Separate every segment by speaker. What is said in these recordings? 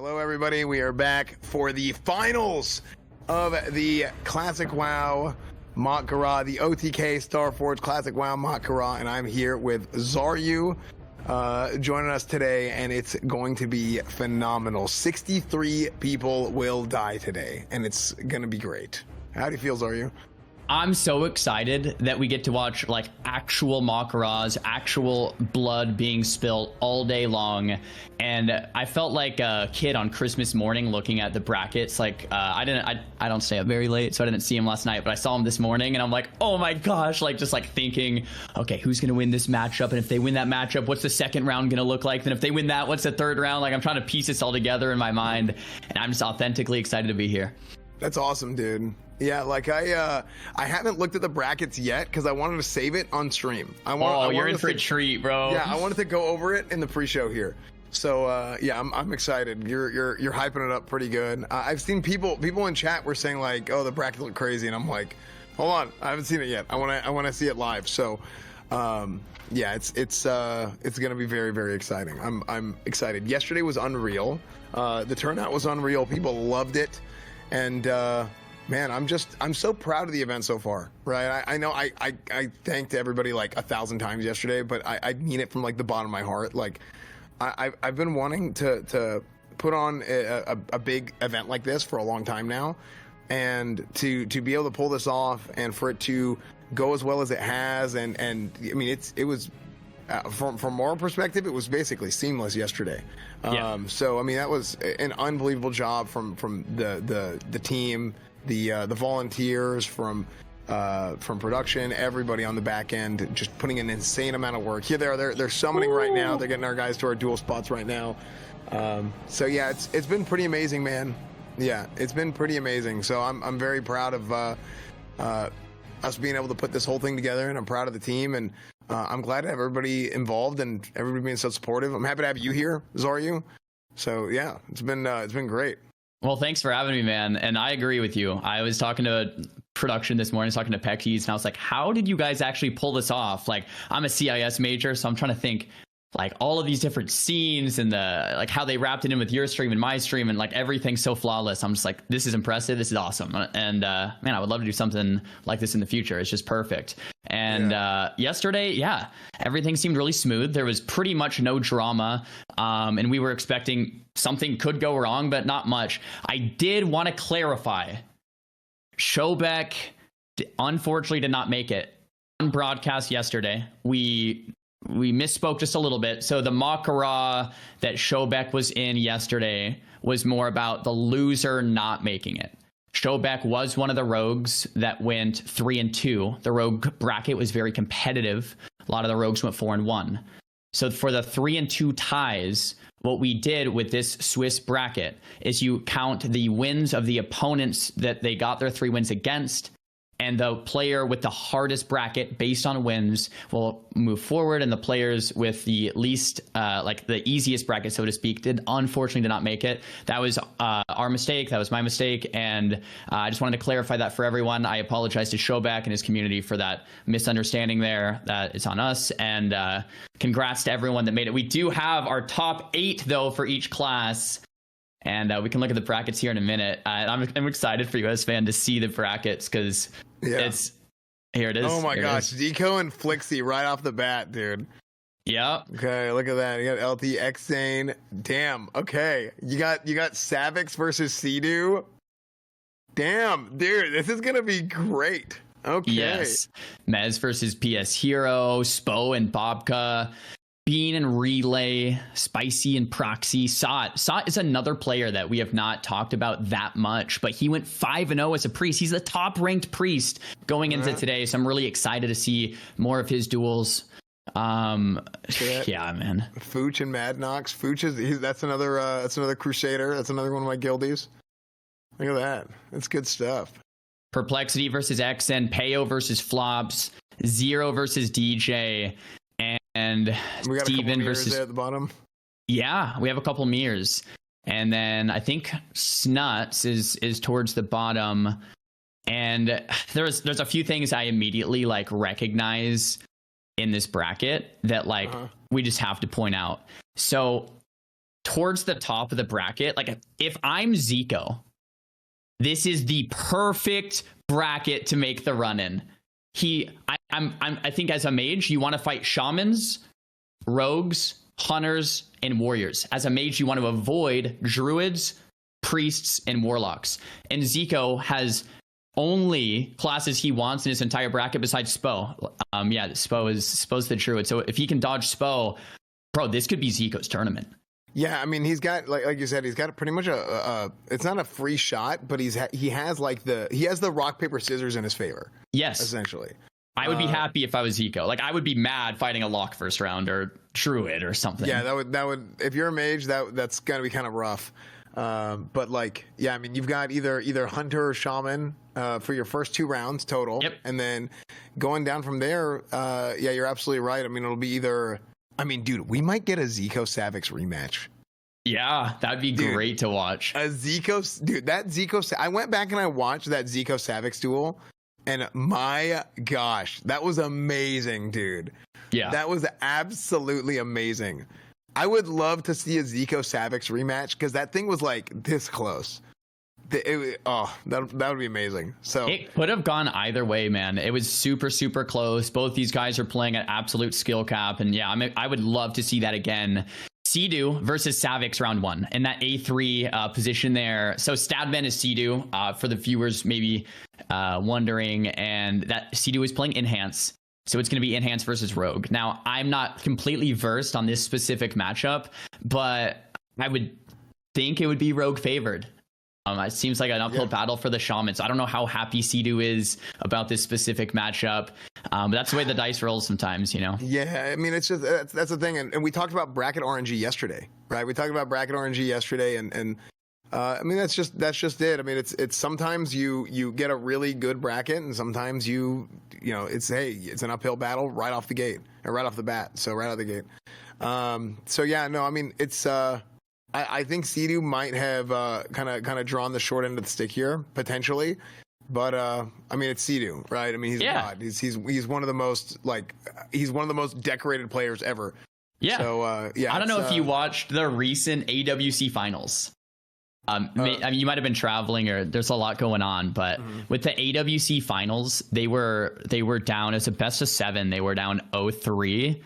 Speaker 1: Hello, everybody. We are back for the finals of the Classic WoW Mak'Gora, the OTK Starforge Classic WoW Mak'Gora, and I'm here with Zeroi joining us today, and it's going to be phenomenal. 63 people will die today, and it's going to be great. How do you feel, Zeroi?
Speaker 2: I'm so excited that we get to watch like actual Mak'Goras, actual blood being spilt all day long. And I felt like a kid on Christmas morning looking at the brackets. Like I don't stay up very late, so I didn't see him last night, but I saw him this morning and I'm like, oh my gosh, like just like thinking, okay, who's gonna win this matchup? And if they win that matchup, what's the second round gonna look like? Then if they win that, what's the third round? Like I'm trying to piece this all together in my mind, and I'm just authentically excited to be here.
Speaker 1: That's awesome, dude. Yeah, like I haven't looked at the brackets yet because I wanted to save it on stream.
Speaker 2: You're in for a treat, bro.
Speaker 1: Yeah, I wanted to go over it in the pre-show here. So yeah, I'm excited. You're hyping it up pretty good. I've seen people in chat were saying like, oh, the bracket looked crazy, and I'm like, hold on, I haven't seen it yet. I want to see it live. So yeah, it's gonna be very, very exciting. I'm excited. Yesterday was unreal. The turnout was unreal. People loved it. And man, I'm so proud of the event so far, right? I know I thanked everybody like 1,000 times yesterday, but I mean it from like the bottom of my heart. Like I've been wanting to put on a big event like this for a long time now, and to be able to pull this off and for it to go as well as it has, and I mean it was from our perspective, it was basically seamless yesterday.
Speaker 2: Yeah.
Speaker 1: So I mean that was an unbelievable job from the team, the volunteers, from production, everybody on the back end, just putting an insane amount of work. Here they're summoning right now. They're getting our guys to our dual spots right now. So yeah, it's been pretty amazing, man. Yeah, it's been pretty amazing. So I'm very proud of us being able to put this whole thing together, and I'm proud of the team, and I'm glad to have everybody involved and everybody being so supportive. I'm happy to have you here, Zeroi. So yeah, it's been great.
Speaker 2: Well, thanks for having me, man. And I agree with you. I was talking to production this morning, talking to Peckies, and I was like, how did you guys actually pull this off? Like, I'm a CIS major, so I'm trying to think like all of these different scenes and the like how they wrapped it in with your stream and my stream, and like everything's so flawless. I'm just like, this is impressive. This is awesome. And man, I would love to do something like this in the future. It's just perfect. And yesterday, yeah, everything seemed really smooth. There was pretty much no drama. And we were expecting something could go wrong, but not much. I did want to clarify. Showbeck unfortunately did not make it on broadcast yesterday. We misspoke just a little bit. So the Mak'Gora that Showbeck was in yesterday was more about the loser not making it. Showbeck was one of the rogues that went 3-2. The rogue bracket was very competitive. A lot of the rogues went 4-1. So for the 3-2 ties, what we did with this Swiss bracket is you count the wins of the opponents that they got their 3 wins against, and the player with the hardest bracket based on wins will move forward, and the players with the least, like the easiest bracket, so to speak, unfortunately did not make it. That was our mistake. That was my mistake, and I just wanted to clarify that for everyone. I apologize to Showback and his community for that misunderstanding there. That it's on us, and congrats to everyone that made it. We do have our top 8 though for each class. And we can look at the brackets here in a minute. I'm excited for you as fan to see the brackets, because it's here it is.
Speaker 1: Oh my gosh, Ziko and Flixie right off the bat, dude.
Speaker 2: Yeah.
Speaker 1: Okay, look at that. You got LT Xzan. Damn. Okay, you got Savix versus Seidu. Damn, dude, this is gonna be great. Okay.
Speaker 2: Yes. Mez versus PS Hero, Spo and Bobka. Bean and Relay, Spicy and Proxy. Sot is another player that we have not talked about that much, but he went 5-0 as a priest. He's the top ranked priest going into today, so I'm really excited to see more of his duels. Yeah, man.
Speaker 1: Fuch and Mad Knx. Fuch that's another Crusader. That's another one of my guildies. Look at that. That's good stuff.
Speaker 2: Perplexity versus Xen, Payo versus Flops, Zero versus DJ. And
Speaker 1: we got
Speaker 2: Steven versus
Speaker 1: there at the bottom.
Speaker 2: Yeah, we have a couple mirrors. And then I think Snuts is towards the bottom. And there's a few things I immediately like recognize in this bracket that like we just have to point out. So towards the top of the bracket. Like if I'm Ziko, this is the perfect bracket to make the run in. I think as a mage, you want to fight shamans, rogues, hunters, and warriors. As a mage, you want to avoid druids, priests, and warlocks. And Ziko has only classes he wants in his entire bracket besides Spo. Spo's the druid. So if he can dodge Spo, bro, this could be Ziko's tournament.
Speaker 1: Yeah, I mean, he's got like you said, he's got pretty much it's not a free shot, but he has the rock paper scissors in his favor.
Speaker 2: Yes,
Speaker 1: essentially.
Speaker 2: I would be happy if I was Ziko. Like I would be mad fighting a lock first round or druid or something.
Speaker 1: Yeah, that would if you're a mage, that's gonna be kind of rough. But like, yeah, I mean, you've got either hunter or shaman for your first 2 rounds total.
Speaker 2: Yep.
Speaker 1: And then going down from there, yeah, you're absolutely right. I mean, it'll be either. I mean, dude, we might get a Ziko Savix rematch.
Speaker 2: Yeah, that'd be great to watch.
Speaker 1: A Ziko, dude, that Ziko. I went back and I watched that Ziko Savix duel, and my gosh, that was amazing, dude.
Speaker 2: Yeah,
Speaker 1: that was absolutely amazing. I would love to see a Ziko Savix rematch because that thing was like this close. That would be amazing. So
Speaker 2: it could have gone either way, man. It was super, super close. Both these guys are playing at absolute skill cap, and yeah, I would love to see that again. Seidu versus Savix round 1 in that A3 position there. So Stadman is Seidu for the viewers maybe wondering, and that Seidu is playing Enhance. So it's going to be Enhance versus Rogue. Now, I'm not completely versed on this specific matchup, but I would think it would be Rogue favored. It seems like an uphill battle for the Shamans. I don't know how happy Seidu is about this specific matchup, but that's the way the dice rolls sometimes, you know?
Speaker 1: Yeah, I mean, it's just that's the thing. And we talked about bracket RNG yesterday, right? We talked about bracket RNG yesterday, and I mean, that's just it. I mean, it's sometimes you get a really good bracket, and sometimes it's an uphill battle right off the gate or right off the bat. So right out the gate. So yeah, no, I mean, it's I think Seidu might have kind of drawn the short end of the stick here potentially, but I mean, it's Seidu, right? I mean, he's a god. He's one of the most decorated players ever.
Speaker 2: Yeah.
Speaker 1: So yeah,
Speaker 2: I don't know if you watched the recent AWC finals. I mean, you might have been traveling or there's a lot going on, but with the AWC finals, they were down as a best of 7. They were down 0-3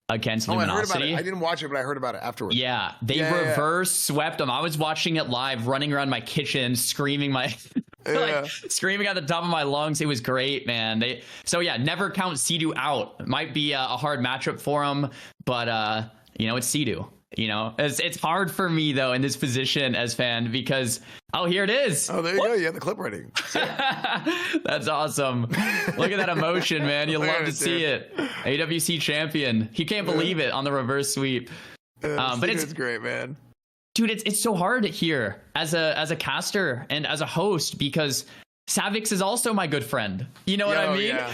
Speaker 2: against Luminosity.
Speaker 1: I heard about it. I didn't watch it, but I heard about it afterwards.
Speaker 2: Yeah, they reverse swept them. I was watching it live, running around my kitchen, screaming screaming at the top of my lungs. It was great, man. Never count Seidu out. It might be a hard matchup for him, but it's Seidu. You know, it's hard for me though in this position as fan because here it is.
Speaker 1: Oh, there you go. You have the clip ready.
Speaker 2: That's awesome. Look at that emotion, man. You love to see it. AWC champion. He can't believe it on the reverse sweep. But it's
Speaker 1: great, man.
Speaker 2: Dude, it's so hard here as a caster and as a host because Savix is also my good friend. You know what I mean? Yeah.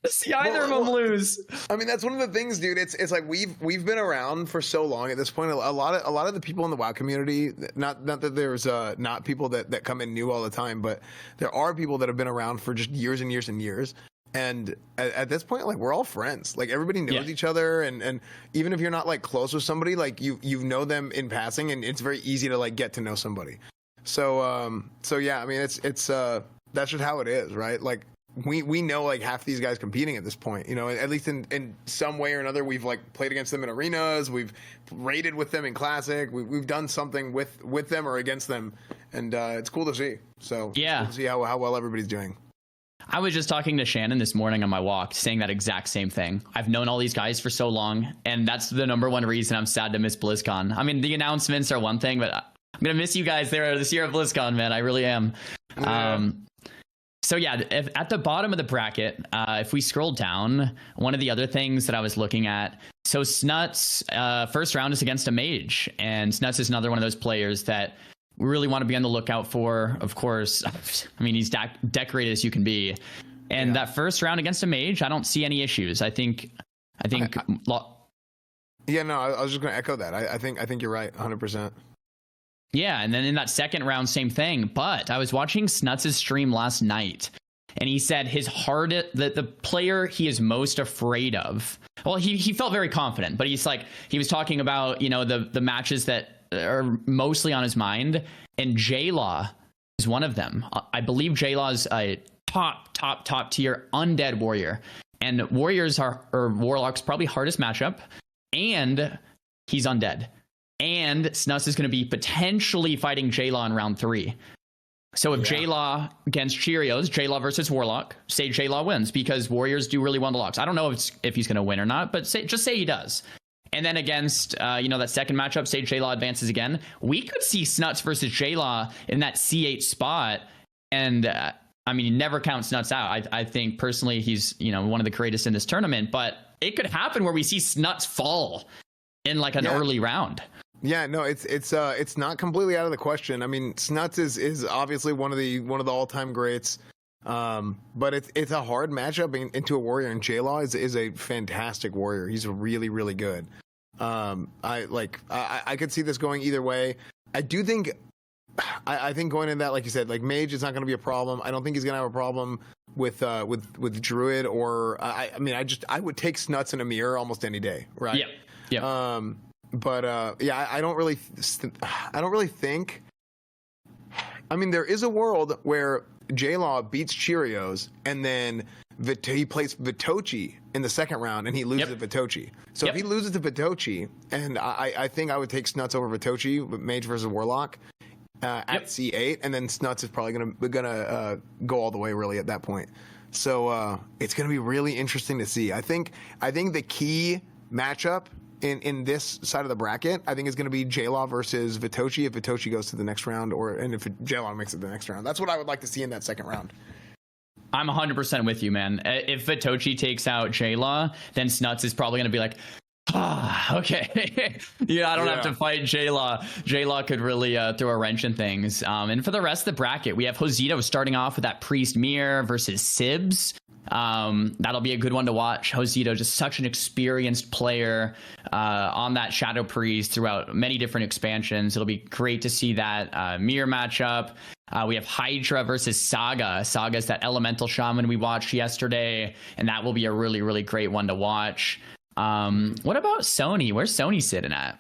Speaker 2: See either of them lose.
Speaker 1: I mean, that's one of the things, dude. It's like we've been around for so long at this point. A lot of the people in the WoW community, not that there's not people that come in new all the time, but there are people that have been around for just years and years and years. And at this point, like, we're all friends. Like, everybody knows each other, and even if you're not like close with somebody, like you know them in passing, and it's very easy to like get to know somebody. So yeah, I mean, it's that's just how it is, right? Like. We know like half these guys competing at this point, you know, at least in some way or another. We've like played against them in arenas, we've raided with them in Classic, we've done something with them or against them, and it's cool to see. So
Speaker 2: yeah,
Speaker 1: cool to see how well everybody's doing.
Speaker 2: I was just talking to Shannon this morning on my walk, saying that exact same thing. I've known all these guys for so long, and that's the number one reason I'm sad to miss BlizzCon. I mean, the announcements are one thing, but I'm gonna miss you guys there this year at BlizzCon, man. I really am. Yeah. So yeah, at the bottom of the bracket, if we scroll down, one of the other things that I was looking at, so Snuts, first round is against a mage, and Snuts is another one of those players that we really want to be on the lookout for. Of course, I mean, he's decorated as you can be, and that first round against a mage, I don't see any issues. I think.
Speaker 1: Yeah, no, I was just going to echo that. I think you're right, 100%.
Speaker 2: Yeah, and then in that second round, same thing. But I was watching Snuts' stream last night, and he said the player he is most afraid of. Well, he felt very confident, but he was talking about, you know, the matches that are mostly on his mind, and J-Law is one of them. I believe J-Law is a top tier undead warrior, and warriors or warlocks probably hardest matchup, and he's undead. And Snuts is going to be potentially fighting J-Law in round 3. So if J-Law against Cheerios, J-Law versus Warlock, say J-Law wins because Warriors do really well in the locks. I don't know if he's going to win or not, but just say he does. And then against, that second matchup, say J-Law advances again. We could see Snuts versus J-Law in that C8 spot. And, you never count Snuts out. I think personally he's, one of the greatest in this tournament. But it could happen where we see Snuts fall in like an early round.
Speaker 1: Yeah, no, it's not completely out of the question. I mean, Snuts is obviously one of the all-time greats, but it's a hard matchup into a warrior. And J-Law is a fantastic warrior. He's really, really good. I could see this going either way. I do think, I think going in that, like you said, like Mage is not going to be a problem. I don't think he's going to have a problem with Druid or I would take Snuts in a mirror almost any day, right?
Speaker 2: Yeah.
Speaker 1: But I don't really think. I mean, there is a world where J-Law beats Cheerios and then he plays Vitochi in the second round and he loses to Vitochi. So if he loses to Vitochi, and I think I would take Snuts over Vitochi, Mage versus Warlock at C8, and then Snuts is probably gonna go all the way really at that point. So it's gonna be really interesting to see. I think the key matchup in this side of the bracket, I think is going to be J-Law versus Vitochi if Vitochi goes to the next round, and if J-Law makes it to the next round. That's what I would like to see in that second round.
Speaker 2: I'm 100% with you, man. If Vitochi takes out J-Law, then Snuts is probably going to be like, okay. I don't have to fight J-Law. J-Law could really throw a wrench in things. And for the rest of the bracket, we have Josito starting off with that Priest Mirror versus Sibs. That'll be a good one to watch. Josito, just such an experienced player on that Shadow Priest throughout many different expansions. It'll be great to see that mirror matchup. We have Hydra versus Saga. Saga's that elemental shaman we watched yesterday, and that will be a really, really great one to watch. What about Sony? Where's Sony sitting at?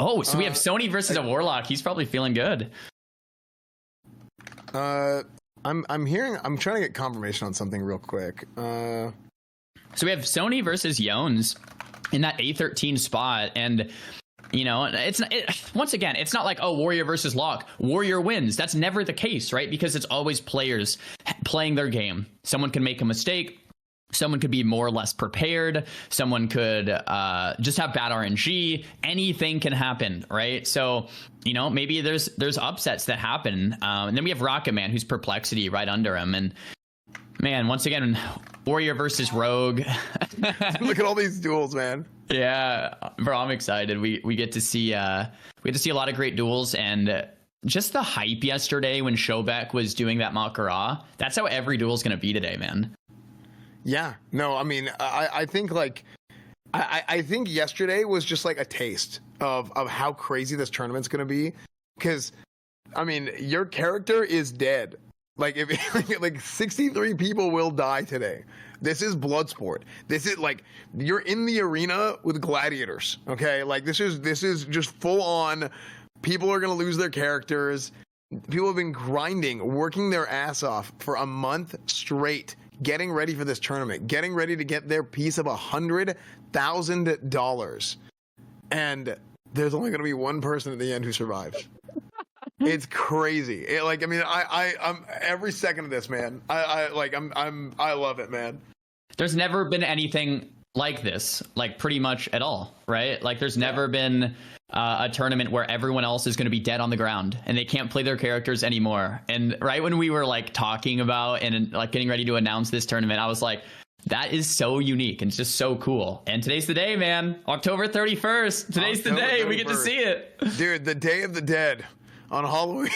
Speaker 2: Oh, so we have Sony versus a Warlock. He's probably feeling good.
Speaker 1: I'm trying to get confirmation on something real quick.
Speaker 2: So we have Sony versus Yones in that A13 spot, and once again, it's not like, oh, Warrior versus Lock. Warrior wins. That's never the case, right? Because it's always players playing their game. Someone can make a mistake. Someone could be more or less prepared. Someone could just have bad RNG. Anything can happen, right? So, maybe there's upsets that happen. And then we have Rocket Man, who's Perplexity right under him. And man, once again, Warrior versus Rogue.
Speaker 1: Look at all these duels, man.
Speaker 2: Yeah, bro, I'm excited. We get to see a lot of great duels, and just the hype yesterday when Showback was doing that Mak'Gora. That's how every duel is going to be today, man.
Speaker 1: Yeah, no, I mean, I think I think yesterday was just like a taste of how crazy this tournament's going to be. Because, I mean, your character is dead. Like, like 63 people will die today. This is Bloodsport. This is like, you're in the arena with gladiators, okay? Like, this is just full on, people are going to lose their characters. People have been grinding, working their ass off for a month straight, getting ready for this tournament, getting ready to get their piece of $100,000. And there's only going to be one person at the end who survives. It's crazy. I'm every second of this, man. I love it, man.
Speaker 2: There's never been anything like this, like pretty much at all, right? Like there's never been a tournament where everyone else is going to be dead on the ground and they can't play their characters anymore. And right when we were like talking about and like getting ready to announce this tournament, I was like, that is so unique and it's just so cool. And today's the day, man. October 31st. Today's the day. 31st. We get to see it.
Speaker 1: Dude, the Day of the Dead. On Halloween.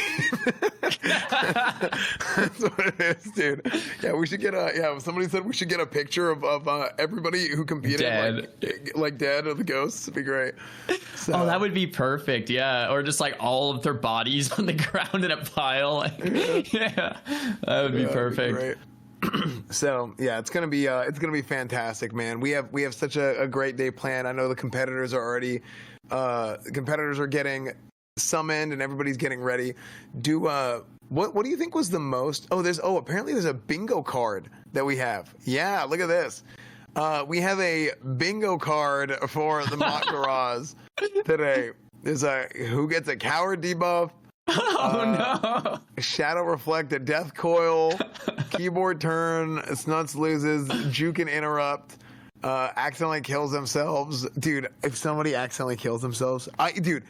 Speaker 1: That's what it is, dude. Yeah, we should get somebody said we should get a picture of everybody who competed
Speaker 2: dead.
Speaker 1: like dead or the ghosts. It'd be great. So.
Speaker 2: Oh, that would be perfect. Yeah. Or just like all of their bodies on the ground in a pile. Yeah. That would be perfect.
Speaker 1: Great. So yeah, it's gonna be fantastic, man. We have such a great day planned. I know the competitors are already getting summoned and everybody's getting ready. What do you think was the most? Apparently there's a bingo card that we have. Yeah, look at this. We have a bingo card for the Mak'Goras today. There's who gets a coward debuff.
Speaker 2: No.
Speaker 1: Shadow Reflect, a Death Coil, Keyboard Turn, Snuts loses, Juke and Interrupt, accidentally kills themselves. Dude, if somebody accidentally kills themselves, dude,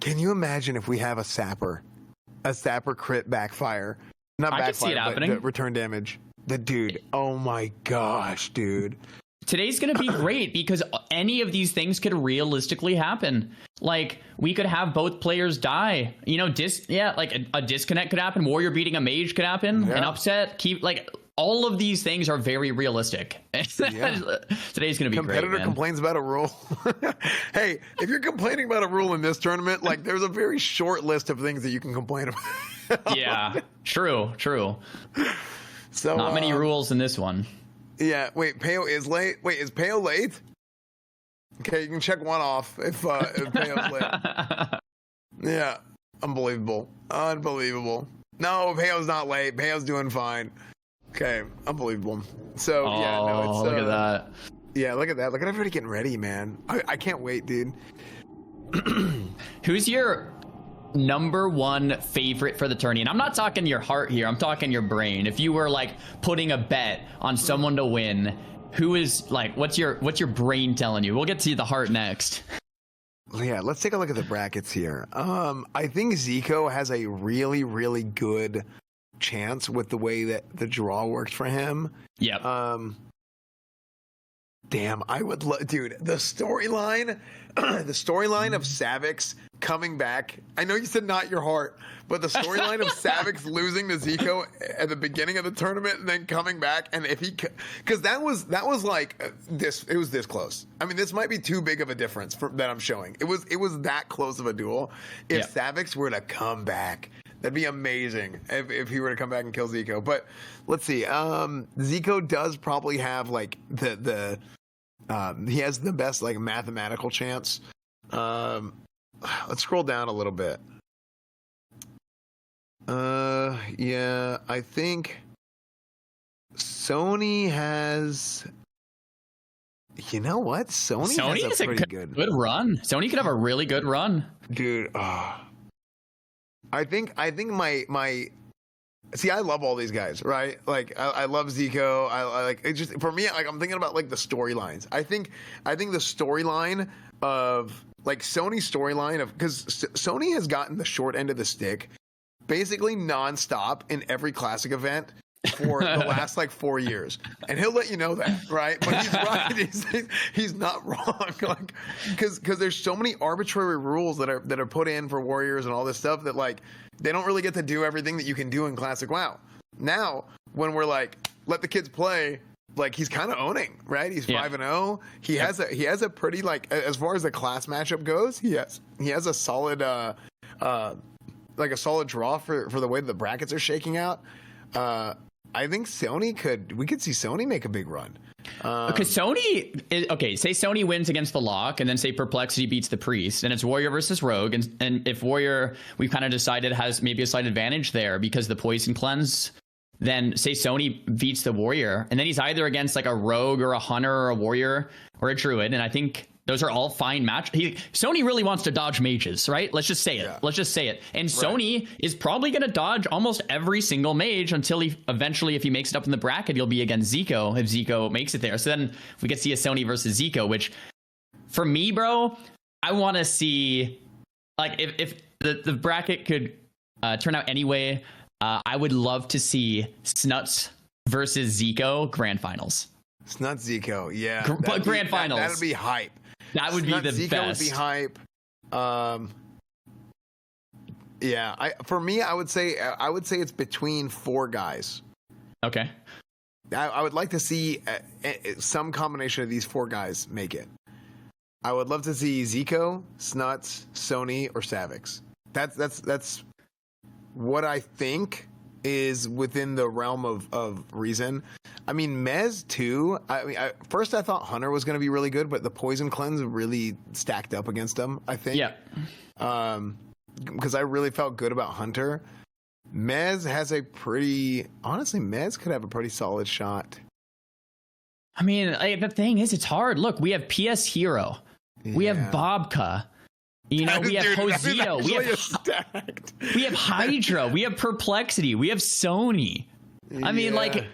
Speaker 1: can you imagine if we have a sapper crit backfire? Not
Speaker 2: I
Speaker 1: backfire,
Speaker 2: can see it happening.
Speaker 1: Return damage. Dude, oh my gosh, dude.
Speaker 2: Today's going to be great because any of these things could realistically happen. Like, we could have both players die. You know, like a disconnect could happen. Warrior beating a mage could happen.
Speaker 1: Yeah.
Speaker 2: An upset. All of these things are very realistic. Yeah. Today's going to be
Speaker 1: Competitor
Speaker 2: great, man.
Speaker 1: complains about a rule. Hey, if you're complaining about a rule in this tournament, like, there's a very short list of things that you can complain about.
Speaker 2: Yeah, true.
Speaker 1: So
Speaker 2: Not many rules in this one.
Speaker 1: Yeah, wait, Peo is late. Wait, is Peo late? Okay, you can check one off if Peo's late. Yeah, unbelievable. No, Peo's not late. Peo's doing fine. Okay, unbelievable. So, yeah, no, it's...
Speaker 2: look at that.
Speaker 1: Yeah, look at that. Look at everybody getting ready, man. I can't wait, dude.
Speaker 2: Who's your number one favorite for the tourney? And I'm not talking your heart here, I'm talking your brain. If you were like putting a bet on someone to win, who is like, what's your brain telling you? We'll get to the heart next.
Speaker 1: Yeah, let's take a look at the brackets here. I think Ziko has a really, really good chance with the way that the draw worked for him.
Speaker 2: Yep.
Speaker 1: Damn, I would love, dude, the storyline of Savix coming back. I know you said not your heart, but the storyline of Savix losing to Ziko at the beginning of the tournament and then coming back, and if he, because that was like this, it was this close. I mean, this might be too big of a difference that I'm showing. It was that close of a duel. If Savix were to come back, that'd be amazing if he were to come back and kill Ziko. But let's see. Ziko does probably have like he has the best like mathematical chance. Let's scroll down a little bit. Yeah, I think Sony has. You know what? Sony has a pretty good
Speaker 2: run. Sony could have a really good run,
Speaker 1: dude. I think my see, I love all these guys, right? Like I love Ziko. I like it. Just for me, like I'm thinking about like the storylines. I think the storyline of like Sony's storyline of, because Sony has gotten the short end of the stick basically nonstop in every classic event for the last like 4 years, and he'll let you know that, right? But he's right. He's not wrong. Like, because there's so many arbitrary rules that are put in for warriors and all this stuff that like they don't really get to do everything that you can do in classic WoW. Now, when we're like, let the kids play, like he's kind of owning, right? He's 5-0. He has a pretty, like, as far as the class matchup goes, he has a solid like a solid draw for the way the brackets are shaking out. I think we could see Sony make a big run.
Speaker 2: Because Sony say Sony wins against the lock, and then say Perplexity beats the priest, and it's Warrior versus Rogue, and if Warrior, we've kind of decided, has maybe a slight advantage there because the poison cleanse, then say Sony beats the Warrior, and then he's either against like a Rogue or a Hunter or a Warrior or a Druid, and I think those are all fine match. Sony really wants to dodge mages, right? Let's just say it.
Speaker 1: Yeah.
Speaker 2: Let's just say it. And Sony is probably going to dodge almost every single mage until he eventually, if he makes it up in the bracket, he'll be against Ziko if Ziko makes it there. So then we could see a Sony versus Ziko, which for me, bro, I want to see, like, if the bracket could turn out anyway, I would love to see Snuts versus Ziko grand finals.
Speaker 1: Snuts Ziko, yeah.
Speaker 2: Grand finals.
Speaker 1: That'd be hype.
Speaker 2: That would be the
Speaker 1: Ziko
Speaker 2: best.
Speaker 1: Would be hype. Yeah, for me, I would say it's between 4 guys.
Speaker 2: Okay.
Speaker 1: I would like to see some combination of these 4 guys make it. I would love to see Ziko, Snuts, Sony, or Savix. That's what I think is within the realm of reason. I mean, Mez too. I mean, first I thought Hunter was going to be really good, but the poison cleanse really stacked up against him, I think.
Speaker 2: Yeah.
Speaker 1: Because I really felt good about Hunter. Mez has honestly, Mez could have a pretty solid shot.
Speaker 2: I mean, the thing is, it's hard. Look, we have PS Hero. Yeah. We have Bobka. You know, we have Hosito. We have Hydra. We have Perplexity. We have Sony. I mean, like,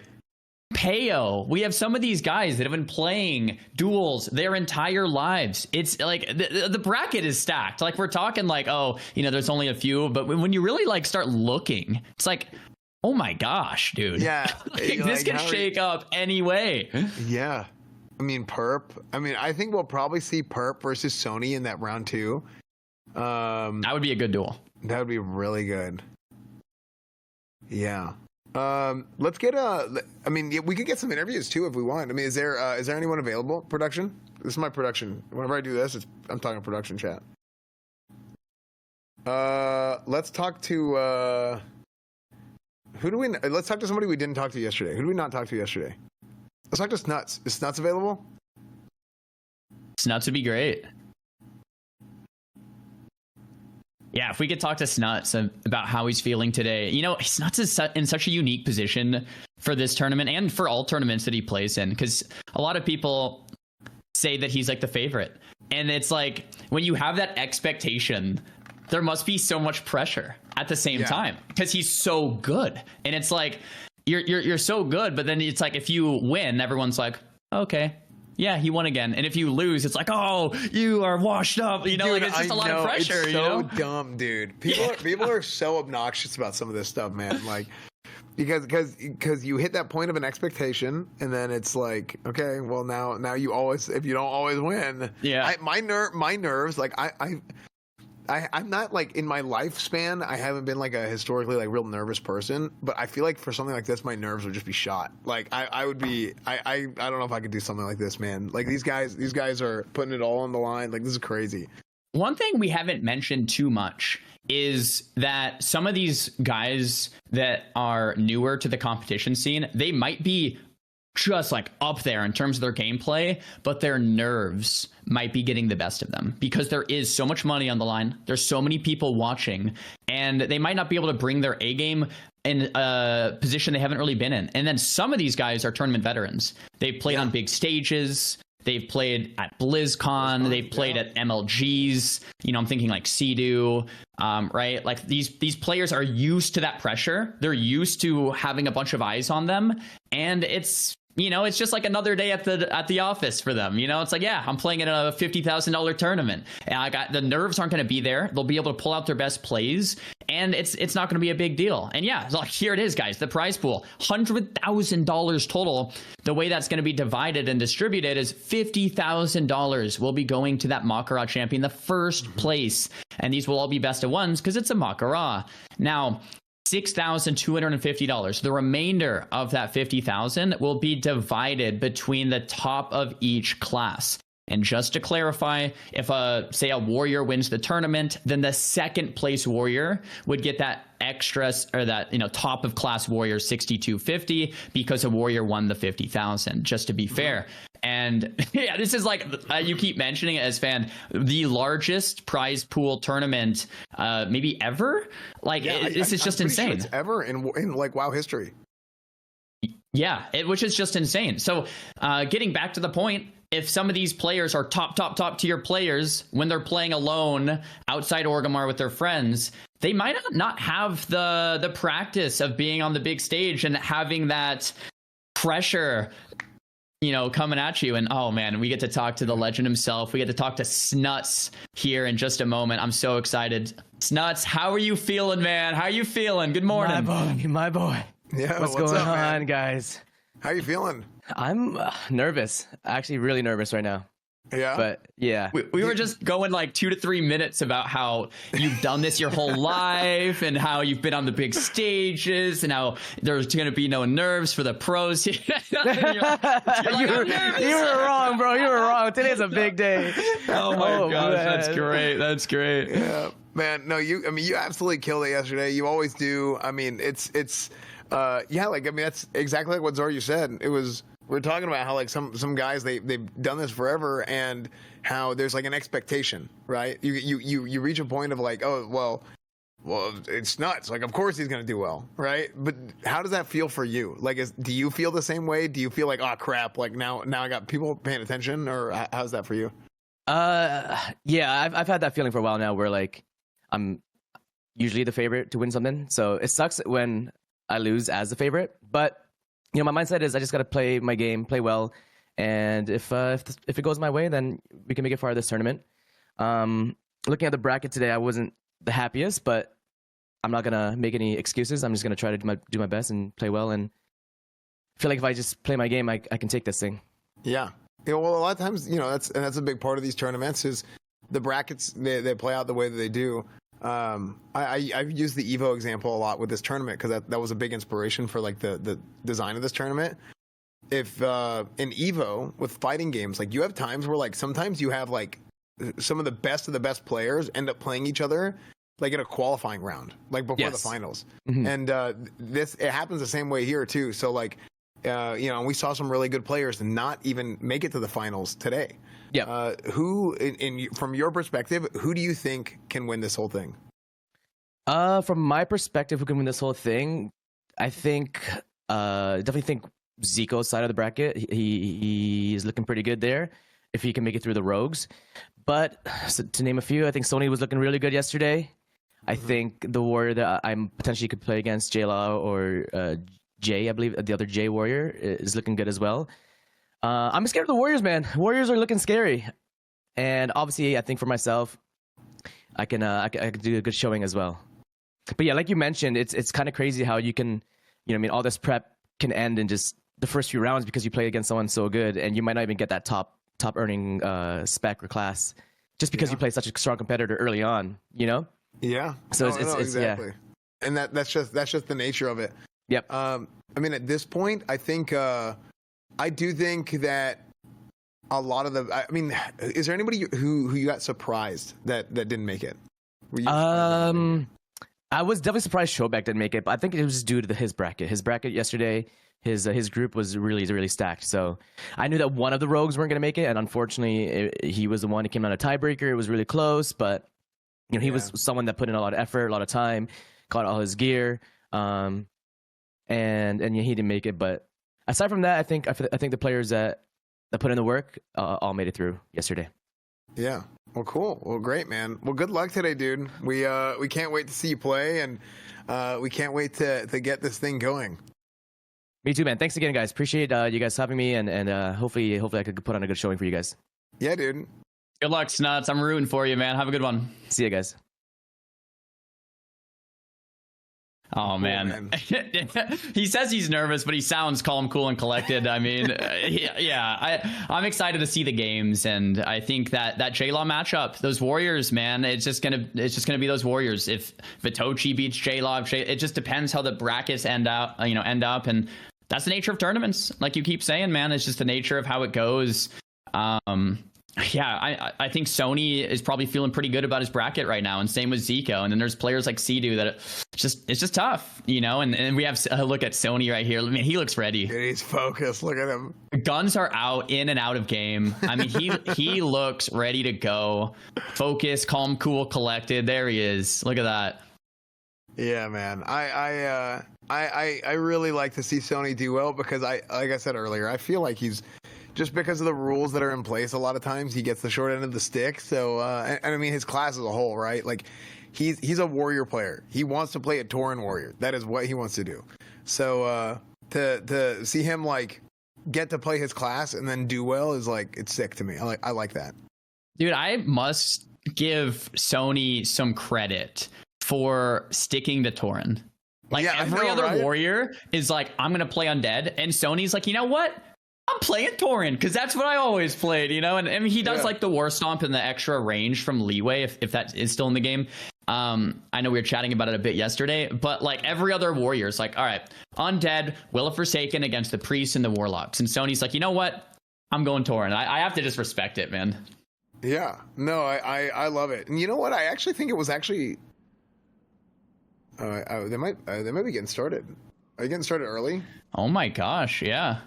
Speaker 2: Peo. We have some of these guys that have been playing duels their entire lives. It's like the bracket is stacked. Like, we're talking like, oh, you know, there's only a few. But when you really like start looking, it's like, oh my gosh, dude.
Speaker 1: Yeah.
Speaker 2: Like, this can shake up any way.
Speaker 1: Yeah. I mean, Perp. I mean, I think we'll probably see Perp versus Sony in that round 2.
Speaker 2: That would be a good duel.
Speaker 1: That would be really good. Yeah. Let's get I mean, we could get some interviews too if we want. I mean, is there anyone available? Production? This is my production. Whenever I do this, I'm talking production chat. Let's talk to let's talk to somebody we didn't talk to yesterday. Who did we not talk to yesterday? Let's talk to Snuts. Is Snuts available?
Speaker 2: Snuts would be great. Yeah, if we could talk to Snuts about how he's feeling today. You know, Snuts is in such a unique position for this tournament and for all tournaments that he plays in, because a lot of people say that he's like the favorite. And it's like, when you have that expectation, there must be so much pressure at the same time, because he's so good. And it's like, you're so good, but then it's like, if you win, everyone's like, okay. Yeah, he won again. And if you lose, it's like, oh, you are washed up. You know, dude, like, it's just a lot of pressure.
Speaker 1: It's so dumb, dude. People are so obnoxious about some of this stuff, man. Like, because you hit that point of an expectation, and then it's like, okay, well now you always, if you don't always win, my nerves, like I'm not, like, in my lifespan, I haven't been like a historically like real nervous person, but I feel like for something like this, my nerves would just be shot. Like I would be, I don't know if I could do something like this, man. Like these guys are putting it all on the line. Like, this is crazy.
Speaker 2: One thing we haven't mentioned too much is that some of these guys that are newer to the competition scene, they might be just like up there in terms of their gameplay, but their nerves might be getting the best of them, because there is so much money on the line. There's so many people watching, and they might not be able to bring their A game in a position they haven't really been in. And then some of these guys are tournament veterans. They've played on big stages. They've played at BlizzCon. They've played at MLGs. You know, I'm thinking like Seidu, right? Like these players are used to that pressure. They're used to having a bunch of eyes on them, and it's, you know, it's just like another day at the office for them. You know, it's like, yeah, I'm playing in a $50,000 tournament, and the nerves aren't going to be there. They'll be able to pull out their best plays, and it's not going to be a big deal. And yeah, like, here it is, guys. The prize pool, $100,000 total. The way that's going to be divided and distributed is $50,000 will be going to that Mak'Gora champion, the first place, and these will all be best of ones because it's a Mak'Gora. Now, $6,250. The remainder of that $50,000 will be divided between the top of each class. And just to clarify, if say a warrior wins the tournament, then the second place warrior would get that extra, or that, you know, top of class warrior $6,250, because a warrior won the $50,000, just to be fair. And yeah, this is like, you keep mentioning it as fan, the largest prize pool tournament maybe ever. Like, this is just insane.
Speaker 1: Sure it's ever in like WoW history.
Speaker 2: Yeah, which is just insane. So getting back to the point, if some of these players are top tier players, when they're playing alone outside Orgrimmar with their friends, they might not have the practice of being on the big stage and having that pressure, you know, coming at you. And oh man, we get to talk to the legend himself. We get to talk to Snuts here in just a moment. I'm so excited. Snuts, how are you feeling, man? How are you feeling? Good morning.
Speaker 3: My boy.
Speaker 1: Yeah,
Speaker 3: what's going
Speaker 1: up,
Speaker 3: on,
Speaker 1: man?
Speaker 3: guys?
Speaker 1: How you feeling?
Speaker 3: I'm nervous. Actually, really nervous right now.
Speaker 1: Yeah.
Speaker 3: But yeah.
Speaker 2: We were just going like 2 to 3 minutes about how you've done this your whole life, and how you've been on the big stages, and how there's going to be no nerves for the pros. You
Speaker 3: were wrong, bro. You were wrong. Today's a big day.
Speaker 2: Oh my gosh,
Speaker 3: man.
Speaker 2: that's great. That's great.
Speaker 1: Yeah. Man, no, I mean, you absolutely killed it yesterday. You always do. I mean, yeah, like, I mean, that's exactly like what Zeroi said. We're talking about how, like, some guys, they've done this forever, and how there's, like, an expectation, right? You reach a point of, like, oh, well, it's nuts. Like, of course he's going to do well, right? But how does that feel for you? Like, do you feel the same way? Do you feel like, oh, crap, like, now I got people paying attention? Or how's that for you?
Speaker 3: Yeah, I've had that feeling for a while now where, like, I'm usually the favorite to win something. So it sucks when I lose as the favorite. But, you know, my mindset is I just got to play my game, play well. And if it goes my way, then we can make it far this tournament. Looking at the bracket today, I wasn't the happiest, but I'm not gonna make any excuses. I'm just gonna try to do my best and play well, and I feel like if I just play my game, I can take this thing.
Speaker 1: Yeah. Well, a lot of times, you know, that's a big part of these tournaments is the brackets. They play out the way that they do. I've used the Evo example a lot with this tournament because that was a big inspiration for, like, the design of this tournament. If in Evo with fighting games, like, you have times where, like, sometimes you have, like, some of the best players end up playing each other, like, in a qualifying round, like, before the finals. Mm-hmm. And it happens the same way here too. So, like, you know, we saw some really good players not even make it to the finals today. Yeah. Who, from your perspective, who do you think can win this whole thing?
Speaker 3: From my perspective, who can win this whole thing? I think, definitely think Ziko's side of the bracket. He is looking pretty good there if he can make it through the rogues. But to name a few, I think Sony was looking really good yesterday. I think the warrior that I potentially could play against, J-Law or Jay, I believe the other Jay warrior, is looking good as well. I'm scared of the Warriors, man. Warriors are looking scary. And obviously, I think for myself, I can do a good showing as well. But yeah, like you mentioned, it's kind of crazy how you can, you know, I mean, all this prep can end in just the first few rounds because you play against someone so good, and you might not even get that top earning spec or class just because you play such a strong competitor early on, you know?
Speaker 1: Yeah.
Speaker 3: So it's
Speaker 1: exactly.
Speaker 3: Yeah.
Speaker 1: And that's just the nature of it.
Speaker 3: Yep.
Speaker 1: I mean, at this point, I think I do think that a lot of I mean, is there anybody who you got surprised that didn't make it?
Speaker 3: I was definitely surprised Showback didn't make it, but I think it was due to his bracket. His bracket yesterday, his group was really stacked. So I knew that one of the rogues weren't going to make it, and unfortunately, he was the one who came out a tiebreaker. It was really close, but you know, he was someone that put in a lot of effort, a lot of time, got all his gear, and he didn't make it. But aside from that, I think the players that put in the work all made it through yesterday.
Speaker 1: Yeah. Well, cool. Well, great, man. Well, good luck today, dude. We can't wait to see you play, and we can't wait to get this thing going.
Speaker 3: Me too, man. Thanks again, guys. Appreciate you guys having me, and hopefully I could put on a good showing for you guys.
Speaker 1: Yeah, dude.
Speaker 2: Good luck, Snuts. I'm rooting for you, man. Have a good one.
Speaker 3: See you guys.
Speaker 2: Oh, man. He says he's nervous, but he sounds calm, cool, and collected. I mean, I'm excited to see the games, and I think that J-Law matchup, those Warriors, man, it's just gonna be those Warriors. If Vitochi beats J-Law, it just depends how the brackets end up, and that's the nature of tournaments. Like you keep saying, man, it's just the nature of how it goes. Yeah, I think Sony is probably feeling pretty good about his bracket right now, and same with Ziko. And then there's players like Seidu that it's just tough, you know. And we have a look at Sony right here. I mean, he looks ready.
Speaker 1: Dude, he's focused. Look at him.
Speaker 2: Guns are out, in and out of game. I mean, he looks ready to go. Focus, calm, cool, collected. There he is. Look at that.
Speaker 1: Yeah, man. I really like to see Sony do well because like I said earlier, I feel like he's. Just because of the rules that are in place, a lot of times he gets the short end of the stick. So, and I mean, his class as a whole, right? Like, he's a warrior player. He wants to play a Tauren warrior. That is what he wants to do. So, to see him like get to play his class and then do well is like, it's sick to me. I like that. Dude,
Speaker 2: I must give Sony some credit for sticking to Tauren. Like every other warrior is like, I'm gonna play undead, and Sony's like, you know what? I'm playing Tauren because that's what I always played, you know. And I mean, he does like the war stomp and the extra range from leeway if that is still in the game. I know we were chatting about it a bit yesterday, but like every other warrior is like, all right, undead, Will of Forsaken against the priests and the warlocks, and Sony's like, you know what? I'm going Tauren. I have to just respect it, man.
Speaker 1: Yeah, no, I love it. And you know what? I actually think it was actually. They might be getting started. Are you getting started early?
Speaker 2: Oh my gosh, yeah.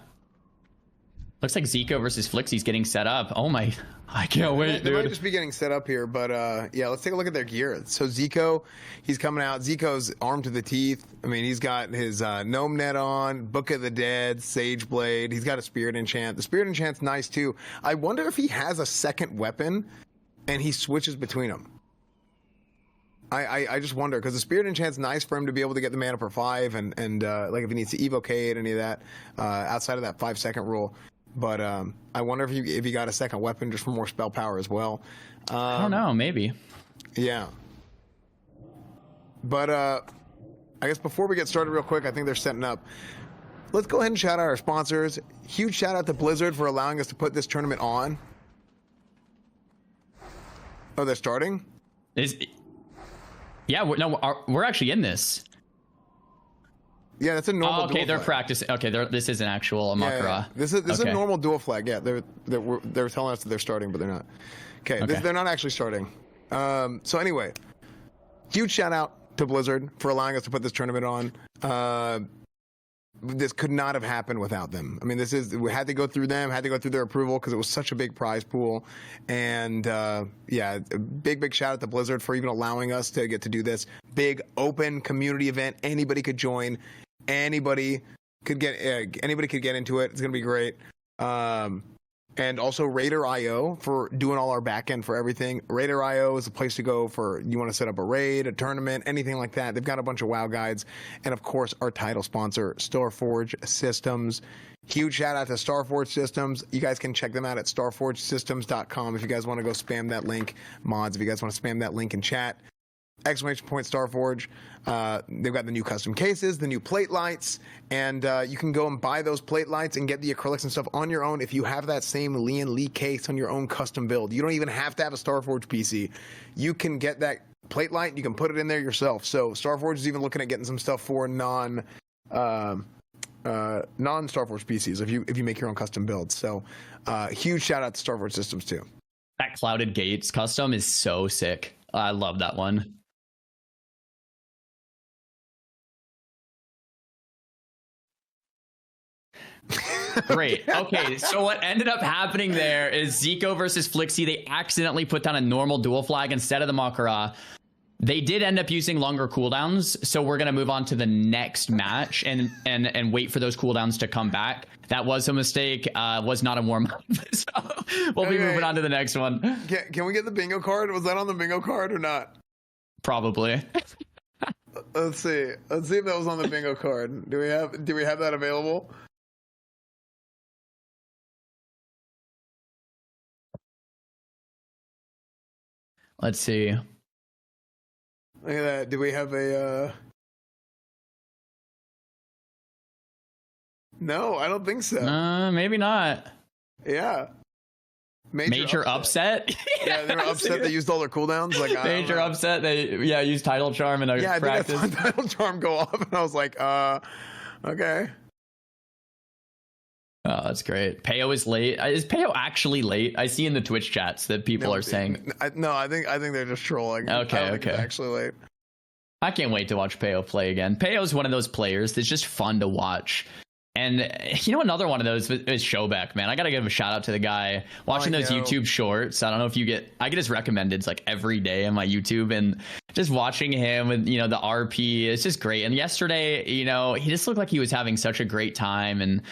Speaker 2: Looks like Ziko versus Flixie's getting set up. Oh my, I can't wait,
Speaker 1: They might
Speaker 2: dude.
Speaker 1: just be getting set up here, but yeah, let's take a look at their gear. So Ziko, he's coming out. Ziko's armed to the teeth. I mean, he's got his Gnome Net on, Book of the Dead, Sage Blade. He's got a Spirit Enchant. The Spirit Enchant's nice too. I wonder if he has a second weapon and he switches between them. I just wonder, because the Spirit Enchant's nice for him to be able to get the mana per 5 and like if he needs to evocate any of that outside of that 5-second rule. But I wonder if he got a second weapon just for more spell power as well.
Speaker 2: I don't know, maybe.
Speaker 1: Yeah. But I guess before we get started real quick, I think they're setting up. Let's go ahead and shout out our sponsors. Huge shout out to Blizzard for allowing us to put this tournament on. Oh, they're starting?
Speaker 2: Yeah, we're actually in this.
Speaker 1: Yeah, that's a normal.
Speaker 2: Oh, okay,
Speaker 1: dual
Speaker 2: they're
Speaker 1: flag.
Speaker 2: practicing. Okay, this is an actual Mak'Gora.
Speaker 1: Yeah. This is
Speaker 2: Okay.
Speaker 1: a normal dual flag. Yeah, they're telling us that they're starting, but they're not. Okay, they're not actually starting. So anyway, huge shout out to Blizzard for allowing us to put this tournament on. This could not have happened without them. I mean, we had to go through them, had to go through their approval because it was such a big prize pool. And yeah, a big shout out to Blizzard for even allowing us to get to do this big open community event. Anybody could join. Anybody could get into it. It's gonna be great. And also Raider.io for doing all our back end for everything. Raider.io is a place to go for you want to set up a raid, a tournament, anything like that. They've got a bunch of WoW guides. And of course, our title sponsor, Starforge Systems. Huge shout out to Starforge Systems. You guys can check them out at starforgesystems.com if you guys want to go spam that link. Mods, if you guys want to spam that link in chat. Exclamation point Starforge. They've got the new custom cases, the new plate lights, and you can go and buy those plate lights and get the acrylics and stuff on your own if you have that same Lee case on your own custom build. You don't even have to have a Starforge PC. You can get that plate light, you can put it in there yourself. So Starforge is even looking at getting some stuff for non-Starforge PCs if you make your own custom builds. So huge shout out to Starforge Systems too.
Speaker 2: That Clouded Gates custom is so sick. I love that one. Great. Okay, so what ended up happening there is Ziko versus Flixie. They accidentally put down a normal dual flag instead of the Mak'Gora. They did end up using longer cooldowns, so we're gonna move on to the next match and wait for those cooldowns to come back. That was a mistake. Was not a warm up. So we'll be moving on to the next one.
Speaker 1: Can we get the bingo card? Was that on the bingo card or not?
Speaker 2: Probably.
Speaker 1: Let's see. Let's see if that was on the bingo card. Do we have that available?
Speaker 2: Let's see.
Speaker 1: Look at that. Do we have a No, I don't think so.
Speaker 2: Maybe not.
Speaker 1: Yeah.
Speaker 2: Major upset?
Speaker 1: Yeah, they were upset they used all their cooldowns. Like
Speaker 2: Major upset. They used Title Charm in a practice.
Speaker 1: I think I saw Title Charm go off, and I was like, okay.
Speaker 2: Oh, that's great. Peo is late. Is Peo actually late? I see in the Twitch chats that people are saying.
Speaker 1: I think they're just trolling.
Speaker 2: Okay,
Speaker 1: I don't think it's actually late.
Speaker 2: I can't wait to watch Peo play again. Peo's one of those players that's just fun to watch. And you know, another one of those is Showback, man. I gotta give a shout out to the guy watching those YouTube shorts. I don't know if I get his recommendeds like every day on my YouTube, and just watching him with, you know, the RP, it's just great. And yesterday, you know, he just looked like he was having such a great time and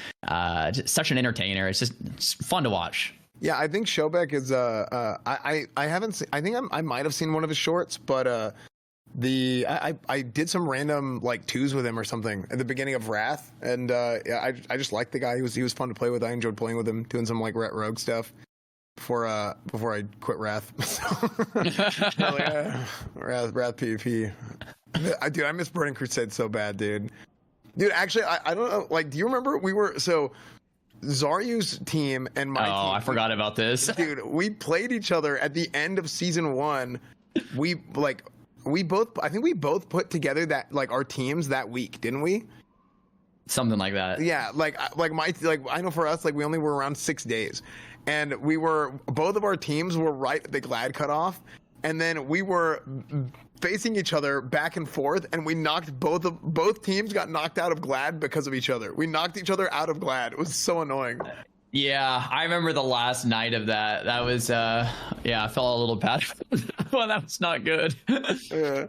Speaker 2: just such an entertainer. It's fun to watch.
Speaker 1: Yeah, I think Showback is I haven't seen, I think I might have seen one of his shorts, but I did some random like twos with him or something at the beginning of Wrath, and yeah, I just liked the guy. He was fun to play with. I enjoyed playing with him, doing some like rogue stuff before I quit Wrath. Wrath PvP. Dude, I miss Burning Crusade so bad, dude. Dude, actually, I don't know. Like, do you remember Zaryu's team and my team?
Speaker 2: Oh, I forgot about this.
Speaker 1: Dude, we played each other at the end of season 1. I think we both put together that like our teams that week, didn't we?
Speaker 2: Something like that.
Speaker 1: Yeah, like I know for us, like we only were around 6 days, and we were both of our teams were right at the glad cutoff, and then we were facing each other back and forth, and we knocked both teams got knocked out of glad because of each other. We knocked each other out of glad. It was so annoying.
Speaker 2: Yeah, I remember the last night of that. That was yeah, I felt a little bad. Well, that was not good.
Speaker 1: Yeah.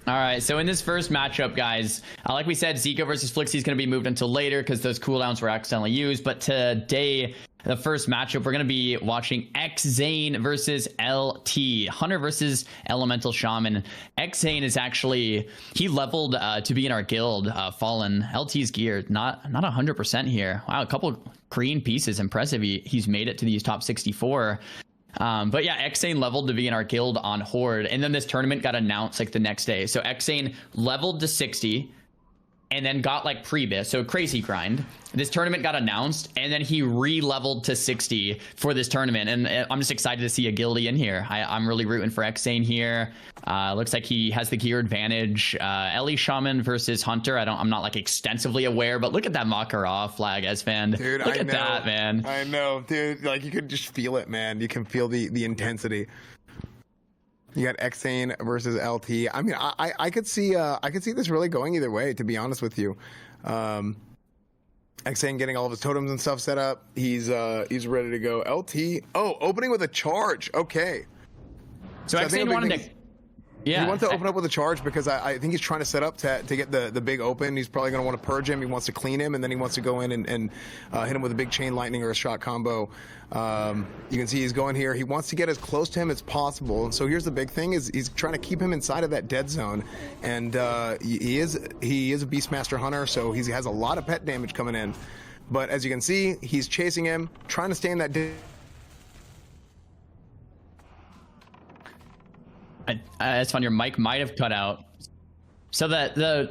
Speaker 2: All right, so in this first matchup, guys, like we said, Ziko versus Flixie is going to be moved until later because those cooldowns were accidentally used. But today, the first matchup, we're going to be watching Xzan versus LT, Hunter versus Elemental Shaman. Xzan is actually, he leveled to be in our guild, Fallen. LT's gear, not 100% here. Wow, a couple green pieces, impressive. He's made it to these top 64. But yeah, Xzan leveled to be in our guild on Horde, and then this tournament got announced like the next day. So Xzan leveled to 60 and then got like pre-bis, so crazy grind. This tournament got announced, and then he re-leveled to 60 for this tournament, and I'm just excited to see a guildie in here. I'm really rooting for Xzan here. Looks like he has the gear advantage. Ellie Shaman versus Hunter. I'm not like extensively aware, but look at that Mak'Gora flag, Xzan.
Speaker 1: Dude,
Speaker 2: look at that, man.
Speaker 1: I know, dude. Like you could just feel it, man. You can feel the intensity. You got Xzan versus LT. I mean, I could see this really going either way, to be honest with you. Xzan getting all of his totems and stuff set up. He's ready to go. LT, opening with a charge. Okay.
Speaker 2: So Xzan wanted to. Yeah,
Speaker 1: he wants to open up with a charge because I think he's trying to set up to get the big open. He's probably going to want to purge him. He wants to clean him, and then he wants to go in and hit him with a big chain lightning or a shot combo. You can see he's going here. He wants to get as close to him as possible. And so here's the big thing: is he's trying to keep him inside of that dead zone. And he is a Beastmaster Hunter, so he has a lot of pet damage coming in. But as you can see, he's chasing him, trying to stay in that.
Speaker 2: It's fun. Your mic might have cut out. So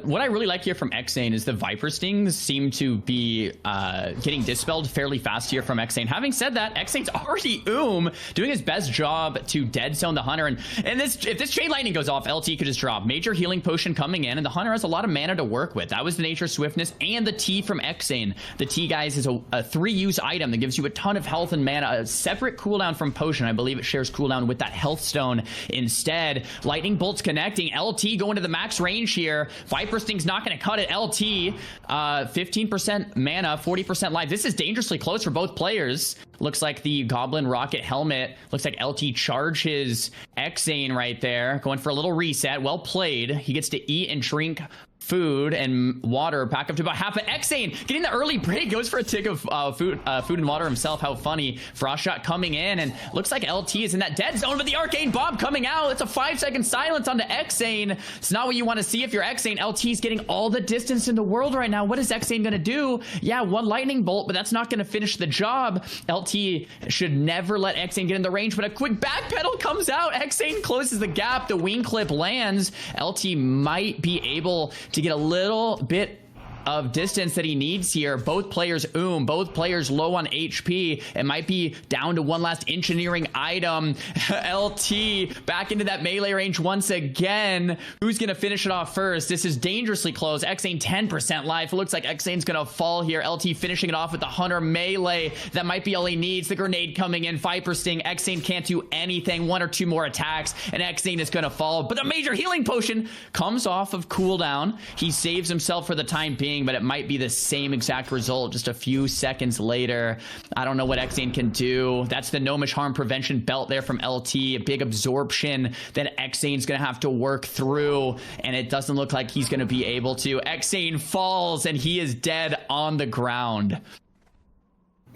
Speaker 2: what I really like here from Xzan is the Viper Stings seem to be getting dispelled fairly fast here from Xzan. Having said that, Xzane's already doing his best job to dead zone the Hunter. And if this Chain Lightning goes off, LT could just drop. Major healing potion coming in, and the Hunter has a lot of mana to work with. That was the Nature Swiftness and the T from Xzan. The T, guys, is a 3-use item that gives you a ton of health and mana. A separate cooldown from Potion. I believe it shares cooldown with that Health Stone instead. Lightning Bolts connecting. LT going to the max range here. Viper Sting's not going to cut it. LT, 15% mana, 40% life. This is dangerously close for both players. Looks like the Goblin Rocket Helmet. Looks like LT charges Xzan right there. Going for a little reset. Well played. He gets to eat and drink food and water back up to about half. Of Xzan getting the early break, goes for a tick of food and water himself. How funny. Frost Shot coming in, and looks like LT is in that dead zone, but the Arcane Bomb coming out. It's a 5-second silence onto Xzan. It's not what you want to see if you're Xzan. LT's getting all the distance in the world right now. What is Xzan gonna do? Yeah, one lightning bolt, but that's not gonna finish the job. LT should never let Xzan get in the range, but a quick backpedal comes out. Xzan closes the gap. The wing clip lands. LT might be able to get a little bit of distance that he needs here. Both players both players low on HP. It might be down to one last engineering item. LT back into that melee range once again. Who's gonna finish it off first? This is dangerously close. Xzan 10% life. It looks like Xzane's gonna fall here. LT finishing it off with the Hunter melee. That might be all he needs. The grenade coming in. Viper Sting. Xzan can't do anything. 1 or 2 more attacks and Xzan is gonna fall. But the major healing potion comes off of cooldown. He saves himself for the time being, but it might be the same exact result just a few seconds later. I don't know what Xzan can do. That's the Gnomish Harm Prevention belt there from LT. A big absorption that Xzane's gonna have to work through, and it doesn't look like he's gonna be able to. Xzan falls, and he is dead on the ground.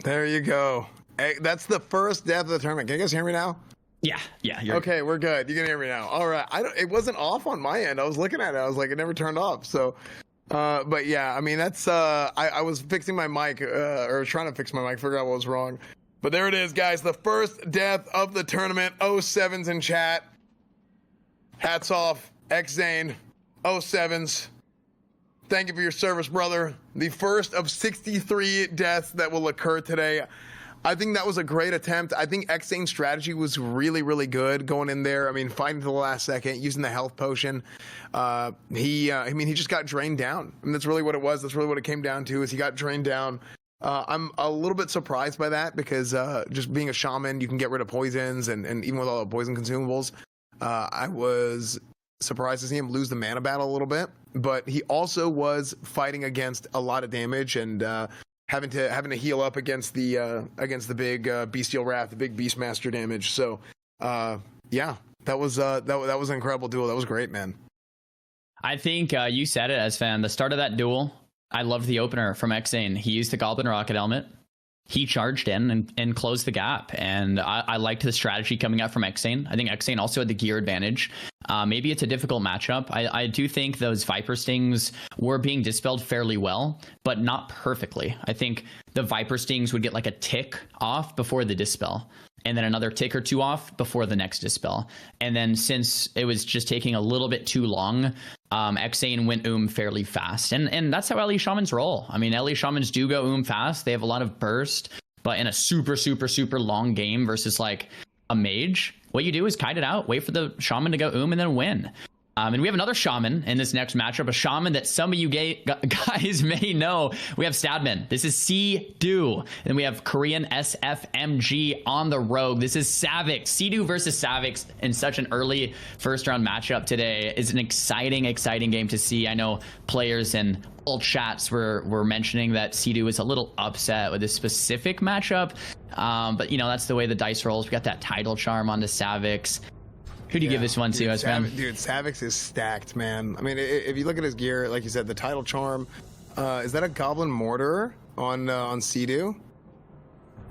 Speaker 1: There you go. Hey, that's the first death of the tournament. Can you guys hear me now?
Speaker 2: Yeah.
Speaker 1: Okay, we're good. You can hear me now. All right. It wasn't off on my end. I was looking at it. I was like, it never turned off. So, but yeah, I mean, that's, I was fixing my mic, or trying to fix my mic, figure out what was wrong. But there it is, guys. The first death of the tournament. 07s in chat. Hats off, Xzan. 07s. Thank you for your service, brother. The first of 63 deaths that will occur today. I think that was a great attempt. I think Xzane's strategy was really, really good going in there. I mean, fighting to the last second, using the health potion. He just got drained down. I mean, that's really what it was. That's really what it came down to, is he got drained down. I'm a little bit surprised by that, because just being a shaman, you can get rid of poisons, and even with all the poison consumables, I was surprised to see him lose the mana battle a little bit. But he also was fighting against a lot of damage, and having to heal up against the big bestial wrath, the big beastmaster damage. So yeah, that was an incredible duel. That was great, man.
Speaker 2: I think you said it, as fan. The start of that duel, I loved the opener from Xzan. He used the Goblin Rocket Helmet. He charged in and closed the gap, and I liked the strategy coming out from Xzan. I think Xzan also had the gear advantage. Maybe it's a difficult matchup. I do think those Viper Stings were being dispelled fairly well, but not perfectly. I think the Viper Stings would get like a tick off before the dispel, and then another tick or two off before the next dispel. And then since it was just taking a little bit too long, Xzan went fairly fast. And that's how LE Shamans roll. I mean, LE Shamans do go fast. They have a lot of burst, but in a super, super, super long game versus like a mage, what you do is kite it out, wait for the shaman to go and then win. And we have another shaman in this next matchup, a shaman that some of you guys may know. We have Stadman. This is Seidu. And we have Korean SFMG on the rogue. This is Savix. Seidu versus Savix in such an early first round matchup today is an exciting, exciting game to see. I know players in all chats were mentioning that Seidu is a little upset with this specific matchup. But, you know, that's the way the dice rolls. We got that title charm on the Savix. Who do you give this one to, man?
Speaker 1: Dude, Savix is stacked, man. I mean, if you look at his gear, like you said, the title charm, is that a Goblin Mortar on Seidu?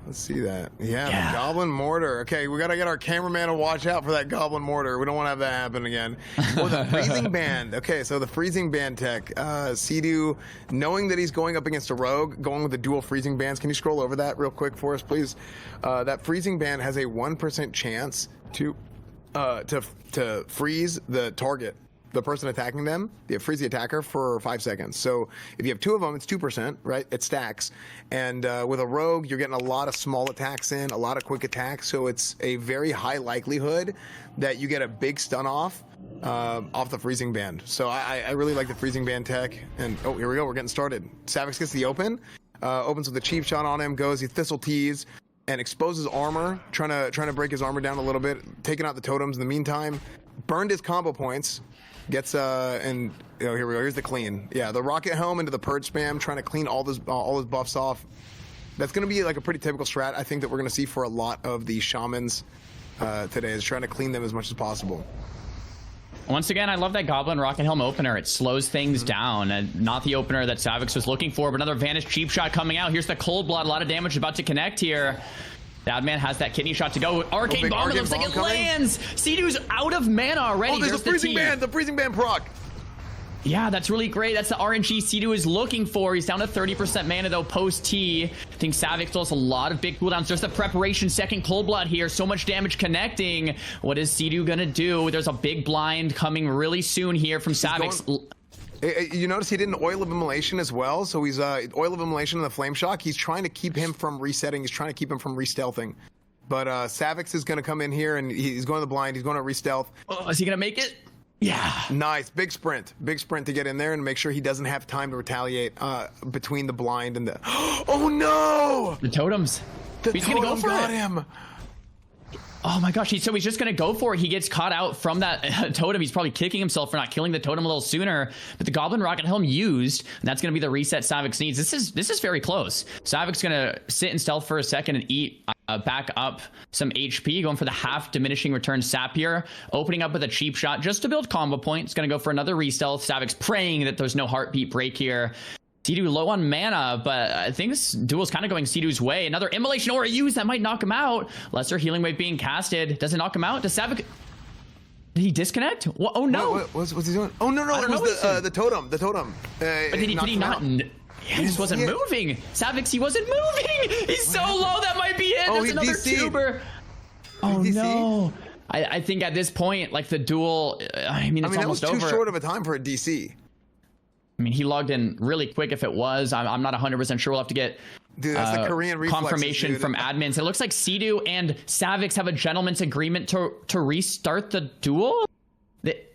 Speaker 1: Let's see that. Yeah, the Goblin Mortar. Okay, we gotta get our cameraman to watch out for that Goblin Mortar. We don't want to have that happen again. Or the Freezing Band. Okay, so the Freezing Band tech. Seidu, knowing that he's going up against a rogue, going with the dual Freezing Bands. Can you scroll over that real quick for us, please? That Freezing Band has a 1% chance to freeze the target, the person attacking them. You freeze the attacker for 5 seconds. So if you have two of them, it's 2%, right? It stacks. And with a rogue, you're getting a lot of small attacks in, a lot of quick attacks. So it's a very high likelihood that you get a big stun off the freezing band. So I really like the freezing band tech. And oh, here we go. We're getting started. Savix gets the open, opens with a cheap shot on him, goes, he thistle tees and exposes armor, trying to break his armor down a little bit, taking out the totems in the meantime, burned his combo points, gets and you know, here we go, here's the clean. Yeah, the rocket helm into the purge spam, trying to clean all his buffs off. That's going to be like a pretty typical strat, I think, that we're going to see for a lot of the shamans today, is trying to clean them as much as possible.
Speaker 2: Once again, I love that Goblin Rocket Helm opener. It slows things down, and not the opener that Savix was looking for, but another Vanis cheap shot coming out. Here's the Cold Blood. A lot of damage about to connect here. Badman has that kidney shot to go. Arcane Bomb, it looks like it lands. Seidu's out of mana already.
Speaker 1: Oh, there's a freezing band. The freezing band proc.
Speaker 2: Yeah, that's really great. That's the RNG Seidu is looking for. He's down to 30% mana, though, post-T. I think Savix still has a lot of big cooldowns. There's the preparation, second Cold Blood here. So much damage connecting. What is Seidu going to do? There's a big blind coming really soon here from Savix.
Speaker 1: You notice he did an Oil of Immolation as well. So he's Oil of Immolation and the Flame Shock. He's trying to keep him from resetting. He's trying to keep him from re-stealthing. But Savix is going to come in here, and he's going to the blind. He's going to re-stealth.
Speaker 2: Oh, is he going to make it? Yeah.
Speaker 1: Nice. Big sprint to get in there and make sure he doesn't have time to retaliate between the blind and the... Oh, no!
Speaker 2: The totems.
Speaker 1: He's going to go for him.
Speaker 2: Oh my gosh, he's just going to go for it. He gets caught out from that totem. He's probably kicking himself for not killing the totem a little sooner. But the Goblin Rocket Helm used, and that's going to be the reset Savix needs. This is very close. Savix going to sit in stealth for a second and eat back up some HP, going for the half diminishing return sap here, opening up with a cheap shot just to build combo points. Going to go for another re-stealth. Savix praying that there's no heartbeat break here. Seidu low on mana, but I think this duel's kind of going Seidu's way. Another Immolation or a use that might knock him out. Lesser Healing Wave being casted. Does it knock him out? Does Savix... Did he disconnect? What? Oh no!
Speaker 1: What's he doing? Oh no! It was the totem. The totem.
Speaker 2: But did he not? Yeah, he just wasn't moving. Savix, he wasn't moving. He's so low. That might be it. That's another tuber. Oh no! I think at this point, like the duel, I mean, it's almost over.
Speaker 1: That was too short of a time for a DC.
Speaker 2: I mean, he logged in really quick if it was. I'm not 100% sure. We'll have to get
Speaker 1: Dude, that's the Korean reflexes,
Speaker 2: confirmation
Speaker 1: dude.
Speaker 2: from admins. It looks like Seidu and Savix have a gentleman's agreement to restart the duel.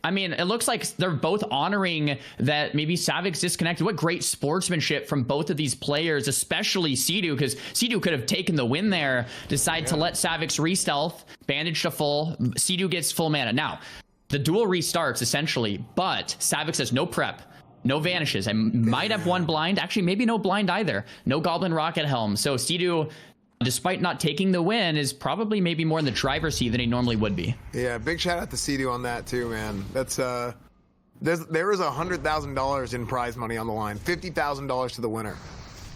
Speaker 2: I mean, it looks like they're both honoring that maybe Savix disconnected. What great sportsmanship from both of these players, especially Seidu, because Seidu could have taken the win there. Decide to let Savix re-stealth, bandage to full. Seidu gets full mana. Now, the duel restarts essentially, but Savix has no prep. No vanishes. I might have one blind. Actually, maybe no blind either. No Goblin Rocket Helm. So Seidu, despite not taking the win, is probably maybe more in the driver's seat than he normally would be.
Speaker 1: Yeah, big shout out to Seidu on that too, man. That's there is $100,000 in prize money on the line, $50,000 to the winner.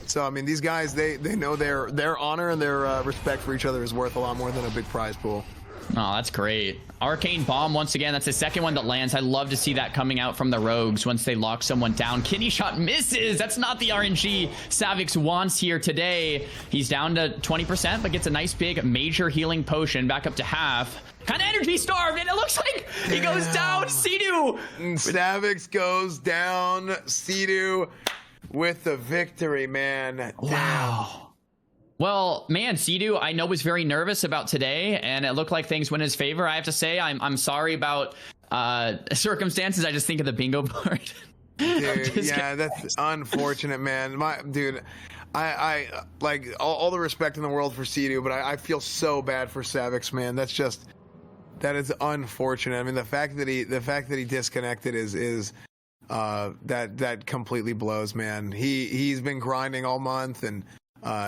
Speaker 1: So I mean, these guys they know their honor and their respect for each other is worth a lot more than a big prize pool.
Speaker 2: Oh, that's great. Arcane Bomb, once again, that's the second one that lands. I love to see that coming out from the Rogues once they lock someone down. Kidney shot misses. That's not the RNG Savix wants here today. He's down to 20%, but gets a nice big major healing potion back up to half. Kind of energy starved, and it looks like he goes down. Seidu.
Speaker 1: Savix goes down. Seidu with the victory, man.
Speaker 2: Wow. Well, man, Seidu, I know, was very nervous about today, and it looked like things went in his favor. I have to say, I'm sorry about circumstances. I just think of the bingo board.
Speaker 1: Dude, yeah, that's unfortunate, man. I like all the respect in the world for Seidu, but I feel so bad for Savix, man. That is unfortunate. I mean, the fact that he disconnected is that completely blows, man. He's been grinding all month, and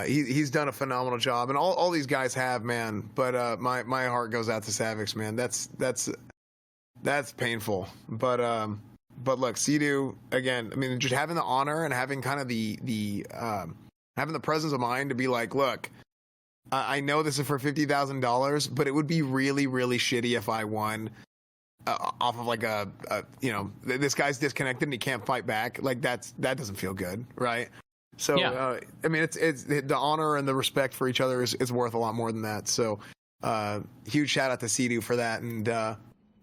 Speaker 1: he's done a phenomenal job, and all these guys have, man. But my heart goes out to Savix, man. That's painful. But look, Seidu, again, I mean, just having the honor and having kind of the having the presence of mind to be like, look, I know this is for $50,000, but it would be really, really shitty if I won off of like a this guy's disconnected and he can't fight back. Like that doesn't feel good, right? So, yeah. I mean, it's the honor and the respect for each other is worth a lot more than that. So, huge shout out to Seidu for that and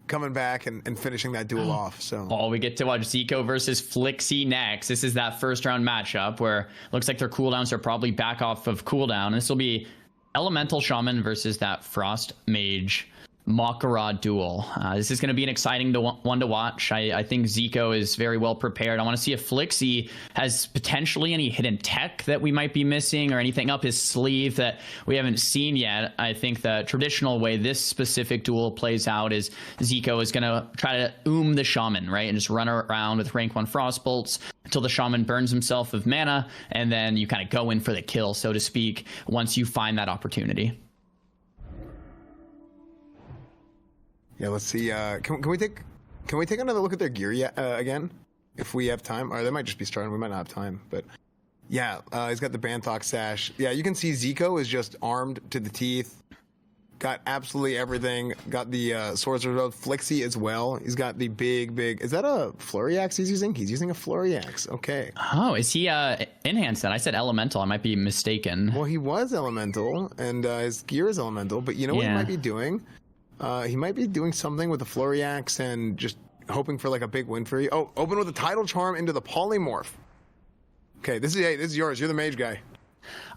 Speaker 1: coming back and finishing that duel off. So,
Speaker 2: we get to watch Ziko versus Flixie next. This is that first round matchup where it looks like their cooldowns are probably back off of cooldown. This will be Elemental Shaman versus that Frost Mage Mak'Gora duel. This is going to be an exciting one to watch. I think Ziko is very well prepared. I want to see if Flixie has potentially any hidden tech that we might be missing or anything up his sleeve that we haven't seen yet. I think the traditional way this specific duel plays out is Ziko is going to try to the Shaman, right? And just run around with rank 1 Frost Bolts until the Shaman burns himself of mana, and then you kind of go in for the kill, so to speak, once you find that opportunity.
Speaker 1: Yeah, let's see. Can we take another look at their gear again, if we have time? Or they might just be starting. We might not have time, but yeah, he's got the Banthok sash. Yeah, you can see Ziko is just armed to the teeth. Got absolutely everything. Got the swords of road. Flixie as well. He's got the big. Is that a flurry axe he's using? He's using a flurry axe. Okay.
Speaker 2: Oh, is he enhanced then? I said elemental. I might be mistaken.
Speaker 1: Well, he was elemental, and his gear is elemental. But you know what he might be doing? He might be doing something with the flurry axe and just hoping for like a big win for you. Oh, open with a tidal charm into the polymorph. Okay, this is yours. You're the mage guy.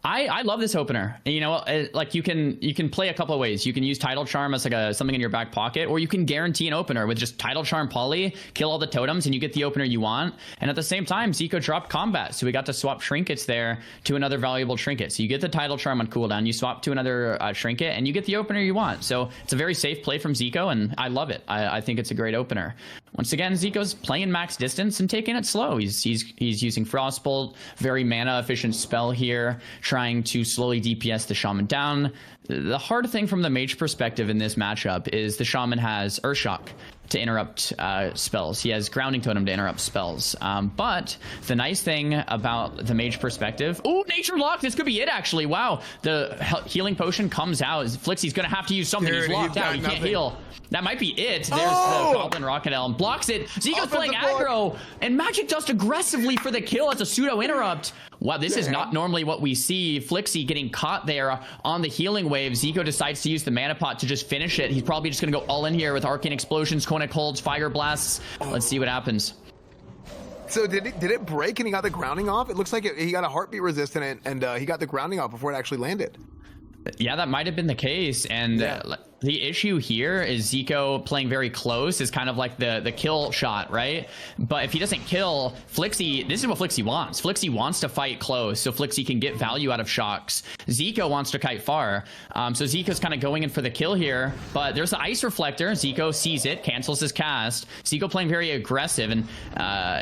Speaker 2: I love this opener. You know, like you can play a couple of ways. You can use Tidal Charm as like something in your back pocket, or you can guarantee an opener with just Tidal Charm Poly, kill all the totems, and you get the opener you want. And at the same time, Ziko dropped combat, so we got to swap trinkets there to another valuable trinket. So you get the Tidal Charm on cooldown, you swap to another trinket, and you get the opener you want. So it's a very safe play from Ziko, and I love it. I think it's a great opener. Once again, Ziko's playing max distance and taking it slow. He's using Frostbolt, very mana efficient spell here, trying to slowly DPS the Shaman down. The hard thing from the mage perspective in this matchup is the Shaman has Earthshock to interrupt spells. He has Grounding Totem to interrupt spells. But the nice thing about the mage perspective... Oh, Nature Lock! This could be it, actually. Wow. The healing potion comes out. Flixie's going to have to use something. Dude, he's locked out. He can't heal. That might be it. There's the Goblin Rocket Elm. Blocks it. Ziko's playing aggro. And Magic Dust aggressively for the kill. It's a pseudo interrupt. Wow, this is not normally what we see. Flixie getting caught there on the healing wave. Ziko decides to use the mana pot to just finish it. He's probably just going to go all in here with Arcane Explosions, Conic Holds, Fire Blasts. Let's see what happens.
Speaker 1: So did it break and he got the grounding off? It looks like he got a heartbeat resistant and he got the grounding off before it actually landed.
Speaker 2: Yeah, that might have been the case. And the issue here is Ziko playing very close is kind of like the kill shot, right? But if he doesn't kill, Flixie, this is what Flixie wants. Flixie wants to fight close so Flixie can get value out of shocks. Ziko wants to kite far. So Ziko's kind of going in for the kill here, but there's the ice reflector. Ziko sees it, cancels his cast. Ziko playing very aggressive, and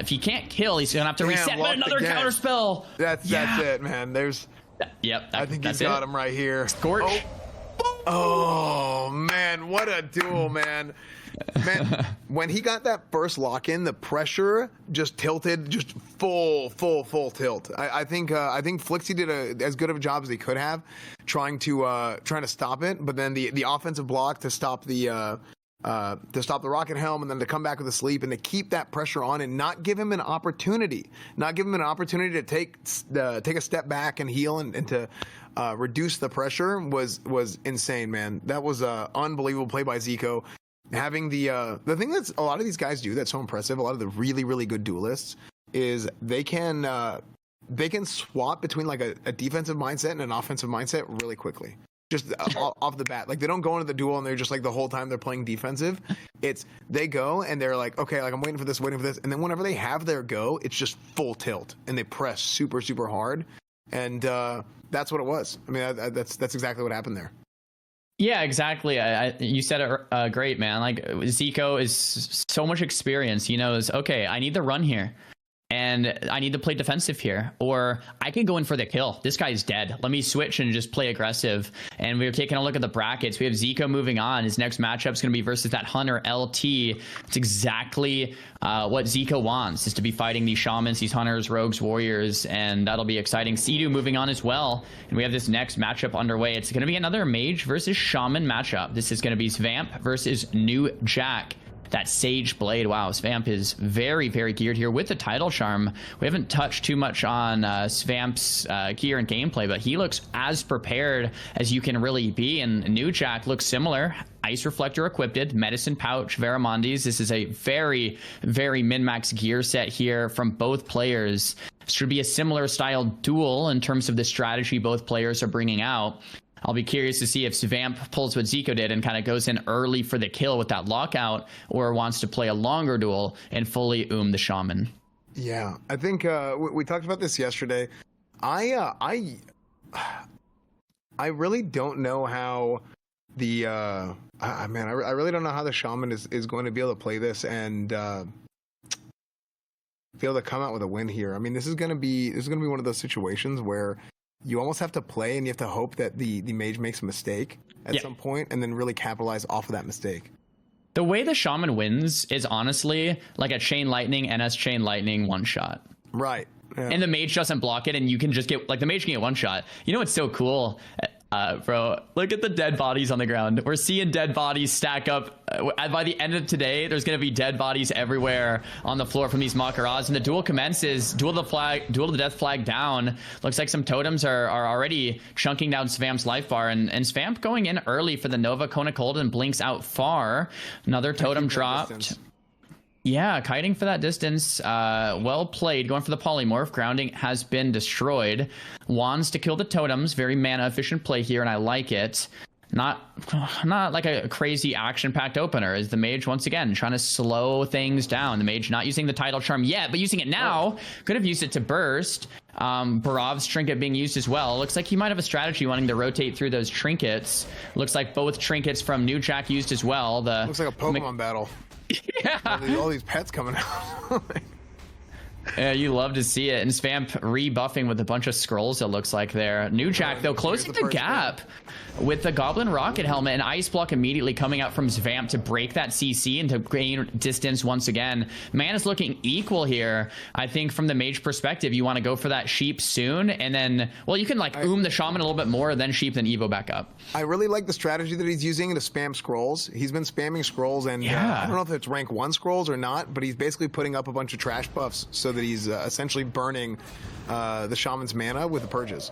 Speaker 2: if he can't kill, he's gonna have to reset. But another counter spell.
Speaker 1: That's it, man. There's I think he's got him right here.
Speaker 2: Scorch.
Speaker 1: Oh man, what a duel, man. Man, when he got that first lock in, the pressure just tilted, just full tilt. I think Flixie did as good of a job as he could have trying to stop it, but then the offensive block to stop the rocket helm and then to come back with a sleep and to keep that pressure on and not give him an opportunity to take a step back and heal and to reduce the pressure was insane, man. That was a unbelievable play by Ziko. Having the thing that's a lot of these guys do that's so impressive, a lot of the really good duelists, is they can swap between like a defensive mindset and an offensive mindset really quickly. Just off the bat. Like, they don't go into the duel and they're just like the whole time they're playing defensive. It's they go and they're like, okay, like I'm waiting for this. And then whenever they have their go, it's just full tilt and they press super hard. And that's what it was. I mean, that's exactly what happened there.
Speaker 2: Yeah, exactly. You said it great, man. Like, Ziko is so much experience. He knows, okay, I need the run here. And I need to play defensive here, or I can go in for the kill. This guy's dead. Let me switch and just play aggressive. And we were taking a look at the brackets. We have Ziko moving on. His next matchup is going to be versus that Hunter LT. It's exactly what Ziko wants, is to be fighting these shamans, these hunters, rogues, warriors, and that'll be exciting. Seidu moving on as well. And we have this next matchup underway. It's going to be another mage versus shaman matchup. This is going to be Vamp versus New Jack. That Sage Blade. Wow, Vamp is very geared here with the title charm. We haven't touched too much on Vamp's gear and gameplay, but he looks as prepared as you can really be. And New Jack looks similar. Ice Reflector equipped, Medicine Pouch, Veramondis. This is a very min-max gear set here from both players. Should be a similar style duel in terms of the strategy both players are bringing out. I'll be curious to see if Vamp pulls what Ziko did and kind of goes in early for the kill with that lockout, or wants to play a longer duel and fully the shaman.
Speaker 1: Yeah, I think we talked about this yesterday. I really don't know how the I really don't know how the shaman is going to be able to play this and be able to come out with a win here. I mean, this is going to be one of those situations where you almost have to play and you have to hope that the mage makes a mistake at some point and then really capitalize off of that mistake.
Speaker 2: The way the shaman wins is honestly like a Chain Lightning, NS Chain Lightning one shot.
Speaker 1: Right. Yeah.
Speaker 2: And the mage doesn't block it and you can just get, like, the mage can get one shot. You know what's so cool? Bro, look at the dead bodies on the ground. We're seeing dead bodies stack up. By the end of today, there's going to be dead bodies everywhere on the floor from these Mak'Goras. And the duel commences. Duel of the death flag down. Looks like some totems are already chunking down Svamp's life bar. And Svamp going in early for the Nova. Kona Cold and blinks out far. Another totem dropped. Yeah, kiting for that distance. Well played. Going for the polymorph. Grounding has been destroyed. Wands to kill the totems. Very mana efficient play here, and I like it. Not like a crazy action-packed opener. Is the mage once again trying to slow things down? The mage not using the title charm yet, but using it now. Could have used it to burst. Barov's trinket being used as well. Looks like he might have a strategy wanting to rotate through those trinkets. Looks like both trinkets from New Jack used as well. Looks
Speaker 1: like a Pokemon battle.
Speaker 2: Yeah,
Speaker 1: all these pets coming out.
Speaker 2: Yeah, you love to see it. And Svamp rebuffing with a bunch of scrolls, it looks like there. New Jack, though, closing the gap with the Goblin Rocket Helmet and Ice Block immediately coming out from Svamp to break that CC and to gain distance once again. Man is looking equal here. I think from the mage perspective, you want to go for that sheep soon. And then, well, you can like the shaman a little bit more, then sheep, then Evo back up.
Speaker 1: I really like the strategy that he's using to spam scrolls. He's been spamming scrolls, and I don't know if it's rank 1 scrolls or not, but he's basically putting up a bunch of trash buffs so that he's essentially burning the shaman's mana with the purges.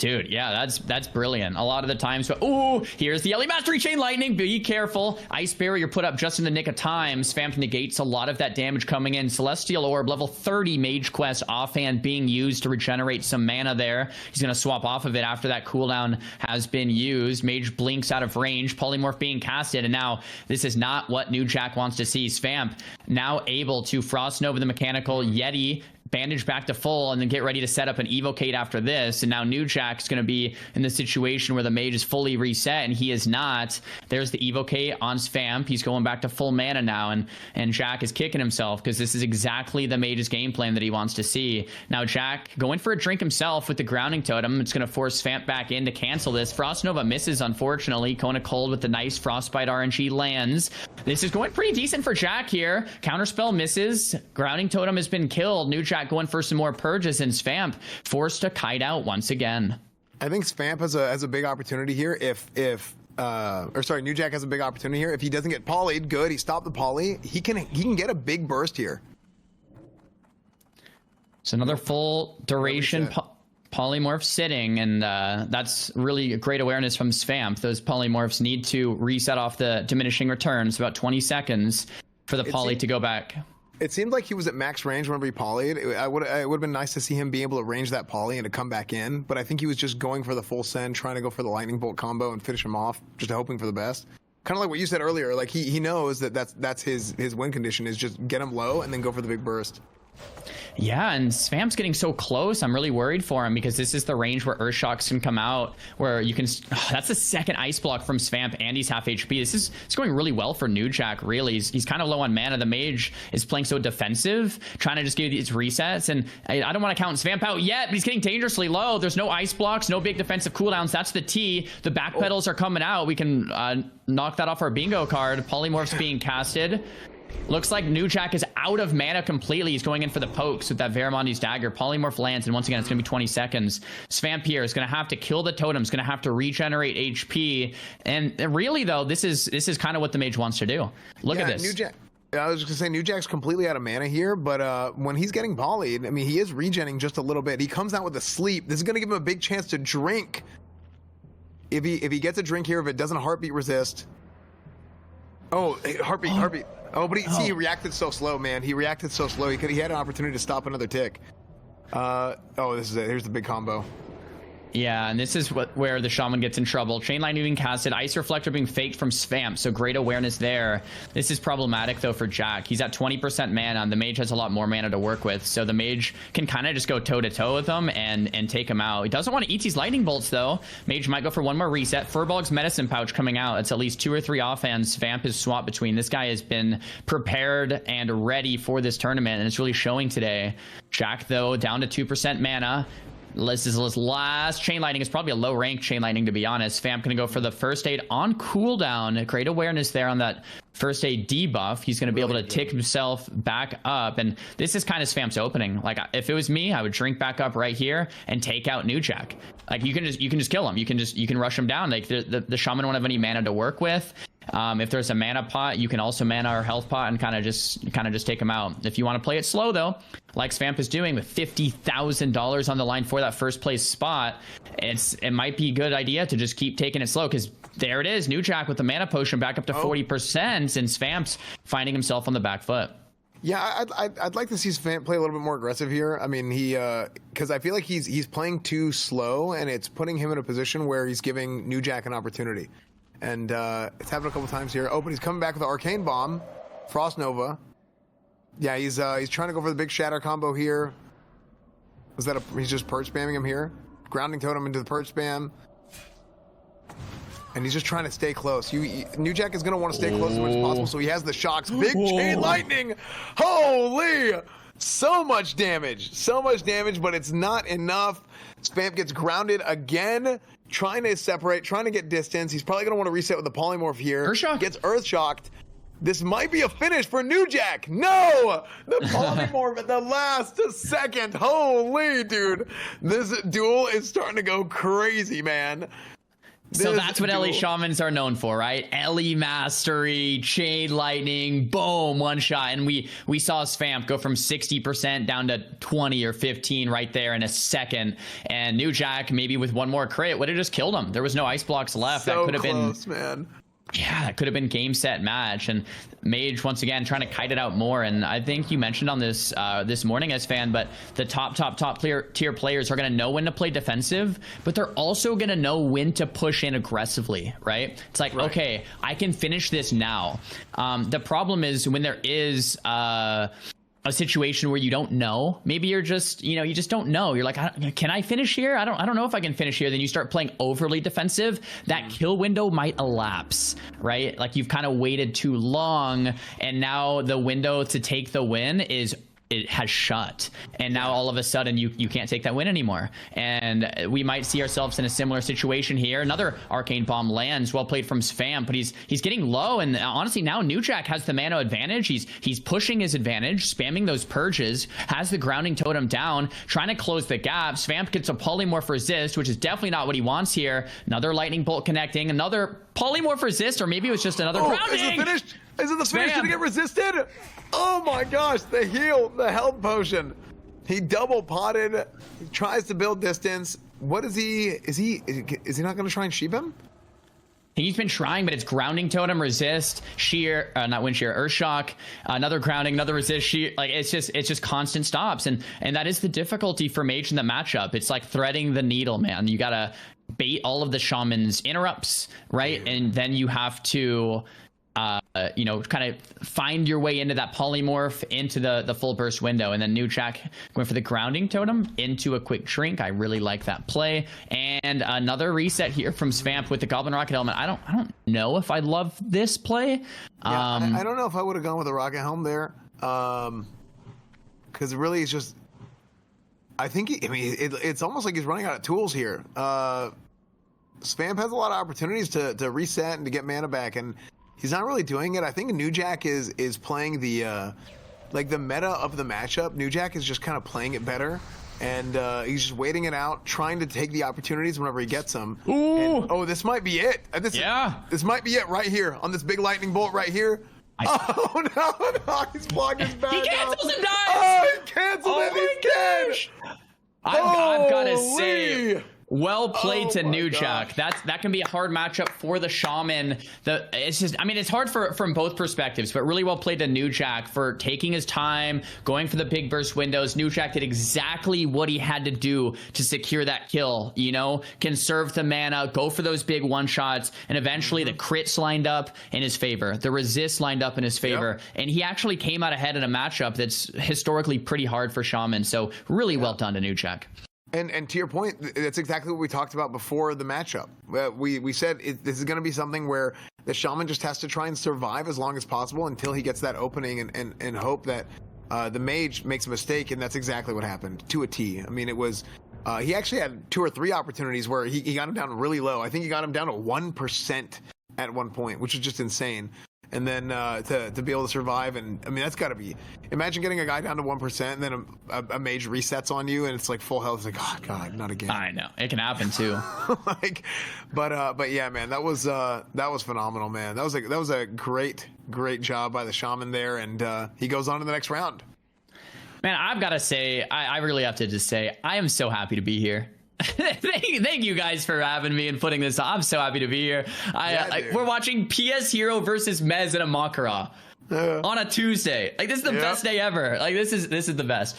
Speaker 2: Dude, yeah, that's brilliant. A lot of the times, but ooh, here's the Ellie Mastery Chain Lightning. Be careful. Ice Barrier put up just in the nick of time. Vamp negates a lot of that damage coming in. Celestial Orb, level 30 Mage Quest offhand being used to regenerate some mana there. He's going to swap off of it after that cooldown has been used. Mage blinks out of range. Polymorph being casted, and now this is not what New Jack wants to see. Vamp now able to Frost Nova the Mechanical Yeti, bandage back to full, and then get ready to set up an evocate after this. And now New Jack's going to be in the situation where the mage is fully reset, and he is not. There's the evocate on Vamp. He's going back to full mana now, and Jack is kicking himself because this is exactly the mage's game plan that he wants to see. Now Jack going for a drink himself with the grounding totem. It's going to force Vamp back in to cancel this. Frost Nova misses, unfortunately. Kona Cold with the nice Frostbite RNG lands. This is going pretty decent for Jack here. Counterspell misses. Grounding totem has been killed. New Jack going for some more purges, and Svamp forced to kite out once again.
Speaker 1: I think Svamp has a big opportunity here New Jack has a big opportunity here. If he doesn't get polyed, good. He stopped the poly. He can get a big burst here.
Speaker 2: It's another full duration polymorph sitting, and that's really a great awareness from Svamp. Those polymorphs need to reset off the diminishing returns, about 20 seconds for the poly to go back.
Speaker 1: It seemed like he was at max range whenever he polyed. It would have been nice to see him be able to range that poly and to come back in, but I think he was just going for the full send, trying to go for the lightning bolt combo and finish him off, just hoping for the best. Kind of like what you said earlier, like he knows that's his win condition, is just get him low and then go for the big burst.
Speaker 2: Yeah, and Svamp's getting so close. I'm really worried for him because this is the range where Earthshocks can come out, where you can... that's the second ice block from Svamp, and he's half HP. It's going really well for New Jack, really. He's kind of low on mana. The mage is playing so defensive, trying to just give these resets, and I don't want to count Svamp out yet, but he's getting dangerously low. There's no ice blocks, no big defensive cooldowns. That's the T. The back pedals are coming out. We can knock that off our bingo card. Polymorph's being casted. Looks like New Jack is out of mana completely. He's going in for the pokes with that Varamondi's dagger. Polymorph lands, and once again, it's going to be 20 seconds. Svamp here is going to have to kill the totem. He's going to have to regenerate HP. And really, though, this is kind of what the mage wants to do. Look at this.
Speaker 1: New Jack. I was just going to say, New Jack's completely out of mana here, but when he's getting polyed, I mean, he is regenning just a little bit. He comes out with a sleep. This is going to give him a big chance to drink. If he gets a drink here, if it doesn't heartbeat resist. Oh, heartbeat. Oh, but see, he reacted so slow, man. He reacted so slow. He had an opportunity to stop another tick. This is it. Here's the big combo.
Speaker 2: Yeah, and this is where the Shaman gets in trouble. Chain Lightning being casted, Ice Reflector being faked from Svamp, so great awareness there. This is problematic, though, for Jack. He's at 20% mana, and the Mage has a lot more mana to work with, so the Mage can kind of just go toe-to-toe with him and take him out. He doesn't want to eat these Lightning Bolts, though. Mage might go for one more reset. Furbolg's Medicine Pouch coming out. It's at least 2 or 3 offhands Svamp is swapped between. This guy has been prepared and ready for this tournament, and it's really showing today. Jack, though, down to 2% mana. This is his last Chain Lightning. It's probably a low rank Chain Lightning, to be honest. Vamp gonna go for the first aid on cooldown. Great awareness there on that first aid debuff. He's gonna be able to tick himself back up, and this is kind of Vamp's opening. Like, if it was me, I would drink back up right here and take out New Jack. Like, you can just kill him. You can rush him down. Like, the Shaman won't have any mana to work with. If there's a mana pot, you can also mana our health pot and kind of just take him out. If you want to play it slow, though, like Svamp is doing with $50,000 on the line for that first place spot, it might be a good idea to just keep taking it slow, because there it is, New Jack with the mana potion back up to 40%, and Svamp's finding himself on the back foot.
Speaker 1: Yeah, I'd like to see Svamp play a little bit more aggressive here. I mean, because I feel like he's playing too slow, and it's putting him in a position where he's giving New Jack an opportunity. And it's happened a couple times here. But he's coming back with the Arcane Bomb, Frost Nova. Yeah, he's trying to go for the big Shatter combo here. He's just purge spamming him here, grounding totem into the purge spam, and he's just trying to stay close. New Jack is gonna want to stay close as much as possible, so he has the shocks. Big Chain Lightning, holy! So much damage, but it's not enough. Svamp gets grounded again, trying to separate, trying to get distance. He's probably going to want to reset with the polymorph here.
Speaker 2: Earthshock.
Speaker 1: Gets Earthshocked. This might be a finish for New Jack. No! The polymorph at the last second. Holy, dude. This duel is starting to go crazy, man.
Speaker 2: So that's what LE Shamans are known for, right? LE Mastery, Chain Lightning, boom, one shot. And we saw Vamp go from 60% down to 20 or 15 right there in a second. And New Jack, maybe with one more crit, would have just killed him. There was no ice blocks left.
Speaker 1: So
Speaker 2: that could have
Speaker 1: close,
Speaker 2: been,
Speaker 1: man.
Speaker 2: Yeah, it could have been game, set, match. And Mage, once again, trying to kite it out more. And I think you mentioned on this this morning as fan, but the top tier players are going to know when to play defensive, but they're also going to know when to push in aggressively, right? It's like, okay, I can finish this now. The problem is when there is a situation where you don't know, maybe you're just, you just don't know. You're like, can I finish here? I don't know if I can finish here. Then you start playing overly defensive. That kill window might elapse, right? Like you've kind of waited too long, and now the window to take the win it has shut, and now all of a sudden you can't take that win anymore. And we might see ourselves in a similar situation here. Another arcane bomb lands, well played from Vamp, but he's getting low, and honestly now New Jack has the mana advantage. He's pushing his advantage, spamming those purges, has the grounding totem down, trying to close the gaps. Vamp gets a polymorph resist, which is definitely not what he wants here. Another lightning bolt connecting, another polymorph resist, or maybe it was just another grounding.
Speaker 1: Is it finished? Is it the finish? Did it get resisted? Oh my gosh, the heal, the health potion. He double potted. He tries to build distance. What is he not going to try and sheep him?
Speaker 2: He's been trying, but it's grounding totem, resist, sheer, not wind shear, earth shock, another grounding, another resist, sheer. Like it's just constant stops, and that is the difficulty for Mage in the matchup. It's like threading the needle, man. You gotta bait all of the shaman's interrupts, right? And then you have to kind of find your way into that polymorph, into the full burst window. And then New Jack going for the grounding totem into a quick shrink. I really like that play. And another reset here from Vamp with the Goblin Rocket Helmet. I don't know if I love this play.
Speaker 1: Yeah, I don't know if I would have gone with a Rocket Helm there. Because really it's just, I think it's almost like he's running out of tools here. Vamp has a lot of opportunities to reset and to get mana back, and he's not really doing it. I think New Jack is playing the the meta of the matchup. New Jack is just kind of playing it better, and he's just waiting it out, trying to take the opportunities whenever he gets them.
Speaker 2: Ooh.
Speaker 1: And, this might be it. This might be it right here on this big lightning bolt right here. No, he's blocking his back.
Speaker 2: He cancels and dies.
Speaker 1: Oh, he canceled it. He's dead.
Speaker 2: I've got to say, well played to New
Speaker 1: gosh.
Speaker 2: Jack. That can be a hard matchup for the Shaman. It's hard from both perspectives, but really well played to New Jack for taking his time, going for the big burst windows. New Jack did exactly what he had to do to secure that kill. Conserve the mana, go for those big one shots, and eventually the crits lined up in his favor. The resists lined up in his favor, and he actually came out ahead in a matchup that's historically pretty hard for Shaman. So really well done to New Jack.
Speaker 1: And to your point, that's exactly what we talked about before the matchup. We said this is going to be something where the Shaman just has to try and survive as long as possible until he gets that opening, and hope that the Mage makes a mistake, and that's exactly what happened to a T. I mean, it was he actually had 2 or 3 opportunities where he got him down really low. I think he got him down to 1% at one point, which is just insane. And then to be able to survive, and I mean that's got to be. Imagine getting a guy down to 1%, and then a mage resets on you, and it's like full health. It's like, oh god, not again.
Speaker 2: I know it can happen too.
Speaker 1: But yeah, man, that was phenomenal, man. That was a great job by the Shaman there, and he goes on to the next round.
Speaker 2: Man, I've got to say, I really have to just say, I am so happy to be here. Thank you guys for having me and putting this on. I'm so happy to be here. We're watching PS Hero versus Mez in a Mak'Gora on a Tuesday. Like, this is the best day ever. Like, this is the best.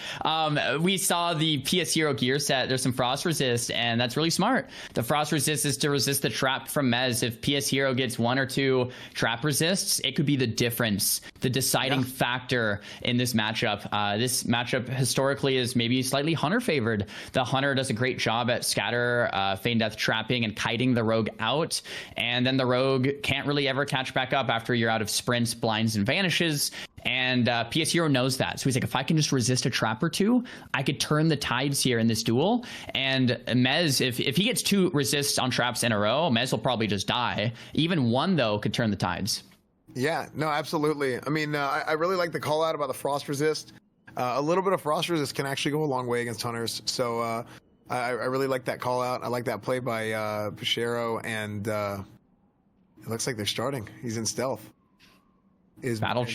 Speaker 2: We saw the PS Hero gear set. There's some frost resist, and that's really smart. The frost resist is to resist the trap from Mez. If PS Hero gets 1 or 2 trap resists, it could be the difference, the deciding factor in this matchup. This matchup historically is maybe slightly Hunter favored. The Hunter does a great job at scatter, feign death trapping, and kiting the rogue out, and then the rogue can't really ever catch back up after you're out of sprints, blinds, and vanishes. And PS Hero knows that, so he's like, if I can just resist a trap or 2, I could turn the tides here in this duel. And Mez, if he gets 2 resists on traps in a row, Mez will probably just die. Even 1 though could turn the tides.
Speaker 1: Yeah, no, absolutely. I mean, I really like the call out about the frost resist. A little bit of frost resist can actually go a long way against Hunters. So I really like that call out. I like that play by Pichero, and it looks like they're starting. He's in stealth.
Speaker 2: Battle.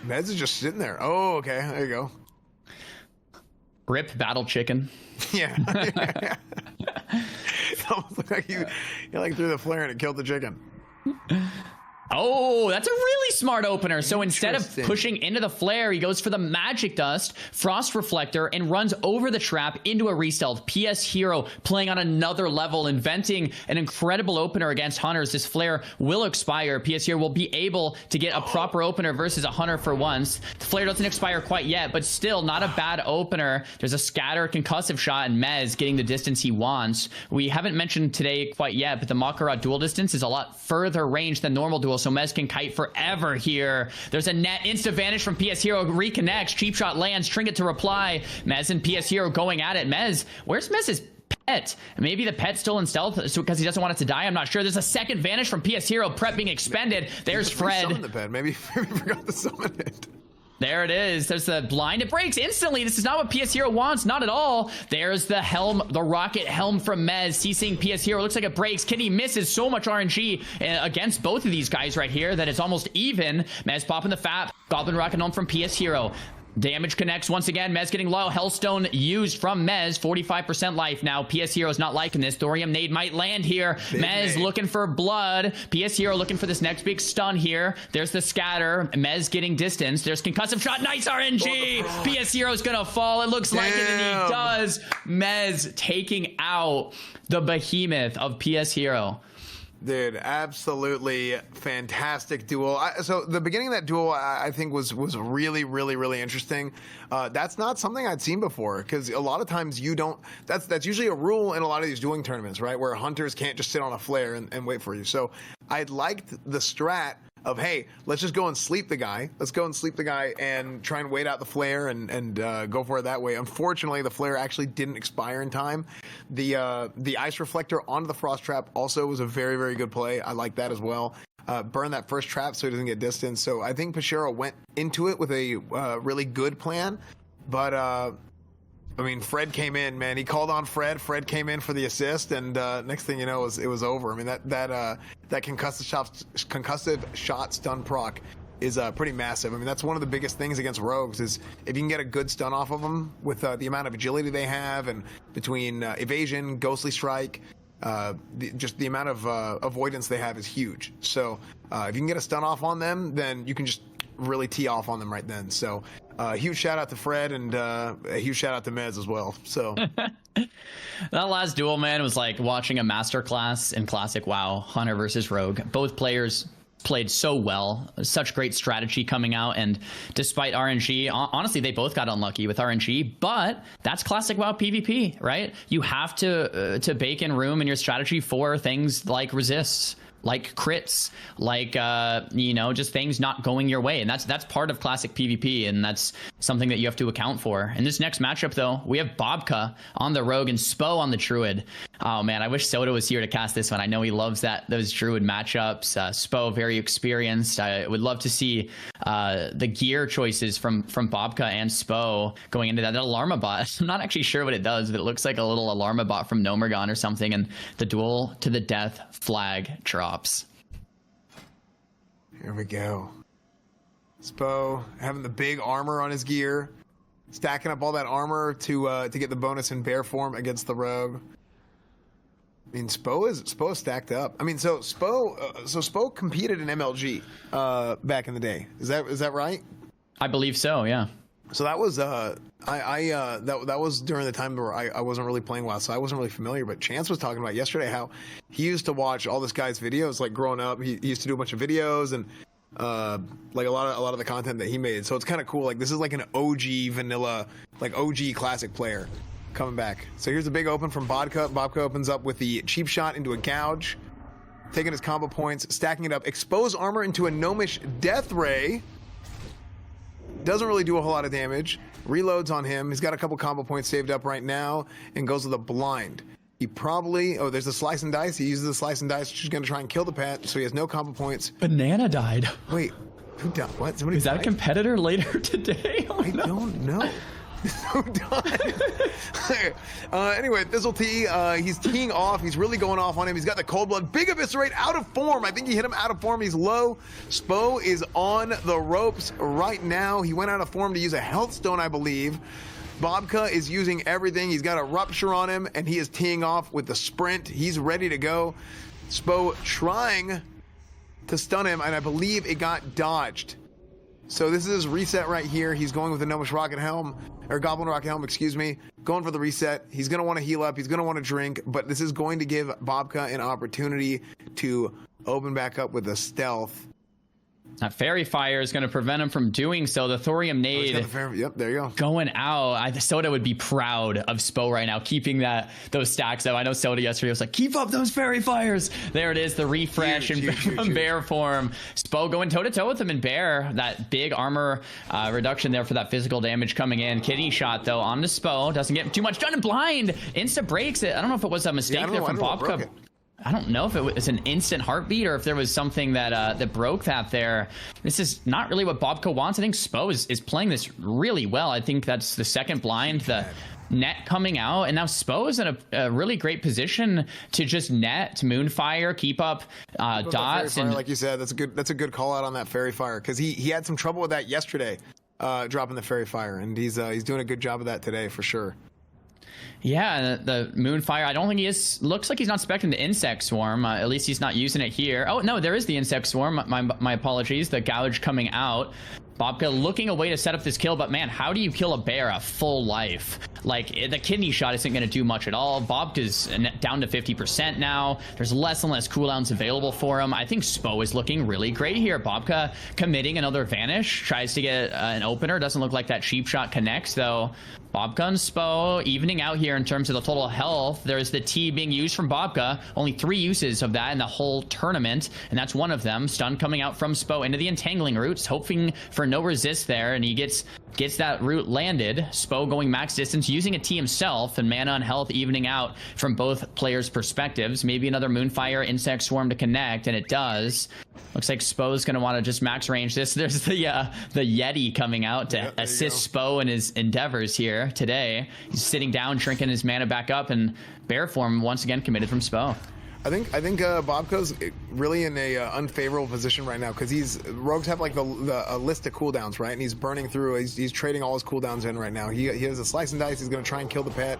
Speaker 1: Meds is just sitting there. Oh, okay. There you go.
Speaker 2: Rip Battle Chicken.
Speaker 1: Yeah. It almost looked like you like threw the flare and it killed the chicken.
Speaker 2: Oh, that's a really smart opener. So instead of pushing into the flare, he goes for the magic dust, frost reflector, and runs over the trap into a re-stealth. PS Hero playing on another level, inventing an incredible opener against hunters. This flare will expire. PS Hero will be able to get a proper opener versus a hunter for once. The flare doesn't expire quite yet, but still not a bad opener. There's a scatter concussive shot, and Mez getting the distance he wants. We haven't mentioned today quite yet, but the Mak'Gora dual distance is a lot further range than normal dual, so Mez can kite forever here. There's a net insta vanish from PS Hero, reconnects, cheap shot lands, trinket to reply. Mez and PS Hero going at it. Mez, where's Mez's pet? Maybe the pet's still in stealth because he doesn't want it to die. I'm not sure. There's a second vanish from PS Hero, prep being expended. There's Fred.
Speaker 1: The pet. Maybe forgot to summon it.
Speaker 2: There it is. There's the blind. It breaks instantly. This is not what PS Hero wants. Not at all. There's the helm, the rocket helm from Mez. CCing PS Hero. Looks like it breaks. Kitty misses so much RNG against both of these guys right here that it's almost even. Mez popping the fat. Goblin rocket home from PS Hero. Damage connects once again. Mez getting low. Hellstone used from Mez. 45% life now. PS Hero's not liking this. Thorium nade might land here. Mez looking for blood. PS Hero looking for this next big stun here. There's the scatter. Mez getting distance. There's concussive shot. Nice RNG. PS Hero's gonna fall. It looks like it, and he does. Mez taking out the behemoth of PS Hero.
Speaker 1: Dude, absolutely fantastic duel. So the beginning of that duel, I think, was really, really, really interesting. That's not something I'd seen before, because a lot of times you don't. That's usually a rule in a lot of these dueling tournaments, right? Where hunters can't just sit on a flare and wait for you. So I liked the strat of, hey, let's just go and sleep the guy. Let's go and sleep the guy and try and wait out the flare and go for it that way. Unfortunately, the flare actually didn't expire in time. The ice reflector onto the frost trap also was a very, very good play. I like that as well. Burn that first trap so he doesn't get distance. So I think Pichero went into it with a really good plan. But, I mean, Fred came in, man. He called on Fred. Fred came in for the assist, and next thing you know, it was over. I mean, that concussive shot stun proc is pretty massive. I mean, that's one of the biggest things against rogues is if you can get a good stun off of them with the amount of agility they have, and between evasion, ghostly strike, just the amount of avoidance they have is huge. So if you can get a stun off on them, then you can just really tee off on them right then. So huge shout out to Fred, and a huge shout out to Mez as well. So
Speaker 2: that last duel, man, was like watching a masterclass in classic WoW, Hunter versus Rogue. Both players played so well, such great strategy coming out, and despite RNG, honestly, they both got unlucky with RNG, but that's classic WoW PvP, right? You have to bake in room in your strategy for things like resists, like crits, like just things not going your way, and that's part of classic PvP, and that's something that you have to account for. In this next matchup, though, we have Bobka on the Rogue and Spo on the Druid. Oh man, I wish Soda was here to cast this one. I know he loves those Druid matchups. Spo very experienced. I would love to see the gear choices from Bobka and Spo going into that Alarma bot. I'm not actually sure what it does, but it looks like a little Alarma bot from Nomergon or something, and the duel to the death flag drops.
Speaker 1: Here we go. Spo having the big armor on his gear, stacking up all that armor to get the bonus in bear form against the rogue. I mean, Spo is stacked up. I mean, so Spo competed in MLG back in the day. Is that right?
Speaker 2: I believe so. Yeah.
Speaker 1: So that was that was during the time where I wasn't really playing WoW, so I wasn't really familiar. But Chance was talking about yesterday how he used to watch all this guy's videos, like growing up. He used to do a bunch of videos and like a lot of the content that he made. So it's kind of cool. Like this is like an OG vanilla, like OG classic player coming back. So here's a big open from Bobka. Bobka opens up with the cheap shot into a gouge, taking his combo points, stacking it up, expose armor into a gnomish death ray. Doesn't really do a whole lot of damage. Reloads on him. He's got a couple combo points saved up right now and goes with a blind. He probably... Oh, there's a slice and dice. He uses the slice and dice. She's going to try and kill the pet, so he has no combo points.
Speaker 2: Banana died.
Speaker 1: Wait, who died? What? Somebody
Speaker 2: Is that
Speaker 1: died?
Speaker 2: a competitor later today? Oh,
Speaker 1: I don't know. So done. Anyway, Thistle T, he's teeing off. He's really going off on him. He's got the Cold Blood. Big Eviscerate out of form. I think he hit him out of form. He's low. Spo is on the ropes right now. He went out of form to use a Health Stone, I believe. Bobka is using everything. He's got a Rupture on him, and he is teeing off with the Sprint. He's ready to go. Spo trying to stun him, and I believe it got dodged. So this is his reset right here. He's going with the Gnomish Rocket Helm, or Goblin Rocket Helm, excuse me. Going for the reset. He's going to want to heal up. He's going to want to drink, but this is going to give Bobka an opportunity to open back up with a stealth.
Speaker 2: That Fairy Fire is going to prevent him from doing so. The Thorium Nade.
Speaker 1: Yep, there you go.
Speaker 2: Going out. Soda would be proud of Spo right now, keeping those stacks up. I know Soda yesterday was like, keep up those Fairy Fires. There it is, the refresh in bear form. Spo going toe-to-toe with him in bear. That big armor reduction there for that physical damage coming in. Kidney shot, though, on to Spo. Doesn't get too much done, and blind. Insta breaks it. I don't know if it was a mistake there from Bobka. I don't know if it was an instant heartbeat or if there was something that broke that there. This is not really what Bobka wants. I think Spo is playing this really well. I think that's the second blind, the net coming out, and now Spo is in a really great position to just net, to Moonfire, keep up dots.
Speaker 1: And like you said, that's a good call out on that Fairy Fire, because he had some trouble with that yesterday, dropping the Fairy Fire, and he's doing a good job of that today for sure.
Speaker 2: Yeah, the Moonfire, I don't think he is. Looks like he's not expecting the Insect Swarm. At least he's not using it here. Oh, no, there is the Insect Swarm. My apologies. The Gouge coming out. Bobka looking a way to set up this kill, but man, how do you kill a bear a full life? Like, the kidney shot isn't going to do much at all. Bobka's down to 50% now. There's less and less cooldowns available for him. I think Spo is looking really great here. Bobka committing another Vanish, tries to get an opener. Doesn't look like that cheap shot connects, though. Bobka and Spo evening out here in terms of the total health. There's the T being used from Bobka. Only 3 uses of that in the whole tournament, and that's one of them. Stun coming out from Spo into the entangling roots, hoping for no resist there, and he gets that root landed. Spo going max distance, using a T himself, and mana and health evening out from both players' perspectives. Maybe another Moonfire Insect Swarm to connect, and it does. Looks like Spo's going to want to just max range this. There's the Yeti coming out to assist Spo in his endeavors here today. He's sitting down, shrinking his mana back up, and bear form once again committed from Spo.
Speaker 1: I think Bobka's really in a unfavorable position right now, because rogues have like a list of cooldowns, right? And he's burning through. He's trading all his cooldowns in right now. He has a slice and dice. He's going to try and kill the pet.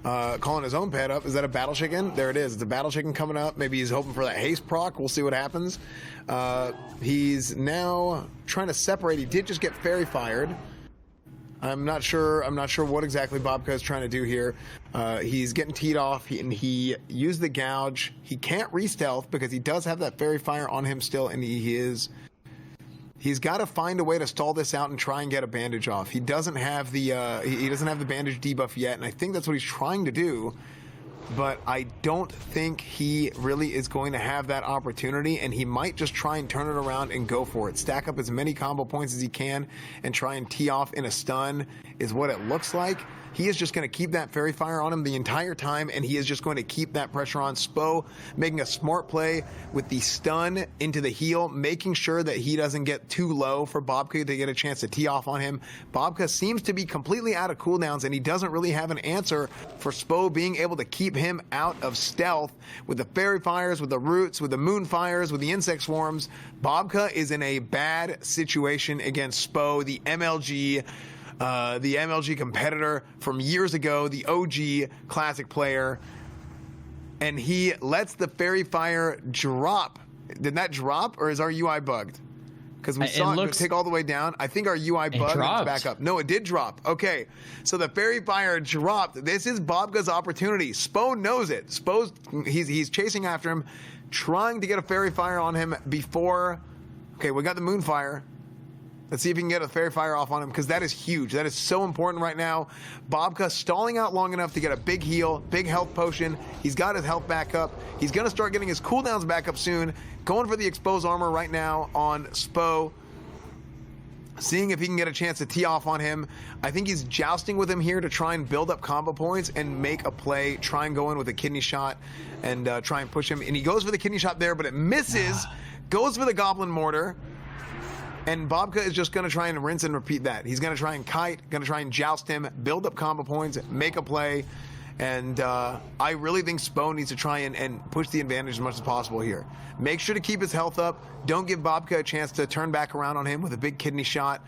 Speaker 1: Calling his own pet up. Is that a Battle Chicken? There it is. It's a Battle Chicken coming up. Maybe he's hoping for that haste proc. We'll see what happens. He's now trying to separate. He did just get Fairy Fired. I'm not sure what exactly Bobka is trying to do here. He's getting teed off, and he used the Gouge. He can't re-stealth because he does have that Fairy Fire on him still, and he's got to find a way to stall this out and try and get a bandage off. He doesn't have the bandage debuff yet, and I think that's what he's trying to do. But I don't think he really is going to have that opportunity, and he might just try and turn it around and go for it. Stack up as many combo points as he can and try and tee off in a stun is what it looks like. He is just going to keep that Fairy Fire on him the entire time, and he is just going to keep that pressure on. Spo making a smart play with the stun into the heal, making sure that he doesn't get too low for Bobka to get a chance to tee off on him. Bobka seems to be completely out of cooldowns, and he doesn't really have an answer for Spo being able to keep him out of stealth with the Fairy Fires, with the Roots, with the Moonfires, with the Insect Swarms. Bobka is in a bad situation against Spo, the MLG competitor from years ago, the OG classic player, and he lets the Fairy Fire drop. Did that drop, or is our UI bugged? Because we saw it take all the way down. I think our UI bugged and it's back up. No, it did drop. Okay, so the Fairy Fire dropped. This is Bobka's opportunity. Spo knows it. He's chasing after him, trying to get a Fairy Fire on him before. Okay, we got the Moonfire. Let's see if he can get a Fairy Fire off on him, because that is huge. That is so important right now. Bobka stalling out long enough to get a big heal, big health potion. He's got his health back up. He's going to start getting his cooldowns back up soon. Going for the exposed armor right now on Spo. Seeing if he can get a chance to tee off on him. I think he's jousting with him here to try and build up combo points and make a play. Try and go in with a kidney shot and try and push him. And he goes for the kidney shot there, but it misses. Goes for the Goblin Mortar. And Bobka is just going to try and rinse and repeat that. He's going to try and kite, going to try and joust him, build up combo points, make a play. And I really think Spo needs to try and push the advantage as much as possible here. Make sure to keep his health up. Don't give Bobka a chance to turn back around on him with a big kidney shot.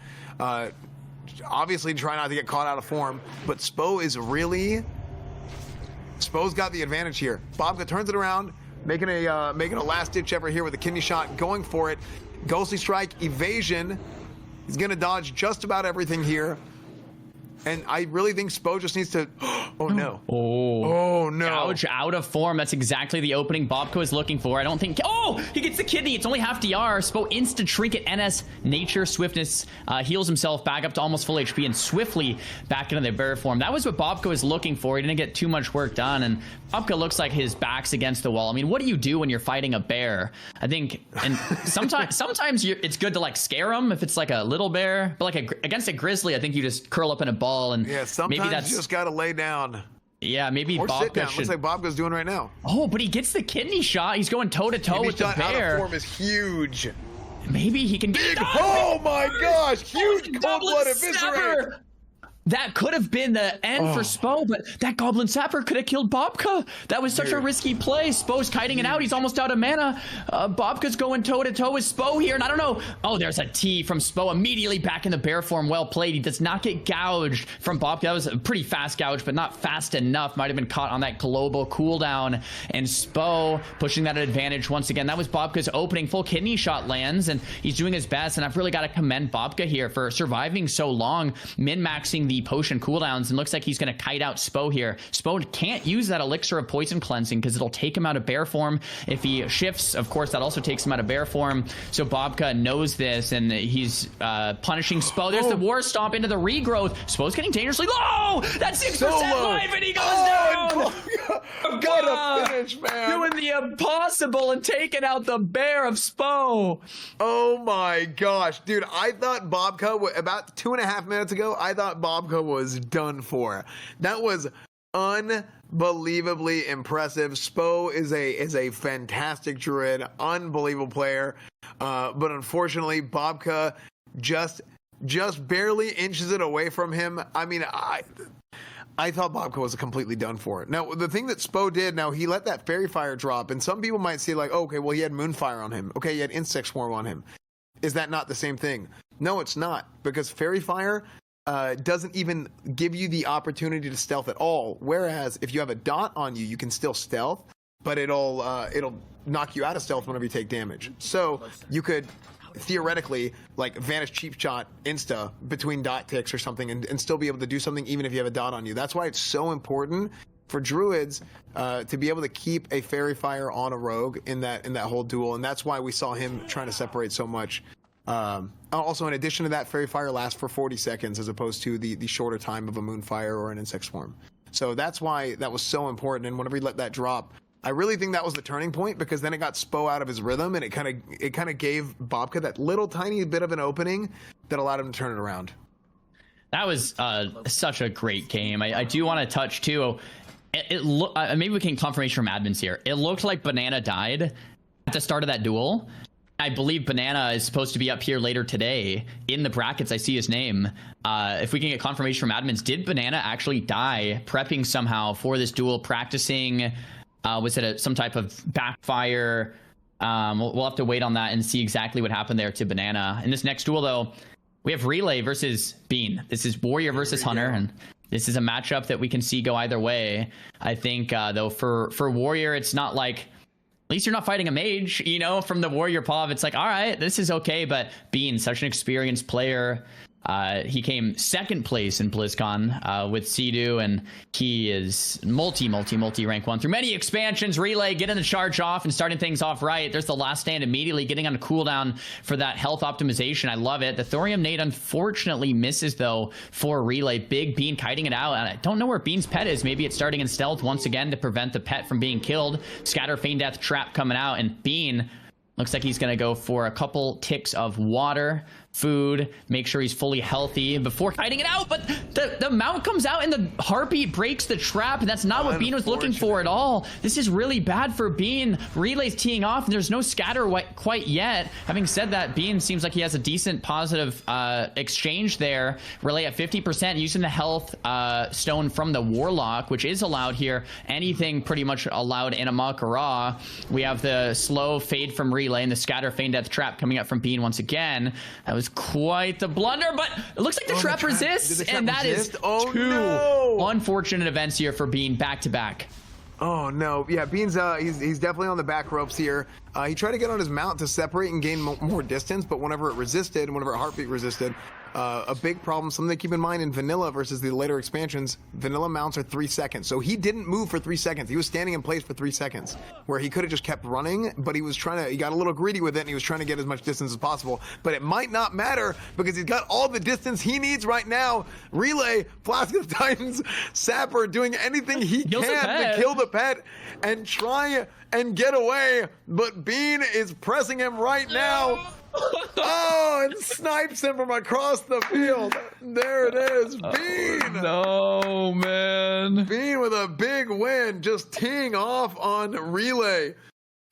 Speaker 1: Obviously, try not to get caught out of form. But Spo's got the advantage here. Bobka turns it around, making a last-ditch effort here with a kidney shot, going for it. Ghostly strike, evasion. He's going to dodge just about everything here. And I really think Spo just needs to... Oh, no. Oh, no.
Speaker 2: Gouge out of form. That's exactly the opening Bobka was looking for. I don't think... Oh! He gets the kidney. It's only half DR. Spo instant trinket, NS, nature, swiftness, heals himself back up to almost full HP and swiftly back into the bear form. That was what Bobka was looking for. He didn't get too much work done, and Bobka looks like his back's against the wall. I mean, what do you do when you're fighting a bear? I think... And sometimes it's good to, like, scare him if it's, like, a little bear. But, like, against a grizzly, I think you just curl up in a ball. And
Speaker 1: yeah, sometimes
Speaker 2: maybe that's
Speaker 1: you just gotta lay down.
Speaker 2: Yeah, maybe
Speaker 1: or
Speaker 2: Bobka
Speaker 1: sit down.
Speaker 2: should...
Speaker 1: Looks like Bobka's doing right now.
Speaker 2: Oh, but he gets the kidney shot. He's going toe to toe with the bear.
Speaker 1: Out of form is huge.
Speaker 2: Maybe he can
Speaker 1: get... Oh my gosh! Huge cold-blood eviscerate.
Speaker 2: That could have been the end for Spo, but that Goblin Sapper could have killed Bobka. That was such a risky play. Spo's kiting it out. He's almost out of mana. Bobka's going toe-to-toe with Spo here, and I don't know. Oh, there's a T from Spo immediately back in the bear form. Well played. He does not get gouged from Bobka. That was a pretty fast gouge, but not fast enough. Might have been caught on that global cooldown, and Spo pushing that advantage once again. That was Bobka's opening. Full kidney shot lands, and he's doing his best, and I've really got to commend Bobka here for surviving so long, min-maxing the potion cooldowns, and looks like he's going to kite out Spo here. Spo can't use that elixir of poison cleansing because it'll take him out of bear form. If he shifts, of course, that also takes him out of bear form. So Bobka knows this, and he's punishing Spo. There's the war stomp into the regrowth. Spo's getting dangerously low. That's 6% life, and he goes down.
Speaker 1: What a finish, man.
Speaker 2: Doing the impossible and taking out the bear of Spo.
Speaker 1: Oh my gosh, dude. I thought Bobka, about 2.5 minutes ago, I thought Bobka was done for. That was unbelievably impressive. Spo is a fantastic druid, unbelievable player. But unfortunately, Bobka just barely inches it away from him. I mean, I thought Bobka was completely done for. Now, the thing that Spo did, now he let that Fairy Fire drop, and some people might say like, oh, okay, well, he had Moonfire on him. Okay, he had Insect Swarm on him. Is that not the same thing? No, it's not, because Fairy Fire doesn't even give you the opportunity to stealth at all. Whereas if you have a dot on you, you can still stealth, but it'll knock you out of stealth whenever you take damage. So you could theoretically like vanish cheap shot insta between dot ticks or something and still be able to do something even if you have a dot on you. That's why it's so important for druids to be able to keep a Fairy Fire on a rogue in that whole duel, and that's why we saw him trying to separate so much. Also, in addition to that, Fairy Fire lasts for 40 seconds as opposed to the shorter time of a Moonfire or an Insect Swarm. So that's why that was so important, and whenever he let that drop, I really think that was the turning point, because then it got Spo out of his rhythm, and it kind of gave Bobka that little tiny bit of an opening that allowed him to turn it around. That was
Speaker 2: such a great game. I do want to touch, too. Maybe we can confirmation from admins here. It looked like Banana died at the start of that duel. I believe Banana is supposed to be up here later today in the brackets. I see his name. If we can get confirmation from admins, did Banana actually die prepping somehow for this duel, practicing? Was it some type of backfire? We'll have to wait on that and see exactly what happened there to Banana. In this next duel, though, we have Relay versus Bean. This is Warrior versus Hunter, and this is a matchup that we can see go either way. I think, though, for Warrior, it's not like... At least you're not fighting a mage, you know, from the Warrior Pav. It's like, all right, this is okay. But Bean, such an experienced player. He came second place in BlizzCon with Seidu, and he is multi rank 1 through many expansions. Relay getting the charge off and starting things off right. There's the last stand immediately, getting on a cooldown for that health optimization. I love it. The Thorium nade unfortunately misses, though, for Relay. Big Bean kiting it out, and I don't know where Bean's pet is. Maybe it's starting in stealth once again to prevent the pet from being killed. Scatter Feign Death trap coming out, and Bean looks like he's going to go for a couple ticks of water food, make sure he's fully healthy before kiting it out. But the mount comes out and the heartbeat breaks the trap, and that's not what Bean was looking for at all. This is really bad for Bean. Relay's teeing off, and there's no scatter quite yet. Having said that, Bean seems like he has a decent positive exchange there. Relay at 50%, using the health stone from the Warlock, which is allowed here. Anything pretty much allowed in a Mak'Gora. We have the slow fade from Relay and the scatter feign death trap coming up from Bean once again. That was quite the blunder, but it looks like the trap resists, and that is two unfortunate events here for Bean back to back.
Speaker 1: Oh no, yeah, Bean's he's definitely on the back ropes here. He tried to get on his mount to separate and gain more distance, but whenever heartbeat resisted, a big problem, something to keep in mind in vanilla versus the later expansions, vanilla mounts are 3 seconds. So he didn't move for 3 seconds. He was standing in place for 3 seconds, where he could have just kept running, but he got a little greedy with it, and he was trying to get as much distance as possible. But it might not matter because he's got all the distance he needs right now. Relay, Flask of the Titans, Sapper doing anything he can to kill the pet and try and get away, but Bean is pressing him right now. Oh, and snipes him from across the field. There it is, Bean.
Speaker 2: No, man.
Speaker 1: Bean with a big win, just teeing off on Relay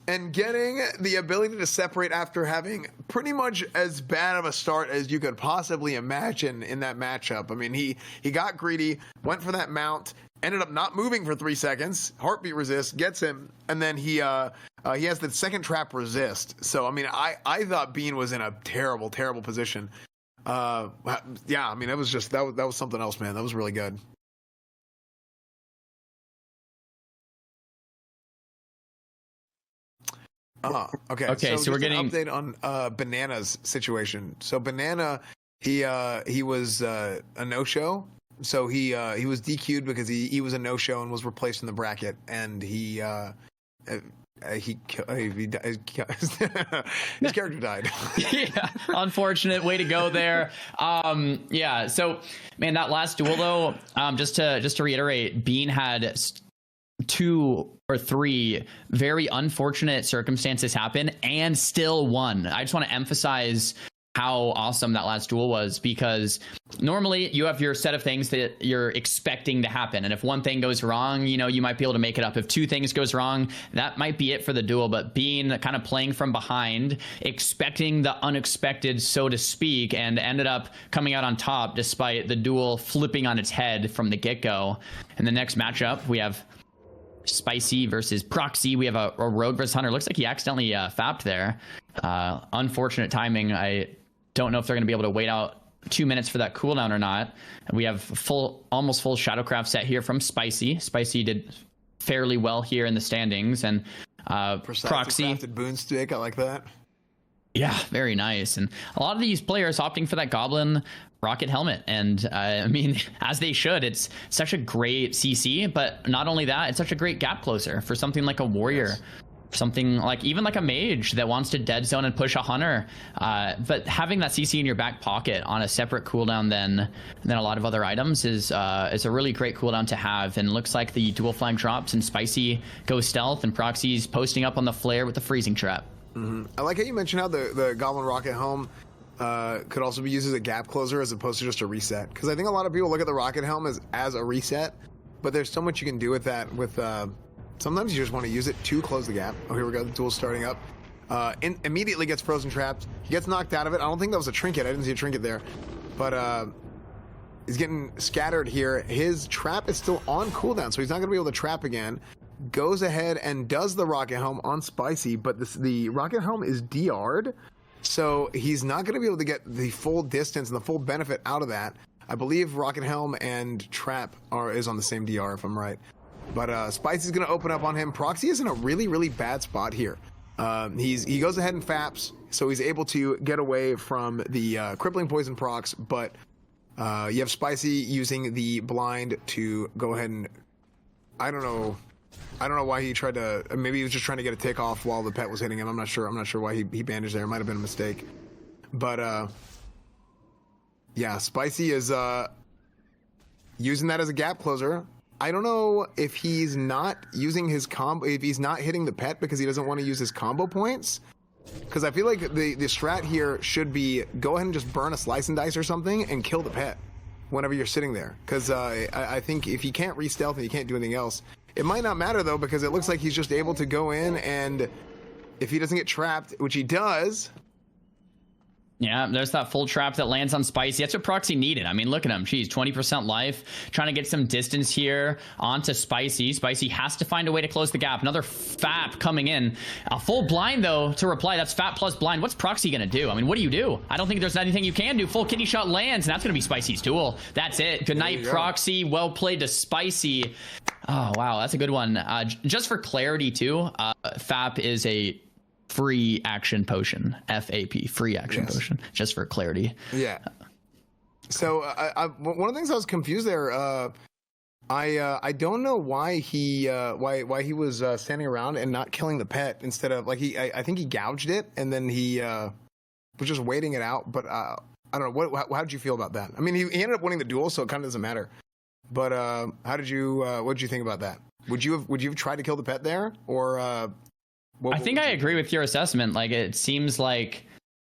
Speaker 1: and getting the ability to separate after having pretty much as bad of a start as you could possibly imagine in that matchup. I mean, he got greedy, went for that mount, ended up not moving for 3 seconds. Heartbeat resist gets him, and then he has the second trap resist. So I mean, I thought Bean was in a terrible position. Yeah, I mean, it was just that was something else, man. That was really good. Okay, so we're getting an update on Banana's situation. So Banana, he was a no-show. So he was DQ'd because he was a no-show and was replaced in the bracket, and his character died.
Speaker 2: Yeah, unfortunate way to go there. Yeah, so man, that last duel though, just to reiterate, Bean had 2 or 3 very unfortunate circumstances happen and still won. I just want to emphasize how awesome that last duel was, because normally you have your set of things that you're expecting to happen, and if one thing goes wrong, you know, you might be able to make it up. If 2 things goes wrong, that might be it for the duel. But Bean kind of playing from behind, expecting the unexpected, so to speak, and ended up coming out on top despite the duel flipping on its head from the get-go. In the next matchup, we have Spicy versus Proxy. We have a Rogue versus Hunter. Looks like he accidentally fapped there. Unfortunate timing. I don't know if they're going to be able to wait out 2 minutes for that cooldown or not. We have almost full Shadowcraft set here from Spicy. Spicy did fairly well here in the standings, and Proxy
Speaker 1: crafted boonstick. I like that.
Speaker 2: Yeah, very nice. And a lot of these players opting for that Goblin rocket helmet, and I mean, as they should. It's such a great CC, but not only that, it's such a great gap closer for something like a warrior. Yes. Something like even like a mage that wants to dead zone and push a hunter, but having that CC in your back pocket on a separate cooldown than a lot of other items is a really great cooldown to have. And looks like the dual flag drops and Spicy goes stealth, and Proxy's posting up on the flare with the freezing trap.
Speaker 1: Mm-hmm. I like how you mentioned how the Goblin Rocket Helm could also be used as a gap closer as opposed to just a reset, because I think a lot of people look at the Rocket Helm as a reset, but there's so much you can do with that. With sometimes you just want to use it to close the gap. Oh, here we go. The duel's starting up. Immediately gets frozen trapped. He gets knocked out of it. I don't think that was a trinket. I didn't see a trinket there. But he's getting scattered here. His trap is still on cooldown, so he's not going to be able to trap again. Goes ahead and does the Rocket Helm on Spicy, but the Rocket Helm is DR'd, so he's not going to be able to get the full distance and the full benefit out of that. I believe Rocket Helm and Trap is on the same DR, if I'm right. But Spicy's going to open up on him. Proxy is in a really bad spot here. He goes ahead and faps, so he's able to get away from the crippling poison procs, but you have Spicy using the blind to go ahead and, I don't know why he tried to, maybe he was just trying to get a tick off while the pet was hitting him. I'm not sure why he bandaged there. It might have been a mistake. But yeah, Spicy is using that as a gap closer. I don't know if he's not using his combo, if he's not hitting the pet because he doesn't want to use his combo points, Because I feel like the strat here should be go ahead and just burn a slice and dice or something and kill the pet whenever you're sitting there. Because I think if you can't re-stealth and you can't do anything else, it might not matter though, because it looks like he's just able to go in, and if he doesn't get trapped, which he does.
Speaker 2: Yeah, there's that full trap that lands on Spicy. That's what Proxy needed. I mean, look at him. Geez, 20% life. Trying to get some distance here onto Spicy. Spicy has to find a way to close the gap. Another FAP coming in. A full blind, though, to reply. That's FAP plus blind. What's Proxy going to do? I mean, what do you do? I don't think there's anything you can do. Full kidney shot lands, and that's going to be Spicy's tool. That's it. Good night, Proxy. Well played to Spicy. Oh, wow. That's a good one. Just for clarity, too, FAP is a free action potion. FAP, free action potion, just for clarity. Yeah.
Speaker 1: So one of the things I was confused there, I don't know why he was standing around and not killing the pet instead of, like, I think he gouged it and then he was just waiting it out. But I don't know, how did you feel about that? I mean, he ended up winning the duel, so it kind of doesn't matter. But what did you think about that? Would you have tried to kill the pet there, or?
Speaker 2: I think I agree with your assessment. Like, it seems like,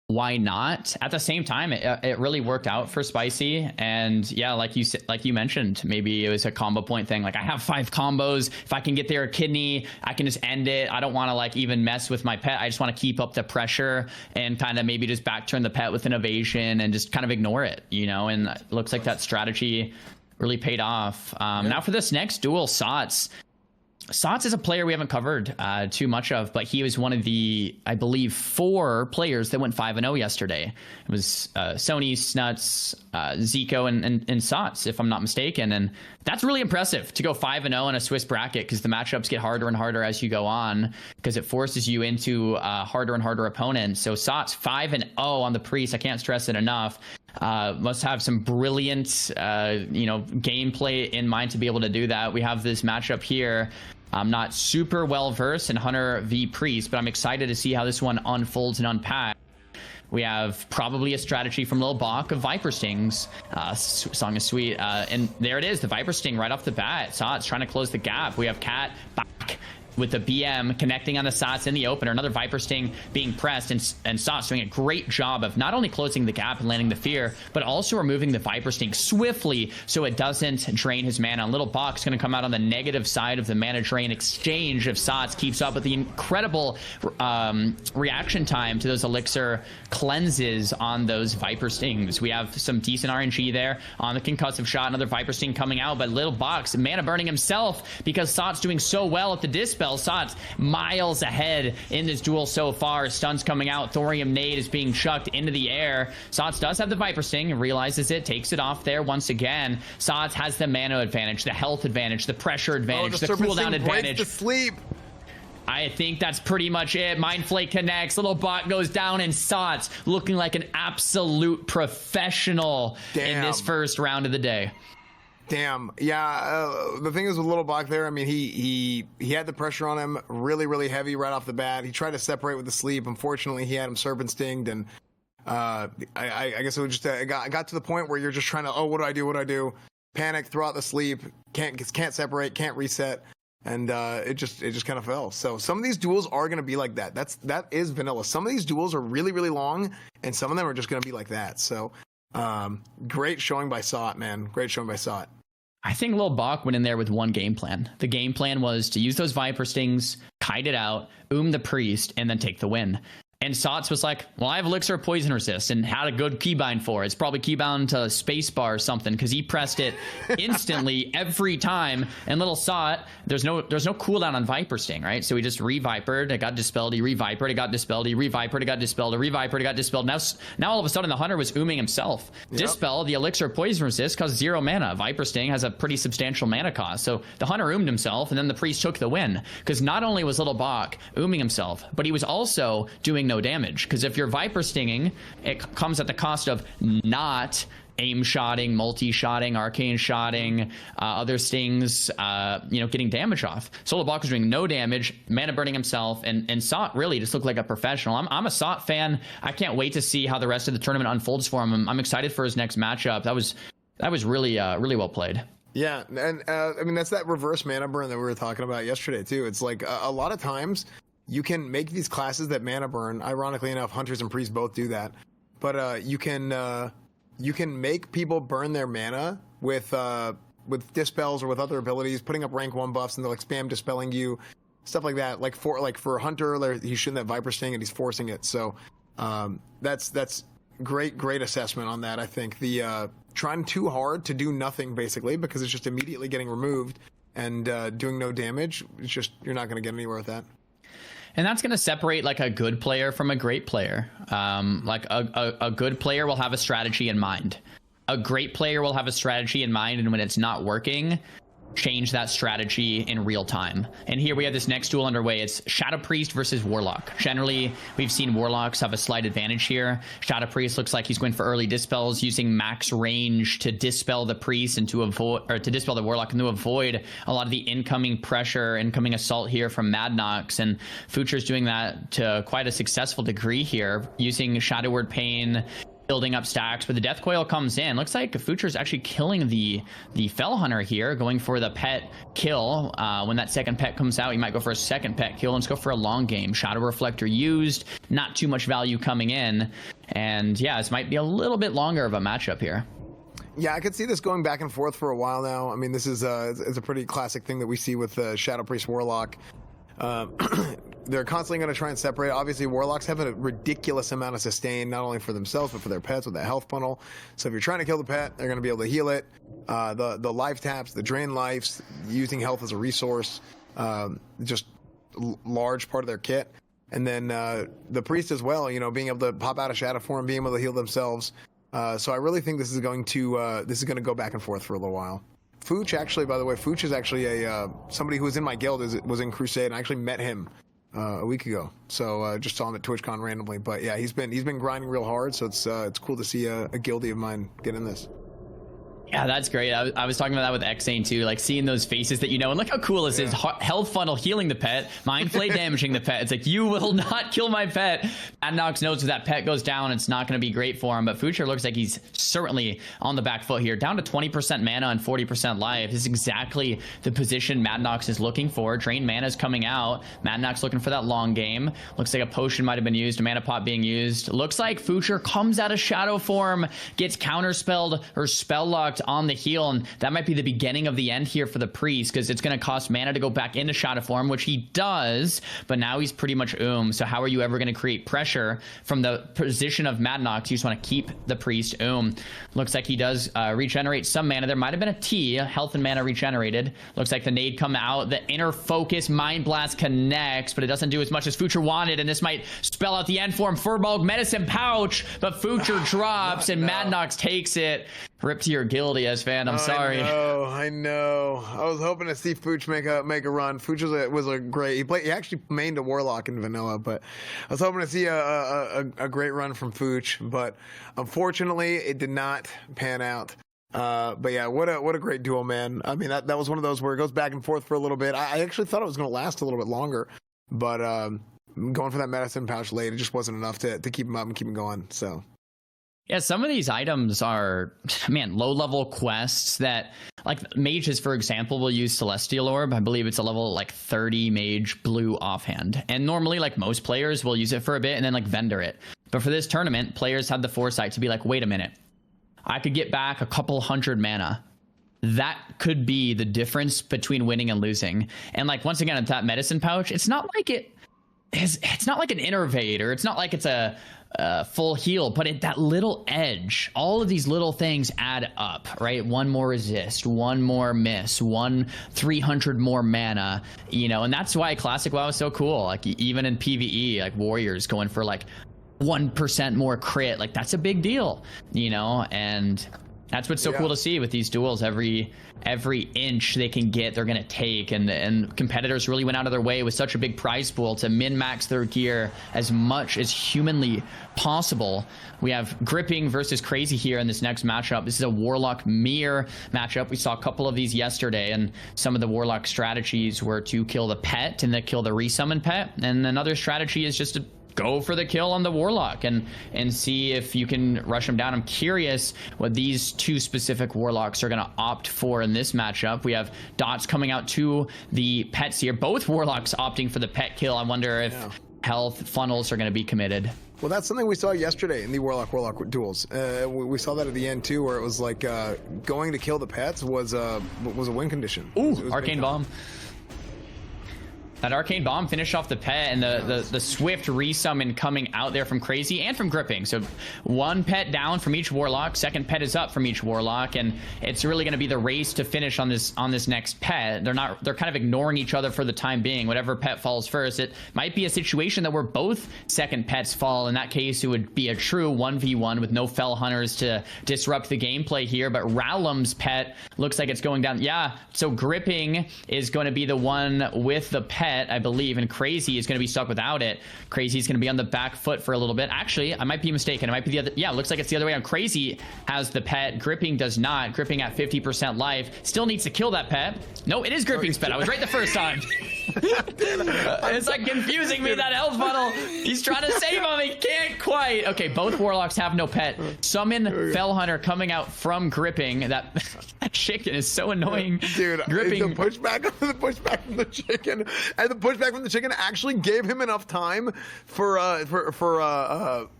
Speaker 2: why not? At the same time, it really worked out for Spicy. And yeah, like you mentioned, maybe it was a combo point thing. Like, I have 5 combos. If I can get their kidney, I can just end it. I don't want to, like, even mess with my pet. I just want to keep up the pressure and kind of maybe just back turn the pet with an evasion and just kind of ignore it, you know? And it looks like that strategy really paid off. Now for this next duel, Snuts. Snuts is a player we haven't covered too much of, but he was one of the, I believe, 4 players that went 5-0 yesterday. It was Sony, Snuts, Ziko, and Snuts, if I'm not mistaken. And that's really impressive to go 5-0 in a Swiss bracket, because the matchups get harder and harder as you go on, because it forces you into harder and harder opponents. So Snuts 5-0 on the Priest. I can't stress it enough. Must have some brilliant, gameplay in mind to be able to do that. We have this matchup here. I'm not super well versed in Hunter v Priest, but I'm excited to see how this one unfolds and unpacks. We have probably a strategy from Lil Bach of Viper Stings. Song is sweet. And there it is, the Viper Sting right off the bat. Snuts trying to close the gap. We have Cat back with the BM connecting on the Snuts in the opener. Another Viper Sting being pressed, and Snuts doing a great job of not only closing the gap and landing the fear, but also removing the Viper Sting swiftly so it doesn't drain his mana. And Lil Bach's going to come out on the negative side of the mana drain exchange if Snuts keeps up with the incredible reaction time to those elixir cleanses on those Viper Stings. We have some decent RNG there on the concussive shot. Another Viper Sting coming out, but Lil Bach's mana burning himself because Snuts doing so well at the dispel. Snuts miles ahead in this duel so far. Stuns coming out. Thorium nade is being chucked into the air. Snuts does have the Viper Sting and realizes it, takes it off there once again. Snuts has the mana advantage, the health advantage, the pressure advantage, the cooldown advantage.
Speaker 1: The sleep.
Speaker 2: I think that's pretty much it. Mind Flake connects. Little Bot goes down, and Snuts looking like an absolute professional in this first round of the day.
Speaker 1: Damn. Yeah, the thing is with Lil Bach there, I mean, he had the pressure on him really, really heavy right off the bat. He tried to separate with the sleep. Unfortunately, he had him serpent stinged, and I guess it was just it got to the point where you're just trying to, oh, what do I do? Panic, throw out the sleep, can't separate, can't reset, and it just kind of fell. So some of these duels are going to be like that. That is vanilla. Some of these duels are really, really long, and some of them are just going to be like that. So great showing by Sot, man. Great showing by Sot.
Speaker 2: I think Lil Bach went in there with one game plan. The game plan was to use those Viper Stings, kite it out, the Priest, and then take the win. And Snuts was like, well, I have Elixir of Poison Resist and had a good keybind for it. It's probably keybound to spacebar or something, because he pressed it instantly every time. And little Sot, there's no cooldown on Viper Sting, right? So he just revipered, it got dispelled, he revipered, it got dispelled, he revipered, it got dispelled, it revipered, it got dispelled. Now all of a sudden the Hunter was ooming himself. Yep. Dispel, the Elixir of Poison Resist, costs 0 mana. Viper Sting has a pretty substantial mana cost. So the Hunter himself, and then the Priest took the win. Because not only was Little Bach himself, but he was also doing no damage, because if you're Viper Stinging, it comes at the cost of not aim shotting, multi-shotting, arcane shotting, other stings, getting damage off. So Lil Bach was doing no damage, mana burning himself, and Sot really just looked like a professional. I'm a Sot fan. I can't wait to see how the rest of the tournament unfolds for him. I'm excited for his next matchup. That was really well played.
Speaker 1: Yeah, and I mean, that's that reverse mana burn that we were talking about yesterday too. It's like a lot of times you can make these classes that mana burn. Ironically enough, hunters and priests both do that, but you can make people burn their mana with dispels or with other abilities, putting up rank 1 buffs, and they'll like spam dispelling you, stuff like that. Like for a hunter, he's shooting that Viper Sting and he's forcing it. So that's great assessment on that. I think the trying too hard to do nothing basically because it's just immediately getting removed and doing no damage. It's just you're not going to get anywhere with that.
Speaker 2: And that's going to separate like a good player from a great player. Like a good player will have a strategy in mind. A great player will have a strategy in mind, and when it's not working, change that strategy in real time. And here we have this next duel underway. It's Shadow Priest versus Warlock. Generally, we've seen Warlocks have a slight advantage here. Shadow Priest looks like he's going for early dispels, using max range to dispel the priest and to avoid, or to dispel the Warlock and to avoid a lot of the incoming pressure, incoming assault here from Mad Knx. And Futur's doing that to quite a successful degree here, using Shadow Word Pain, building up stacks, but the Death Coil comes in. Looks like Futur's actually killing the Fell Hunter here, going for the pet kill. When that second pet comes out, he might go for a second pet kill. Let's go for a long game. Shadow Reflector used, not too much value coming in. And yeah, this might be a little bit longer of a matchup here.
Speaker 1: Yeah, I could see this going back and forth for a while now. I mean, this is it's a pretty classic thing that we see with Shadow Priest Warlock. They're constantly going to try and separate. Obviously, Warlocks have a ridiculous amount of sustain, not only for themselves, but for their pets with that health funnel. So if you're trying to kill the pet, they're going to be able to heal it. The life taps, the drain lives, using health as a resource, just large part of their kit. And then the priest as well, you know, being able to pop out of shadow form, being able to heal themselves. So I really think this is going to go back and forth for a little while. Fuch, actually, by the way, Fuch is actually somebody who was in my guild, was in Crusade, and I actually met him a week ago. So just saw him at TwitchCon randomly. But yeah, he's been grinding real hard. So it's cool to see a guildie of mine get in this.
Speaker 2: Yeah, that's great. I was talking about that with Xzan too, like seeing those faces that you know, and look how cool this is. Health funnel healing the pet, mind flay damaging the pet. It's like, you will not kill my pet. Mad Knx knows if that pet goes down, it's not going to be great for him, but Futur looks like he's certainly on the back foot here. Down to 20% mana and 40% life. This is exactly the position Mad Knx is looking for. Drained mana is coming out. Mad Knx looking for that long game. Looks like a potion might have been used, a mana pot being used. Looks like Futur comes out of shadow form, gets counterspelled or spell locked on the heal, and that might be the beginning of the end here for the priest, because it's going to cost mana to go back into shadow form, which he does, but now he's pretty much so how are you ever going to create pressure from the position of Mad Knx? You just want to keep the priest Looks like he does regenerate some mana. There might have been a T, health and mana regenerated. Looks like the nade come out, the inner focus mind blast connects, but it doesn't do as much as Futur wanted, and this might spell out the end for him. Furball medicine pouch, but Futur drops and Mad Knx takes it. Rip to your guilty as fan. I'm sorry.
Speaker 1: I know. I was hoping to see Fuch make a run. Fuch was a great. He actually mained a Warlock in vanilla, but I was hoping to see a great run from Fuch, but unfortunately it did not pan out. But yeah, what a great duel, man. I mean, that was one of those where it goes back and forth for a little bit. I actually thought it was going to last a little bit longer, but going for that medicine pouch late, it just wasn't enough to keep him up and keep him going. So.
Speaker 2: Yeah, some of these items are, man, low-level quests that, like, mages, for example, will use Celestial Orb. I believe it's a level, like, 30 mage blue offhand. And normally, like, most players will use it for a bit and then, like, vendor it. But for this tournament, players had the foresight to be like, wait a minute. I could get back a couple hundred mana. That could be the difference between winning and losing. And, like, once again, that medicine pouch, it's not like it's not like an innervate, or it's not like it's a full heal, but that little edge, all of these little things add up, right? One more resist, one more miss, 300 more mana, you know, and that's why Classic WoW is so cool. Like, even in PvE, like, warriors going for like 1% more crit, like, that's a big deal, you know, and that's what's so cool to see with these duels. Every inch they can get, they're going to take. And competitors really went out of their way with such a big prize pool to min-max their gear as much as humanly possible. We have Gripping versus Crazy here in this next matchup. This is a Warlock Mirror matchup. We saw a couple of these yesterday, and some of the Warlock strategies were to kill the pet and then kill the resummon pet. And another strategy is just to go for the kill on the Warlock and see if you can rush him down. I'm curious what these two specific Warlocks are going to opt for in this matchup. We have dots coming out to the pets here. Both Warlocks opting for the pet kill. I wonder if health funnels are going to be committed.
Speaker 1: Well, that's something we saw yesterday in the Warlock duels. We saw that at the end too, where it was like going to kill the pets was a win condition.
Speaker 2: Ooh, Arcane Bomb. That Arcane Bomb finished off the pet, and the swift resummon coming out there from Crazy and from Gripping. So one pet down from each Warlock, second pet is up from each Warlock, and it's really going to be the race to finish on this next pet. They're kind of ignoring each other for the time being. Whatever pet falls first, it might be a situation that where both second pets fall. In that case, it would be a true 1v1 with no Fell Hunters to disrupt the gameplay here. But Rowlem's pet looks like it's going down. Yeah, so Gripping is going to be the one with the pet, I believe, and Crazy is going to be stuck without it. Crazy is going to be on the back foot for a little bit. Actually, I might be mistaken. It might be the other. Yeah, it looks like it's the other way around. Crazy has the pet. Gripping does not. Gripping at 50% life. Still needs to kill that pet. No, it is Gripping's pet. I was right the first time. It's like confusing me, that health funnel. He's trying to save him. He can't quite. Okay, both Warlocks have no pet. Summon Fell Hunter coming out from Gripping. That chicken is so annoying.
Speaker 1: Dude,
Speaker 2: Gripping.
Speaker 1: the pushback from the chicken, and the pushback from the chicken actually gave him enough time for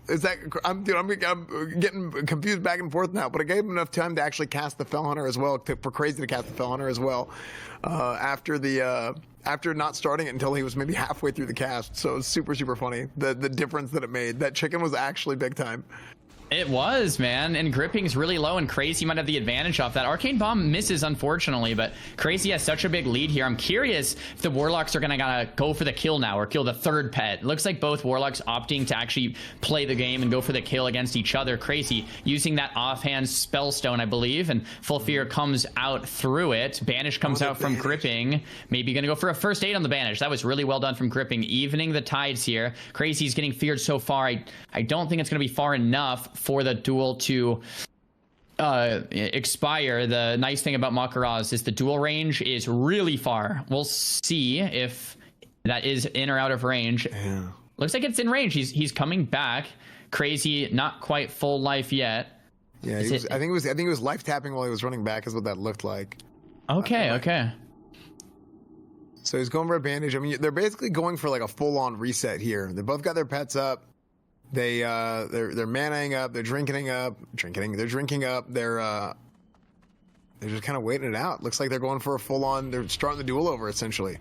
Speaker 1: is that I'm getting confused back and forth now, but it gave him enough time to actually cast the Fell Hunter as well, for Crazy to cast the Fell Hunter as well, after not starting it until he was maybe halfway through the cast. So it was super funny, the difference that it made. That chicken was actually big time.
Speaker 2: It was, man, and Gripping's really low, and Crazy might have the advantage off that. Arcane Bomb misses, unfortunately, but Crazy has such a big lead here. I'm curious if the Warlocks are gonna go for the kill now, or kill the third pet. It looks like both Warlocks opting to actually play the game and go for the kill against each other. Crazy using that offhand Spellstone, I believe, and Full Fear comes out through it. Banish comes out from Gripping. Maybe gonna go for a first aid on the Banish. That was really well done from Gripping, evening the tides here. Crazy's getting feared so far. I don't think it's gonna be far enough for the duel to expire. The nice thing about Mak'Gora is the duel range is really far. We'll see if that is in or out of range.
Speaker 1: Yeah.
Speaker 2: Looks like it's in range. He's coming back. Crazy, not quite full life yet.
Speaker 1: Yeah, I think it was life tapping while he was running back is what that looked like.
Speaker 2: Okay, okay.
Speaker 1: So he's going for a bandage. I mean, they're basically going for like a full-on reset here. They both got their pets up. They're manaing up. They're drinking up. They're just kind of waiting it out. Looks like they're going for a full-on. They're starting the duel over essentially.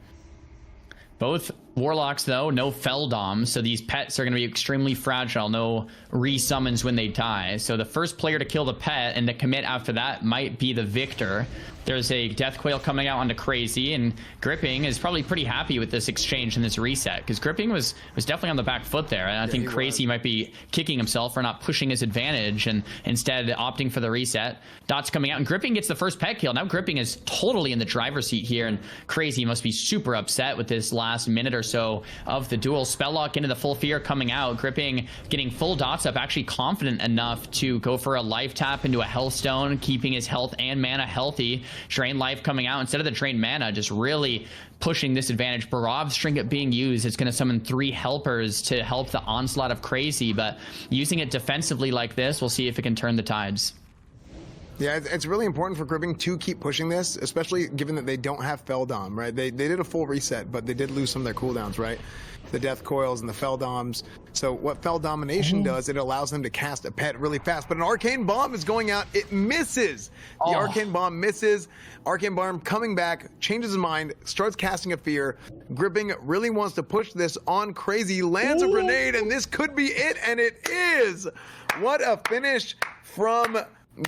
Speaker 2: Both Warlocks, though, no Felldom, so these pets are going to be extremely fragile. No resummons when they die. So the first player to kill the pet and to commit after that might be the victor. There's a Death Coil coming out onto Crazy, and Gripping is probably pretty happy with this exchange and this reset, because Gripping was definitely on the back foot there, and I think Crazy might be kicking himself for not pushing his advantage and instead opting for the reset. Dots coming out, and Gripping gets the first pet kill. Now Gripping is totally in the driver's seat here, and Crazy must be super upset with this last minute or so of the duel. Spelllock into the Full Fear coming out. Gripping getting full dots up, actually confident enough to go for a life tap into a Hellstone, keeping his health and mana healthy. Drain life coming out instead of the drain mana, just really pushing this advantage. Barov's trinket being used, it's going to summon 3 helpers to help the onslaught of Crazy, but using it defensively like this, we'll see if it can turn the tides.
Speaker 1: Yeah, it's really important for Gripping to keep pushing this, especially given that they don't have Felldom, right? They did a full reset, but they did lose some of their cooldowns, right? The Death Coils and the Felldoms. So what Fell Domination does, it allows them to cast a pet really fast. But an Arcane Bomb is going out. It misses. The Arcane Bomb misses. Arcane Bomb coming back, changes his mind, starts casting a fear. Gripping really wants to push this on Crazy, lands a grenade, and this could be it, and it is. What a finish from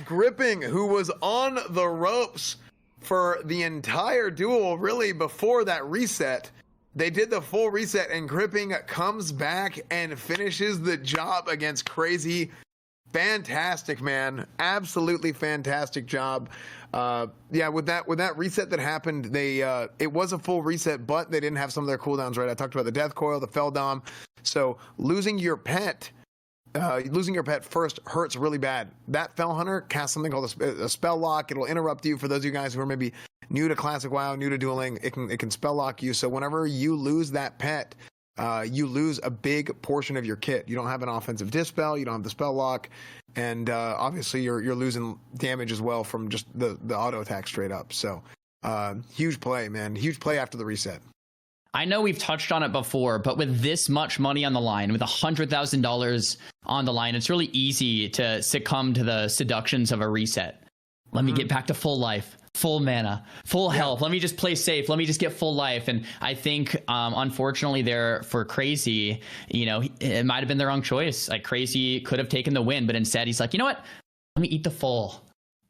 Speaker 1: Gripping, who was on the ropes for the entire duel, really, before that reset. They did the full reset, and Gripping comes back and finishes the job against Crazy. Fantastic, man. Absolutely fantastic job. Yeah, with that reset that happened, it was a full reset, but they didn't have some of their cooldowns, right? I talked about the Death Coil, the Felldom. So losing your pet first hurts really bad. That Fell Hunter casts something called a spell lock. It'll interrupt you. For those of you guys who are maybe new to Classic WoW, new to dueling, it can spell lock you. So whenever you lose that pet, you lose a big portion of your kit. You don't have an offensive dispel, you don't have the spell lock, and obviously you're losing damage as well from just the auto attack straight up. So huge play, man. Huge play after the reset.
Speaker 2: I know we've touched on it before, but with this much money on the line, with $100,000 on the line, it's really easy to succumb to the seductions of a reset. Let me get back to full life, full mana, full health. Let me just play safe. Let me just get full life. And I think, unfortunately, there for Crazy, it might have been the wrong choice. Like, Crazy could have taken the win, but instead he's like, you know what? Let me eat the full.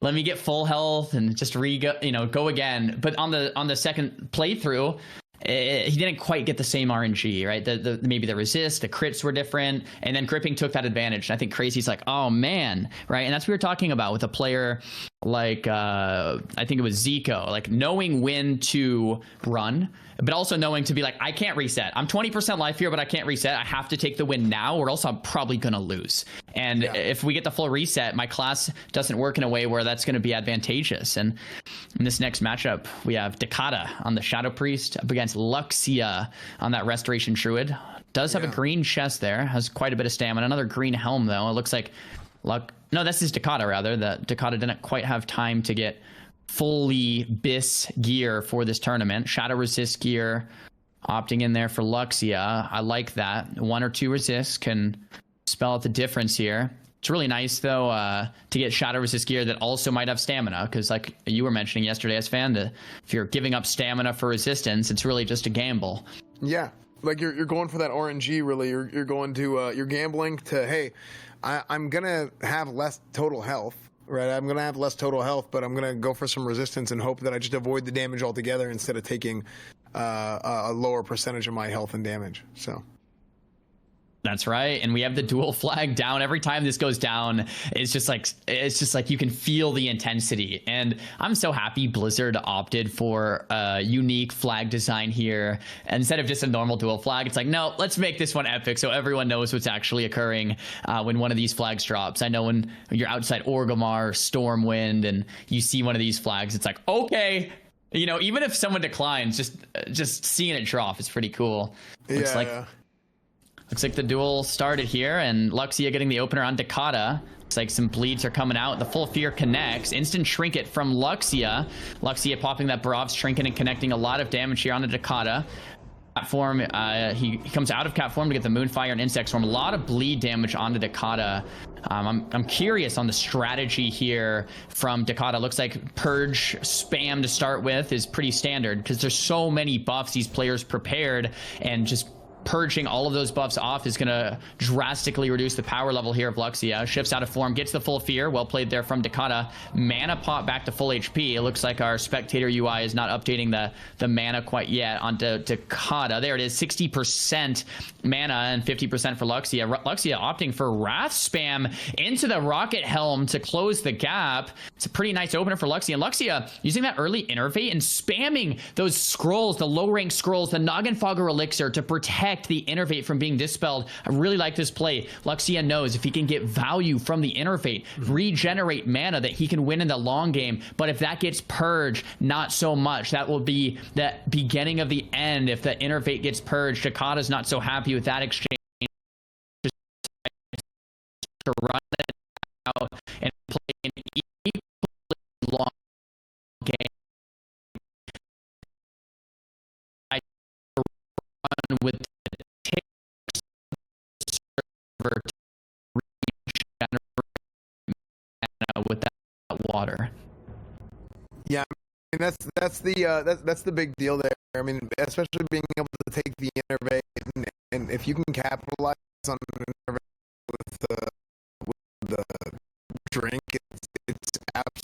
Speaker 2: Let me get full health and just go again. But on the second playthrough, he didn't quite get the same RNG, right? Maybe the resist, the crits were different, and then Gripping took that advantage. And I think Crazy's like, oh man, right? And that's what we were talking about with a player like I think it was Ziko, like knowing when to run, but also knowing to be like, I can't reset. I'm 20% life here, but I can't reset. I have to take the win now, or else I'm probably gonna lose. And if we get the full reset, my class doesn't work in a way where that's going to be advantageous. And in this next matchup, we have Dakata on the Shadow Priest up against Luxia on that Restoration Druid. Does have a green chest there, has quite a bit of stamina. Another green helm though. It looks like no, this is Dakata rather. The Dakata didn't quite have time to get fully bis gear for this tournament. Shadow resist gear opting in there for Luxia. I like that. 1 or 2 resists can spell out the difference here. It's really nice though to get shadow resist gear that also might have stamina, because like you were mentioning yesterday as fan, if you're giving up stamina for resistance, it's really just a gamble.
Speaker 1: Yeah, like you're going for that RNG. Really, you're going to you're gambling to, hey, I'm gonna have less total health. Right, I'm gonna have less total health, but I'm gonna go for some resistance and hope that I just avoid the damage altogether instead of taking a lower percentage of my health and damage. So
Speaker 2: that's right. And we have the dual flag down. Every time this goes down, it's just like you can feel the intensity. And I'm so happy Blizzard opted for a unique flag design here. Instead of just a normal dual flag, it's like, no, let's make this one epic so everyone knows what's actually occurring when one of these flags drops. I know when you're outside Orgrimmar or Stormwind and you see one of these flags, it's like, okay, even if someone declines, just seeing it drop is pretty cool. Looks like the duel started here, and Luxia getting the opener on Dakata. Looks like some bleeds are coming out. The full fear connects. Instant trinket from Luxia. Luxia popping that Barov's trinket and connecting a lot of damage here on the Dakata. Cat form, he comes out of cat form to get the Moonfire and Insect Storm. A lot of bleed damage onto Dakata. I'm curious on the strategy here from Dakata. Looks like Purge spam to start with is pretty standard, because there's so many buffs these players prepared, and just purging all of those buffs off is going to drastically reduce the power level here of Luxia. Shifts out of form, gets the full fear. Well played there from Dakata. Mana pop back to full HP. It looks like our spectator UI is not updating the mana quite yet onto Dakata. There it is, 60% mana and 50% for Luxia. Luxia opting for Wrath spam into the Rocket Helm to close the gap. It's a pretty nice opener for Luxia. And Luxia using that early innervate and spamming those scrolls, the low rank scrolls, the Noggenfogger Elixir to protect the innervate from being dispelled. I really like this play. Luxia knows if he can get value from the innervate, regenerate mana, that he can win in the long game. But if that gets purged, not so much. That will be the beginning of the end if the innervate gets purged. Dakata's not so happy with that exchange. Just to run it out and play an equally long game. I run with server to regenerate mana with that water.
Speaker 1: Yeah, I mean, that's the big deal there. I mean, especially being able to take the innervate, and if you can capitalize on an innervate with the drink, it's absolutely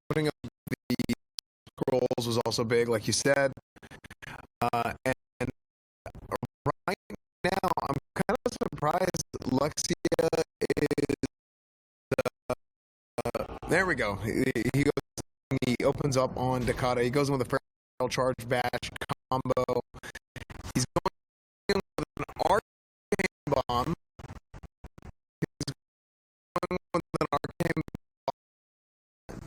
Speaker 1: putting up the scrolls was also big, like you said. And right now, I'm kind of surprised Luxia is. There we go. He goes. He opens up on Dakata. He goes in with a feral charge bash combo. He's going in with an arcane bomb. He's going with an arcane bomb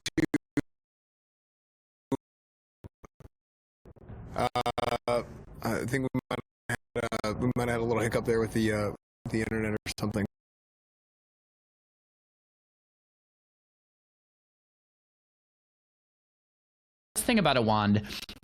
Speaker 1: I think we might have had a little hiccup there with the internet or something.
Speaker 2: The thing about a wand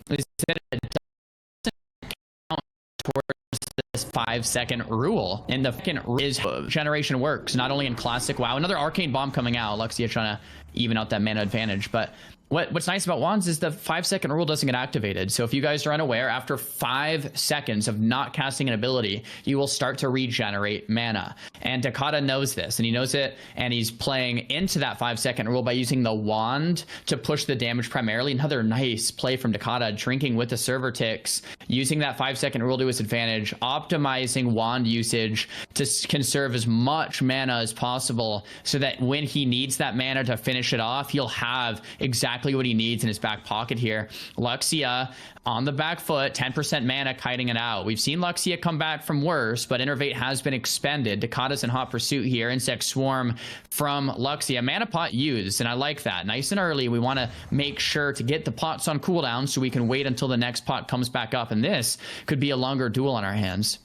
Speaker 2: is that it doesn't count towards this 5-second rule, and the second is generation works not only in classic WoW. Another arcane bomb coming out. Luxia trying to even out that mana advantage, but what's nice about wands is the 5-second rule doesn't get activated. So if you guys are unaware, after 5 seconds of not casting an ability, you will start to regenerate mana. And Dakata knows this, and he knows it, and he's playing into that 5-second rule by using the wand to push the damage primarily. Another nice play from Dakata, drinking with the server ticks, using that 5-second rule to his advantage, optimizing wand usage to conserve as much mana as possible so that when he needs that mana to finish it off, he'll have exactly what he needs in his back pocket here. Luxia on the back foot, 10% mana kiting it out. We've seen Luxia come back from worse, but Innervate has been expended. Dakata's in hot pursuit here. Insect Swarm from Luxia. Mana pot used, and I like that. Nice and early. We want to make sure to get the pots on cooldown so we can wait until the next pot comes back up, and this could be a longer duel on our hands.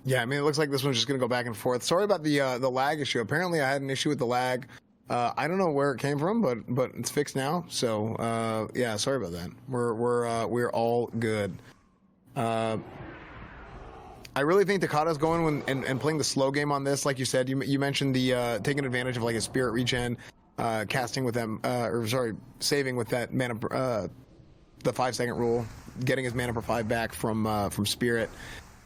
Speaker 1: Yeah, I mean, it looks like this one's just going to go back and forth. Sorry about the lag issue. Apparently, I had an issue with the lag. I don't know where it came from, but it's fixed now. So yeah, sorry about that. We're all good. I really think Dakata's going and playing the slow game on this. Like you said, you mentioned the taking advantage of like a spirit regen, casting with them, saving with that mana, the 5-second rule, getting his mana per 5 back from spirit.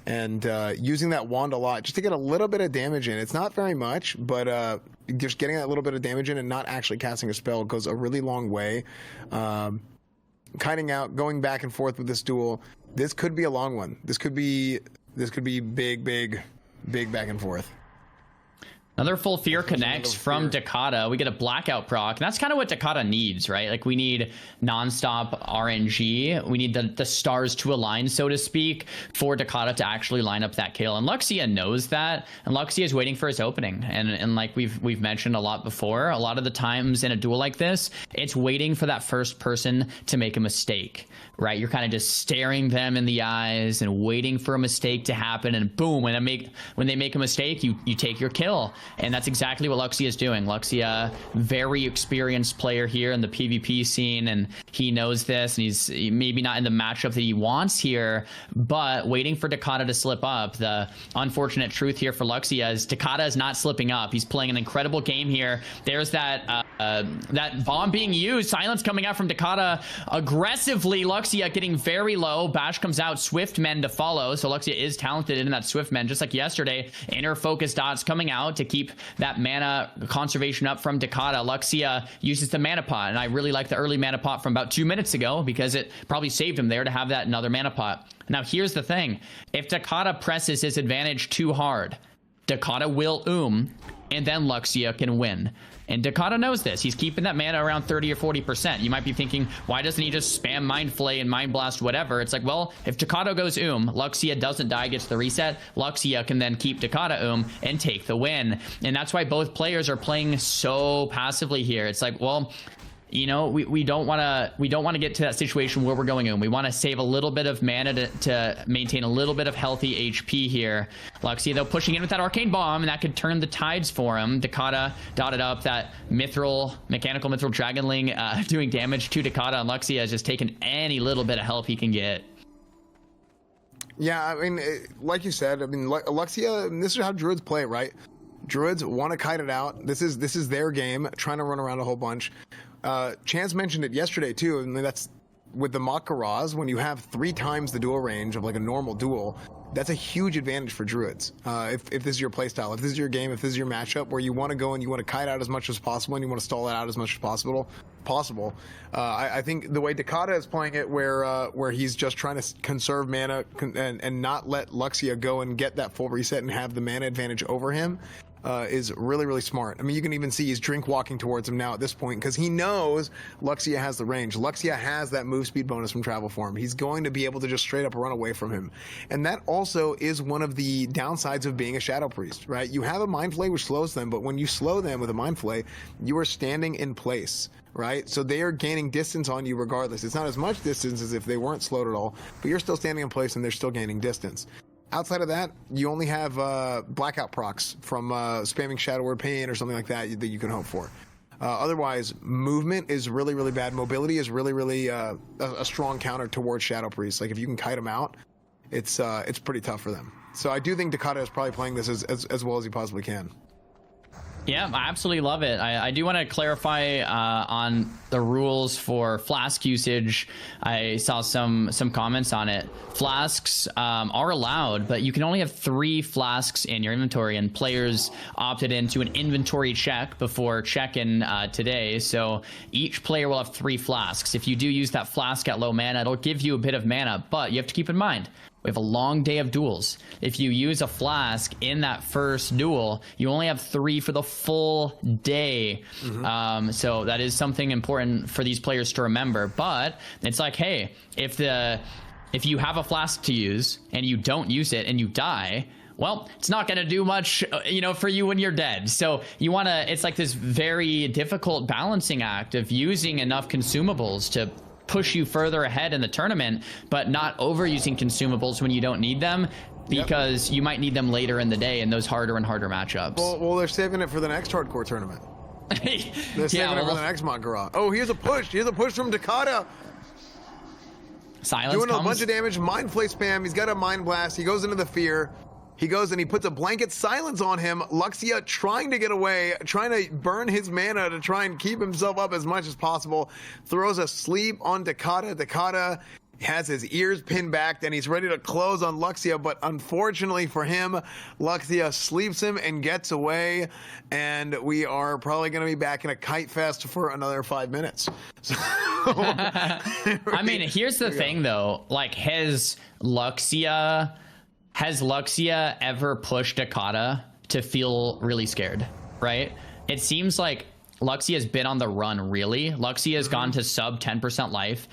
Speaker 1: And using that wand a lot just to get a little bit of damage in. It's not very much, but just getting that little bit of damage in and not actually casting a spell goes a really long way. Kiting out, going back and forth with this duel. This could be a long one. This could be big back and forth.
Speaker 2: Another full fear connects from Dakata. We get a blackout proc, and that's kind of what Dakata needs, right? Like, we need nonstop RNG. We need the stars to align, so to speak, for Dakata to actually line up that kill. And Luxia knows that, and Luxia is waiting for his opening. And like we've mentioned a lot before, a lot of the times in a duel like this, it's waiting for that first person to make a mistake, right? You're kind of just staring them in the eyes and waiting for a mistake to happen, and boom, when they make a mistake, you take your kill. And that's exactly what Luxia is doing. Luxia, very experienced player here in the PvP scene, and he knows this, and he's maybe not in the matchup that he wants here, but waiting for Dakata to slip up. The unfortunate truth here for Luxia is Dakata is not slipping up. He's playing an incredible game here. There's that bomb being used. Silence coming out from Dakata aggressively. Luxia getting very low. Bash comes out. Swift Men to follow. So Luxia is talented in that Swift Men, just like yesterday. Inner focus dots coming out to keep that mana conservation up from Dakata. Luxia uses the mana pot, and I really like the early mana pot from about 2 minutes ago because it probably saved him there to have that another mana pot. Now here's the thing. If Dakata presses his advantage too hard, Dakata will and then Luxia can win. And Dakata knows this. He's keeping that mana around 30 or 40%. You might be thinking, why doesn't he just spam Mind Flay and Mind Blast, whatever? It's like, well, if Dakata goes Luxia doesn't die, gets the reset, Luxia can then keep Dakata and take the win. And that's why both players are playing so passively here. It's like, well, you know, we don't want to get to that situation where we're going We want to save a little bit of mana to maintain a little bit of healthy HP here. Luxia, though, pushing in with that arcane bomb, and that could turn the tides for him. Dakata dotted up that mechanical mithril dragonling doing damage to Dakata, and Luxia is just taking any little bit of help he can get.
Speaker 1: Yeah, I mean, like you said, I mean, Luxia, this is how Druids play, right? Druids want to kite it out. This is their game, trying to run around a whole bunch. Chance mentioned it yesterday too, and that's with the Mak'Goras. When you have 3 times the duel range of like a normal duel, that's a huge advantage for Druids. If this is your playstyle, if this is your game, if this is your matchup where you want to go and you want to kite out as much as possible and you want to stall it out as much as possible. I think the way Dakata is playing it, where he's just trying to conserve mana and not let Luxia go and get that full reset and have the mana advantage over him. is really, really smart. I mean, you can even see he's drink walking towards him now at this point because he knows Luxia has the range. Luxia has that move speed bonus from Travel Form. He's going to be able to just straight up run away from him. And that also is one of the downsides of being a Shadow Priest, right? You have a Mind Flay which slows them, but when you slow them with a Mind Flay, you are standing in place, right? So they are gaining distance on you regardless. It's not as much distance as if they weren't slowed at all, but you're still standing in place and they're still gaining distance. Outside of that, you only have blackout procs from spamming Shadow Word Pain or something like that that you can hope for. Otherwise, movement is really, really bad. Mobility is really, really a strong counter towards Shadow Priest. Like if you can kite them out, it's pretty tough for them. So I do think Dakata is probably playing this as well as he possibly can.
Speaker 2: Yeah, I absolutely love it. I do want to clarify on the rules for flask usage. I saw some comments on it. Flasks are allowed, but you can only have 3 flasks in your inventory, and players opted into an inventory check before check-in today. So each player will have 3 flasks. If you do use that flask at low mana, it'll give you a bit of mana, but you have to keep in mind, we have a long day of duels. If you use a flask in that first duel, you only have 3 for the full day. So that is something important for these players to remember. But it's like, hey, if you have a flask to use and you don't use it and you die, well, it's not going to do much, for you when you're dead. So you want to, it's like this very difficult balancing act of using enough consumables to push you further ahead in the tournament, but not overusing consumables when you don't need them, because you might need them later in the day in those harder and harder matchups.
Speaker 1: Well, they're saving it for the next hardcore tournament. They're saving it for the next Mak'Gora. Oh, here's a push. Here's a push from Dakata.
Speaker 2: Silence
Speaker 1: doing
Speaker 2: comes.
Speaker 1: A bunch of damage. Mind Flay spam. He's got a Mind Blast. He goes into the fear. He goes and he puts a blanket silence on him. Luxia trying to get away, trying to burn his mana to try and keep himself up as much as possible. Throws a sleep on Dakata. Dakata has his ears pinned back and he's ready to close on Luxia, but unfortunately for him, Luxia sleeps him and gets away, and we are probably going to be back in a kite fest for another 5 minutes. So,
Speaker 2: I mean, here's the thing though, like has Luxia ever pushed Dakata to feel really scared, right? It seems like Luxia has been on the run, really. Luxia has gone to sub 10% life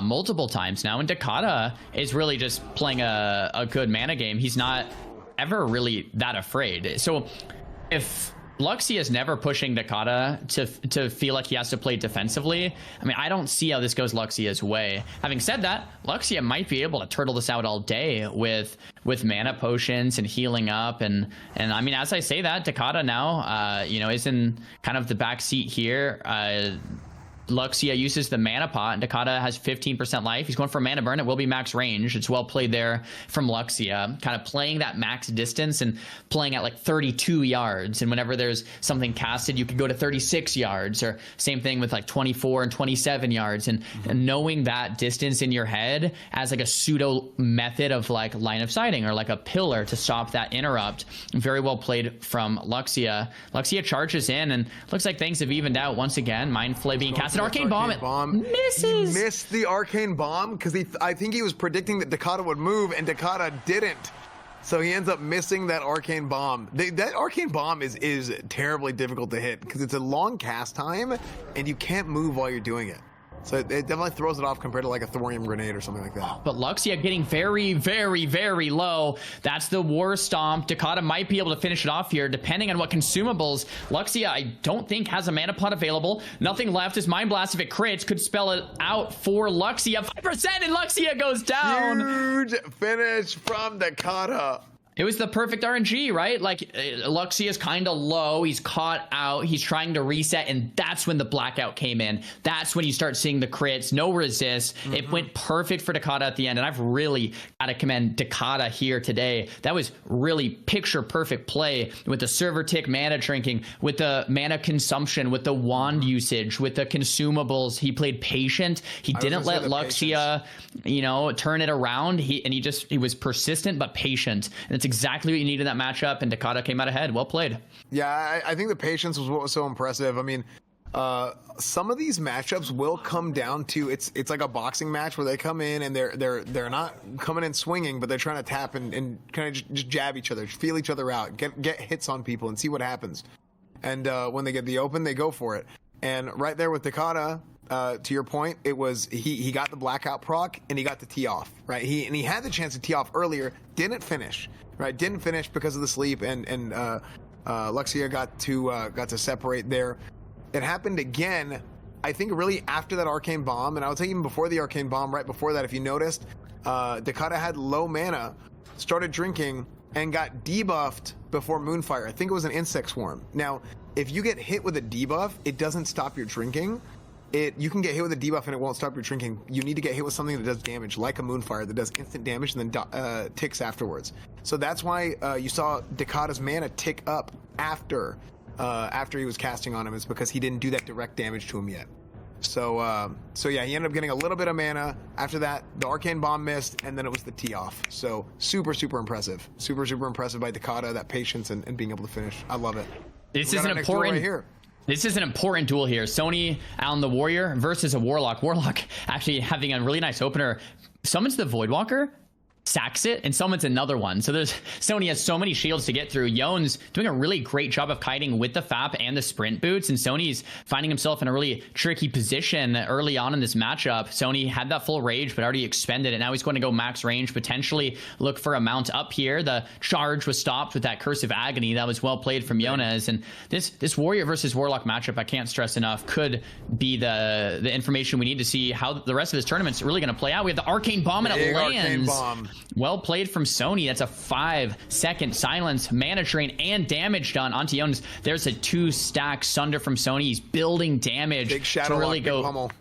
Speaker 2: multiple times now, and Dakata is really just playing a good mana game. He's not ever really that afraid. So if Luxia is never pushing Dakata to feel like he has to play defensively, I mean, I don't see how this goes Luxia's way. Having said that, Luxia might be able to turtle this out all day with mana potions and healing up, and I mean, as I say that, Dakata now is in kind of the back seat here. Luxia uses the mana pot, and Dakata has 15% life. He's going for a mana burn. It will be max range. It's well played there from Luxia, kind of playing that max distance and playing at like 32 yards. And whenever there's something casted, you could go to 36 yards, or same thing with like 24 and 27 yards. And knowing that distance in your head as like a pseudo method of like line of sighting or like a pillar to stop that interrupt. Very well played from Luxia. Luxia charges in, and looks like things have evened out once again. Mind Flay being cast. An arcane bomb. Misses.
Speaker 1: He missed the arcane bomb because I think he was predicting that Dakata would move, and Dakata didn't. So he ends up missing that arcane bomb. That arcane bomb is terribly difficult to hit because it's a long cast time, and you can't move while you're doing it. So it definitely throws it off compared to like a thorium grenade or something like that.
Speaker 2: But Luxia getting very, very, very low. That's the War Stomp. Dakata might be able to finish it off here, depending on what consumables. Luxia, I don't think, has a mana pot available. Nothing left. His Mind Blast, if it crits, could spell it out for Luxia. 5%, and Luxia goes down.
Speaker 1: Huge finish from Dakata.
Speaker 2: It was the perfect RNG, right? Like, Luxia is kind of low. He's caught out. He's trying to reset, and that's when the blackout came in. That's when you start seeing the crits. No resist. It went perfect for Dakata at the end, and I've really got to commend Dakata here today. That was really picture-perfect play with the server tick mana drinking, with the mana consumption, with the wand usage, with the consumables. He played patient. He didn't let Luxia, turn it around. He was persistent but patient. And it's exactly what you need in that matchup, and Dakata came out ahead. Well played.
Speaker 1: Yeah, I think the patience was what was so impressive. I mean, some of these matchups will come down to it's like a boxing match where they come in and they're not coming in swinging, but they're trying to tap and kind of just jab each other, feel each other out, get hits on people and see what happens. And when they get the open, they go for it. And right there with Dakata, to your point, it was he got the blackout proc and he got the tee off, right? He had the chance to tee off earlier, didn't finish, right? Didn't finish because of the sleep, and Luxia got to separate there. It happened again, I think, really after that arcane bomb, and I would say even before the arcane bomb, right before that, if you noticed, Dakata had low mana, started drinking, and got debuffed before Moonfire. I think it was an insect swarm. Now, if you get hit with a debuff, it doesn't stop your drinking. You can get hit with a debuff and it won't stop your drinking. You need to get hit with something that does damage, like a Moonfire, that does instant damage and then ticks afterwards. So that's why you saw Dakata's mana tick up after he was casting on him, is because he didn't do that direct damage to him yet. So yeah, he ended up getting a little bit of mana. After that, the arcane bomb missed, and then it was the tee off. So super impressive. Super impressive by Dakata, that patience and being able to finish. I love it.
Speaker 2: This is an important
Speaker 1: right here.
Speaker 2: This is an important duel here. Sony on the Warrior versus a Warlock. Warlock actually having a really nice opener. Summons the Voidwalker, sacks it, and summons another one. So Sony has so many shields to get through. Yones doing a really great job of kiting with the FAP and the sprint boots, and Sony's finding himself in a really tricky position early on in this matchup. Sony had that full rage, but already expended it. Now he's going to go max range, potentially look for a mount up here. The charge was stopped with that Curse of Agony. That was well played from Yones. And this Warrior versus Warlock matchup, I can't stress enough, could be the information we need to see how the rest of this tournament's really going to play out. We have the Arcane Bomb, and it lands.
Speaker 1: Arcane Bomb.
Speaker 2: Well played from Sony. That's a 5-second silence, mana drain, and damage done onto Yones. There's a 2-stack Sunder from Sony. He's building damage.
Speaker 1: Big shadow
Speaker 2: to really
Speaker 1: lock,
Speaker 2: go.
Speaker 1: big pummel.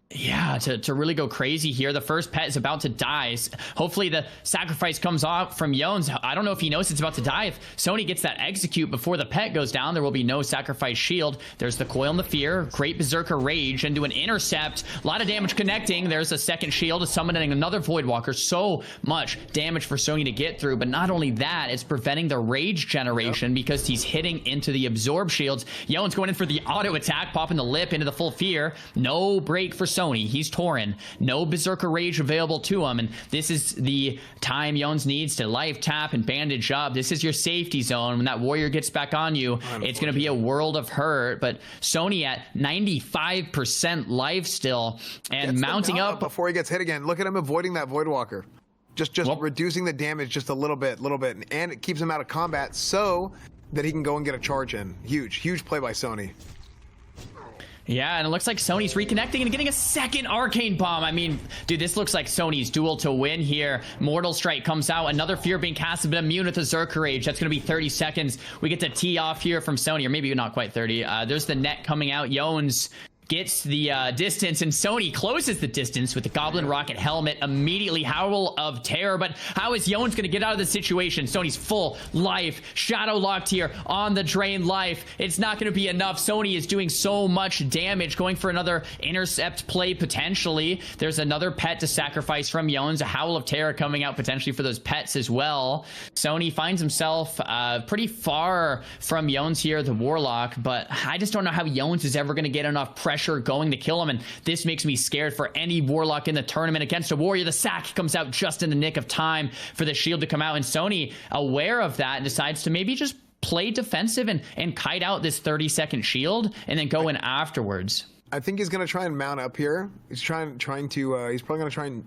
Speaker 2: Yeah, to really go crazy here. The first pet is about to die. Hopefully the sacrifice comes off from Yones. I don't know if he knows it's about to die. If Sony gets that execute before the pet goes down, there will be no sacrifice shield. There's the coil and the fear. Great Berserker Rage into an intercept. A lot of damage connecting. There's a second shield, summoning another Voidwalker. So much damage for Sony to get through. But not only that, it's preventing the rage generation because he's hitting into the absorb shields. Yones going in for the auto attack, popping the lip into the full fear. No break for Sony. He's Tauren. No Berserker Rage available to him, and this is the time Yones needs to life tap and bandage up. This is your safety zone. When that Warrior gets back on you, it's going to be a world of hurt. But Sony at 95% life still, and mounting up
Speaker 1: before he gets hit again. Look at him avoiding that Voidwalker. Just reducing the damage just a little bit, and it keeps him out of combat so that he can go and get a charge in. Huge play by Sony.
Speaker 2: Yeah, and it looks like Sony's reconnecting and getting a second Arcane Bomb. I mean, dude, this looks like Sony's duel to win here. Mortal Strike comes out. Another Fear being casted, but immune with the Berserker Rage. That's going to be 30 seconds. We get to tee off here from Sony, or maybe not quite 30. There's the net coming out. Yones gets the distance, and Sony closes the distance with the Goblin Rocket helmet. Immediately Howl of Terror, but how is Yones going to get out of this situation? Sony's full life, shadow locked here on the drain life. It's not going to be enough. Sony is doing so much damage, going for another intercept play potentially. There's another pet to sacrifice from Yones, a Howl of Terror coming out potentially for those pets as well. Sony finds himself pretty far from Yones here, the Warlock, but I just don't know how Yones is ever going to get enough pressure going to kill him, and this makes me scared for any Warlock in the tournament against a Warrior. The sack comes out just in the nick of time for the shield to come out, and Sony, aware of that, decides to maybe just play defensive and kite out this 30-second shield and then go in afterwards.
Speaker 1: I think he's going to try and mount up here. He's trying to he's probably going to try and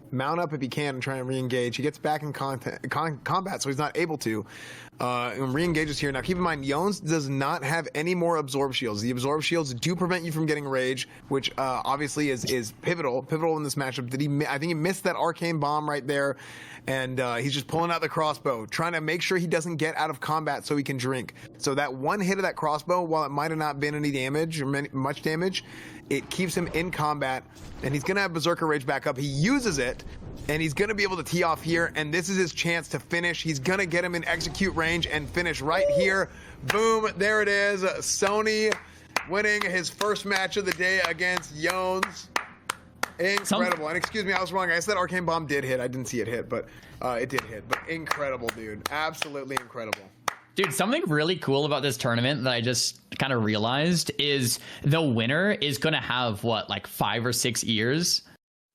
Speaker 1: mount up if he can and try and re-engage. He gets back in combat, so he's not able to. And re-engages here. Now, keep in mind, Yones does not have any more absorb shields. The absorb shields do prevent you from getting rage, which obviously is pivotal in this matchup. I think he missed that Arcane Bomb right there, and he's just pulling out the crossbow, trying to make sure he doesn't get out of combat so he can drink. So that one hit of that crossbow, while it might have not been any damage or much damage, it keeps him in combat, and he's going to have Berserker Rage back up. He uses it, and he's going to be able to tee off here, and this is his chance to finish. He's going to get him in execute range and finish right here. Boom, there it is. Sony winning his first match of the day against Yones. Incredible. And excuse me, I was wrong. I said Arcane Bomb did hit. I didn't see it hit, but it did hit. But incredible, dude. Absolutely incredible.
Speaker 2: Dude, something really cool about this tournament that I just kind of realized is the winner is going to have, what, like 5 or 6 ears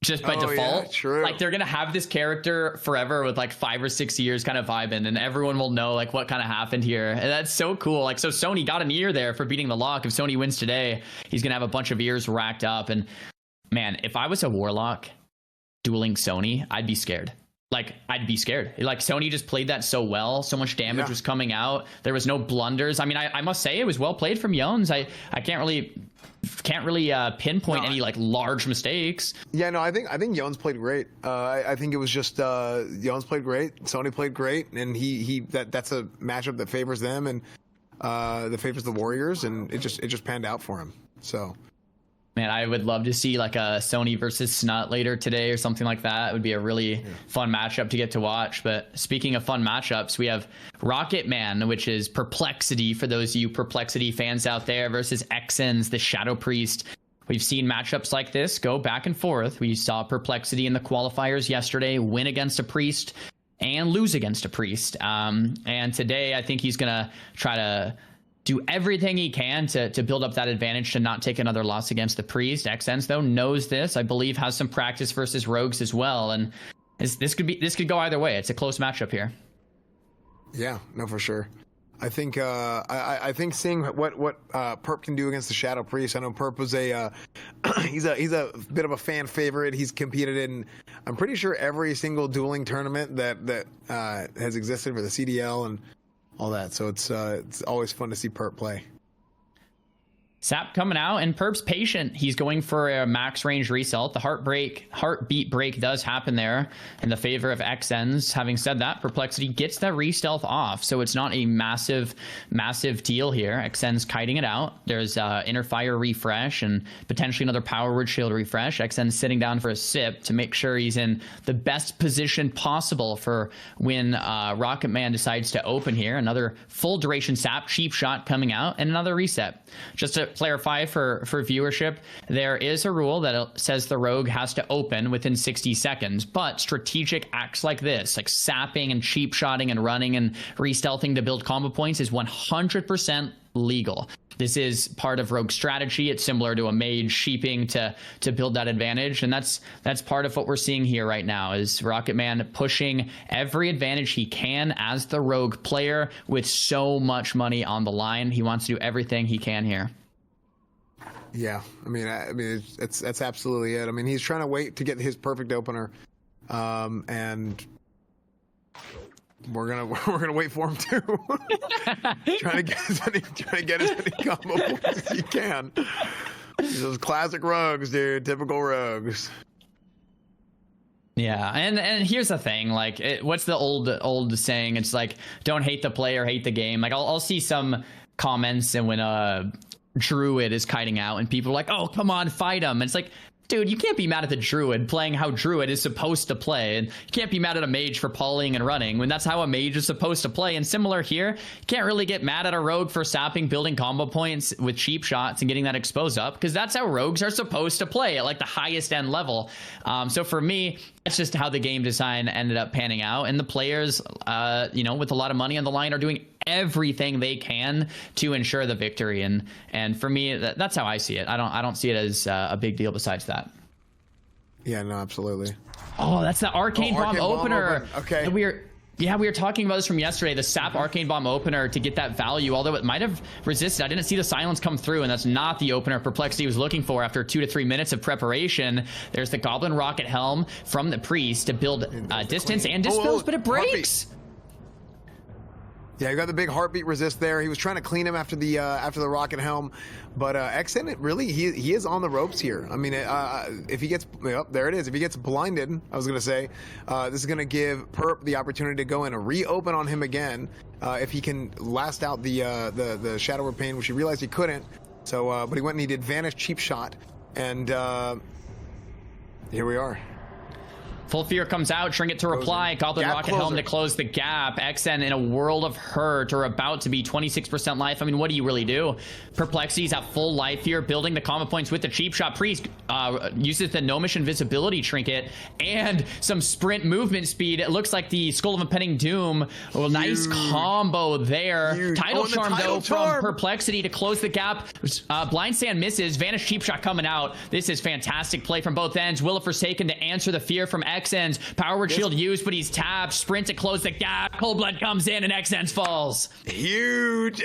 Speaker 2: just by default?
Speaker 1: Yeah, true.
Speaker 2: Like, they're going to have this character forever with like 5 or 6 years kind of vibing, and everyone will know like what kind of happened here. And that's so cool. Like, so Sony got an ear there for beating the lock. If Sony wins today, he's going to have a bunch of ears racked up. And man, if I was a Warlock dueling Sony, I'd be scared. Like, I'd be scared. Like, Sony just played that so well. So much damage was coming out. There was no blunders. I mean, I must say it was well played from Yones. I can't really pinpoint any like large mistakes.
Speaker 1: Yeah, no, I think Yones played great. I think it was just Yones played great. Sony played great, and that's a matchup that favors them and that favors the Warriors, and it just panned out for him. So.
Speaker 2: Man, I would love to see like a Sony versus Snut later today or something like that. It would be a really fun matchup to get to watch. But speaking of fun matchups, we have Rocket Man, which is Perplexity for those of you Perplexity fans out there, versus Exens, the Shadow Priest. We've seen matchups like this go back and forth. We saw Perplexity in the qualifiers yesterday win against a Priest and lose against a Priest. And today I think he's going to try to do everything he can to build up that advantage to not take another loss against the Priest. Exens, though, knows this. I believe has some practice versus Rogues as well, and this could go either way. It's a close matchup here.
Speaker 1: Yeah, no, for sure. I think I think seeing what Perp can do against the Shadow Priest. I know Perp was he's a bit of a fan favorite. He's competed in, I'm pretty sure, every single dueling tournament that has existed for the CDL and all that, so it's always fun to see Perp play.
Speaker 2: Sap coming out, and Perp's patient. He's going for a max range result. The heartbeat break does happen there in the favor of Exens. Having said that, Perplexity gets that re-stealth off, so it's not a massive deal here. Exens kiting it out. There's inner fire refresh and potentially another power word shield refresh. Exens sitting down for a sip to make sure he's in the best position possible for when Rocket Man decides to open here. Another full duration Sap cheap shot coming out, and another reset. Just to clarify for viewership, there is a rule that says the rogue has to open within 60 seconds, but strategic acts like this, like sapping and cheap shotting and running and re-stealthing to build combo points, is 100% legal. This is part of rogue strategy. It's similar to a mage sheeping to build that advantage, and that's part of what we're seeing here right now, is Rocket Man pushing every advantage he can as the rogue player with so much money on the line. He wants to do everything he can here.
Speaker 1: Yeah, I mean, that's absolutely it. I mean, he's trying to wait to get his perfect opener, and we're gonna wait for him too. trying to get as many combo points as he can. Those classic rogues, dude. Typical rogues.
Speaker 2: Yeah, and here's the thing, like, what's the old saying? It's like, don't hate the player, hate the game. Like, I'll see some comments, and when Druid is kiting out and people are like, oh, come on, fight him. And it's like, dude, you can't be mad at the Druid playing how Druid is supposed to play, and you can't be mad at a mage for polying and running when that's how a mage is supposed to play. And similar here, you can't really get mad at a rogue for sapping, building combo points with cheap shots and getting that exposed up, because that's how rogues are supposed to play at like the highest end level. So for me, that's just how the game design ended up panning out, and the players, with a lot of money on the line, are doing everything they can to ensure the victory. And for me, that's how I see it. I don't see it as a big deal besides that.
Speaker 1: Yeah, no, absolutely.
Speaker 2: Oh, that's the Arcane Bomb opener.
Speaker 1: Okay.
Speaker 2: We were talking about this from yesterday, the Sap Arcane Bomb opener to get that value, although it might have resisted. I didn't see the silence come through, and that's not the opener Perplexity was looking for after 2 to 3 minutes of preparation. There's the Goblin Rocket Helm from the Priest to build distance and dispels, but it breaks.
Speaker 1: Yeah, you got the big heartbeat resist there. He was trying to clean him after the rocket helm, but Xzan, really, he is on the ropes here. I mean, if he gets, there it is. If he gets blinded, I was gonna say, this is gonna give Perp the opportunity to go in and reopen on him again, if he can last out the Shadow of Pain, which he realized he couldn't. So, but he went and he did Vanish cheap shot, and here we are.
Speaker 2: Full Fear comes out, Trinket to reply, Goblin
Speaker 1: Gap
Speaker 2: Rocket
Speaker 1: closer.
Speaker 2: Helm to close the gap. Xzan in a world of hurt, or about to be 26% life. I mean, what do you really do? Perplexity's at full life here, building the combo points with the cheap shot. Priest uses the Gnomish Invisibility Trinket and some sprint movement speed. It looks like the Skull of Impending Doom. Well, nice combo there.
Speaker 1: Huge.
Speaker 2: Title
Speaker 1: The
Speaker 2: Charm,
Speaker 1: title
Speaker 2: though,
Speaker 1: charm.
Speaker 2: from Perplexity to close the gap. Blind Sand misses. Vanish cheap shot coming out. This is fantastic play from both ends. Will of Forsaken to answer the fear from Exens. Power Word Shield used, but he's tapped. Sprint to close the gap. Cold Blood comes in and Exens falls.
Speaker 1: Huge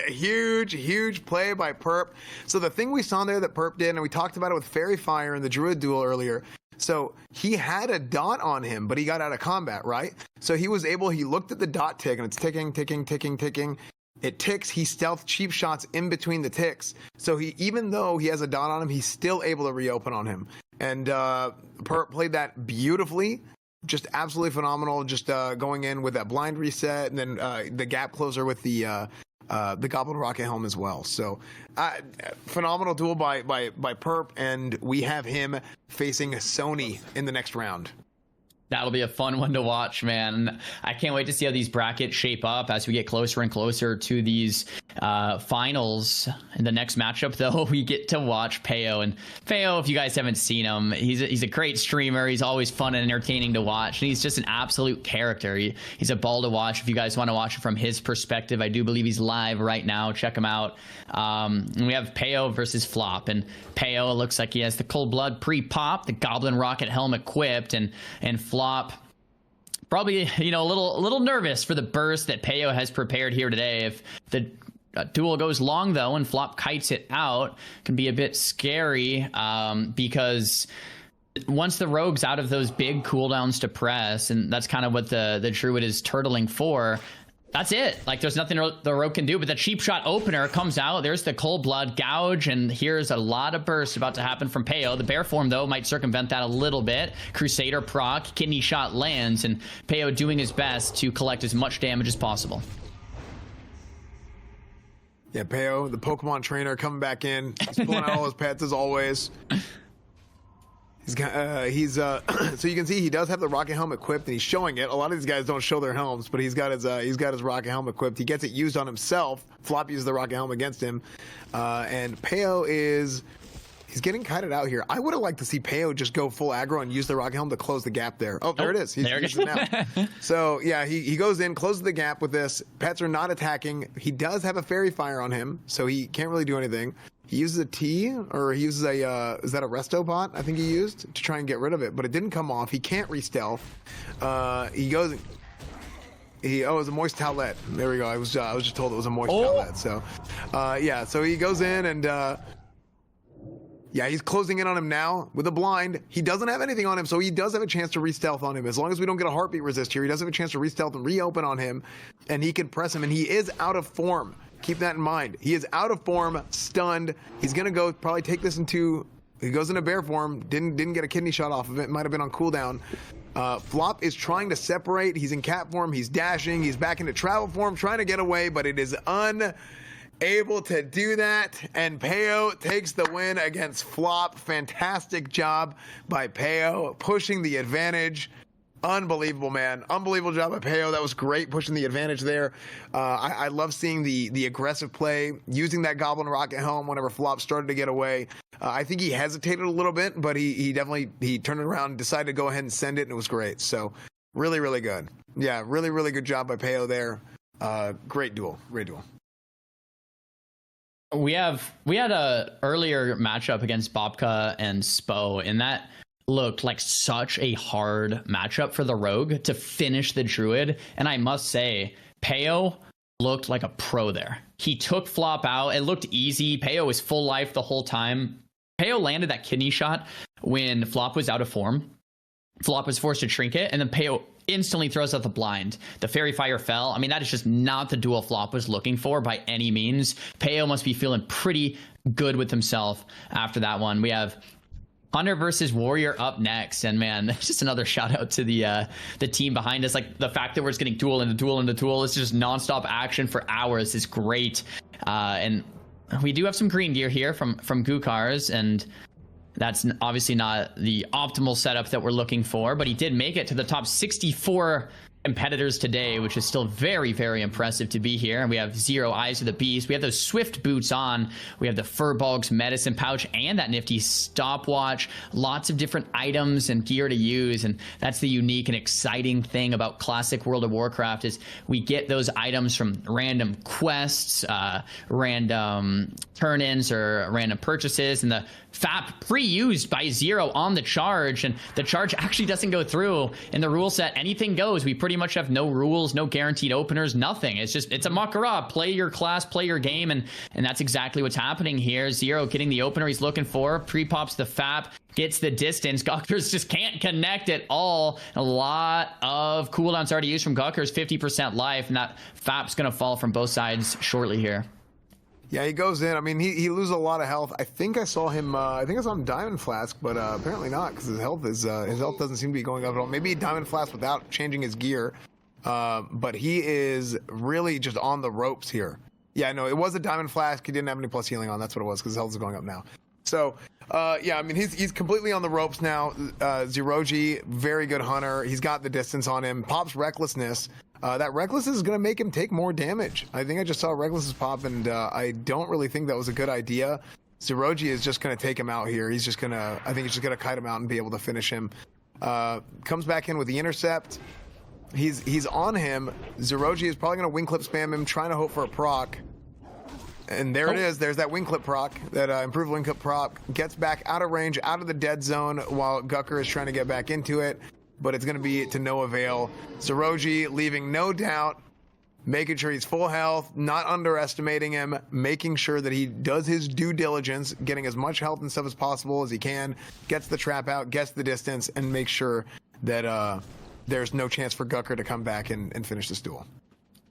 Speaker 1: play by Perp. So the thing we saw there that Perp did, and we talked about it with Fairy Fire in the Druid duel earlier. So he had a dot on him, but he got out of combat, right? So he looked at the dot tick, and it's ticking. It ticks. He stealth cheap shots in between the ticks. So even though he has a dot on him, he's still able to reopen on him. And Perp played that beautifully. Just absolutely phenomenal. Just going in with that blind reset, and then the gap closer with the Goblin Rocket Helm as well. So phenomenal duel by Perp, and we have him facing Sony in the next round.
Speaker 2: That'll be a fun one to watch, man. I can't wait to see how these brackets shape up as we get closer and closer to these finals. In the next matchup, though, we get to watch Peo. And Peo, if you guys haven't seen him, he's a great streamer. He's always fun and entertaining to watch. And he's just an absolute character. He's a ball to watch. If you guys want to watch it from his perspective, I do believe he's live right now. Check him out. And we have Peo versus Flop. And Peo looks like he has the Cold Blood pre-pop, the Goblin Rocket Helm equipped, and Flop probably, a little nervous for the burst that Peo has prepared here today. If the duel goes long, though, and Flop kites it out, it can be a bit scary because once the rogue's out of those big cooldowns to press, and that's kind of what the Druid is turtling for, that's it. Like, there's nothing the rogue can do. But the cheap shot opener comes out. There's the Cold Blood gouge, and here's a lot of bursts about to happen from Peo. The bear form, though, might circumvent that a little bit. Crusader proc, kidney shot lands, and Peo doing his best to collect as much damage as possible.
Speaker 1: Yeah, Peo, the Pokemon trainer, coming back in. He's pulling out all his pets as always. So you can see he does have the rocket helm equipped, and he's showing it. A lot of these guys don't show their helms, but he's got his rocket helm equipped. He gets it used on himself. Flop uses the rocket helm against him, and Peo he's getting kited out here. I would have liked to see Peo just go full aggro and use the rocket helm to close the gap there. Oh, there it is. He's using it now. So yeah, he goes in, closes the gap with this. Pets are not attacking. He does have a Fairy Fire on him, so he can't really do anything. He uses a T, or he uses is that a resto bot? I think he used to try and get rid of it, but it didn't come off. He can't re-stealth. He goes. It was a moist towelette. There we go. I was just told it was a moist towelette. So, yeah. So he goes in and he's closing in on him now with a blind. He doesn't have anything on him, so he does have a chance to re-stealth on him. As long as we don't get a heartbeat resist here, he does have a chance to re-stealth and reopen on him, and he can press him. And he is out of form. Keep that in mind. He is out of form, stunned. He's gonna go probably take this into. He goes into bear form. Didn't get a kidney shot off of it. Might have been on cooldown. Flop is trying to separate. He's in cat form. He's dashing. He's back into travel form, trying to get away, but it is unable to do that. And Peo takes the win against Flop. Fantastic job by Peo, pushing the advantage. Unbelievable, man. Unbelievable job by Peo. That was great, pushing the advantage there. I love seeing the aggressive play, using that Goblin Rocket Helm whenever Flop started to get away. I think he hesitated a little bit, but he definitely turned it around and decided to go ahead and send it, and it was great. So really, really good. Yeah, really, really good job by Peo there. Great duel. Great duel.
Speaker 2: We had a earlier matchup against Bobka and Spo, and that looked like such a hard matchup for the rogue to finish the druid. And I must say, Peo looked like a pro there. He took Flop out. It looked easy. Peo was full life the whole time. Peo landed that kidney shot when Flop was out of form. Flop was forced to trinket, and then Peo instantly throws out the blind. The Fairy Fire fell. I mean, that is just not the duel Flop was looking for by any means. Peo must be feeling pretty good with himself after that one. We have Hunter versus Warrior up next, and man, just another shout out to the team behind us. Like, the fact that we're just getting duel into duel into duel, it's just nonstop action for hours is great. And we do have some green gear here from Gucars, and That's obviously not the optimal setup that we're looking for, but he did make it to the top 64 competitors today, which is still very, very impressive to be here. And we have Zero Eyes of the Beast. We have those Swift boots on. We have the Furbolg's medicine pouch and that nifty stopwatch. Lots of different items and gear to use. And that's the unique and exciting thing about classic World of Warcraft is we get those items from random quests, random turn-ins or random purchases, and the FAP pre-used by Zero on the charge, and the charge actually doesn't go through. In the rule set, anything goes. We pretty much have no rules, no guaranteed openers, nothing. It's just, it's a Mak'Gora. Play your class, play your game, and that's exactly what's happening here. Zero getting the opener he's looking for, pre-pops the FAP, gets the distance. Gucars just can't connect at all. A lot of cooldowns already used from Gucars, 50% life, and that FAP's going to fall from both sides shortly here.
Speaker 1: Yeah, he goes in. I mean, he loses a lot of health. I think I saw him. I think I saw him Diamond Flask, but apparently not, because his health doesn't seem to be going up at all. Maybe Diamond Flask without changing his gear, but he is really just on the ropes here. Yeah, no, it was a Diamond Flask. He didn't have any plus healing on. That's what it was, because his health is going up now. So, yeah, I mean, he's completely on the ropes now. Zeroi, very good hunter. He's got the distance on him. Pops Recklessness. That Recklessness is going to make him take more damage. I think I just saw Recklessness pop, and I don't really think that was a good idea. Zeroi is just going to take him out here. I think he's just going to kite him out and be able to finish him. Comes back in with the intercept. He's on him. Zeroi is probably going to wing clip spam him, trying to hope for a proc. And there it is. There's that wing clip proc, that improved wing clip proc. Gets back out of range, out of the dead zone, while Gucker is trying to get back into it. But it's going to be to no avail. Zeroi leaving no doubt, making sure he's full health, not underestimating him, making sure that he does his due diligence, getting as much health and stuff as possible as he can, gets the trap out, gets the distance, and makes sure that there's no chance for Gucker to come back and finish this duel.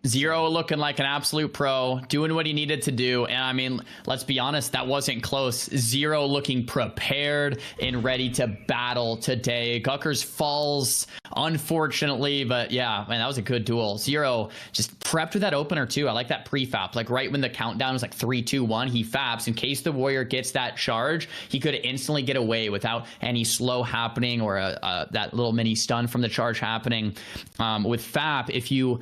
Speaker 2: Zero looking like an absolute pro, doing what he needed to do. And I mean, let's be honest, that wasn't close. Zero looking prepared and ready to battle today. Guckers falls, unfortunately, but yeah, man, that was a good duel. Zero just prepped with that opener too. I like that pre-fap. Like right when the countdown was like 3, 2, 1, he faps. In case the warrior gets that charge, he could instantly get away without any slow happening or that little mini stun from the charge happening. With fap, if you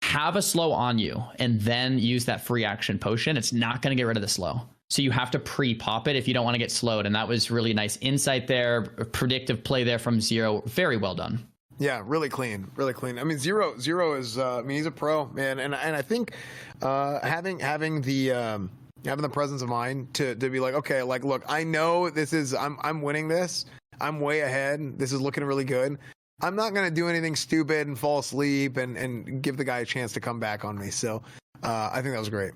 Speaker 2: have a slow on you and then use that free action potion, it's not going to get rid of the slow. So you have to pre-pop it if you don't want to get slowed. And that was really nice insight there, predictive play there from Zero. Very well done.
Speaker 1: Yeah, really clean, really clean. I mean, Zero is, I mean, he's a pro, man. And I think having the presence of mind to be like, okay, like, look, I know this is, I'm winning this. I'm way ahead. This is looking really good. I'm not going to do anything stupid and fall asleep and give the guy a chance to come back on me. So I think that was great.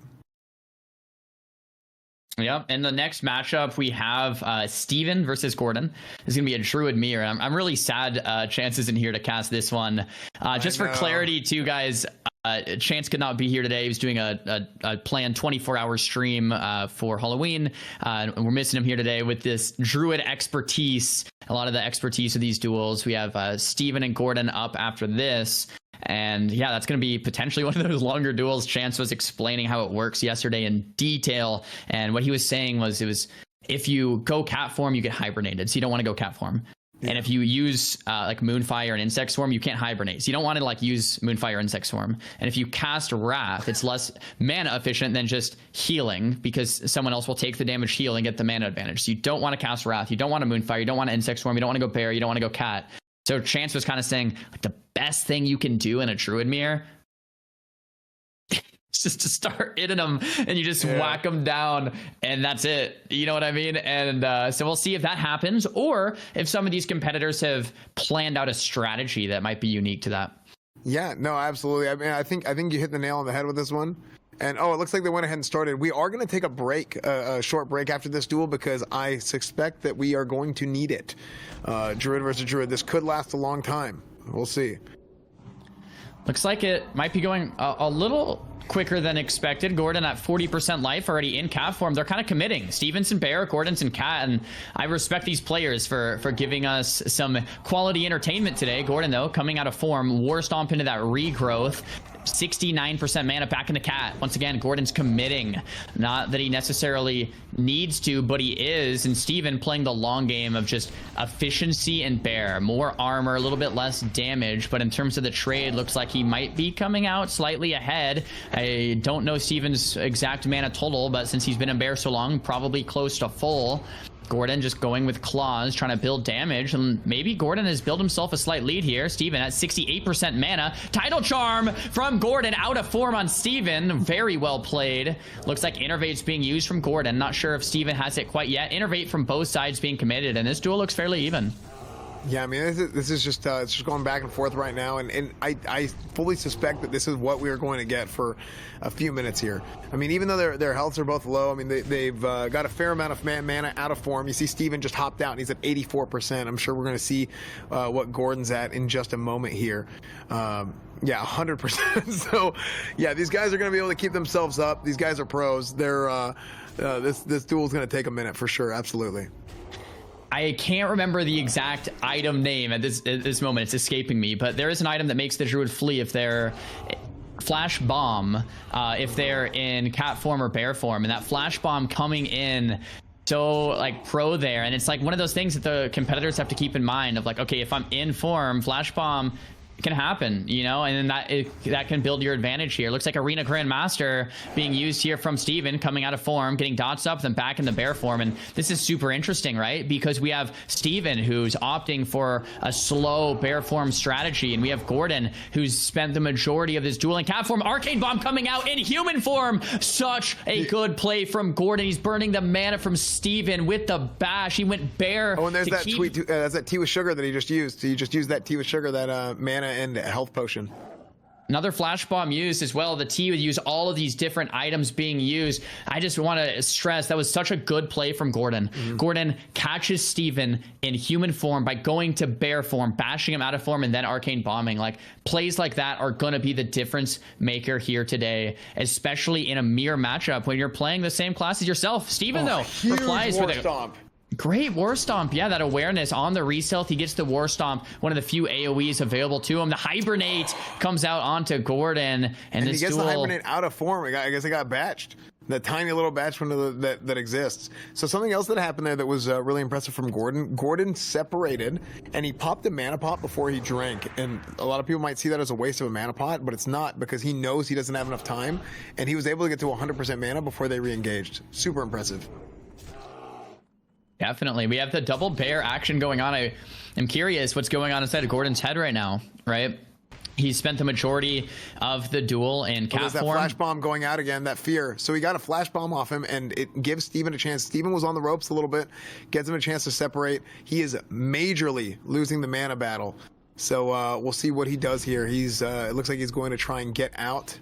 Speaker 2: Yep. In the next matchup, we have Steven versus Gordon. It's going to be a Druid Mirror. I'm really sad Chance isn't here to cast this one. Just for clarity, too, guys, Chance could not be here today. He was doing a planned 24-hour stream for Halloween. And we're missing him here today with this Druid expertise. A lot of the expertise of these duels. We have Steven and Gordon up after this. And yeah, that's going to be potentially one of those longer duels. Chance was explaining how it works yesterday in detail. And what he was saying was, if you go cat form, you get hibernated. So you don't want to go cat form. Yeah. And if you use like Moonfire and Insect Swarm, you can't hibernate. So you don't want to like use Moonfire or Insect Swarm. And if you cast Wrath, it's less mana efficient than just healing, because someone else will take the damage, heal, and get the mana advantage. So you don't want to cast Wrath. You don't want to Moonfire. You don't want to Insect Swarm. You don't want to go Bear. You don't want to go Cat. So Chance was kind of saying, like, the best thing you can do in a Druid Mirror is just to start hitting them, and you just whack them down, and that's it. You know what I mean? And so we'll see if that happens, or if some of these competitors have planned out a strategy that might be unique to that. Yeah, no, absolutely. I mean, I think you hit the nail on the head with this one. And it looks like they went ahead and started. We are going to take a break, a short break after this duel, because I suspect that we are going to need it. Druid versus Druid. This could last a long time. We'll see. Looks like it might be going a little quicker than expected. Gordon at 40% life, already in cat form. They're kind of committing. Stevenson Bear, Gordon's cat, and I respect these players for giving us some quality entertainment today. Gordon, though, coming out of form, War Stomp into that regrowth. 69% mana back in the cat. Once again, Gordon's committing. Not that he necessarily needs to, but he is. And Steven playing the long game of just efficiency and bear. More armor, a little bit less damage. But in terms of the trade, looks like he might be coming out slightly ahead. I don't know Steven's exact mana total, but since he's been in bear so long, probably close to full. Gordon just going with claws, trying to build damage, and maybe Gordon has built himself a slight lead here. Steven at 68% mana. Tidal Charm from Gordon, out of form on Steven. Very well played. Looks like Innervate's being used from Gordon. Not sure if Steven has it quite yet. Innervate from both sides being committed, and this duel looks fairly even.
Speaker 1: Yeah, I mean, this is just it's just going back and forth right now, and I fully suspect that this is what we are going to get for a few minutes here. I mean, even though their healths are both low, I mean, they've got a fair amount of mana out of form. You see Steven just hopped out, and he's at 84%. I'm sure we're going to see what Gordon's at in just a moment here. Yeah, 100%. So, yeah, these guys are going to be able to keep themselves up. These guys are pros. They're this duel is going to take a minute for sure. Absolutely.
Speaker 2: I can't remember the exact item name at this moment. It's escaping me, but there is an item that makes the druid flee if they're flash bomb, if they're in cat form or bear form, and that flash bomb coming in so like pro there, and it's like one of those things that the competitors have to keep in mind of like, okay, if I'm in form, flash bomb can happen, you know, and then that can build your advantage here. Looks like Arena Grandmaster being used here from Steven, coming out of form, getting dots up, then back in the bear form. And this is super interesting, right? Because we have Steven who's opting for a slow bear form strategy, and we have Gordon who's spent the majority of this duel in cat form. Arcane Bomb coming out in human form. Such a good play from Gordon. He's burning the mana from Steven with the bash. He went bear.
Speaker 1: Oh, and there's that tweet. That's that tea with sugar that he just used. He just used that tea with sugar, that mana and health potion.
Speaker 2: Another flash bomb used as well. The T would use all of these different items being used. I just want to stress that was such a good play from Gordon. Gordon catches Steven in human form by going to bear form, bashing him out of form, and then arcane bombing. Like, plays like that are going to be the difference maker here today, especially in a mirror matchup when you're playing the same class as yourself. Steven, though, replies with a
Speaker 1: stomp.
Speaker 2: Great War Stomp. Yeah, that awareness on the re-stealth. He gets the War Stomp, one of the few AoEs available to him. The Hibernate comes out onto Gordon, and this
Speaker 1: he gets
Speaker 2: duel...
Speaker 1: the Hibernate out of form. I guess it got batched. That tiny little batch window that exists. So something else that happened there that was really impressive from Gordon. Gordon separated, and he popped a mana pot before he drank. And a lot of people might see that as a waste of a mana pot, but it's not, because he knows he doesn't have enough time, and he was able to get to 100% mana before they re-engaged. Super impressive.
Speaker 2: Definitely. We have the double bear action going on. I am curious what's going on inside of Gordon's head right now, right? He spent the majority of the duel in cat
Speaker 1: there's that
Speaker 2: form.
Speaker 1: flash bomb going out again, that fear. So he got a flash bomb off him, and it gives Steven a chance. Steven was on the ropes a little bit, gets him a chance to separate. He is majorly losing the mana battle. So we'll see what he does here. He's it looks like he's going to try and get out.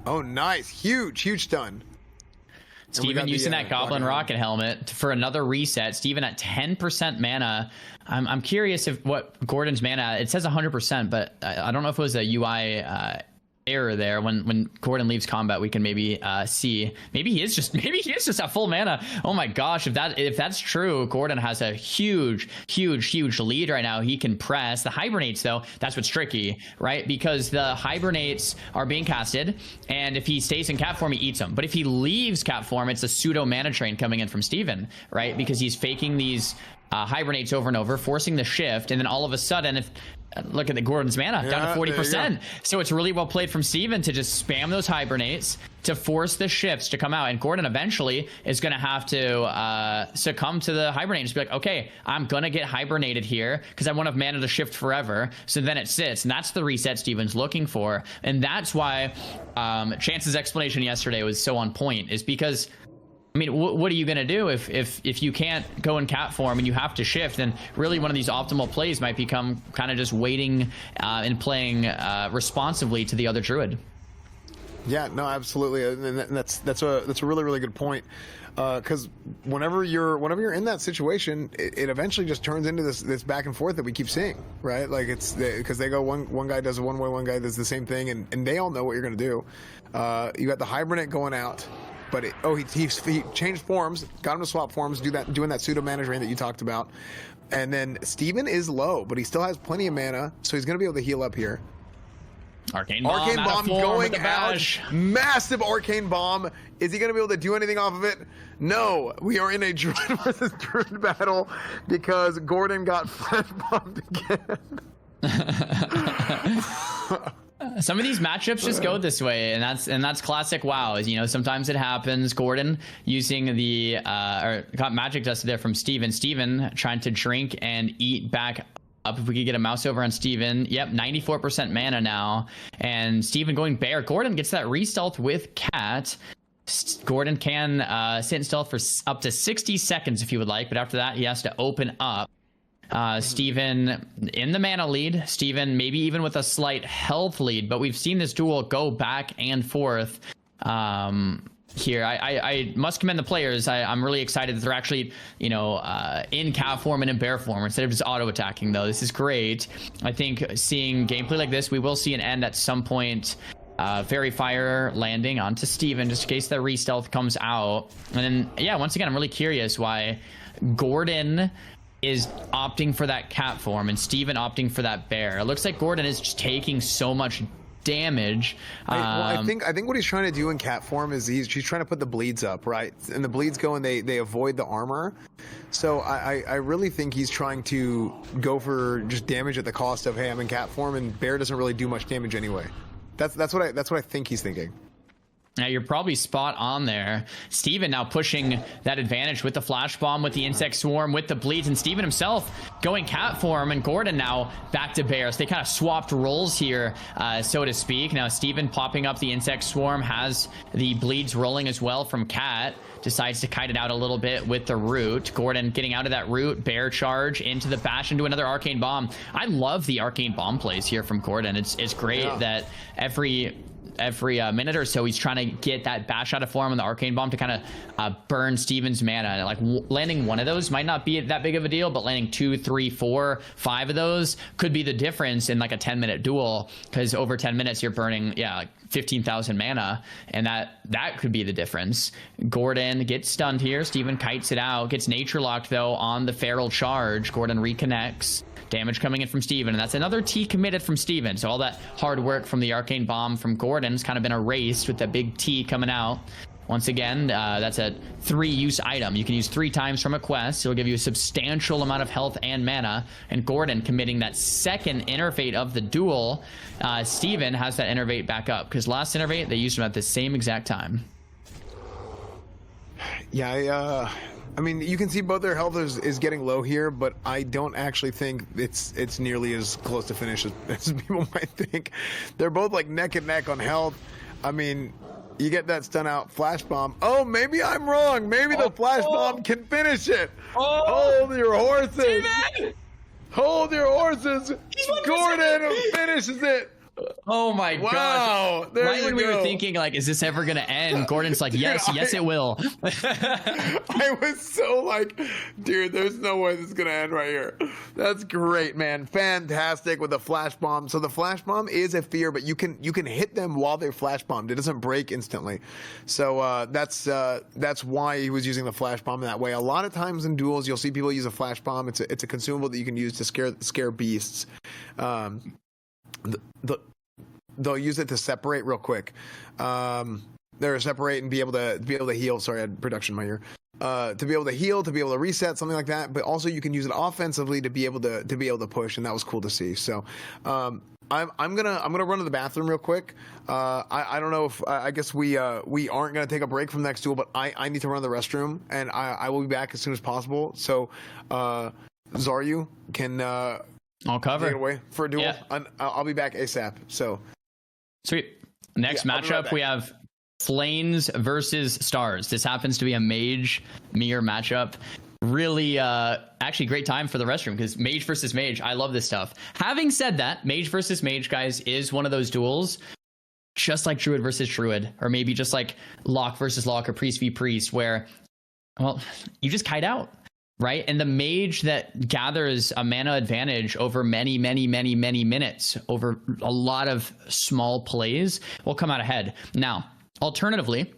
Speaker 1: Oh, nice. Huge stun.
Speaker 2: Steven using that Goblin Rocket Helmet for another reset. Steven at 10% mana. I'm curious if what Gordon's mana, it says 100%, but I don't know if it was a UI error there. When Gordon leaves combat, we can maybe see. Maybe he is just at full mana. Oh my gosh, if that's true, Gordon has a huge lead right now. He can press the Hibernates, though. That's what's tricky, right? Because the Hibernates are being casted, and if he stays in cat form, he eats them. But if he leaves cat form, it's a pseudo mana train coming in from Steven, right? Because he's faking these Hibernates over and over, forcing the shift, and then all of a sudden, if look at the Gordon's mana down to 40%. So it's really well played from Steven to just spam those Hibernates to force the shifts to come out. And Gordon eventually is going to have to succumb to the Hibernate and just be like, okay, I'm going to get hibernated here because I won't have mana to shift forever. So then it sits. And that's the reset Steven's looking for. And that's why Chance's explanation yesterday was so on point, is because I mean, what are you going to do if you can't go in cat form and you have to shift? Then really one of these optimal plays might become kind of just waiting and playing responsively to the other druid. Yeah, no, absolutely, and that's a really good point. Because whenever you're in that situation, it eventually just turns into this back and forth that we keep seeing, right? Like it's because they go one guy does it one way, one guy does the same thing, and they all know what you're going to do. You got the Hibernate going out. But he changed forms, got him to swap forms, doing that pseudo mana drain that you talked about. And then Steven is low, but he still has plenty of mana, so he's going to be able to heal up here. Arcane Bomb,
Speaker 1: Arcane
Speaker 2: out of
Speaker 1: Bomb
Speaker 2: form with
Speaker 1: going
Speaker 2: the
Speaker 1: out.
Speaker 2: bash.
Speaker 1: Massive Arcane Bomb. Is he going to be able to do anything off of it? No. We are in a Druid versus Druid battle because Gordon got Fresh Bombed again.
Speaker 2: Some of these matchups just go this way, and that's classic WoW. You know, sometimes it happens. Gordon using the or got magic dusted there from Steven. Steven trying to drink and eat back up. If we could get a mouse over on Steven. Yep, 94% mana now. And Steven going bear. Gordon gets that re-stealth with Cat. Gordon can sit in stealth for up to 60 seconds if he would like, but after that he has to open up. Steven in the mana lead. Steven maybe even with a slight health lead, but we've seen this duel go back and forth here. I must commend the players. I'm really excited that they're actually, you know, in cat form and in bear form instead of just auto attacking though. This is great. I think seeing gameplay like this, we will see an end at some point. Fairy Fire landing onto Steven just in case the re-stealth comes out. And then, yeah, once again, I'm really curious why Gordon is opting for that cat form and Steven opting for that bear. It looks like Gordon is just taking so much damage.
Speaker 1: I think what he's trying to do in cat form is he's trying to put the bleeds up, right? And the bleeds go and they avoid the armor. So I really think he's trying to go for just damage at the cost of, hey, I'm in cat form, and bear doesn't really do much damage anyway. That's what I think he's thinking.
Speaker 2: Now you're probably spot on there. Steven now pushing that advantage with the flash bomb, with the insect swarm, with the bleeds, and Steven himself going cat form, and Gordon now back to bear. So they kind of swapped roles here, so to speak. Now Steven popping up the insect swarm, has the bleeds rolling as well from cat. Decides to kite it out a little bit with the root. Gordon getting out of that root, bear charge into the bash, into another arcane bomb. I love the arcane bomb plays here from Gordon. It's great that every minute or so he's trying to get that bash out of form on the arcane bomb to kind of burn Steven's mana. Like landing one of those might not be that big of a deal, but landing 2, 3, 4, 5 of those could be the difference in like a 10-minute duel, because over 10 minutes you're burning like 15,000 mana, and that could be the difference. Gordon gets stunned here. Steven kites it out, gets nature locked though on the feral charge. Gordon reconnects. Damage coming in from Steven, and that's another T committed from Steven. So all that hard work from the arcane bomb from Gordon's kind of been erased with that big T coming out. Once again, that's a 3-use item. You can use 3 times from a quest. It'll give you a substantial amount of health and mana. And Gordon committing that second innervate of the duel. Steven has that innervate back up, because last innervate they used him at the same exact time.
Speaker 1: Yeah, I mean, you can see both their health is getting low here, but I don't actually think it's nearly as close to finish as people might think. They're both like neck and neck on health. I mean, you get that stun out flash bomb. Oh, maybe I'm wrong. Maybe the flash bomb can finish it. Hold your horses. Steven! Hold your horses. Gordon finishes it.
Speaker 2: Oh my
Speaker 1: wow,
Speaker 2: gosh. Right when we were thinking, like, is this ever going to end? Gordon's like, yes, yes, it will.
Speaker 1: I was so like, dude, there's no way this is going to end right here. That's great, man. Fantastic with the flash bomb. So the flash bomb is a fear, but you can hit them while they're flash bombed. It doesn't break instantly. So that's why he was using the flash bomb that way. A lot of times in duels, you'll see people use a flash bomb. It's a consumable that you can use to scare beasts. They'll use it to separate real quick. They're separate and be able to heal. Sorry, I had production in my ear. To be able to heal, to be able to reset, something like that. But also you can use it offensively to be able to push, and that was cool to see. So I'm gonna run to the bathroom real quick. I don't know if I guess we aren't gonna take a break from the next duel, but I need to run to the restroom, and I will be back as soon as possible. So Zaryu can
Speaker 2: I'll cover
Speaker 1: take it away for a duel.
Speaker 2: Yeah.
Speaker 1: I'll be back ASAP. So
Speaker 2: sweet. Next matchup, right, we have Flames versus Stars. This happens to be a mage mirror matchup. Really, actually great time for the restroom, because mage versus mage. I love this stuff. Having said that, mage versus mage, guys, is one of those duels, just like druid versus druid, or maybe just like lock versus lock, or priest v priest, where, well, you just kite out. Right? And the mage that gathers a mana advantage over many minutes, over a lot of small plays, will come out ahead. Now, alternatively,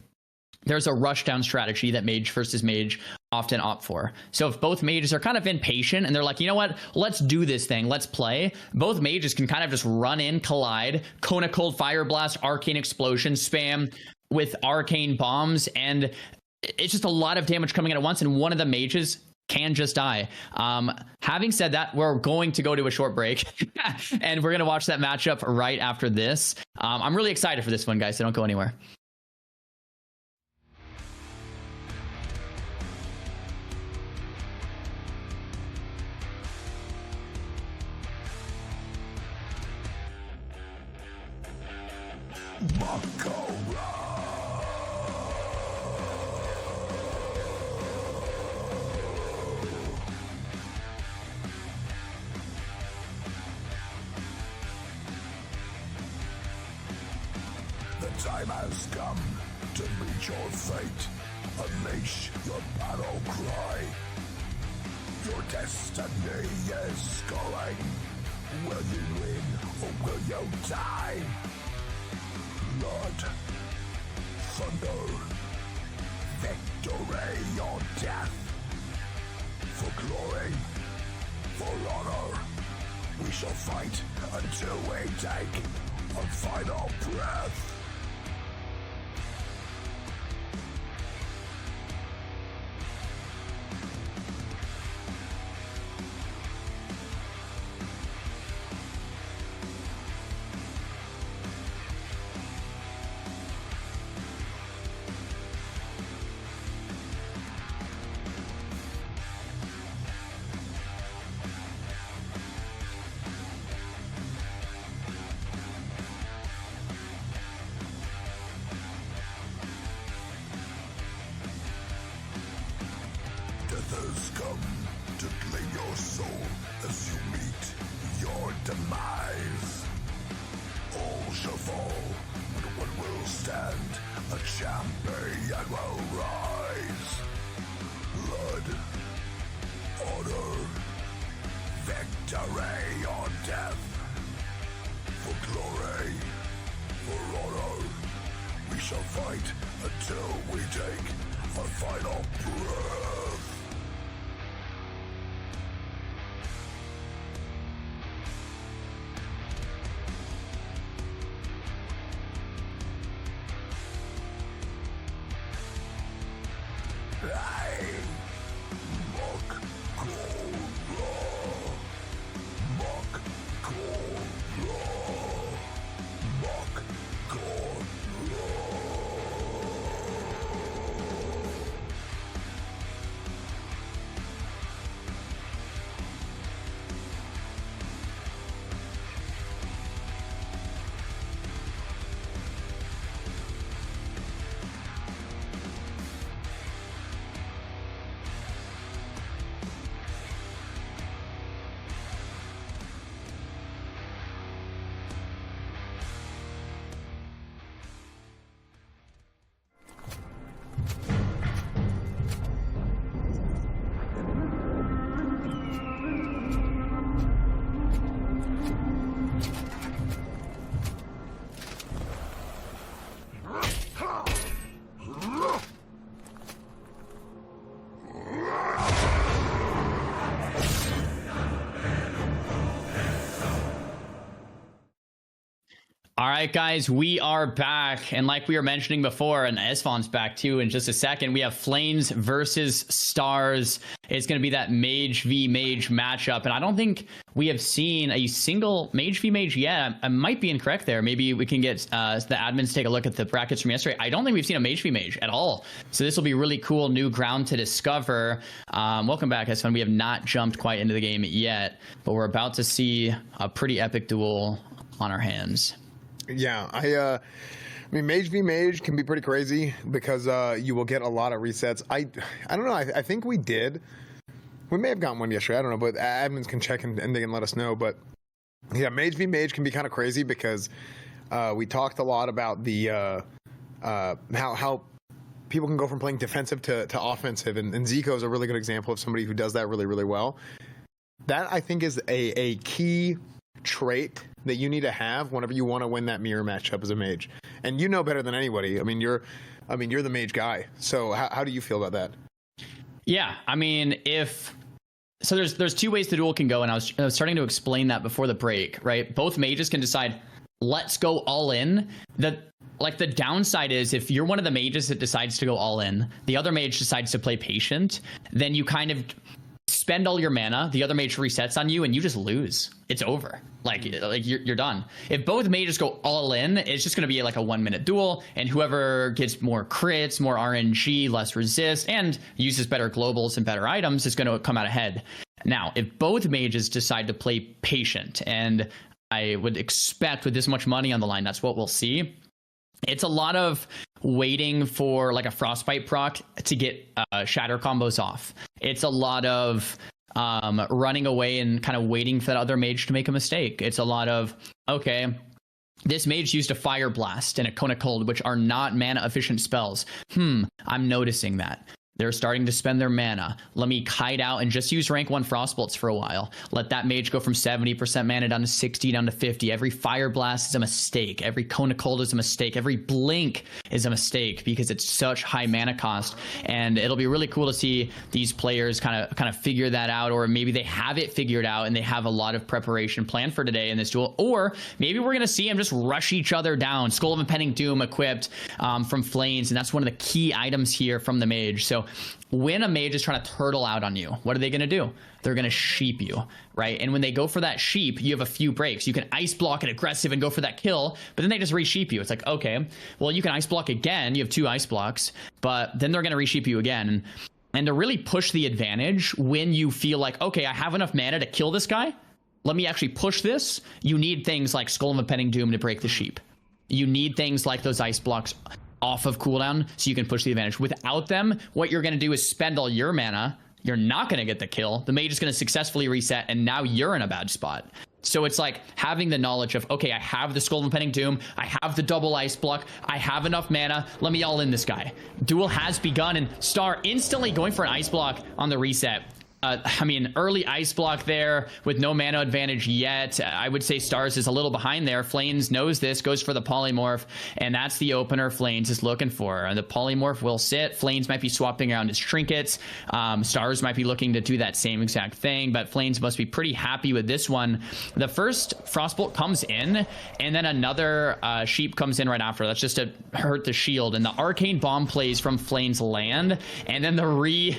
Speaker 2: there's a rush down strategy that mage versus mage often opt for. So if both mages are kind of impatient and they're like, you know what, let's do this thing, let's play, both mages can kind of just run in, collide, Kona Cold Fire Blast, Arcane Explosion, spam with Arcane Bombs, and it's just a lot of damage coming in at once, and one of the mages can just die. Having said that, we're going to go to a short break and we're going to watch that matchup right after this. I'm really excited for this one, guys, so don't go anywhere.
Speaker 4: Mak'Gora. The time has come to meet your fate. Unleash your battle cry. Your destiny is calling. Will you win or will you die? Blood, thunder, victory or death. For glory, for honor, we shall fight until we take a final breath. Has come to claim your soul as you meet your demise. All shall fall, but one will stand, a champion will rise. Blood, honor, victory or death. For glory, for honor, we shall fight until we take our final breath.
Speaker 2: All right, guys, we are back. And like we were mentioning before, and Xzan's back too in just a second, we have Flames versus Stars. It's going to be that Mage v Mage matchup. And I don't think we have seen a single Mage v Mage yet. I might be incorrect there. Maybe we can get the admins take a look at the brackets from yesterday. I don't think we've seen a Mage v Mage at all. So this will be really cool new ground to discover. Welcome back, Xzan. We have not jumped quite into the game yet, but we're about to see a pretty epic duel on our hands.
Speaker 1: Yeah, I mean, Mage v Mage can be pretty crazy because you will get a lot of resets. I don't know. I think we did. We may have gotten one yesterday. I don't know, but admins can check and they can let us know. But yeah, Mage v Mage can be kind of crazy because we talked a lot about the how people can go from playing defensive to offensive, and Ziko is a really good example of somebody who does that really, really well. That I think is a key trait that you need to have whenever you want to win that mirror matchup as a mage. And you know better than anybody. I mean, you're I mean, you're the mage guy. So how do you feel about that?
Speaker 2: Yeah, I mean, so there's two ways the duel can go, and I was starting to explain that before the break, right? Both mages can decide, let's go all in. The downside is if you're one of the mages that decides to go all in, the other mage decides to play patient, then you kind of spend all your mana, the other mage resets on you, and you just lose. It's over. Like you're done. If both mages go all in, it's just going to be like a 1 minute duel, and whoever gets more crits, more RNG, less resist, and uses better globals and better items is going to come out ahead. Now, if both mages decide to play patient, and I would expect with this much money on the line, that's what we'll see. It's a lot of waiting for like a frostbite proc to get shatter combos off. It's a lot of running away and kind of waiting for that other mage to make a mistake. It's a lot of, okay, this mage used a fire blast and a cone of cold, which are not mana efficient spells. I'm noticing that. They're starting to spend their mana. Let me kite out and just use rank 1 frostbolts for a while. Let that mage go from 70% mana down to 60, down to 50. Every fire blast is a mistake. Every cone of cold is a mistake. Every blink is a mistake because it's such high mana cost. And it'll be really cool to see these players kind of figure that out, or maybe they have it figured out and they have a lot of preparation planned for today in this duel. Or maybe we're going to see them just rush each other down. Skull of Impending Doom equipped from Flames, and that's one of the key items here from the mage. So when a mage is trying to turtle out on you, what are they going to do? They're going to sheep you, right? And when they go for that sheep, you have a few breaks. You can ice block and aggressive and go for that kill, but then they just re-sheep you. It's like, okay, well, you can ice block again. You have 2 ice blocks, but then they're going to re-sheep you again. And to really push the advantage when you feel like, okay, I have enough mana to kill this guy, let me actually push this. You need things like Skull of Impending Doom to break the sheep. You need things like those ice blocks off of cooldown so you can push the advantage. Without them, what you're going to do is spend all your mana. You're not going to get the kill. The mage is going to successfully reset, and now you're in a bad spot. So it's like having the knowledge of, okay, I have the Skull of Impending Doom, I have the double ice block, I have enough mana, let me all in this guy. Duel has begun, and Star instantly going for an ice block on the reset. I mean, early ice block there with no mana advantage yet. I would say Stars is a little behind there. Flames knows this, goes for the polymorph, and that's the opener Flames is looking for. And the polymorph will sit. Flames might be swapping around his trinkets. Stars might be looking to do that same exact thing, but Flames must be pretty happy with this one. The first Frostbolt comes in, and then another sheep comes in right after. That's just to hurt the shield. And the Arcane Bomb plays from Flames land, and then the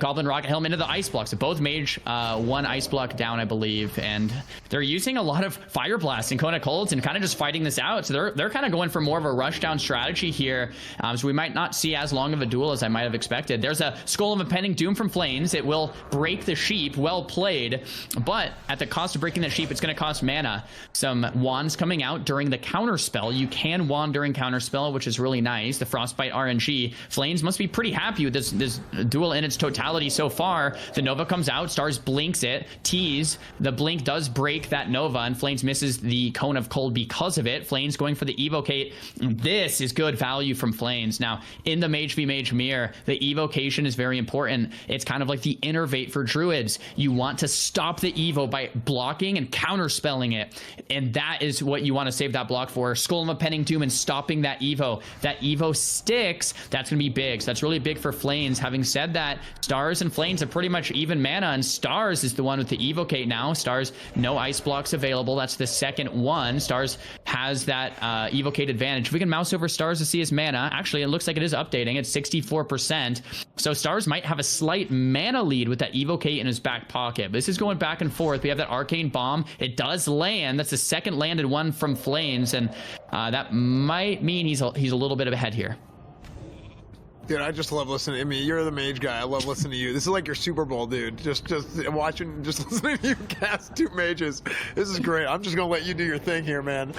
Speaker 2: Goblin Rocket Helm into the ice blocks. So both mage 1 ice block down, I believe, and they're using a lot of fire blasts and cone of colds and kind of just fighting this out. So they're kind of going for more of a rush down strategy here. So we might not see as long of a duel as I might have expected. There's a Skull of Impending Doom from Flames. It will break the sheep. Well played, but at the cost of breaking the sheep, it's going to cost mana. Some wands coming out during the counter spell. You can wand during counter spell, which is really nice. The Frostbite RNG. Flames must be pretty happy with this duel in its totality so far. The Nova comes out, Stars blinks it, tease, the blink does break that Nova, and Flames misses the Cone of Cold because of it. Flames going for the Evocate. This is good value from Flames. Now, in the Mage v Mage mirror, the Evocation is very important. It's kind of like the Innervate for Druids. You want to stop the Evo by blocking and counterspelling it, and that is what you want to save that block for. Skull of Impending Doom and stopping that Evo. That Evo sticks, that's going to be big. So that's really big for Flames. Having said that, Stars and Flames are pretty much even mana, and Stars is the one with the Evocate now. Stars, no ice blocks available. That's the second one. Stars has that Evocate advantage. If we can mouse over Stars to see his mana, actually it looks like it is updating. It's 64%. So Stars might have a slight mana lead with that Evocate in his back pocket. This is going back and forth. We have that Arcane Bomb. It does land. That's the second landed one from Flames, and that might mean he's a little bit ahead here.
Speaker 1: Dude, I just love listening. I mean, you're the mage guy. I love listening to you. This is like your Super Bowl, dude. Just watching, just listening to you cast 2 mages. This is great. I'm just gonna let you do your thing here, man.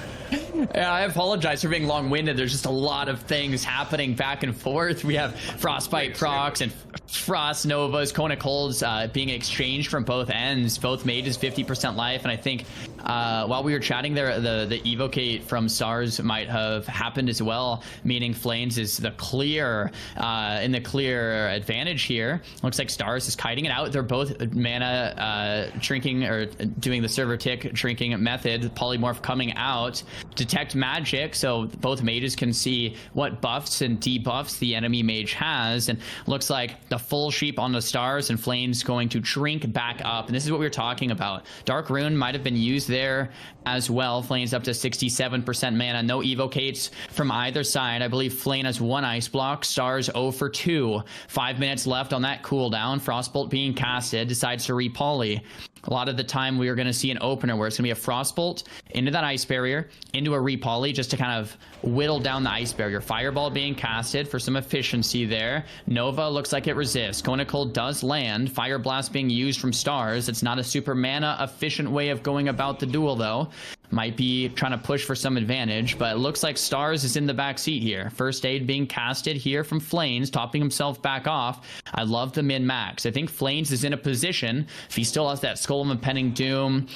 Speaker 2: Yeah, I apologize for being long-winded. There's just a lot of things happening back and forth. We have Frostbite procs and Frost Novas, Cone of Colds being exchanged from both ends. Both mages 50% life, and I think while we were chatting there, the Evocate from Stars might have happened as well, meaning Flames is the clear advantage here. Looks like Stars is kiting it out. They're both mana shrinking, or doing the server tick shrinking method. Polymorph coming out to detect magic, so both mages can see what buffs and debuffs the enemy mage has, and looks like the full sheep on the stars, and Flame's going to shrink back up. And this is what we were talking about. Dark Rune might have been used there as well. Flame's up to 67% mana. No evocates from either side. I believe Flame has 1 ice block. Stars 0 for 2. 5 minutes left on that cooldown. Frostbolt being casted, decides to re-poly. A lot of the time we are going to see an opener where it's going to be a Frostbolt into that ice barrier, into a re-poly, just to kind of whittle down the ice barrier. Fireball being casted for some efficiency there. Nova looks like it resists. Cold does land. Fire Blast being used from stars. It's not a super mana efficient way of going about the duel though. Might be trying to push for some advantage, but it looks like Stars is in the back seat here. First aid being casted here from Flames, topping himself back off. I love the min-max. I think Flames is in a position, if he still has that Skull of Impending Doom,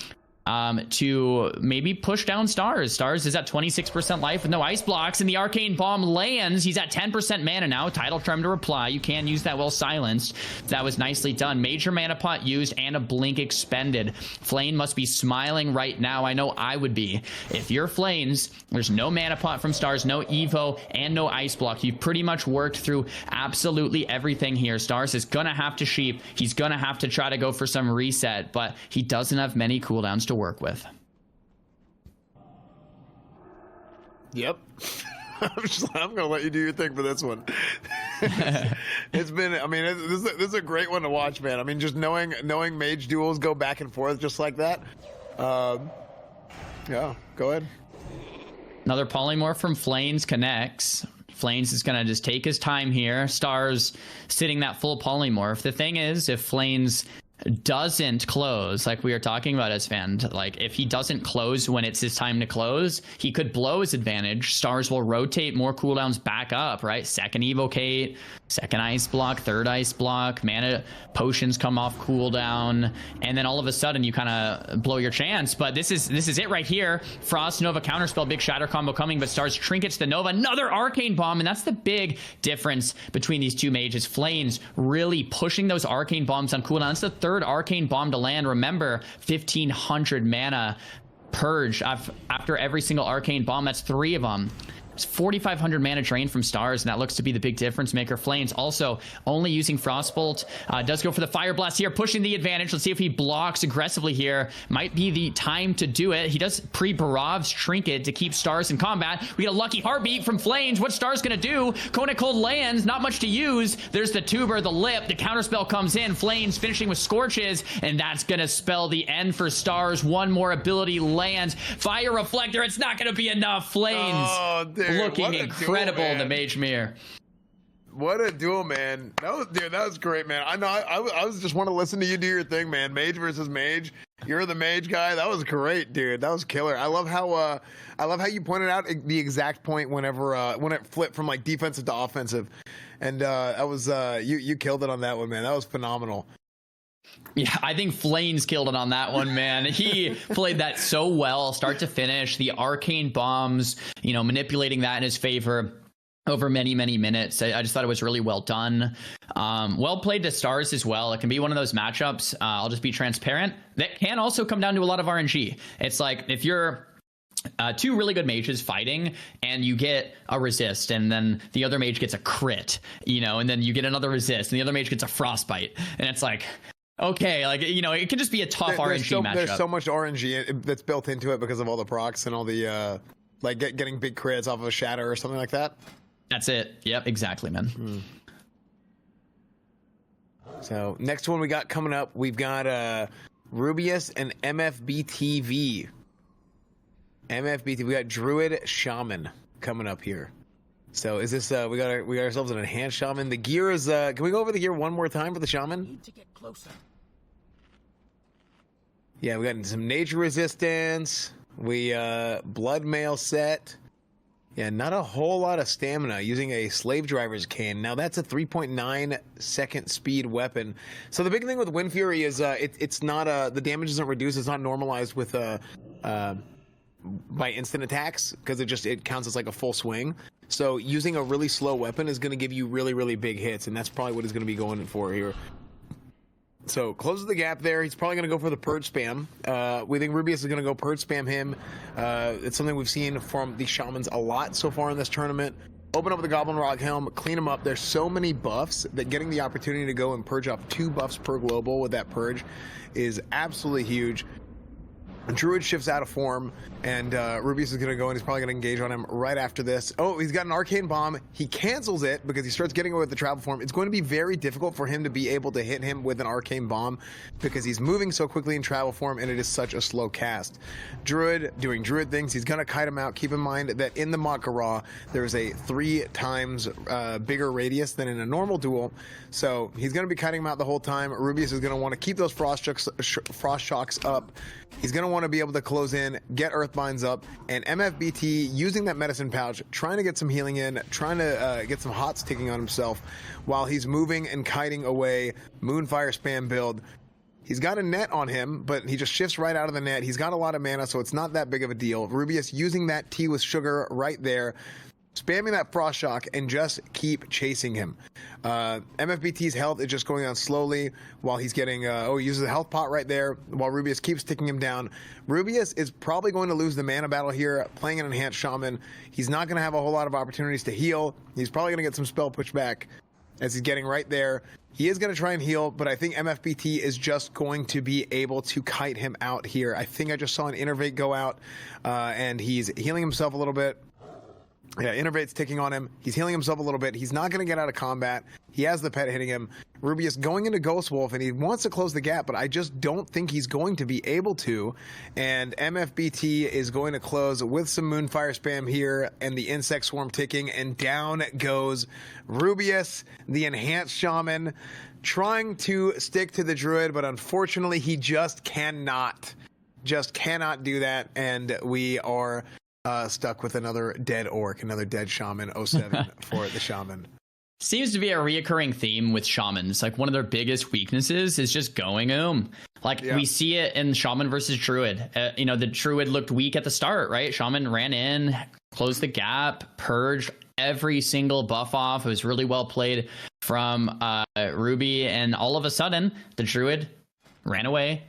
Speaker 2: to maybe push down Stars. Stars is at 26% life with no ice blocks, and the Arcane Bomb lands. He's at 10% mana now. Tidal Charm to reply. You can use that while silenced. That was nicely done. Major mana pot used and a blink expended. Flame must be smiling right now. I know I would be. If you're Flames, there's no mana pot from Stars, no Evo, and no ice block. You've pretty much worked through absolutely everything here. Stars is gonna have to sheep. He's gonna have to try to go for some reset, but he doesn't have many cooldowns to work with.
Speaker 1: Yep. I'm gonna let you do your thing for this one. It's been, I mean, this is a great one to watch, man. I mean, just knowing mage duels go back and forth just like that. Yeah, go ahead.
Speaker 2: Another polymorph from Flames connects. Flames is gonna just take his time here. Stars sitting that full polymorph. The thing is, if Flames doesn't close, like we were talking about as fan, like if he doesn't close when it's his time to close, he could blow his advantage. Stars will rotate more cooldowns back up, right? Second evocate, second ice block, third ice block, mana potions come off cooldown, and then all of a sudden you kind of blow your chance. But this is it right here. Frost Nova counterspell, big shatter combo coming, but Stars trinkets the Nova, another Arcane Bomb, and that's the big difference between these two mages. Flames really pushing those Arcane Bombs on cooldown. It's the third Arcane Bomb to land. Remember, 1500 mana purge after every single Arcane Bomb. That's 3 of them. It's 4,500 mana drain from Stars, and that looks to be the big difference maker. Flames also only using Frostbolt. Does go for the Fire Blast here, pushing the advantage. Let's see if he blocks aggressively here. Might be the time to do it. He does pre-Barov's Trinket to keep Stars in combat. We get a lucky heartbeat from Flames. What's Stars gonna do? Kona Cold lands, not much to use. There's the Tuber, the Lip, the counterspell comes in. Flames finishing with Scorches, and that's gonna spell the end for Stars. One more ability lands. Fire Reflector, it's not gonna be enough. Flames.
Speaker 1: Oh, dude.
Speaker 2: Looking incredible in the Mage Mirror.
Speaker 1: What a duel, man. That was great, man. I know I was just want to listen to you do your thing, man. Mage versus mage. You're the mage guy. That was great, dude. That was killer. I love how you pointed out the exact point whenever when it flipped from like defensive to offensive. And that was you killed it on that one, man. That was phenomenal.
Speaker 2: Yeah, I think Flames killed it on that one, man. He played that so well, start to finish. The Arcane Bombs, manipulating that in his favor over many, many minutes. I just thought it was really well done. Well played to Stars as well. It can be one of those matchups. I'll just be transparent. That can also come down to a lot of RNG. It's like if you're two really good mages fighting and you get a resist and then the other mage gets a crit, and then you get another resist and the other mage gets a frostbite, and it's like, okay, it can just be a tough RNG matchup.
Speaker 1: There's so much RNG that's built into it because of all the procs and all the getting big crits off of a shatter or something like that.
Speaker 2: That's it. Yep, exactly, man.
Speaker 1: So next one we got coming up, we've got Rubius and MFBTV. We got Druid Shaman coming up here. So is this we got ourselves an enhanced Shaman. The gear is can we go over the gear one more time for the Shaman?
Speaker 5: Need to get closer.
Speaker 1: Yeah, we got some nature resistance. We blood mail set. Yeah, not a whole lot of stamina using a slave driver's cane. Now that's a 3.9 second speed weapon. So the big thing with Wind Fury is it's not the damage isn't reduced. It's not normalized with by instant attacks because it counts as like a full swing. So using a really slow weapon is going to give you really, really big hits, and that's probably what he's going to be going for here. So closes the gap there. He's probably going to go for the purge spam. We think Rubius is going to go purge spam him. It's something we've seen from the Shamans a lot so far in this tournament. Open up with the Goblin Rock Helm, clean him up. There's so many buffs that getting the opportunity to go and purge off 2 buffs per global with that purge is absolutely huge. Druid shifts out of form, and Rubius is going to go, and he's probably going to engage on him right after this. Oh, he's got an Arcane Bomb. He cancels it because he starts getting away with the travel form. It's going to be very difficult for him to be able to hit him with an Arcane Bomb because he's moving so quickly in travel form, and it is such a slow cast. Druid doing Druid things. He's going to kite him out. Keep in mind that in the Mak'Gora, there's a 3 times bigger radius than in a normal duel, so he's going to be kiting him out the whole time. Rubius is going to want to keep those Frost Shocks up. He's going to want to be able to close in, get Earthbinds up, and MFBT using that medicine pouch, trying to get some healing in, trying to get some hots ticking on himself while he's moving and kiting away. Moonfire spam build. He's got a net on him, but he just shifts right out of the net. He's got a lot of mana, so it's not that big of a deal. Rubius using that tea with sugar right there, spamming that Frost Shock, and just keep chasing him. MFBT's health is just going on slowly while he's getting... he uses a health pot right there while Rubius keeps ticking him down. Rubius is probably going to lose the mana battle here, playing an Enhanced Shaman. He's not going to have a whole lot of opportunities to heal. He's probably going to get some spell pushback as he's getting right there. He is going to try and heal, but I think MFBT is just going to be able to kite him out here. I think I just saw an Innervate go out, and he's healing himself a little bit. Yeah, Innervate's ticking on him. He's healing himself a little bit. He's not going to get out of combat. He has the pet hitting him. Rubius going into Ghost Wolf, and he wants to close the gap, but I just don't think he's going to be able to. And MFBT is going to close with some Moonfire spam here, and the Insect Swarm ticking, and down goes Rubius, the Enhanced Shaman, trying to stick to the Druid, but unfortunately he just cannot do that, and we are... stuck with another dead orc, another dead shaman, 07 for the shaman.
Speaker 2: Seems to be a reoccurring theme with shamans. Like, one of their biggest weaknesses is just going we see it in shaman versus druid. The druid looked weak at the start, right? Shaman ran in, closed the gap, purged every single buff off. It was really well played from Ruby, and all of a sudden the druid ran away,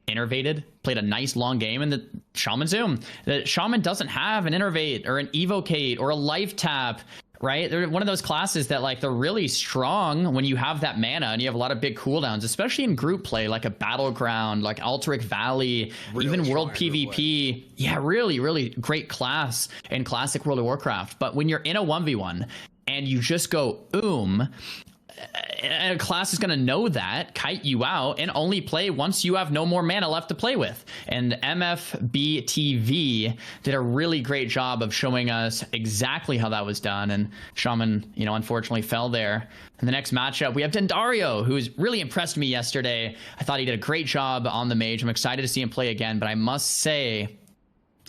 Speaker 2: innervated, played a nice long game, and the shaman zoom. The shaman doesn't have an innervate or an evocate or a life tap, right? They're one of those classes that, like, they're really strong when you have that mana and you have a lot of big cooldowns, especially in group play, like a Battleground, like Alterac Valley, really even World PvP. Yeah, really, really great class in classic World of Warcraft. But when you're in a 1v1 and you just go and a class is going to know that, kite you out, and only play once you have no more mana left to play with. And MFBTV did a really great job of showing us exactly how that was done. And Shaman, unfortunately fell there. In the next matchup, we have Dentario, who's really impressed me yesterday. I thought he did a great job on the mage. I'm excited to see him play again, but I must say,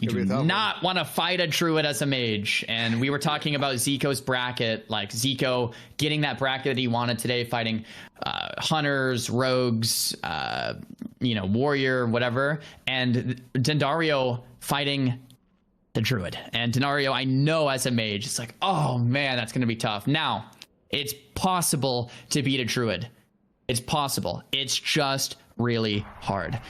Speaker 2: you do not want to fight a druid as a mage. And we were talking about Ziko's bracket, like Ziko getting that bracket that he wanted today, fighting hunters, rogues, warrior, whatever. And Dentario fighting the druid. And Dentario, I know as a mage, it's like, oh man, that's going to be tough. Now, it's possible to beat a druid. It's possible. It's just really hard.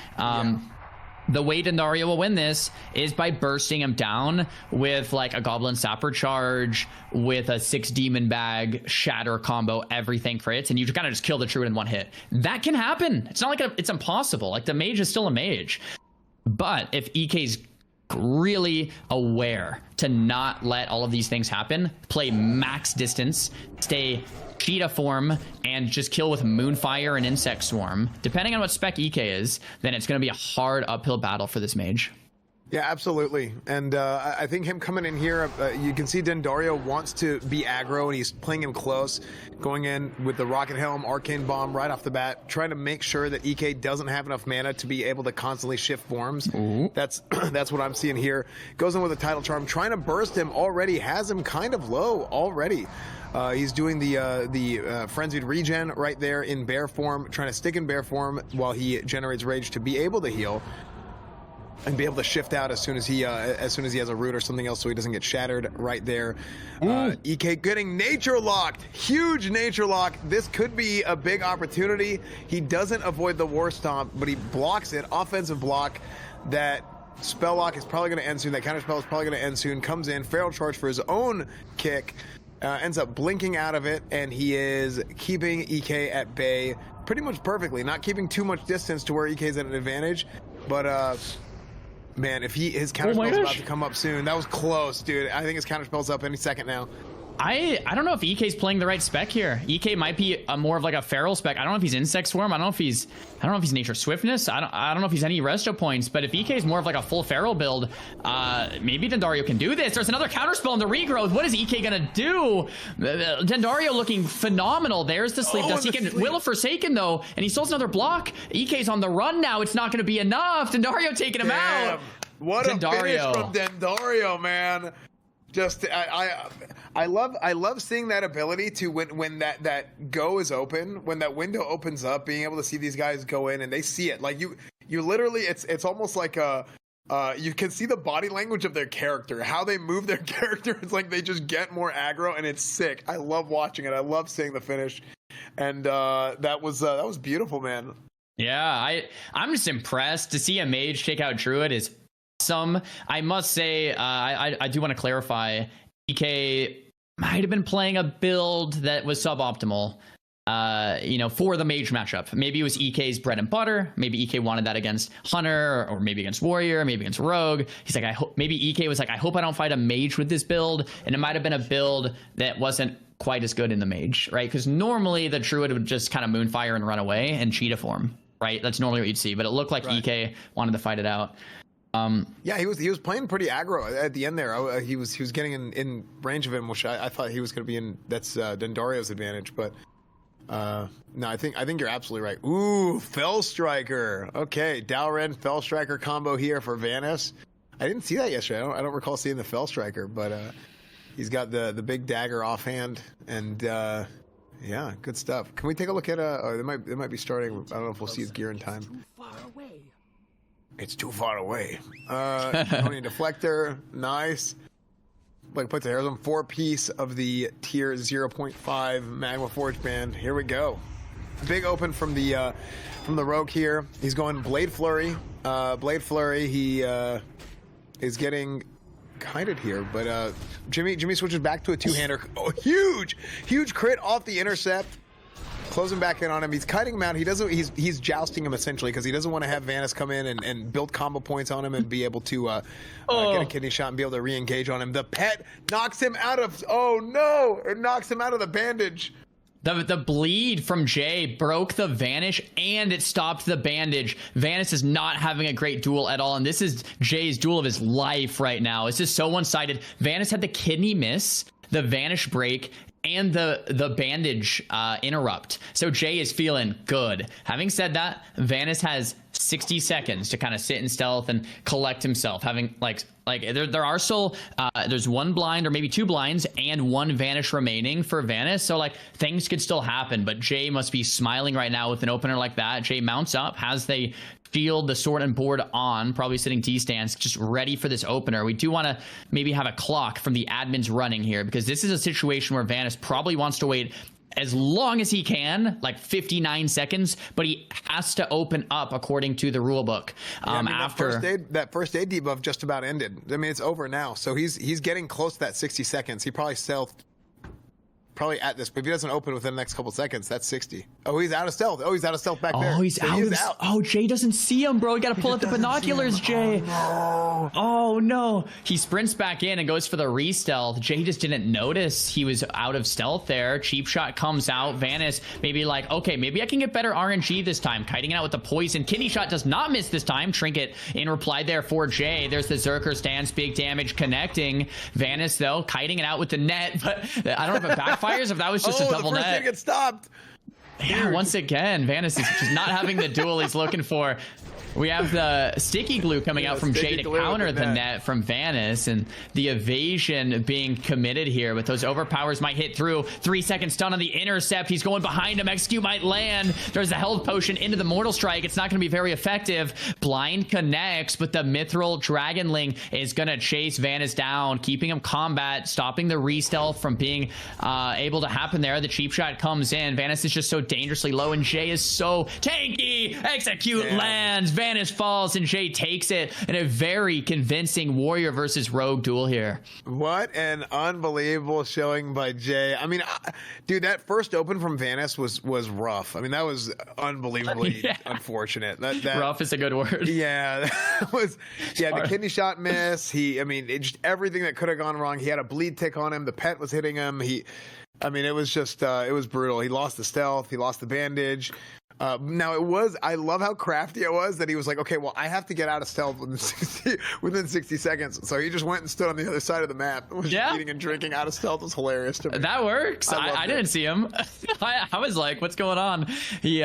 Speaker 2: The way Dentario will win this is by bursting him down with like a Goblin Sapper charge, with a 6 Demon Bag, Shatter combo, everything crits, and you kind of just kill the Druid in one hit. That can happen. It's not like it's impossible. Like, the mage is still a mage. But if EK's really aware to not let all of these things happen, play max distance, stay cheetah form, and just kill with Moonfire and Insect Swarm, depending on what spec EK is, then it's going to be a hard uphill battle for this mage.
Speaker 1: Yeah, absolutely. And I think him coming in here, you can see Dentario wants to be aggro, and he's playing him close, going in with the Rocket Helm, Arcane Bomb right off the bat, trying to make sure that EK doesn't have enough mana to be able to constantly shift forms. That's what I'm seeing here. Goes in with a Tidal Charm, trying to burst him already, has him kind of low already. He's doing the Frenzied Regen right there in bear form, trying to stick in bear form while he generates rage to be able to heal. and be able to shift out as soon as he has a root or something else, so he doesn't get shattered right there. EK getting nature locked, huge nature lock. This could be a big opportunity. He doesn't avoid the war stomp, but he blocks it. Offensive block. That spell lock is probably going to end soon. That counter spell is probably going to end soon. Comes in, feral charge for his own kick. Ends up blinking out of it, and he is keeping EK at bay pretty much perfectly. Not keeping too much distance to where EK's at an advantage, but man, if his counterspell's about to come up soon. That was close, dude. I think his counterspell's up any second now.
Speaker 2: I don't know if EK's playing the right spec here. EK might be more of like a feral spec. I don't know if he's Insect Swarm. I don't know if he's Nature Swiftness. I don't know if he's any resto points. But if EK is more of like a full feral build, maybe Dentario can do this. There's another counterspell in the regrowth. What is EK gonna do? Dentario looking phenomenal. There's the sleep dust. He can Will of Forsaken though, and he still has another block. EK's on the run now. It's not gonna be enough. Dentario taking him out.
Speaker 1: What a finish from Dentario, man. Just I love seeing that ability to when that go is open, when that window opens up, being able to see these guys go in and they see it. Like you literally, it's almost like you can see the body language of their character, how they move their character. It's like they just get more aggro, and it's sick. I love watching it. I love seeing the finish, and that was beautiful, man.
Speaker 2: Yeah, I'm just impressed to see a mage take out Druid is awesome. I must say, I do want to clarify, EK might have been playing a build that was suboptimal, for the mage matchup. Maybe it was EK's bread and butter. Maybe EK wanted that against Hunter, or maybe against Warrior, maybe against Rogue. He's like, maybe EK was like, I hope I don't fight a mage with this build. And it might have been a build that wasn't quite as good in the mage, right? Because normally the Druid would just kind of Moonfire and run away and cheetah form, right? That's normally what you'd see. But it looked like EK wanted to fight it out.
Speaker 1: Yeah, he was playing pretty aggro at the end there. He was getting in range of him, which I thought he was going to be in. That's Dendario's advantage, but no, I think you're absolutely right. Ooh, Fell Striker. Okay, Dalren Fell Striker combo here for Vanis. I didn't see that yesterday. I don't recall seeing the Fell Striker, but he's got the big dagger offhand, and yeah, good stuff. Can we take a look at they might be starting. I don't know if we'll see his gear in time. It's too far away. Tony Deflector, nice. Like puts the hairs on 4-piece of the tier 0.5 Magma Forge band. Here we go. Big open from the Rogue here. He's going Blade Flurry. Blade Flurry. He is getting kited here, but Jimmy switches back to a two-hander. Oh, huge crit off the intercept. Closing back in on him. He's kiting him out. He's jousting him essentially because he doesn't want to have Vanis come in and build combo points on him and be able to get a kidney shot and be able to re-engage on him. The pet knocks him out of. Oh no! It knocks him out of the bandage.
Speaker 2: The bleed from Jay broke the Vanish and it stopped the bandage. Vanis is not having a great duel at all, and this is Jay's duel of his life right now. It's just so one-sided. Vanis had the kidney miss, the Vanish break, and the bandage interrupt. So Jay is feeling good. Having said that, Vanis has 60 seconds to kind of sit in stealth and collect himself. Having like there are still there's one blind or maybe two blinds and one Vanish remaining for Vanis. So like things could still happen, but Jay must be smiling right now with an opener like that. Jay mounts up, has the shield, the sword and board on, probably sitting T-stance, just ready for this opener. We do want to maybe have a clock from the admins running here, because this is a situation where Vanis probably wants to wait as long as he can, like 59 seconds, but he has to open up according to the rule book. After
Speaker 1: that first aid debuff just about ended. I mean, it's over now, so he's getting close to that 60 seconds. He probably at this, but if he doesn't open within the next couple seconds, that's 60. Oh, he's out of stealth. Oh, he's out of stealth back there.
Speaker 2: Oh, he's out. Oh, Jay doesn't see him, bro. You got to pull up the binoculars, Jay. Oh, no. He sprints back in and goes for the re-stealth. Jay just didn't notice he was out of stealth there. Cheap shot comes out. Vanis maybe like, okay, maybe I can get better RNG this time. Kiting it out with the poison. Kidney shot does not miss this time. Trinket in reply there for Jay. There's the Zerker stance. Big damage connecting. Vanis, though, kiting it out with the net. But I don't know if it backfires. If that was just a double
Speaker 1: the first
Speaker 2: net.
Speaker 1: thing gets stopped.
Speaker 2: Yeah, once again, Vanis is just not having the duel he's looking for. We have the sticky glue coming out from Jay to counter the net from Vanis, and the evasion being committed here, but those overpowers might hit through. 3-second stun on the intercept. He's going behind him. Execute might land. There's a health potion into the Mortal Strike. It's not going to be very effective. Blind connects, but the Mithril Dragonling is going to chase Vanis down, keeping him combat, stopping the re-stealth from being able to happen there. The cheap shot comes in. Vanis is just so dangerously low, and Jay is so tanky. Execute lands. Vanis falls, and Jay takes it in a very convincing Warrior versus Rogue duel here.
Speaker 1: What an unbelievable showing by Jay. I mean, dude, that first open from Vanis was rough. I mean, that was unbelievably unfortunate. That
Speaker 2: rough is a good word.
Speaker 1: Yeah, that was. Yeah, the kidney shot miss. Just everything that could have gone wrong. He had a bleed tick on him. The pet was hitting him. It was just, it was brutal. He lost the stealth. He lost the bandage. Now I love how crafty it was that he was like, okay, well, I have to get out of stealth within 60 seconds. So he just went and stood on the other side of the map. Was eating and drinking out of stealth. Was hilarious to me.
Speaker 2: That works. I didn't see him. I was like, what's going on? He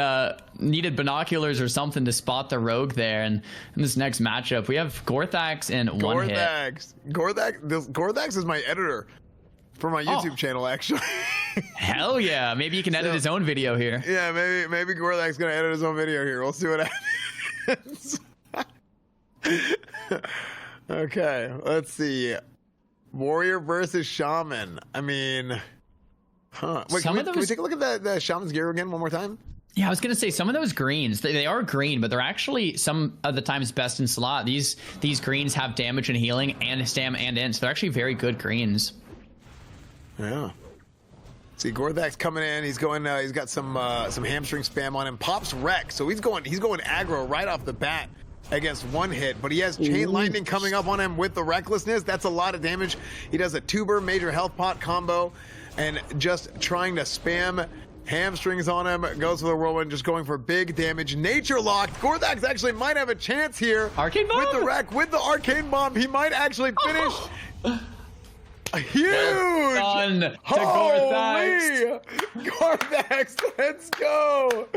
Speaker 2: needed binoculars or something to spot the rogue there. And in this next matchup, we have Gorthax and one hit.
Speaker 1: Gorthax is my editor for my YouTube channel, actually.
Speaker 2: Hell yeah. Maybe he can edit his own video here.
Speaker 1: Yeah, maybe Gorlak's gonna edit his own video here. We'll see what happens. Okay, let's see. Warrior versus Shaman. I mean, Wait, can we take a look at the Shaman's gear again one more time?
Speaker 2: Yeah, I was gonna say some of those greens, they are green, but they're actually some of the times best in slot. These greens have damage and healing and stam and int, so they're actually very good greens.
Speaker 1: Yeah. See, Gorthak's coming in. He's going. He's got some hamstring spam on him. Pops wreck, so he's going aggro right off the bat against one hit. But he has chain lightning coming up on him with the recklessness. That's a lot of damage. He does a tuber major health pot combo, and just trying to spam hamstrings on him. Goes for the whirlwind, just going for big damage. Nature lock. Gorthax actually might have a chance here.
Speaker 2: Arcane bomb
Speaker 1: with the wreck, with the arcane bomb. He might actually finish. Huge!
Speaker 2: Well done to Gorthax.
Speaker 1: Gorthax, let's go!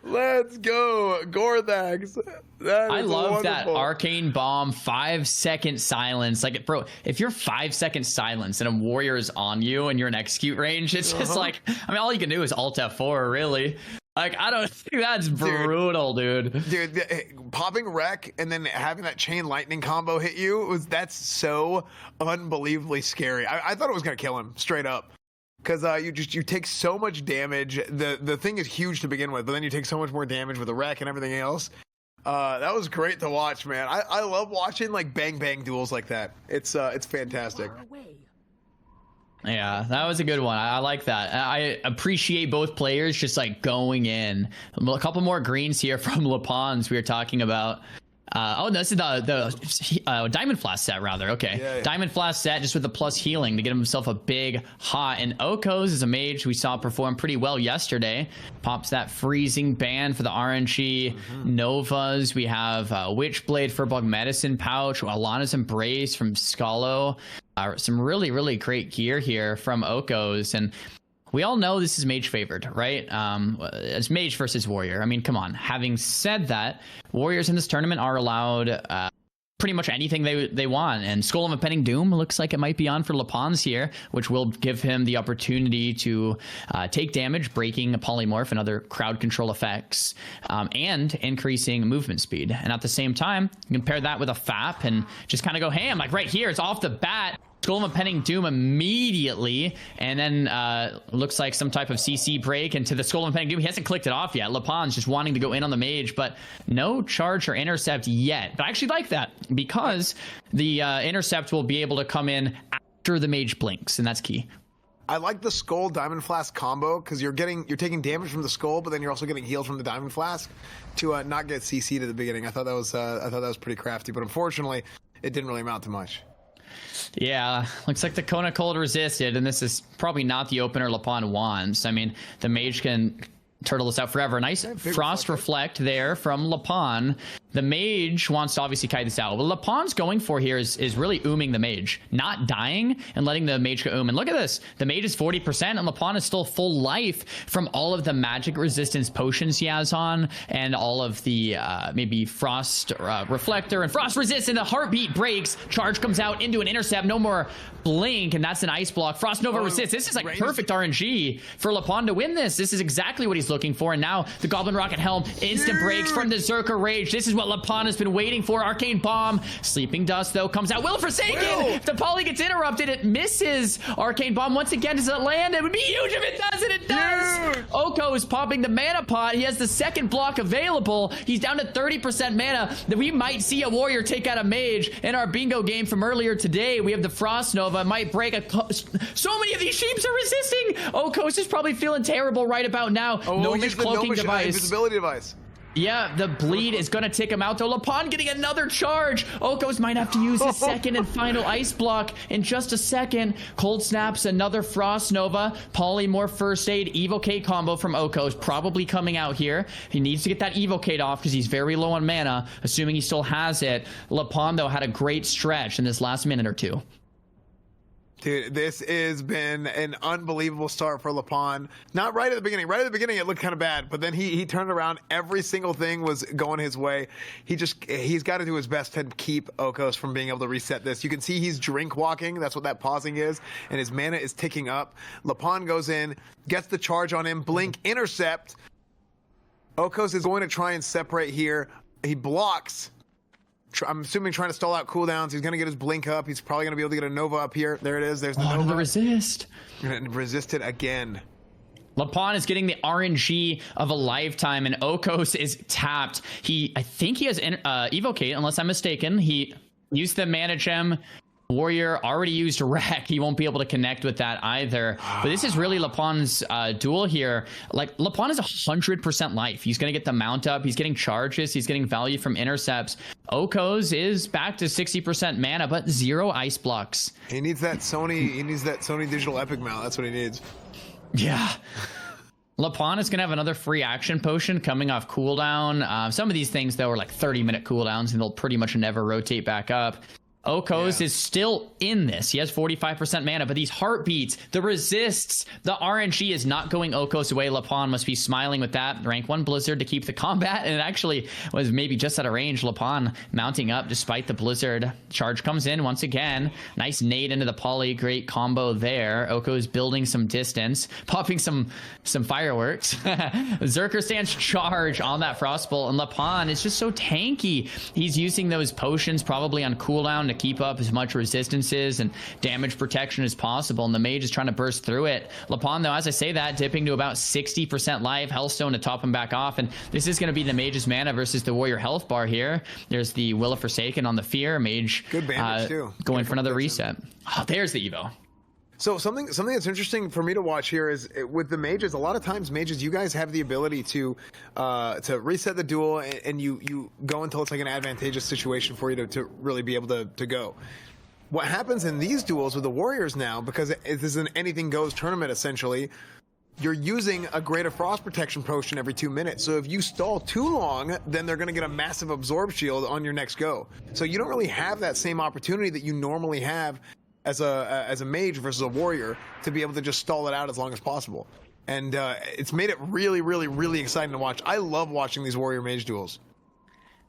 Speaker 1: Let's go, Gorthax.
Speaker 2: I love that arcane bomb 5-second silence. Like, bro, if you're 5 seconds silence and a warrior is on you and you're in execute range, it's just like, I mean, all you can do is alt F4, really. Like, I don't think that's brutal, dude. Dude,
Speaker 1: popping wreck and then having that chain lightning combo hit you, that's so unbelievably scary. I thought it was gonna kill him straight up, because you take so much damage. The thing is huge to begin with, but then you take so much more damage with the wreck and everything else. That was great to watch, man. I love watching like bang bang duels like that. It's fantastic.
Speaker 2: Yeah, that was a good one. I like that. I appreciate both players just like going in. A couple more greens here from Lapons we were talking about. Oh, this is the Diamond Flask set, rather. Okay. Yeah. Diamond Flask set just with the plus healing to get himself a big hot. And Okos is a mage we saw perform pretty well yesterday. Pops that freezing band for the RNG. Novas. We have Witchblade for Bug Medicine Pouch. Alana's Embrace from Scalo. Some really, really great gear here from Okos. And we all know this is mage favored, right? It's mage versus warrior. I mean, come on. Having said that, warriors in this tournament are allowed pretty much anything they want. And Skull of Impending Doom looks like it might be on for Lapons here, which will give him the opportunity to take damage, breaking a polymorph and other crowd control effects, and increasing movement speed. And at the same time, you can pair that with a FAP and just kind of go ham. Like right here, it's off the bat. Skull of Impending Doom immediately, and then looks like some type of CC break into the Skull of Impending Doom. He hasn't clicked it off yet. Lapon's just wanting to go in on the mage, but no charge or intercept yet. But I actually like that, because the intercept will be able to come in after the mage blinks, and that's key.
Speaker 1: I like the Skull Diamond Flask combo, because you're taking damage from the Skull, but then you're also getting healed from the Diamond Flask to not get CC'd at the beginning. I thought that was pretty crafty, but unfortunately, it didn't really amount to much.
Speaker 2: Yeah, looks like the Kona Cold resisted, and this is probably not the opener Lapon wants. I mean, the mage can turtle this out forever. Nice Frost Reflect there from Lapon. The mage wants to obviously kite this out. What Lapon's going for here is really ooming the mage, not dying and letting the mage go oom. And look at this. The mage is 40% and Lapon is still full life from all of the magic resistance potions he has on and all of the maybe frost reflector and frost resist, and the heartbeat breaks. Charge comes out into an intercept. No more blink, and that's an ice block. Frost Nova resist. This is like perfect RNG for Lapon to win this. This is exactly what he's looking for. And now the Goblin Rocket Helm instant breaks from the Zerka Rage. This is what Lapon has been waiting for. Arcane Bomb. Sleeping Dust, though, comes out. Will Forsaken! The poly gets interrupted. It misses. Arcane Bomb once again. Does it land? It would be huge if it does, and it does! Oko is popping the mana pot. He has the second block available. He's down to 30% mana. We might see a warrior take out a mage in our bingo game from earlier today. We have the Frost Nova. Might break so many of these sheeps are resisting. Okos is probably feeling terrible right about now. Gnomish cloaking device.
Speaker 1: Invisibility device.
Speaker 2: Yeah, the bleed is going to take him out, though. Lapon getting another charge. Okos might have to use his second and final ice block in just a second. Cold Snaps, another Frost Nova. Polymorph First Aid, Evocate combo from Okos probably coming out here. He needs to get that Evocate off because he's very low on mana, assuming he still has it. Lapon, though, had a great stretch in this last minute or two.
Speaker 1: Dude, this has been an unbelievable start for Lapon. Not right at the beginning. Right at the beginning, it looked kind of bad, but then he turned around. Every single thing was going his way. He's got to do his best to keep Okos from being able to reset this. You can see he's drink walking. That's what that pausing is, and his mana is ticking up. Lapon goes in, gets the charge on him. Blink, intercept. Okos is going to try and separate here. He blocks. I'm assuming trying to stall out cooldowns. He's going to get his blink up. He's probably going to be able to get a Nova up here. There it is. There's the Nova.
Speaker 2: The resist.
Speaker 1: And resist it again.
Speaker 2: Lapon is getting the RNG of a lifetime, and Okos is tapped. I think he has Evocate, unless I'm mistaken. He used the Mana Gem. Warrior already used Wreck. He won't be able to connect with that either. But this is really Lapon's duel here. Like, Lapon is 100% life. He's going to get the mount up. He's getting charges. He's getting value from intercepts. Okos is back to 60% mana, but 0 ice blocks.
Speaker 1: He needs that Sony. He needs that Sony digital epic mount. That's what he needs.
Speaker 2: Yeah. Lapon is going to have another free action potion coming off cooldown. Some of these things, though, are like 30-minute cooldowns, and they'll pretty much never rotate back up. Okos is still in this. He has 45% mana, but these heartbeats, the resists, the RNG is not going Okos away. Lapon must be smiling with that. Rank 1 Blizzard to keep the combat, and it actually was maybe just out of range. Lapon mounting up despite the Blizzard. Charge comes in once again. Nice nade into the poly. Great combo there. Okos building some distance, popping some fireworks. Zerker stands charge on that Frostbolt, and Lapon is just so tanky. He's using those potions probably on cooldown to keep up as much resistances and damage protection as possible, and the mage is trying to burst through it. Lapon, though, as I say that, dipping to about 60% life. Hellstone to top him back off, and this is going to be the mage's mana versus the warrior health bar here. There's the Will of Forsaken on the Fear. Mage
Speaker 1: good bandage too.
Speaker 2: Going for another reset. Oh, there's the Evo.
Speaker 1: So something that's interesting for me to watch here is with the mages. A lot of times, mages, you guys have the ability to reset the duel, and you go until it's like an advantageous situation for you to really be able to go. What happens in these duels with the warriors now, because this is an anything goes tournament essentially, you're using a greater frost protection potion every 2 minutes. So if you stall too long, then they're going to get a massive absorb shield on your next go. So you don't really have that same opportunity that you normally have as a mage versus a warrior to be able to just stall it out as long as possible. And it's made it really, really, really exciting to watch. I love watching these warrior mage duels.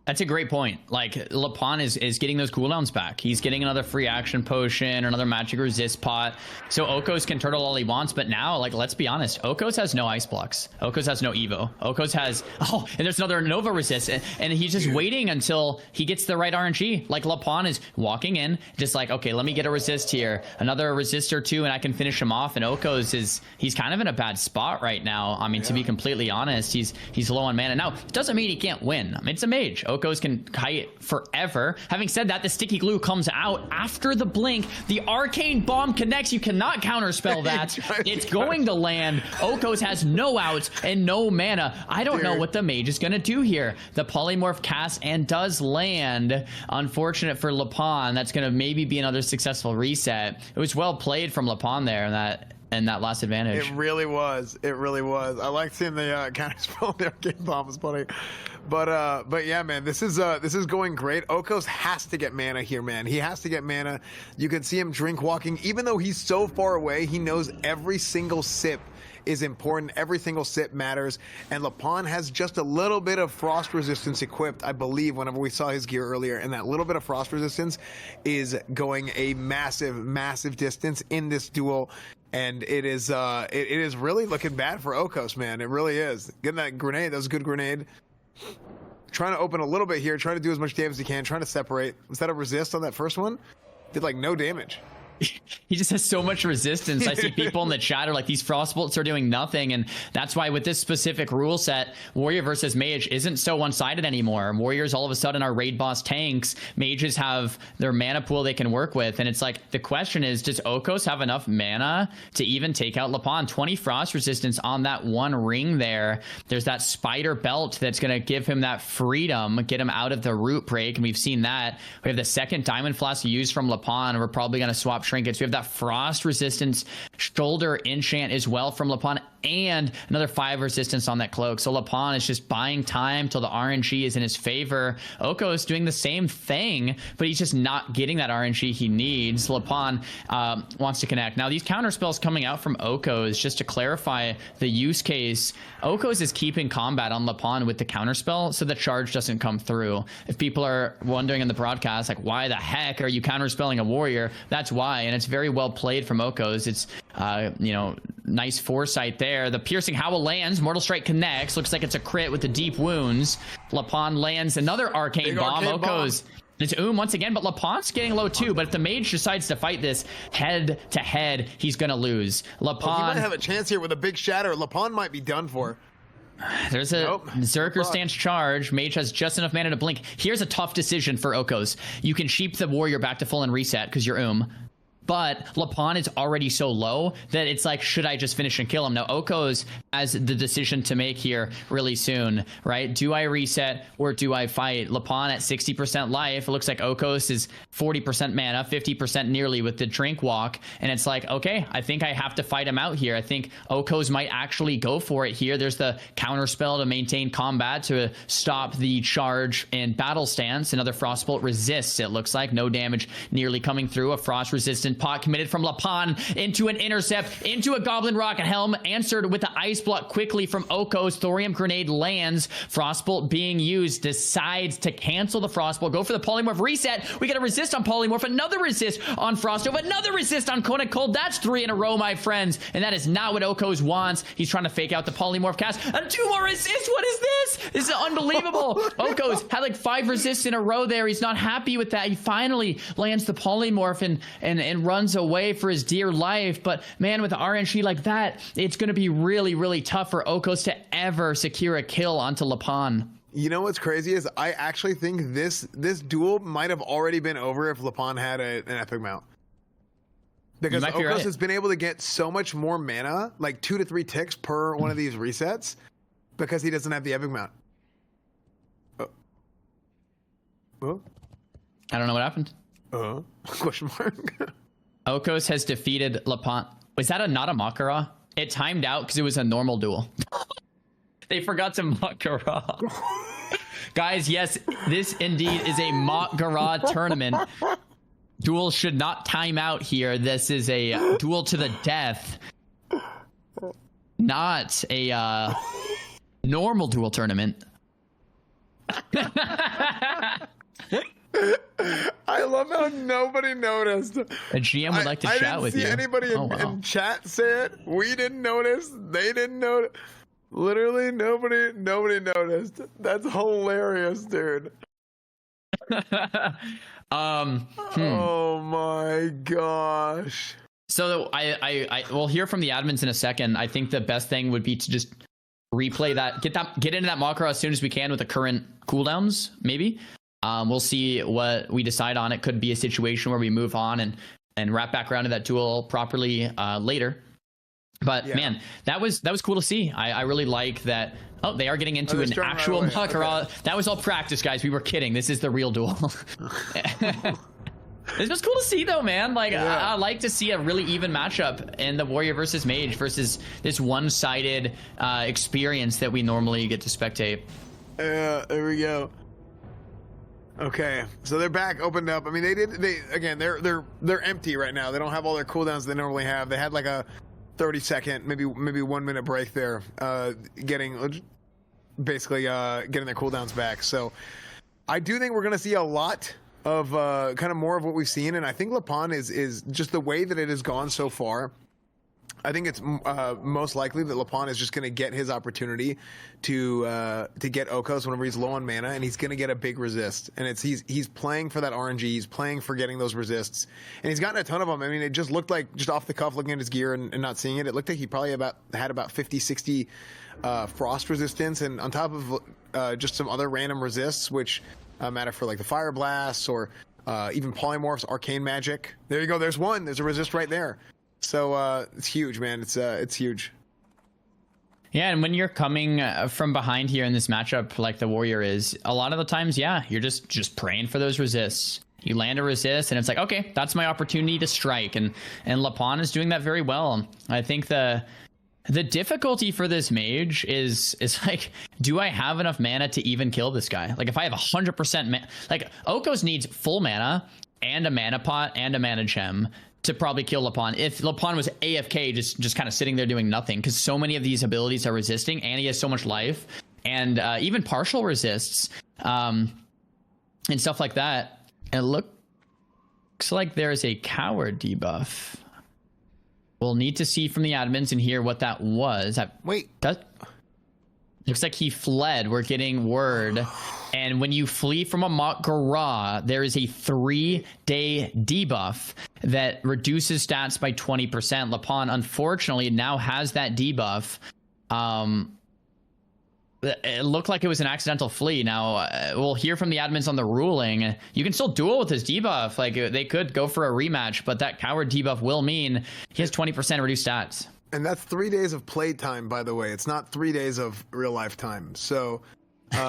Speaker 2: That's a great point. Like, Lapon is getting those cooldowns back. He's getting another free action potion, another magic resist pot. So Okos can turtle all he wants, but now, like, let's be honest, Okos has no ice blocks. Okos has no Evo. Okos has, and there's another Nova resist, and he's just waiting until he gets the right RNG. Like, Lapon is walking in, just like, okay, let me get a resist here, another resist or two, and I can finish him off. And Okos he's kind of in a bad spot right now. I mean, to be completely honest, he's low on mana. Now, it doesn't mean he can't win. I mean, it's a mage. Okos can kite forever. Having said that, the sticky glue comes out after the blink. The arcane bomb connects. You cannot counterspell that. It's going to land. Okos has no outs and no mana. I don't know what the mage is going to do here. The polymorph casts and does land. Unfortunate for Lapon. That's going to maybe be another successful reset. It was well played from Lapon there. That and that last advantage.
Speaker 1: It really was. It really was. I like seeing the counter spell. The arcade bomb was funny, but yeah, man, this is going great. Okos has to get mana here, man. He has to get mana. You can see him drink walking, even though he's so far away. He knows every single sip is important. Every single sip matters. And Lapon has just a little bit of frost resistance equipped, I believe, whenever we saw his gear earlier. And that little bit of frost resistance is going a massive, massive distance in this duel. And it is really looking bad for Okos, man. It really is. Getting that grenade, that was a good grenade. Trying to open a little bit here, trying to do as much damage as he can, trying to separate. Was that a resist on that first one? Did like no damage.
Speaker 2: He just has so much resistance. I see people in the chat are like, these frost bolts are doing nothing, and that's why with this specific rule set, Warrior versus Mage isn't so one-sided anymore. Warriors all of a sudden are raid boss tanks. Mages have their mana pool they can work with, and it's like, the question is, does Okos have enough mana to even take out Lapon? 20 frost resistance on that one ring there. There's that spider belt that's going to give him that freedom, get him out of the root break, and we've seen that. We have the second diamond flask used from Lapon, and we're probably going to swap trinkets. We have that frost resistance shoulder enchant as well from Lapon, and another 5 resistance on that cloak. So Lapon is just buying time till the RNG is in his favor. Oko is doing the same thing, but he's just not getting that RNG he needs. Lapon wants to connect. Now, these counter spells coming out from Okos, just to clarify the use case, Okos is keeping combat on Lapon with the counter spell so the charge doesn't come through. If people are wondering in the broadcast, like, why the heck are you counter spelling a warrior? That's why, and it's very well played from Okos. It's you know, nice foresight there. The piercing howl lands, Mortal Strike connects, looks like it's a crit with the deep wounds. Lapon lands another arcane bomb. Okos, it's once again, but Lapon's getting low too. But if the mage decides to fight this head to head, he's gonna lose. Lapon,
Speaker 1: he might have a chance here with a big shatter. Lapon might be done for.
Speaker 2: There's a Zerker stance charge. Mage has just enough mana to blink. Here's a tough decision for Okos. You can sheep the warrior back to full and reset because you're but Lapon is already so low that it's like, should I just finish and kill him? Now, Okos has the decision to make here really soon, right? Do I reset or do I fight? Lapon at 60% life. It looks like Okos is 40% mana, 50% nearly with the drink walk. And it's like, okay, I think I have to fight him out here. I think Okos might actually go for it here. There's the counter spell to maintain combat to stop the charge and battle stance. Another Frostbolt resists, it looks like. No damage nearly coming through. A frost resistant pot committed from Lapon into an intercept, into a Goblin Rocket Helm, answered with the Ice Block quickly from Okos. Thorium Grenade lands. Frostbolt being used, decides to cancel the Frostbolt, go for the Polymorph reset. We get a resist on Polymorph, another resist on Frostove, another resist on Kona Cold. That's 3 in a row, my friends, and that is not what Okos wants. He's trying to fake out the Polymorph cast, and 2 more resists. What is this? This is unbelievable. Okos had like 5 resists in a row there. He's not happy with that. He finally lands the Polymorph and runs away for his dear life. But man, with the RNG like that, it's going to be really, really tough for Okos to ever secure a kill onto Lapon.
Speaker 1: You know what's crazy is I actually think this duel might have already been over if Lapon had an epic mount. Because Okos has been able to get so much more mana, like 2 to 3 ticks per one of these resets, because he doesn't have the epic mount. Oh.
Speaker 2: I don't know what happened.
Speaker 1: Question mark.
Speaker 2: Okos has defeated Lapon. Was that not a Mak'Gora? It timed out because it was a normal duel. They forgot to Mak'Gora. Guys, yes, this indeed is a Mak'Gora tournament. Duels should not time out here. This is a duel to the death. Not a normal duel tournament.
Speaker 1: I love how nobody noticed.
Speaker 2: A GM would like to chat with you.
Speaker 1: I didn't see anybody in chat say it. We didn't notice. They didn't notice. Literally nobody noticed. That's hilarious, dude. Oh my gosh.
Speaker 2: So I will hear from the admins in a second. I think the best thing would be to just replay that, get into that Mak'Gora as soon as we can with the current cooldowns, maybe. We'll see what we decide on. It could be a situation where we move on and wrap back around to that duel properly later. But yeah, man, that was cool to see. I really like that. Oh, they are getting into an actual Mak'Gora. Okay. That was all practice, guys. We were kidding. This is the real duel. It's just cool to see, though, man. Like,
Speaker 1: Yeah.
Speaker 2: I like to see a really even matchup in the Warrior versus Mage versus this one-sided experience that we normally get to spectate.
Speaker 1: Yeah, there we go. Okay, so they're back, opened up. I mean, they're empty right now. They don't have all their cooldowns they normally have. They had like a 30-second, maybe 1 minute break there, getting their cooldowns back. So I do think we're gonna see a lot of kind of more of what we've seen, and I think Lapon is just the way that it has gone so far. I think it's most likely that Lapon is just going to get his opportunity to get Okos whenever he's low on mana, and he's going to get a big resist. And he's playing for that RNG, he's playing for getting those resists, and he's gotten a ton of them. I mean, it just looked like, just off the cuff, looking at his gear and not seeing it, it looked like he probably had about 50, 60 frost resistance, and on top of just some other random resists, which matter for like the Fire Blasts or even Polymorphs, Arcane Magic. There you go. There's one. There's a resist right there. So it's huge, man. It's huge.
Speaker 2: Yeah, and when you're coming from behind here in this matchup, like the Warrior is, a lot of the times, yeah, you're just praying for those resists. You land a resist, and it's like, okay, that's my opportunity to strike, and Lapon is doing that very well. I think the difficulty for this mage is like, do I have enough mana to even kill this guy? Like, if I have 100% like, Okos needs full mana and a mana pot and a mana gem to probably kill Lapon. If Lapon was AFK, just kind of sitting there doing nothing, because so many of these abilities are resisting, and he has so much life, and even partial resists, and stuff like that. It looks like there's a coward debuff. We'll need to see from the admins and hear what that was. Looks like he fled. We're getting word. And when you flee from a Mak'Gora, there is a 3-day debuff that reduces stats by 20%. Lapon, unfortunately, now has that debuff. It looked like it was an accidental flee. Now, we'll hear from the admins on the ruling. You can still duel with his debuff. Like, they could go for a rematch, but that coward debuff will mean he has 20% reduced stats.
Speaker 1: And that's 3 days of play time, by the way. It's not 3 days of real life time. So
Speaker 2: it's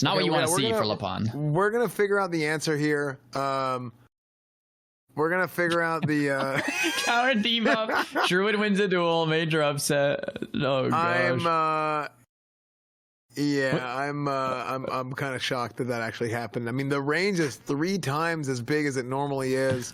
Speaker 2: not what you want to see for Lapon.
Speaker 1: We're gonna figure out the answer here. We're gonna figure out the
Speaker 2: coward debuff. Druid wins a duel. Major upset. Oh gosh.
Speaker 1: I'm kind of shocked that actually happened. I mean, the range is 3 times as big as it normally is.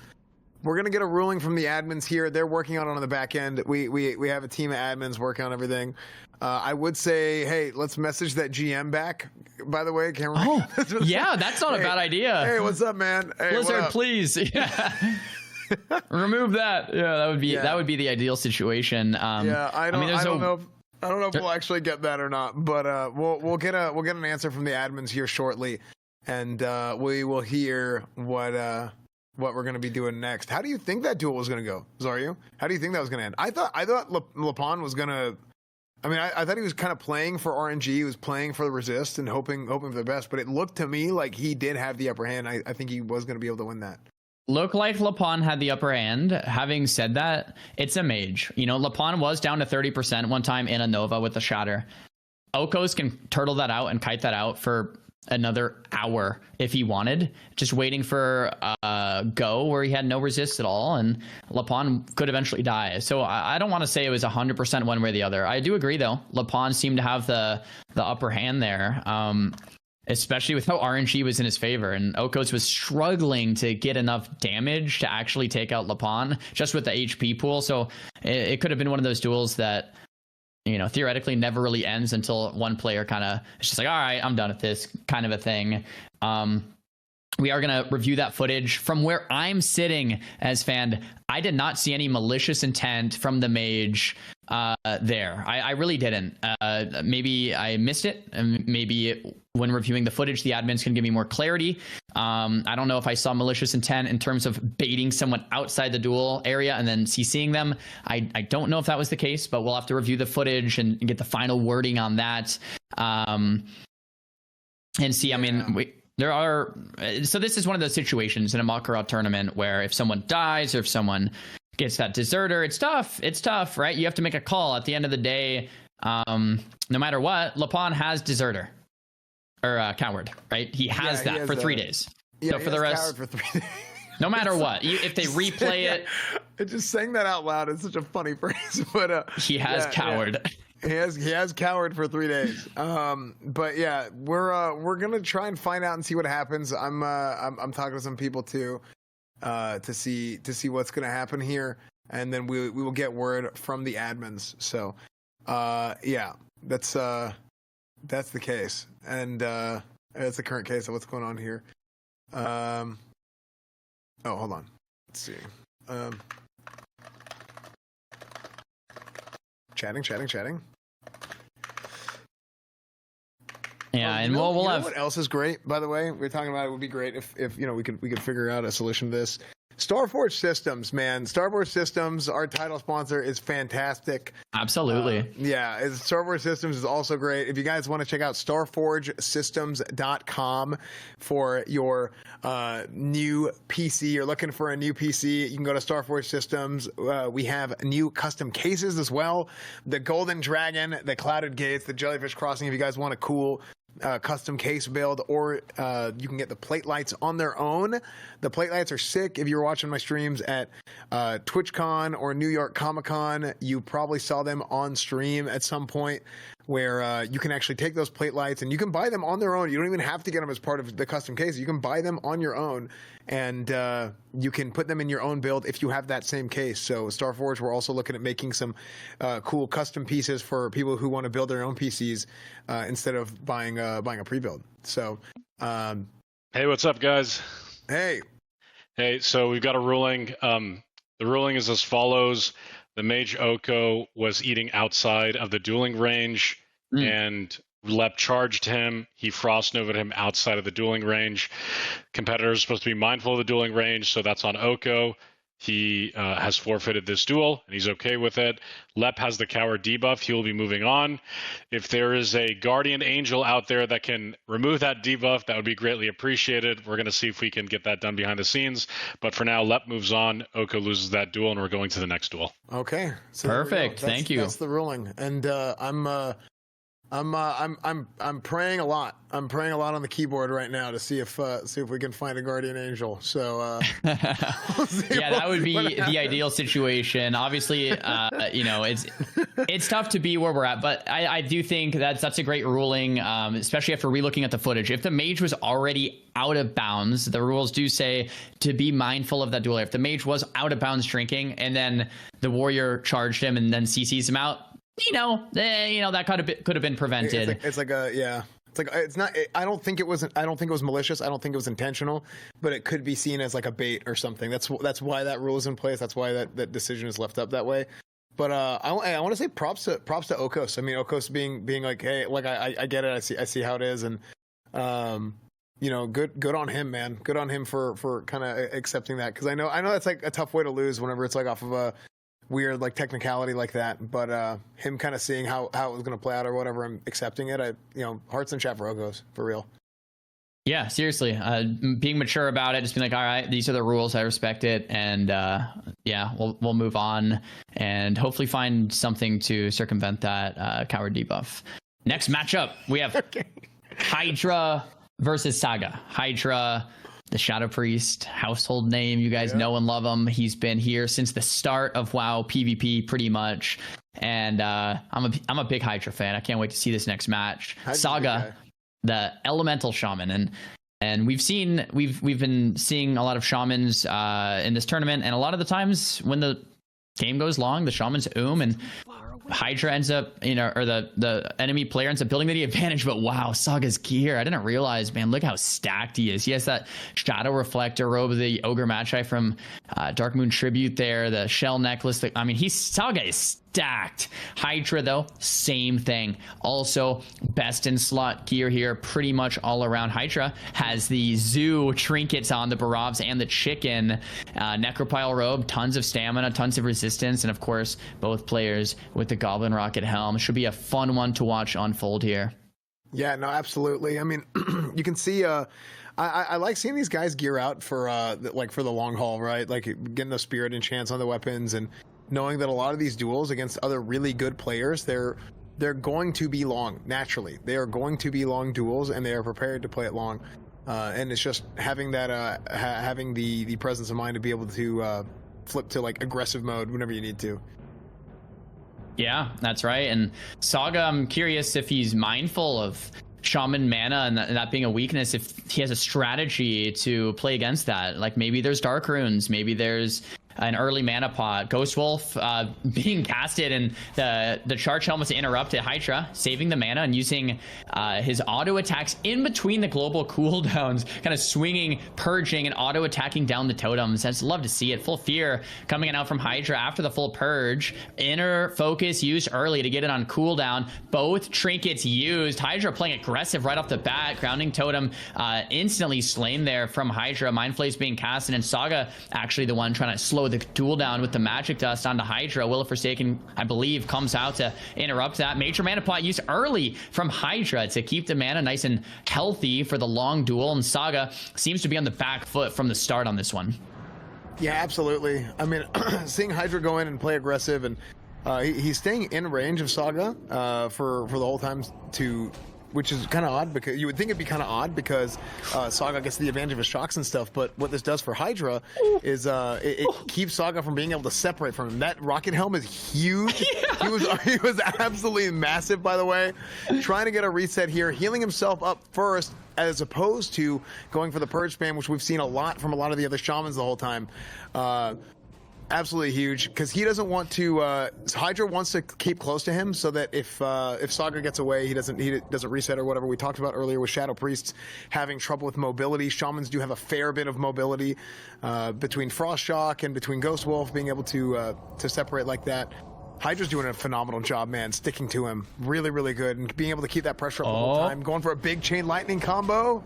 Speaker 1: We're gonna get a ruling from the admins here. They're working on it on the back end. We have a team of admins working on everything. I would say, hey, let's message that GM back. By the way, camera.
Speaker 2: Oh, yeah, that's not a bad idea.
Speaker 1: Hey, what's up, man? Hey,
Speaker 2: Blizzard, please. Yeah. Remove that. Yeah, that would be the ideal situation.
Speaker 1: I don't know if we'll actually get that or not, but we'll get an answer from the admins here shortly, and we will hear what we're going to be doing next. How do you think that duel was going to go, Zaryu? How do you think that was going to end? I thought Lapon was going to. I mean, I thought he was kind of playing for RNG. He was playing for the resist and hoping for the best. But it looked to me like he did have the upper hand. I think he was going to be able to win that.
Speaker 2: Look like Lapon had the upper hand. Having said that, it's a mage. You know, Lapon was down to 30% one time in a Nova with the Shatter. Okos can turtle that out and kite that out for another hour if he wanted, just waiting for go where he had no resist at all, and Lapon could eventually die. So I don't want to say it was 100% one way or the other. I do agree though, Lapon seemed to have the upper hand there, especially with how RNG was in his favor, and Okos was struggling to get enough damage to actually take out Lapon just with the HP pool. So it could have been one of those duels that, you know, theoretically never really ends until one player kind of, it's just like, all right, I'm done with this kind of a thing. We are going to review that footage from where I'm sitting as fan. I did not see any malicious intent from the mage there. I really didn't. Maybe I missed it. And maybe when reviewing the footage, the admins can give me more clarity. I don't know if I saw malicious intent in terms of baiting someone outside the duel area and then CCing them. I don't know if that was the case, but we'll have to review the footage and get the final wording on that. And see, I mean, so this is one of those situations in a Mak'Gora tournament where if someone dies or if someone gets that deserter, it's tough, right? You have to make a call at the end of the day. No matter what, Lapon has deserter or coward, right? He has that for 3 days.
Speaker 1: Yeah,
Speaker 2: So for the rest,
Speaker 1: for 3 days.
Speaker 2: no matter what, if they replay it,
Speaker 1: just saying that out loud is such a funny phrase. But
Speaker 2: he has cowered.
Speaker 1: Yeah. He has cowered for 3 days. But yeah, we're gonna try and find out and see what happens. I'm talking to some people too, to see what's gonna happen here, and then we will get word from the admins. So, yeah, that's the case, and that's the current case of what's going on here. Oh, hold on. Let's see. Chatting.
Speaker 2: Yeah, and we'll have.
Speaker 1: What else is great? By the way, we were talking about it would be great if we could figure out a solution to this. Starforge Systems, man. Starforge Systems, our title sponsor, is fantastic.
Speaker 2: Absolutely.
Speaker 1: Starforge Systems is also great. If you guys want to check out starforgesystems.com for your new PC, you're looking for a new PC, you can go to Starforge Systems. We have new custom cases as well. The Golden Dragon, the Clouded Gates, the Jellyfish Crossing, if you guys want a cool custom case build, or you can get the plate lights on their own. The plate lights are sick. If you were watching my streams at TwitchCon or New York Comic Con, you probably saw them on stream at some point, where you can actually take those plate lights and you can buy them on their own. You don't even have to get them as part of the custom case. You can buy them on your own, and you can put them in your own build if you have that same case. So Starforge, we're also looking at making some cool custom pieces for people who want to build their own PCs instead of buying a pre-build. So,
Speaker 5: hey, what's up, guys?
Speaker 1: Hey,
Speaker 5: so we've got a ruling. The ruling is as follows. The Mage Oko was eating outside of the dueling range, and Lep charged him. He frost novaed him outside of the dueling range. Competitors are supposed to be mindful of the dueling range, so that's on Oko. He has forfeited this duel, and he's okay with it. Lep has the coward debuff. He will be moving on. If there is a guardian angel out there that can remove that debuff, that would be greatly appreciated. We're going to see if we can get that done behind the scenes. But for now, Lep moves on. Oko loses that duel, and we're going to the next duel.
Speaker 1: Okay. So
Speaker 2: perfect. Thank you.
Speaker 1: That's the ruling, and I'm praying a lot. I'm praying a lot on the keyboard right now to see if we can find a guardian angel. So we'll
Speaker 2: yeah, that would be the ideal situation. Obviously, it's tough to be where we're at, but I do think that's a great ruling, especially after relooking at the footage. If the mage was already out of bounds, the rules do say to be mindful of that duel. If the mage was out of bounds drinking, and then the warrior charged him and then CCs him out, that could have been prevented.
Speaker 1: I don't think it was malicious. I don't think it was intentional, but it could be seen as like a bait or something. That's why that rule is in place. That's why that decision is left up that way. But I want to say props to Okos. I mean, Okos being like, hey, like I get it. I see how it is, and good on him, man. Good on him for kind of accepting that, because I know that's like a tough way to lose whenever it's like off of a weird like technicality like that, but him kind of seeing how it was going to play out or whatever, I'm accepting it. Hearts in chat for Ogos, for real.
Speaker 2: Yeah, seriously, being mature about it, just being like, all right, these are the rules, I respect it, and we'll move on and hopefully find something to circumvent that coward debuff. Next matchup, we have Hydra versus Saga. Hydra, the Shadow Priest, household name. You guys know and love him. He's been here since the start of WoW PvP, pretty much. And I'm a big Hydra fan. I can't wait to see this next match. Saga, the Elemental Shaman, and we've been seeing a lot of shamans in this tournament, and a lot of the times when the game goes long, the shamans and Hydra ends up, or the enemy player ends up building the advantage. But wow, Saga's gear, I didn't realize, man, look how stacked he is. He has that Shadow Reflector robe, the Ogre Magi from Dark Moon Tribute there, the shell necklace. Saga is stacked. Hydra, though, same thing. Also, best in slot gear here, pretty much all around. Hydra has the zoo trinkets on, the Barovs and the chicken. Necropile robe, tons of stamina, tons of resistance, and of course, both players with the Goblin Rocket helm. Should be a fun one to watch unfold here.
Speaker 1: Yeah, no, absolutely. I mean, you can see I like seeing these guys gear out for the long haul, right? Like getting the spirit enchants on the weapons, and knowing that a lot of these duels against other really good players, they're going to be long. Naturally, they are going to be long duels, and they are prepared to play it long. and it's just having that having the presence of mind to be able to flip to like aggressive mode whenever you need to.
Speaker 2: Yeah, that's right. And Saga, I'm curious if he's mindful of Shaman mana and that being a weakness, if he has a strategy to play against that. Like maybe there's Dark Runes, maybe there's an early mana pot. Ghost Wolf being casted, and the charge helmet to interrupt it. Hydra saving the mana and using his auto attacks in between the global cooldowns, kind of swinging, purging, and auto attacking down the totems. I'd love to see it. Full Fear coming out from Hydra after the full purge. Inner Focus used early to get it on cooldown. Both trinkets used. Hydra playing aggressive right off the bat. Grounding Totem instantly slain there from Hydra. Mind Flay's being casted, and Saga actually the one trying to slow the duel down with the magic dust onto Hydra. Will of Forsaken, I believe, comes out to interrupt that. Major mana pot used early from Hydra to keep the mana nice and healthy for the long duel, and Saga seems to be on the back foot from the start on this one.
Speaker 1: Yeah, absolutely. I mean, seeing Hydra go in and play aggressive, and he's staying in range of Saga for the whole time, which is kind of odd, because you would think it'd be kind of odd because Saga gets the advantage of his shocks and stuff. But what this does for Hydra is it keeps Saga from being able to separate from him. That rocket helm is huge. Yeah. He was absolutely massive, by the way. Trying to get a reset here, healing himself up first, as opposed to going for the purge spam, which we've seen a lot from a lot of the other shamans the whole time. Absolutely huge, because he doesn't want to. Hydra wants to keep close to him, so that if Saga gets away, he doesn't reset or whatever we talked about earlier with Shadow Priests having trouble with mobility. Shamans do have a fair bit of mobility between Frost Shock and between Ghost Wolf, being able to separate like that. Hydra's doing a phenomenal job, man, sticking to him really, really good, and being able to keep that pressure up the whole time. Going for a big chain lightning combo.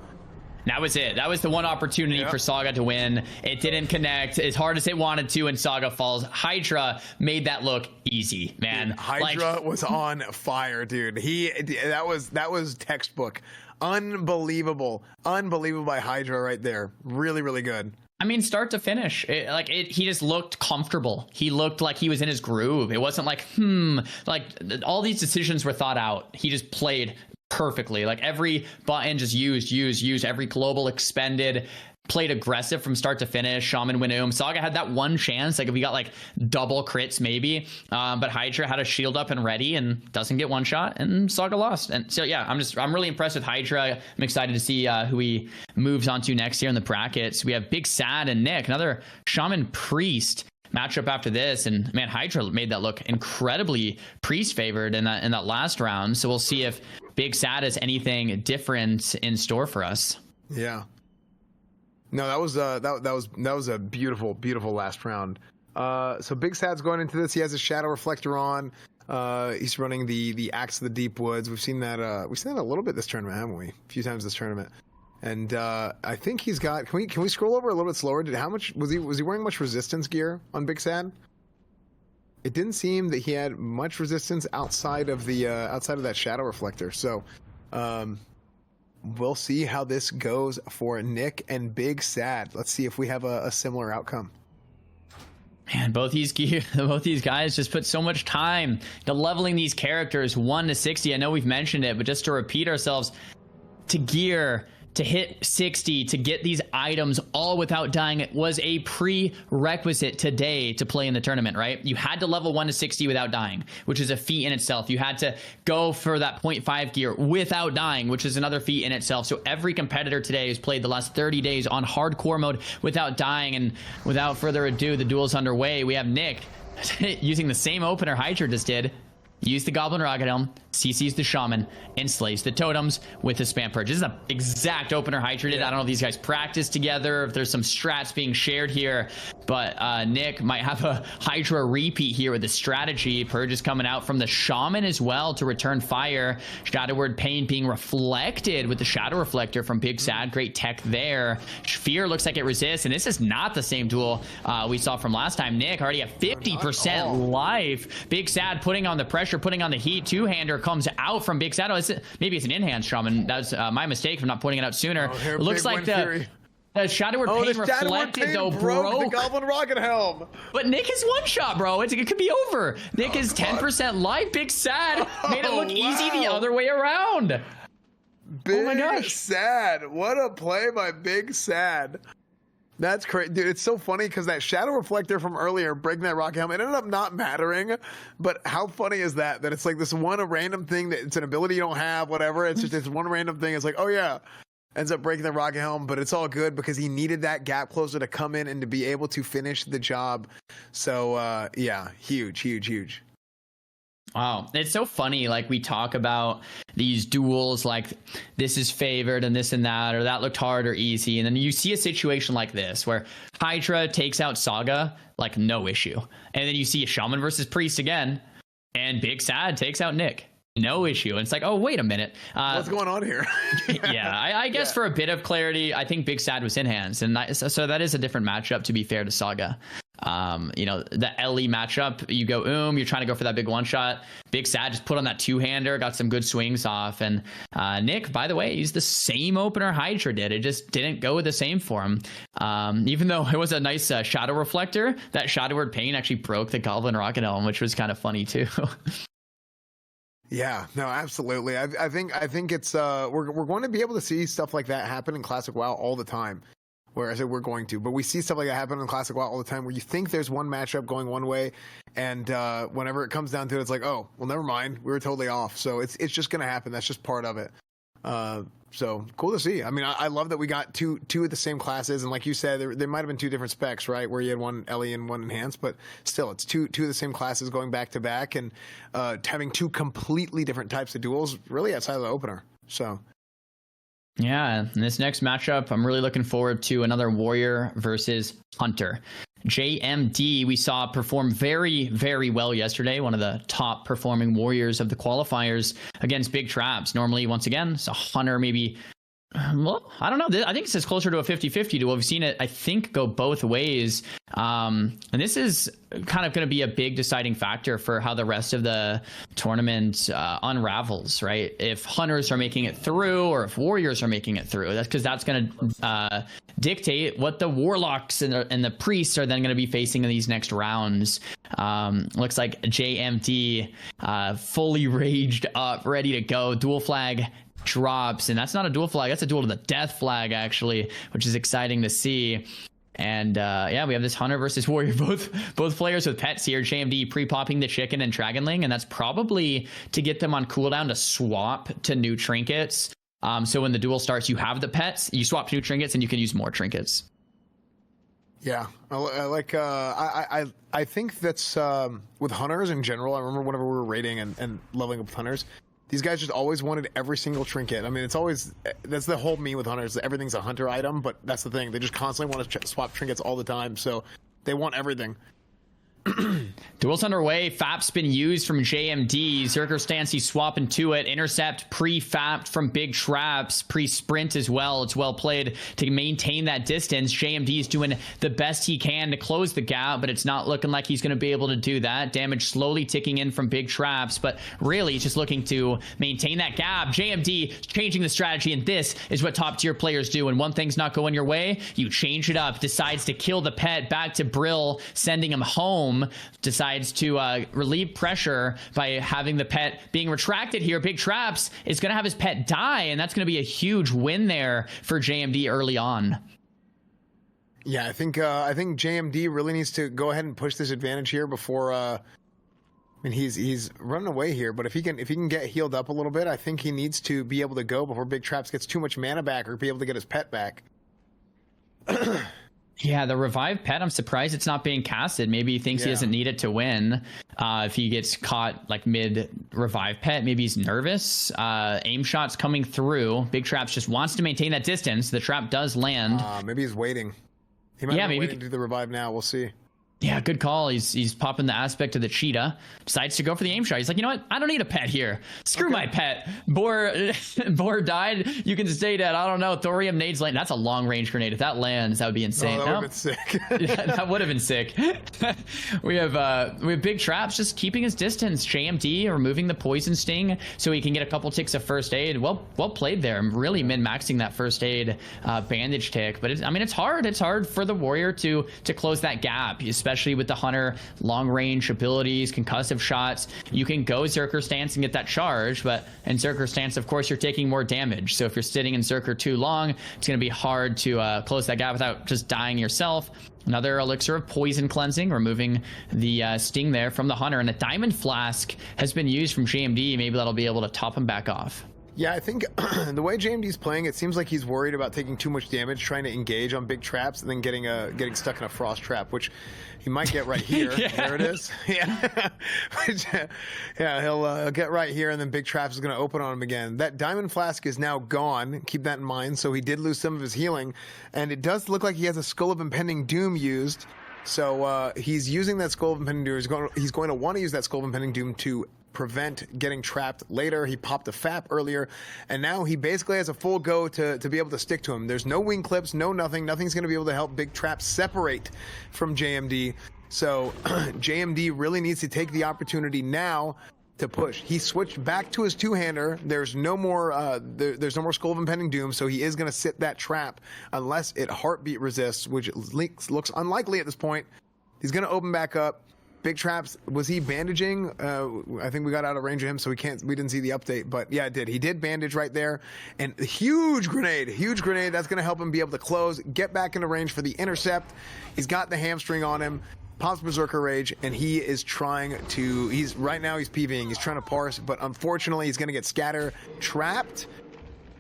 Speaker 2: That was it. That was the one opportunity for Saga to win. It didn't connect as hard as it wanted to, and Saga falls. Hydra made that look easy, man.
Speaker 1: Dude, Hydra was on fire, dude. That was textbook. Unbelievable by Hydra right there. Really, really good.
Speaker 2: I mean, start to finish, he just looked comfortable. He looked like he was in his groove. It wasn't like, like all these decisions were thought out. He just played perfectly. Like every button just used, every global expended, played aggressive from start to finish. Shaman Winoom. Saga had that one chance, like if we got like double crits maybe, but Hydra had a shield up and ready and doesn't get one shot, and Saga lost. And so yeah, I'm really impressed with Hydra. I'm excited to see who he moves on to next year in the brackets. We have Big Sad and Nick, another Shaman Priest matchup after this, and man, Hydra made that look incredibly priest favored in that last round. So we'll see if Big Sad has anything different in store for us.
Speaker 1: Yeah. No, that was a beautiful last round. So Big Sad's going into this. He has a shadow reflector on. He's running the Axe of the Deep Woods. We've seen that a little bit this tournament, haven't we? A few times this tournament. And I think he's got. Can we scroll over a little bit slower? How much was he wearing much resistance gear on Big Sad? It didn't seem that he had much resistance outside of that shadow reflector. So we'll see how this goes for Nick and Big Sad. Let's see if we have a similar outcome.
Speaker 2: Man, both these guys just put so much time to leveling these characters 1 to 60. I know we've mentioned it, but just to repeat ourselves, to gear, to hit 60, to get these items all without dying, it was a prerequisite today to play in the tournament, right? You had to level 1 to 60 without dying, which is a feat in itself. You had to go for that 0.5 gear without dying, which is another feat in itself. So every competitor today who's played the last 30 days on hardcore mode without dying. And without further ado, the duel's underway. We have Nick using the same opener Hydra just did. Use the Goblin Rocket Helm, CCs the Shaman, and slays the totems with the Spam Purge. This is an exact opener Hydra did. I don't know if these guys practice together, if there's some strats being shared here, but Nick might have a Hydra repeat here with the strategy. Purge is coming out from the Shaman as well to return fire. Shadow Word Pain being reflected with the Shadow Reflector from Big Sad. Great tech there. Fear looks like it resists, and this is not the same duel we saw from last time. Nick already at 50% life. Big Sad putting on the pressure, putting on the heat. Two-hander comes out from Big Sad. Maybe it's an in-hand Shaman. That was my mistake for not pointing it out sooner. It looks like the Shadow Word Pain reflected, though, broke
Speaker 1: the Goblin Rocket Helm.
Speaker 2: But Nick is one shot, bro. It could be over. Nick is 10% life. Big Sad made it look easy the other way around.
Speaker 1: Big
Speaker 2: my gosh.
Speaker 1: Sad. What a play by Big Sad. That's crazy. Dude, it's so funny because that shadow reflector from earlier, breaking that rocket helmet, it ended up not mattering. But how funny is that? That it's like this one a random thing that it's an ability you don't have, whatever. It's just this one random thing. It's like, oh yeah. Ends up breaking the rocket helm, but it's all good because he needed that gap closer to come in and to be able to finish the job. So yeah, huge.
Speaker 2: Wow, it's so funny. Like, we talk about these duels, like this is favored and this and that, or that looked hard or easy, and then you see a situation like this where Hydra takes out Saga, like no issue, and then you see a Shaman versus Priest again, and Big Sad takes out Nick. No issue. And it's like, oh, wait a minute.
Speaker 1: What's going on here?
Speaker 2: Yeah, I guess for a bit of clarity, I think Big Sad was in hands. And so that is a different matchup, to be fair to Saga. You know, the Ellie matchup, you go, you're trying to go for that big one shot. Big Sad just put on that two-hander, got some good swings off. And Nick, by the way, he's the same opener Hydra did. It just didn't go the same for him. Even though it was a nice shadow reflector, that Shadowward Pain actually broke the Goblin Rocket Helm, which was kind of funny too.
Speaker 1: Yeah, no, absolutely. I think it's we're going to be able to see stuff like that happen in Classic WoW all the time. Where I said we're going to, but we see stuff like that happen in Classic WoW all the time, where you think there's one matchup going one way, and whenever it comes down to it, it's like, oh, well, never mind, we were totally off. So it's just gonna happen. That's just part of it. So cool to see. I mean, I love that we got two of the same classes, and like you said, there might have been two different specs, right? Where you had one Ellie and one Enhanced, but still, it's two of the same classes going back to back, and having two completely different types of duels, really outside of the opener. So.
Speaker 2: Yeah, in this next matchup, I'm really looking forward to another Warrior versus Hunter. JMD, we saw perform very, very well yesterday. One of the top performing Warriors of the qualifiers against Big Traps. Normally, once again, it's a Hunter maybe. Well, I don't know. I think this is closer to a 50-50 to what we've seen it, I think, go both ways. And this is kind of going to be a big deciding factor for how the rest of the tournament unravels, right? If Hunters are making it through, or if Warriors are making it through. That's because that's going to dictate what the Warlocks and the Priests are then going to be facing in these next rounds. Looks like JMD fully raged up, ready to go. Dual flag drops, and that's not a dual flag, that's a duel to the death flag, actually, which is exciting to see. And yeah, we have this Hunter versus Warrior, both players with pets here. JMD pre-popping the chicken and Dragonling, and that's probably to get them on cooldown to swap to new trinkets. So when the duel starts, you have the pets, you swap to new trinkets, and you can use more trinkets.
Speaker 1: Yeah, I like. I think that's with Hunters in general. I remember whenever we were raiding and leveling up with Hunters, these guys just always wanted every single trinket. I mean, it's always, that's the whole meme with Hunters. Everything's a Hunter item, but that's the thing. They just constantly want to swap trinkets all the time. So they want everything.
Speaker 2: Duel's underway. Fap's been used from JMD. Zerker stance, he's swapping to it. Intercept pre-fapped from Big Traps. Pre-sprint as well. It's well played to maintain that distance. JMD is doing the best he can to close the gap, but it's not looking like he's going to be able to do that. Damage slowly ticking in from Big Traps, but really he's just looking to maintain that gap. JMD changing the strategy, and this is what top tier players do. When one thing's not going your way, you change it up. Decides to kill the pet, back to Brill, sending him home. Decides to relieve pressure by having the pet being retracted here. Big Traps is going to have his pet die, and that's going to be a huge win there for JMD early on.
Speaker 1: Yeah, I think JMD really needs to go ahead and push this advantage here before. I mean, he's running away here, but if he can get healed up a little bit, I think he needs to be able to go before Big Traps gets too much mana back or be able to get his pet back.
Speaker 2: Yeah, the revived pet, I'm surprised it's not being casted. Maybe he thinks he doesn't need it to win. If he gets caught like mid revive pet, maybe he's nervous. Aim shots coming through. Big Traps just wants to maintain that distance. The trap does land.
Speaker 1: Maybe he's waiting. He might be waiting to do the revive now. We'll see.
Speaker 2: Yeah, good call. He's popping the aspect of the cheetah. Decides to go for the aim shot. He's like, you know what? I don't need a pet here. Screw my pet. Boar died. You can stay dead. I don't know. Thorium nades land. That's a long range grenade. If that lands, that would be insane.
Speaker 1: Oh, that would have been sick.
Speaker 2: Yeah, that would have been sick. we have Big Traps just keeping his distance. JMD removing the poison sting so he can get a couple ticks of first aid. Well played there. I'm really min-maxing that first aid bandage tick. But it's hard. It's hard for the Warrior to close that gap, especially especially with the Hunter long range abilities, concussive shots. You can go Zerker stance and get that charge, but in Zerker stance, of course, you're taking more damage. So if you're sitting in Zerker too long, it's going to be hard to close that gap without just dying yourself. Another elixir of poison cleansing, removing the sting there from the Hunter, and a diamond flask has been used from JMD. Maybe that'll be able to top him back off.
Speaker 1: Yeah, I think the way JMD's playing, it seems like he's worried about taking too much damage, trying to engage on big traps, and then getting stuck in a frost trap, which he might get right here.
Speaker 2: Yeah.
Speaker 1: There it is. Yeah, yeah, he'll get right here, and then big traps is going to open on him again. That diamond flask is now gone. Keep that in mind. So he did lose some of his healing, and it does look like he has a Skull of Impending Doom used. So he's using that Skull of Impending Doom. He's going to want to use that Skull of Impending Doom to prevent getting trapped later. He popped a FAP earlier, and now he basically has a full go to be able to stick to him. There's no wing clips, no nothing. Nothing's going to be able to help big traps separate from JMD. So JMD really needs to take the opportunity now to push. He switched back to his two-hander. There's no more there's no more Skull of Impending Doom, so he is going to sit that trap unless it heartbeat resists, which looks unlikely at this point. He's going to open back up. Big traps, was he bandaging? I think we got out of range of him, so we didn't see the update, but yeah, it did. He did bandage right there, and huge grenade. That's going to help him be able to close, get back into range for the intercept. He's got the hamstring on him, pops Berserker Rage, and he is trying to, right now he's PVing, he's trying to parse, but unfortunately he's going to get scatter trapped.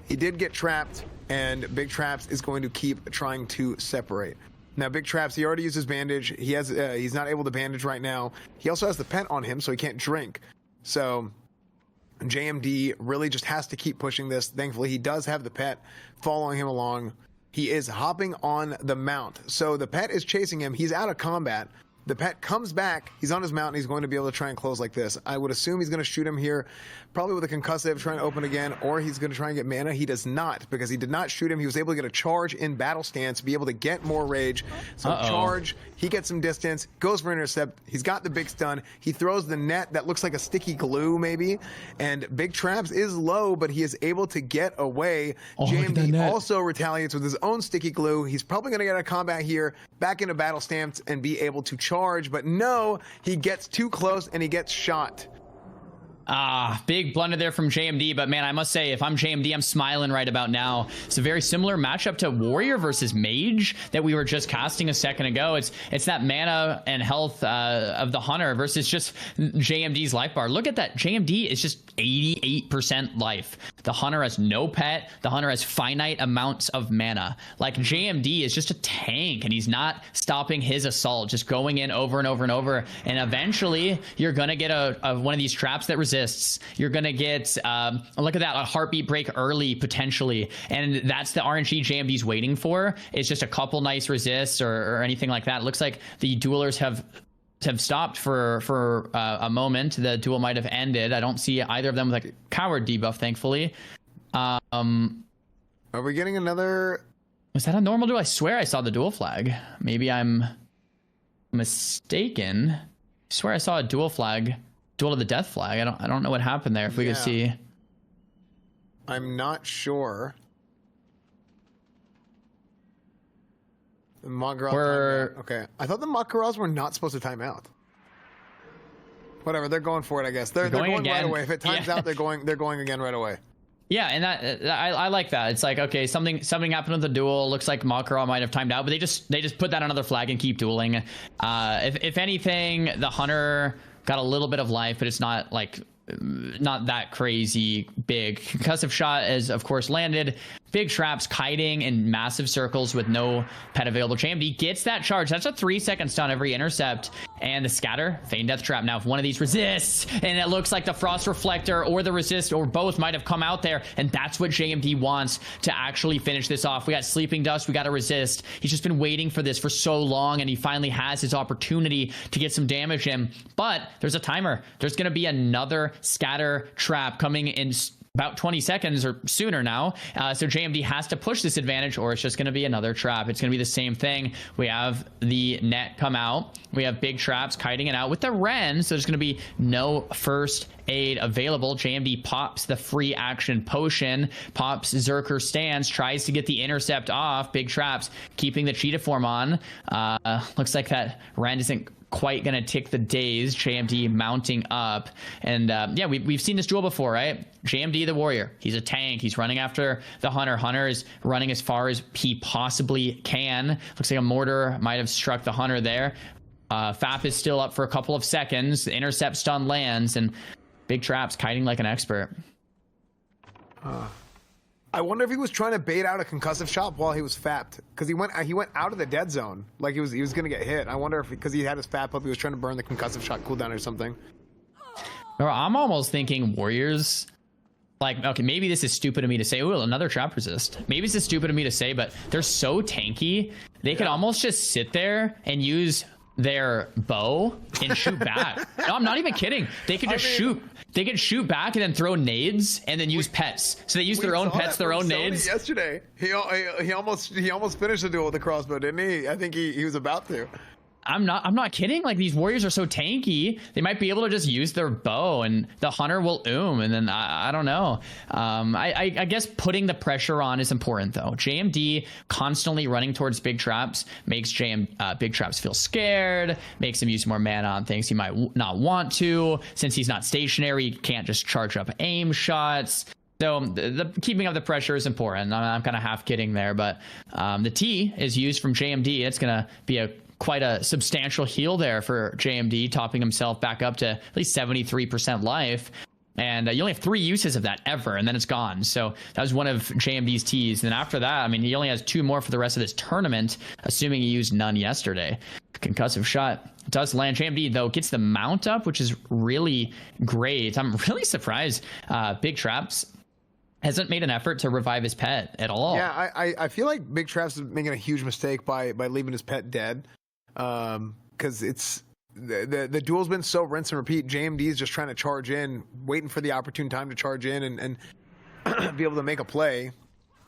Speaker 1: He did get trapped, and Big Traps is going to keep trying to separate. Now, Big Traps, he already used his bandage. He's not able to bandage right now. He also has the pet on him, so he can't drink. So JMD really just has to keep pushing this. Thankfully, he does have the pet following him along. He is hopping on the mount. So the pet is chasing him. He's out of combat. The pet comes back. He's on his mount, and he's going to be able to try and close like this. I would assume he's going to shoot him here, probably with a concussive, trying to open again, or he's going to try and get mana. He does not, because he did not shoot him. He was able to get a charge in battle stance, be able to get more rage. So charge, he gets some distance, goes for intercept. He's got the big stun. He throws the net that looks like a sticky glue, maybe. And Big Traps is low, but he is able to get away. JMD also retaliates with his own sticky glue. He's probably going to get out of combat here, back into battle stance, and be able to charge, but no, he gets too close and he gets shot.
Speaker 2: Big blunder there from JMD, but man, I must say, if I'm JMD, I'm smiling right about now. It's a very similar matchup to Warrior versus Mage that we were just casting a second ago. It's that mana and health of the Hunter versus just JMD's life bar. Look at that. JMD is just 88% life. The Hunter has no pet. The Hunter has finite amounts of mana. Like, JMD is just a tank, and he's not stopping his assault, just going in over and over and over. And eventually, you're going to get one of these traps that resists. You're going to get, look at that, a heartbeat break early, potentially. And that's the RNG JMD's waiting for. It's just a couple nice resists or anything like that. It looks like the duelers have stopped for a moment. The duel might have ended. I don't see either of them with a coward debuff, thankfully.
Speaker 1: Are we getting another?
Speaker 2: Was that a normal duel? I swear I saw the duel flag. Maybe I'm mistaken. I swear I saw a duel flag. Duel to the death flag. I don't know what happened there. If we could see.
Speaker 1: I'm not sure. The Mak'Gora okay. I thought the Mak'Goras were not supposed to time out. Whatever, they're going for it, I guess. They're going right away. If it times out, they're going again right away.
Speaker 2: Yeah, and that I like that. It's like, okay, something happened with the duel. Looks like Mak'Gora might have timed out, but they just put that on another flag and keep dueling. If anything, the Hunter got a little bit of life, but it's not that crazy big. Concussive shot is, of course, landed. Big traps kiting in massive circles with no pet available. JMD gets that charge. That's a 3-second stun every intercept. And the scatter, feign death trap. Now, if one of these resists, and it looks like the frost reflector or the resist or both might have come out there, and that's what JMD wants to actually finish this off. We got sleeping dust, we got to resist. He's just been waiting for this for so long, and he finally has his opportunity to get some damage in. But there's a timer. There's going to be another scatter trap coming in about 20 seconds or sooner now. So JMD has to push this advantage, or it's just going to be another trap. It's going to be the same thing. We have the net come out. We have big traps kiting it out with the Ren. So there's going to be no first aid available. JMD pops the free action potion, pops Zerker stance, tries to get the intercept off. Big traps keeping the cheetah form on. Looks like that Ren isn't quite gonna tick the days. JMD mounting up, and yeah, we've seen this duel before, right? JMD the warrior, he's a tank, he's running after the hunter. Hunter is running as far as he possibly can. Looks like a mortar might have struck the hunter there. Fap is still up for a couple of seconds. The intercept stun lands, and big traps kiting like an expert.
Speaker 1: I wonder if he was trying to bait out a concussive shot while he was fapped, because he went out of the dead zone, like he was gonna get hit. I wonder if because he had his fap up, he was trying to burn the concussive shot cooldown or something.
Speaker 2: I'm almost thinking warriors. Like, okay, maybe this is stupid of me to say. Ooh, another trap resist. Maybe this is stupid of me to say, but they're so tanky. They could almost just sit there and use their bow and shoot back. No, I'm not even kidding. They could just shoot. They could shoot back and then throw nades and then use pets. So they use their own pets, their own
Speaker 1: Sony
Speaker 2: nades.
Speaker 1: Yesterday, he almost finished the duel with the crossbow, didn't he? I think he was about to.
Speaker 2: I'm not kidding. Like, these warriors are so tanky, they might be able to just use their bow and the hunter will and then I don't know. I guess putting the pressure on is important though. JMD constantly running towards big traps makes big traps feel scared, makes him use more mana on things he might not want to. Since he's not stationary, he can't just charge up aim shots. So the keeping up the pressure is important. I'm kind of half kidding there, but the T is used from JMD. It's gonna be quite a substantial heal there for JMD, topping himself back up to at least 73% life. And you only have 3 uses of that ever, and then it's gone. So that was one of JMD's T's. And then after that, I mean, he only has 2 more for the rest of this tournament, assuming he used none yesterday. Concussive shot does land. JMD, though, gets the mount up, which is really great. I'm really surprised Big Traps hasn't made an effort to revive his pet at all.
Speaker 1: Yeah, I feel like Big Traps is making a huge mistake by leaving his pet dead. Because it's the duel's been so rinse and repeat. JMD is just trying to charge in, waiting for the opportune time to charge in and be able to make a play.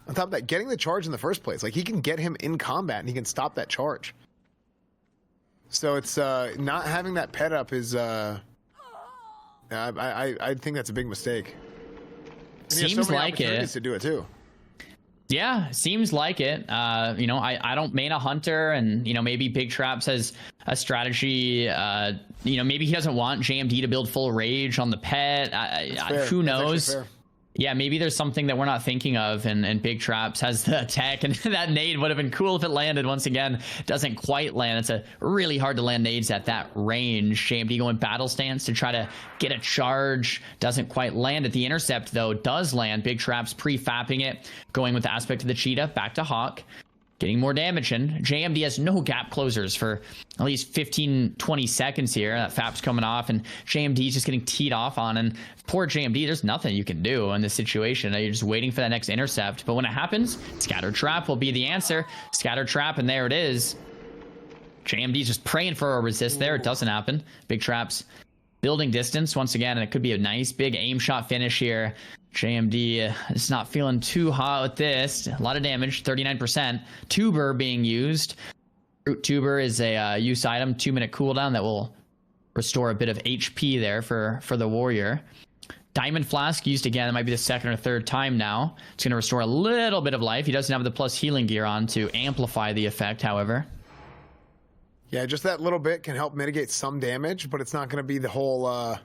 Speaker 1: On top of that, getting the charge in the first place, like he can get him in combat and he can stop that charge. So it's not having that pet up is I think that's a big mistake. And
Speaker 2: Seems like it
Speaker 1: to do it too.
Speaker 2: Yeah, seems like it. You know, I don't main a hunter, and you know, maybe Big Traps has a strategy. You know, maybe he doesn't want JMD to build full rage on the pet. Who knows? Yeah, maybe there's something that we're not thinking of, and Big Traps has the attack, and that nade would have been cool if it landed. Once again, doesn't quite land. It's a really hard to land nades at that range. JMD going battle stance to try to get a charge. Doesn't quite land at the intercept, though. Does land. Big Traps pre-fapping it, going with the aspect of the cheetah, back to Hawk. Getting more damage in. JMD has no gap closers for at least 15-20 seconds here. That Fap's coming off, and JMD's just getting teed off on. And poor JMD, there's nothing you can do in this situation. You're just waiting for that next intercept. But when it happens, Scatter Trap will be the answer. Scatter Trap, and there it is. JMD's just praying for a resist there. It doesn't happen. Big Traps building distance once again, and it could be a nice big aim shot finish here. JMD is not feeling too hot with this. A lot of damage, 39%. Tuber being used. Root Tuber is a use item, 2-minute cooldown that will restore a bit of HP there for the warrior. Diamond Flask used again. It might be the second or third time now. It's going to restore a little bit of life. He doesn't have the plus healing gear on to amplify the effect, however.
Speaker 1: Yeah, just that little bit can help mitigate some damage, but it's not going to be the whole...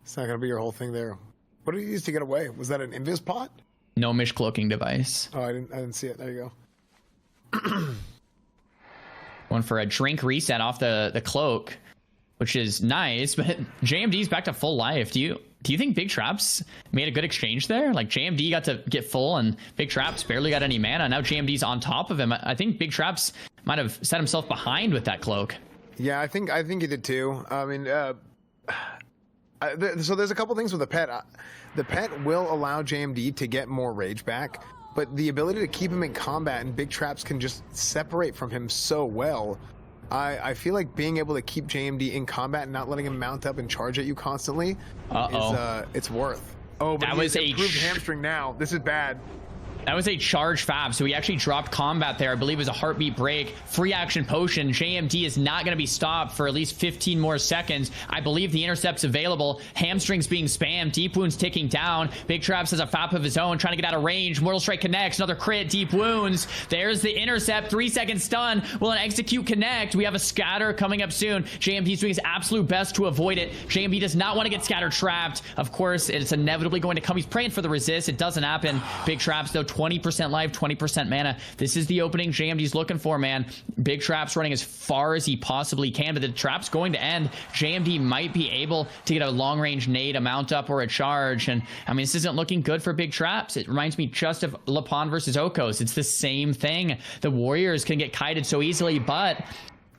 Speaker 1: It's not going to be your whole thing there. What did he use to get away? Was that an invis pot?
Speaker 2: No mish cloaking device.
Speaker 1: Oh, I didn't see it. There you go.
Speaker 2: One for a drink reset off the cloak, which is nice, but JMD's back to full life. Do you think Big Traps made a good exchange there? Like, JMD got to get full and Big Traps barely got any mana. Now JMD's on top of him. I think Big Traps might have set himself behind with that cloak.
Speaker 1: Yeah, I think he did too. I mean, so there's a couple things with the pet. The pet will allow JMD to get more rage back, but the ability to keep him in combat and Big Traps can just separate from him so well. I feel like being able to keep JMD in combat and not letting him mount up and charge at you constantly is it's worth. Oh, but
Speaker 2: That
Speaker 1: he's
Speaker 2: was a
Speaker 1: improved hamstring now. This is bad.
Speaker 2: That was a charge fab, so he actually dropped combat there. I believe it was a heartbeat break. Free action potion. JMD is not going to be stopped for at least 15 more seconds. I believe the intercept's available. Hamstrings being spammed. Deep wounds ticking down. Big Traps has a fap of his own, trying to get out of range. Mortal Strike connects. Another crit. Deep wounds. There's the intercept. 3-second stun. Will an execute connect? We have a scatter coming up soon. JMD's doing his absolute best to avoid it. JMD does not want to get scatter trapped. Of course, it's inevitably going to come. He's praying for the resist. It doesn't happen. Big Traps, though, 20% life, 20% mana. This is the opening JMD's looking for, man. Big Trap's running as far as he possibly can, but the trap's going to end. JMD might be able to get a long-range nade, a mount up, or a charge, and I mean, this isn't looking good for Big Traps. It reminds me just of Lapon versus Okos. It's the same thing. The Warriors can get kited so easily, but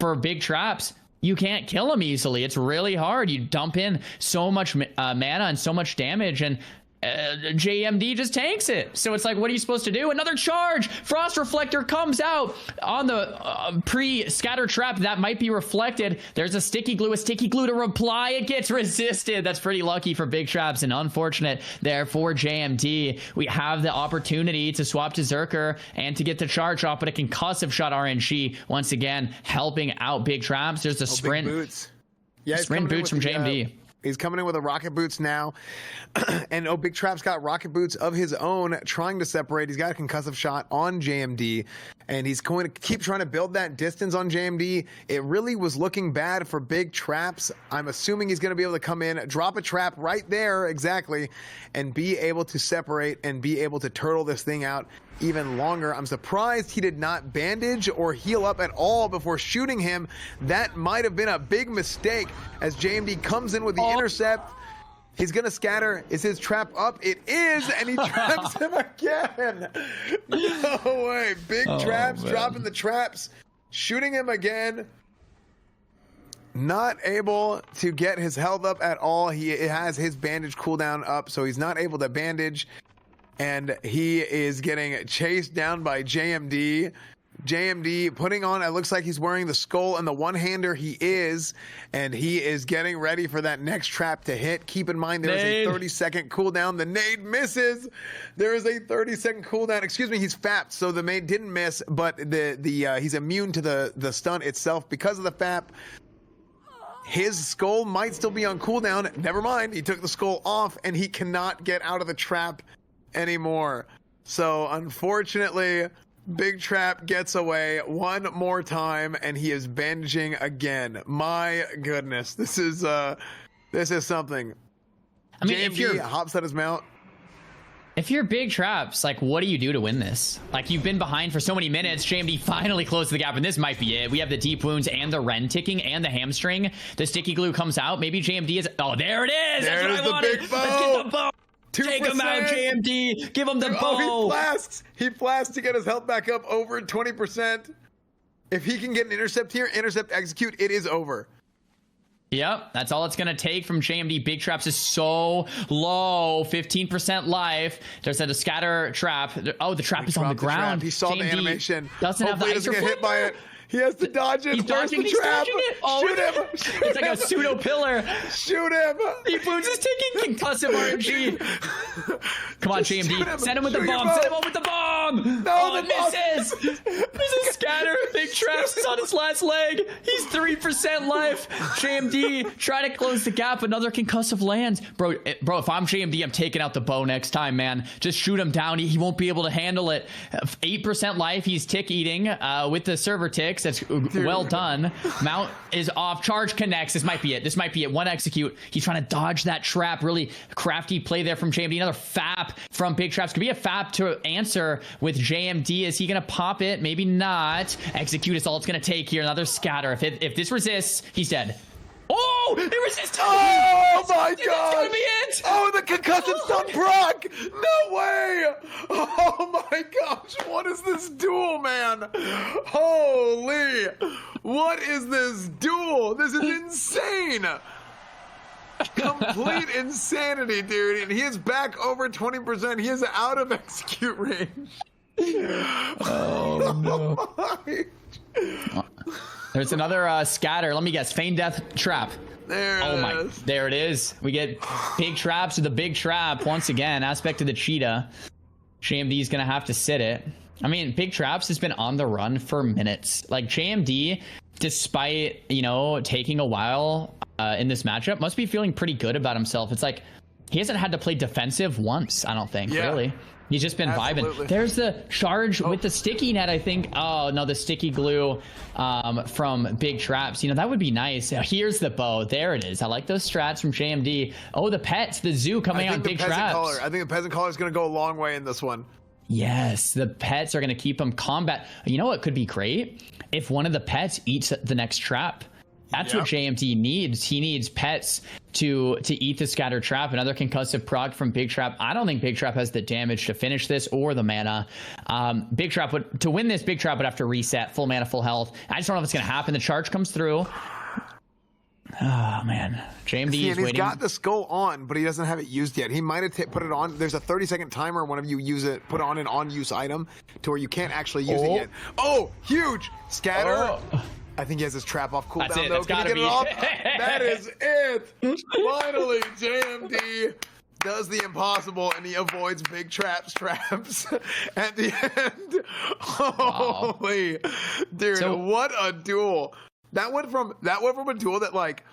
Speaker 2: for Big Traps, you can't kill him easily. It's really hard. You dump in so much mana and so much damage, and JMD just tanks it. So it's like, what are you supposed to do? Another charge. Frost Reflector comes out on the pre-scatter trap. That might be reflected. There's a sticky glue to reply. It gets resisted. That's pretty lucky for Big Traps and unfortunate there for JMD. We have the opportunity to swap to Zerker and to get the charge off, but a concussive shot RNG once again helping out Big Traps. There's a sprint.
Speaker 1: Big boots. Yeah,
Speaker 2: sprint boots from JMD.
Speaker 1: He's coming in with a rocket boots now. And Big Trap's got rocket boots of his own, trying to separate. He's got a concussive shot on JMD, and he's going to keep trying to build that distance on JMD. It really was looking bad for Big Traps. I'm assuming he's going to be able to come in, drop a trap right there, exactly, and be able to separate and be able to turtle this thing out even longer. I'm surprised he did not bandage or heal up at all before shooting him. That might have been a big mistake as JMD comes in with the intercept. He's gonna scatter. Is his trap up? It is, and he traps him again. No way. Big Traps dropping the traps, shooting him again. Not able to get his health up at all. He has his bandage cooldown up, so he's not able to bandage. And he is getting chased down by JMD. JMD putting on, it looks like he's wearing the skull and the one-hander. He is, and he is getting ready for that next trap to hit. Keep in mind, there is a 30-second cooldown. The nade misses. There is a 30-second cooldown. Excuse me, he's fapped, so the nade didn't miss, but he's immune to the stun itself because of the fap. His skull might still be on cooldown. Never mind, he took the skull off, and he cannot get out of the trap anymore. So unfortunately, Big Trap gets away one more time, and he is bandaging again. My goodness, this is something.
Speaker 2: I mean,
Speaker 1: JMD hops at his mount.
Speaker 2: If you're Big Traps, like, what do you do to win this? Like, you've been behind for so many minutes. JMD finally closed the gap, and this might be it. We have the deep wounds and the Ren ticking and the hamstring. The sticky glue comes out. Maybe JMD is. Oh, there it is.
Speaker 1: There's
Speaker 2: That's what I wanted.
Speaker 1: big bow.
Speaker 2: Let's get the bow.
Speaker 1: 2%.
Speaker 2: Take him out, JMD. Give him the bow.
Speaker 1: Oh, he flasks. He flasks to get his health back up over 20%. If he can get an intercept here, intercept, execute, it is over.
Speaker 2: Yep, that's all it's going to take from JMD. Big Traps is so low. 15% life. There's a scatter trap. Oh, the trap is on the ground.
Speaker 1: He saw
Speaker 2: JMD
Speaker 1: the animation.
Speaker 2: Doesn't have the
Speaker 1: Hopefully he
Speaker 2: ice
Speaker 1: doesn't get hit by it. He has to dodge it.
Speaker 2: He's
Speaker 1: Where's
Speaker 2: dodging,
Speaker 1: the
Speaker 2: he's
Speaker 1: trap?
Speaker 2: dodging it. Oh,
Speaker 1: Shoot him. Shoot
Speaker 2: it's like a pseudo pillar.
Speaker 1: Shoot him.
Speaker 2: Deep wounds is taking concussive RNG. Come on,
Speaker 1: Just shoot him.
Speaker 2: JMD. Send him with the
Speaker 1: Shoot
Speaker 2: bomb.
Speaker 1: him
Speaker 2: Send him
Speaker 1: up.
Speaker 2: up with the bomb.
Speaker 1: No,
Speaker 2: Oh,
Speaker 1: the
Speaker 2: it
Speaker 1: bomb.
Speaker 2: misses. There's a scatter. Big Traps is on his last leg. He's 3% life. JMD trying to close the gap. Another concussive lands. Bro, if I'm JMD, I'm taking out the bow next time, man. Just shoot him down. He won't be able to handle it. 8% life. He's tick eating with the server ticks. That's well done. Mount is off. Charge connects. This might be it. This might be it. One execute. He's trying to dodge that trap. Really crafty play there from JMD. Another fap from Big Traps. Could be a fap to answer with JMD. Is he going to pop it? Maybe not. Execute is all it's going to take here. Another scatter. If this resists, he's dead. Oh, it resisted.
Speaker 1: Oh my
Speaker 2: That's
Speaker 1: god.
Speaker 2: gonna be it.
Speaker 1: Oh, the concussive stun proc. No way. Oh my gosh. What is this duel, man? Holy. What is this duel? This is insane. Complete insanity, dude. And he is back over 20%. He is out of execute range.
Speaker 2: Oh, no.
Speaker 1: Oh my
Speaker 2: There's another scatter. Let me guess. Feign death trap. There it is. We get big traps with the big trap once again. Aspect of the cheetah. JMD is gonna have to sit it. I mean, big traps has been on the run for minutes. Like JMD, despite taking a while in this matchup, must be feeling pretty good about himself. It's like he hasn't had to play defensive once. I don't think really. He's just been vibing. There's the charge with the sticky net, I think. Oh, no, the sticky glue from Big Traps. That would be nice. Here's the bow. There it is. I like those strats from JMD. Oh, the pets, the zoo coming on Big Traps.
Speaker 1: I think the peasant collar is going to go a long way in this one.
Speaker 2: Yes, the pets are going to keep him combat. You know what could be great? If one of the pets eats the next trap. That's what JMD needs. He needs pets to eat the scatter trap. Another concussive proc from Big Trap. I don't think Big Trap has the damage to finish this or the mana. Big Trap to win this, Big Trap would have to reset full mana, full health. I just don't know if it's going to happen. The charge comes through. Oh man, JMD is waiting.
Speaker 1: He's got the skull on, but he doesn't have it used yet. He might have put it on. There's a 30-second timer whenever you use it. Put on an on-use item to where you can't actually use it yet. Oh, huge scatter. I think he has his trap off cooldown.
Speaker 2: That's it.
Speaker 1: Though.
Speaker 2: That's gotta be.
Speaker 1: That is it. Finally, JMD does the impossible and he avoids Big traps at the end. Holy dude, what a duel! That went from a duel that like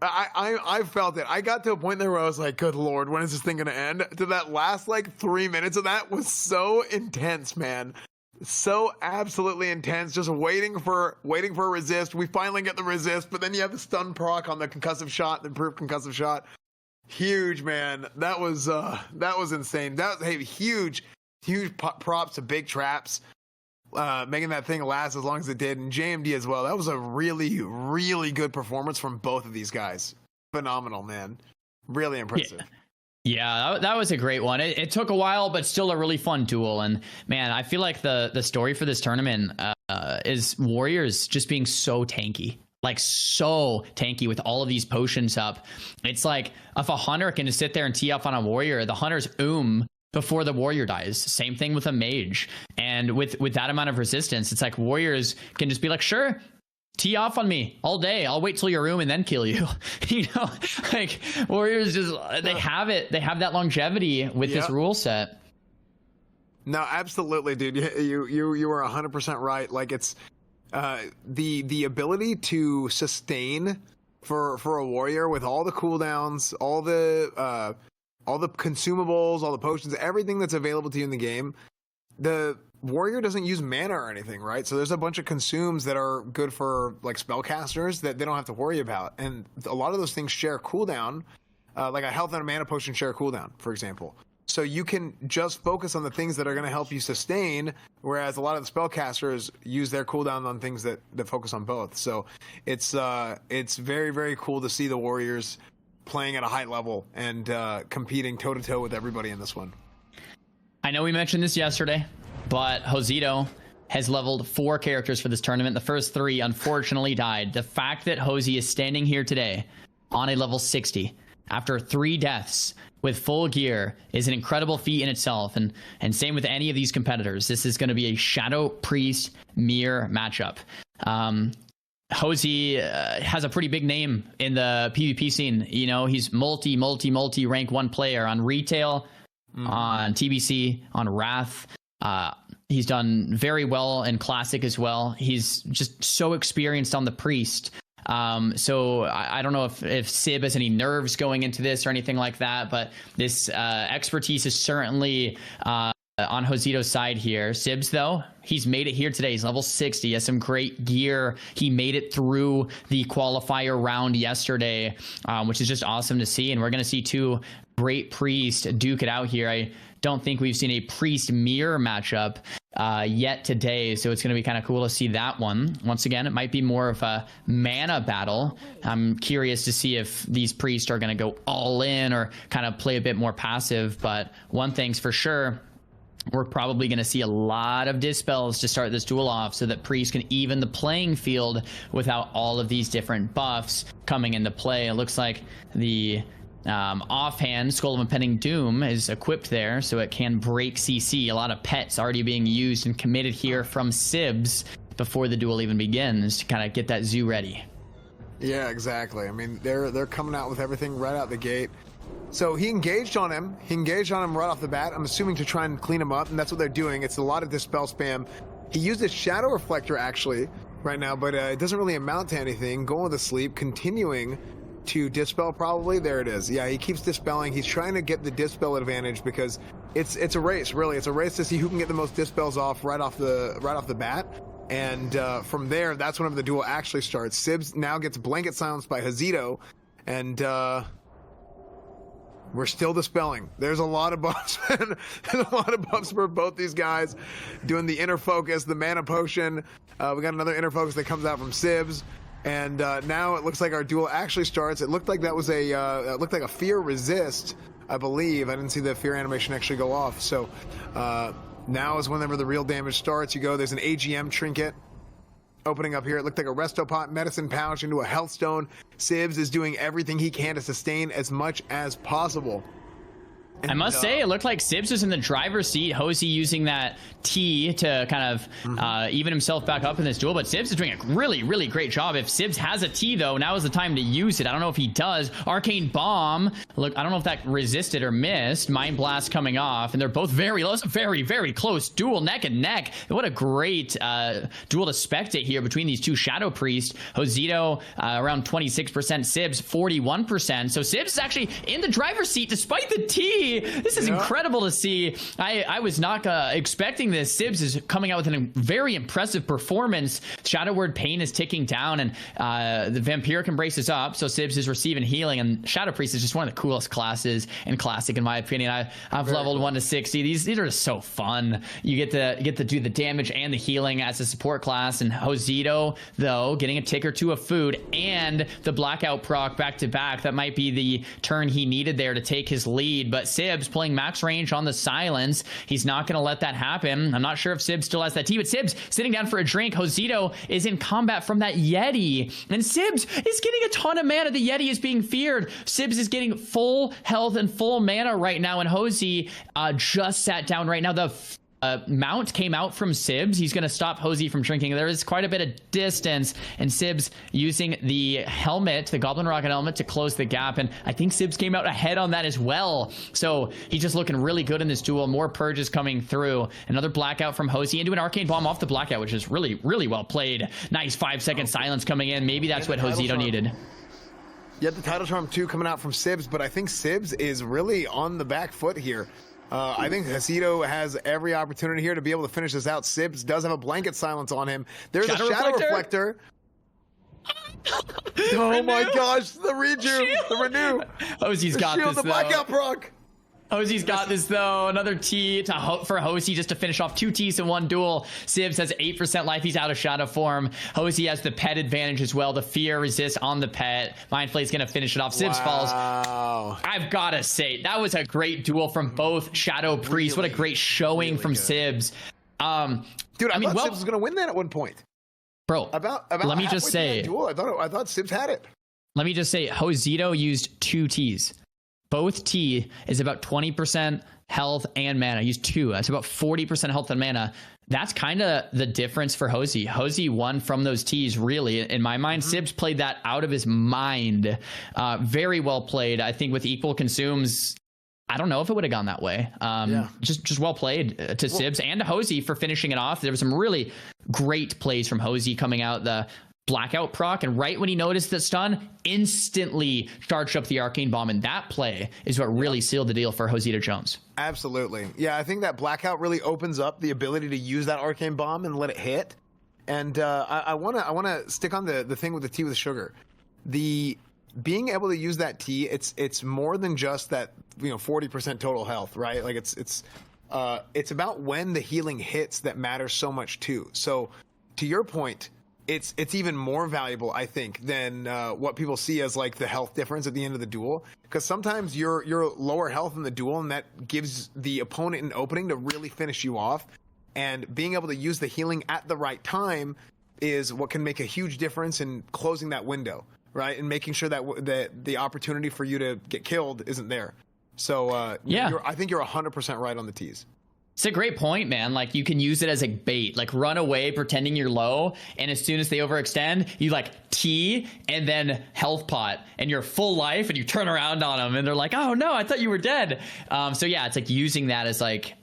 Speaker 1: I felt it. I got to a point there where I was like, good lord, when is this thing gonna end? To that last like 3 minutes of that was so intense, man. So absolutely intense, just waiting for a resist. We finally get the resist, but then you have the stun proc on the concussive shot, the improved concussive shot. Huge, man. That was insane. That was huge props to Big Traps, making that thing last as long as it did, and JMD as well. That was a really, really good performance from both of these guys. Phenomenal, man. Really impressive.
Speaker 2: Yeah, that was a great one. It took a while, but still a really fun duel. And man, I feel like the story for this tournament is Warriors just being so tanky. Like so tanky with all of these potions up. It's like if a hunter can just sit there and tee off on a warrior, the hunter's before the warrior dies. Same thing with a mage. And with that amount of resistance, it's like warriors can just be like, sure, tee off on me all day. I'll wait till you're and then kill you. Like warriors just they have it. They have that longevity with this rule set.
Speaker 1: No, absolutely, dude. You were 100% right. Like it's the ability to sustain for a warrior with all the cooldowns, all the consumables, all the potions, everything that's available to you in the game. The warrior doesn't use mana or anything, right? So there's a bunch of consumes that are good for like spellcasters that they don't have to worry about, and a lot of those things share cooldown. Like a health and a mana potion share cooldown, for example. So you can just focus on the things that are going to help you sustain, whereas a lot of the spellcasters use their cooldown on things that focus on both. So it's very, very cool to see the Warriors playing at a high level and competing toe-to-toe with everybody in this one.
Speaker 2: I know we mentioned this yesterday, but Josito has leveled 4 characters for this tournament. The first 3 unfortunately died. The fact that Josie is standing here today on a level 60 after 3 deaths with full gear is an incredible feat in itself. And same with any of these competitors. This is going to be a Shadow Priest mirror matchup. Josie has a pretty big name in the PvP scene. You know, he's multi rank 1 player on retail, on TBC, on Wrath. He's done very well in Classic as well. He's just so experienced on the Priest. So I don't know if Sib has any nerves going into this or anything like that, but this expertise is certainly on Josito's side here. Sibs, though, he's made it here today. He's level 60. He has some great gear. He made it through the qualifier round yesterday, which is just awesome to see. And we're going to see 2 great priests duke it out here. I don't think we've seen a priest mirror matchup yet today, so it's going to be kind of cool to see that one. Once again, it might be more of a mana battle. I'm curious to see if these priests are going to go all in or kind of play a bit more passive, but one thing's for sure, we're probably going to see a lot of dispels to start this duel off so that Priest can even the playing field without all of these different buffs coming into play. It looks like the offhand Skull of Impending Doom is equipped there, so it can break CC. A lot of pets already being used and committed here from Sibs, before the duel even begins to kind of get that zoo ready.
Speaker 1: Yeah, exactly. I mean, they're coming out with everything right out the gate. So he engaged on him. He engaged on him right off the bat. I'm assuming to try and clean him up, and that's what they're doing. It's a lot of dispel spam. He used his shadow reflector actually right now, but it doesn't really amount to anything. Going to sleep, continuing to dispel probably. There it is. Yeah, he keeps dispelling. He's trying to get the dispel advantage because it's a race, really. It's a race to see who can get the most dispels off right off the bat. And from there, that's whenever the duel actually starts. Sibs now gets blanket silenced by Xzan, and we're still dispelling. There's a lot of buffs. There's a lot of buffs for both these guys. Doing the inner focus, the mana potion. We got another inner focus that comes out from Sibs. And now it looks like our duel actually starts. It looked like that was it looked like a fear resist, I believe. I didn't see the fear animation actually go off. So now is whenever the real damage starts. There's an AGM trinket opening up here. It looked like a resto pot, medicine pouch into a health stone. Sibs is doing everything he can to sustain as much as possible.
Speaker 2: I must say, it looked like Sibs was in the driver's seat. Hosey using that T to kind of even himself back up in this duel. But Sibs is doing a really, really great job. If Sibs has a T, though, now is the time to use it. I don't know if he does. Arcane Bomb. Look, I don't know if that resisted or missed. Mind Blast coming off. And they're both very close. Duel neck and neck. What a great duel to spectate here between these two Shadow Priests. Xzan around 26%. Sibs 41%. So Sibs is actually in the driver's seat despite the T. This is incredible to see. I was not expecting this. Sibs is coming out with a very impressive performance. Shadow Word Pain is ticking down, and the Vampiric Embrace is up, so Sibs is receiving healing, and Shadow Priest is just one of the coolest classes in Classic, in my opinion. I've leveled 1 to 60. These are just so fun. You get to do the damage and the healing as a support class, and Xzan, though, getting a tick or two of food and the Blackout proc back to back. That might be the turn he needed there to take his lead, but Sibs playing max range on the silence. He's not going to let that happen. I'm not sure if Sibs still has that T, but Sibs sitting down for a drink. Xzan is in combat from that Yeti, and Sibs is getting a ton of mana. The Yeti is being feared. Sibs is getting full health and full mana right now, and Hosey just sat down right now. The mount came out from Sibs. He's going to stop Hosey from drinking. There is quite a bit of distance, and Sibs using the helmet, the Goblin Rocket helmet, to close the gap, and I think Sibs came out ahead on that as well. So he's just looking really good in this duel. More purges coming through. Another Blackout from Hosey into an Arcane Bomb off the Blackout, which is really, really well played. Nice 5-second silence coming in. Maybe that's what Xzan needed.
Speaker 1: Yeah, the title charm too coming out from Sibs, but I think Sibs is really on the back foot here. I think Seidu has every opportunity here to be able to finish this out. Sibs does have a blanket silence on him. There's a shadow reflector. Oh my gosh, the renew.
Speaker 2: Hosey's got this,
Speaker 1: the blackout proc.
Speaker 2: Hosey's got this, though. Another T for Hosey just to finish off 2 Ts in one duel. Sibs has 8% life. He's out of shadow form. Hosey has the pet advantage as well. The fear resist on the pet. Mind Flay's going to finish it off. Sibs falls. I've got to say, that was a great duel from both Shadow Priests. What a great showing from Sibs.
Speaker 1: Dude, I thought Sibs was going to win that at one point.
Speaker 2: Bro, let me just say,
Speaker 1: duel, I thought Sibs had it.
Speaker 2: Let me just say, Xzan used 2 Ts. Both T is about 20% health and mana. Use 2. That's about 40% health and mana. That's kind of the difference for Hosey. Hosey won from those Ts, really. In my mind, Sibs played that out of his mind. Very well played. I think with equal consumes, I don't know if it would have gone that way. Just well played to Sibs and to Hosey for finishing it off. There was some really great plays from Hosey coming out. The Blackout proc, and right when he noticed the stun, instantly charged up the Arcane Bomb, and that play is what really sealed the deal for Xzan Jones.
Speaker 1: Absolutely. Yeah, I think that Blackout really opens up the ability to use that Arcane Bomb and let it hit. And I wanna stick on the thing with the tea with sugar. The being able to use that tea, it's more than just that 40% total health, right? Like it's about when the healing hits that matters so much too. So to your point, it's even more valuable, I think, than what people see as like the health difference at the end of the duel. Because sometimes you're lower health in the duel, and that gives the opponent an opening to really finish you off. And being able to use the healing at the right time is what can make a huge difference in closing that window, right? And making sure that the opportunity for you to get killed isn't there. So I think you're 100% right on the T's.
Speaker 2: It's a great point, man. Like, you can use it as a bait, like run away pretending you're low, and as soon as they overextend, you like T and then health pot, and you're full life, and you turn around on them, and they're like, oh no, I thought you were dead. So yeah, it's like using that as like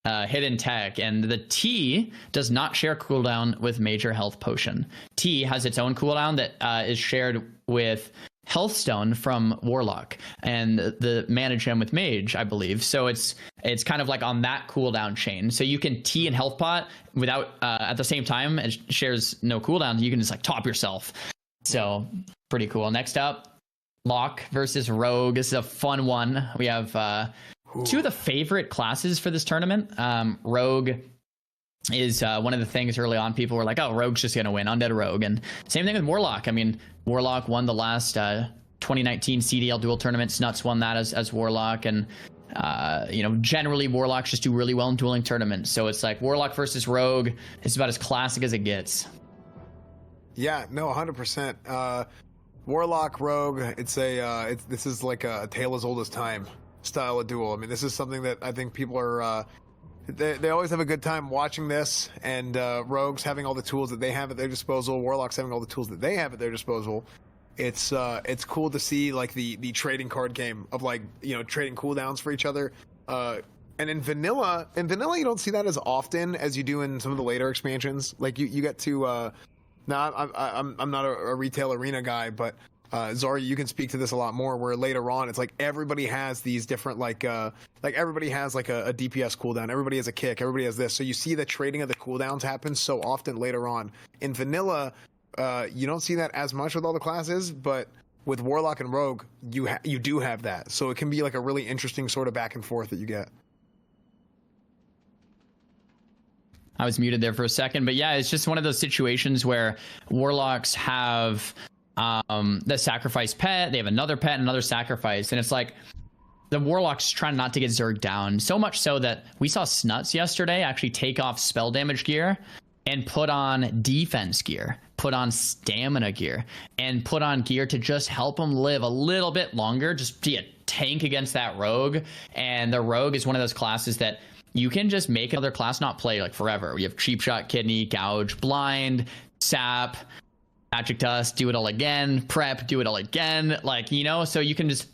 Speaker 2: hidden tech. And the T does not share cooldown with major health potion. T has its own cooldown that is shared with Healthstone from Warlock and the mana gem with Mage, I believe. So it's kind of like on that cooldown chain. So you can T and health pot without at the same time. It shares no cooldown. You can just like top yourself. So pretty cool. Next up, Lock versus Rogue. This is a fun one. We have two of the favorite classes for this tournament. Rogue is one of the things early on people were like, oh, Rogue's just gonna win, Undead Rogue. And same thing with Warlock. I mean, Warlock won the last 2019 CDL duel tournament. Snuts won that as Warlock. And generally Warlocks just do really well in dueling tournaments. So it's like Warlock versus Rogue is about as classic as it gets.
Speaker 1: Yeah, no, 100%. Warlock, Rogue, this is like a tale as old as time style of duel. I mean, this is something that I think people are they always have a good time watching this, and Rogues having all the tools that they have at their disposal, Warlocks having all the tools that they have at their disposal. It's cool to see like the trading card game of like, trading cooldowns for each other. And in vanilla you don't see that as often as you do in some of the later expansions. Like you get to now I'm not a retail arena guy, but Zari, you can speak to this a lot more, where later on it's like everybody has these different like everybody has like a DPS cooldown, everybody has a kick, everybody has this. So you see the trading of the cooldowns happen so often later on. In vanilla, you don't see that as much with all the classes, but with Warlock and Rogue, you do have that. So it can be like a really interesting sort of back and forth that you get.
Speaker 2: I was muted there for a second, but yeah, it's just one of those situations where Warlocks have the sacrifice pet, they have another pet and another sacrifice, and it's like the Warlock's trying not to get zerged down, so much so that we saw Snuts yesterday actually take off spell damage gear and put on defense gear, put on stamina gear, and put on gear to just help him live a little bit longer, just be a tank against that Rogue. And the Rogue is one of those classes that you can just make another class not play like forever. We have Cheap Shot, Kidney, Gouge, Blind, Sap, Magic Dust, do it all again, Prep, do it all again, so you can just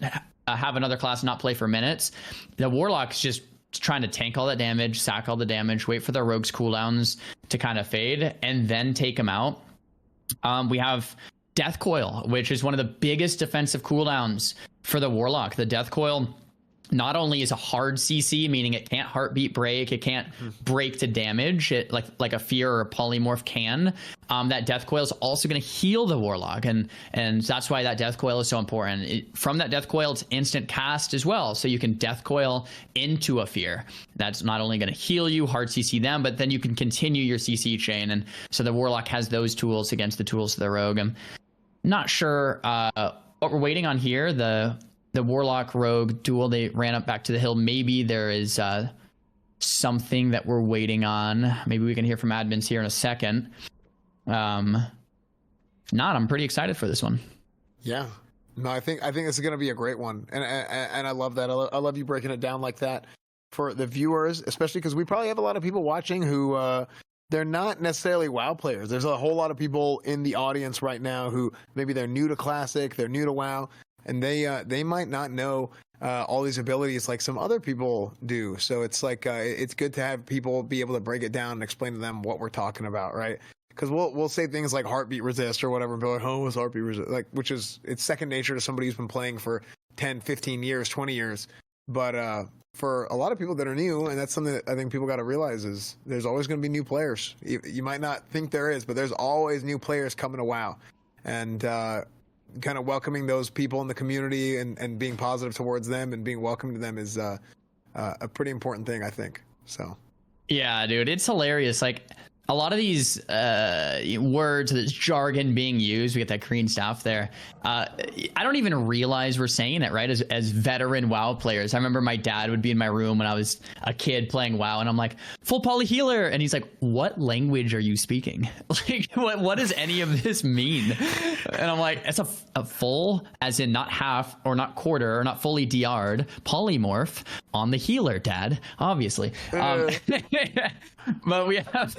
Speaker 2: have another class not play for minutes. The Warlock's just trying to tank all that damage, sack all the damage, wait for the Rogue's cooldowns to kind of fade, and then take them out. We have Death Coil, which is one of the biggest defensive cooldowns for the Warlock. The Death Coil not only is a hard CC, meaning it can't heartbeat break, it can't break to damage, it like a fear or a polymorph can. That Death Coil is also going to heal the Warlock, and that's why that Death Coil is so important. From that Death Coil, it's instant cast as well, so you can Death Coil into a fear. That's not only going to heal you, hard CC them, but then you can continue your CC chain, and so the Warlock has those tools against the tools of the Rogue. I'm not sure what we're waiting on here. The Warlock Rogue duel, they ran up back to the hill. Maybe there is something that we're waiting on. Maybe we can hear from admins here in a second. I'm pretty excited for this one.
Speaker 1: Yeah. No, I think this is going to be a great one. And I love that. I love you breaking it down like that for the viewers, especially because we probably have a lot of people watching who they're not necessarily WoW players. There's a whole lot of people in the audience right now who maybe they're new to Classic, they're new to WoW, and they might not know all these abilities like some other people do. So it's like it's good to have people be able to break it down and explain to them what we're talking about, right? Because we'll say things like heartbeat resist or whatever, and be like, oh, it's heartbeat resist, like, which is, it's second nature to somebody who's been playing for 10, 15 years, 20 years. But for a lot of people that are new, and that's something that I think people got to realize, is there's always going to be new players. You might not think there is, but there's always new players coming to WoW. And kind of welcoming those people in the community and being positive towards them and being welcome to them is a pretty important thing, I think. So
Speaker 2: yeah, dude, it's hilarious. Like, a lot of these words, this jargon being used, we get that green stuff there. I don't even realize we're saying it, right? As veteran WoW players. I remember my dad would be in my room when I was a kid playing WoW, and I'm like, full poly healer. And he's like, what language are you speaking? Like, what does any of this mean? And I'm like, it's a full, as in not half or not quarter or not fully DR'd polymorph on the healer, Dad, obviously. But we have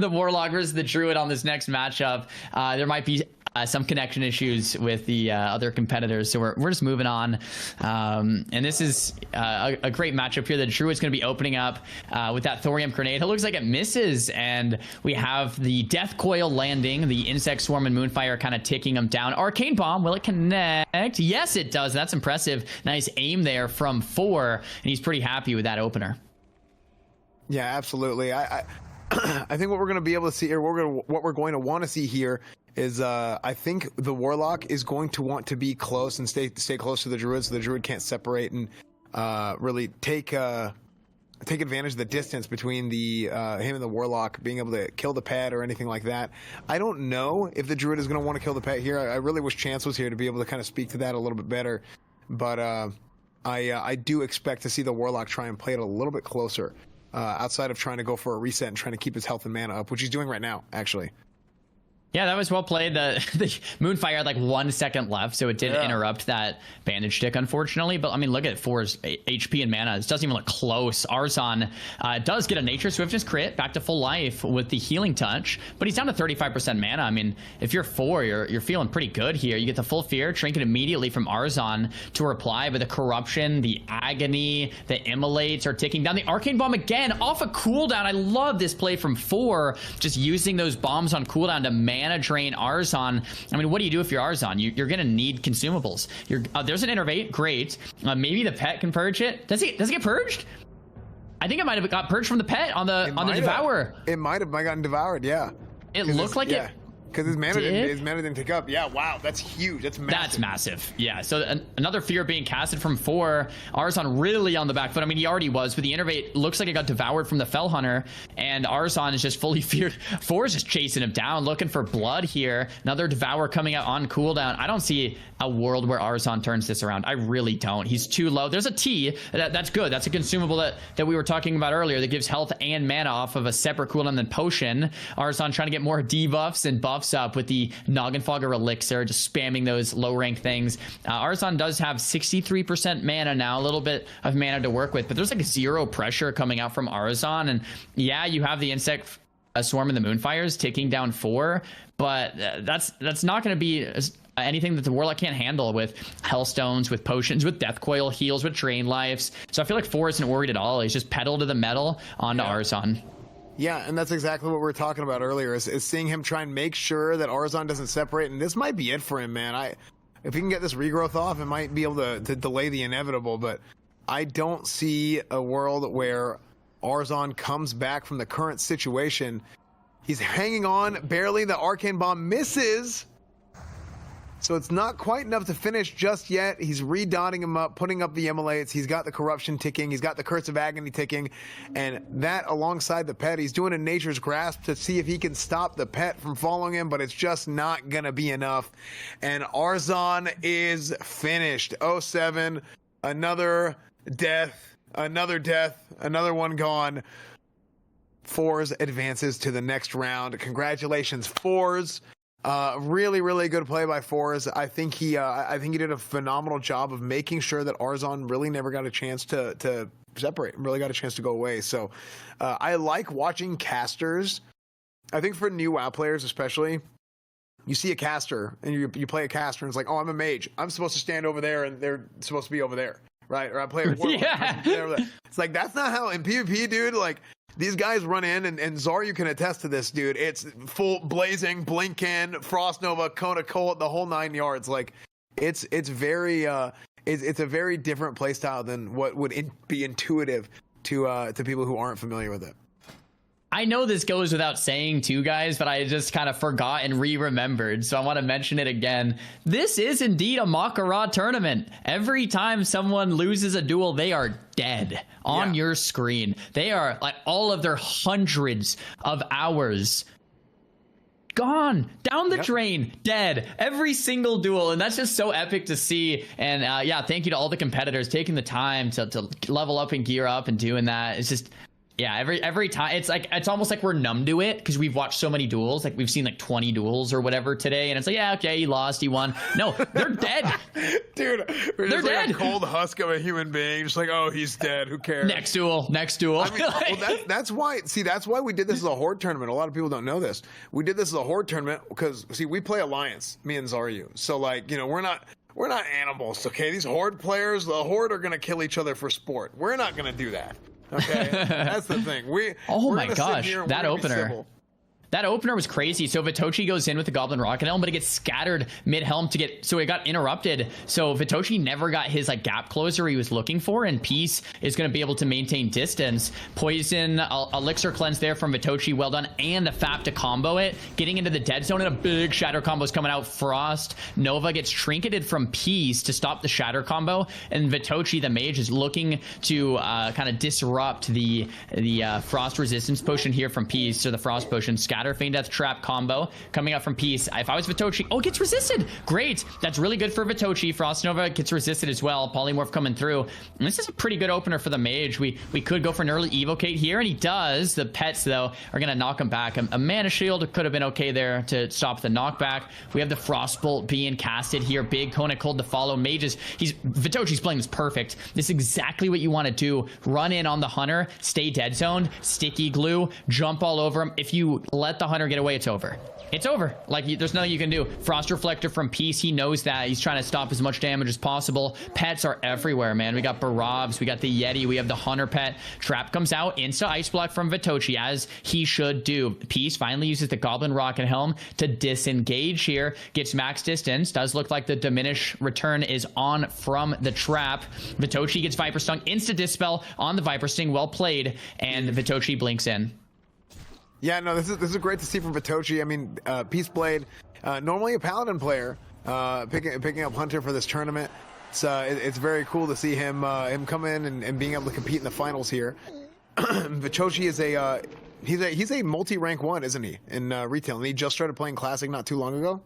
Speaker 2: the Warlock versus the Druid on this next matchup. There might be some connection issues with the other competitors, so we're just moving on. And this is a great matchup here. The Druid's going to be opening up with that Thorium Grenade. It looks like it misses, and we have the Death Coil landing, the Insect Swarm and Moonfire kind of ticking them down. Arcane Bomb, will it connect? Yes, it does. That's impressive. Nice aim there from 4, and he's pretty happy with that opener.
Speaker 1: Yeah, absolutely. I think what we're going to be able to see here, what we're going to want to see here is I think the Warlock is going to want to be close and stay close to the Druid, so the Druid can't separate and really take advantage of the distance between the him and the Warlock being able to kill the pet or anything like that. I don't know if the Druid is going to want to kill the pet here. I really wish Chance was here to be able to kind of speak to that a little bit better, but I do expect to see the Warlock try and play it a little bit closer. Outside of trying to go for a reset and trying to keep his health and mana up, which he's doing right now, actually.
Speaker 2: Yeah, that was well played. The Moonfire had like 1 second left, so it did interrupt that bandage stick, unfortunately. But I mean, look at 4's HP and mana. This doesn't even look close. Arzon does get a Nature Swiftness crit back to full life with the healing touch, but he's down to 35% mana. I mean, if you're 4, you're feeling pretty good here. You get the full fear trinket immediately from Arzon to reply, but the corruption, the agony, the immolates are ticking down. The Arcane Bomb again off a cooldown. I love this play from 4, just using those bombs on cooldown to mana drain Arzon. I mean, what do you do if you're Arzon? You're gonna need consumables. There's an Innervate, great. Maybe the pet can purge it. Does it get purged? I think it might have got purged from the pet on the Devour.
Speaker 1: It might have gotten devoured, yeah.
Speaker 2: It looked like it.
Speaker 1: Because his mana didn't pick up. Yeah, wow, that's huge. That's massive.
Speaker 2: That's massive. Yeah, so another fear being casted from 4. Arzon really on the back foot. I mean, he already was, but the Innervate looks like it got devoured from the Fell Hunter, and Arzon is just fully feared. 4 is just chasing him down, looking for blood here. Another Devour coming out on cooldown. I don't see a world where Arzon turns this around. I really don't. He's too low. There's a T. That's good. That's a consumable that we were talking about earlier that gives health and mana off of a separate cooldown than Potion. Arzon trying to get more debuffs and buffs up with the Noggenfogger Elixir, just spamming those low rank things. Arzon does have 63% mana now, a little bit of mana to work with, but there's like 0 pressure coming out from Arzon. And yeah, you have the Insect Swarm and the Moonfires taking down 4, but that's not going to be anything that the Warlock can't handle with Hellstones, with Potions, with Death Coil, heals, with Drain Lives. So I feel like 4 isn't worried at all. He's just pedal to the metal onto Arzon.
Speaker 1: Yeah, and that's exactly what we were talking about earlier, is seeing him try and make sure that Arzon doesn't separate, and this might be it for him, man. If he can get this regrowth off, it might be able to delay the inevitable, but I don't see a world where Arzon comes back from the current situation. He's hanging on barely. The Arcane Bomb misses, so it's not quite enough to finish just yet. He's redotting him up, putting up the immolates. He's got the corruption ticking. He's got the Curse of Agony ticking. And that alongside the pet, he's doing a Nature's Grasp to see if he can stop the pet from following him, but it's just not going to be enough. And Arzon is finished. 0-7, another death, another one gone. 4s advances to the next round. Congratulations, 4s. Really, really good play by 4s. I think he did a phenomenal job of making sure that Arzon really never got a chance to separate, really got a chance to go away. So I like watching casters. I think for new WoW players especially, you see a caster and you play a caster and it's like, oh, I'm a mage. I'm supposed to stand over there and they're supposed to be over there, right? Or I play a warlock. Yeah. It's like, that's not how in PvP, dude. Like, these guys run in, and Zar, you can attest to this, dude. It's full blazing, blinking, Frost Nova, Kona Colt, the whole 9 yards. Like, it's very it's a very different playstyle than what would be intuitive to people who aren't familiar with it.
Speaker 2: I know this goes without saying too, guys, but I just kind of forgot and re-remembered, so I want to mention it again. This is indeed a Mak'Gora tournament. Every time someone loses a duel, they are dead on your screen. They are like all of their hundreds of hours gone down the drain, dead, every single duel, and that's just so epic to see. And yeah, thank you to all the competitors taking the time to level up and gear up and doing that. It's just, yeah, every time it's almost like we're numb to it because we've watched so many duels. Like we've seen like 20 duels or whatever today, and it's like, yeah, okay, he lost, he won. No, they're dead.
Speaker 1: Dude, we're
Speaker 2: they're
Speaker 1: just like
Speaker 2: dead.
Speaker 1: a cold husk of a human being, just like, oh, he's dead, who cares?
Speaker 2: Next duel. I mean,
Speaker 1: well, that's why we did this as a horde tournament. A lot of people don't know this. We did this as a horde tournament because, see, we play Alliance, me and Zaryu. So, like, you know, we're not animals, okay? These horde players, the horde are going to kill each other for sport. We're not going to do that. Okay, that's the thing.
Speaker 2: Oh my gosh, that opener was crazy. So Vitochi goes in with the Goblin Rocket Helm, but it gets scattered mid-helm so it got interrupted. So Vitochi never got his like gap closer he was looking for, and Peace is going to be able to maintain distance. Poison, Elixir Cleanse there from Vitochi, well done, and the FAP to combo it. Getting into the dead zone, and a big Shatter combo is coming out. Frost, Nova gets trinketed from Peace to stop the Shatter combo, and Vitochi, the mage, is looking to kind of disrupt the Frost resistance potion here from Peace, or the Frost potion. Scatter, Feign Death, Trap combo coming out from Peace. If I was Vitochi, oh, it gets resisted. Great. That's really good for Vitochi. Frost Nova gets resisted as well. Polymorph coming through. And this is a pretty good opener for the mage. We could go for an early evocate here, and he does. The pets, though, are going to knock him back. A mana shield could have been okay there to stop the knockback. We have the Frostbolt being casted here. Big Kona Cold to follow. Mages, Vitochi's playing this perfect. This is exactly what you want to do. Run in on the Hunter, stay dead zoned, sticky glue, jump all over him. If you let the Hunter get away, it's over. It's over. Like, there's nothing you can do. Frost Reflector from Peace, he knows that. He's trying to stop as much damage as possible. Pets are everywhere, man. We got Barabs, we got the Yeti, we have the Hunter pet. Trap comes out, insta Ice Block from Vitochi, as he should do. Peace finally uses the Goblin Rocket Helm to disengage here. Gets max distance. Does look like the Diminish return is on from the Trap. Vitochi gets Viper Stung. Insta Dispel on the Viper Sting. Well played. And Vitochi blinks in.
Speaker 1: Yeah, no, this is great to see from Vitochi. I mean, Peace Blade, normally a Paladin player, picking up Hunter for this tournament. It's very cool to see him come in and being able to compete in the finals here. Vitochi is he's a multi-rank 1, isn't he, in retail? And he just started playing Classic not too long ago.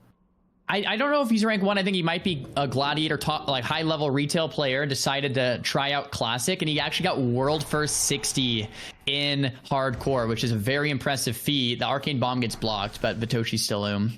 Speaker 2: I don't know if he's rank 1. I think he might be a Gladiator top, like high level retail player, decided to try out Classic, and he actually got world first 60 in hardcore, which is a very impressive feat. The Arcane Bomb gets blocked, but Vitoshi's still
Speaker 1: All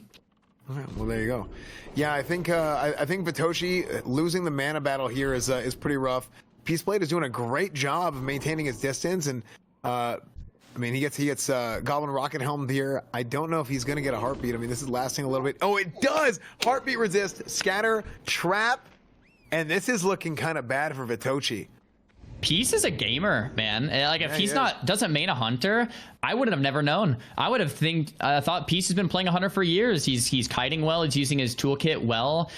Speaker 1: right, well, there you go. Yeah, I think Vitochi losing the mana battle here is pretty rough. Peaceblade is doing a great job of maintaining his distance, and I mean, he gets Goblin Rocket Helm here. I don't know if he's going to get a Heartbeat. I mean, this is lasting a little bit. Oh, it does! Heartbeat resist, Scatter, Trap, and this is looking kind of bad for Vitochi.
Speaker 2: Peace is a gamer, man. Like, if he's doesn't main a Hunter, I would have never known. I would have thought Peace has been playing a Hunter for years. He's kiting well. He's using his toolkit well.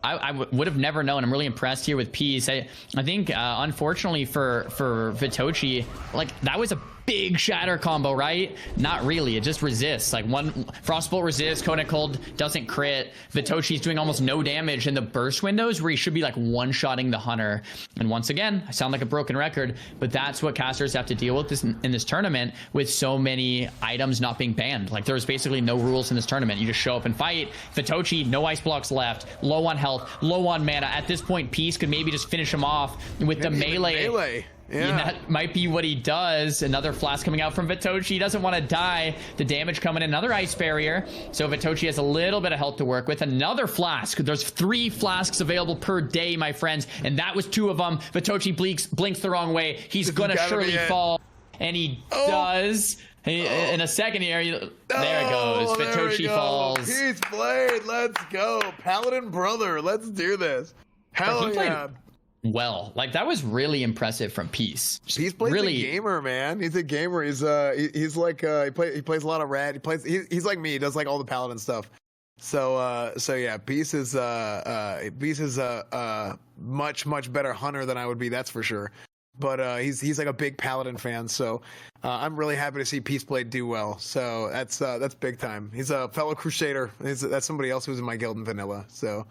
Speaker 2: I would have never known. I'm really impressed here with Peace. I think, unfortunately for Vitochi, like, that was a big Shatter combo, right? Not really. It just resists. Like, one Frostbolt resists, Kona Cold doesn't crit. Vitochi's doing almost no damage in the burst windows where he should be like one-shotting the Hunter. And once again, I sound like a broken record, but that's what casters have to deal with in this tournament, with so many items not being banned. Like, there's basically no rules in this tournament. You just show up and fight. Vitochi, no ice blocks left, low on health, low on mana. At this point, Peace could maybe just finish him off with the melee. Yeah, that might be what he does. Another flask coming out from Vitochi. He doesn't want to die. The damage coming in. Another ice barrier. So Vitochi has a little bit of health to work with. Another flask. There's 3 flasks available per day, my friends. And that was 2 of them. Vitochi blinks the wrong way. He's going to surely fall. And he does. In a second here. There it goes. Vitochi falls.
Speaker 1: Peace Blade. Let's go. Paladin brother. Let's do this. Hell yeah.
Speaker 2: Well, like, that was really impressive from Peace.
Speaker 1: He's a gamer, man. He's a gamer. He's like he plays a lot of Red. He's like me. He does like all the Paladin stuff. So yeah, Peace is a much better Hunter than I would be. That's for sure. but he's like a big Paladin fan, so I'm really happy to see Peaceblade do well. So that's big time. He's a fellow Crusader. That's somebody else who's in my guild in vanilla. So.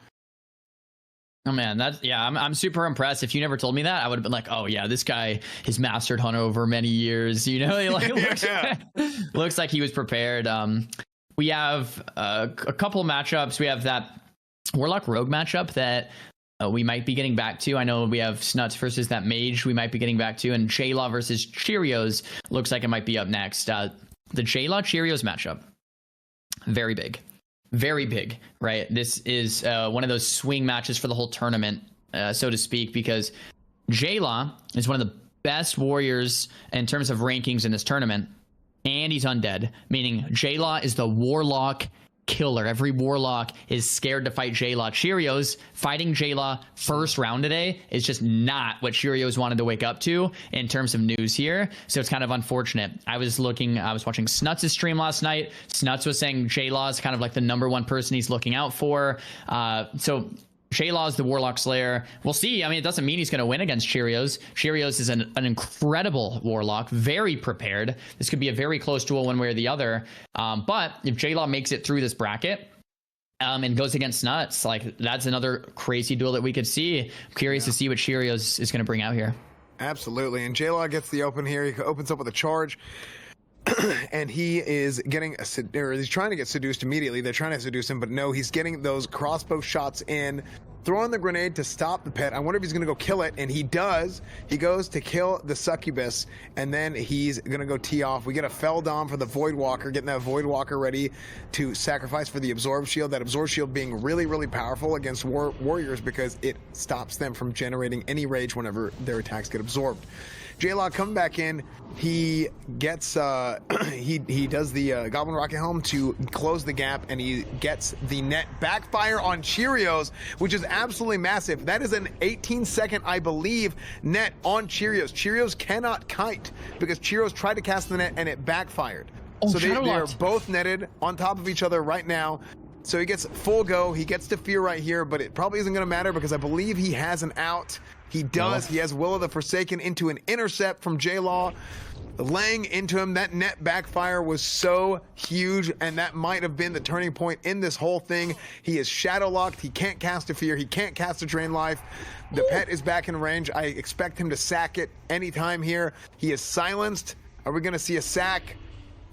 Speaker 2: Oh man, I'm super impressed. If you never told me that, I would have been like, oh yeah, this guy has mastered Hunter over many years. You know, looks like he was prepared. We have a couple matchups. We have that Warlock Rogue matchup that we might be getting back to. I know we have Snuts versus that Mage we might be getting back to, and J-Law versus Cheerios looks like it might be up next. The J-Law Cheerios matchup, very big. Very big, right? This is one of those swing matches for the whole tournament, so to speak, because J-Law is one of the best warriors in terms of rankings in this tournament, and he's undead, meaning J-Law is the Warlock killer. Every Warlock is scared to fight J-Law. Cheerios fighting J-Law first round today is just not what Cheerios wanted to wake up to in terms of news here. So it's kind of unfortunate. I was watching Snuts' stream last night. Snuts was saying J-Law is kind of like the #1 person he's looking out for. So J-Law is the Warlock Slayer. We'll see. I mean, it doesn't mean he's going to win against Cheerios. Cheerios is an incredible Warlock, very prepared. This could be a very close duel one way or the other. But if J-Law makes it through this bracket and goes against Snuts, like that's another crazy duel that we could see. I'm curious to see what Cheerios is going to bring out here.
Speaker 1: Absolutely. And J-Law gets the open here. He opens up with a charge. And he is getting he's trying to get seduced immediately. They're trying to seduce him, but no, he's getting those crossbow shots in, throwing the grenade to stop the pet. I wonder if he's gonna go kill it, and he does. He goes to kill the succubus, and then he's gonna go tee off. We get a fell dom for the Void Walker, getting that Void Walker ready to sacrifice for the Absorb Shield. That Absorb Shield being really, really powerful against warriors because it stops them from generating any rage whenever their attacks get absorbed. J-Law coming back in, he gets he does the Goblin Rocket Helm to close the gap, and he gets the net backfire on Cheerios, which is absolutely massive. That is an 18-second, I believe, net on Cheerios. Cheerios cannot kite because Cheerios tried to cast the net and it backfired.
Speaker 2: Oh,
Speaker 1: so they are both netted on top of each other right now. So he gets full go. He gets to fear right here, but it probably isn't going to matter because I believe he has an out. He does. He has Will of the Forsaken into an intercept from J-Law, laying into him. That net backfire was so huge, and that might have been the turning point in this whole thing. He is shadow locked. He can't cast a fear. He can't cast a drain life. The pet is back in range. I expect him to sack it anytime here. He is silenced. Are we going to see a sack?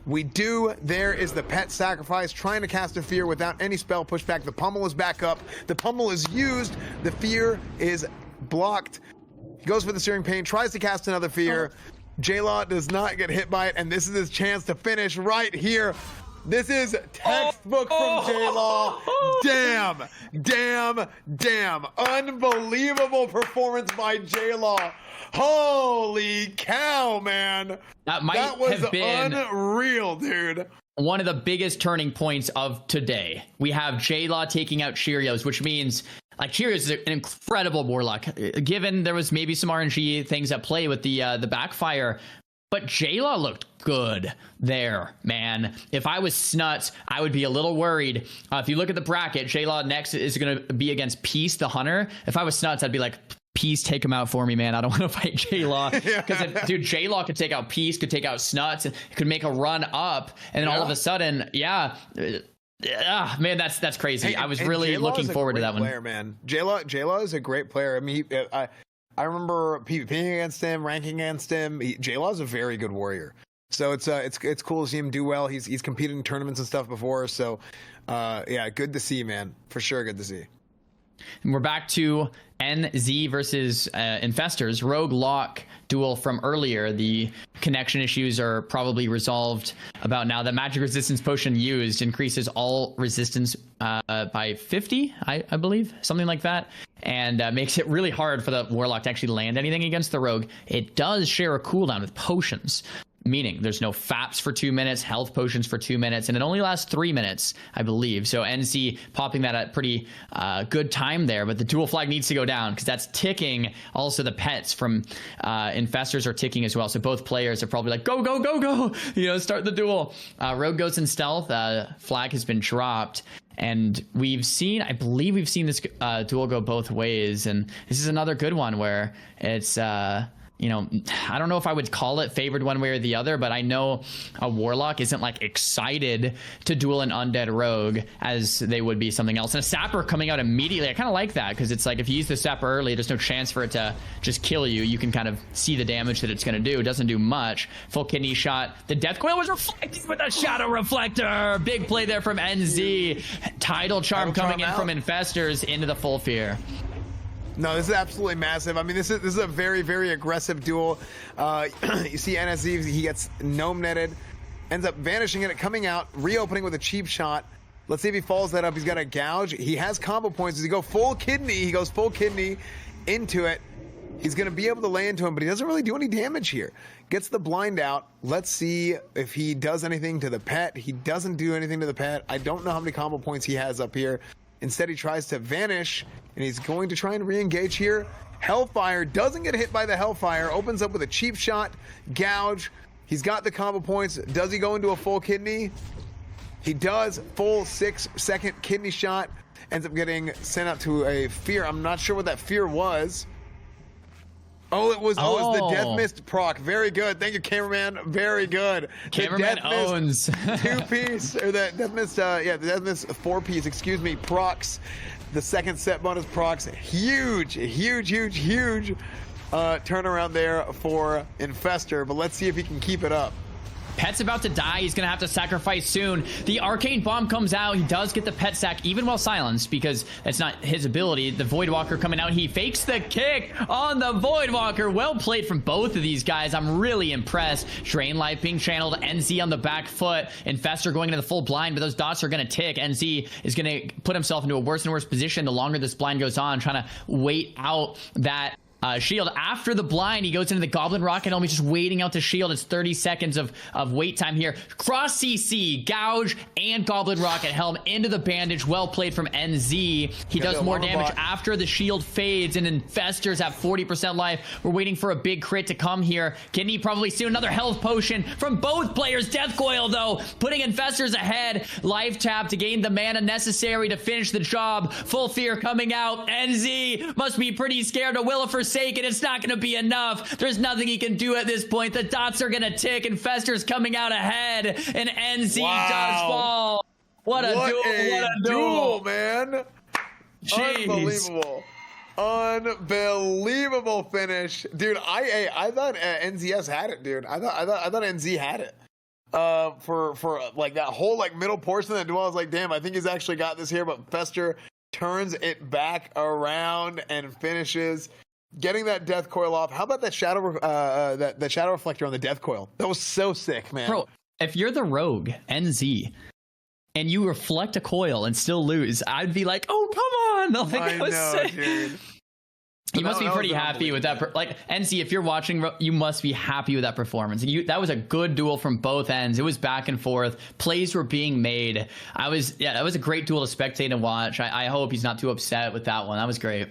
Speaker 1: We do. There is the pet sacrifice, trying to cast a fear without any spell pushback. The pummel is back up. The pummel is used. The fear is blocked. He goes for the Searing Pain, tries to cast another fear. J-Law does not get hit by it, and this is his chance to finish right here. This is textbook from J-Law. Damn, damn, damn. Unbelievable performance by J-Law. Holy cow, man.
Speaker 2: That was
Speaker 1: have been unreal, dude.
Speaker 2: One of the biggest turning points of today. We have J-Law taking out Cheerios, which means like Cheerios is an incredible Warlock. Given there was maybe some RNG things at play with the backfire, but J-Law looked good there, man. If I was Snuts, I would be a little worried. If you look at the bracket, J-Law next is going to be against Peace, the Hunter. If I was Snuts, I'd be like, Peace, take him out for me, man. I don't want to fight J-Law. Because, dude, J-Law could take out Peace, could take out Snuts, and could make a run up. And then all of a sudden, man, that's crazy.
Speaker 1: Hey,
Speaker 2: I was really looking forward to that
Speaker 1: player,
Speaker 2: one.
Speaker 1: Man. J-Law is a great player. I mean, I remember PvPing against him, ranking against him. J-Law is a very good warrior. So it's cool to see him do well. He's competed in tournaments and stuff before. So, yeah, good to see, man. For sure, good to see.
Speaker 2: And we're back to NZ versus Infestors. Rogue Lock duel from earlier. The connection issues are probably resolved about now. The magic resistance potion used increases all resistance by 50, I believe, something like that, and makes it really hard for the Warlock to actually land anything against the Rogue. It does share a cooldown with potions, meaning there's no FAPs for 2 minutes, health potions for 2 minutes, and it only lasts 3 minutes, I believe. So NC popping that at pretty good time there, but the dual flag needs to go down because that's ticking. Also, the pets from Infestors are ticking as well. So both players are probably like, go, go, go, go, start the duel. Rogue goes in stealth. Flag has been dropped. And I believe we've seen this duel go both ways. And this is another good one where it's, you know, I don't know if I would call it favored one way or the other, but I know a Warlock isn't like excited to duel an Undead Rogue as they would be something else. And a Sapper coming out immediately, I kind of like that, because it's like if you use the Sapper early, there's no chance for it to just kill you. You can kind of see the damage that it's going to do. It doesn't do much. Full kidney shot. The Death Coil was reflected with a Shadow Reflector. Big play there from NZ. Tidal Charm coming in from Infestors into the Full Fear.
Speaker 1: No, this is absolutely massive. I mean, this is a very, very aggressive duel. You see NSZ, he gets gnome netted, ends up vanishing it, coming out, reopening with a cheap shot. Let's see if he follows that up. He's got a gouge. He has combo points. Does he go full kidney? He goes full kidney into it. He's going to be able to lay into him, but he doesn't really do any damage here. Gets the blind out. Let's see if he does anything to the pet. He doesn't do anything to the pet. I don't know how many combo points he has up here. Instead, he tries to vanish, and he's going to try and re-engage here. Hellfire doesn't get hit by the Hellfire. Opens up with a cheap shot, gouge. He's got the combo points. Does he go into a full kidney? He does. Full 6-second kidney shot. Ends up getting sent out to a fear. I'm not sure what that fear was. Oh, it was the Death Mist proc. Very good. Thank you, cameraman. Very good.
Speaker 2: Cameraman owns.
Speaker 1: 2-piece, or the Death Mist, the Death Mist 4-piece, excuse me, procs. The second set bonus procs. Huge turnaround there for Infestor, but let's see if he can keep it up.
Speaker 2: Pet's about to die. He's going to have to sacrifice soon. The Arcane Bomb comes out. He does get the Pet sack, even while silenced, because it's not his ability. The Voidwalker coming out. He fakes the kick on the Voidwalker. Well played from both of these guys. I'm really impressed. Drain Life being channeled. NZ on the back foot. Infestor going into the full blind, but those dots are going to tick. NZ is going to put himself into a worse and worse position the longer this blind goes on, trying to wait out that shield. After the blind, he goes into the Goblin Rocket Helm. He's just waiting out the shield. It's 30 seconds of wait time here. Cross CC, gouge, and Goblin Rocket Helm into the bandage. Well played from NZ. He does more damage after the shield fades, and Infestors have 40% life. We're waiting for a big crit to come here. Kidney probably soon. Another health potion from both players. Death Coil, though, putting Infestors ahead. Life tap to gain the mana necessary to finish the job. Full Fear coming out. NZ must be pretty scared to will for sake, and it's not going to be enough. There's nothing he can do at this point. The dots are going to tick. Infestor's coming out ahead, and NZ does fall. What a duel! What a duel,
Speaker 1: man!
Speaker 2: Jeez.
Speaker 1: Unbelievable finish, dude. I thought NZS had it, dude. I thought NZ had it. For like that whole like middle portion of the duel, I was like, damn, I think he's actually got this here. But Fester turns it back around and finishes, getting that Death Coil off. How about that Shadow that Shadow Reflector on the Death Coil? That was so sick, man.
Speaker 2: Bro, if you're the rogue, NZ, and you reflect a coil and still lose, I'd be like, oh, come on. Like,
Speaker 1: I know, dude.
Speaker 2: You must be pretty happy with that. Like, NC, if you're watching, you must be happy with that performance. That was a good duel from both ends. It was back and forth. Plays were being made. That was a great duel to spectate and watch. I hope he's not too upset with that one. That was great.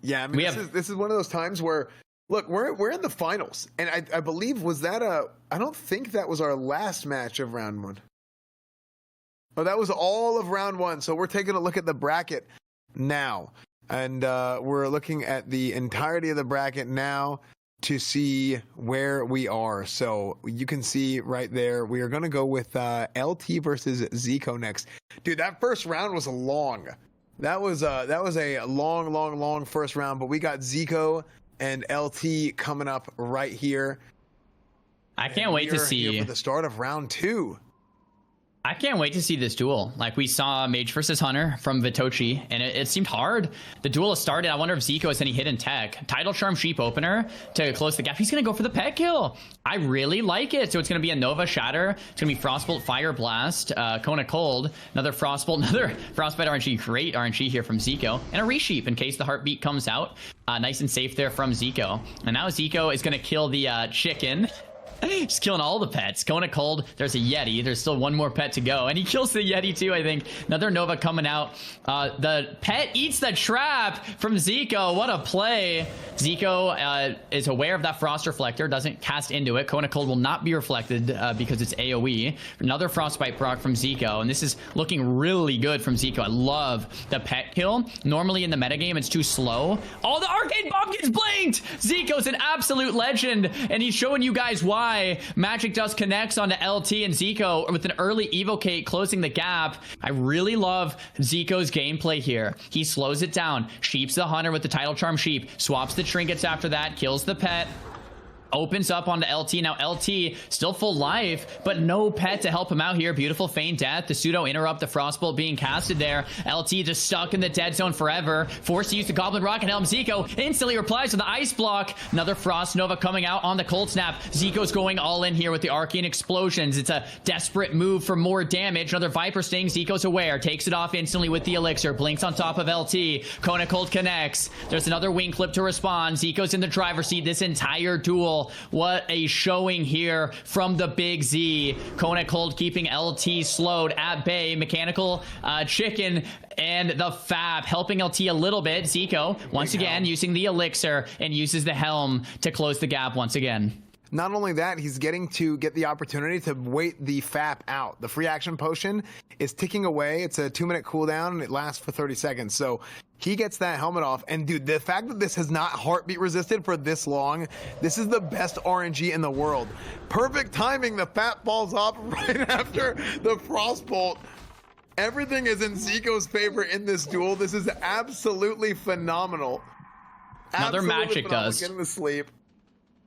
Speaker 1: Yeah, I mean, this is one of those times where, look, we're in the finals, and I believe I don't think that was our last match of round one. Oh, that was all of round one. So we're taking a look at the bracket now, and we're looking at the entirety of the bracket now to see where we are. So you can see right there, we are going to go with LT versus Ziko next. Dude, that first round was long. That was a long first round, but we got Ziko and LT coming up right here.
Speaker 2: I can't wait to see
Speaker 1: for the start of round 2.
Speaker 2: I can't wait to see this duel. Like, we saw Mage versus Hunter from Vitochi, and it seemed hard. The duel has started. I wonder if Ziko has any hidden tech. Tidal Charm Sheep Opener to close the gap. He's going to go for the pet kill. I really like it. So it's going to be a Nova Shatter. It's going to be Frostbolt, Fire Blast, Kona Cold, another Frostbolt, another Frostbite RNG. Great RNG here from Ziko. And a Resheep in case the Heartbeat comes out. Nice and safe there from Ziko. And now Ziko is going to kill the chicken. Just killing all the pets. Kona Cold, there's a Yeti. There's still one more pet to go. And he kills the Yeti too, I think. Another Nova coming out. The pet eats the trap from Ziko. What a play. Ziko is aware of that Frost Reflector, doesn't cast into it. Kona Cold will not be reflected because it's AoE. Another Frostbite proc from Ziko. And this is looking really good from Ziko. I love the pet kill. Normally in the metagame, it's too slow. Oh, the Arcade Bomb gets blanked! Ziko's an absolute legend. And he's showing you guys why. Magic Dust connects onto LT and Ziko with an early Evocate closing the gap. I really love Ziko's gameplay here. He slows it down, sheeps the Hunter with the Title Charm Sheep, swaps the trinkets after that, kills the pet, opens up onto LT. Now LT still full life, but no pet to help him out here. Beautiful feign death. The pseudo interrupt, the Frostbolt being casted there. LT just stuck in the dead zone forever. Forced to use the Goblin Rocket Helm. Ziko instantly replies to the Ice Block. Another Frost Nova coming out on the Cold Snap. Ziko's going all in here with the Arcane Explosions. It's a desperate move for more damage. Another Viper Sting. Ziko's aware. Takes it off instantly with the Elixir. Blinks on top of LT. Kona Cold connects. There's another Wing Clip to respond. Ziko's in the driver's seat this entire duel. What a showing here from the Big Z. Kona Cold keeping LT slowed at bay. Mechanical Chicken and the Fab helping LT a little bit. Ziko, once again, using the Elixir and uses the Helm to close the gap once again.
Speaker 1: Not only that, he's getting to get the opportunity to wait the FAP out. The free action potion is ticking away. It's a 2-minute cooldown, and it lasts for 30 seconds. So he gets that helmet off. And, dude, the fact that this has not heartbeat resisted for this long, this is the best RNG in the world. Perfect timing. The FAP falls off right after the Frostbolt. Everything is in Ziko's favor in this duel. This is absolutely phenomenal.
Speaker 2: Another Magic Dust.
Speaker 1: Getting to sleep.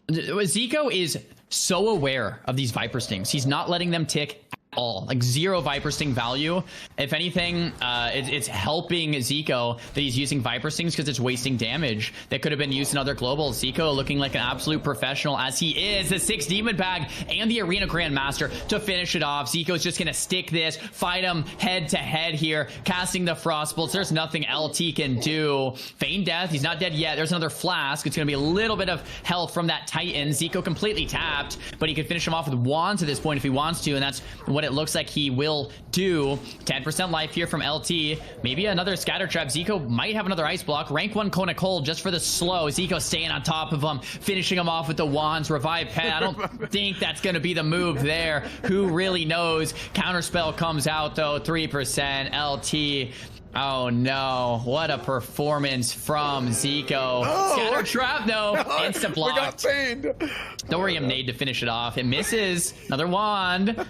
Speaker 2: Ziko is so aware of these Viper Stings. He's not letting them tick at all. Like 0 Viper Sting value. If anything, it's helping Ziko that he's using Viper Stings because it's wasting damage that could have been used in other globals. Ziko looking like an absolute professional as he is. The 6 Demon Bag and the Arena Grandmaster to finish it off. Ziko's just going to stick this, fight him head to head here, casting the Frostbolts. There's nothing LT can do. Feign Death, he's not dead yet. There's another Flask. It's going to be a little bit of health from that Titan. Ziko completely tapped, but he could finish him off with wands at this point if he wants to, and that's what it looks like he will do. 10% life here from LT. Maybe another Scatter Trap. Ziko might have another Ice Block. Rank 1 Kona Cold just for the slow. Ziko staying on top of him, finishing him off with the wands. Revive Pet. I don't think that's going to be the move there. Who really knows? Counterspell comes out though. 3% LT. Oh no, what a performance from Ziko. Scatter Trap though, insta blocked.
Speaker 1: We got pained.
Speaker 2: Thorium Nade to finish it off. It misses. Another wand.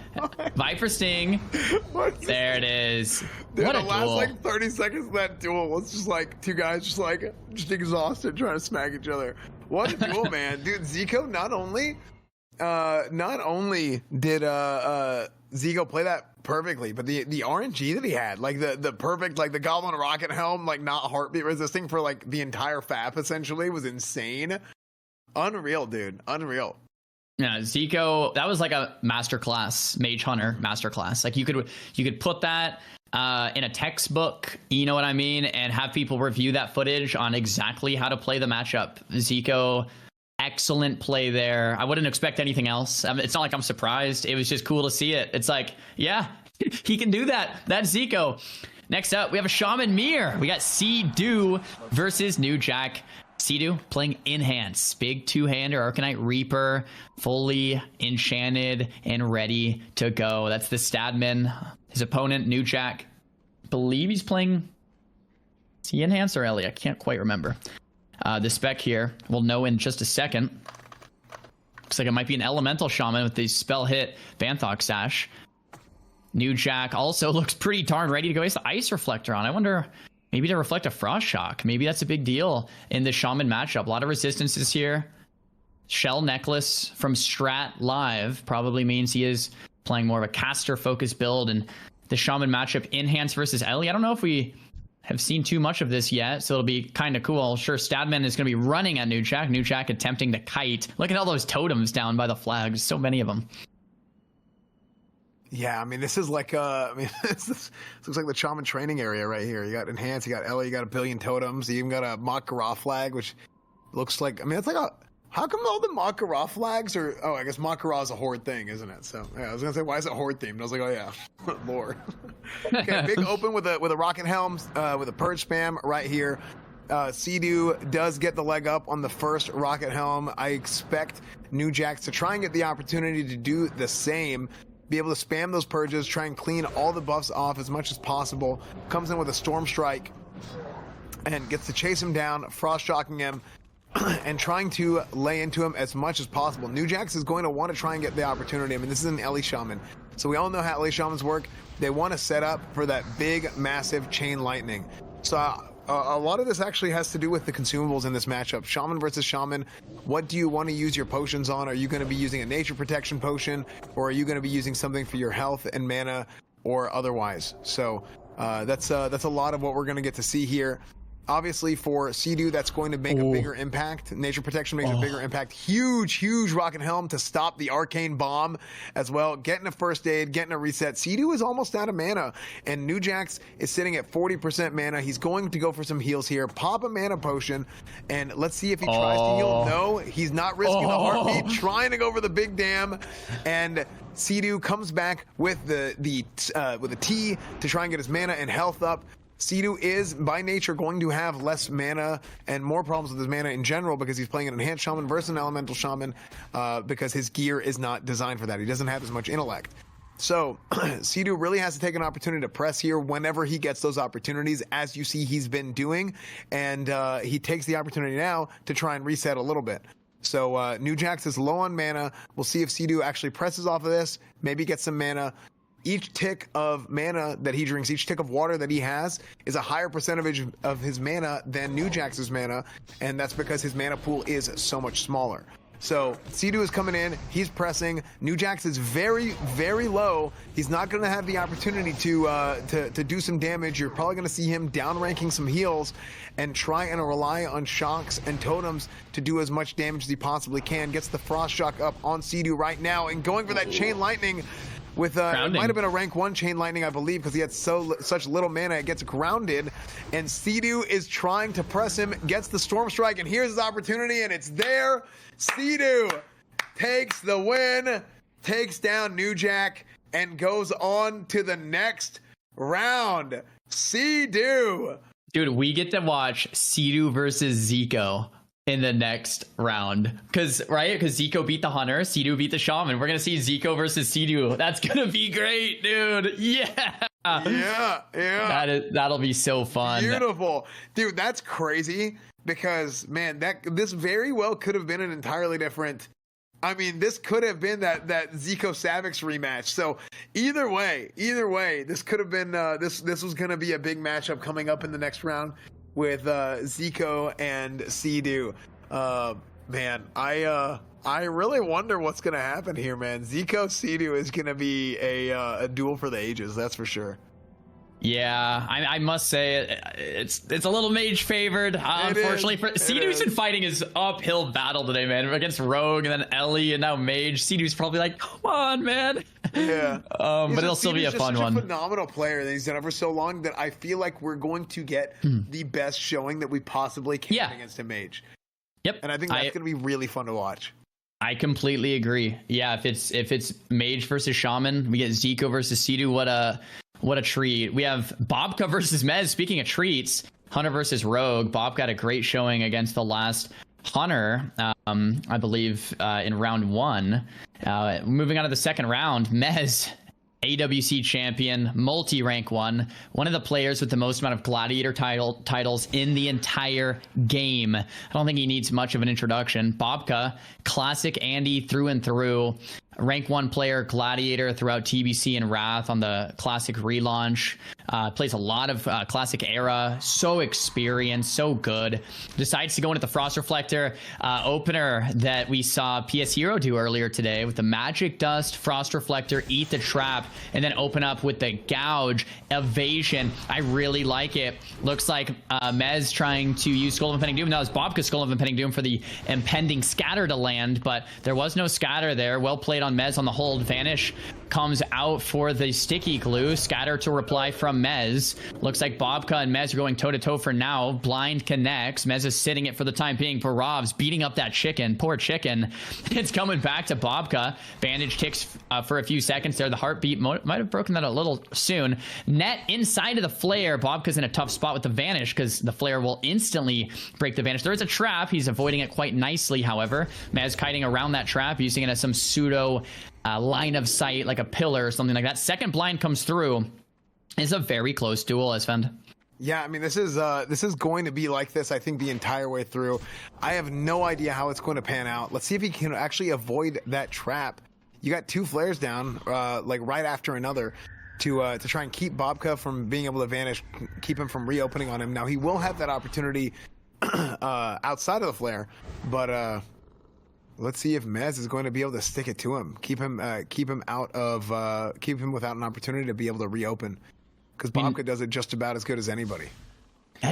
Speaker 2: Viper Sting. There it is.
Speaker 1: Dude,
Speaker 2: what a
Speaker 1: the last
Speaker 2: duel.
Speaker 1: like 30 seconds of that duel was just like two guys just exhausted trying to smack each other. What a duel, man. Dude, Ziko not only did Ziko play that perfectly, but the RNG that he had, like the perfect, like the Goblin Rocket Helm, like not heartbeat resisting for like the entire FAP essentially was insane. Unreal, dude. Unreal.
Speaker 2: Yeah, Ziko, that was like a masterclass, Mage Hunter masterclass. Like you could put that in a textbook, you know what I mean, and have people review that footage on exactly how to play the matchup. Ziko, excellent play there. I wouldn't expect anything else. I mean, it's not like I'm surprised. It was just cool to see it. It's like, yeah, he can do that. That's Ziko. Next up, we have a Shaman Mir. We got Seidu versus New Jack. Seidu playing Enhance. Big two-hander, Arcanite Reaper, fully enchanted and ready to go. That's the Stadman. His opponent, New Jack, I believe he's playing... Is he Enhance or Ellie? I can't quite remember. The spec here, we'll know in just a second. Looks like it might be an Elemental Shaman with the spell hit Banthox Sash. New Jack also looks pretty darn ready to go. He has the Ice Reflector on. I wonder, maybe to reflect a Frost Shock. Maybe that's a big deal in the Shaman matchup. A lot of resistances here. Shell Necklace from Strat Live probably means he is playing more of a caster-focused build. And the Shaman matchup, Enhance versus Ellie. I don't know if we have seen too much of this yet, so it'll be kind of cool. Sure, Stadman is going to be running at New Jack. New Jack attempting to kite. Look at all those totems down by the flags. So many of them.
Speaker 1: Yeah, I mean, this is like this looks like the Shaman training area right here. You got Enhance, you got Ellie, you got a billion totems. You even got a Mak'Gora flag, which looks like, I mean, it's like How come all the Mak'Gora flags are? Oh, I guess Mak'Gora is a horde thing, isn't it? So yeah, I was gonna say, why is it horde themed? I was like, oh yeah, lore. Okay, big open with a rocket helm, with a purge spam right here. Seidu does get the leg up on the first rocket helm. I expect New Jax to try and get the opportunity to do the same. Be able to spam those purges, try and clean all the buffs off as much as possible. Comes in with a storm strike and gets to chase him down, frost shocking him. And trying to lay into him as much as possible. New Jax is going to want to try and get the opportunity. I mean, this is an Ellie Shaman. So we all know how Ellie Shamans work. They want to set up for that big, massive chain lightning. So a lot of this actually has to do with the consumables in this matchup. Shaman versus Shaman. What do you want to use your potions on? Are you going to be using a nature protection potion? Or are you going to be using something for your health and mana or otherwise? So that's a lot of what we're going to get to see here. Obviously, for Seidu, that's going to make a bigger impact. Nature Protection makes a bigger impact. Huge Rocket Helm to stop the Arcane Bomb as well. Getting a first aid, getting a reset. Seidu is almost out of mana, and New Jax is sitting at 40% mana. He's going to go for some heals here. Pop a mana potion, and let's see if he tries to heal. No, he's not risking the heartbeat. Trying to go for the big dam, and Seidu comes back with the T to try and get his mana and health up. Seidu is, by nature, going to have less mana and more problems with his mana in general because he's playing an Enhanced Shaman versus an Elemental Shaman because his gear is not designed for that. He doesn't have as much intellect. So Seidu really has to take an opportunity to press here whenever he gets those opportunities, as you see he's been doing, and he takes the opportunity now to try and reset a little bit. So New Jax is low on mana. We'll see if Seidu actually presses off of this, maybe gets some mana. Each tick of mana that he drinks, each tick of water that he has, is a higher percentage of his mana than New Jax's mana, and that's because his mana pool is so much smaller. So Seidu is coming in, he's pressing. New Jax is very, very low. He's not going to have the opportunity to do some damage. You're probably going to see him downranking some heals and try and rely on shocks and totems to do as much damage as he possibly can. Gets the frost shock up on Seidu right now and going for that chain lightning. With it might have been a rank 1 chain lightning, I believe, because he had such little mana. It gets grounded, and Seidu is trying to press him, gets the storm strike, and here's his opportunity, and it's there. Seidu takes the win, takes down New Jack, and goes on to the next round. Seidu.
Speaker 2: Dude, we get to watch Seidu versus Ziko in the next round, because Ziko beat the Hunter, Seidu beat the Shaman. We're gonna see Ziko versus Seidu. That's gonna be great, dude. Yeah, that'll be so fun.
Speaker 1: Beautiful, dude. That's crazy because, man, this very well could have been an entirely different. I mean, this could have been that Ziko Savix rematch. So either way, this could have been this was gonna be a big matchup coming up in the next round with Ziko and Seidu. Man, I really wonder what's gonna happen here, man. Ziko Seidu is gonna be a duel for the ages, that's for sure.
Speaker 2: Yeah, I must say it's a little mage favored. Unfortunately, for Seidu's been fighting his uphill battle today, man, against Rogue and then Ellie and now Mage. Seidu's probably like, come on, man.
Speaker 1: Yeah.
Speaker 2: But it'll still be a fun one.
Speaker 1: He's a phenomenal player that he's done it for so long that I feel like we're going to get the best showing that we possibly can against a Mage.
Speaker 2: Yep.
Speaker 1: And I think that's going to be really fun to watch.
Speaker 2: I completely agree. Yeah, if it's Mage versus Shaman, we get Ziko versus Seidu. What a treat. We have Bobka versus Mez. Speaking of treats, Hunter versus Rogue. Bobka had a great showing against the last Hunter, I believe, in round 1. Moving on to the second round, Mez, AWC champion, multi-rank 1, one of the players with the most amount of gladiator titles in the entire game. I don't think he needs much of an introduction. Bobka, classic Andy through and through. Rank 1 player, gladiator throughout TBC and Wrath on the classic relaunch. Plays a lot of classic era. So experienced, so good. Decides to go into the Frost Reflector opener that we saw PS Hero do earlier today with the Magic Dust, Frost Reflector, Eat the Trap, and then open up with the Gouge, Evasion. I really like it. Looks like Mez trying to use Skull of Impending Doom. That was Bobka's Skull of Impending Doom for the impending scatter to land, but there was no scatter there. Well played on on Mez on the hold. Vanish comes out for the sticky glue. Scatter to reply from Mez. Looks like Bobka and Mez are going toe-to-toe for now. Blind connects. Mez is sitting it for the time being. Barov's beating up that chicken. Poor chicken. It's coming back to Bobka. Bandage ticks for a few seconds there. The heartbeat might have broken that a little soon. Net inside of the flare. Bobka's in a tough spot with the Vanish because the flare will instantly break the Vanish. There is a trap. He's avoiding it quite nicely, however. Mez kiting around that trap, using it as some pseudo line of sight, like a pillar or something like that. Second blind comes through. It's a very close duel, Esfand.
Speaker 1: Yeah, I mean, this is going to be like this, I think, the entire way through. I have no idea how it's going to pan out. Let's see if he can actually avoid that trap. You got 2 flares down, like right after another, to try and keep Bobka from being able to vanish, keep him from reopening on him. Now, he will have that opportunity outside of the flare, but let's see if Mez is going to be able to stick it to him, keep him out of, keep him without an opportunity to be able to reopen, because Bobka does it just about as good as anybody.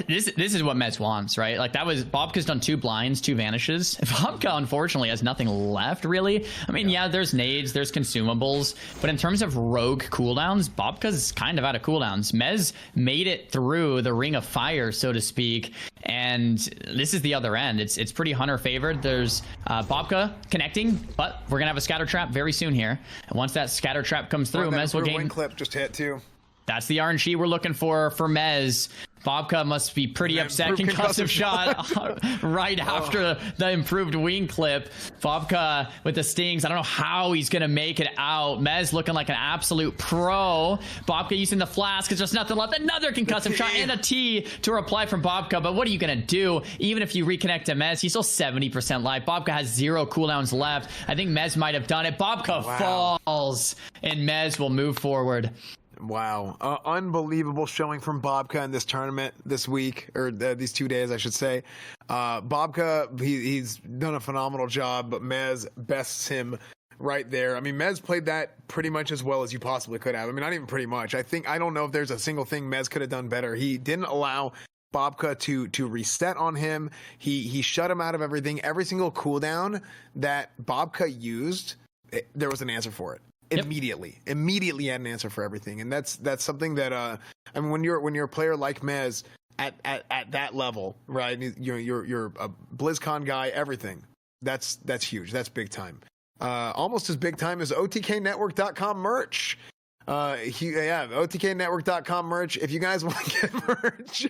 Speaker 2: This is what Mez wants, right? Like, that was Bobka's done 2 blinds, 2 vanishes. Bobka unfortunately has nothing left, really. I mean, yeah, there's nades, there's consumables, but in terms of rogue cooldowns, Bobka's kind of out of cooldowns. Mez made it through the ring of fire, so to speak, and this is the other end. It's pretty hunter favored. There's Bobka connecting, but we're gonna have a scatter trap very soon here. And once that scatter trap comes through, Mez will gain.
Speaker 1: Wing clip just hit too.
Speaker 2: That's the RNG we're looking for Mez. Bobka must be pretty upset. Concussive shot right after the improved wing clip. Bobka with the stings. I don't know how he's going to make it out. Mez looking like an absolute pro. Bobka using the flask because there's nothing left. Another concussive shot and a T to reply from Bobka. But what are you going to do? Even if you reconnect to Mez, he's still 70% life. Bobka has 0 cooldowns left. I think Mez might have done it. Bobka falls and Mez will move forward.
Speaker 1: Wow. Unbelievable showing from Bobka in this tournament this week, or these 2 days, I should say. Bobka, he's done a phenomenal job, but Mez bests him right there. I mean, Mez played that pretty much as well as you possibly could have. I mean, not even pretty much. I don't know if there's a single thing Mez could have done better. He didn't allow Bobka to reset on him. He shut him out of everything. Every single cooldown that Bobka used, there was an answer for it. Immediately had an answer for everything, and that's something that I mean, when you're a player like Mez at that level, right? You're a BlizzCon guy, everything. That's huge. That's big time. Almost as big time as OTKnetwork.com merch. OTKnetwork.com merch. If you guys want to get merch,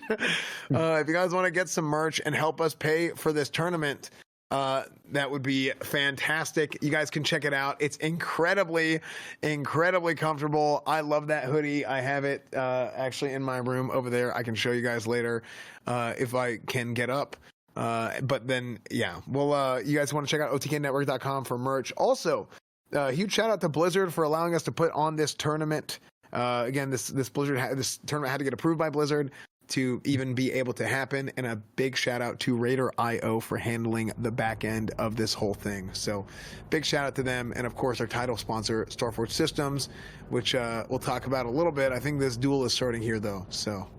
Speaker 1: if you guys want to get some merch and help us pay for this tournament, that would be fantastic. You guys can check it out. It's incredibly comfortable. I love that hoodie. I have it actually in my room over there. I can show you guys later if I can get up. But then, yeah, well, you guys want to check out OTKnetwork.com for merch. Also, huge shout out to Blizzard for allowing us to put on this tournament. Again, this tournament had to get approved by Blizzard to even be able to happen, and a big shout out to Raider.io for handling the back end of this whole thing. So big shout out to them, and of course our title sponsor, Starforge Systems, which we'll talk about a little bit. I think this duel is starting here though, so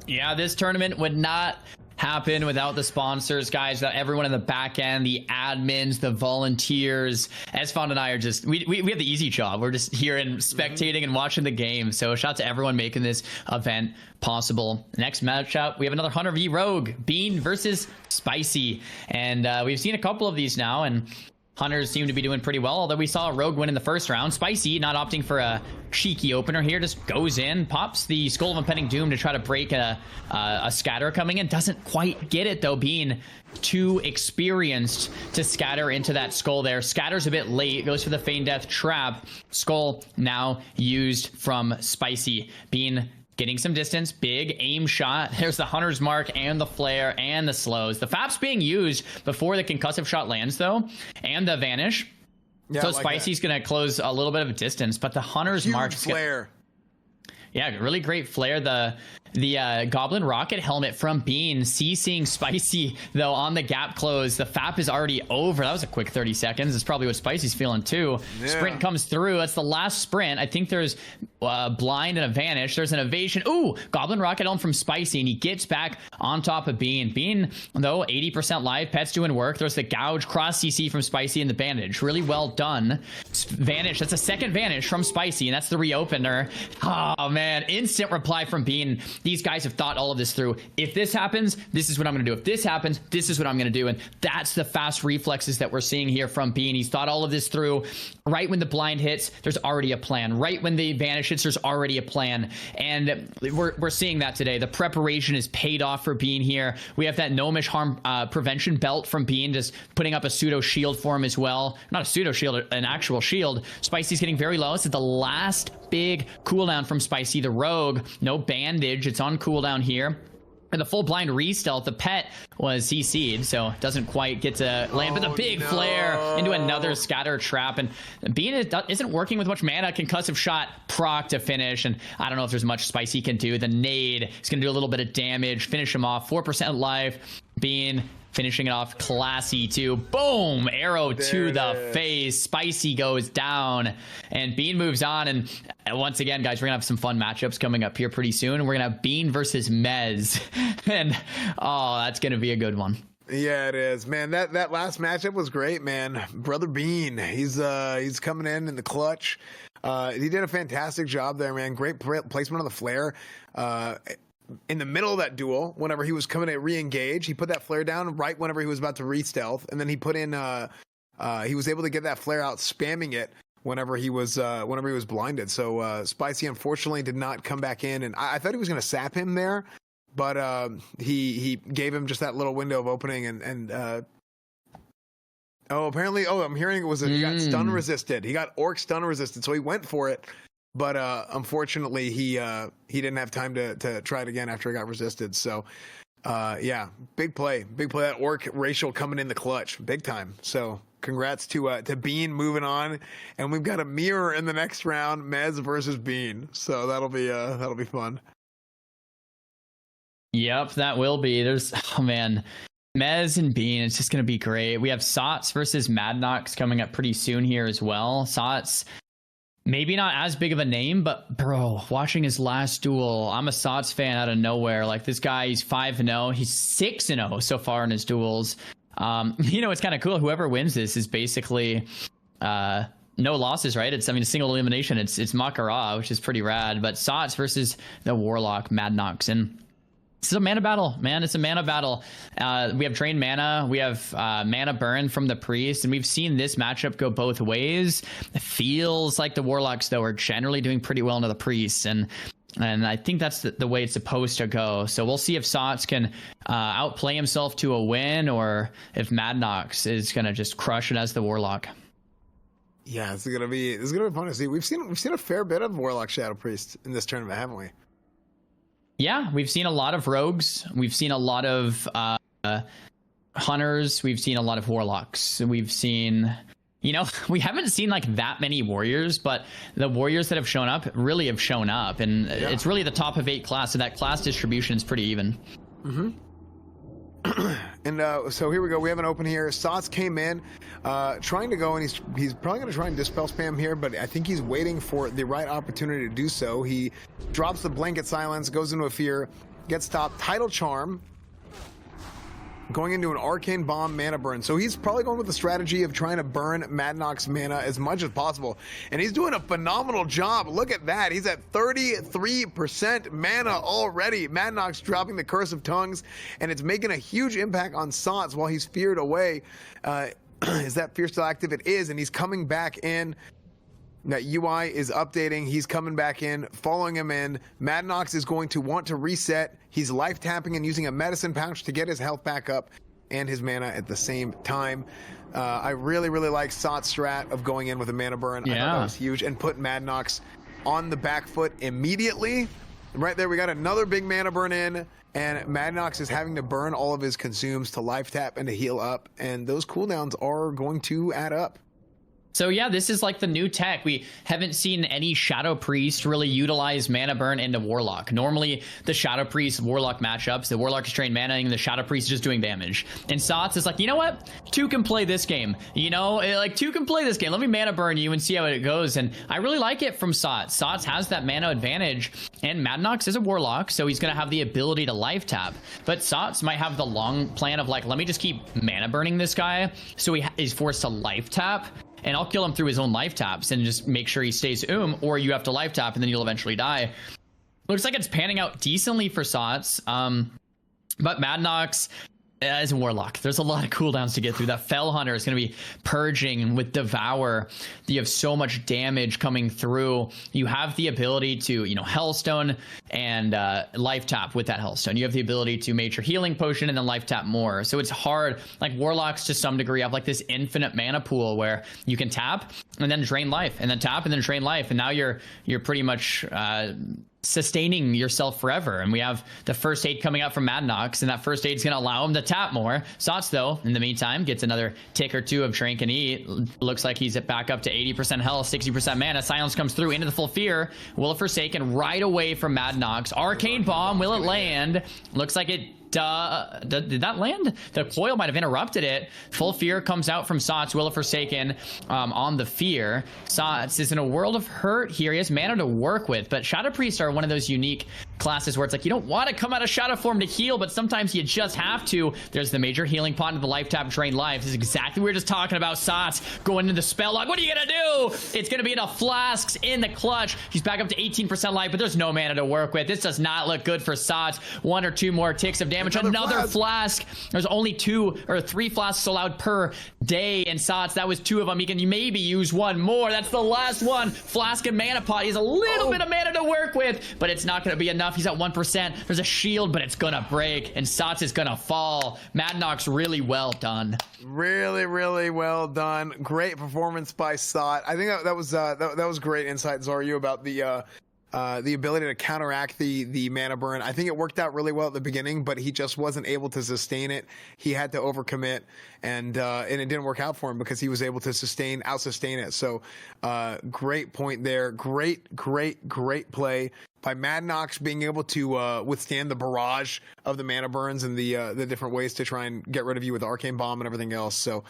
Speaker 2: yeah, this tournament would not happen without the sponsors, guys. Everyone in the back end, the admins, the volunteers. Esfand and I are just we have the easy job. We're just here and spectating and watching the game. So shout out to everyone making this event possible. Next matchup, we have another Hunter v Rogue, Bean versus Spicy, and we've seen a couple of these now, and Hunters seem to be doing pretty well, although we saw a Rogue win in the first round. Spicy, not opting for a cheeky opener here, just goes in, pops the Skull of Impending Doom to try to break a scatter coming in. Doesn't quite get it, though, being too experienced to scatter into that Skull there. Scatter's a bit late, goes for the Feign Death Trap. Skull now used from Spicy, being getting some distance, big aim shot. There's the Hunter's Mark and the Flare and the slows. The FAP's being used before the concussive shot lands, though, and the Vanish. Yeah, so like Spicy's going to close a little bit of a distance, but the Hunter's Mark...
Speaker 1: Flare.
Speaker 2: Yeah, really great flare. The the Goblin Rocket helmet from Bean. CCing Spicy, though, on the gap close. The FAP is already over. That was a quick 30 seconds. It's probably what Spicy's feeling, too.
Speaker 1: Yeah.
Speaker 2: Sprint comes through. That's the last sprint. I think there's blind and a vanish. There's an evasion. Ooh, Goblin Rocket helm from Spicy, and he gets back on top of Bean. Bean, though, 80% live. Pet's doing work. There's the gouge cross CC from Spicy and the bandage. Really well done. Vanish. That's a second vanish from Spicy, and that's the reopener. Oh, man. Instant reply from Bean. These guys have thought all of this through. If this happens, this is what I'm going to do. If this happens, this is what I'm going to do. And that's the fast reflexes that we're seeing here from Bean. He's thought all of this through. Right when the blind hits, there's already a plan. Right when the vanish hits, there's already a plan. And we're seeing that today. The preparation is paid off for Bean here. We have that gnomish harm prevention belt from Bean, just putting up a pseudo shield for him as well. Not a pseudo shield, an actual shield. Spicy's getting very low. This is the last big cooldown from Spicy, the rogue. No bandage. It's on cooldown here. And the full blind re-stealth, the pet was CC'd, so doesn't quite get to land. But the big flare into another scatter trap. And Bean isn't working with much mana. Concussive shot, proc to finish. And I don't know if there's much Spicy can do. The nade is going to do a little bit of damage. Finish him off. 4% life. Bean finishing it off classy too. Boom! Arrow to the face. Spicy goes down. And Bean moves on. And once again, guys, we're going to have some fun matchups coming up here pretty soon. We're going to have Bean versus Mez. And, oh, that's going to be a good one.
Speaker 1: Yeah, it is, man. That last matchup was great, man. Brother Bean, he's coming in the clutch. He did a fantastic job there, man. Great placement on the flare. In the middle of that duel, whenever he was coming to re-engage, he put that flare down right whenever he was about to re-stealth, and then he put in he was able to get that flare out, spamming it whenever he was blinded. So Spicy unfortunately did not come back in, and I thought he was going to sap him there, but he gave him just that little window of opening, and apparently I'm hearing it was he got stun resisted. He got orc stun resisted, so he went for it. But unfortunately, he didn't have time to try it again after it got resisted. So, yeah, big play. That orc racial coming in the clutch, big time. So, congrats to Bean moving on, and we've got a mirror in the next round, Mez versus Bean. So that'll be fun.
Speaker 2: Yep, that will be. Mez and Bean, it's just gonna be great. We have Sots versus Mad Knx coming up pretty soon here as well. Sots, maybe not as big of a name, but bro, watching his last duel, I'm a Sots fan out of nowhere. Like, this guy, he's 5-0. He's 6-0 so far in his duels. It's kind of cool. Whoever wins this is basically no losses, right? It's a single elimination. It's Mak'Gora, which is pretty rad. But Sots versus the Warlock, Mad Knx. And this is a mana battle, man. It's a mana battle. We have drained mana. We have mana burn from the priest, and we've seen this matchup go both ways. It feels like the Warlocks, though, are generally doing pretty well into the priests, and I think that's the way it's supposed to go. So we'll see if Sots can outplay himself to a win, or if Mad Knx is gonna just crush it as the Warlock.
Speaker 1: Yeah, it's gonna be fun to see. We've seen a fair bit of Warlock Shadow Priest in this tournament, haven't we?
Speaker 2: Yeah, we've seen a lot of rogues. We've seen a lot of hunters. We've seen a lot of warlocks. We've seen, we haven't seen like that many warriors, but the warriors that have shown up really have shown up. And it's really the top of 8 class. So that class distribution is pretty even.
Speaker 1: Mm-hmm. And so here we go. We have an open here. Sots came in trying to go, and he's probably going to try and dispel spam here, but I think he's waiting for the right opportunity to do so. He drops the blanket silence, goes into a fear, gets stopped. Tidal Charm, going into an arcane bomb mana burn. So he's probably going with the strategy of trying to burn Mad Knx mana as much as possible. And he's doing a phenomenal job. Look at that. He's at 33% mana already. Mad Knx dropping the Curse of Tongues, and it's making a huge impact on Sots while he's feared away. Is that fear still active? It is, and he's coming back in. That UI is updating. He's coming back in, following him in. Mad Knx is going to want to reset. He's life tapping and using a medicine pouch to get his health back up and his mana at the same time. I really, really like Sots' strat of going in with a mana burn. I thought that was huge, and put Mad Knx on the back foot immediately. Right there, we got another big mana burn in, and Mad Knx is having to burn all of his consumes to life tap and to heal up, and those cooldowns are going to add up.
Speaker 2: So yeah, this is like the new tech. We haven't seen any Shadow Priest really utilize mana burn into Warlock. Normally, the Shadow Priest Warlock matchups, the Warlock is trained mana and the Shadow Priest is just doing damage. And Sots is like, you know what? 2 can play this game. You know, like 2 can play this game. Let me mana burn you and see how it goes. And I really like it from Sots. Sots has that mana advantage, and Mad Knx is a Warlock, so he's gonna have the ability to life tap. But Sots might have the long plan of like, let me just keep mana burning this guy, so he is forced to life tap. And I'll kill him through his own life taps and just make sure he stays or you have to life tap and then you'll eventually die. Looks like it's panning out decently for Sots. But Mad Knx as a Warlock, there's a lot of cooldowns to get through. That Fell Hunter is going to be purging with Devour. You have so much damage coming through. You have the ability to, you know, Hellstone and life tap with that Hellstone. You have the ability to Major Healing Potion and then life tap more. So it's hard. Like Warlocks to some degree have like this infinite mana pool where you can tap and then drain life and then tap and then drain life. And now you're pretty much sustaining yourself forever. And we have the first aid coming out from Mad Knx, and that first aid is going to allow him to tap more. Sots, though, in the meantime, gets another tick or 2 of drink and eat. Looks like he's back up to 80% health, 60% mana. Silence comes through into the full fear. Will of Forsaken right away from Mad Knx. Arcane Bomb, will it land? Looks like it did that land? The coil might have interrupted it. Full fear comes out from Sots. Will of Forsaken on the fear. Sots is in a world of hurt here. He has mana to work with, but Shadow Priests are one of those unique classes where it's like you don't want to come out of Shadow form to heal, but sometimes you just have to. There's the Major Healing Pot into the life tap, drain life. This is exactly what we were just talking about. Sots going into the spell log. What are you gonna do? It's gonna be enough flasks in the clutch. He's back up to 18% life, but there's no mana to work with. This does not look good for Sots. 1 or 2 more ticks of damage. Another flask. There's only 2 or 3 flasks allowed per day, and Sots, that was 2 of them. He can maybe use 1 more. That's the last one. Flask and mana pot. He has a little bit of mana to work with, but it's not going to be enough. He's at 1%. There's a shield, but it's going to break, and Sots is going to fall. Mad Knx, really well done.
Speaker 1: Really, really well done. Great performance by Sot. I think that was great insight, Zeroi, about the ability to counteract the mana burn. I think it worked out really well at the beginning, but he just wasn't able to sustain it. He had to overcommit, and it didn't work out for him because he was able to out-sustain it. So great point there. Great play by Mad Knx, being able to withstand the barrage of the mana burns and the different ways to try and get rid of you with Arcane Bomb and everything else. So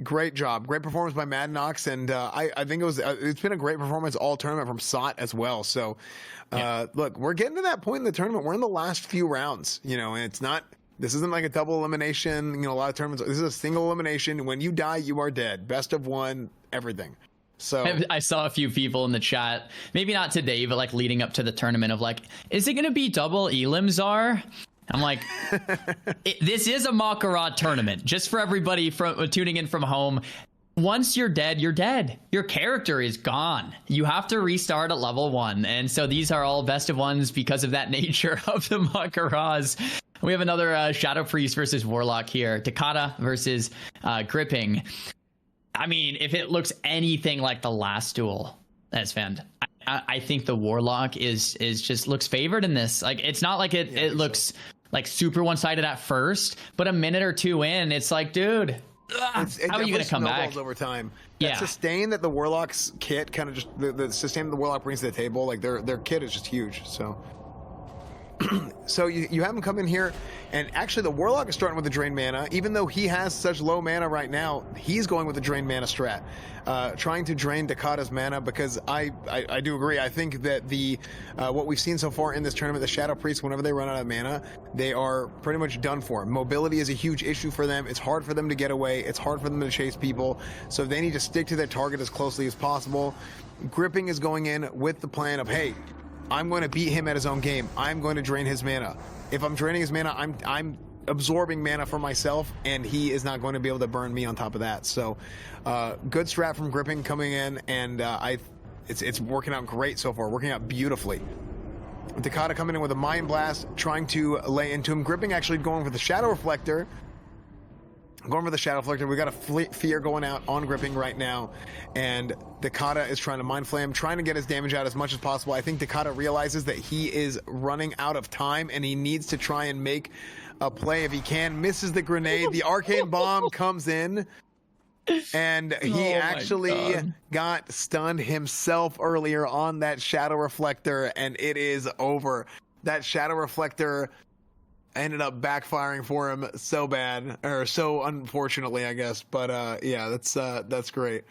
Speaker 1: great job. Great performance by Mad Knx, and I think it's been a great performance all tournament from Sot as well. So look, we're getting to that point in the tournament. We're in the last few rounds, you know, and this isn't like a double elimination. You know, a lot of tournaments, this is a single elimination. When you die, you are dead. Best of 1, everything. So
Speaker 2: I saw a few people in the chat, maybe not today, but like leading up to the tournament, of like, is it going to be double Elimzar? I'm like, this is a Mak'Gora tournament, just for everybody from tuning in from home. Once you're dead, you're dead. Your character is gone. You have to restart at level 1. And so these are all best of 1s because of that nature of the Mak'Goras. We have another Shadow Priest versus Warlock here. Dakata versus Gripping. I mean, if it looks anything like the last duel, that's fan. I think the Warlock is just looks favored in this. Like, it's not like it looks like super one-sided at first, but a minute or 2 in, it's like, dude, how are you gonna come back
Speaker 1: over time? That sustain that the Warlock's kit kind of just the sustain that the Warlock brings to the table, like their kit is just huge. So so you have him come in here, and actually the Warlock is starting with the drain mana. Even though he has such low mana right now, he's going with the drain mana strat, trying to drain Dakata's mana, because I do agree. I think that what we've seen so far in this tournament, the Shadow Priests, whenever they run out of mana, they are pretty much done for. Mobility is a huge issue for them. It's hard for them to get away. It's hard for them to chase people. So they need to stick to their target as closely as possible. Gripping is going in with the plan of, hey, I'm going to beat him at his own game. I'm going to drain his mana. If I'm draining his mana, I'm absorbing mana for myself, and he is not going to be able to burn me on top of that. So good strat from Gripping coming in, and it's working out great so far, working out beautifully. Dakata coming in with a Mind Blast, trying to lay into him. Gripping actually going for the Shadow Reflector. Going for the Shadow Reflector. We got a Fear going out on Gripping right now, and Dakata is trying to Mind Flame, trying to get his damage out as much as possible. I think Dakata realizes that he is running out of time, and he needs to try and make a play if he can. Misses the grenade. The Arcane Bomb comes in, And he actually got stunned himself earlier on that Shadow Reflector, and it is over. That Shadow Reflector ended up backfiring for him so bad, or so unfortunately, I guess. But yeah, that's great.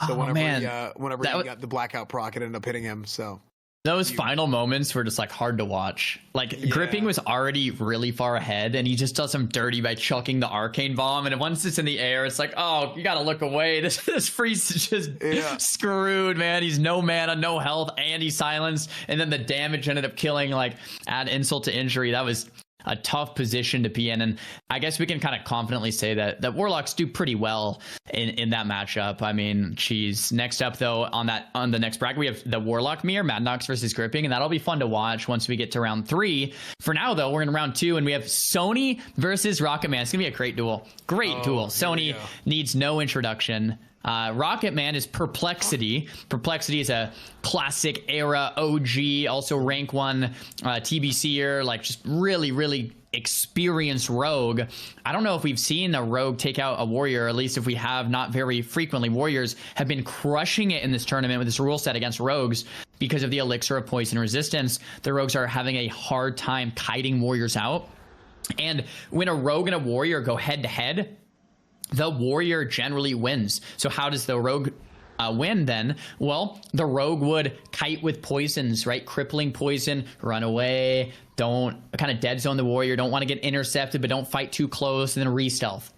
Speaker 1: So whenever he got the blackout proc, it ended up hitting him. So
Speaker 2: those final moments were just like hard to watch. Like Gripping was already really far ahead, and he just does him dirty by chucking the arcane bomb. And once it's in the air, it's like, oh, you gotta look away. This Freeze is just screwed, man. He's no mana, no health, and he's silenced. And then the damage ended up killing. Like, add insult to injury. That was a tough position to be in, and I guess we can kind of confidently say that Warlocks do pretty well in that matchup. I mean, geez. Next up, though, on the next bracket, we have the Warlock mirror, Mad Knx versus Gripping, and that'll be fun to watch once we get to round 3. For now, though, we're in round 2, and we have Sony versus Rocket Man. It's gonna be a great duel. Great duel. Sony needs no introduction. Rocket Man is Perplexity. Perplexity is a classic era OG, also rank 1 TBCer, like just really, really experienced rogue. I don't know if we've seen a rogue take out a warrior, or at least if we have, not very frequently. Warriors have been crushing it in this tournament with this rule set against rogues because of the elixir of poison resistance. The rogues are having a hard time kiting warriors out. And when a rogue and a warrior go head to head, the warrior generally wins. So how does the rogue win then? Well, the rogue would kite with poisons, right? Crippling poison, run away, don't kind of dead zone the warrior, don't want to get intercepted, but don't fight too close, and then re-stealth.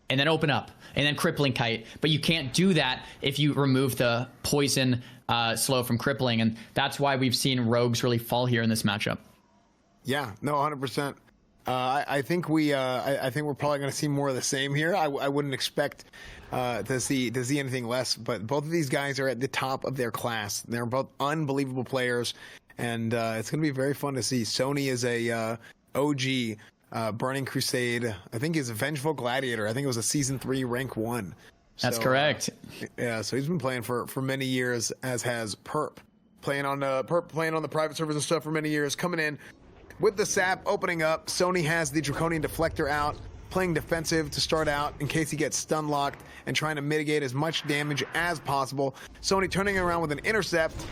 Speaker 2: And then open up, and then crippling kite. But you can't do that if you remove the poison slow from crippling, and that's why we've seen rogues really fall here in this matchup.
Speaker 1: Yeah, no, 100%. I think we're probably going to see more of the same here. I wouldn't expect to see anything less. But both of these guys are at the top of their class. They're both unbelievable players, and it's going to be very fun to see. Sony is a OG Burning Crusade. I think he's a Vengeful Gladiator. I think it was a season 3 rank 1.
Speaker 2: That's correct.
Speaker 1: Yeah, so he's been playing for many years, as has Perp, playing on the private servers and stuff for many years. Coming in with the sap opening up, Sony has the Draconian Deflector out, playing defensive to start out in case he gets stun locked, and trying to mitigate as much damage as possible. Sony turning around with an intercept,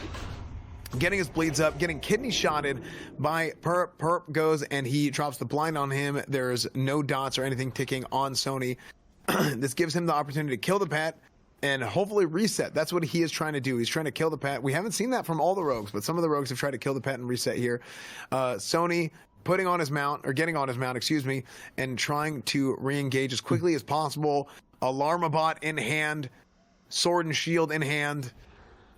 Speaker 1: getting his bleeds up, getting kidney shotted by Perp. Perp goes and he drops the blind on him. There's no dots or anything ticking on Sony. This gives him the opportunity to kill the pet and hopefully reset. That's what he is trying to do. He's trying to kill the pet. We haven't seen that from all the rogues, but some of the rogues have tried to kill the pet and reset here. Sony putting on his mount, or getting on his mount, excuse me, and trying to re-engage as quickly as possible. Alarmabot in hand, sword and shield in hand,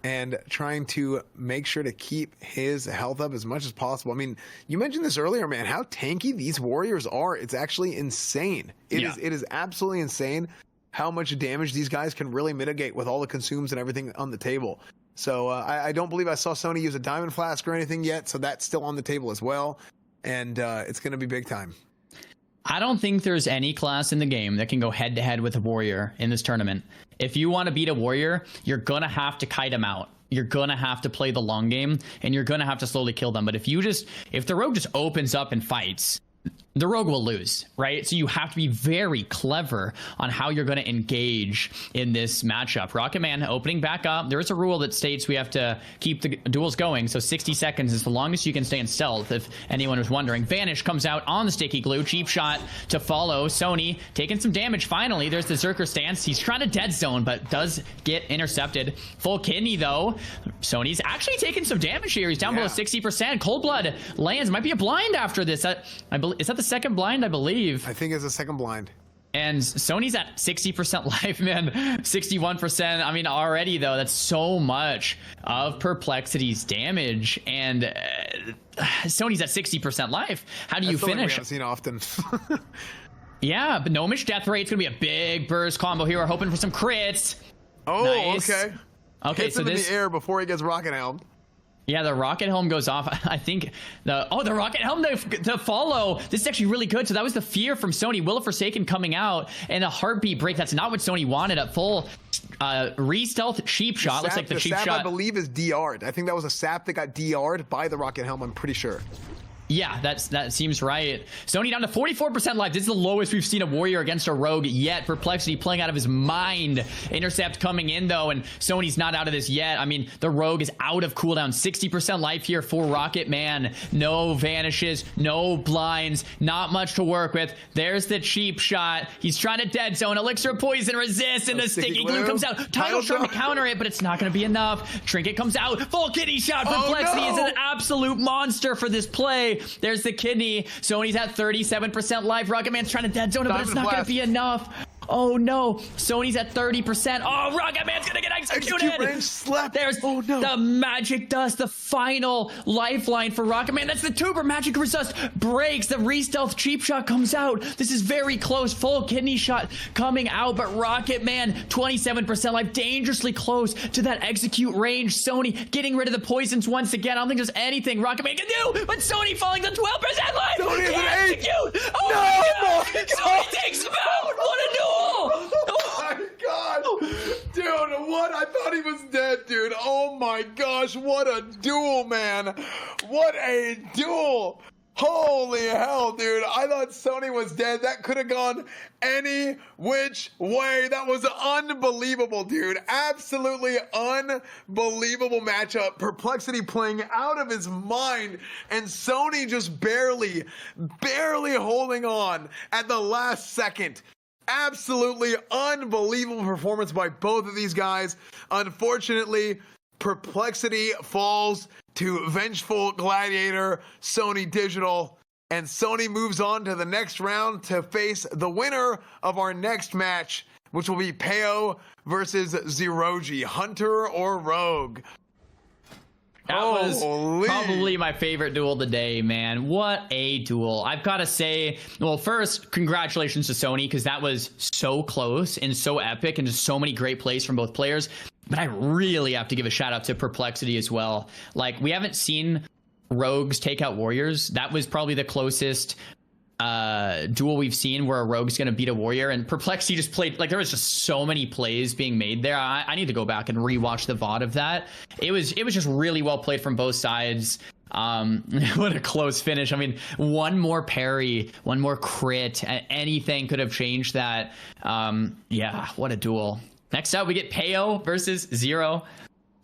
Speaker 1: and trying to make sure to keep his health up as much as possible. I mean, you mentioned this earlier, man, how tanky these warriors are. It's actually insane. It is absolutely insane how much damage these guys can really mitigate with all the consumes and everything on the table. So I don't believe I saw Sony use a diamond flask or anything yet, so that's still on the table as well. And it's going to be big time.
Speaker 2: I don't think there's any class in the game that can go head to head with a warrior in this tournament. If you want to beat a warrior, you're going to have to kite him out. You're going to have to play the long game, and you're going to have to slowly kill them. But if the rogue just opens up and fights, the rogue will lose, right? So you have to be very clever on how you're going to engage in this matchup. Rocket Man opening back up. There is a rule that states we have to keep the duels going, so 60 seconds is the longest you can stay in stealth, if anyone was wondering. Vanish comes out on the sticky glue. Cheap shot to follow. Sony taking some damage finally. There's the Zerker stance. He's trying to dead zone, but does get intercepted. Full kidney, though. Sony's actually taking some damage here. He's down below 60%. Cold Blood lands. Might be a blind after this. I believe, is that the second blind? I believe.
Speaker 1: I think it's a second blind.
Speaker 2: And Sony's at 60% life, man. 61%. I mean, already, though, that's so much of Perplexity's damage. And Sony's at 60% life. How do you finish?
Speaker 1: We haven't seen often.
Speaker 2: Yeah, but Gnomish death rate's going to be a big burst combo here. We're hoping for some crits.
Speaker 1: Oh, nice. Okay,
Speaker 2: Hits him
Speaker 1: in the air before he gets rocket helmed.
Speaker 2: Yeah, the rocket helm goes off. I think the rocket helm to follow. This is actually really good. So that was the fear from Sony. Will of Forsaken coming out and a heartbeat break. That's not what Sony wanted. A full re-stealth cheap shot. Looks like the cheap
Speaker 1: sap,
Speaker 2: shot,
Speaker 1: I believe, is DR'd. I think that was a sap that got DR'd by the rocket helm. I'm pretty sure.
Speaker 2: Yeah, that seems right. Sony down to 44% life. This is the lowest we've seen a warrior against a rogue yet. Perplexity playing out of his mind. Intercept coming in though, and Sony's not out of this yet. I mean, the rogue is out of cooldown. 60% life here for Rocket Man. No vanishes, no blinds, not much to work with. There's the cheap shot. He's trying to dead zone. Elixir of Poison resist, and the sticky glue comes out. Title's trying to counter it, but it's not going to be enough. Trinket comes out. Full kidney shot. Perplexity is an absolute monster for this play. There's the kidney. Sony's at 37% life. Rocket Man's trying to dead zone it, but it's not going to be enough. Oh no, Sony's at 30%. Oh, Rocket Man's gonna get executed. There's the magic dust, the final lifeline for Rocket Man. That's the tuber. Magic resist breaks. The re-stealth cheap shot comes out. This is very close. Full kidney shot coming out, but Rocket Man, 27% life, dangerously close to that execute range. Sony getting rid of the poisons once again. I don't think there's anything Rocket Man can do, but Sony falling to 12% life.
Speaker 1: Sony is an 8.
Speaker 2: Oh
Speaker 1: no,
Speaker 2: my God. Sony takes him out. What a duel.
Speaker 1: Oh my God, dude, what? I thought he was dead, dude. Oh my gosh, what a duel, man. What a duel. Holy hell, dude. I thought Sony was dead. That could have gone any which way. That was unbelievable, dude. Absolutely unbelievable matchup. Perplexity playing out of his mind, and Sony just barely holding on at the last second. Absolutely unbelievable performance by both of these guys. Unfortunately, Perplexity falls to Vengeful Gladiator, Sony Digital, and Sony moves on to the next round to face the winner of our next match, which will be Peo versus Zeroi, Hunter or Rogue.
Speaker 2: That was probably my favorite duel of the day, man. What a duel. I've got to say, well, first, congratulations to Sony, because that was so close and so epic and just so many great plays from both players. But I really have to give a shout out to Perplexity as well. Like, we haven't seen rogues take out warriors. That was probably the closest duel we've seen where a rogue's gonna beat a warrior, and Perplexity just played, like, there was just so many plays being made there. I need to go back and rewatch the VOD of that. It was just really well played from both sides. What a close finish. I mean, one more parry, one more crit, anything could have changed that. Yeah, what a duel. Next up we get Peo versus Zero.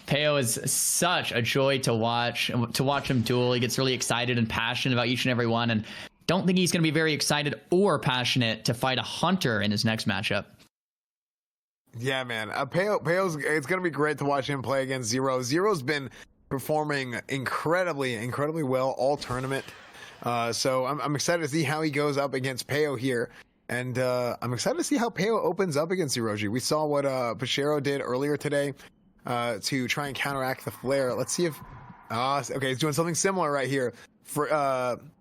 Speaker 2: Peo is such a joy to watch him duel. He gets really excited and passionate about each and every one, and don't think he's going to be very excited or passionate to fight a Hunter in his next matchup.
Speaker 1: Yeah, man. Peo's, it's going to be great to watch him play against Zero. Zero's been performing incredibly well all tournament. So I'm excited to see how he goes up against Peo here. And I'm excited to see how Peo opens up against Zeroi. We saw what Pachero did earlier today to try and counteract the flare. Let's see if... okay, he's doing something similar right here.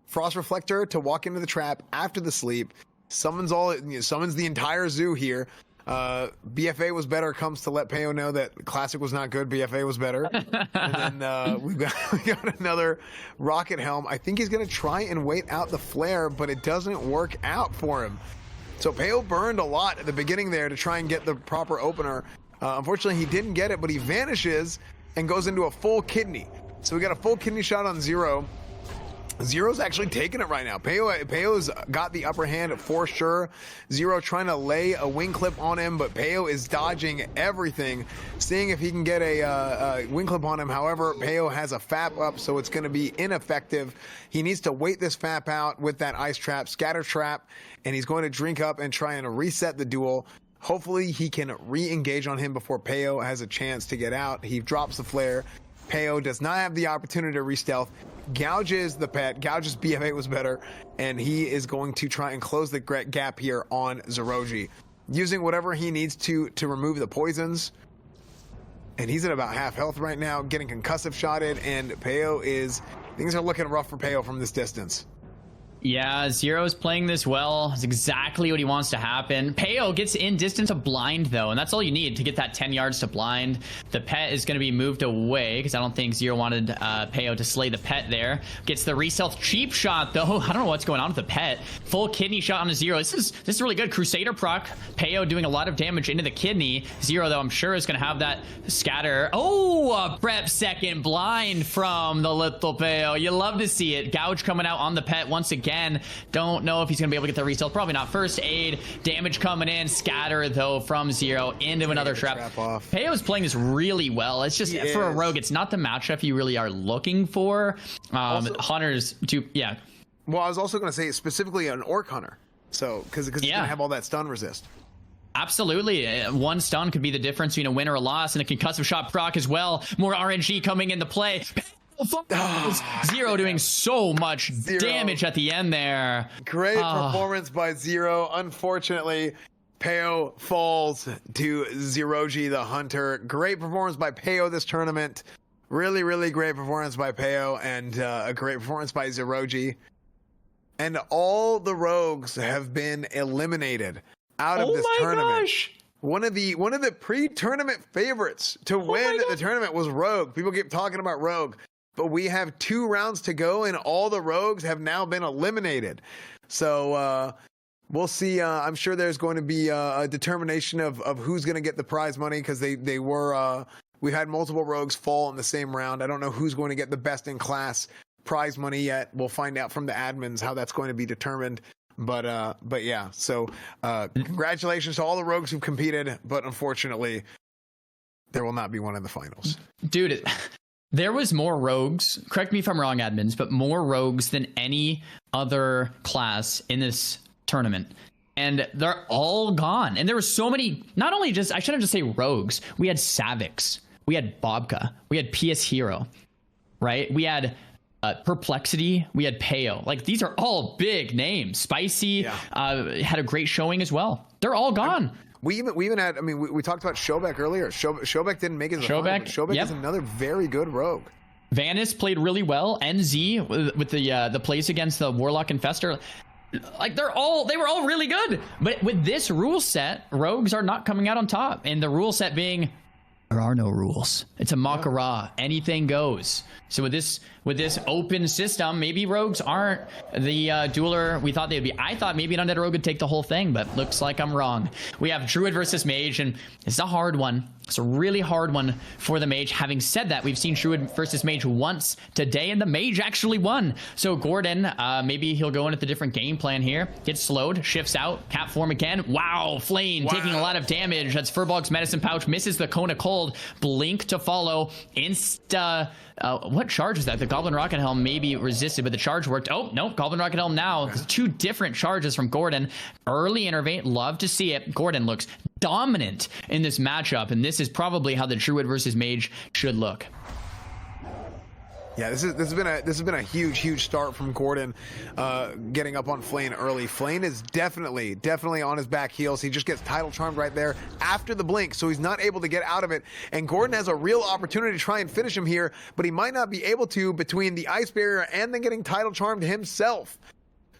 Speaker 1: Frost Reflector to walk into the trap after the sleep. Summons the entire zoo here. BFA was better comes to let Peo know that Classic was not good. BFA was better. And then we got another Rocket Helm. I think he's going to try and wait out the flare, but it doesn't work out for him. So Peo burned a lot at the beginning there to try and get the proper opener. Unfortunately, he didn't get it, but he vanishes and goes into a full kidney. So we got a full kidney shot on Zero. Zero's actually taking it right now. Peo's got the upper hand for sure. Zero trying to lay a wing clip on him, but Peo is dodging everything, seeing if he can get a wing clip on him. However, Peo has a FAP up, so it's going to be ineffective. He needs to wait this FAP out with that ice trap, scatter trap, and he's going to drink up and try and reset the duel. Hopefully, he can re-engage on him before Peo has a chance to get out. He drops the flare. Peo does not have the opportunity to re-stealth, gouges the pet, gouges BF8 was better, and he is going to try and close the gap here on Zeroi, using whatever he needs to remove the poisons. And he's at about half health right now, getting concussive shotted, and things are looking rough for Peo from this distance.
Speaker 2: Yeah, Zero's playing this well. It's exactly what he wants to happen. Peo gets in distance of blind, though, and that's all you need to get that 10 yards to blind. The pet is going to be moved away because I don't think Zero wanted Peo to slay the pet there. Gets the re-stealth cheap shot, though. I don't know what's going on with the pet. Full kidney shot on a Zero. This is really good. Crusader proc. Peo doing a lot of damage into the kidney. Zero, though, I'm sure is going to have that scatter. Oh, a prep second blind from the little Peo. You love to see it. Gouge coming out on the pet once again. Don't know if he's gonna be able to get the resale. Probably not. First aid, damage coming in, scatter though from Zero into another trap. Peo's playing this really well. It's just for a rogue, it's not the matchup you really are looking for. Hunters to
Speaker 1: Well, I was also gonna say specifically an orc hunter. So because he's gonna have all that stun resist.
Speaker 2: Absolutely. One stun could be the difference between a win or a loss, and a concussive shot proc as well. More RNG coming into play. Zero doing so much damage at the end there.
Speaker 1: Great performance by Zero. Unfortunately, Peo falls to Zeroji the Hunter. Great performance by Peo this tournament. Really, really great performance by Peo, and a great performance by Zeroji. And all the rogues have been eliminated out of this tournament.
Speaker 2: Gosh.
Speaker 1: One of the pre-tournament favorites to win the tournament was Rogue. People keep talking about Rogue. But we have 2 rounds to go, and all the rogues have now been eliminated. So we'll see. I'm sure there's going to be a determination of who's going to get the prize money, because they were we had multiple rogues fall in the same round. I don't know who's going to get the best in class prize money yet. We'll find out from the admins how that's going to be determined. But yeah. So congratulations to all the rogues who've competed, but unfortunately, there will not be one in the finals.
Speaker 2: Dude. There was more rogues, correct me if I'm wrong, admins, but more rogues than any other class in this tournament. And they're all gone. And there were so many, not only just, I shouldn't just say rogues. We had Savix. We had Bobka. We had PS Hero, right? We had Perplexity. We had Peo. Like, these are all big names. Spicy had a great showing as well. They're all gone.
Speaker 1: We even had, I mean, we talked about Shobek earlier. Shobek didn't make it to the final, but Shobek is another very good rogue.
Speaker 2: Vanis played really well. NZ with the plays against the Warlock Infestor. Like, they were all really good. But with this rule set, rogues are not coming out on top. And the rule set being, there are no rules. It's a Mak'Gora. Anything goes. So with this open system, maybe rogues aren't the dueler we thought they would be. I thought maybe an undead rogue would take the whole thing, but looks like I'm wrong. We have Druid versus Mage, and it's a hard one. It's a really hard one for the Mage. Having said that, we've seen Druid versus Mage once today, and the Mage actually won. So Gordon, maybe he'll go in with a different game plan here. Gets slowed, shifts out, cap form again. Wow, Flame taking a lot of damage. That's Furbolg's Medicine Pouch, misses the Cone of Cold. Blink to follow. What charge is that? The Goblin Rocket Helm maybe resisted, but the charge worked. Oh, no, Goblin Rocket Helm now. 2 different charges from Gordon. Early innervate, love to see it. Gordon looks dominant in this matchup, and this is probably how the Druid versus Mage should look.
Speaker 1: Yeah, this has been a huge start from Gordon, getting up on Flame early. Flame is definitely on his back heels. He just gets title charmed right there after the blink, so he's not able to get out of it. And Gordon has a real opportunity to try and finish him here, but he might not be able to between the ice barrier and then getting title charmed himself.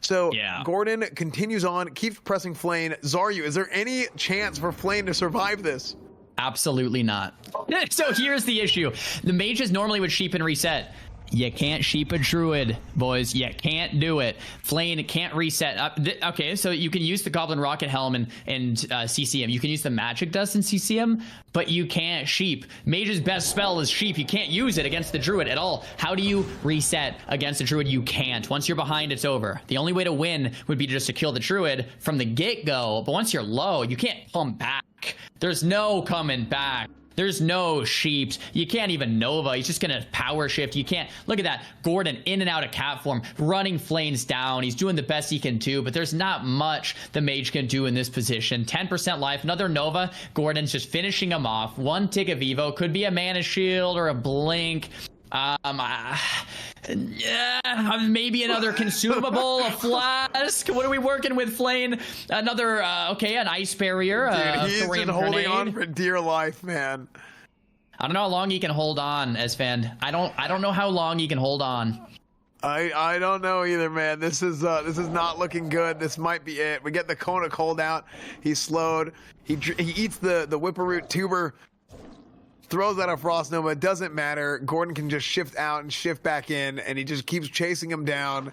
Speaker 1: So Gordon continues on, keeps pressing Flame. Zaryu, is there any chance for Flame to survive this?
Speaker 2: Absolutely not. So here's the issue. The mages normally would sheep and reset. You can't sheep a druid, boys. You can't do it. Flame can't reset. Okay, so you can use the Goblin Rocket Helm and CCM. You can use the Magic Dust and CCM, but you can't sheep. Mage's best spell is sheep. You can't use it against the druid at all. How do you reset against the druid? You can't. Once you're behind, it's over. The only way to win would be just to kill the druid from the get-go, but once you're low, you can't come back. There's no coming back. There's no sheeps. You can't even Nova. He's just going to power shift. You can't. Look at that. Gordon in and out of cat form, running Flames down. He's doing the best he can do, but there's not much the Mage can do in this position. 10% life. Another Nova. Gordon's just finishing him off. 1 tick of Evo. Could be a Mana Shield or a Blink. Maybe another consumable, a flask. What are we working with, Flame? Another, an ice barrier.
Speaker 1: Dude, he's just holding on for dear life, man.
Speaker 2: I don't know how long he can hold on, Esfand. I don't know how long he can hold on.
Speaker 1: I don't know either, man. This is not looking good. This might be it. We get the Kona cold out. He's slowed. He eats the Whipperroot tuber. Throws out a Frost Nova. It doesn't matter. Gordon can just shift out and shift back in, and he just keeps chasing him down.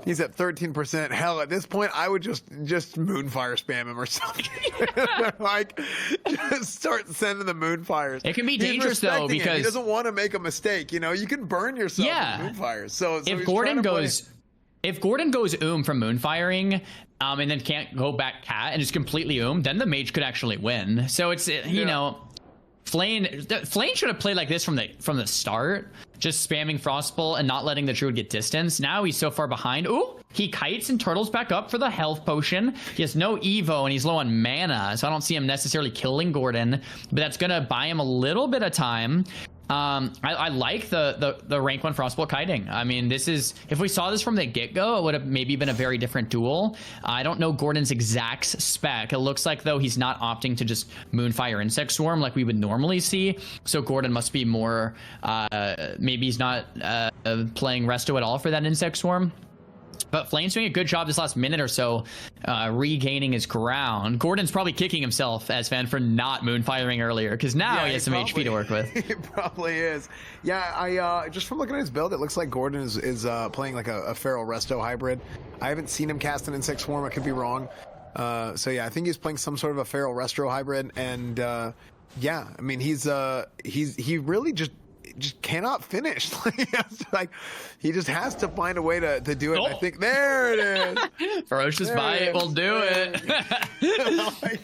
Speaker 1: He's at 13%. Hell, at this point, I would just Moonfire spam him or something. Like, just start sending the Moonfires.
Speaker 2: It can be
Speaker 1: He's
Speaker 2: dangerous though,
Speaker 1: respecting it.
Speaker 2: because
Speaker 1: he doesn't want to make a mistake. You know, you can burn yourself with Moonfires. So
Speaker 2: if
Speaker 1: he's
Speaker 2: Gordon
Speaker 1: trying to
Speaker 2: goes, if Gordon goes from Moonfiring, and then can't go back cat and just completely then the mage could actually win. So it's you know. Flame should have played like this from the start, just spamming Frostbolt and not letting the Druid get distance. Now he's so far behind. Ooh, he kites and turtles back up for the health potion. He has no Evo and he's low on mana, so I don't see him necessarily killing Gordon, but that's gonna buy him a little bit of time. I like the rank 1 Frostbolt kiting. I mean, this is, if we saw this from the get-go, it would have maybe been a very different duel. I don't know Gordon's exact spec. It looks like though he's not opting to just Moonfire Insect Swarm like we would normally see. So Gordon must be more, maybe he's not playing Resto at all for that Insect Swarm. But Flame's doing a good job this last minute or so, regaining his ground. Gordon's probably kicking himself as fan for not Moonfiring earlier, because now he has some HP to work with.
Speaker 1: It probably is. Yeah, I just from looking at his build, it looks like Gordon is playing like a Feral Resto hybrid. I haven't seen him cast an Insect Swarm. I could be wrong. So yeah, I think he's playing some sort of a Feral Resto hybrid, and yeah, I mean he really just cannot finish. Like he just has to find a way to do it. I think there it is.
Speaker 2: Ferocious Bite will do it.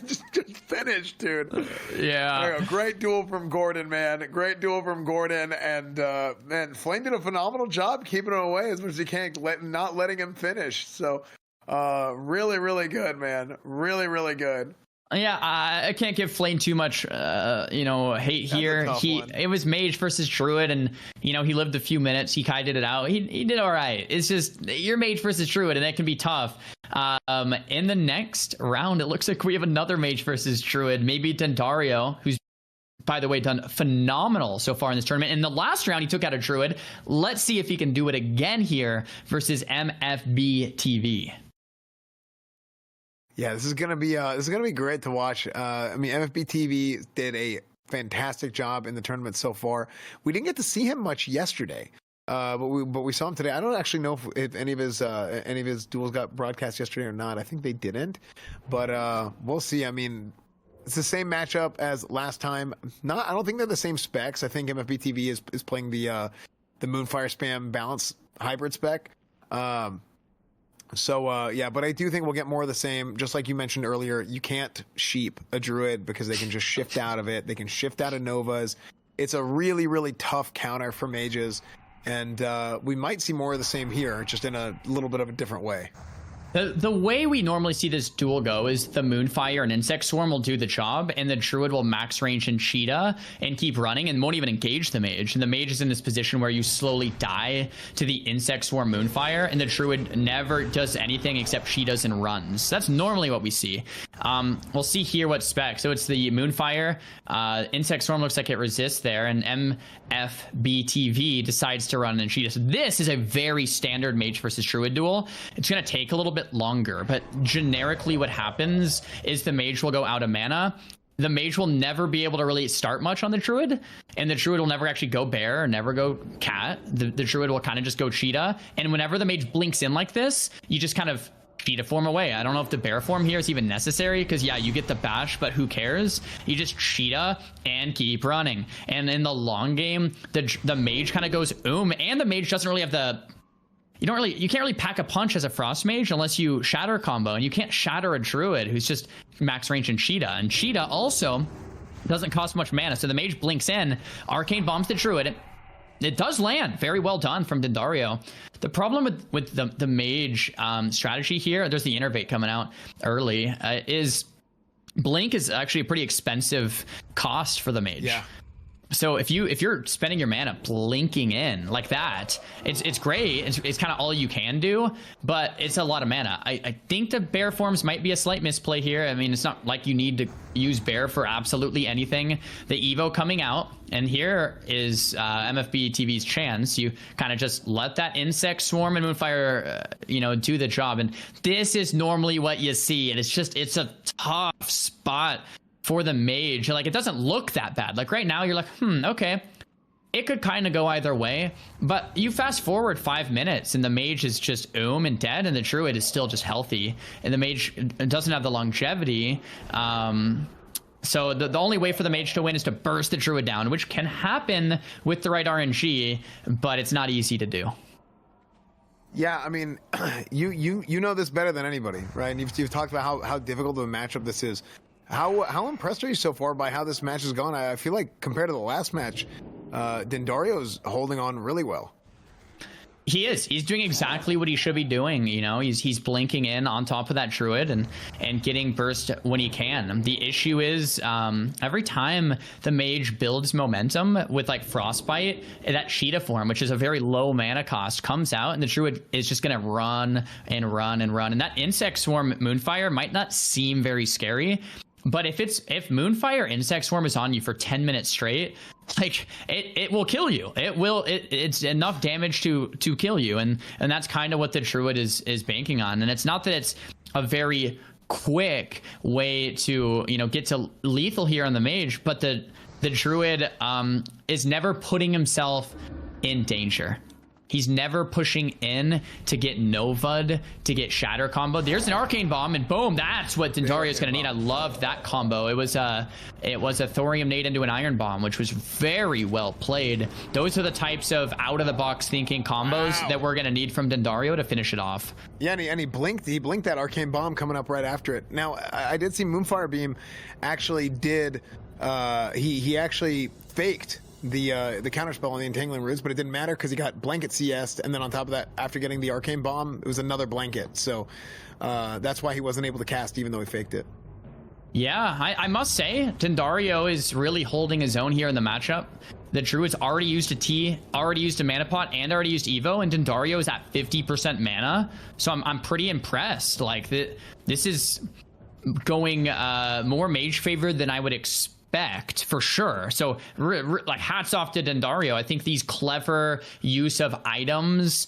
Speaker 1: just finished, dude.
Speaker 2: Yeah.
Speaker 1: Great duel from Gordon, man. Great duel from Gordon, and man, Flame did a phenomenal job keeping him away as much as he can, not letting him finish. So really, really good, man. Really, really good.
Speaker 2: Yeah, I can't give Flame too much, hate here. It was Mage versus Druid, and he lived a few minutes. He kited it out. He did all right. It's just you're Mage versus Druid, and that can be tough. In the next round, it looks like we have another Mage versus Druid. Maybe Dentario, who's by the way done phenomenal so far in this tournament. In the last round, he took out a Druid. Let's see if he can do it again here versus MFB TV.
Speaker 1: Yeah, this is gonna be great to watch. I mean, MFB TV did a fantastic job in the tournament so far. We didn't get to see him much yesterday, but we saw him today. I don't actually know if any of his duels got broadcast yesterday or not. I think they didn't, but we'll see. I mean, it's the same matchup as last time. I don't think they're the same specs. I think MFB TV is playing the Moonfire Spam Balance hybrid spec. So yeah, but I do think we'll get more of the same. Just like you mentioned earlier, you can't sheep a Druid because they can just shift out of it. They can shift out of Novas. It's a really, really tough counter for mages, and we might see more of the same here, just in a little bit of a different way.
Speaker 2: The way we normally see this duel go is the Moonfire and Insect Swarm will do the job, and the Druid will max range and Cheetah and keep running and won't even engage the Mage. And the Mage is in this position where you slowly die to the Insect Swarm Moonfire, and the Druid never does anything except Cheetahs and runs. That's normally what we see. We'll see here what spec. So it's the Moonfire. Insect Swarm looks like it resists there, and MFBTV decides to run and Cheetah. So this is a very standard Mage versus Druid duel. It's going to take a little bit longer, but generically what happens is the Mage will go out of mana. The Mage will never be able to really start much on the Druid, and the Druid will never actually go Bear or never go Cat. The Druid will kind of just go Cheetah, and whenever the Mage blinks in like this, you just kind of Cheetah form away. I don't know if the Bear form here is even necessary, because yeah, you get the bash, but who cares? You just Cheetah and keep running. And in the long game, the Mage kind of goes and the Mage doesn't really have the... You can't really pack a punch as a Frost Mage unless you Shatter combo, and you can't Shatter a Druid who's just max range and Cheetah. And Cheetah also doesn't cost much mana, so the Mage blinks in, Arcane bombs the Druid. It does land. Very well done from Dentario. The problem with the Mage strategy here, there's the Innervate coming out early, is Blink is actually a pretty expensive cost for the Mage.
Speaker 1: Yeah.
Speaker 2: So if you're spending your mana blinking in like that, it's great. It's kind of all you can do, but it's a lot of mana. I think the bear forms might be a slight misplay here. I mean, it's not like you need to use bear for absolutely anything. The Evo coming out, and here is MFB TV's chance. You kind of just let that insect swarm and Moonfire, do the job. And this is normally what you see, and it's a tough spot for the mage. Like, it doesn't look that bad. Like right now you're like, okay, it could kind of go either way, but you fast forward 5 minutes and the mage is just and dead, and the druid is still just healthy, and the mage doesn't have the longevity. So the only way for the mage to win is to burst the druid down, which can happen with the right RNG, but it's not easy to do.
Speaker 1: Yeah, I mean, you know this better than anybody, right? And you've talked about how difficult of a matchup this is. How impressed are you so far by how this match has gone? I feel like compared to the last match, Dendario's holding on really well.
Speaker 2: He is. He's doing exactly what he should be doing. He's blinking in on top of that druid and getting burst when he can. The issue is every time the mage builds momentum with like frostbite, that cheetah form, which is a very low mana cost, comes out, and the druid is just gonna run and run and run. And that insect swarm Moonfire might not seem very scary, but if Moonfire Insect Swarm is on you for 10 minutes straight, like it will kill you. It's enough damage to kill you, and that's kind of what the druid is banking on. And it's not that it's a very quick way to get to lethal here on the mage, but the druid is never putting himself in danger. He's never pushing in to get Nova'd, to get Shatter combo. There's an Arcane Bomb, and boom, that's what Dendario's going to need. I love that combo. It was a Thorium Nade into an Iron Bomb, which was very well played. Those are the types of out-of-the-box thinking combos that we're going to need from Dentario to finish it off.
Speaker 1: Yeah, and he blinked that Arcane Bomb coming up right after it. Now, I did see Moonfire Beam actually did, he actually faked the counterspell on the Entangling Roots, but it didn't matter because he got blanket CS'd, and then on top of that, after getting the Arcane Bomb, it was another blanket. So that's why he wasn't able to cast, even though he faked it.
Speaker 2: Yeah, I must say, Dentario is really holding his own here in the matchup. The Druid's already used a T, already used a mana pot, and already used Evo, and Dentario is at 50% mana. So I'm pretty impressed. Like, this is going more mage favored than I would expect, for sure. So like, hats off to Dentario. I think these clever use of items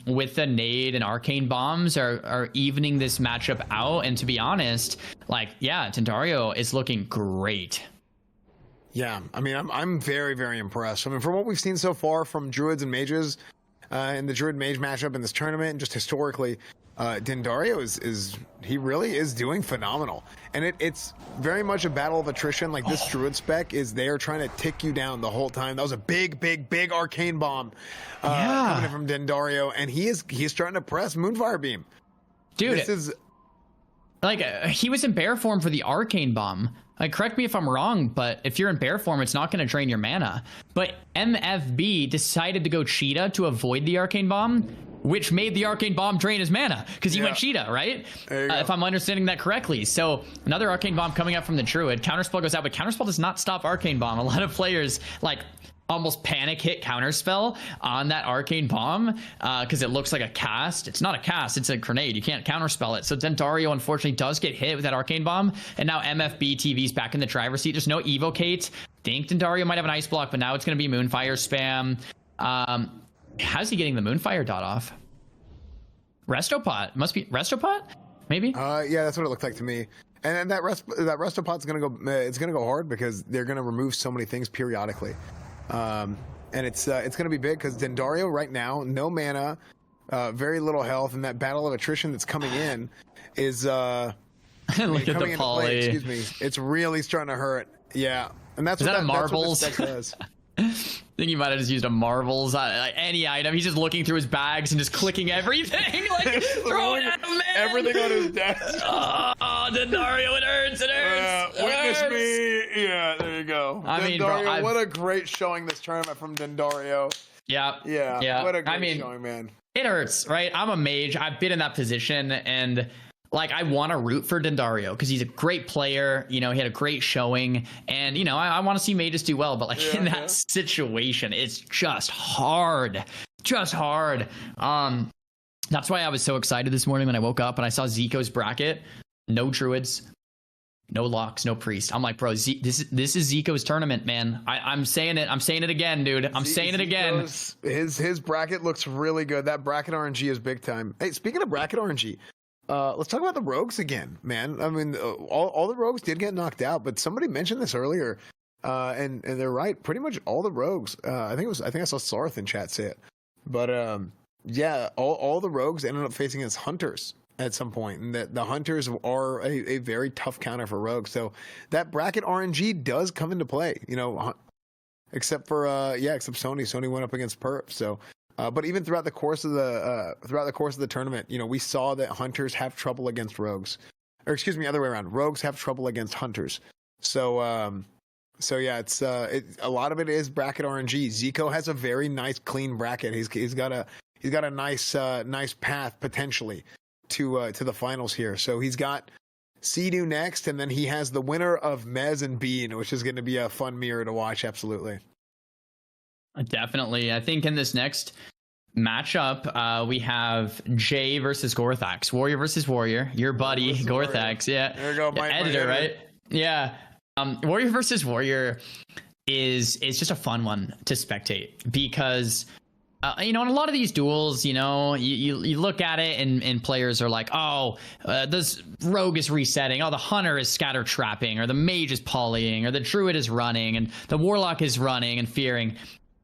Speaker 2: with the nade and arcane bombs are evening this matchup out. And to be honest, like, yeah, Dentario is looking great.
Speaker 1: Yeah, I mean, I'm very, very impressed. I mean, from what we've seen so far from druids and mages in the druid mage matchup in this tournament, and just historically, Dentario is he really is doing phenomenal. And it's very much a battle of attrition. Like, this druid spec is there trying to tick you down the whole time. That was a big arcane bomb coming in from Dentario, and he's starting to press Moonfire Beam.
Speaker 2: Dude,
Speaker 1: this is
Speaker 2: like, he was in bear form for the arcane bomb. Like, correct me if I'm wrong, but if you're in bear form, it's not going to drain your mana. But MFB decided to go cheetah to avoid the arcane bomb, which made the arcane bomb drain his mana because he went cheetah, right? If I'm understanding that correctly. So another arcane bomb coming up from the druid. Counterspell goes out, but counterspell does not stop arcane bomb. A lot of players like almost panic hit counterspell on that arcane bomb because it looks like a cast. It's not a cast, it's a grenade. You can't counterspell it. So Dentario unfortunately does get hit with that arcane bomb, and now MFB TV's back in the driver's seat. There's no evocate. Think Dentario might have an ice block, but now it's going to be Moonfire spam. How's he getting the Moonfire dot off? Restopot. Must be Restopot? Maybe?
Speaker 1: Yeah, that's what it looked like to me. And that Restopot's gonna go. It's gonna go hard because they're gonna remove so many things periodically, and it's gonna be big because Dentario right now, no mana, very little health, and that battle of attrition that's coming in is
Speaker 2: look at the poly.
Speaker 1: Excuse me, it's really starting to hurt. Yeah, and that's
Speaker 2: is
Speaker 1: what
Speaker 2: that a marbles?
Speaker 1: That's what this deck does.
Speaker 2: I think he might have just used a marbles, any item. He's just looking through his bags and just clicking everything, like throw it at him, man.
Speaker 1: Everything on his desk.
Speaker 2: Oh, Dentario, it hurts.
Speaker 1: Witness me. Yeah, there you go.
Speaker 2: I mean, bro,
Speaker 1: what a great showing this tournament from Dentario.
Speaker 2: Yeah.
Speaker 1: What a great showing, man.
Speaker 2: It hurts, right? I'm a mage. I've been in that position, and like I want to root for Dentario because he's a great player. You know, he had a great showing, and you know, I want to see Mages do well. But like in that situation, it's just hard, just hard. That's why I was so excited this morning when I woke up and I saw Ziko's bracket. No druids, no locks, no priest. I'm like, bro, this is Ziko's tournament, man. I'm saying it. I'm saying it again, dude. I'm saying it again.
Speaker 1: His bracket looks really good. That bracket RNG is big time. Hey, speaking of bracket RNG, let's talk about the rogues again, man. I mean, all the rogues did get knocked out, but somebody mentioned this earlier, and they're right. Pretty much all the rogues. I think I saw Sarth in chat say it, but yeah, all the rogues ended up facing as hunters at some point, and that the hunters are a very tough counter for rogues. So that bracket RNG does come into play, you know, except for except Sony went up against Perp. So but even throughout the course of the tournament, you know, we saw that hunters have trouble against rogues, or excuse me, other way around, rogues have trouble against hunters. So yeah, it's a lot of it is bracket RNG. Ziko has a very nice clean bracket. He's got a nice path potentially to the finals here. So he's got Seidu next, and then he has the winner of Mez and Bean, which is going to be a fun mirror to watch. Absolutely.
Speaker 2: Definitely. I think in this next matchup, we have Jay versus Gorthax, Warrior versus Warrior. Your buddy Gorthax, yeah.
Speaker 1: There we go, my
Speaker 2: editor, right? Yeah. Warrior versus Warrior is just a fun one to spectate because you know, in a lot of these duels, you know, you look at it and players are like, oh, this rogue is resetting, oh, the hunter is scatter trapping, or the mage is polying, or the druid is running, and the warlock is running and fearing.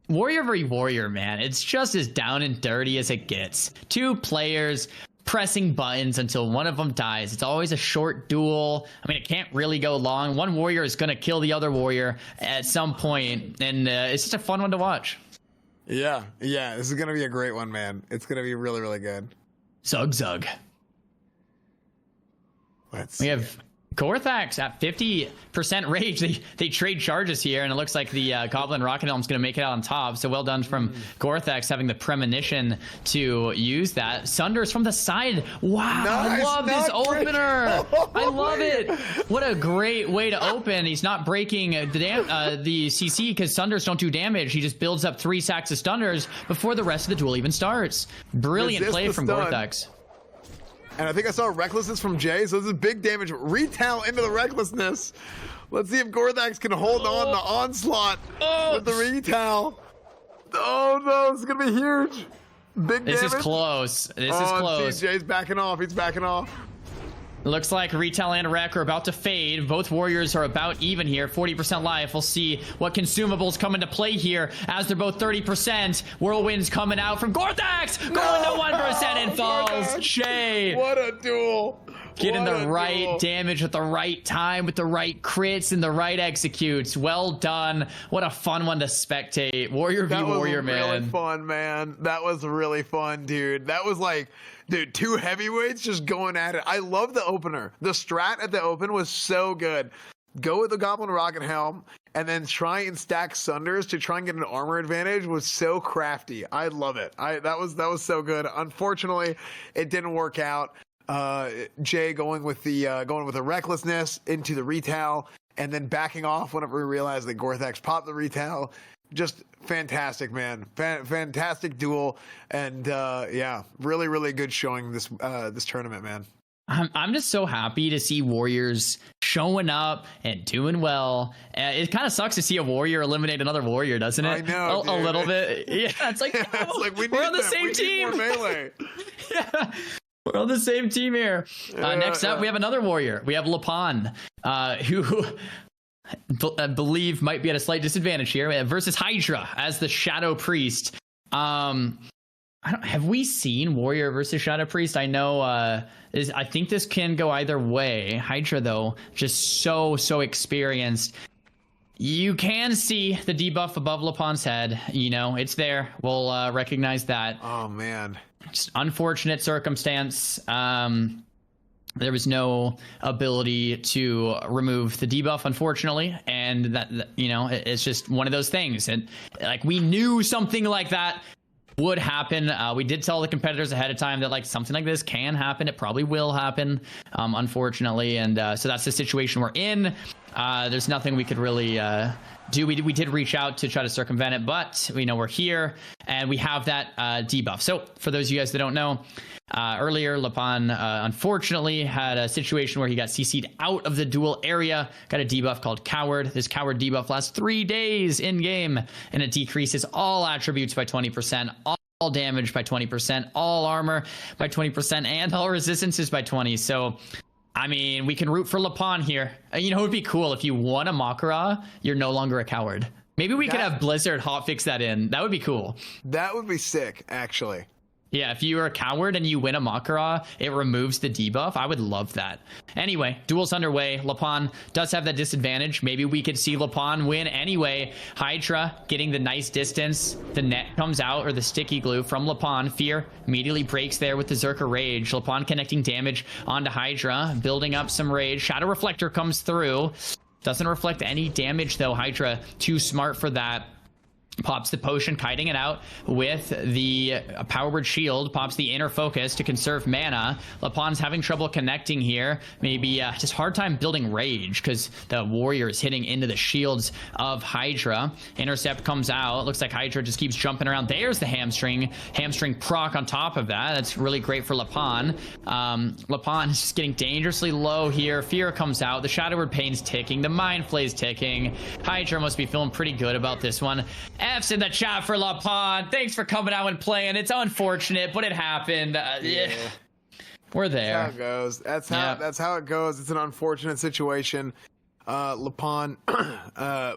Speaker 2: Warrior v Warrior, man, it's just as down and dirty as it gets. Two players pressing buttons until one of them dies. It's always a short duel. I mean, it can't really go long. One warrior is going to kill the other warrior at some point, and it's just a fun one to watch.
Speaker 1: Yeah, this is going to be a great one, man. It's going to be really, really good.
Speaker 2: Zug. We have Gorthax at 50% rage. They trade charges here, and it looks like the Goblin Rocket Helm's going to make it out on top. So well done from Gorthax having the premonition to use that. Sunders from the side. Wow,
Speaker 1: nice,
Speaker 2: I love this opener. I love it. What a great way to open. He's not breaking the CC because Sunders don't do damage. He just builds up 3 stacks of Sunders before the rest of the duel even starts. Brilliant play from Gorthax.
Speaker 1: And I think I saw Recklessness from Jay, so this is big damage. Retail into the Recklessness. Let's see if Gorthax can hold on the onslaught with the retail. Oh no, this is gonna be huge. Big damage.
Speaker 2: This is close. This is close.
Speaker 1: See, Jay's backing off. He's backing off.
Speaker 2: Looks like Retail and Wreck are about to fade. Both warriors are about even here, 40% life. We'll see what consumables come into play here as they're both 30%. Whirlwind's coming out from Gorthax, going to 1% and falls. Jay.
Speaker 1: What a duel.
Speaker 2: Getting the right damage at the right time with the right crits and the right executes. Well done. What a fun one to spectate. Warrior v Warrior, man.
Speaker 1: That was really fun, man. That was really fun, dude. That was like, dude, 2 heavyweights just going at it. I love the opener. The strat at the open was so good. Go with the Goblin Rocket Helm and then try and stack Sunders to try and get an armor advantage was so crafty. I love it. That was so good. Unfortunately, it didn't work out. Jay going with the Recklessness into the retail and then backing off whenever we realized that Gorthax popped the retail. Just fantastic, man. Fantastic duel, and yeah, really, really good showing this tournament, man.
Speaker 2: I'm just so happy to see Warriors showing up and doing well. It kind of sucks to see a Warrior eliminate another Warrior, doesn't it?
Speaker 1: I know,
Speaker 2: a little bit. Yeah, it's like,
Speaker 1: it's like
Speaker 2: we're on the same team.
Speaker 1: Melee.
Speaker 2: Yeah. We're on the same team here. Next up, we have another Warrior. We have Lapan, who I believe might be at a slight disadvantage here versus Hydra as the Shadow Priest. Have we seen Warrior versus Shadow Priest? I know. I think this can go either way. Hydra, though, just so experienced. You can see the debuff above Lapan's head. You know, it's there. We'll recognize that.
Speaker 1: Oh, man.
Speaker 2: Just unfortunate circumstance. There was no ability to remove the debuff, unfortunately, and that you know, it's just one of those things. And like, we knew something like that would happen. We did tell the competitors ahead of time that like something like this can happen. It probably will happen, unfortunately. And so that's the situation we're in. There's nothing we could really do. We did reach out to try to circumvent it, but we know we're here and we have that debuff. So for those of you guys that don't know, earlier Lapan unfortunately had a situation where he got CC'd out of the duel area, got a debuff called Coward. This Coward debuff lasts 3 days in game, and it decreases all attributes by 20%, all damage by 20%, all armor by 20%, and all resistances by 20. So I mean, we can root for Lapan here. You know, it would be cool if you won a Mak'Gora, you're no longer a coward. Maybe we could have Blizzard hotfix that in. That would be cool.
Speaker 1: That would be sick, actually.
Speaker 2: Yeah, if you are a coward and you win a Mak'Gora, it removes the debuff. I would love that. Anyway, duel's underway. Lapan does have that disadvantage. Maybe we could see Lapan win anyway. Hydra getting the nice distance. The net comes out, or the sticky glue from Lapan. Fear immediately breaks there with the Zerka Rage. Lapan connecting damage onto Hydra, building up some rage. Shadow Reflector comes through. Doesn't reflect any damage though. Hydra too smart for that. Pops the potion, kiting it out with the power word shield. Pops the inner focus to conserve mana. Lapan's having trouble connecting here. Maybe just hard time building rage because the warrior is hitting into the shields of Hydra. Intercept comes out. Looks like Hydra just keeps jumping around. There's the hamstring proc on top of that. That's really great for Lapan. Lapan is just getting dangerously low here. Fear comes out. The Shadow Word Pain's ticking. The Mind Flay's ticking. Hydra must be feeling pretty good about this one. F's in the chat for Lapan. Thanks for coming out and playing. It's unfortunate, but it happened. Yeah. We're there.
Speaker 1: That's how it goes. That's how it goes. It's an unfortunate situation. Lapan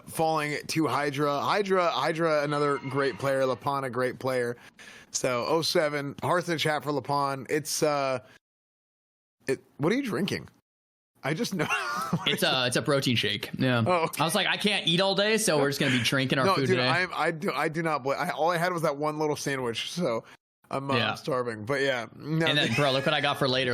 Speaker 1: falling to Hydra. Hydra, another great player. Lapan, a great player. So 07. Hearts in the chat for Lapan. It's what are you drinking? I just know.
Speaker 2: It's a protein shake. Yeah.
Speaker 1: Oh, okay.
Speaker 2: I was like, I can't eat all day, so we're just gonna be drinking our food
Speaker 1: dude,
Speaker 2: today.
Speaker 1: I do not. All I had was that one little sandwich, so I'm starving. But yeah. No,
Speaker 2: and then, bro, look what I got for later.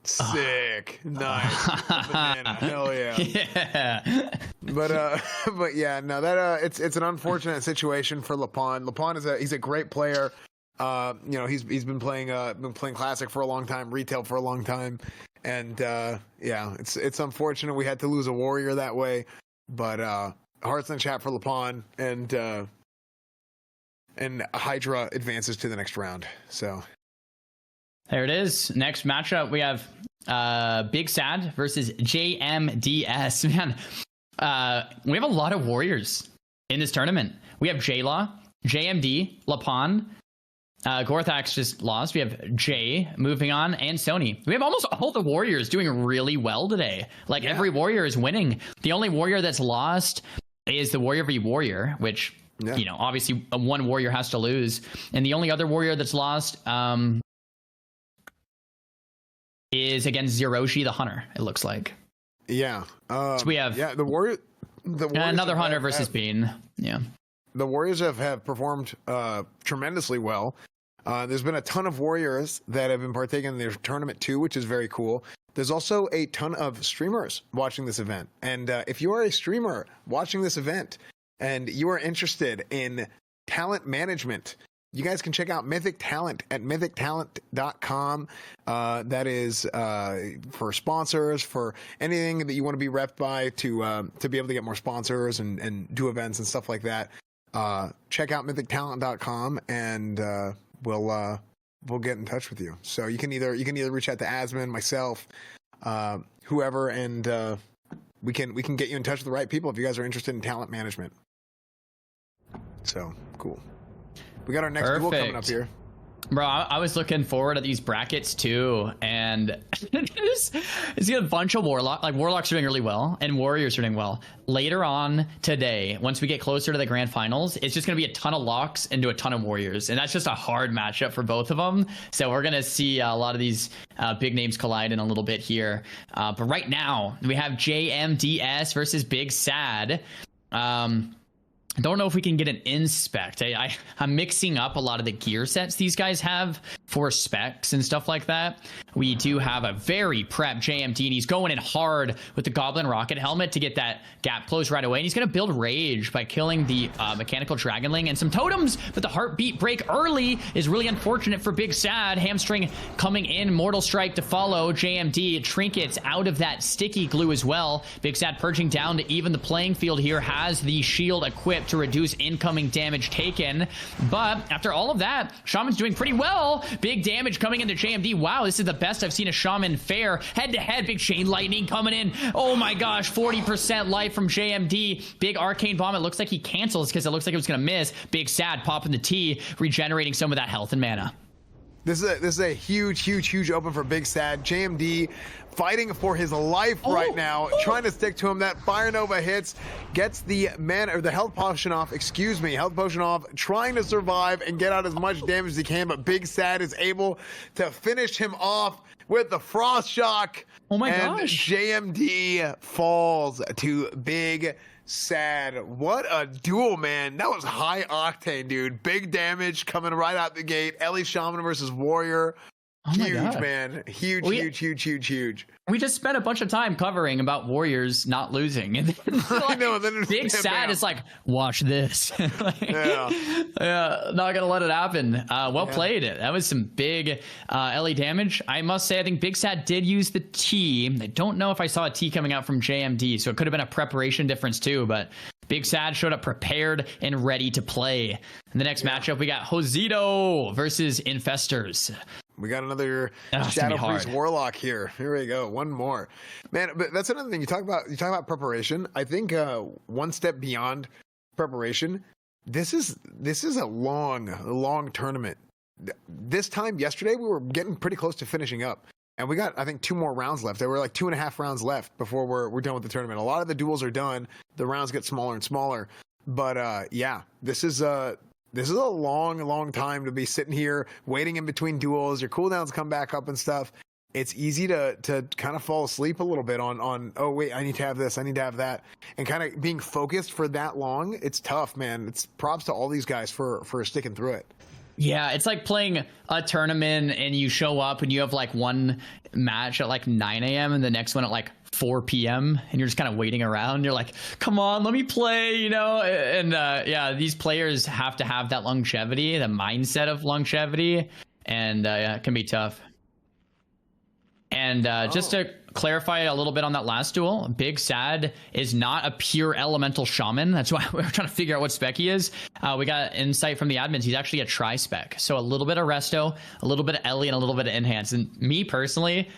Speaker 1: Sick. Nice. Banana. Hell yeah.
Speaker 2: Yeah.
Speaker 1: But yeah, no, that it's an unfortunate situation for Lapan. Lapan he's a great player. You know, he's been playing classic for a long time, retail for a long time. And yeah, it's unfortunate we had to lose a warrior that way, but hearts in the chat for Lapan, and Hydra advances to the next round. So
Speaker 2: there it is. Next matchup, we have Big Sad versus JMDS. Man, we have a lot of warriors in this tournament. We have J-Law, JMD, Lapan. Gorthax just lost. We have Jay moving on, and Sony. We have almost all the warriors doing really well today. Like every warrior is winning. The only warrior that's lost is the warrior v warrior, which you know, obviously one warrior has to lose, and the only other warrior that's lost is against Zeroshi the Hunter. It looks like.
Speaker 1: Yeah.
Speaker 2: So we have
Speaker 1: the warrior.
Speaker 2: Another Hunter versus Bean. Yeah.
Speaker 1: The Warriors have performed tremendously well. There's been a ton of Warriors that have been partaking in their tournament too, which is very cool. There's also a ton of streamers watching this event. And if you are a streamer watching this event and you are interested in talent management, you guys can check out Mythic Talent at mythictalent.com. That is for sponsors, for anything that you want to be repped by to be able to get more sponsors and do events and stuff like that. Check out mythictalent.com and we'll get in touch with you. So you can either reach out to Asman, myself, whoever, and we can get you in touch with the right people if you guys are interested in talent management. So cool. We got our next duel coming up here.
Speaker 2: Bro, I was looking forward to these brackets too, and it's a bunch of Warlocks are doing really well, and Warriors are doing well. Later on today, once we get closer to the grand finals, it's just going to be a ton of Locks into a ton of Warriors, and that's just a hard matchup for both of them. So we're going to see a lot of these big names collide in a little bit here. But right now, we have JMDS versus Big Sad. I don't know if we can get an inspect. I'm mixing up a lot of the gear sets these guys have. for specs and stuff like that. We do have a very prep JMD, and he's going in hard with the Goblin Rocket Helmet to get that gap closed right away. And he's going to build Rage by killing the Mechanical Dragonling and some totems, but the Heartbeat break early is really unfortunate for Big Sad. Hamstring coming in, Mortal Strike to follow. JMD trinkets out of that sticky glue as well. Big Sad purging down to even the playing field here, has the shield equipped to reduce incoming damage taken. But after all of that, Shaman's doing pretty well. Big damage coming into JMD. Wow, this is the best I've seen a Shaman fare. Head to head, big Chain Lightning coming in. Oh my gosh, 40% life from JMD. Big Arcane Bomb. It looks like he cancels because it looks like it was going to miss. Big Sad popping the T, regenerating some of that health and mana.
Speaker 1: This is a huge open for Big Sad. JMD fighting for his life right now, trying to stick to him. That Fire Nova hits, gets the mana or the health potion off, trying to survive and get out as much damage as he can, but Big Sad is able to finish him off with the Frost Shock.
Speaker 2: Oh my
Speaker 1: and
Speaker 2: gosh.
Speaker 1: JMD falls to Big Sad. What a duel, man. That was high octane, dude. Big damage coming right out the gate. Ellie Shaman versus Warrior.
Speaker 2: Oh my
Speaker 1: huge,
Speaker 2: God.
Speaker 1: man. Huge.
Speaker 2: We just spent a bunch of time covering about Warriors not losing. And then,
Speaker 1: I know. And then
Speaker 2: Big Sad is like, watch this. Yeah, not gonna let it happen. Well played. That was some big LE damage. I must say, I think Big Sad did use the T. I don't know if I saw a T coming out from JMD, so it could have been a preparation difference too, but Big Sad showed up prepared and ready to play. In the next matchup, we got Josito versus Infestors.
Speaker 1: We got another Shadow Priest Warlock here. Here we go. One more. Man, but that's another thing. You talk about preparation. I think one step beyond preparation, this is a long tournament. This time yesterday, we were getting pretty close to finishing up. And we got, I think, 2 more rounds left. There were like 2.5 rounds left before we're done with the tournament. A lot of the duels are done. The rounds get smaller and smaller. But yeah, this is a long time to be sitting here waiting in between duels. Your cooldowns come back up and stuff. It's easy to kind of fall asleep a little bit on oh wait, I need to have this, I need to have that, and kind of being focused for that long. It's tough, man. It's props to all these guys for sticking through it.
Speaker 2: Yeah, it's like playing a tournament and you show up and you have like one match at like 9 a.m. and the next one at like 4 p.m. and you're just kind of waiting around. You're like, come on, let me play, you know? And yeah, these players have to have that longevity, the mindset of longevity, and yeah, it can be tough. And just to clarify a little bit on that last duel, Big Sad is not a pure elemental shaman. That's why we're trying to figure out what spec he is. We got insight from the admins. He's actually a tri-spec. So a little bit of Resto, a little bit of Ellie, and a little bit of Enhance. And me personally,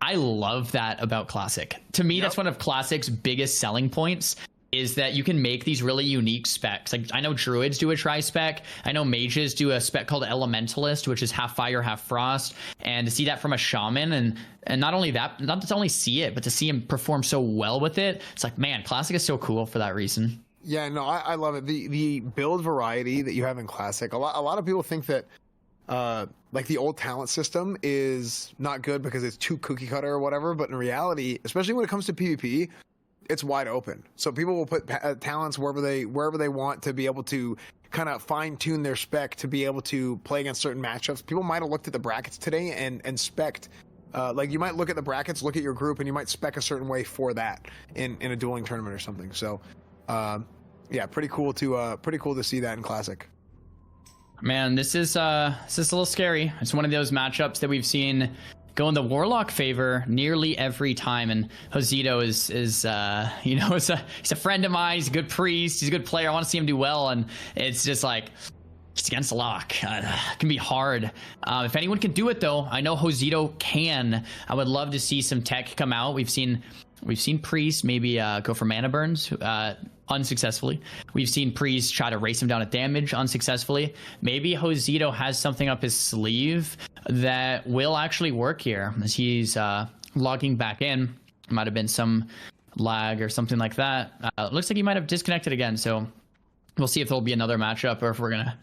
Speaker 2: I love that about Classic. To me, that's one of Classic's biggest selling points, is that you can make these really unique specs. Like, I know Druids do a tri-spec. I know Mages do a spec called Elementalist, which is half fire, half frost. And to see that from a shaman, and not only that, not to only see it, but to see him perform so well with it, it's like, man, Classic is so cool for that reason.
Speaker 1: Yeah, no, I love it. The build variety that you have in Classic. A lot of people think that like the old talent system is not good because it's too cookie cutter or whatever. But in reality, especially when it comes to PvP, it's wide open. So people will put talents wherever they want to be able to kind of fine tune their spec to be able to play against certain matchups. People might have looked at the brackets today and spec'd. Like, you might look at the brackets, look at your group, and you might spec a certain way for that in a dueling tournament or something. So, yeah, pretty cool to see that in Classic.
Speaker 2: Man, this is a little scary. It's one of those matchups that we've seen go in the Warlock favor nearly every time, and Josito is you know, he's a friend of mine. He's a good priest. He's a good player. I want to see him do well, and it's just like, it's against the lock. It can be hard. If anyone can do it, though, I know Josito can. I would love to see some tech come out. We've seen Priest maybe go for mana burns unsuccessfully. We've seen Priest try to race him down at damage unsuccessfully. Maybe Josito has something up his sleeve that will actually work here, as he's logging back in. Might have been some lag or something like that. Looks like he might have disconnected again, so we'll see if there'll be another matchup or if we're gonna...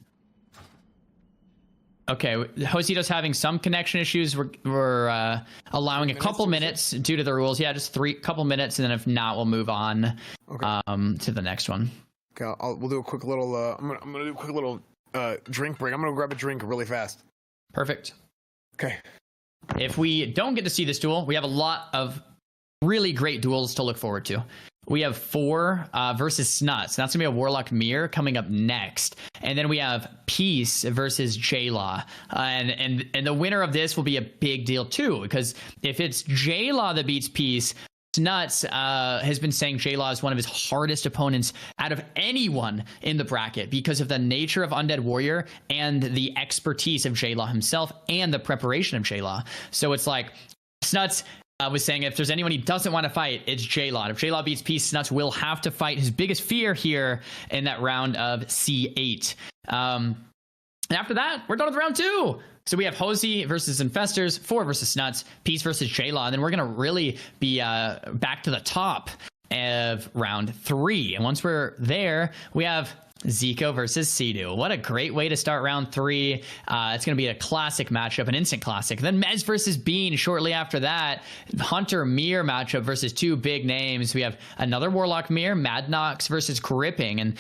Speaker 2: Okay, Josito's having some connection issues. We're allowing a couple minutes due to the rules. Yeah, just couple minutes, and then if not, we'll move on to the next one.
Speaker 1: Okay, we'll do a quick little. I'm gonna do a quick little drink break. I'm gonna grab a drink really fast.
Speaker 2: Perfect.
Speaker 1: Okay.
Speaker 2: If we don't get to see this duel, we have a lot of really great duels to look forward to. We have 4 versus Snuts. That's gonna be a Warlock Mirror coming up next, and then we have Peace versus J-Law, and the winner of this will be a big deal too, because if it's J-Law that beats Peace, Snuts has been saying J-Law is one of his hardest opponents out of anyone in the bracket because of the nature of Undead Warrior and the expertise of J-Law himself and the preparation of J-Law. So it's like Snuts was saying if there's anyone he doesn't want to fight, it's J-Law. If J-Law beats Peace, Snuts will have to fight his biggest fear here in that round of C8. And after that, we're done with round 2. So we have Hosey versus Infestors, 4 versus Snuts, Peace versus J-Law, and then we're going to really be back to the top of round 3. And once we're there, we have Ziko versus Seidu. What a great way to start round 3. It's going to be a classic matchup, an instant classic. Then Mez versus Bean shortly after that. Hunter Mirror matchup versus 2 big names. We have another Warlock Mirror, Mad Knx versus Gripping, and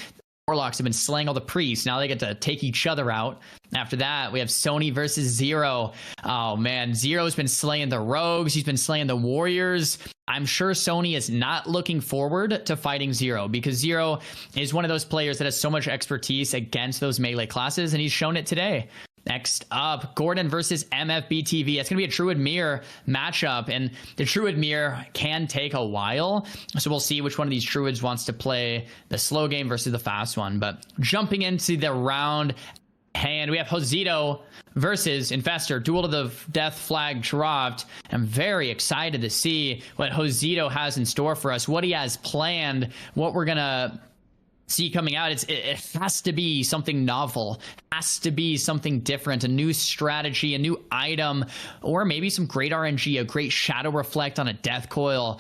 Speaker 2: Warlocks have been slaying all the priests. Now they get to take each other out. After that, we have Sony versus Zero. Oh, man. Zero's been slaying the rogues. He's been slaying the warriors. I'm sure Sony is not looking forward to fighting Zero because Zero is one of those players that has so much expertise against those melee classes, and he's shown it today. Next up, Gordon versus MFBTV. It's going to be a Druid Mirror matchup, and the Druid Mirror can take a while, so we'll see which one of these Druids wants to play the slow game versus the fast one. But jumping into the round hand, we have Josito versus Infestor. Duel to the Death flag dropped. I'm very excited to see what Josito has in store for us, what he has planned, what we're going to see coming out. It has to be something novel, has to be something different, a new strategy, a new item, or maybe some great RNG, a great Shadow Reflect on a Death Coil,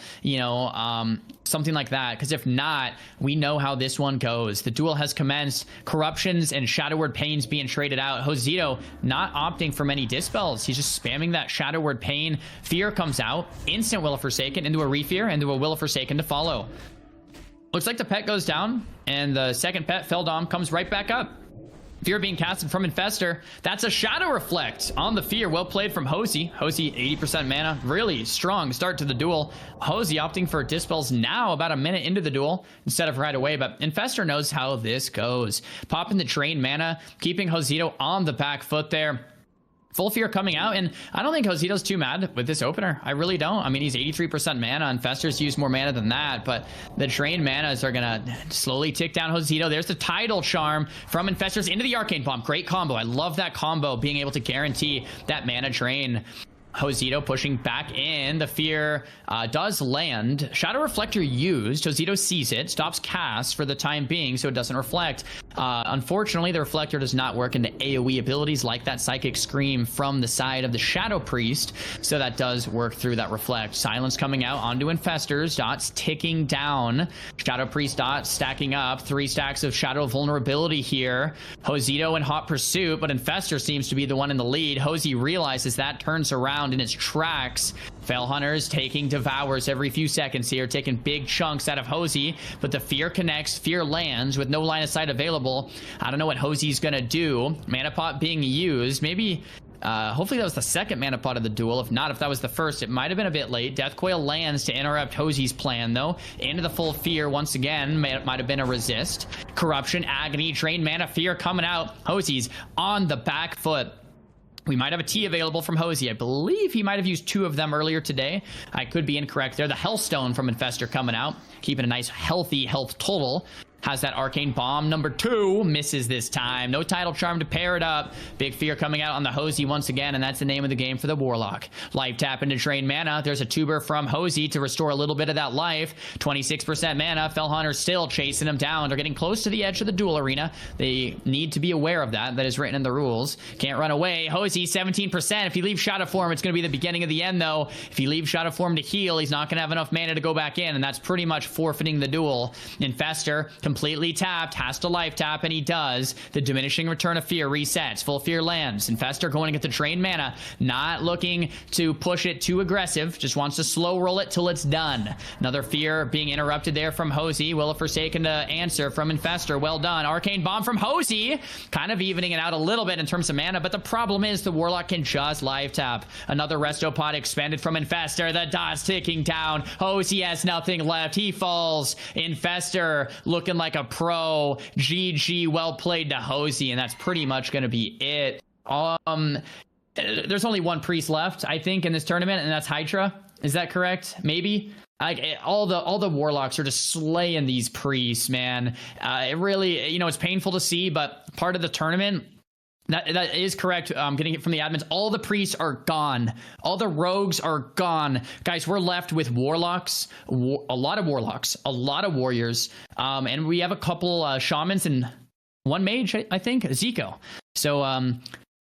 Speaker 2: something like that. Because if not, we know how this one goes. The duel has commenced. Corruptions and Shadow Word Pains being traded out. Josito not opting for many dispels. He's just spamming that Shadow Word Pain. Fear comes out. Instant Will of Forsaken into a Refear, into a Will of Forsaken to follow. Looks like the pet goes down, and the second pet, Feldom, comes right back up. Fear being casted from Infestor. That's a Shadow Reflect on the Fear. Well played from Hosey. Hosey, 80% mana. Really strong start to the duel. Hosey opting for Dispels now, about a minute into the duel, instead of right away. But Infestor knows how this goes. Popping the drain mana, keeping Josito on the back foot there. Full Fear coming out, and I don't think Josito's too mad with this opener. I really don't. I mean, he's 83% mana. Infestors use more mana than that, but the drain manas are going to slowly tick down Josito. There's the Tidal Charm from Infestors into the Arcane Bomb. Great combo. I love that combo, being able to guarantee that mana drain. Josito pushing back in. The Fear does land. Shadow Reflector used. Josito sees it, stops cast for the time being so it doesn't reflect. Unfortunately, the Reflector does not work into AoE abilities like that Psychic Scream from the side of the Shadow Priest, so that does work through that Reflect. Silence coming out onto Infestors. Dots ticking down. Shadow Priest dots stacking up. 3 stacks of Shadow Vulnerability here. Josito in hot pursuit, but Infestor seems to be the one in the lead. Hosey realizes that, turns around in its tracks. Fell Hunters taking Devours every few seconds here, taking big chunks out of Hosey, but the Fear connects. Fear lands with no line of sight available. I don't know what Hosey's gonna do. Mana Pot being used. Maybe, hopefully that was the second Mana Pot of the duel. If not, if that was the first, it might have been a bit late. Death Coil lands to interrupt Hosey's plan, though. Into the Full Fear once again. Might have been a resist. Corruption, Agony, Drain Mana, Fear coming out. Hosey's on the back foot. We might have a T available from Hosey. I believe he might have used 2 of them earlier today. I could be incorrect there. The Hellstone from Infestor coming out, keeping a nice healthy health total. Has that Arcane Bomb number 2. Misses this time. No Tidal Charm to pair it up. Big Fear coming out on the Hosey once again, and that's the name of the game for the Warlock. Life Tap into drain mana. There's a Tuber from Hosey to restore a little bit of that life. 26% mana. Fell Hunter still chasing him down. They're getting close to the edge of the duel arena. They need to be aware of that. That is written in the rules. Can't run away. Hosey, 17%. If he leaves Shadow Form, it's going to be the beginning of the end, though. If he leaves Shadow Form to heal, he's not going to have enough mana to go back in, and that's pretty much forfeiting the duel. Infestor, completely tapped, has to life tap, and he does. The diminishing return of fear resets. Full fear lands. Infestor going to get the drained mana, not looking to push it too aggressive, just wants to slow roll it till it's done. Another fear being interrupted there from Hosey. Will of Forsaken to answer from Infestor. Well done. Arcane Bomb from Hosey, kind of evening it out a little bit in terms of mana, but the problem is the Warlock can just life tap. Another Resto Pod expanded from Infestor. The dot's ticking down. Hosey has nothing left. He falls. Infestor looking like a pro. GG, well played to Hosey, and that's pretty much going to be it. There's only one priest left, I think, in this tournament, and that's Hydra. Is that correct? Maybe. All the warlocks are just slaying these priests, man. It really, it's painful to see, but part of the tournament. That is correct. I'm getting it from the admins. All the priests are gone. All the rogues are gone. Guys, we're left with warlocks, a lot of warlocks, a lot of warriors, and we have a couple shamans and one mage, I think, Ziko. So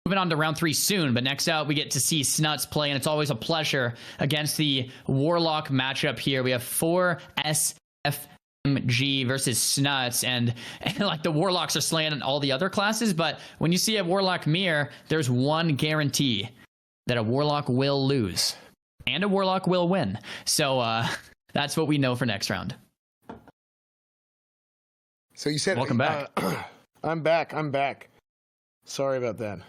Speaker 2: moving on to round 3 soon, but next out we get to see Snuts play, and it's always a pleasure against the warlock matchup here. We have 4 SFMG versus Snuts, and like the warlocks are slaying all the other classes, but when you see a warlock mirror, there's one guarantee: that a warlock will lose and a warlock will win. So that's what we know for next round.
Speaker 1: So you said,
Speaker 2: welcome back.
Speaker 1: I'm back. Sorry about that.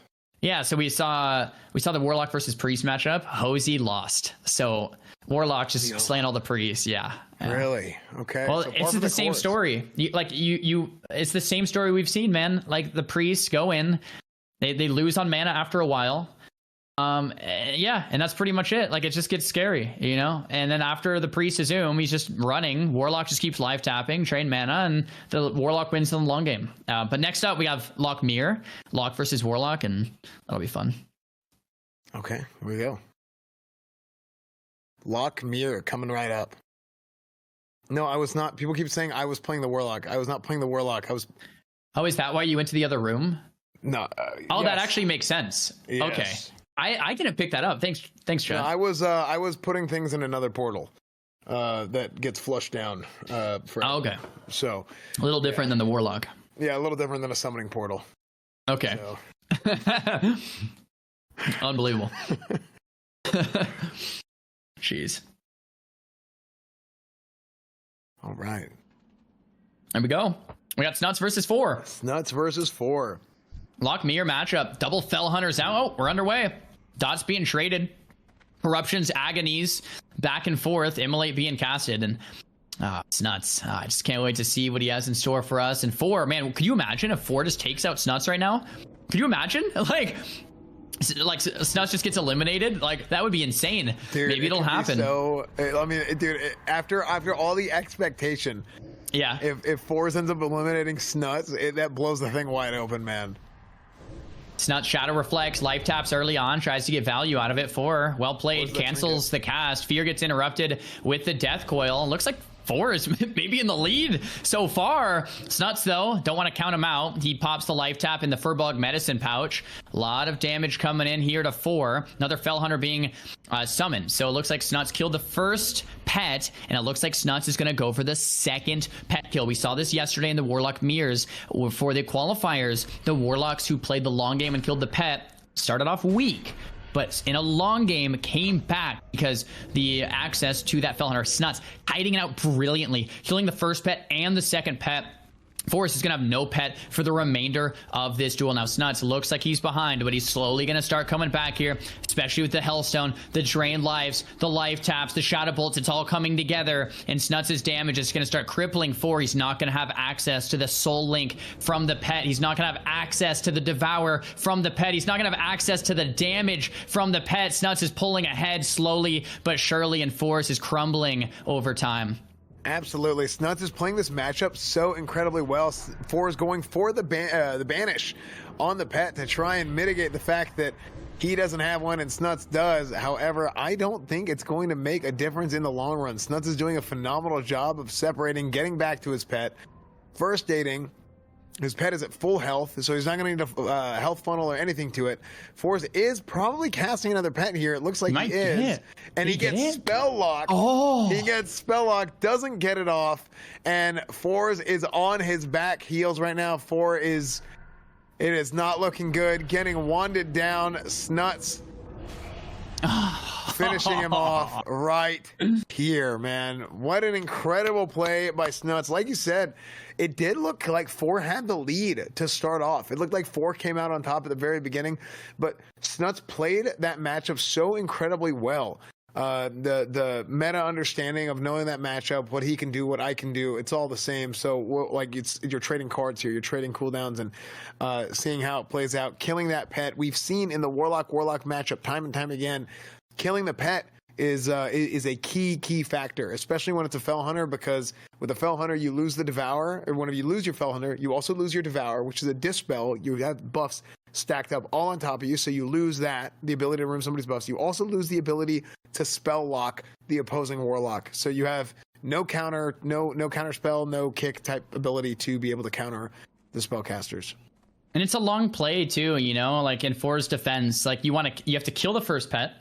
Speaker 2: Yeah, so we saw the Warlock versus Priest matchup. Hosey lost. So Warlock just slaying all the priests. Yeah.
Speaker 1: Really? Okay.
Speaker 2: Well,
Speaker 1: so
Speaker 2: it's the same story. It's the same story we've seen, man. Like the priests go in, they lose on mana after a while. Yeah, and that's pretty much it. Like it just gets scary, and then after the priest is he's just running. Warlock just keeps life tapping, train mana, and the Warlock wins in the long game. But next up we have Lock Mirror, Lock versus Warlock, and that'll be fun.
Speaker 1: Okay, here we go. Lock Mirror coming right up. No, I was not. People keep saying I was playing the Warlock. I was not playing the Warlock. Oh,
Speaker 2: is that why you went to the other room?
Speaker 1: No.
Speaker 2: Yes. That actually makes sense.
Speaker 1: Yes.
Speaker 2: Okay. I didn't pick that up. Thanks, Chad.
Speaker 1: No, I was putting things in another portal that gets flushed down.
Speaker 2: Okay.
Speaker 1: So
Speaker 2: a little different than the Warlock.
Speaker 1: Yeah, a little different than a summoning portal.
Speaker 2: Okay. So. Unbelievable. Jeez.
Speaker 1: All right.
Speaker 2: There we go. We got Snuts versus 4.
Speaker 1: Snuts versus 4.
Speaker 2: Lock Mirror matchup. Double Fell Hunters out. Oh, we're underway. Dots being traded. Corruptions, Agonies, back and forth. Immolate being casted. And Snuts. I just can't wait to see what he has in store for us. And 4, man, could you imagine if 4 just takes out Snuts right now? Could you imagine? Like Snuts just gets eliminated? Like, that would be insane.
Speaker 1: Dude,
Speaker 2: maybe it'll happen.
Speaker 1: After all the expectation,
Speaker 2: yeah.
Speaker 1: If 4 ends up eliminating Snuts, that blows the thing wide open, man.
Speaker 2: Snuts Shadow Reflects, life taps early on, tries to get value out of it. 4, well played, cancels the cast. Fear gets interrupted with the Death Coil. Looks like 4 is maybe in the lead so far. Snuts, though, don't want to count him out. He pops the life tap in the Furbog Medicine Pouch. A lot of damage coming in here to 4. Another Fell Hunter being summoned. So it looks like Snuts killed the first pet, and it looks like Snuts is going to go for the second pet kill. We saw this yesterday in the Warlock Mirrors. For the qualifiers, the Warlocks who played the long game and killed the pet started off weak, but in a long game came back because the access to that Fell Hunter, Snuts, hiding it out brilliantly, killing the first pet and the second pet. Forrest is going to have no pet for the remainder of this duel. Now, Snuts looks like he's behind, but he's slowly going to start coming back here, especially with the Hellstone, the drained lives, the life taps, the Shadow Bolts. It's all coming together, and Snuts' damage is going to start crippling 4. He's not going to have access to the Soul Link from the pet. He's not going to have access to the Devour from the pet. He's not going to have access to the damage from the pet. Snuts is pulling ahead slowly but surely, and Forrest is crumbling over time.
Speaker 1: Absolutely. Snuts is playing this matchup so incredibly well. 4 is going for the banish on the pet to try and mitigate the fact that he doesn't have one and Snuts does. However, I don't think it's going to make a difference in the long run. Snuts is doing a phenomenal job of separating, getting back to his pet, first dating, His pet is at full health, so he's not going to need a health funnel or anything to it. Force is probably casting another pet here. It looks like he is. And he gets spell locked.
Speaker 2: Oh.
Speaker 1: He gets spell locked, doesn't get it off, and Force is on his back heels right now. It is not looking good. Getting wanded down. Snuts finishing him off right here, man. What an incredible play by Snuts. Like you said, it did look like 4 had the lead to start off. It looked like 4 came out on top at the very beginning, but Snuts played that matchup so incredibly well. The meta understanding of knowing that matchup, what he can do, what I can do, it's all the same. So like you're trading cards here, you're trading cooldowns and seeing how it plays out. Killing that pet, we've seen in the Warlock matchup time and time again, killing the pet is a key factor, especially when it's a Fell Hunter, because with a Fell Hunter you lose the Devour, or whenever you lose your Fell Hunter, you also lose your Devour, which is a dispel. You have buffs stacked up all on top of you, so you lose that, the ability to remove somebody's buffs. You also lose the ability to spell lock the opposing Warlock. So you have no counter spell, no kick type ability to be able to counter the spellcasters.
Speaker 2: And it's a long play too, you know, like in For's defense, like you have to kill the first pet,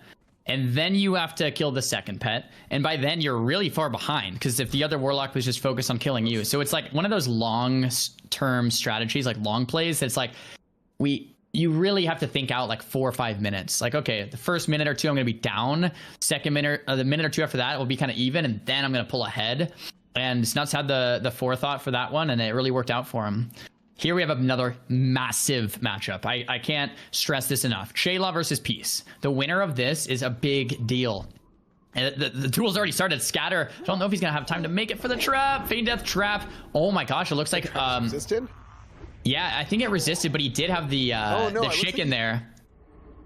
Speaker 2: and then you have to kill the second pet, and by then you're really far behind, because if the other Warlock was just focused on killing you. So it's like one of those long term strategies, like long plays, that's like you really have to think out like 4 or 5 minutes. Like, okay, the first minute or two I'm going to be down. Second minute, the minute or two after that will be kind of even, and then I'm going to pull ahead. And Snuts had the forethought for that one, and it really worked out for him. Here we have another massive matchup. I can't stress this enough. Shayla versus Peace. The winner of this is a big deal. And the duel's already started. Scatter. I don't know if he's going to have time to make it for the trap. Feign Death trap. Oh my gosh, it looks like...
Speaker 1: Resisted?
Speaker 2: Yeah, I think it resisted, but he did have the shake in there.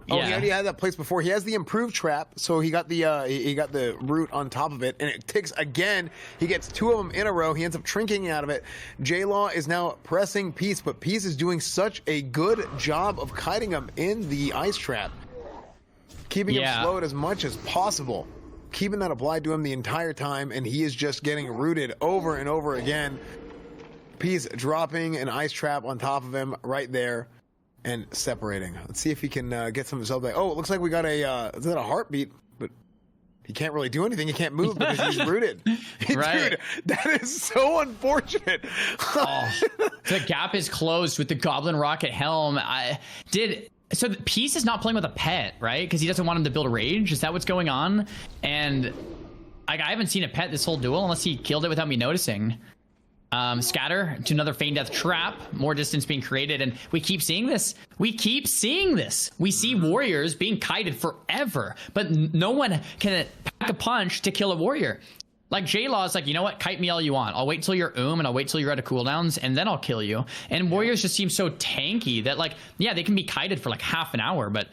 Speaker 1: Oh, yeah. He already had that placed before. He has the improved trap, so he got the root on top of it, and it ticks again. He gets 2 of them in a row. He ends up trinking out of it. J-Law is now pressing Peace, but Peace is doing such a good job of kiting him in the ice trap, keeping him slowed as much as possible, keeping that applied to him the entire time, and he is just getting rooted over and over again. Peace dropping an ice trap on top of him right there and separating. Let's see if he can get some of himself back. Oh, it looks like we got is that a heartbeat? But he can't really do anything. He can't move because he's rooted.
Speaker 2: Right.
Speaker 1: Dude, that is so unfortunate.
Speaker 2: The gap is closed with the Goblin Rocket Helm. So the Peace is not playing with a pet, right? Because he doesn't want him to build a rage. Is that what's going on? And I haven't seen a pet this whole duel unless he killed it without me noticing. Scatter to another Feign Death trap, more distance being created, and we keep seeing this. We see warriors being kited forever, but no one can pack a punch to kill a warrior. Like J-Law is like, you know what, kite me all you want. I'll wait till you're and I'll wait till you're out of cooldowns, and then I'll kill you. And warriors just seem so tanky that, like, yeah, they can be kited for like half an hour, but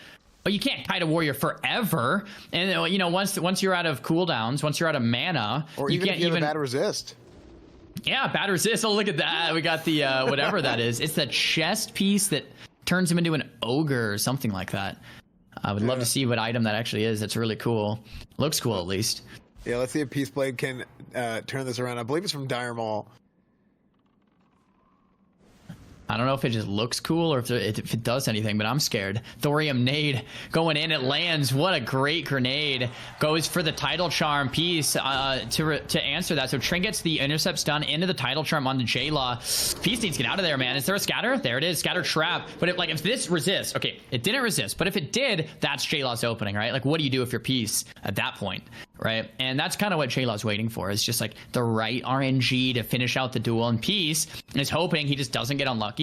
Speaker 2: you can't kite a warrior forever. And you know, once you're out of cooldowns, once you're out of mana,
Speaker 1: or you can't even bad resist.
Speaker 2: Yeah, bad resist. Oh, look at that. We got the whatever that is. It's the chest piece that turns him into an ogre or something like that. I would love to see what item that actually is. It's really cool. Looks cool, at least.
Speaker 1: Yeah, let's see if Peace Blade can turn this around. I believe it's from Dire Maul.
Speaker 2: I don't know if it just looks cool or if it does anything, but I'm scared. Thorium nade going in. It lands. What a great grenade. Goes for the title charm piece to answer that. So Trin gets the intercept stun into the title charm onto J-Law. Peace needs to get out of there, man. Is there a scatter? There it is. Scatter trap. But if this resists, okay, it didn't resist. But if it did, that's J-Law's opening, right? Like, what do you do if you're Peace at that point, right? And that's kind of what J-Law's waiting for. Is just like the right RNG to finish out the duel. And Peace is hoping he just doesn't get unlucky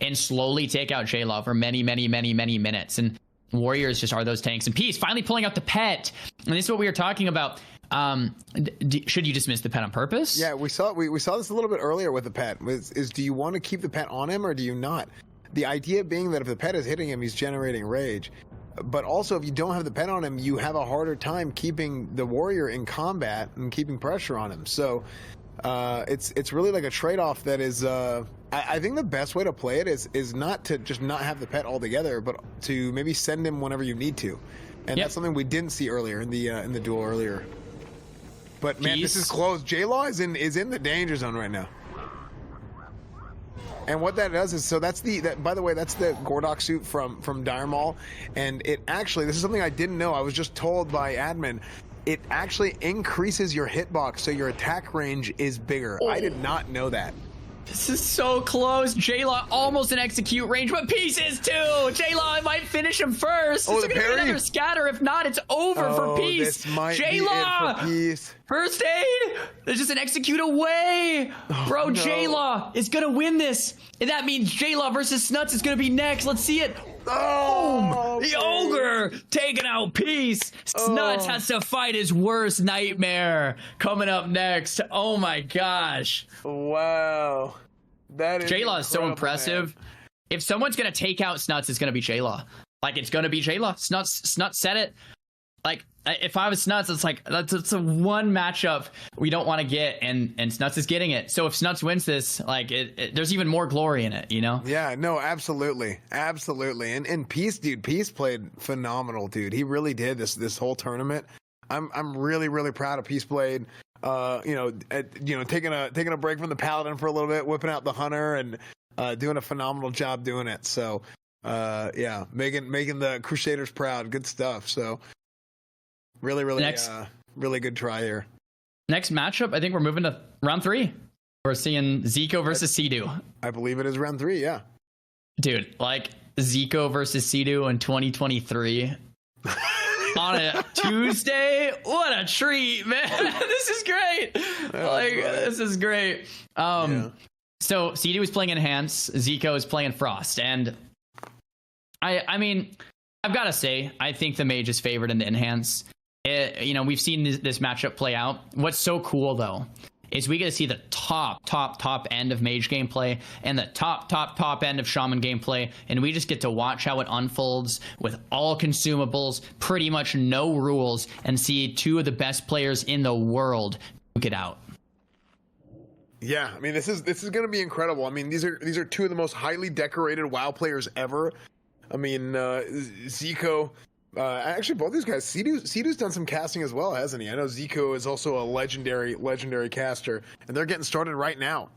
Speaker 2: and slowly take out J-Law for many minutes. And warriors just are those tanks. And Peace finally pulling out the pet. And this is what we were talking about. Should you dismiss the pet on purpose?
Speaker 1: Yeah, we saw this a little bit earlier with the pet. Is do you want to keep the pet on him or do you not? The idea being that if the pet is hitting him, he's generating rage. But also, if you don't have the pet on him, you have a harder time keeping the warrior in combat and keeping pressure on him. So it's really like a trade-off that is I think the best way to play it is not to just not have the pet altogether, but to maybe send him whenever you need to. And that's something we didn't see earlier in the duel earlier. But man, this is close. J-Law is in the danger zone right now. And what that does is, so that's by the way, that's the Gordox suit from Dire Mall, and it actually, this is something I didn't know. I was just told by admin. It actually increases your hitbox, so your attack range is bigger. I did not know that.
Speaker 2: This is so close. J-Law almost in execute range, but Peace is too. J-Law might finish him first.
Speaker 1: Oh,
Speaker 2: it's
Speaker 1: the
Speaker 2: gonna be
Speaker 1: parry?
Speaker 2: another scatter. If not, it's over for Peace.
Speaker 1: This might
Speaker 2: J-Law!
Speaker 1: be it for Peace.
Speaker 2: First aid. There's just an execute away. Bro,
Speaker 1: no.
Speaker 2: J-Law is gonna win this. And that means J-Law versus Snuts is gonna be next. Let's see it.
Speaker 1: Oh,
Speaker 2: The Ogre taking out Peace. Snuts has to fight his worst nightmare. Coming up next. Oh my gosh.
Speaker 1: wow. That is
Speaker 2: J-Law is so
Speaker 1: incredible,
Speaker 2: impressive.
Speaker 1: man.
Speaker 2: If someone's gonna take out Snuts, it's gonna be J-Law. Like, it's gonna be J-Law. Snuts said it. Like, if I was Snuts, it's like that's a one matchup we don't want to get, and Snuts is getting it. So if Snuts wins this, like, there's even more glory in it, you know?
Speaker 1: Yeah, no, absolutely. And Peace, dude, Peace played phenomenal, dude. He really did this whole tournament. I'm really proud of Peace played. Taking a break from the Paladin for a little bit, whipping out the Hunter, and doing a phenomenal job doing it. So yeah, making the Crusaders proud. Good stuff. So really really good try here.
Speaker 2: Next matchup, I think we're moving to round 3. We're seeing Ziko versus Seidu.
Speaker 1: I believe it is round 3. Yeah,
Speaker 2: Dude, like, Ziko versus Seidu in 2023 on a Tuesday. What a treat, man. This is great. This is great.
Speaker 1: Yeah.
Speaker 2: So Seidu is playing Enhance, Ziko is playing Frost, and I mean, I've got to say, I think the Mage is favored in the Enhance. We've seen this matchup play out. What's so cool, though, is we get to see the top end of Mage gameplay and the top end of Shaman gameplay, and we just get to watch how it unfolds with all consumables, pretty much no rules, and see two of the best players in the world duke it out.
Speaker 1: Yeah, I mean, this is going to be incredible. I mean, these are two of the most highly decorated WoW players ever. I mean, Ziko, actually both these guys. Seidu's done some casting as well, hasn't he? I know Ziko is also a legendary caster, and they're getting started right now.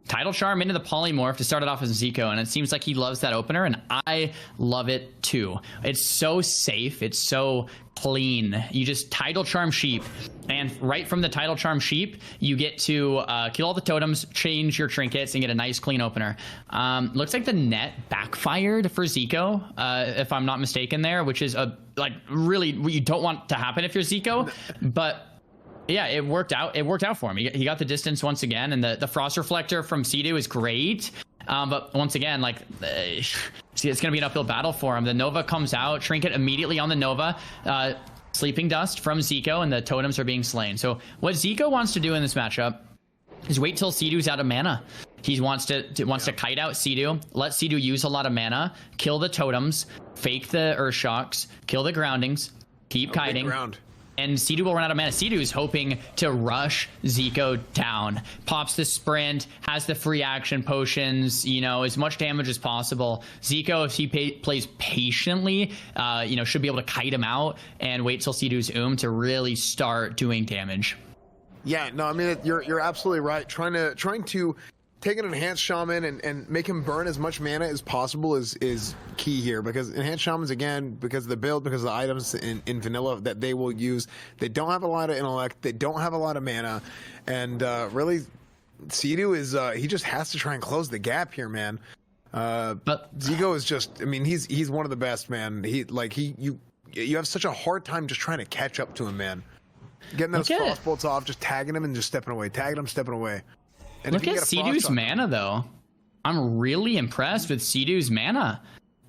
Speaker 2: Tidal Charm into the Polymorph to start it off as Ziko, and it seems like he loves that opener, and I love it too. It's so safe, it's so clean. You just Tidal Charm Sheep, and right from the Tidal Charm Sheep, you get to kill all the totems, change your trinkets, and get a nice clean opener. Looks like the net backfired for Ziko, if I'm not mistaken there, which is really what you don't want to happen if you're Ziko, but yeah, it worked out. It worked out for him. He got the distance once again, and the Frost Reflector from Seidu is great. But once again, it's going to be an uphill battle for him. The Nova comes out, Trinket immediately on the Nova. Sleeping Dust from Ziko, and the totems are being slain. So what Ziko wants to do in this matchup is wait till Seidu's out of mana. He wants to kite out Seidu, let Seidu use a lot of mana, kill the totems, fake the Earth Shocks, kill the groundings, keep kiting. And Seidu will run out of mana. Seidu is hoping to rush Ziko down. Pops the sprint, has the free action potions, as much damage as possible. Ziko, if he plays patiently, should be able to kite him out and wait till Seidu's to really start doing damage.
Speaker 1: Yeah, no, I mean, you're absolutely right. Trying to take an Enhanced Shaman and make him burn as much mana as possible is key here, because Enhanced Shamans, again, because of the build, because of the items in vanilla that they will use, they don't have a lot of intellect, they don't have a lot of mana, and really, Seidu is, he just has to try and close the gap here, man. But Ziko is just, I mean, he's one of the best, man. You have such a hard time just trying to catch up to him, man. Getting those crossbolts off, just tagging him and just stepping away, tagging him, stepping away. And
Speaker 2: look at Seidu's mana, though. I'm really impressed with Seidu's mana.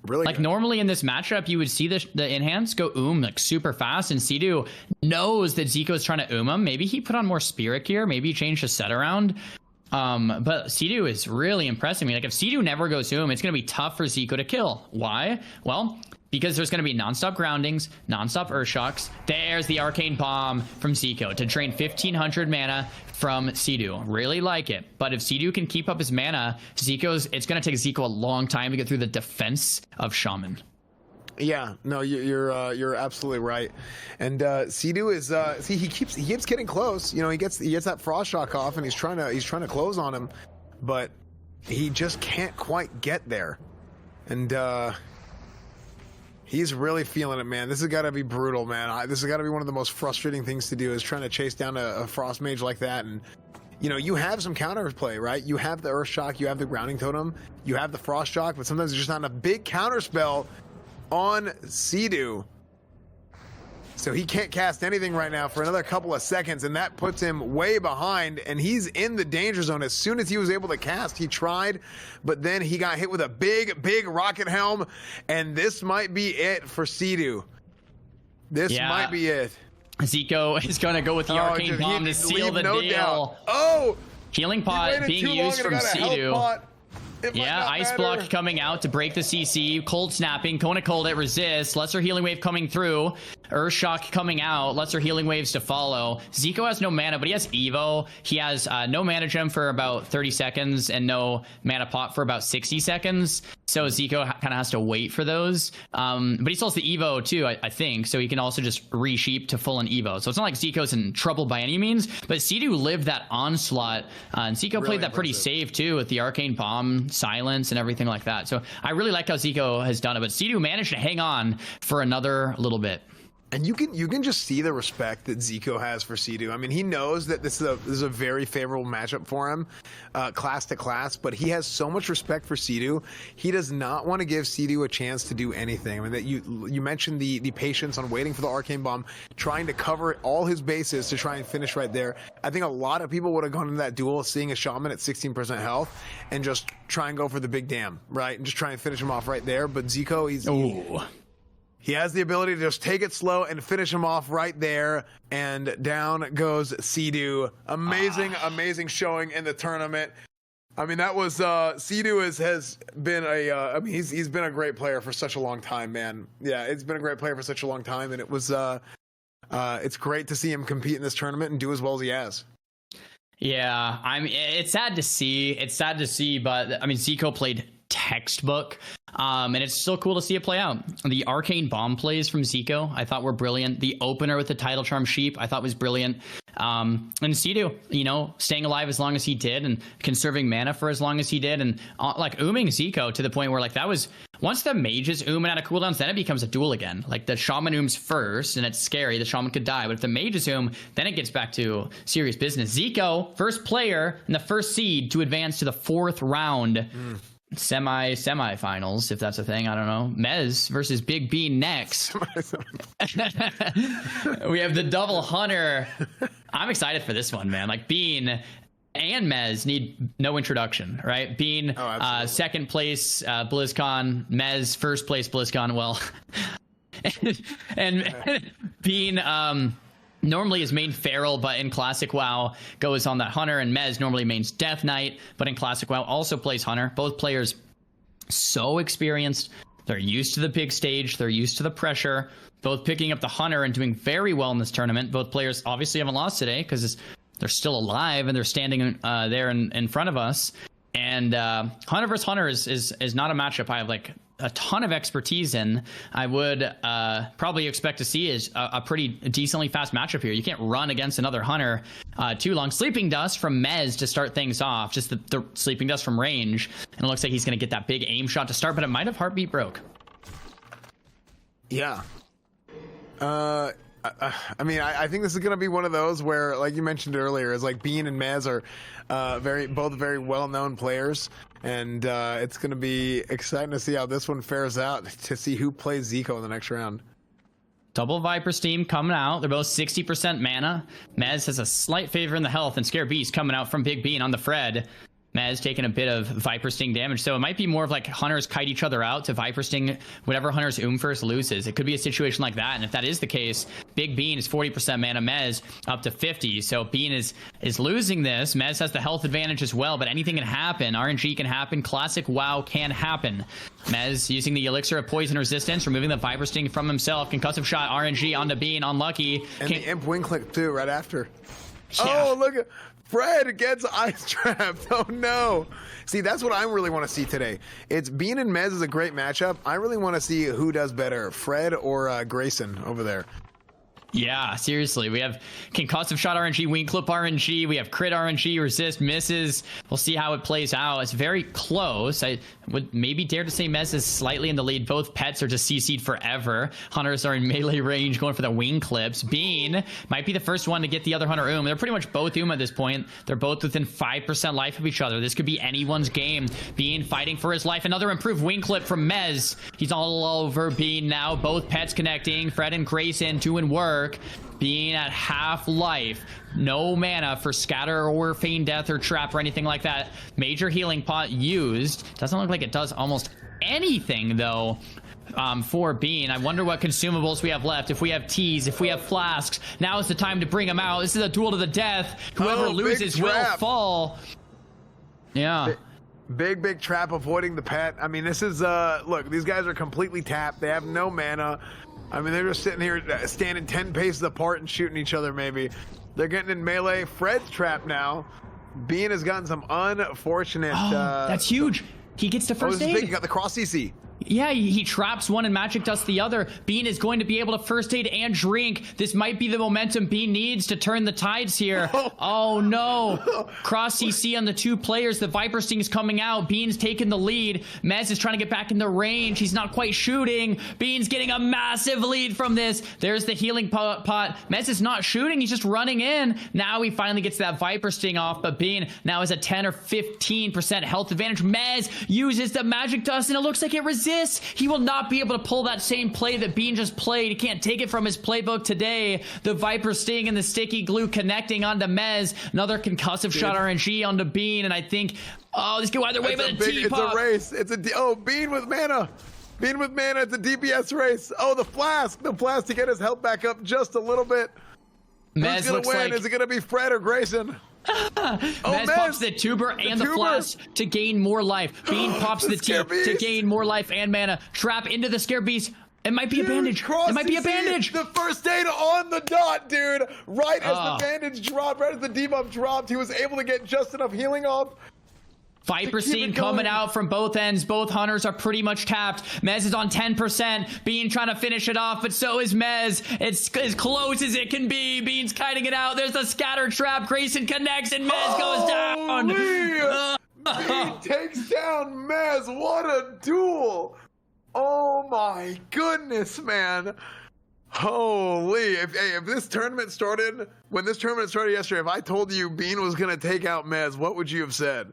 Speaker 1: Really,
Speaker 2: like, normally in this matchup, you would see the Enhance go like super fast, and Seidu knows that Ziko is trying to him. Maybe he put on more Spirit Gear. Maybe he changed his set around. But Seidu is really impressing me. Like, if Seidu never goes it's going to be tough for Ziko to kill. Why? Well, because there's going to be nonstop groundings, nonstop Earth Shocks. There's the Arcane Bomb from Ziko to drain 1,500 mana from Seidu. Really like it. But if Seidu can keep up his mana, it's going to take Ziko a long time to get through the defense of Shaman.
Speaker 1: Yeah, no, you're absolutely right. And Seidu is he keeps getting close. He gets that Frost Shock off, and he's trying to close on him, but he just can't quite get there. And he's really feeling it, man. This has got to be brutal, man. This has got to be one of the most frustrating things to do, is trying to chase down a Frost Mage like that. And, you know, you have some counterplay, right? You have the Earth Shock, you have the Grounding Totem, you have the Frost Shock, but sometimes there's just not enough big counterspell on Seidu. So he can't cast anything right now for another couple of seconds, and that puts him way behind, and he's in the danger zone. As soon as he was able to cast, he tried, but then he got hit with a big rocket helm, and this might be it for Seidu. This might be it.
Speaker 2: Ziko is going to go with the Arcane Bomb to seal the deal.
Speaker 1: Doubt. Oh!
Speaker 2: Healing Pot being used from Seidu. Yeah, Ice Block coming out to break the CC. Cold Snapping. Kona Cold it resists. Lesser Healing Wave coming through. Earth Shock coming out. Lesser Healing Waves to follow. Ziko has no mana, but he has Evo. He has no Mana Gem for about 30 seconds and no Mana Pot for about 60 seconds. So Ziko kind of has to wait for those. But he still has the Evo too, I think. So he can also just re-sheep to full on Evo. So it's not like Ziko's in trouble by any means. But Seidu lived that onslaught. And Ziko really played that pretty safe too with the Arcane Bomb, silence, and everything like that. So I really like how Ziko has done it. But Seidu managed to hang on for another little bit.
Speaker 1: And you can just see the respect that Ziko has for Seidu. I mean, he knows that this is a very favorable matchup for him, class to class, but he has so much respect for Seidu. He does not want to give Seidu a chance to do anything. I mean, that you mentioned the patience on waiting for the Arcane Bomb, trying to cover all his bases to try and finish right there. I think a lot of people would have gone into that duel seeing a Shaman at 16% health and just try and go for the big dam, right? And just try and finish him off right there. But Ziko, he has the ability to just take it slow and finish him off right there. And down goes Seidu. Amazing showing in the tournament. I mean, that was Seidu has been I mean, he's been a great player for such a long time, man. Yeah, it's been a great player for such a long time, and it was it's great to see him compete in this tournament and do as well as he has.
Speaker 2: Yeah, I mean, it's sad to see. But I mean, Ziko played textbook, and it's still cool to see it play out. The Arcane Bomb plays from Ziko I thought were brilliant. The opener with the Title Charm Sheep I thought was brilliant. And Seidu, you know, staying alive as long as he did and conserving mana for as long as he did, and like ooming Ziko to the point where like that was, once the mages oom and out of cooldowns, then it becomes a duel again. Like the shaman ooms first and it's scary, the shaman could die, but if the mages oom, then it gets back to serious business. Ziko, first player and the first seed to advance to the 4th round. Semi-finals, if that's a thing. I don't know. Mez versus Big B next. We have the double hunter. I'm excited for this one, man. Like Bean and Mez need no introduction, right? Bean, second place BlizzCon. Mez, first place BlizzCon. Well, and Bean, normally is main Feral, but in Classic WoW goes on that Hunter, and Mez normally mains Death Knight, but in Classic WoW also plays Hunter. Both players so experienced. They're used to the big stage. They're used to the pressure. Both picking up the Hunter and doing very well in this tournament. Both players obviously haven't lost today because they're still alive and they're standing there in front of us. And Hunter versus Hunter is not a matchup I have like a ton of expertise in. I would probably expect to see is a pretty decently fast matchup here. You can't run against another Hunter too long. Sleeping Dust from Mez to start things off, just the Sleeping Dust from range, and it looks like he's going to get that big aim shot to start, but it might have Heartbeat broke.
Speaker 1: Yeah. I mean, I think this is going to be one of those where, like you mentioned earlier, is like Bean and Mez are both very well-known players, and it's going to be exciting to see how this one fares out, to see who plays Ziko in the next round.
Speaker 2: Double Viper Steam coming out. They're both 60% mana. Mez has a slight favor in the health, and Scare Beast coming out from Big Bean on the Fred. Mez taking a bit of Viper Sting damage, so it might be more of like Hunters kite each other out to Viper Sting whatever Hunter's first loses. It could be a situation like that, and if that is the case, Big Bean is 40% mana, Mez up to 50, so Bean is losing this. Mez has the health advantage as well, but anything can happen. RNG can happen. Classic WoW can happen. Mez using the Elixir of Poison Resistance, removing the Viper Sting from himself. Concussive Shot, RNG onto Bean, unlucky.
Speaker 1: And the Imp Wing Click too, right after.
Speaker 2: Yeah.
Speaker 1: Oh, look at... Fred gets ice trapped. Oh no. See, that's what I really want to see today. It's Bean and Mez is a great matchup. I really want to see who does better, Fred or Grayson over there.
Speaker 2: Yeah, seriously. We have concussive shot RNG, wing clip RNG. We have crit RNG, resist, misses. We'll see how it plays out. It's very close. I would maybe dare to say Mez is slightly in the lead. Both pets are just CC'd forever. Hunters are in melee range going for the wing clips. Bean might be the first one to get the other hunter They're pretty much both at this point. They're both within 5% life of each other. This could be anyone's game. Bean fighting for his life. Another improved wing clip from Mez. He's all over Bean now. Both pets connecting. Fred and Grayson doing work. Being at half life, no mana for scatter or feign death or trap or anything like that. Major healing pot used. Doesn't look like it does almost anything though. For Bean. I wonder what consumables we have left. If we have teas, if we have flasks, now is the time to bring them out. This is a duel to the death. Whoever loses will fall. Yeah.
Speaker 1: Big trap avoiding the pet. I mean, this is look, these guys are completely tapped. They have no mana. I mean, they're just sitting here standing 10 paces apart and shooting each other maybe. They're getting in melee. Fred's trapped now. Bean has gotten some unfortunate...
Speaker 2: that's huge. He gets to first aid.
Speaker 1: He got the cross CC.
Speaker 2: Yeah, he traps one and magic dust the other. Bean is going to be able to first aid and drink. This might be the momentum Bean needs to turn the tides here. Oh no. Cross CC on the two players. The Viper Sting is coming out. Bean's taking the lead. Mez is trying to get back in the range. He's not quite shooting. Bean's getting a massive lead from this. There's the healing pot. Mez is not shooting. He's just running in. Now he finally gets that Viper Sting off, but Bean now has a 10 or 15% health advantage. Mez uses the magic dust and it looks like it resists. He will not be able to pull that same play that Bean just played. He can't take it from his playbook today. The Viper Sting and the sticky glue connecting onto Mez. Another concussive shot RNG onto Bean, and I think, this could go either way, but
Speaker 1: it's a race. Bean with mana. Bean with mana. It's a DPS race. Oh, the flask to get his health back up just a little bit.
Speaker 2: Mez
Speaker 1: Who's gonna win? Is it gonna be Fred or Grayson?
Speaker 2: Mez pops the tuber and the flask to gain more life. Bean pops the tea to gain more life and mana. Trap into the Scare Beast. It might be a bandage. It might be a bandage.
Speaker 1: The first aid on the dot, dude. Right as the bandage dropped, right as the debuff dropped, he was able to get just enough healing off.
Speaker 2: Viper Sting coming out from both ends. Both hunters are pretty much tapped. Mez is on 10%. Bean trying to finish it off, but so is Mez. It's as close as it can be. Bean's kiting it out. There's the scatter trap. Grayson connects and Mez goes down.
Speaker 1: Bean takes down Mez. What a duel. Oh my goodness, man. Holy. If this tournament started, when this tournament started yesterday, if I told you Bean was going to take out Mez, what would you have said?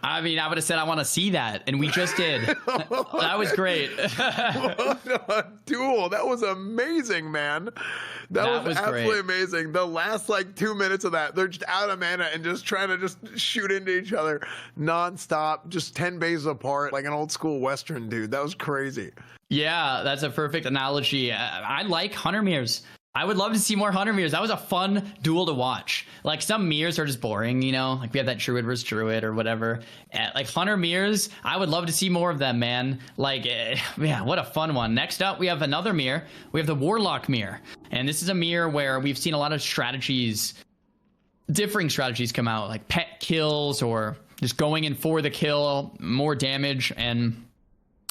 Speaker 2: I mean, I would have said I want to see that, and we just did. That was great.
Speaker 1: What a duel. That was amazing, man. That was absolutely amazing. The last, 2 minutes of that, they're just out of mana and just trying to just shoot into each other nonstop, just 10 bases apart, like an old school Western, dude. That was crazy. Yeah,
Speaker 2: that's a perfect analogy. I like Hunter Mirrors. I would love to see more Hunter Mirrors. That was a fun duel to watch. Like, some mirrors are just boring, you know? Like, we have that Druid versus Druid or whatever. Like, Hunter Mirrors, I would love to see more of them, man. Like, yeah, what a fun one. Next up, we have another mirror. We have the Warlock mirror. And this is a mirror where we've seen a lot of strategies, differing strategies come out, like pet kills or just going in for the kill, more damage, and...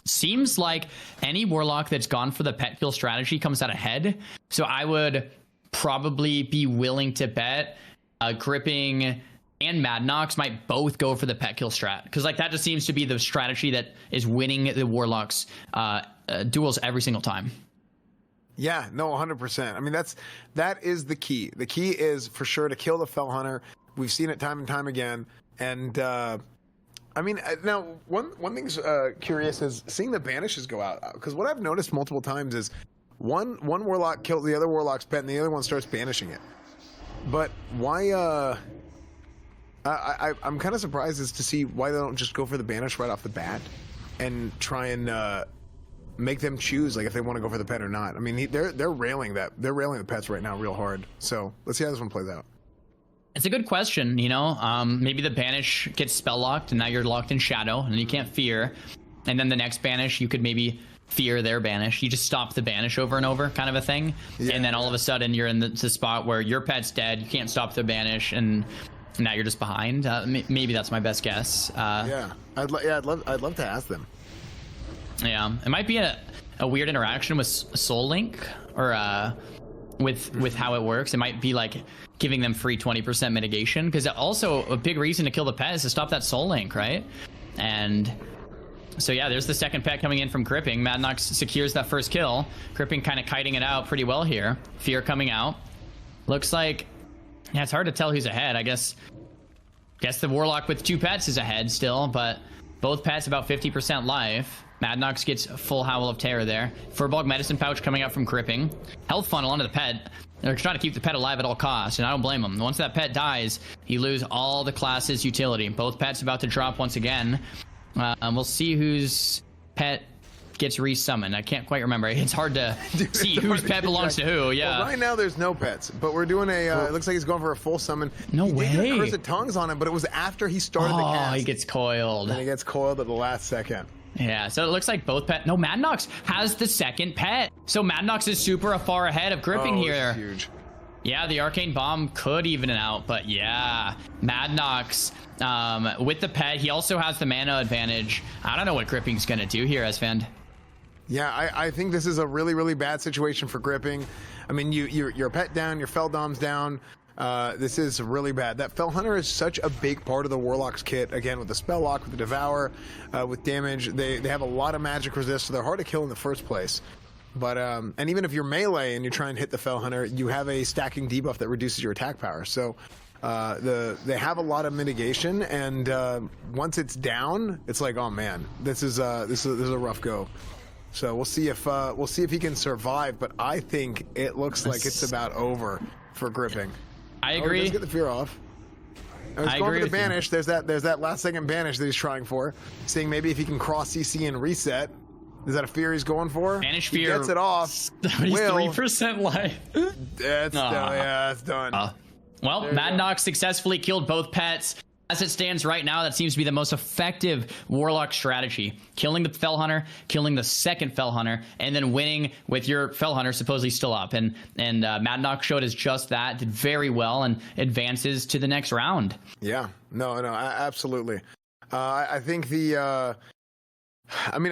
Speaker 2: seems like any Warlock that's gone for the pet kill strategy comes out ahead. So I would probably be willing to bet Gripping and Mad Knx might both go for the pet kill strat. Because that just seems to be the strategy that is winning the Warlocks duels every single time.
Speaker 1: Yeah, no, 100%. I mean, that is the key. The key is for sure to kill the Fell Hunter. We've seen it time and time again. And... I mean, now, one thing's curious is seeing the banishes go out. Because what I've noticed multiple times is one Warlock kills the other Warlock's pet and the other one starts banishing it. But why, I'm kind of surprised as to see why they don't just go for the banish right off the bat and try and make them choose, if they want to go for the pet or not. I mean, they're railing the pets right now real hard. So let's see how this one plays out.
Speaker 2: It's a good question, you know. Maybe the banish gets spell locked and now you're locked in shadow and you can't fear. And then the next banish, you could maybe fear their banish. You just stop the banish over and over, kind of a thing. Yeah. And then all of a sudden you're in the spot where your pet's dead. You can't stop the banish, and now you're just behind. Maybe that's my best guess.
Speaker 1: I'd love to ask them. Yeah,
Speaker 2: it might be a weird interaction with Soul Link or with how it works. It might be like giving them free 20% mitigation, because also a big reason to kill the pet is to stop that soul link, right? And so yeah, there's the second pet coming in from Gripping. Mad Knx secures that first kill. Gripping kind of kiting it out pretty well here. Fear coming out. Looks like, yeah, it's hard to tell who's ahead. I guess the Warlock with 2 pets is ahead still, but both pets about 50% life. Mad Knx gets a full Howl of Terror there. Furbog Medicine Pouch coming out from Gripping. Health Funnel onto the pet. They're trying to keep the pet alive at all costs, and I don't blame them. Once that pet dies, you lose all the class's utility. Both pets about to drop once again. We'll see whose pet gets resummoned. I can't quite remember. It's hard to see whose pet belongs to who. Yeah.
Speaker 1: Well, right now there's no pets, but we're doing a. It looks like he's going for a full summon.
Speaker 2: No
Speaker 1: he
Speaker 2: way.
Speaker 1: He did Curse of Tongues on him, but it was after he started the cast.
Speaker 2: Oh, he gets coiled.
Speaker 1: And he gets coiled at the last second.
Speaker 2: Yeah, so it looks like both pet. No, Mad Knx has the second pet. So Mad Knx is super far ahead of Gripping here.
Speaker 1: Huge.
Speaker 2: Yeah, the Arcane Bomb could even it out, but yeah, Mad Knx with the pet. He also has the mana advantage. I don't know what Gripping's gonna do here, Esfand.
Speaker 1: Yeah, I think this is a really, really bad situation for Gripping. I mean, your pet down, your Feldom's down. This is really bad. That Fel Hunter is such a big part of the Warlock's kit. Again, with the Spell Lock, with the Devour, with damage. They have a lot of magic resist, so they're hard to kill in the first place. But and even if you're melee and you try and hit the Fel Hunter, you have a stacking debuff that reduces your attack power. So they have a lot of mitigation, and once it's down, it's like, oh man, this is a rough go. So we'll see if he can survive. But I think it looks like it's about over for Gripping.
Speaker 2: I agree.
Speaker 1: Let's get the fear off. I going for the banish. There's that last second banish that he's trying for, seeing maybe if he can cross CC and reset. Is that a fear he's going for?
Speaker 2: Banish
Speaker 1: He
Speaker 2: fear.
Speaker 1: gets it off.
Speaker 2: He's 3% life.
Speaker 1: It's done. Yeah, it's done.
Speaker 2: Well, Mad Knx successfully killed both pets. As it stands right now, that seems to be the most effective Warlock strategy. Killing the Fel Hunter, killing the second Fel Hunter, and then winning with your Fel Hunter supposedly still up. And Mad Knx showed us just that, did very well, and advances to the next round.
Speaker 1: Yeah, no, absolutely. I think I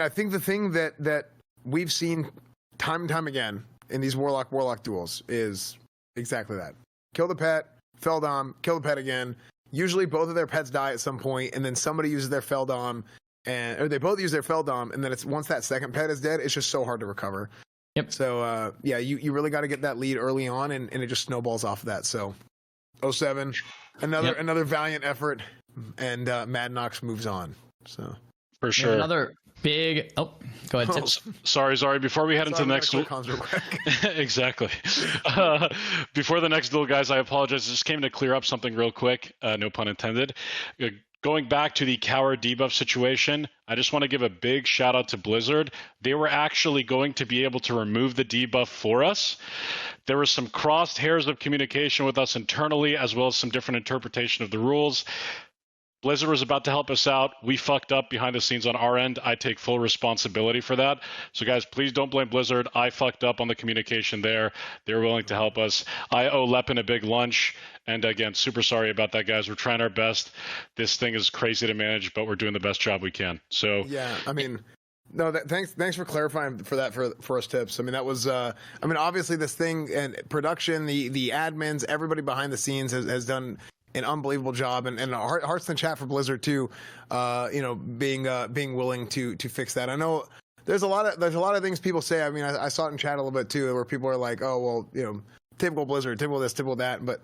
Speaker 1: think the thing that we've seen time and time again in these Warlock duels is exactly that. Kill the pet, Feldom, kill the pet again. Usually both of their pets die at some point, and then somebody uses their Feldom, or they both use their Feldom, and then it's once that second pet is dead, it's just so hard to recover.
Speaker 2: Yep.
Speaker 1: So yeah, you really got to get that lead early on, and it just snowballs off of that. So 07, another valiant effort, and Mad Knx moves on. So
Speaker 5: for sure.
Speaker 2: Another big. Oh, go ahead, Tips.
Speaker 5: Sorry. Before we head into the next duel, exactly. Before the next duel, guys, I apologize. I just came to clear up something real quick. No pun intended. Going back to the Coward debuff situation, I just want to give a big shout out to Blizzard. They were actually going to be able to remove the debuff for us. There were some crossed hairs of communication with us internally, as well as some different interpretation of the rules. Blizzard was about to help us out. We fucked up behind the scenes on our end. I take full responsibility for that. So guys, please don't blame Blizzard. I fucked up on the communication there. They were willing to help us. I owe Lepin a big lunch. And again, super sorry about that, guys. We're trying our best. This thing is crazy to manage, but we're doing the best job we can. So
Speaker 1: yeah, I mean, no, thanks for clarifying for that for us, Tips. I mean, that was obviously this thing and production, the admins, everybody behind the scenes has done an unbelievable job, and hearts in the chat for Blizzard too. Being willing to fix that. I know there's a lot of things people say. I mean, I saw it in chat a little bit too, where people are like, oh well, typical Blizzard, typical this, typical that. But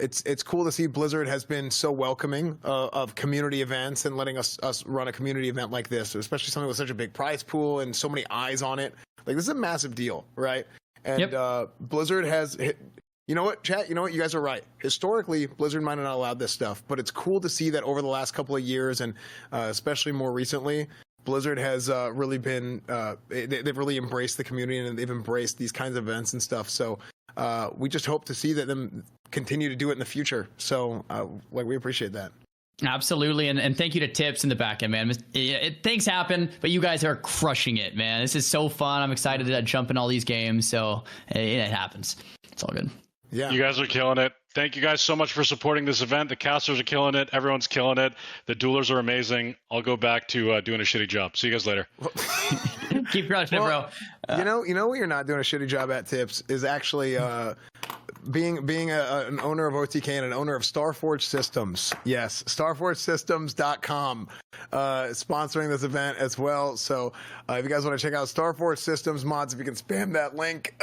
Speaker 1: it's cool to see Blizzard has been so welcoming of community events and letting us run a community event like this, especially something with such a big prize pool and so many eyes on it. Like, this is a massive deal, right? And Blizzard has hit. You know what, chat? You know what? You guys are right. Historically, Blizzard might have not allowed this stuff, but it's cool to see that over the last couple of years, and especially more recently, Blizzard has really been, they've really embraced the community, and they've embraced these kinds of events and stuff. So we just hope to see that them continue to do it in the future. So we appreciate that.
Speaker 2: Absolutely, and thank you to Tips in the back end, man. Things happen, but you guys are crushing it, man. This is so fun. I'm excited to jump in all these games, so it happens. It's all good.
Speaker 1: Yeah,
Speaker 5: you guys are killing it. Thank you guys so much for supporting this event. The casters are killing it. Everyone's killing it. The duelers are amazing. I'll go back to doing a shitty job. See you guys later.
Speaker 2: Keep crushing it, bro.
Speaker 1: You know what you're not doing a shitty job at, Tips, is actually being an owner of OTK and an owner of Starforge Systems. Yes, starforgesystems.com sponsoring this event as well. So if you guys want to check out Starforge Systems mods, if you can spam that link,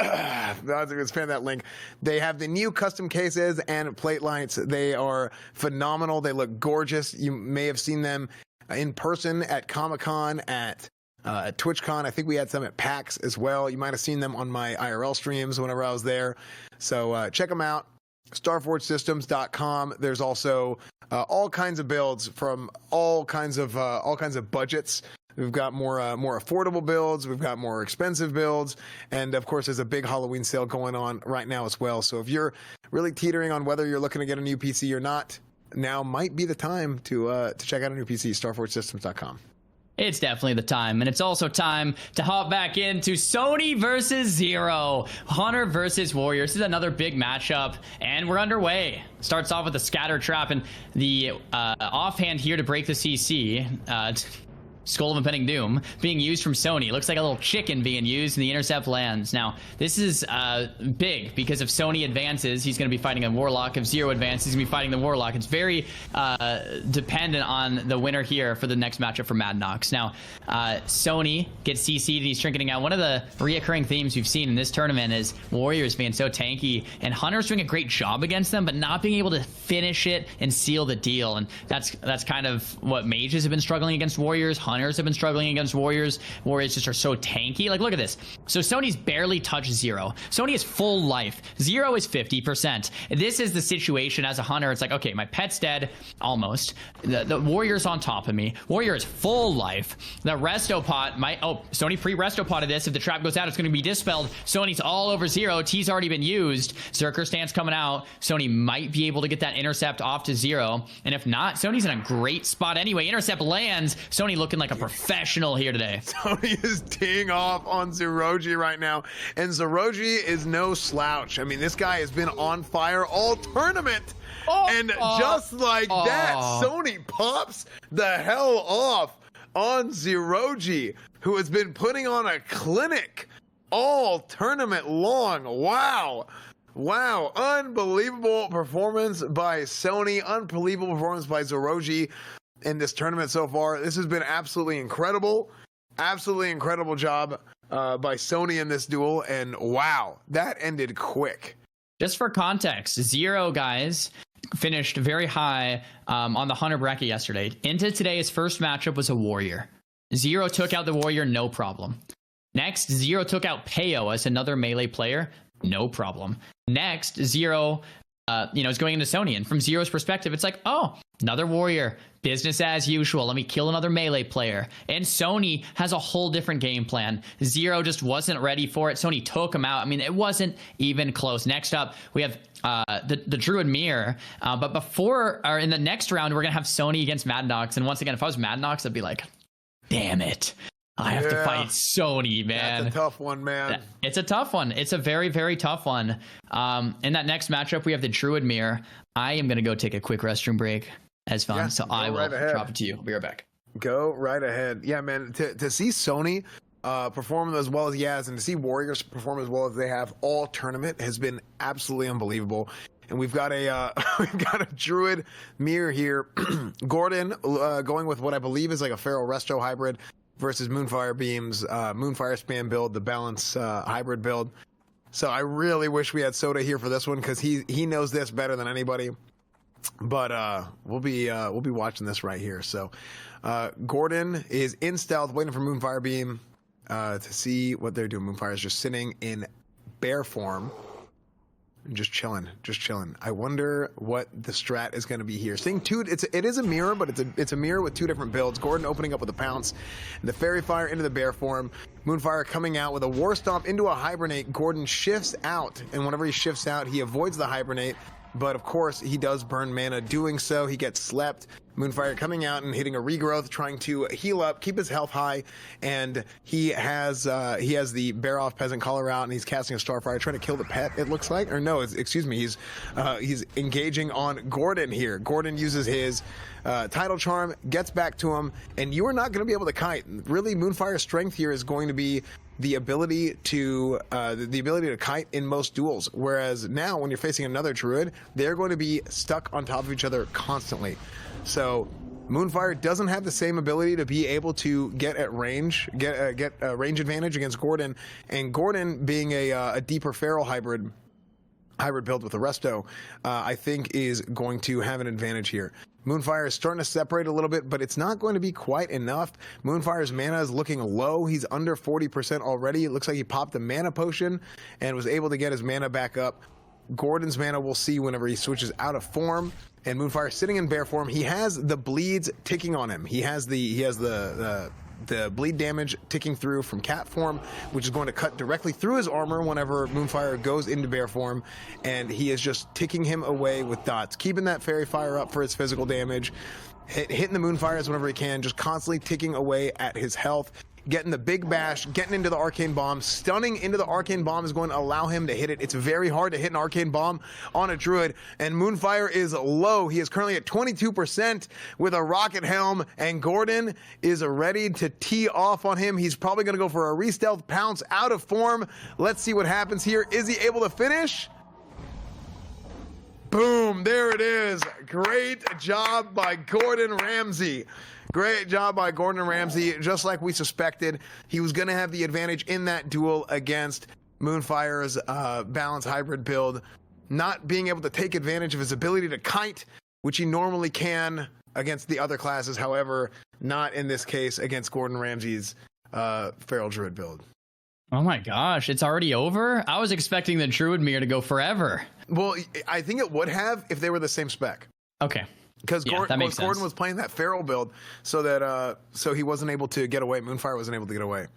Speaker 1: they have the new custom cases and plate lights. They are phenomenal. They look gorgeous. You may have seen them in person at Comic-Con, at TwitchCon. I think we had some at PAX as well. You might have seen them on my IRL streams whenever I was there. So check them out. StarForgeSystems.com. There's also all kinds of builds from all kinds of budgets. We've got more affordable builds. We've got more expensive builds, and of course, there's a big Halloween sale going on right now as well. So if you're really teetering on whether you're looking to get a new PC or not, now might be the time to check out a new PC. StarForgeSystems.com.
Speaker 2: It's definitely the time, and it's also time to hop back into Sony versus Zero, Hunter versus Warrior. This is another big matchup, and we're underway. Starts off with the scatter trap, and the offhand here to break the CC. Skull of Impending Doom being used from Sony. Looks like a little chicken being used, and the intercept lands. Now, this is big, because if Sony advances, he's going to be fighting a Warlock. If Zero advances, he's going to be fighting the Warlock. It's very dependent on the winner here for the next matchup for Mad Knx. Now, Sony gets CC'd, and he's trinketing out. One of the reoccurring themes we've seen in this tournament is Warriors being so tanky, and Hunter's doing a great job against them, but not being able to finish it and seal the deal. And that's kind of what Mages have been struggling against Warriors. Hunters have been struggling against Warriors. Warriors just are so tanky. Like, look at this. So Sony's barely touched Zero. Sony is full life. Zero is 50%. This is the situation as a Hunter. It's like, okay, my pet's dead, almost. The Warrior's on top of me. Warrior is full life. The resto pot might... Oh, Sony pre-resto potted this. If the trap goes out, it's going to be dispelled. Sony's all over Zero. T's already been used. Zerker stance coming out. Sony might be able to get that intercept off to Zero. And if not, Sony's in a great spot anyway. Intercept lands. Sony looking like a professional here today.
Speaker 1: Sony is teeing off on Zeroi right now, and Zeroi is no slouch. I mean, this guy has been on fire all tournament, and just like that, Sony pops the hell off on Zeroi, who has been putting on a clinic all tournament long. Wow, unbelievable performance by Sony, unbelievable performance by Zeroi in this tournament so far. This has been absolutely incredible job by Sony in this duel, and wow, that ended quick.
Speaker 2: Just for context, Zero, guys, finished very high on the Hunter bracket yesterday. Into today, his first matchup was a Warrior. Zero took out the Warrior, no problem. Next, Zero took out Peo as another melee player, no problem. Next, Zero is going into Sony, and from Zero's perspective, it's like, oh, another Warrior, business as usual. Let me kill another melee player. And Sony has a whole different game plan. Zero just wasn't ready for it. Sony took him out. I mean, it wasn't even close. Next up, we have the Druid Mirror. But in the next round, we're gonna have Sony against Mad Knx. And once again, if I was Mad Knx, I'd be like, damn it, I have to fight Sony, man.
Speaker 1: That's a tough one, man.
Speaker 2: It's a tough one. It's a very, very tough one. In that next matchup, we have the Druid Mirror. I am going to go take a quick restroom break as fun, so I will drop it to you. I'll be right back.
Speaker 1: Go right ahead. Yeah, man, to see Sony perform as well as he has, and to see Warriors perform as well as they have all tournament has been absolutely unbelievable. And we've got a Druid Mirror here. Gordon going with what I believe is like a Pharaoh Resto hybrid versus Moonfire Beam's Moonfire Spam build, the Balance hybrid build. So I really wish we had Soda here for this one, because he knows this better than anybody. But we'll be watching this right here. So Gordon is in stealth, waiting for Moonfire Beam to see what they're doing. Moonfire is just sitting in bear form, just chilling. I wonder what the strat is going to be here. Seeing it is a mirror, but it's a mirror with two different builds. Gordon opening up with a pounce, the Fairy Fire into the bear form. Moonfire coming out with a War Stomp into a Hibernate. Gordon shifts out, and whenever he shifts out, he avoids the Hibernate. but of course he does burn mana doing so. He gets slept. Moonfire coming out and hitting a regrowth, trying to heal up, keep his health high, and he has the Bear Off Peasant Collar out, and he's casting a Starfire, trying to kill the pet, it looks like. Or no, excuse me, he's engaging on Gordon here. Gordon uses his Tidal Charm, gets back to him, and you are not going to be able to kite. Really, Moonfire's strength here is going to be the ability to kite in most duels, whereas now when you're facing another Druid, they're going to be stuck on top of each other constantly. So Moonfire doesn't have the same ability to be able to get at range, get a range advantage against Gordon, and Gordon being a deeper feral hybrid build with Arresto, I think is going to have an advantage here. Moonfire is starting to separate a little bit, but it's not going to be quite enough. Moonfire's mana is looking low. He's under 40% already. It looks like he popped the mana potion and was able to get his mana back up. Gordon's mana we'll see whenever he switches out of form, and Moonfire sitting in bear form. He has the bleeds ticking on him. He has the bleed damage ticking through from cat form, which is going to cut directly through his armor whenever Moonfire goes into bear form, and he is just ticking him away with dots, keeping that fairy fire up for his physical damage, hitting the Moonfires whenever he can, just constantly ticking away at his health, getting the big bash, getting into the arcane bomb. Stunning into the arcane bomb is going to allow him to hit it. It's very hard to hit an arcane bomb on a Druid, and Moonfire is low. He is currently at 22% with a rocket helm, and Gordon is ready to tee off on him. He's probably going to go for a re-stealth pounce out of form. Let's see what happens here. Is he able to finish? Boom, there it is. Great job by Gordon Ramsay. Great job by Gordon Ramsay. Just like we suspected, he was going to have the advantage in that duel against Moonfire's balanced hybrid build, not being able to take advantage of his ability to kite, which he normally can against the other classes. However, not in this case against Gordon Ramsay's Feral Druid build.
Speaker 2: Oh my gosh, it's already over? I was expecting the Druid mirror to go forever.
Speaker 1: Well, I think it would have if they were the same spec.
Speaker 2: Okay.
Speaker 1: Because
Speaker 2: Yeah, that makes
Speaker 1: Gordon
Speaker 2: sense.
Speaker 1: was playing that feral build, so that so he wasn't able to get away. Moonfire wasn't able to get away.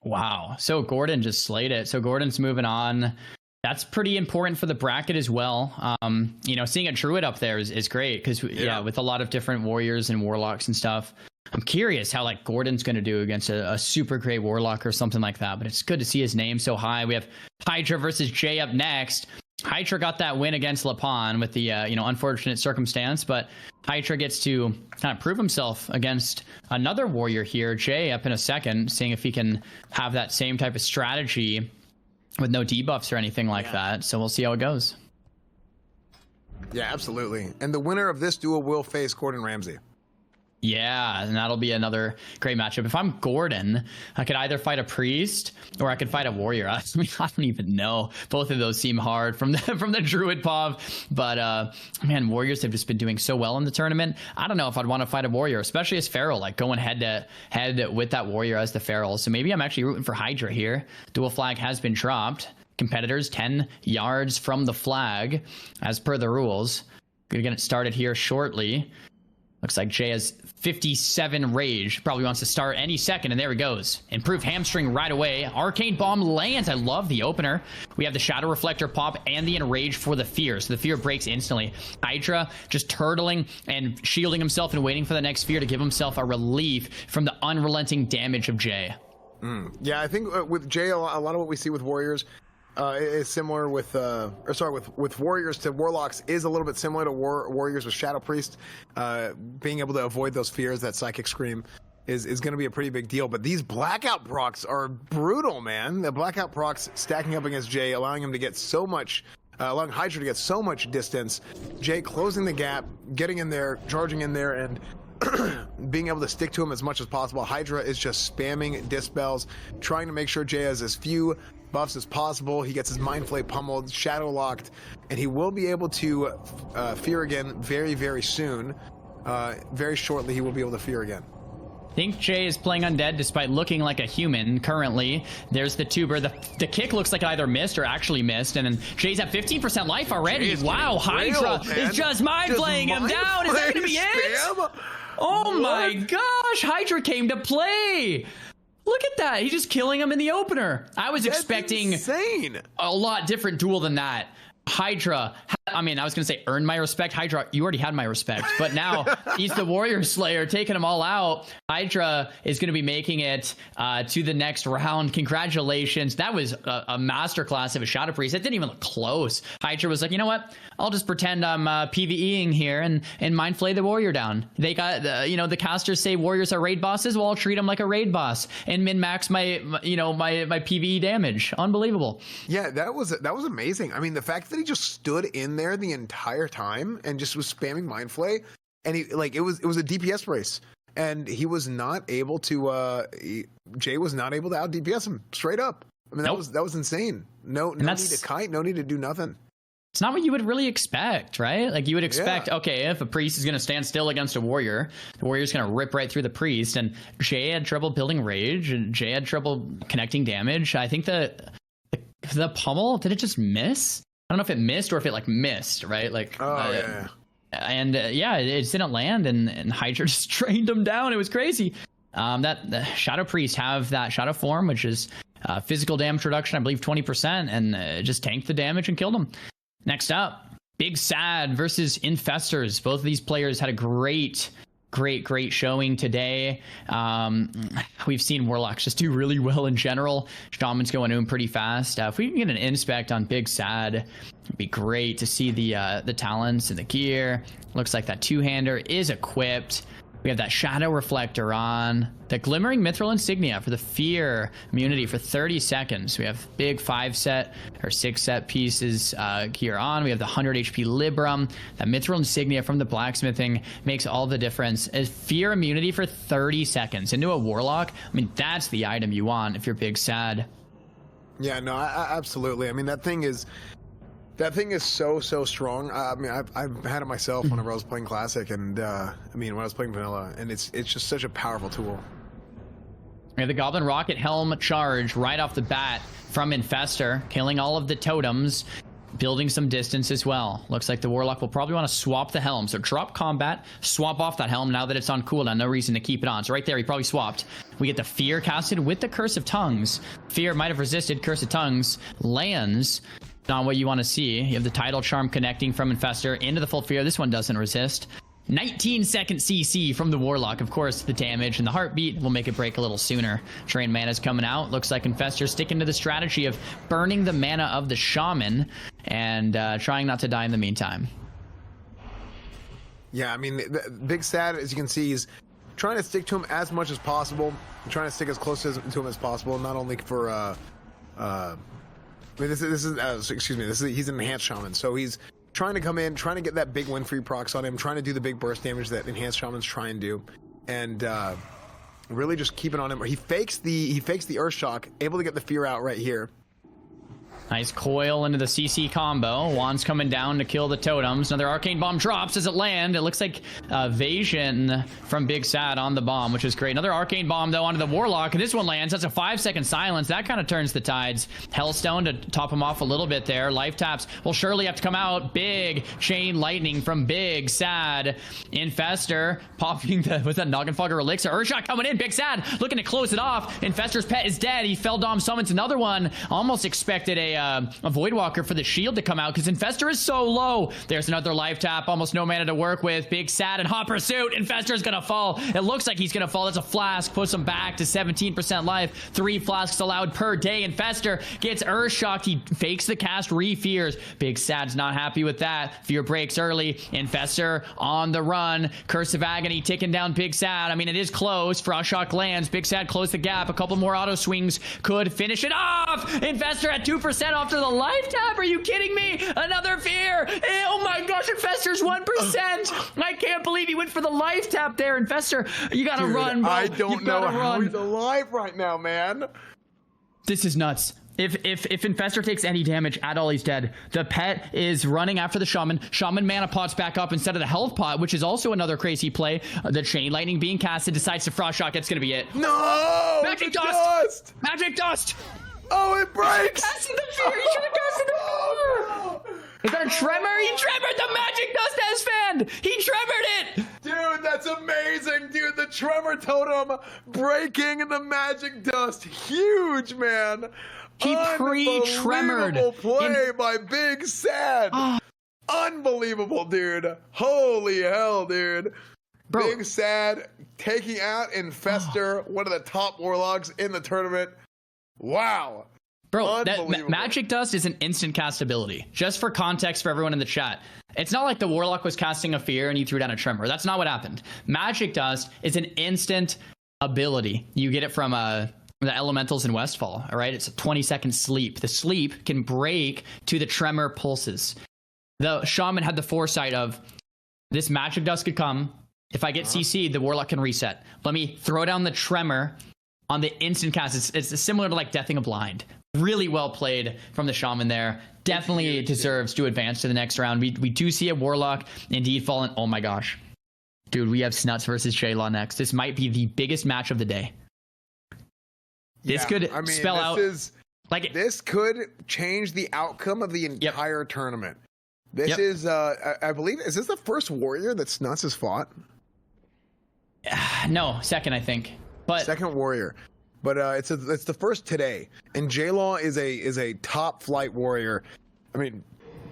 Speaker 2: Wow. So Gordon just slayed it. So Gordon's moving on. That's pretty important for the bracket as well. You know, seeing a Druid up there is great because, yeah, with a lot of different warriors and warlocks and stuff. I'm curious how like Gordon's going to do against a super great warlock or something like that. But it's good to see his name so high. We have Hydra versus Jay up next. Hydra got that win against Lapon with the you know, unfortunate circumstance, but Hydra gets to kind of prove himself against another warrior here. Jay up in a second, seeing if he can have that same type of strategy with no debuffs or anything like that. So we'll see how it goes.
Speaker 1: Yeah, absolutely. And the winner of this duel will face Gordon Ramsay.
Speaker 2: Yeah, and that'll be another great matchup. If I'm Gordon, I could either fight a priest or I could fight a warrior. I mean, I don't even know. Both of those seem hard from the Druid POV. But man, warriors have just been doing so well in the tournament. I don't know if I'd want to fight a warrior, especially as feral, like going head to head with that warrior as the feral. So maybe I'm actually rooting for Hydra here. Dual flag has been dropped. Competitors 10 yards from the flag, as per the rules. Gonna get it started here shortly. Looks like Jay has 57 rage. Probably wants to start any second, and there he goes. Improved hamstring right away. Arcane Bomb lands. I love the opener. We have the Shadow Reflector pop and the Enrage for the Fear. So the Fear breaks instantly. Hydra just turtling and shielding himself and waiting for the next Fear to give himself a relief from the unrelenting damage of Jay.
Speaker 1: Yeah, I think with Jay, a lot of what we see with warriors is similar with with warriors to warlocks is a little bit similar to warriors with Shadow Priest. Being able to avoid those fears, that Psychic Scream, is going to be a pretty big deal. But these Blackout procs are brutal, man. The Blackout procs stacking up against Jay, allowing him to get so much, allowing Hydra to get so much distance. Jay closing the gap, getting in there, charging in there, and being able to stick to him as much as possible. Hydra is just spamming Dispels, trying to make sure Jay has as few buffs as possible. He gets his Mind Flay pummeled, Shadow locked, and he will be able to fear again very, very soon. Very shortly, he will be able to fear again.
Speaker 2: I think Jay is playing undead despite looking like a human currently. There's the tuber. The kick looks like it either missed or actually missed. And then Jay's at 15% life already. Wow, Hydra is just mind playing him down. Is that going to be it? Oh my gosh, Hydra came to play. Look at that. He's just killing him in the opener. I was expecting
Speaker 1: insane.
Speaker 2: a lot different duel than that. Hydra I mean, I was going to say earn my respect. Hydra, you already had my respect. But now he's the Warrior Slayer, taking them all out. Hydra is going to be making it to the next round. Congratulations. That was a masterclass of a Shadow Priest. It didn't even look close. Hydra was like, you know what? I'll just pretend I'm PvEing here and mind flay the Warrior down. They got, the casters say Warriors are raid bosses. Well, I'll treat them like a raid boss and min-max my PvE damage. Unbelievable.
Speaker 1: Yeah, that was amazing. I mean, the fact that he just stood in there the entire time and just was spamming mind flay, and it was a DPS race, and he was not able to. Jay was not able to out DPS him straight up. I mean, that was insane. No need to kite, no need to do nothing.
Speaker 2: It's not what you would really expect, right? Like you would expect, okay, if a priest is going to stand still against a warrior, the warrior's going to rip right through the priest. And Jay had trouble building rage, and Jay had trouble connecting damage. I think the pummel, did it just miss? I don't know if it missed or if it missed, right? And it just didn't land, and Hydra just trained him down. It was crazy. That the Shadow Priest have that Shadow form, which is physical damage reduction, I believe 20%, and just tanked the damage and killed him. Next up, Big Sad versus Infestors. Both of these players had a great showing today. We've seen Warlocks just do really well in general. Shaman's going pretty fast. If we can get an inspect on Big Sad, it'd be great to see the talents and the gear. Looks like that two-hander is equipped. We have that Shadow Reflector on. The Glimmering Mithril Insignia for the Fear immunity for 30 seconds. We have big 5-set or 6-set pieces gear on. We have the 100 HP Librum. That Mithril Insignia from the Blacksmithing makes all the difference. As Fear immunity for 30 seconds into a Warlock, I mean, that's the item you want if you're Big Sad.
Speaker 1: Yeah, no, absolutely. I mean, that thing is so strong. I mean, I've had it myself whenever I was playing Classic, and when I was playing Vanilla, and it's just such a powerful tool.
Speaker 2: We have the Goblin Rocket Helm charge right off the bat from Infestor, killing all of the totems, building some distance as well. Looks like the Warlock will probably want to swap the helm. So drop combat, swap off that helm now that it's on cooldown. No reason to keep it on. So right there, he probably swapped. We get the Fear casted with the Curse of Tongues. Fear might have resisted. Curse of Tongues lands. Not what you want to see. You have the Tidal Charm connecting from Infestor into the full Fear. This one doesn't resist. 19-second CC from the Warlock. Of course, the damage and the heartbeat will make it break a little sooner. Drain mana's coming out. Looks like Infestor sticking to the strategy of burning the mana of the Shaman and trying not to die in the meantime.
Speaker 1: Yeah, I mean, the Big Sad, as you can see, is trying to stick to him as much as possible. Trying to stick as close to him as possible, not only for... he's an enhanced shaman, so he's trying to come in, trying to get that big win free procs on him, trying to do the big burst damage that enhanced shamans try and do, and really just keep it on him. He fakes the Earth Shock, able to get the Fear out right here.
Speaker 2: Nice coil into the CC combo. Juan's coming down to kill the totems. Another Arcane Bomb drops as it lands. It looks like Evasion from Big Sad on the bomb, which is great. Another Arcane Bomb, though, onto the Warlock. And this one lands. That's a 5-second silence. That kind of turns the tides. Hellstone to top him off a little bit there. Life taps will surely have to come out. Big Chain Lightning from Big Sad. Infestor popping with that Noggenfogger Elixir. Earthshot coming in. Big Sad looking to close it off. Infestor's pet is dead. He fell Dom summons another one. Almost expected a Voidwalker for the shield to come out because Infestor is so low. There's another life tap. Almost no mana to work with. Big Sad in hot pursuit. Infestor is going to fall. It looks like he's going to fall. That's a flask. Puts him back to 17% life. 3 flasks allowed per day. Infestor gets Earth Shocked. He fakes the cast. Re-fears. Big Sad's not happy with that. Fear breaks early. Infestor on the run. Curse of Agony ticking down Big Sad. I mean, it is close. Frost Shock lands. Big Sad closed the gap. A couple more auto swings could finish it off. Infestor at 2% after the life tap. Are you kidding me? Another Fear. Oh my gosh, Infestor's 1%. I can't believe he went for the life tap there. Infestor, you gotta run, bro.
Speaker 1: I don't know how he's alive right now, man.
Speaker 2: This is nuts. If Infestor takes any damage at all, he's dead. The pet is running after the Shaman. Shaman mana pots back up instead of the health pot, which is also another crazy play. The Chain Lightning being casted, decides to Frost Shock. That's gonna be it.
Speaker 1: No!
Speaker 2: Magic Dust! Magic Dust!
Speaker 1: Oh, it breaks!
Speaker 2: Casted the Fear! He should have casted the Fear! Is that a tremor? He tremored the Magic Dust as fanned! He tremored it!
Speaker 1: Dude, that's amazing, dude. The Tremor Totem breaking the Magic Dust. Huge, man.
Speaker 2: He pre-tremored.
Speaker 1: Unbelievable play by Big Sad. Unbelievable, dude. Holy hell, dude.
Speaker 2: Bro.
Speaker 1: Big Sad taking out Infestor, one of the top warlocks in the tournament. Wow.
Speaker 2: Bro, that Magic Dust is an instant cast ability. Just for context for everyone in the chat. It's not like the Warlock was casting a Fear and you threw down a Tremor. That's not what happened. Magic Dust is an instant ability. You get it from the Elementals in Westfall, all right? It's a 20-second sleep. The sleep can break to the Tremor pulses. The Shaman had the foresight of, this Magic Dust could come. If I get CC'd, the Warlock can reset. Let me throw down the Tremor on the instant cast. It's similar to like Deathing a Blind. Really well played from the Shaman there. Definitely deserves to advance to the next round. We do see a Warlock indeed fallen. Oh my gosh. Dude, we have Snuts versus J-Law next. This might be the biggest match of the day. This could spell out...
Speaker 1: This could change the outcome of the entire tournament. This is, I believe, is this the first Warrior that Snuts has fought?
Speaker 2: No, second, I think. But
Speaker 1: second Warrior. But it's the first today, and J-Law is a top flight warrior. I mean,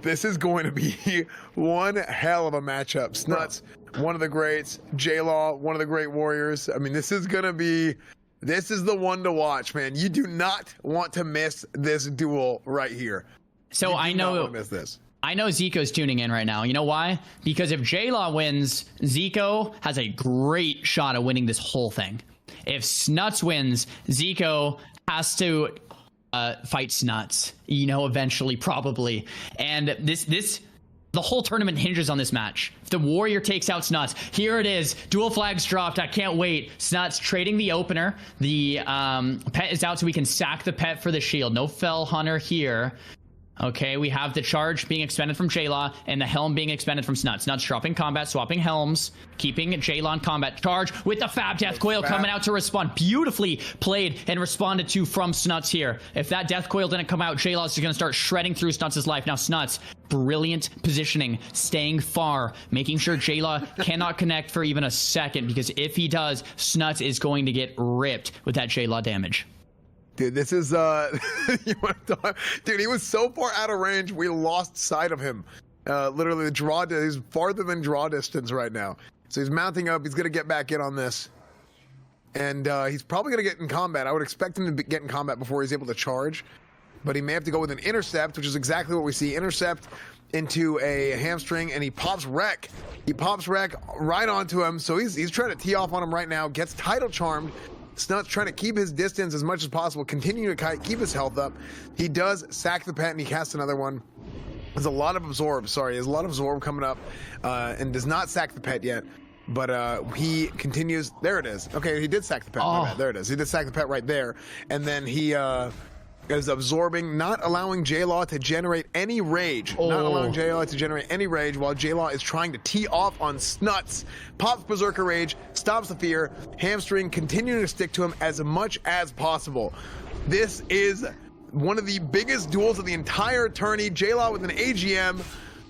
Speaker 1: this is going to be one hell of a matchup. Snuts, one of the greats. J-Law, one of the great warriors. I mean, this is the one to watch, man. You do not want to miss this duel right here.
Speaker 2: So I know
Speaker 1: miss this.
Speaker 2: I know Ziko's tuning in right now. You know why? Because if J-Law wins, Ziko has a great shot at winning this whole thing. If Snuts wins, Ziko has to fight Snuts, eventually, probably. And the whole tournament hinges on this match. If the Warrior takes out Snuts, here it is. Dual flags dropped. I can't wait. Snuts trading the opener. The pet is out so we can sack the pet for the shield. No Fell Hunter here. Okay, we have the charge being expended from J-Law and the helm being expended from Snuts. Snuts dropping combat, swapping helms, keeping J-Law in combat. Charge with the Fab Death Coil coming out to respond. Beautifully played and responded to from Snuts here. If that Death Coil didn't come out, J-Law is going to start shredding through Snuts' life. Now Snuts, brilliant positioning, staying far, making sure J-Law cannot connect for even a second, because if he does, Snuts is going to get ripped with that J-Law damage.
Speaker 1: Dude, this is dude, he was so far out of range, we lost sight of him. Literally, he's farther than draw distance right now. So he's mounting up. He's gonna get back in on this, and he's probably gonna get in combat. I would expect him to get in combat before he's able to charge, but he may have to go with an intercept, which is exactly what we see. Intercept into a hamstring, and he pops wreck. He pops wreck right onto him. So he's trying to tee off on him right now. Gets title charmed. Snuts trying to keep his distance as much as possible, continue to keep his health up. He does sack the pet, and he casts another one. There's a lot of absorb. There's a lot of absorb coming up, and does not sack the pet yet. But he continues. There it is. Okay, he did sack the pet. Oh. There it is. He did sack the pet right there, and then he is absorbing, not allowing J-Law to generate any rage. Not allowing J-Law to generate any rage while J-Law is trying to tee off on Snuts. Pops Berserker Rage, stops the fear, hamstring, continuing to stick to him as much as possible. This is one of the biggest duels of the entire tourney. J-Law with an AGM,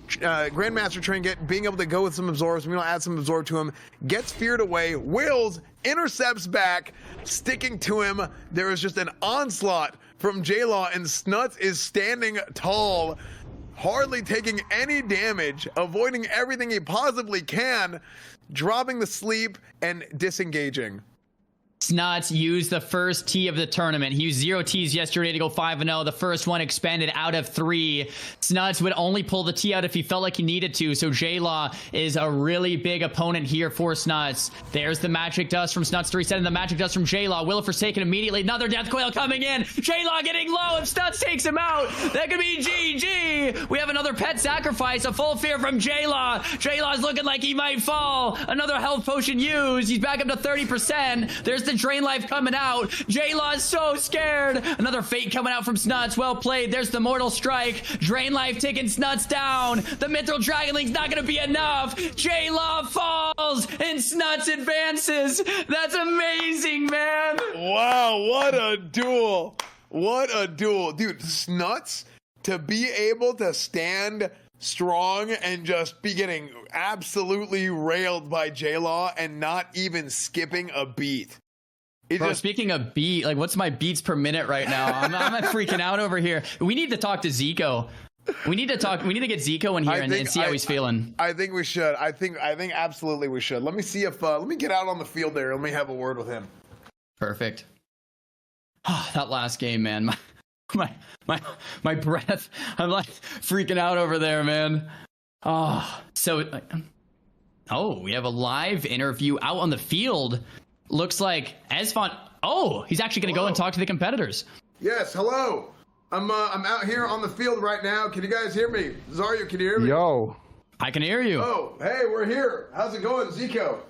Speaker 1: Grandmaster Trinket, being able to go with some absorbs. We're gonna add some absorb to him. Gets feared away, wills, intercepts back, sticking to him. There is just an onslaught from J-Law, and Snuts is standing tall, hardly taking any damage, avoiding everything he possibly can, dropping the sleep and disengaging.
Speaker 2: Snuts used the first T of the tournament. He used 0 Ts yesterday to go 5-0. The first one expended out of 3. Snuts would only pull the T out if he felt like he needed to. So J-Law is a really big opponent here for Snuts. There's the Magic Dust from Snuts to reset, and the Magic Dust from J-Law. Will of Forsaken immediately. Another Death Coil coming in. J-Law getting low. If Snuts takes him out, that could be GG. We have another pet sacrifice. A full fear from J-Law. J-Law's looking like he might fall. Another health potion used. He's back up to 30%. There's the drain life coming out. J-Law is so scared. Another fate coming out from Snuts. Well played. There's the mortal strike. Drain life taking Snuts down. The Mithril Dragon Link's not going to be enough. J-Law falls and Snuts advances. That's amazing, man.
Speaker 1: Wow, what a duel. What a duel. Dude, Snuts to be able to stand strong and just be getting absolutely railed by J-Law and not even skipping a beat.
Speaker 2: Bro, speaking of beat, like, what's my beats per minute right now? I'm freaking out over here. We need to talk to Ziko. We need to talk. We need to get Ziko in here and see how he's feeling.
Speaker 1: I think we should. I think absolutely we should. Let me see if let me get out on the field there. Let me have a word with him.
Speaker 2: Perfect. That last game, man. My breath. I'm like freaking out over there, man. We have a live interview out on the field. Looks like Xzan. Oh, he's actually going to go and talk to the competitors.
Speaker 1: Yes, hello. I'm out here on the field right now. Can you guys hear me? Zarya, can you hear me?
Speaker 6: Yo.
Speaker 2: I can hear you.
Speaker 1: Oh, hey, we're here. How's it going, Ziko?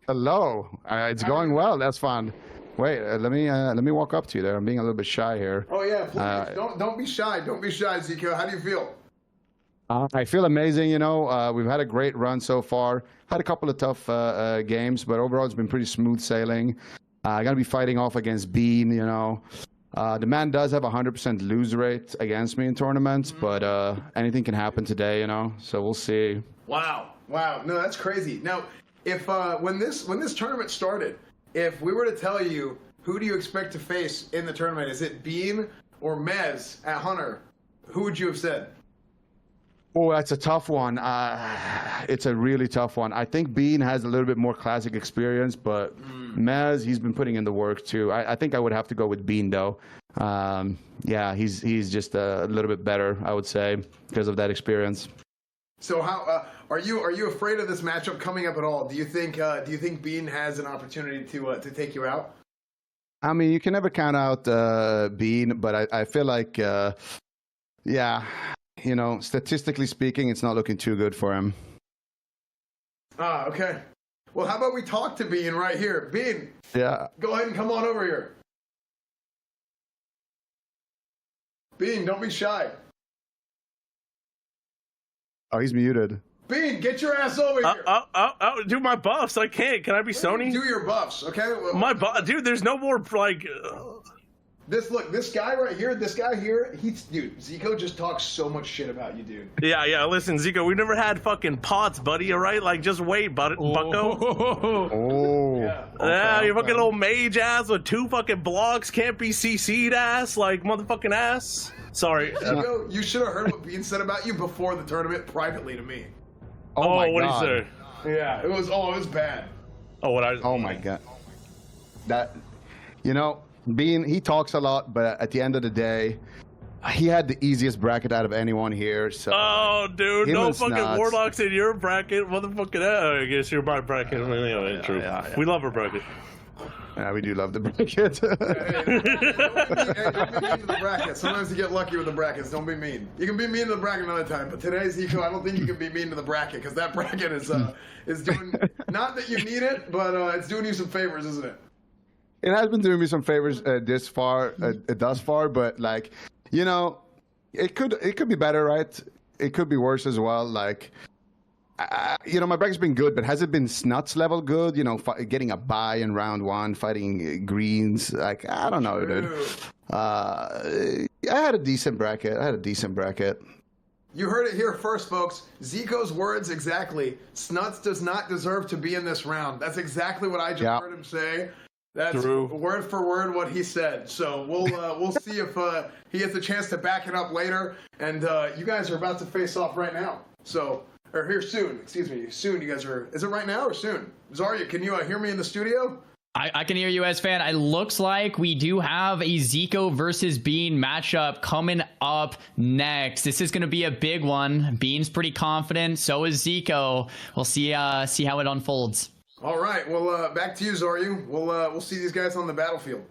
Speaker 6: Hello. It's going well. That's fun. Wait, let me walk up to you there. I'm being a little bit shy here.
Speaker 1: Oh yeah, please. Don't be shy. Don't be shy, Ziko. How do you feel?
Speaker 6: I feel amazing. You know, we've had a great run so far. Had a couple of tough games, but overall it's been pretty smooth sailing. I'm gonna be fighting off against Bean. You know, the man does have a 100% lose rate against me in tournaments, but anything can happen today. You know, so we'll see.
Speaker 1: Wow. No, that's crazy. Now, if when this tournament started, if we were to tell you who do you expect to face in the tournament, is it Bean or Mez at Hunter? Who would you have said?
Speaker 6: Oh, that's a tough one. It's a really tough one. I think Bean has a little bit more classic experience, but Mez, he's been putting in the work too. I think I would have to go with Bean though. Yeah, he's just a little bit better, I would say, because of that experience.
Speaker 1: So how are you afraid of this matchup coming up at all? Do you think Bean has an opportunity to take you out?
Speaker 6: I mean, you can never count out Bean, but I feel like yeah. You know, statistically speaking, it's not looking too good for him.
Speaker 1: Okay. Well, how about we talk to Bean right here? Bean.
Speaker 6: Yeah.
Speaker 1: Go ahead and come on over here. Bean, don't be shy.
Speaker 6: Oh, he's muted.
Speaker 1: Bean, get your ass over here.
Speaker 7: Do my buffs. I can't. Can I be Sony?
Speaker 1: Do your buffs, okay?
Speaker 7: My buff, dude. There's no more like.
Speaker 1: This guy right here, dude, Ziko just talks so much shit about you, dude.
Speaker 7: Yeah, listen, Ziko, we never had fucking pots, buddy, alright? Like, just wait, bucko.
Speaker 6: Oh.
Speaker 7: Yeah, you fucking little mage ass with 2 fucking blocks, can't be CC'd ass, like, motherfucking ass. Sorry.
Speaker 1: Ziko, you should have heard what Bean said about you before the tournament privately to me.
Speaker 6: Oh my
Speaker 7: what
Speaker 6: God.
Speaker 7: did he say?
Speaker 1: Yeah, it was bad.
Speaker 6: Oh my God. That, you know, Bean, he talks a lot, but at the end of the day, he had the easiest bracket out of anyone here. So.
Speaker 7: Oh, dude, no fucking
Speaker 6: Snuts.
Speaker 7: warlocks in your bracket, motherfucking. I guess you're my bracket. Anyway, true. Yeah. We love our bracket.
Speaker 6: Yeah, we do love the bracket.
Speaker 1: Don't be mean to the bracket. Sometimes you get lucky with the brackets. Don't be mean. You can be mean to the bracket another time, but today, Ziko, I don't think you can be mean to the bracket because that bracket is doing not that you need it, but it's doing you some favors, isn't it?
Speaker 6: It has been doing me some favors thus far, but like, you know, it could be better, right? It could be worse as well. Like, you know, my bracket's been good, but has it been Snuts level good? You know, getting a bye in round 1, fighting greens. Like, I don't know, dude. I had a decent bracket.
Speaker 1: You heard it here first, folks. Ziko's words exactly. Snuts does not deserve to be in this round. That's exactly what I just heard him say. That's
Speaker 7: True.
Speaker 1: Word for word what he said. So we'll see if he gets a chance to back it up later. And you guys are about to face off right now. So, or here soon. Excuse me. Soon. You guys are. Is it right now or soon? Zarya, can you hear me in the studio?
Speaker 2: I can hear you, Xzan. It looks like we do have a Ziko versus Bean matchup coming up next. This is going to be a big one. Bean's pretty confident. So is Ziko. We'll see how it unfolds.
Speaker 1: All right. Well, back to you, Zarya. We'll see these guys on the battlefield.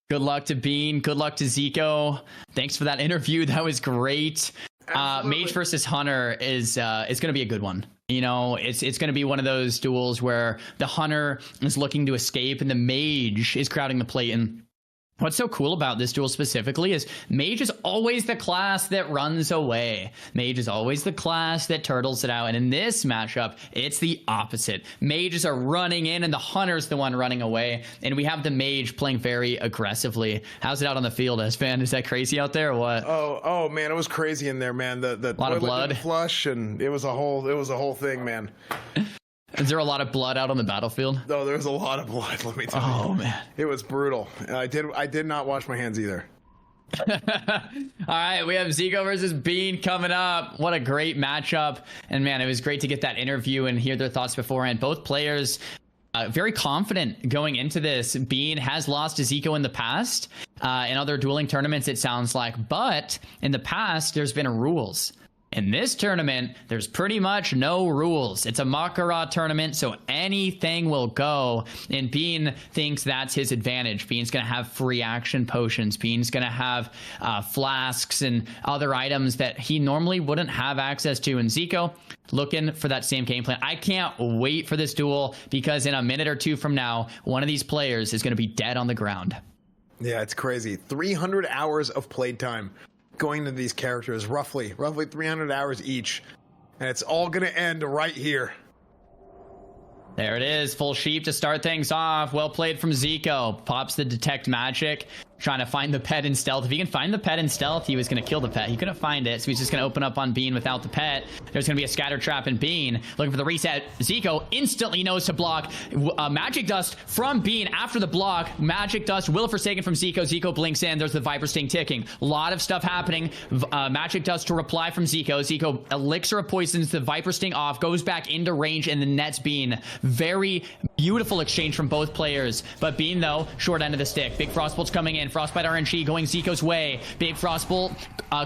Speaker 2: Good luck to Bean. Good luck to Ziko. Thanks for that interview. That was great. Mage versus Hunter is going to be a good one. You know, it's going to be one of those duels where the Hunter is looking to escape and the Mage is crowding the plate. And what's so cool about this duel specifically is Mage is always the class that runs away. Mage is always the class that turtles it out. And in this matchup, it's the opposite. Mages are running in and the Hunter's the one running away. And we have the Mage playing very aggressively. How's it out on the field, Fan? Is that crazy out there or what?
Speaker 1: Oh man, it was crazy in there, man. The
Speaker 2: lot of blood
Speaker 1: didn't flush, and it was a whole thing, man.
Speaker 2: Is there a lot of blood out on the battlefield?
Speaker 1: No, there was a lot of blood, let me tell you.
Speaker 2: Oh man,
Speaker 1: it was brutal. I did not wash my hands either.
Speaker 2: All right, we have Ziko versus Bean coming up. What a great matchup. And man, it was great to get that interview and hear their thoughts beforehand. Both players very confident going into this. Bean has lost to Ziko in the past, in other dueling tournaments, it sounds like. But in the past, there's been rules. In this tournament, there's pretty much no rules. It's a Mak'Gora tournament, so anything will go. And Bean thinks that's his advantage. Bean's going to have free action potions. Bean's going to have flasks and other items that he normally wouldn't have access to. And Ziko looking for that same game plan. I can't wait for this duel because in a minute or two from now, one of these players is going to be dead on the ground.
Speaker 1: Yeah, it's crazy. 300 hours of playtime going to these characters, roughly 300 hours each, and it's all gonna end right here.
Speaker 2: There it is, full sheep to start things off. Well played from Ziko. Pops the detect magic, trying to find the pet in stealth. If he can find the pet in stealth, he was going to kill the pet. He couldn't find it, so he's just going to open up on Bean without the pet. There's going to be a scatter trap in Bean. Looking for the reset. Ziko instantly knows to block. Magic Dust from Bean after the block. Magic Dust, Will of Forsaken from Ziko. Ziko blinks in. There's the Viper Sting ticking. A lot of stuff happening. Magic Dust to reply from Ziko. Ziko Elixir of Poisons the Viper Sting off. Goes back into range and the nets Bean. Very beautiful exchange from both players. But Bean, though, short end of the stick. Big Frostbolt's coming in. Frostbite RNG going Ziko's way. Big Frostbolt,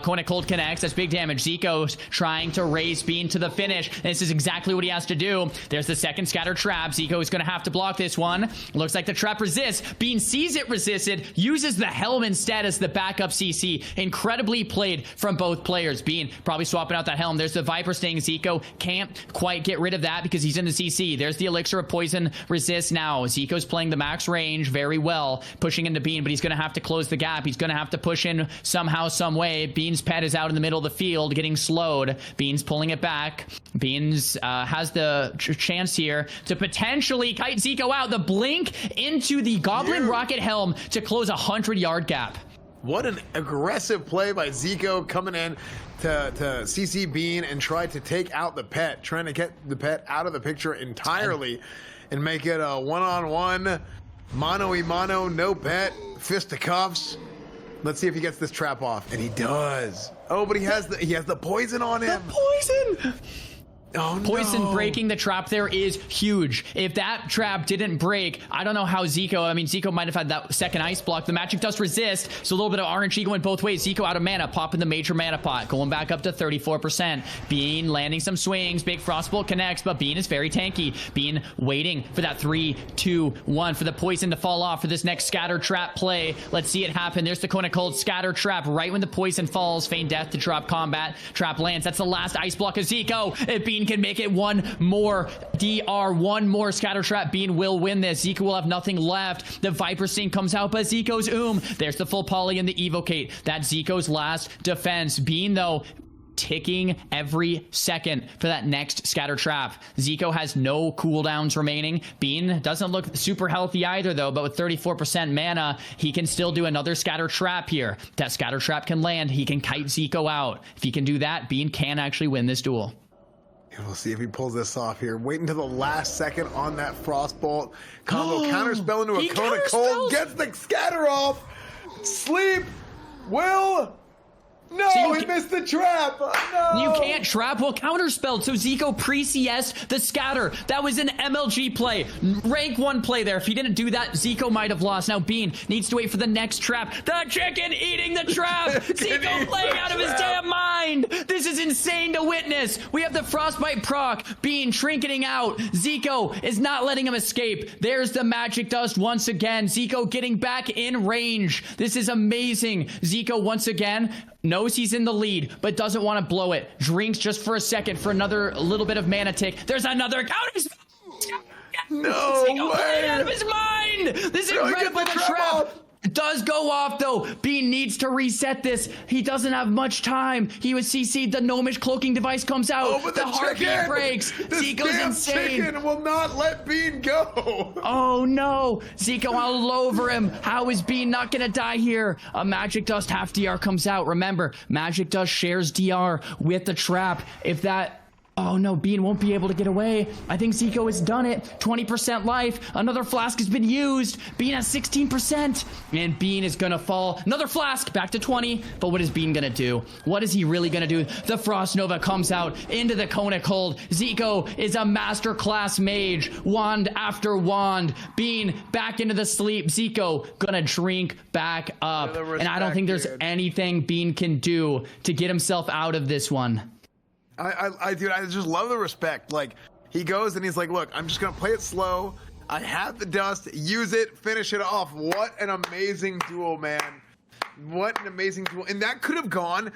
Speaker 2: Kona Cold connects. That's big damage. Ziko's trying to raise Bean to the finish. This is exactly what he has to do. There's the second scatter trap. Ziko is going to have to block this one. Looks like the trap resists. Bean sees it resisted, uses the helm instead as the backup CC. Incredibly played from both players. Bean probably swapping out that helm. There's the Viper Sting. Ziko can't quite get rid of that because he's in the CC. There's the Elixir of Poison resist now. Ziko's playing the max range very well, pushing into Bean, but he's going to have to close the gap. He's going to have to push in somehow, some way. Bean's pet is out in the middle of the field, getting slowed. Bean's pulling it back. Bean's has the chance here to potentially kite Ziko out. The blink into the Goblin Rocket Helm to close a 100-yard gap.
Speaker 1: What an aggressive play by Ziko coming in to CC Bean and try to take out the pet, trying to get the pet out of the picture entirely and make it a one-on-one, mano-y-mano, no pet, fisticuffs. Let's see if he gets this trap off, and he does. Oh, but he has the poison on him.
Speaker 2: The poison!
Speaker 1: Oh, no.
Speaker 2: Poison breaking the trap there is huge. If that trap didn't break, I don't know how Ziko might have had that second ice block. The Magic Dust resist, so a little bit of RNG going both ways. Ziko out of mana, popping the major mana pot, going back up to 34%. Bean landing some swings. Big Frostbolt connects, but Bean is very tanky. Bean waiting for that 3, 2, 1 for the poison to fall off for this next scatter trap play. Let's see it happen. There's the Kona Cold scatter trap right when the poison falls. Feign death to drop combat. Trap lands. That's the last ice block of Ziko. If Bean can make it one more DR, one more scatter trap, Bean will win this. Ziko will have nothing left. The Viper Sting comes out, but Ziko's there's the full poly and the evocate. That's Ziko's last defense. Bean, though, ticking every second for that next scatter trap. Ziko has no cooldowns remaining. Bean doesn't look super healthy either, though, but with 34% mana, he can still do another scatter trap here. That scatter trap can land. He can kite Ziko out. If he can do that, Bean can actually win this duel.
Speaker 1: We'll see if he pulls this off here. Wait until the last second on that Frostbolt. Combo counterspell into a Kona Cold. Gets the scatter off. Sleep. Will. No, he missed the trap. No.
Speaker 2: You can't trap. Well, counterspelled. So Ziko pre-CS the scatter. That was an MLG play. Rank 1 play there. If he didn't do that, Ziko might have lost. Now Bean needs to wait for the next trap. The chicken eating the trap. Ziko playing out of his damn mind. This is insane to witness. We have the Frostbite proc. Bean trinketing out. Ziko is not letting him escape. There's the Magic Dust once again. Ziko getting back in range. This is amazing. Ziko once again knows he's in the lead, but doesn't want to blow it. Drinks just for a second for another little bit of mana tick. There's another counter.
Speaker 1: No
Speaker 2: Ziko
Speaker 1: way.
Speaker 2: playing out of his mind. This is incredible. The trap does go off, though. Bean needs to reset this. He doesn't have much time. He was CC'd. The gnomish cloaking device comes out.
Speaker 1: Oh, but
Speaker 2: the heartbeat breaks. Ziko's insane.
Speaker 1: Chicken will not let Bean go.
Speaker 2: Oh no, Ziko all over him. How is Bean not gonna die here? A Magic Dust half DR comes out. Remember, Magic Dust shares DR with the trap. If that Oh no, Bean won't be able to get away. I think Ziko has done it. 20% life. Another flask has been used. Bean has 16%. And Bean is gonna fall. Another flask, back to 20. But what is Bean gonna do? What is he really gonna do? The Frost Nova comes out into the Kona Cold. Ziko is a masterclass mage. Wand after wand. Bean back into the sleep. Ziko gonna drink back up. And I don't think there's anything Bean can do to get himself out of this one.
Speaker 1: Dude, I just love the respect. Like, he goes and he's like, look, I'm just going to play it slow. I have the dust. Use it. Finish it off. What an amazing duel, man. What an amazing duel. And that could have gone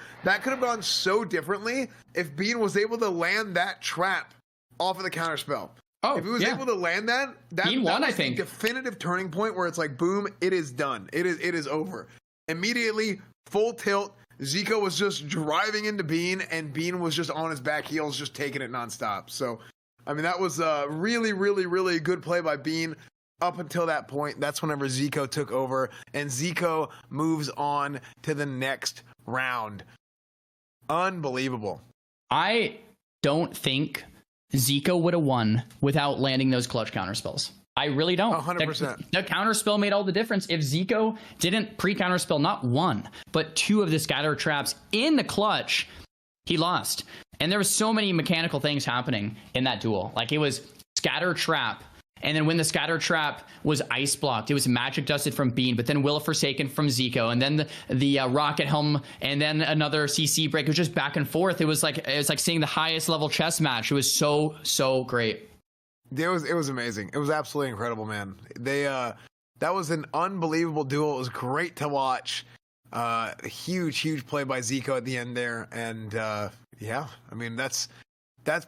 Speaker 1: so differently if Bean was able to land that trap off of the counterspell.
Speaker 2: Oh,
Speaker 1: if he was able to land that
Speaker 2: Bean won,
Speaker 1: was
Speaker 2: I think.
Speaker 1: the definitive turning point where it's like, boom, it is done. It is over. Immediately, full tilt. Ziko was just driving into Bean, and Bean was just on his back heels, just taking it nonstop. So, I mean, that was a really, really, really good play by Bean up until that point. That's whenever Ziko took over, and Ziko moves on to the next round. Unbelievable.
Speaker 2: I don't think Ziko would have won without landing those clutch counterspells. I really don't.
Speaker 1: 100%.
Speaker 2: The counterspell made all the difference. If Ziko didn't pre-counterspell not one, but two of the scatter traps in the clutch, he lost. And there was so many mechanical things happening in that duel. Like, it was scatter trap, and then when the scatter trap was ice blocked, it was magic dusted from Bean, but then Will of Forsaken from Ziko, and then the rocket helm, and then another CC break. It was just back and forth. It was like seeing the highest level chess match. It was so great.
Speaker 1: It was amazing. It was absolutely incredible, man. That was an unbelievable duel. It was great to watch. Huge play by Ziko at the end there, and yeah, I mean that's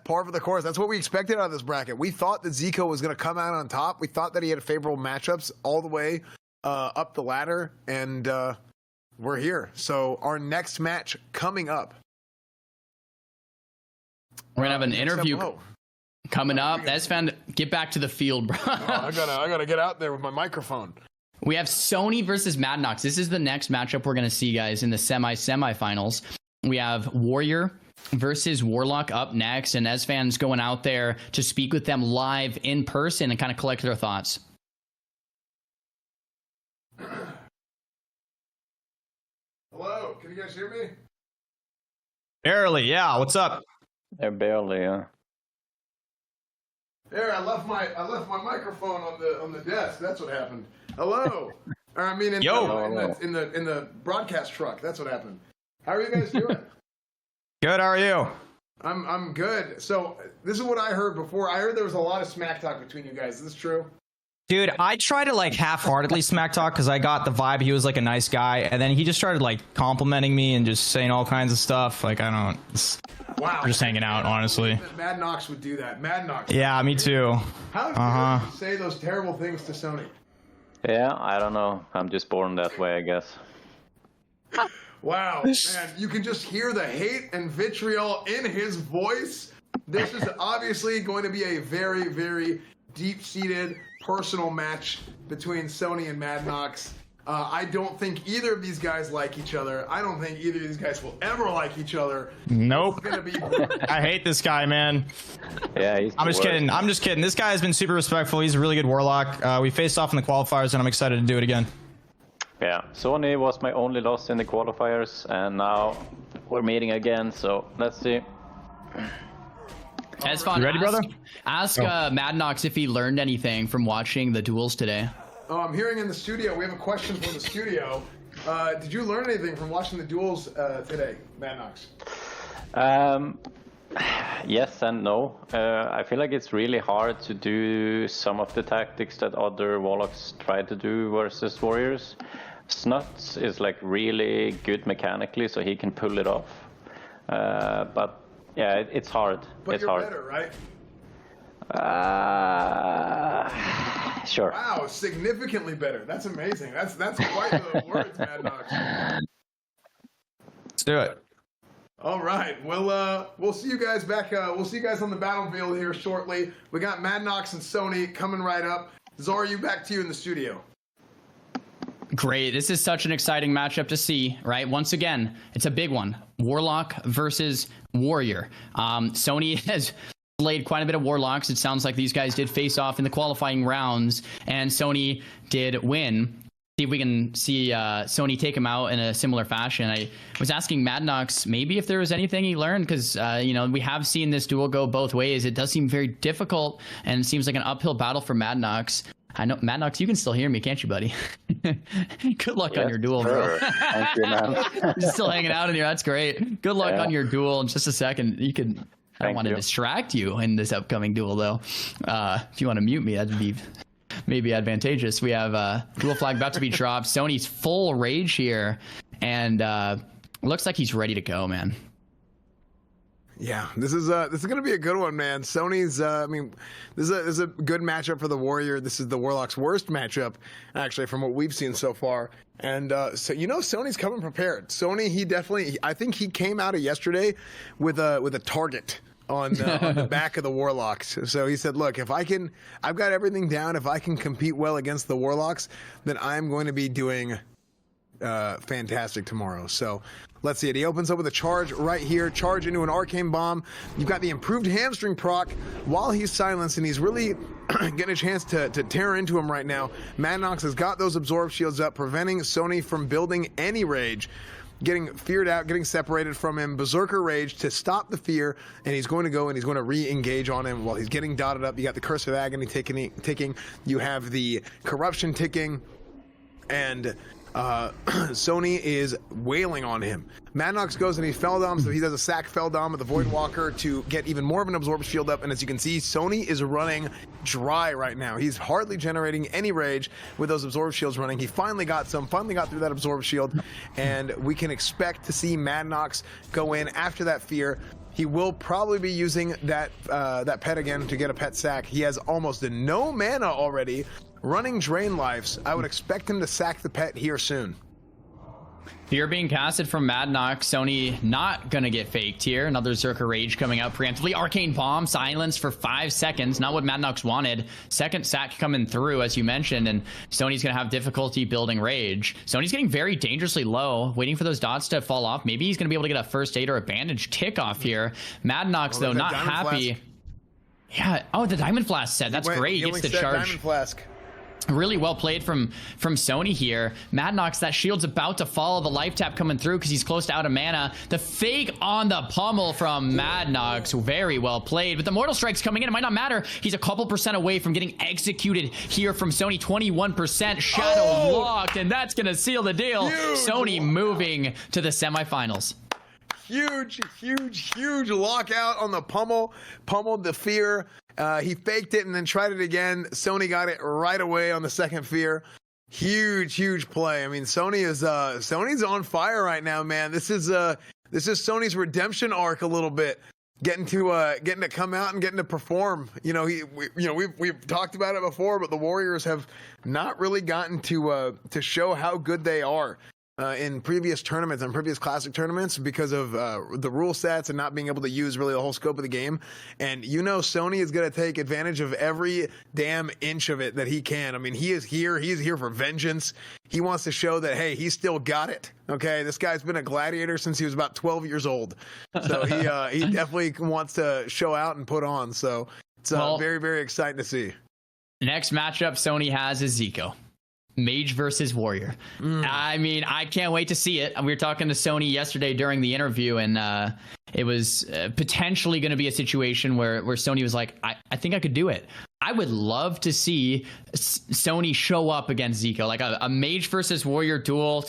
Speaker 1: par for the course. That's what we expected out of this bracket. We thought that Ziko was going to come out on top. We thought that he had favorable matchups all the way up the ladder, and we're here. So our next match coming up.
Speaker 2: We're gonna have an interview coming up. That's fun. Get back to the field, bro.
Speaker 1: I gotta get out there with my microphone.
Speaker 2: We have Sony versus Mad Knx. This is the next matchup we're gonna see, guys, in the semifinals. We have Warrior versus Warlock up next, and Xzan's going out there to speak with them live in person and kind of collect their thoughts.
Speaker 1: Hello, can you guys hear me?
Speaker 8: Barely, yeah. What's up?
Speaker 9: Yeah, barely, yeah.
Speaker 1: There, I left my microphone on the desk. That's what happened. Hello. Or I mean, in the broadcast truck. That's what happened. How are you guys doing?
Speaker 8: Good. How are you?
Speaker 1: I'm good. So this is what I heard before. I heard there was a lot of smack talk between you guys. Is this true?
Speaker 8: Dude, I tried to like half-heartedly smack talk because I got the vibe he was like a nice guy, and then he just started like complimenting me and just saying all kinds of stuff. Like, I don't.
Speaker 1: Wow.
Speaker 8: We're just hanging out, honestly.
Speaker 1: Mad Knx would do that. Mad Knx.
Speaker 8: Yeah, me too.
Speaker 1: How dare you say those terrible things to Sony?
Speaker 9: Yeah, I don't know. I'm just born that way, I guess.
Speaker 1: Wow, man, you can just hear the hate and vitriol in his voice. This is obviously going to be a very, very deep-seated personal match between Sony and Mad Knx. I don't think either of these guys like each other. I don't think either of these guys will ever like each other.
Speaker 8: Nope.
Speaker 1: It's gonna be
Speaker 8: I hate this guy, man.
Speaker 9: Yeah,
Speaker 8: I'm just kidding. I'm just kidding. This guy has been super respectful. He's a really good Warlock. We faced off in the qualifiers, and I'm excited to do it again.
Speaker 9: Yeah, Sony was my only loss in the qualifiers, and now we're meeting again, so let's see.
Speaker 2: It's fun.
Speaker 8: You ready, brother?
Speaker 2: Ask Mad Knx if he learned anything from watching the duels today.
Speaker 1: I'm hearing in the studio. We have a question from the studio. Did you learn anything from watching the duels today, Mad Knx?
Speaker 9: Yes and no. I feel like it's really hard to do some of the tactics that other Warlocks try to do versus Warriors. Snuts is like really good mechanically, so he can pull it off. But yeah, it's hard.
Speaker 1: But
Speaker 9: it's
Speaker 1: you're
Speaker 9: hard.
Speaker 1: better, right?
Speaker 9: Sure.
Speaker 1: Wow, significantly better. That's amazing. That's quite the words, Mad Knx.
Speaker 8: Let's do it.
Speaker 1: All right. Well, we'll see you guys back. We'll see you guys on the battlefield here shortly. We got Mad Knx and Sony coming right up. Zeroi, you back to you in the studio.
Speaker 2: Great. This is such an exciting matchup to see, right? Once again, it's a big one. Warlock versus Warrior. Sony has played quite a bit of Warlocks. It sounds like these guys did face off in the qualifying rounds, and Sony did win. See if we can see Sony take him out in a similar fashion. I was asking Mad Knx maybe if there was anything he learned, because you know, we have seen this duel go both ways. It does seem very difficult, and it seems like an uphill battle for Mad Knx. I know, Mad Knx, you can still hear me, can't you, buddy? Good luck on your duel,
Speaker 9: sure.
Speaker 2: bro.
Speaker 9: Thank you, man.
Speaker 2: You're still hanging out in here. That's great. Good luck on your duel. In just a second, you can. I don't want to distract you in this upcoming duel, though. If you want to mute me, that'd be maybe advantageous. We have duel flag about to be dropped. Sony's full rage here, and looks like he's ready to go, man.
Speaker 1: Yeah, this is going to be a good one, man. Sony's, I mean, this is a good matchup for the Warrior. This is the Warlock's worst matchup, actually, from what we've seen so far. And so, you know, Sony's coming prepared. Sony, I think he came out of yesterday with a target on the back of the Warlocks. So he said, look, I've got everything down. If I can compete well against the Warlocks, then I'm going to be doing fantastic tomorrow. So let's see it. He opens up with a charge right here. Charge into an arcane bomb. You've got the improved hamstring proc while he's silenced, and he's really getting a chance to tear into him right now. Mad Knx has got those absorb shields up, preventing Sony from building any rage. Getting feared out, getting separated from him. Berserker Rage to stop the fear, and he's going to go and he's going to re-engage on him while he's getting dotted up. You got the Curse of Agony ticking. You have the Corruption ticking, and Sony is wailing on him. Mad Knx goes and he Feldom, so he does a sack Feldom with the Void Walker to get even more of an Absorb Shield up, and as you can see, Sony is running dry right now. He's hardly generating any rage with those Absorb Shields running. He finally got through that Absorb Shield, and we can expect to see Mad Knx go in after that fear. He will probably be using that pet again to get a pet sack. He has almost no mana already. Running Drain Lives, I would expect him to sack the pet here soon.
Speaker 2: Fear being casted from Mad Knx. Sony not gonna get faked here. Another Zerker Rage coming out preemptively. Arcane Bomb, silence for 5 seconds. Not what Mad Knx wanted. Second sack coming through, as you mentioned, and Sony's gonna have difficulty building Rage. Sony's getting very dangerously low, waiting for those dots to fall off. Maybe he's gonna be able to get a first aid or a bandage tick off here. Mad Knx, though, not happy.
Speaker 1: Flask.
Speaker 2: Yeah, oh, the Diamond Flask set. That's great. He gets the charge.
Speaker 1: Diamond Flask.
Speaker 2: Really well played from Sony here. Mad Knx, that shield's about to fall. The life tap coming through because he's close to out of mana. The fake on the pummel from Mad Knx, very well played. But the Mortal Strike's coming in. It might not matter. He's a couple percent away from getting executed here from Sony. 21% shadow locked, and that's going to seal the deal.
Speaker 1: Huge.
Speaker 2: Sony moving to the semifinals.
Speaker 1: Huge lockout on the pummel. Pummeled the fear. He faked it and then tried it again. Sony got it right away on the second fear. Huge play. I mean, Sony's on fire right now, man. This is Sony's redemption arc a little bit. Getting to come out and getting to perform. You know, we've talked about it before, but the Warriors have not really gotten to show how good they are. In previous tournaments and previous classic tournaments because of the rule sets and not being able to use really the whole scope of the game. And you know Sony is going to take advantage of every damn inch of it that he can. I mean, he is here. He's here for vengeance. He wants to show that, hey, he's still got it. Okay, this guy's been a gladiator since he was about 12 years old. So he definitely wants to show out and put on. So it's very, very exciting to see.
Speaker 2: Next matchup Sony has is Ziko. Mage versus Warrior. I mean, I can't wait to see it. We were talking to Sony yesterday during the interview, and it was potentially going to be a situation where Sony was like, I think I could do it. I would love to see Sony show up against Ziko, like a Mage versus Warrior duel.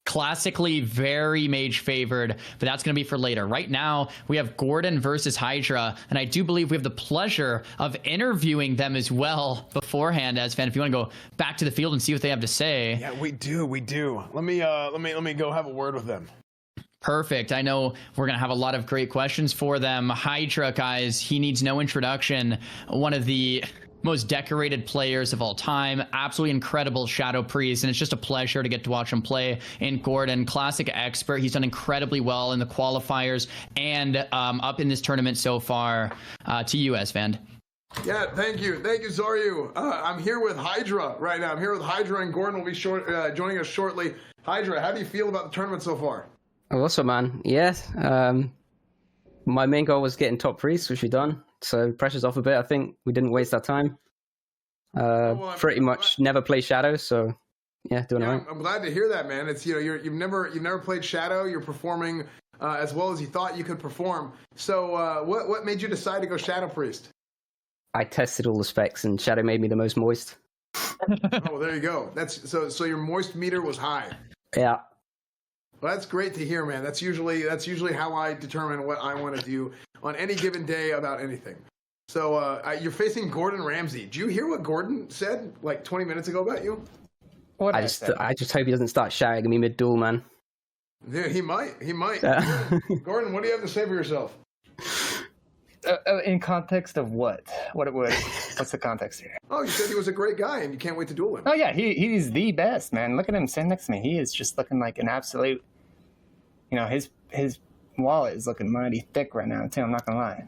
Speaker 2: Classically very Mage favored, but that's going to be for later. Right now, we have Gordon versus Hydra, and I do believe we have the pleasure of interviewing them as well beforehand. As fan, if you want to go back to the field and see what they have to say.
Speaker 1: Yeah, we do. Let me go have a word with them.
Speaker 2: Perfect. I know we're going to have a lot of great questions for them. Hydra, guys, he needs no introduction. One of the most decorated players of all time, absolutely incredible Shadow Priest, and it's just a pleasure to get to watch him play in Gordon. Classic expert. He's done incredibly well in the qualifiers and up in this tournament so far. To you, Xzan.
Speaker 1: Yeah, thank you, Zoryu. I'm here with Hydra right now. I'm here with Hydra, and Gordon will be joining us shortly. Hydra, how do you feel about the tournament so far?
Speaker 10: Awesome, man. Yes. My main goal was getting top priest, which we done. So pressure's off a bit. I think we didn't waste our time. Pretty much never play Shadow, so yeah, doing all right.
Speaker 1: I'm glad to hear that, man. It's you've never played Shadow. You're performing as well as you thought you could perform. So what made you decide to go Shadow Priest?
Speaker 10: I tested all the specs, and Shadow made me the most moist.
Speaker 1: Oh, there you go. That's so your moist meter was high.
Speaker 10: Yeah.
Speaker 1: Well, that's great to hear, man. That's usually how I determine what I want to do on any given day about anything. So you're facing Gordon Ramsay. Did you hear what Gordon said like 20 minutes ago about you?
Speaker 10: What I just hope he doesn't start shouting at me mid-duel, man.
Speaker 1: Yeah, he might. Gordon, what do you have to say for yourself?
Speaker 11: In context of what? What's the context here?
Speaker 1: Oh, you said he was a great guy, and you can't wait to duel him.
Speaker 11: Oh yeah, he's the best, man. Look at him sitting next to me. He is just looking like an absolute. His wallet is looking mighty thick right now too. I'm not gonna lie.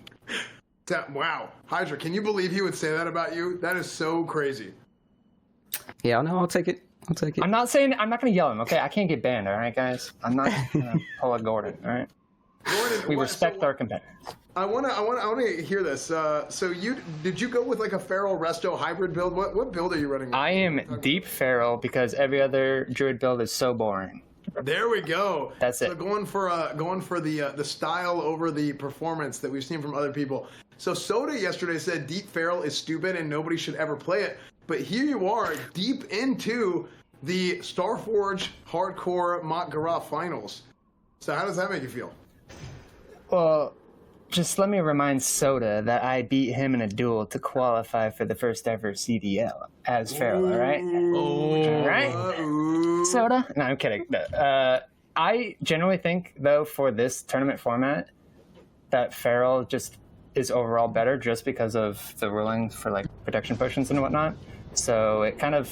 Speaker 1: Wow, Hydra, can you believe he would say that about you? That is so crazy.
Speaker 10: Yeah, no, I'll take it.
Speaker 11: I'm not gonna yell at him. Okay, I can't get banned. All right, guys. I'm not gonna pull a Gordon. All right.
Speaker 1: Gordon,
Speaker 11: we respect our competitors.
Speaker 1: I want to hear this. So did you go with like a Feral Resto hybrid build? What build are you running?
Speaker 11: I am deep Feral because every other Druid build is so boring.
Speaker 1: There we go.
Speaker 11: That's it.
Speaker 1: So going for the style over the performance that we've seen from other people. So Soda yesterday said Deep Feral is stupid and nobody should ever play it. But here you are, deep into the Starforge Hardcore Mak'Gora finals. So how does that make you feel?
Speaker 11: Well, just let me remind Soda that I beat him in a duel to qualify for the first ever CDL as Feral, all right? All right? Soda? No, I'm kidding. I generally think, though, for this tournament format, that Feral just is overall better just because of the rulings for, like, protection potions and whatnot. So it kind of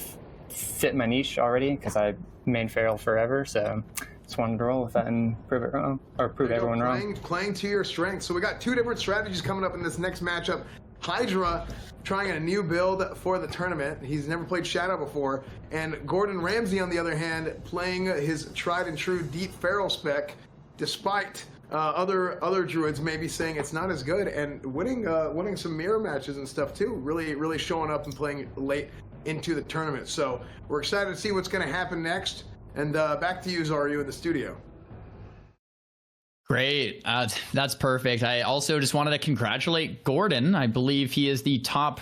Speaker 11: fit my niche already because I main Feral forever, so just wanted to roll with that and prove it wrong, or prove everyone wrong.
Speaker 1: Playing to your strengths. So we got two different strategies coming up in this next matchup. Hydra trying a new build for the tournament. He's never played Shadow before. And Gordon Ramsay, on the other hand, playing his tried and true Deep Feral spec, despite other druids maybe saying it's not as good, and winning some mirror matches and stuff too. Really showing up and playing late into the tournament. So we're excited to see what's going to happen next. And back to you, Zoryu, in the studio.
Speaker 2: Great. That's perfect. I also just wanted to congratulate Gordon. I believe he is the top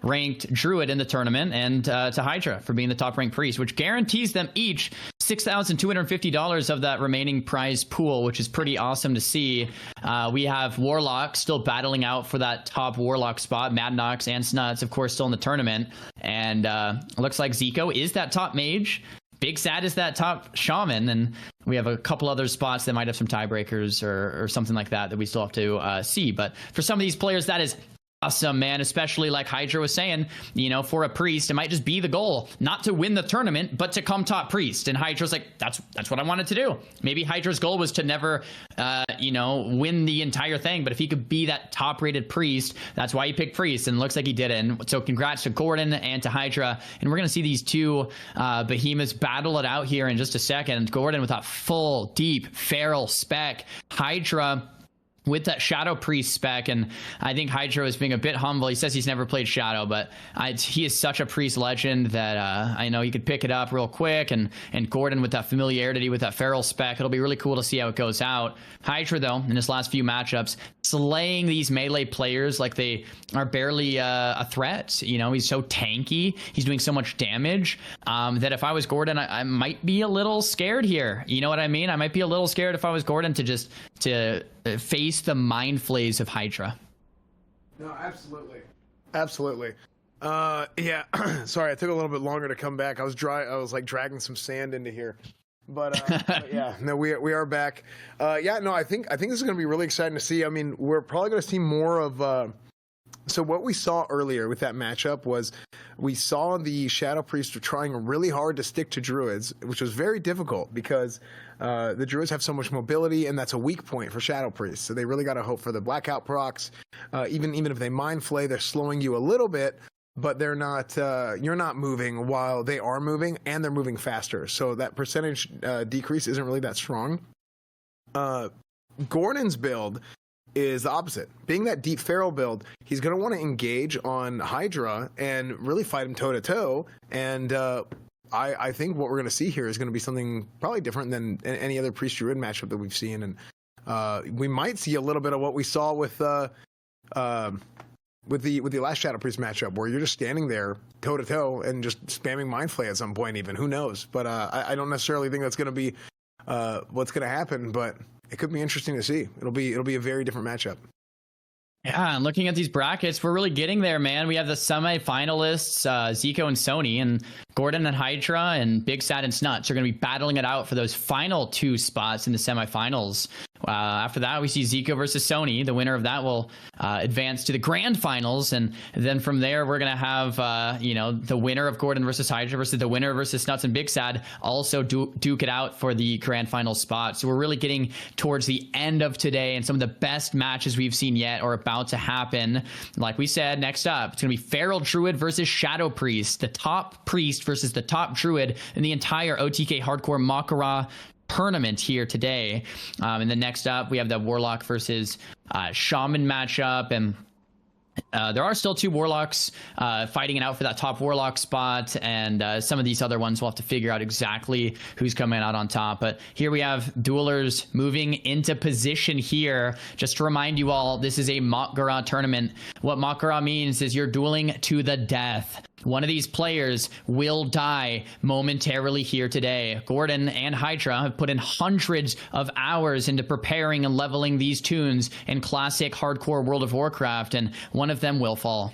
Speaker 2: ranked druid in the tournament, and to Hydra for being the top ranked priest, which guarantees them each $6,250 of that remaining prize pool, which is pretty awesome to see. We have Warlock still battling out for that top Warlock spot. Mad Knx and Snuts, of course, still in the tournament. And looks like Ziko is that top mage. Big Sad is that top shaman, and we have a couple other spots that might have some tiebreakers or something like that we still have to see. But for some of these players, that is awesome, man. Especially like Hydra was saying, for a priest, it might just be the goal not to win the tournament, but to come top priest. And Hydra's like, that's what I wanted to do. Maybe Hydra's goal was to never, win the entire thing. But if he could be that top rated priest, that's why he picked priest. And it looks like he did it. And so congrats to Gordon and to Hydra. And we're going to see these two behemoths battle it out here in just a second. Gordon with that full, deep, feral spec. Hydra with that Shadow Priest spec, and I think Hydra is being a bit humble. He says he's never played Shadow, but he is such a Priest legend that I know he could pick it up real quick, and Gordon with that familiarity with that Feral spec, it'll be really cool to see how it goes out. Hydra, though, in his last few matchups, slaying these melee players like they are barely a threat. He's so tanky, he's doing so much damage that if I was Gordon, I might be a little scared here. You know what I mean? I might be a little scared if I was Gordon to face the mind flays of Hydra.
Speaker 1: No, absolutely. Yeah. Sorry, I took a little bit longer to come back. I was like dragging some sand into here. But yeah, no, we are back. I think this is going to be really exciting to see. I mean, we're probably going to see more of So what we saw earlier with that matchup was we saw the Shadow Priest trying really hard to stick to Druids, which was very difficult because the Druids have so much mobility, and that's a weak point for Shadow Priests. So they really got to hope for the Blackout procs. Even if they Mind Flay, they're slowing you a little bit, but they're not. You're not moving while they are moving, and they're moving faster. So that percentage decrease isn't really that strong. Gordon's build is the opposite. Being that deep feral build, he's going to want to engage on Hydra and really fight him toe-to-toe. And I think what we're going to see here is going to be something probably different than any other Priest Druid matchup that we've seen. And we might see a little bit of what we saw with the last Shadow Priest matchup, where you're just standing there toe-to-toe and just spamming Mind Flay at some point even. Who knows? But I don't necessarily think that's going to be what's going to happen, but it could be interesting to see. It'll be a very different matchup.
Speaker 2: Yeah, and looking at these brackets, we're really getting there, man. We have the semi-finalists, Ziko and Sony, and Gordon and Hydra, and Big Sad and Snuts are going to be battling it out for those final 2 spots in the semifinals. After that, we see Ziko versus Sony. The winner of that will advance to the grand finals, and then from there, we're going to have the winner of Gordon versus Hydra versus the winner versus Snuts and Big Sad also duke it out for the grand final spot. So we're really getting towards the end of today, and some of the best matches we've seen yet are about to happen. Like we said, next up, it's going to be Feral Druid versus Shadow Priest, the top Priest versus the top Druid in the entire OTK Hardcore Mak'Gora tournament here today. And then next up, we have the Warlock versus Shaman matchup, and there are still 2 Warlocks fighting it out for that top Warlock spot, and some of these other ones we'll have to figure out exactly who's coming out on top. But here we have duelers moving into position here. Just to remind you all, this is a Mak'Gora tournament. What Mak'Gora means is you're dueling to the death. One of these players will die momentarily here today. Gordon and Hydra have put in hundreds of hours into preparing and leveling these tunes in classic hardcore World of Warcraft, and one of them will fall.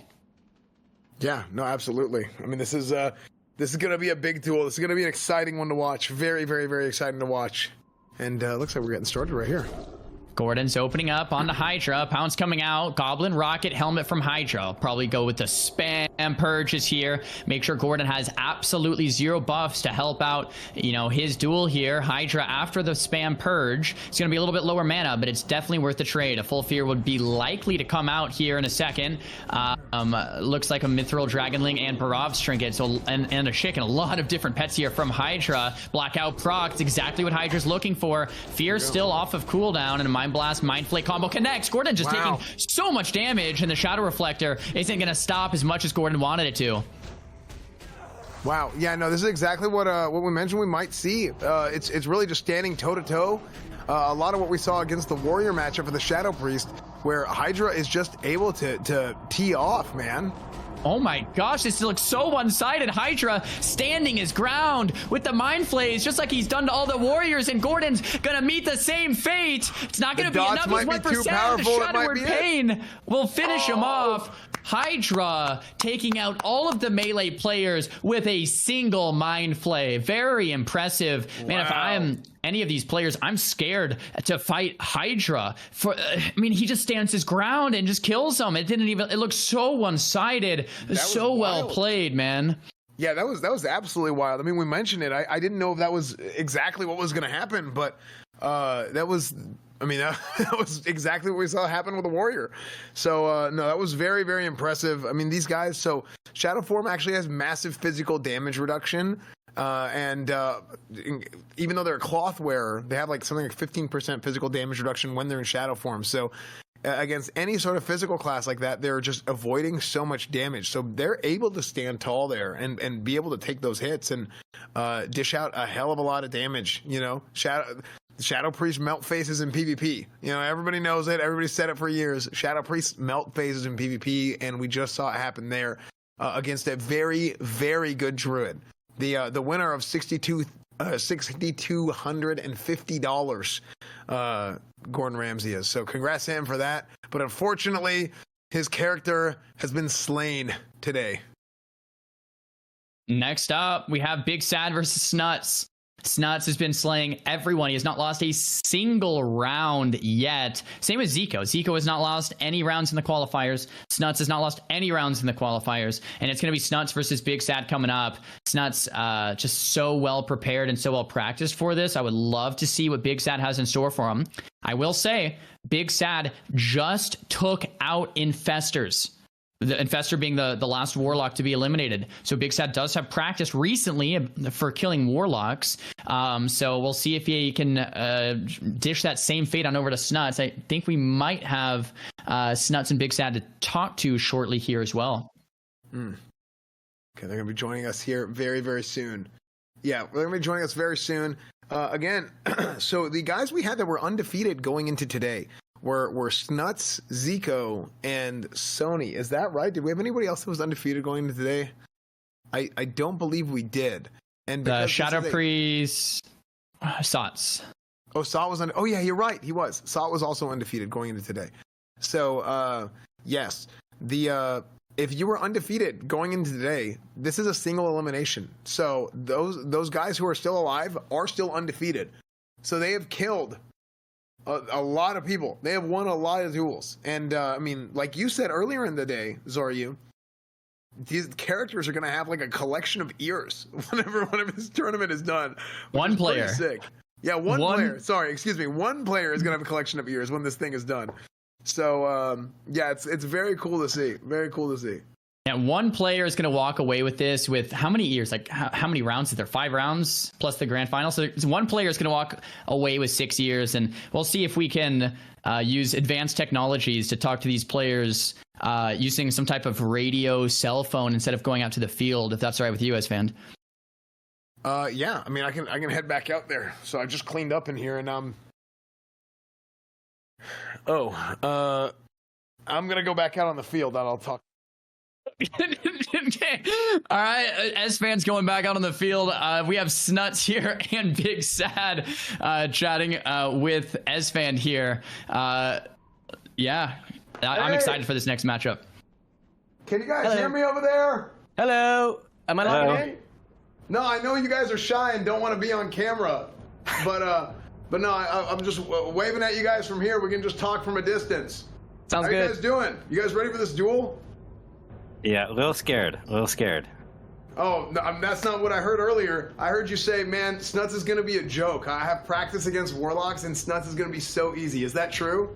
Speaker 1: Yeah, no, absolutely. I mean, this is going to be a big duel. This is going to be an exciting one to watch. Very, very, very exciting to watch. And looks like we're getting started right here.
Speaker 2: Gordon's opening up onto Hydra. Pounce coming out. Goblin Rocket Helmet from Hydra. I'll probably go with the spam purges here. Make sure Gordon has absolutely 0 buffs to help out, his duel here. Hydra, after the spam purge, it's going to be a little bit lower mana, but it's definitely worth the trade. A full fear would be likely to come out here in a second. Looks like a Mithril Dragonling and Barov's Trinket, and a Schick, and a lot of different pets here from Hydra. Blackout proc, it's exactly what Hydra's looking for. Fear still off of cooldown, and a Mind Blast, Mind Flay combo connects. Gordon just taking so much damage, and the Shadow Reflector isn't going to stop as much as Gordon wanted it to.
Speaker 1: Wow. Yeah, no, this is exactly what we mentioned we might see. It's really just standing toe-to-toe. A lot of what we saw against the Warrior matchup for the Shadow Priest, where Hydra is just able to tee off, man.
Speaker 2: Oh my gosh, this looks so one-sided. Hydra standing his ground with the Mind Flays, just like he's done to all the Warriors, and Gordon's gonna meet the same fate. It's not gonna be enough as 1%. The Shadowward Pain will finish him off. Hydra taking out all of the melee players with a single Mind Flay. Very impressive. Man, if I am any of these players, I'm scared to fight Hydra. He just stands his ground and just kills them. It looked so one-sided. So well played, man.
Speaker 1: Yeah, that was absolutely wild. I mean, we mentioned it. I didn't know if that was exactly what was going to happen, but that was exactly what we saw happen with the Warrior. So, no, that was very, very impressive. I mean, these guys, so Shadow Form actually has massive physical damage reduction. And even though they're a cloth wearer, they have something like 15% physical damage reduction when they're in Shadow Form. So against any sort of physical class like that, they're just avoiding so much damage. So they're able to stand tall there and be able to take those hits and dish out a hell of a lot of damage. Shadow Priest melt phases in PvP. Everybody knows it. Everybody's said it for years. Shadow Priest melt phases in PvP, and we just saw it happen there against a very, very good Druid. The winner of $6,250, Gordon Ramsay is. So congrats to him for that. But unfortunately, his character has been slain today.
Speaker 2: Next up, we have Big Sad versus Snuts. Snuts has been slaying everyone. He has not lost a single round yet. Same with Ziko. Ziko has not lost any rounds in the qualifiers. Snuts has not lost any rounds in the qualifiers. And it's going to be Snuts versus Big Sad coming up. Snuts just so well prepared and so well practiced for this. I would love to see what Big Sad has in store for him. I will say, Big Sad just took out Infestors. The Infestor being the last Warlock to be eliminated. So Big Sad does have practice recently for killing Warlocks. So we'll see if he can dish that same fate on over to Snuts. I think we might have Snuts and Big Sad to talk to shortly here as well.
Speaker 1: Okay, they're going to be joining us here very, very soon. Yeah, they're going to be joining us very soon. Again, so the guys we had that were undefeated going into today were Snuts, Ziko, and Sony. Is that right? Did we have anybody else that was undefeated going into today? I don't believe we did. And
Speaker 2: the Shadow Priest, Sots.
Speaker 1: Oh, Sot was oh yeah, you're right. He was. Sot was also undefeated going into today. So yes, if you were undefeated going into today, this is a single elimination. So those guys who are still alive are still undefeated. So they have killed a lot of people. They have won a lot of duels. And I mean, like you said earlier in the day, Zeroi, these characters are going to have like a collection of ears whenever this tournament is done.
Speaker 2: One player.
Speaker 1: Sick. Yeah, one player. Sorry, excuse me. One player is going to have a collection of ears when this thing is done. So yeah, it's very cool to see. Very cool to see.
Speaker 2: And one player is going to walk away with this with how many years? Like how many rounds is there? 5 rounds plus the grand final. So one player is going to walk away with 6 years, and we'll see if we can use advanced technologies to talk to these players using some type of radio cell phone instead of going out to the field. If that's all right with you, Xzan.
Speaker 1: Yeah, I mean, I can head back out there. So I just cleaned up in here, and I'm gonna go back out on the field, and I'll talk.
Speaker 2: Okay. All right, Xzan's going back out on the field. We have Snuts here and Big Sad chatting with Xzan here. Yeah, I'm excited for this next matchup.
Speaker 1: Can you guys hear me over there?
Speaker 3: Hello. Am I logging in?
Speaker 1: No, I know you guys are shy and don't want to be on camera, but no, I'm just waving at you guys from here. We can just talk from a distance.
Speaker 3: Sounds good.
Speaker 1: How you guys doing? You guys ready for this duel?
Speaker 12: Yeah, a little scared.
Speaker 1: Oh, no, that's not what I heard earlier. I heard you say, man, Snuts is going to be a joke. I have practice against Warlocks, and Snuts is going to be so easy. Is that true?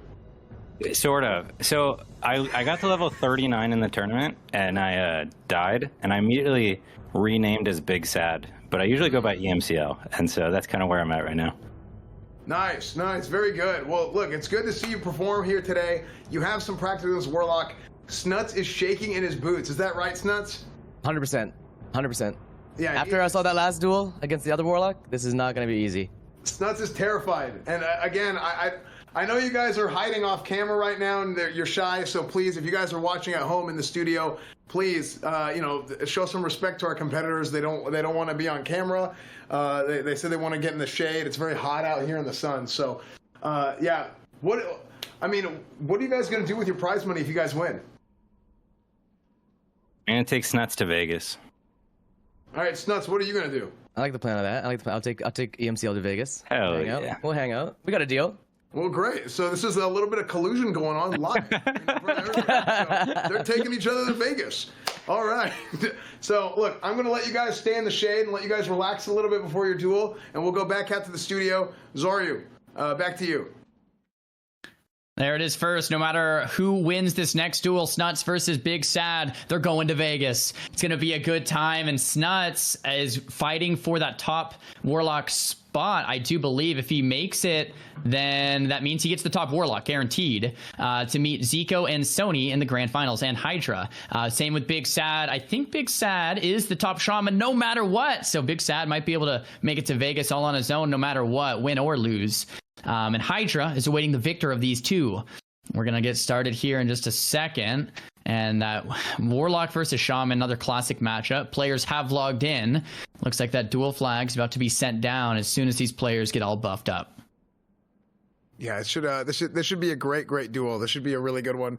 Speaker 12: Sort of. So I got to level 39 in the tournament, and I died, and I immediately renamed as Big Sad. But I usually go by EMCL, and so that's kind of where I'm at right now.
Speaker 1: Nice. Very good. Well, look, it's good to see you perform here today. You have some practice against Warlock. Snuts is shaking in his boots. Is that right, Snuts?
Speaker 3: 100%. 100%.
Speaker 1: Yeah.
Speaker 3: After I saw that last duel against the other Warlock, this is not going to be easy.
Speaker 1: Snuts is terrified. And again, I know you guys are hiding off camera right now and you're shy. So please, if you guys are watching at home in the studio, please, show some respect to our competitors. They don't want to be on camera. They say they want to get in the shade. It's very hot out here in the sun. So, yeah. What are you guys going to do with your prize money if you guys win?
Speaker 12: I'm gonna take Snuts to Vegas.
Speaker 1: All right, Snuts, what are you gonna do?
Speaker 3: I like the plan of that. I'll take EMCL to Vegas.
Speaker 12: Hell
Speaker 3: hang
Speaker 12: yeah.
Speaker 3: Out. We'll hang out. We got a deal.
Speaker 1: Well, great. So this is a little bit of collusion going on live. So they're taking each other to Vegas. All right. So look, I'm gonna let you guys stay in the shade and let you guys relax a little bit before your duel, and we'll go back out to the studio. Zeroi, back to you.
Speaker 2: There it is first. No matter who wins this next duel, Snuts versus Big Sad, they're going to Vegas. It's going to be a good time, and Snuts is fighting for that top Warlock spot. I do believe if he makes it, then that means he gets the top Warlock, guaranteed, to meet Ziko and Sony in the Grand Finals, and Hydra. Same with Big Sad. I think Big Sad is the top Shaman no matter what, so Big Sad might be able to make it to Vegas all on his own no matter what, win or lose. And Hydra is awaiting the victor of these two. We're going to get started here in just a second. And Warlock versus Shaman, another classic matchup. Players have logged in. Looks like that dual flag's about to be sent down as soon as these players get all buffed up.
Speaker 1: Yeah, it should. This should be a great duel. This should be a really good one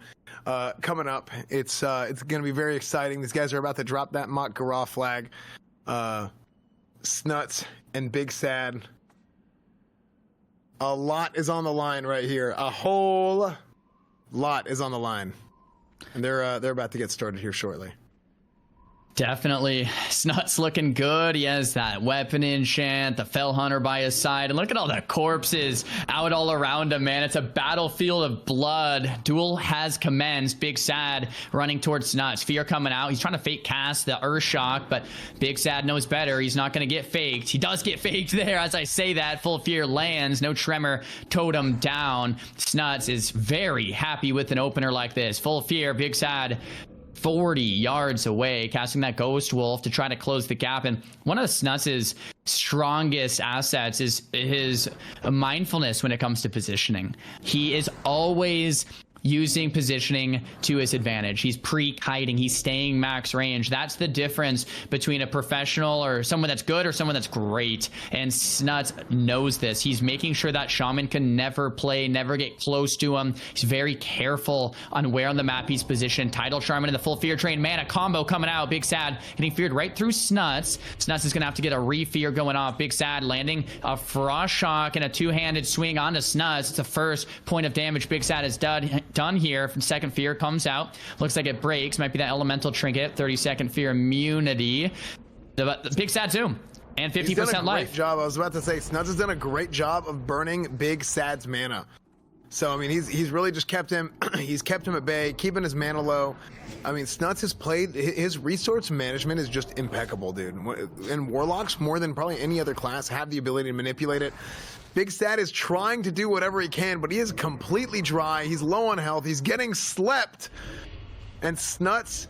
Speaker 1: coming up. It's going to be very exciting. These guys are about to drop that Mak'Gora flag. Snuts and Big Sad. A lot is on the line right here. A whole lot is on the line. And they're about to get started here shortly.
Speaker 2: Definitely. Snuts looking good. He has that weapon enchant, the Fell Hunter by his side. And look at all the corpses out all around him, man. It's a battlefield of blood. Duel has commenced. Big Sad running towards Snuts. Fear coming out. He's trying to fake cast the Earth Shock, but Big Sad knows better. He's not going to get faked. He does get faked there. As I say that, Full Fear lands. No Tremor. Totem down. Snuts is very happy with an opener like this. Full Fear. Big Sad 40 yards away, casting that Ghost Wolf to try to close the gap. And one of Snuts' strongest assets is his mindfulness when it comes to positioning. He is always using positioning to his advantage. He's pre-kiting, he's staying max range. That's the difference between a professional or someone that's good or someone that's great. And Snuts knows this. He's making sure that Shaman can never play, never get close to him. He's very careful on where on the map he's positioned. Tidal Charmin and the Full Fear Train. Man, a combo coming out. Big Sad getting feared right through Snuts. Snuts is gonna have to get a re-fear going off. Big Sad landing a Frost Shock and a two-handed swing onto Snuts. It's the first point of damage Big Sad has done here. Second fear comes out. Looks like it breaks. Might be that elemental trinket. 30-second fear immunity. The Big Sad zoom. And 50%
Speaker 1: He's done a
Speaker 2: life.
Speaker 1: great job. I was about to say, Snuts has done a great job of burning Big Sad's mana. So, I mean, he's really just kept him, he's kept him at bay, keeping his mana low. I mean, Snuts has played, his resource management is just impeccable, dude. And Warlocks, more than probably any other class, have the ability to manipulate it. Big Sad is trying to do whatever he can, but he is completely dry. He's low on health. He's getting slept. And Snuts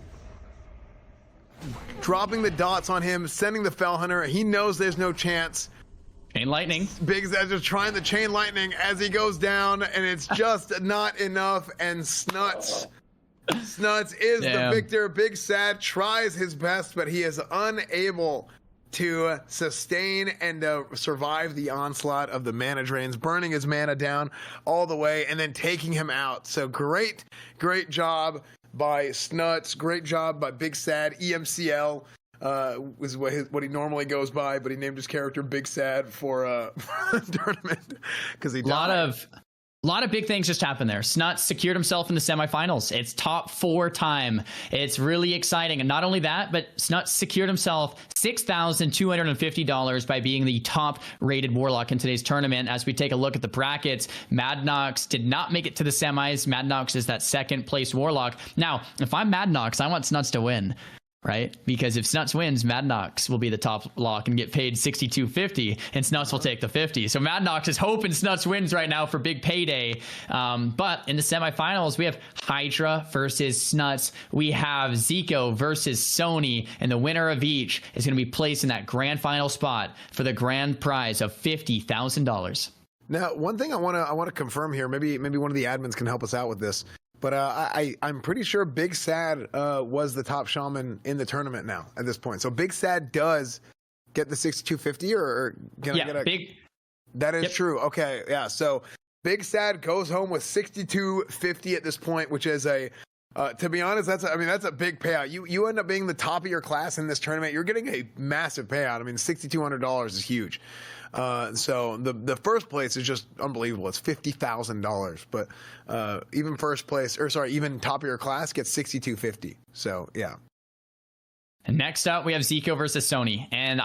Speaker 1: dropping the dots on him, sending the Fell Hunter. He knows there's no chance.
Speaker 2: Chain lightning.
Speaker 1: Big Sad just trying the chain lightning as he goes down, and it's just not enough. And Snuts is the victor. Big Sad tries his best, but he is unable to sustain and survive the onslaught of the mana drains, burning his mana down all the way and then taking him out. So great job by Snuts. Great job by Big Sad. EMCL is what he normally goes by, but he named his character Big Sad for the tournament because he died.
Speaker 2: A lot of big things just happened there. Snuts secured himself in the semifinals. It's top 4 time. It's really exciting. And not only that, but Snuts secured himself $6,250 by being the top rated Warlock in today's tournament. As we take a look at the brackets, Mad Knx did not make it to the semis. Mad Knx is that second place Warlock. Now, if I'm Mad Knx, I want Snuts to win. Right? Because if Snuts wins, Mad Knx will be the top lock and get paid $62.50, and Snuts will take the 50. So Mad Knx is hoping Snuts wins right now for big payday. But in the semifinals, we have Hydra versus Snuts. We have Ziko versus Sony, and the winner of each is going to be placed in that grand final spot for the grand prize of $50,000.
Speaker 1: Now, one thing I want to confirm here, maybe one of the admins can help us out with this. But I'm pretty sure Big Sad was the top shaman in the tournament now at this point. So Big Sad does get the 6250, or can I get a
Speaker 2: big?
Speaker 1: That is true. Okay, yeah. So Big Sad goes home with 6250 at this point, which is a to be honest, that's a big payout. You end up being the top of your class in this tournament. You're getting a massive payout. I mean, $6,200 is huge. So the first place is just unbelievable. It's $50,000, but even first place, even top of your class gets $6,250. So yeah.
Speaker 2: And next up, we have Ziko versus Sony, and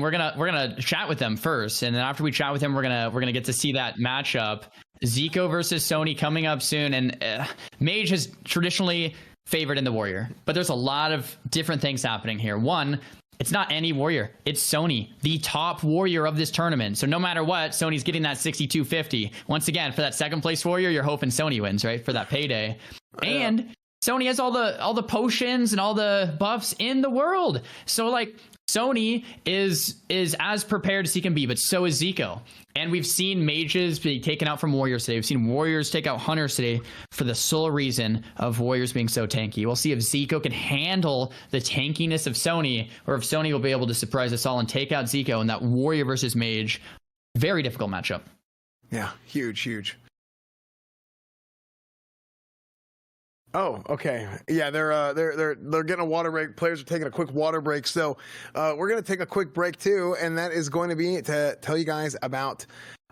Speaker 2: we're gonna chat with them first, and then after we chat with them, we're gonna get to see that matchup. Ziko versus Sony coming up soon, and Mage is traditionally favored in the Warrior, but there's a lot of different things happening here. One, it's not any Warrior, it's Sony, the top Warrior of this tournament. So no matter what, Sony's getting that 6250. Once again, for that second place Warrior, you're hoping Sony wins, right, for that payday. And Sony has all the potions and all the buffs in the world. So like Sony is as prepared as he can be, but so is Ziko. And we've seen mages be taken out from warriors today. We've seen warriors take out hunters today for the sole reason of warriors being so tanky. We'll see if Ziko can handle the tankiness of Sony, or if Sony will be able to surprise us all and take out Ziko in that warrior versus mage. Very difficult matchup.
Speaker 1: Yeah, huge. Oh, okay. Yeah, they're getting a water break. Players are taking a quick water break. So we're gonna take a quick break too, and that is going to be to tell you guys about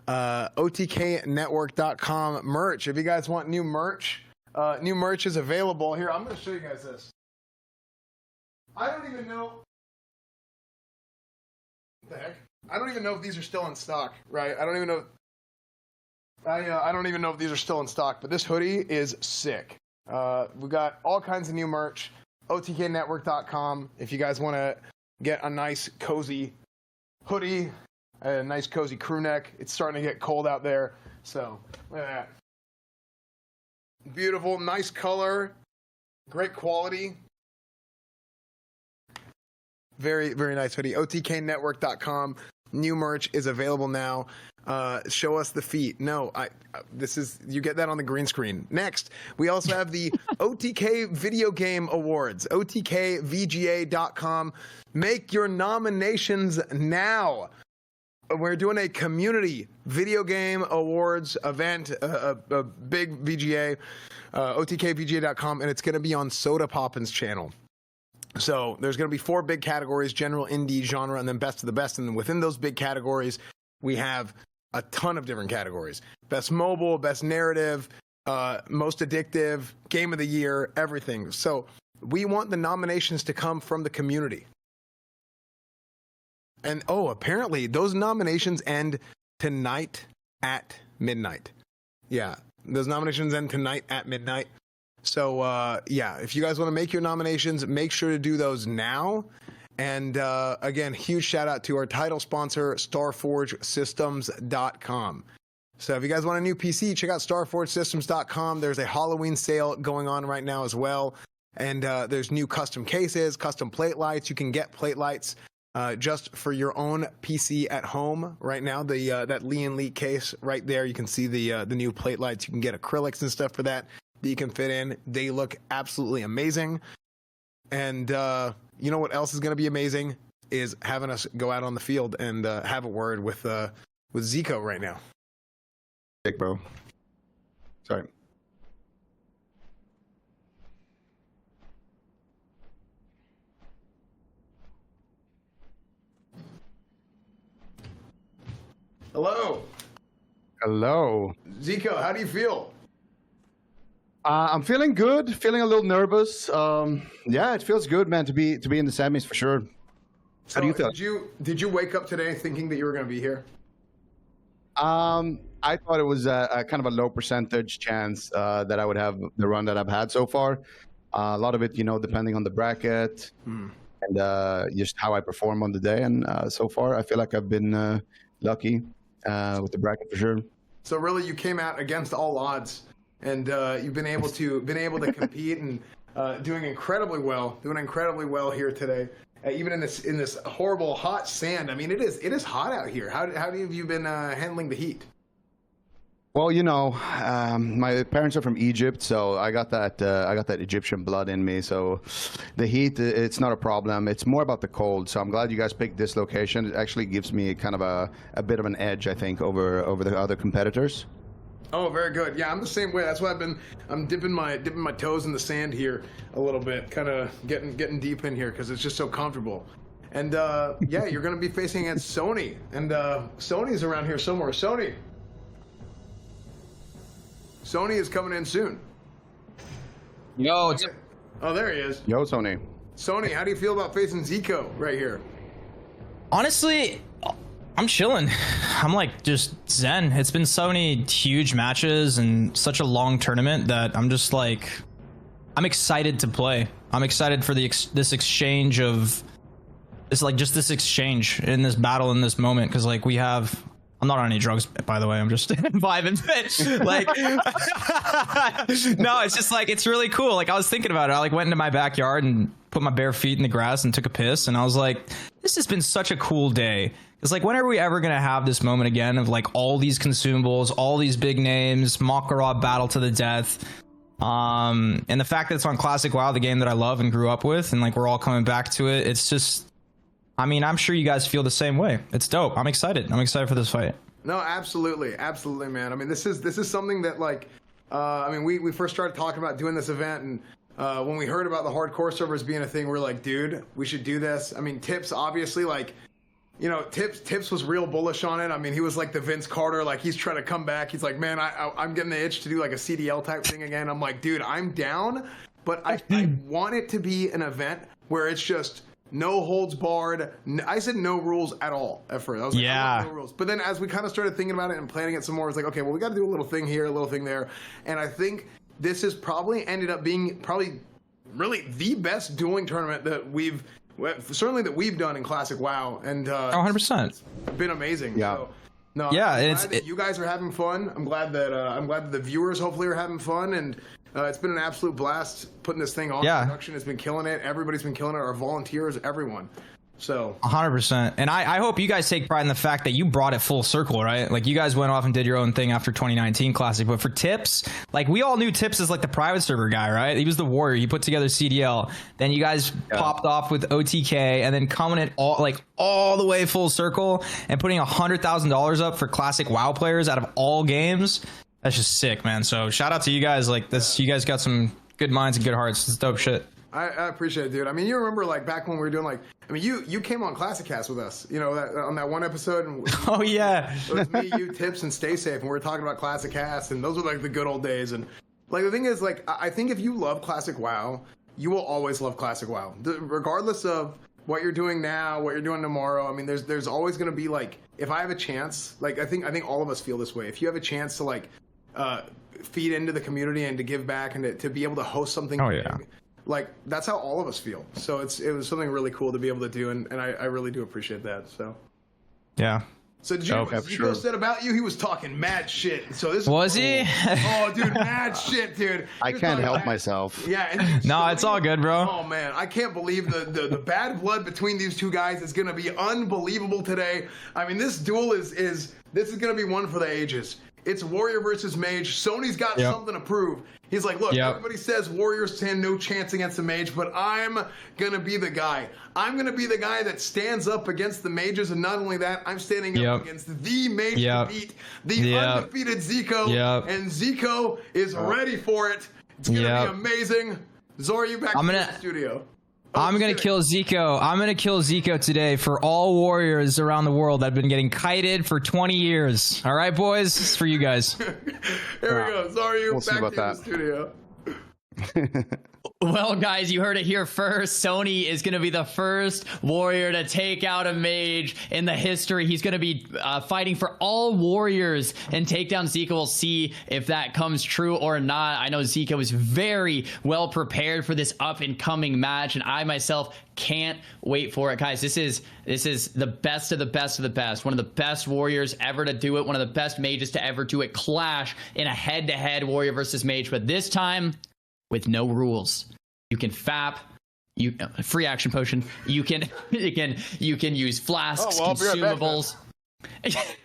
Speaker 1: OTKnetwork.com merch. If you guys want new merch is available. Here, I'm gonna show you guys this. I don't even know. What the heck? I don't even know if these are still in stock, right? I don't even know. I don't even know if these are still in stock, but this hoodie is sick. We got all kinds of new merch. OTKnetwork.com. If you guys want to get a nice cozy hoodie, a nice cozy crew neck, it's starting to get cold out there. So look at that. Beautiful, nice color, great quality. Very, very nice hoodie. OTKnetwork.com. New merch is available now. Show us the feet. No, you get that on the green screen. Next, we also have the OTK Video Game Awards. OTKVGA.com. Make your nominations now. We're doing a community video game awards event, a big VGA, OTKVGA.com, and it's going to be on Soda Poppin's channel. So there's going to be 4 big categories: general, indie, genre, and then best of the best. And then within those big categories, we have a ton of different categories: best mobile, best narrative, most addictive, game of the year, everything. So we want the nominations to come from the community. And apparently those nominations end tonight at midnight. Yeah, those nominations end tonight at midnight. So, if you guys want to make your nominations, make sure to do those now. And again, huge shout out to our title sponsor, StarForgeSystems.com. So if you guys want a new PC, check out StarForgeSystems.com. There's a Halloween sale going on right now as well. And there's new custom cases, custom plate lights. You can get plate lights just for your own PC at home right now. That Lee & Lee case right there, you can see the new plate lights. You can get acrylics and stuff for that you can fit in. They look absolutely amazing. And you know what else is going to be amazing is having us go out on the field and have a word with Ziko right now.
Speaker 6: Dick, bro. Sorry.
Speaker 1: Hello.
Speaker 6: Hello.
Speaker 1: Ziko, how do you feel?
Speaker 6: I'm feeling good, feeling a little nervous. Yeah, it feels good, man, to be in the semis for sure.
Speaker 1: So
Speaker 6: how do you feel?
Speaker 1: Did you wake up today thinking that you were going to be here?
Speaker 6: I thought it was a kind of a low percentage chance that I would have the run that I've had so far. A lot of it, depending on the bracket and just how I perform on the day. And so far, I feel like I've been lucky with the bracket for sure.
Speaker 1: So really, you came out against all odds. And you've been able to compete and doing incredibly well here today, even in this horrible hot sand. I mean, it is hot out here. How have you been handling the heat?
Speaker 6: Well, my parents are from Egypt, so I got that Egyptian blood in me. So the heat, it's not a problem. It's more about the cold. So I'm glad you guys picked this location. It actually gives me kind of a bit of an edge, I think, over the other competitors.
Speaker 1: Oh, very good. Yeah, I'm the same way. That's why I'm dipping my toes in the sand here a little bit, kind of getting deep in here because it's just so comfortable. And yeah, you're going to be facing against Sony, and Sony's around here somewhere. Sony is coming in soon.
Speaker 8: Yo,
Speaker 1: oh, there he is.
Speaker 6: Yo, Sony.
Speaker 1: Sony, how do you feel about facing Ziko right here?
Speaker 8: Honestly, I'm chilling. I'm like just zen. It's been so many huge matches and such a long tournament that I'm just like, I'm excited to play. I'm excited for this exchange of, it's like just this exchange in this battle in this moment. Cause like we have, I'm not on any drugs, by the way. I'm just vibing. Like, no, it's just like, it's really cool. Like I was thinking about it. I like went into my backyard and put my bare feet in the grass and took a piss. And I was like, this has been such a cool day. It's like, when are we ever going to have this moment again of like all these consumables, all these big names, Mak'Gora battle to the death. And the fact that it's on Classic WoW, the game that I love and grew up with, and like we're all coming back to it. It's just, I mean, I'm sure you guys feel the same way. It's dope. I'm excited. I'm excited for this fight.
Speaker 1: No, absolutely, man. I mean, this is something that like I mean, we first started talking about doing this event, and when we heard about the hardcore servers being a thing, we're like, dude, we should do this. I mean, Tips, obviously, like, you know, Tips was real bullish on it. I mean, he was like the Vince Carter, like he's trying to come back. He's like, man, I'm getting the itch to do like a CDL type thing again. I'm like, dude, I'm down, but I want it to be an event where it's just no holds barred. I said no rules at all at first. I was like, I want no rules. But then as we kind of started thinking about it and planning it some more, it's like, okay, well, we got to do a little thing here, a little thing there. And I think this has probably ended up being really the best dueling tournament that we've done in Classic WoW, and
Speaker 8: 100%.
Speaker 1: It's been amazing.
Speaker 6: Yeah.
Speaker 1: So, no,
Speaker 8: Yeah,
Speaker 1: I'm
Speaker 8: it's-
Speaker 1: glad that you guys are having fun. I'm glad that the viewers hopefully are having fun, and it's been an absolute blast putting this thing on.
Speaker 8: Yeah.
Speaker 1: Production has been killing it. Everybody's been killing it. Our volunteers, everyone. So
Speaker 8: 100%. And I hope you guys take pride in the fact that you brought it full circle, right? Like, you guys went off and did your own thing after 2019 Classic. But for Tips, like, we all knew Tips as like the private server guy, right? He was the warrior. He put together CDL. Then you guys popped off with OTK, and then coming in all the way full circle and putting $100,000 up for Classic WoW players out of all games. That's just sick, man. So shout out to you guys. Like, this, you guys got some good minds and good hearts. It's dope shit.
Speaker 1: I appreciate it, dude. I mean, you remember like back when we were doing like, I mean, you came on Classic Cast with us, you know, on that one episode. And
Speaker 8: Oh yeah.
Speaker 1: it was me, you, Tips, and Stay Safe, and we were talking about Classic Cast, and those were like the good old days. And like the thing is, like, I think if you love Classic WoW, you will always love Classic WoW, regardless of what you're doing now, what you're doing tomorrow. I mean, there's always going to be like, if I have a chance, like I think all of us feel this way. If you have a chance to like feed into the community and to give back and to be able to host something big, like that's how all of us feel. So it was something really cool to be able to do, and I really do appreciate that. So
Speaker 8: Yeah.
Speaker 1: so did you know what Ziko said about you? He was talking mad shit. So this
Speaker 8: Was he?
Speaker 1: Oh, dude, mad shit, dude.
Speaker 6: I can't help myself.
Speaker 1: Yeah. And
Speaker 8: No, it's all good, bro.
Speaker 1: Oh man, I can't believe the bad blood between these two guys is gonna be unbelievable today. I mean, this duel is gonna be one for the ages. It's Warrior versus Mage. Sony's got something to prove. He's like, look, everybody says Warriors stand no chance against the Mage, but I'm gonna be the guy. I'm gonna be the guy that stands up against the Mages, and not only that, I'm standing up against the Mage to beat the undefeated Ziko, and Ziko is ready for it. It's gonna be amazing. Zora, you back in the studio.
Speaker 8: I'm gonna kill Ziko. I'm gonna kill Ziko today for all warriors around the world that have been getting kited for 20 years. All right, boys, this is for you guys.
Speaker 1: Here we go. Zora, you back in the studio.
Speaker 2: Well, guys, you heard it here first. Sony is going to be the first warrior to take out a mage in the history. He's going to be fighting for all warriors and take down Ziko. We'll see if that comes true or not. I know Ziko is very well prepared for this up-and-coming match, and I myself can't wait for it. Guys, this is the best of the best of the best. One of the best warriors ever to do it. One of the best mages to ever do it. Clash in a head-to-head warrior versus mage, but this time with no rules. You can FAP, free action potion. You can use flasks, consumables.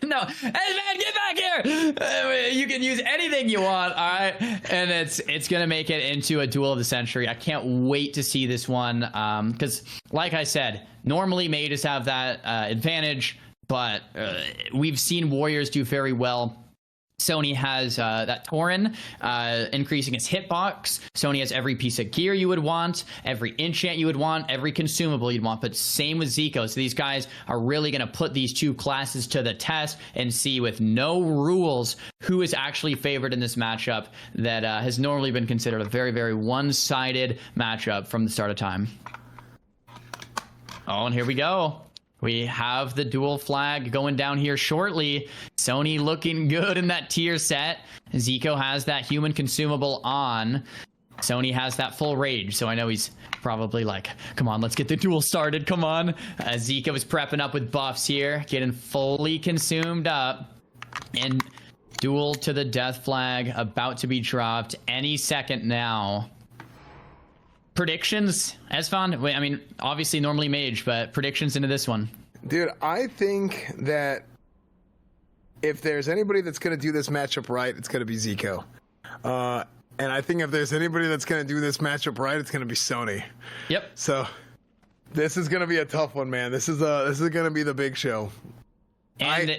Speaker 2: No, hey man, get back here! You can use anything you want, all right? And it's gonna make it into a duel of the century. I can't wait to see this one, because like I said, normally mages have that advantage, but we've seen warriors do very well. Sony has that Tauren increasing its hitbox. Sony has every piece of gear you would want, every enchant you would want, every consumable you'd want, but same with Ziko. So these guys are really going to put these two classes to the test and see with no rules who is actually favored in this matchup that has normally been considered a very, very one-sided matchup from the start of time. Oh, and here we go. We have the dual flag going down here shortly. Sony looking good in that tier set. Ziko has that human consumable on. Sony has that full rage, so I know he's probably like, come on, let's get the duel started, come on. Ziko is prepping up with buffs here, getting fully consumed up. And duel to the death flag about to be dropped any second now. Predictions, Xzan? I mean, obviously normally mage, but predictions into this one.
Speaker 1: Dude, I think that if there's anybody that's going to do this matchup right, it's going to be Ziko. And I think if there's anybody that's going to do this matchup right, it's going to be Sony.
Speaker 2: Yep.
Speaker 1: So this is going to be a tough one, man. This is going to be the big show.
Speaker 2: And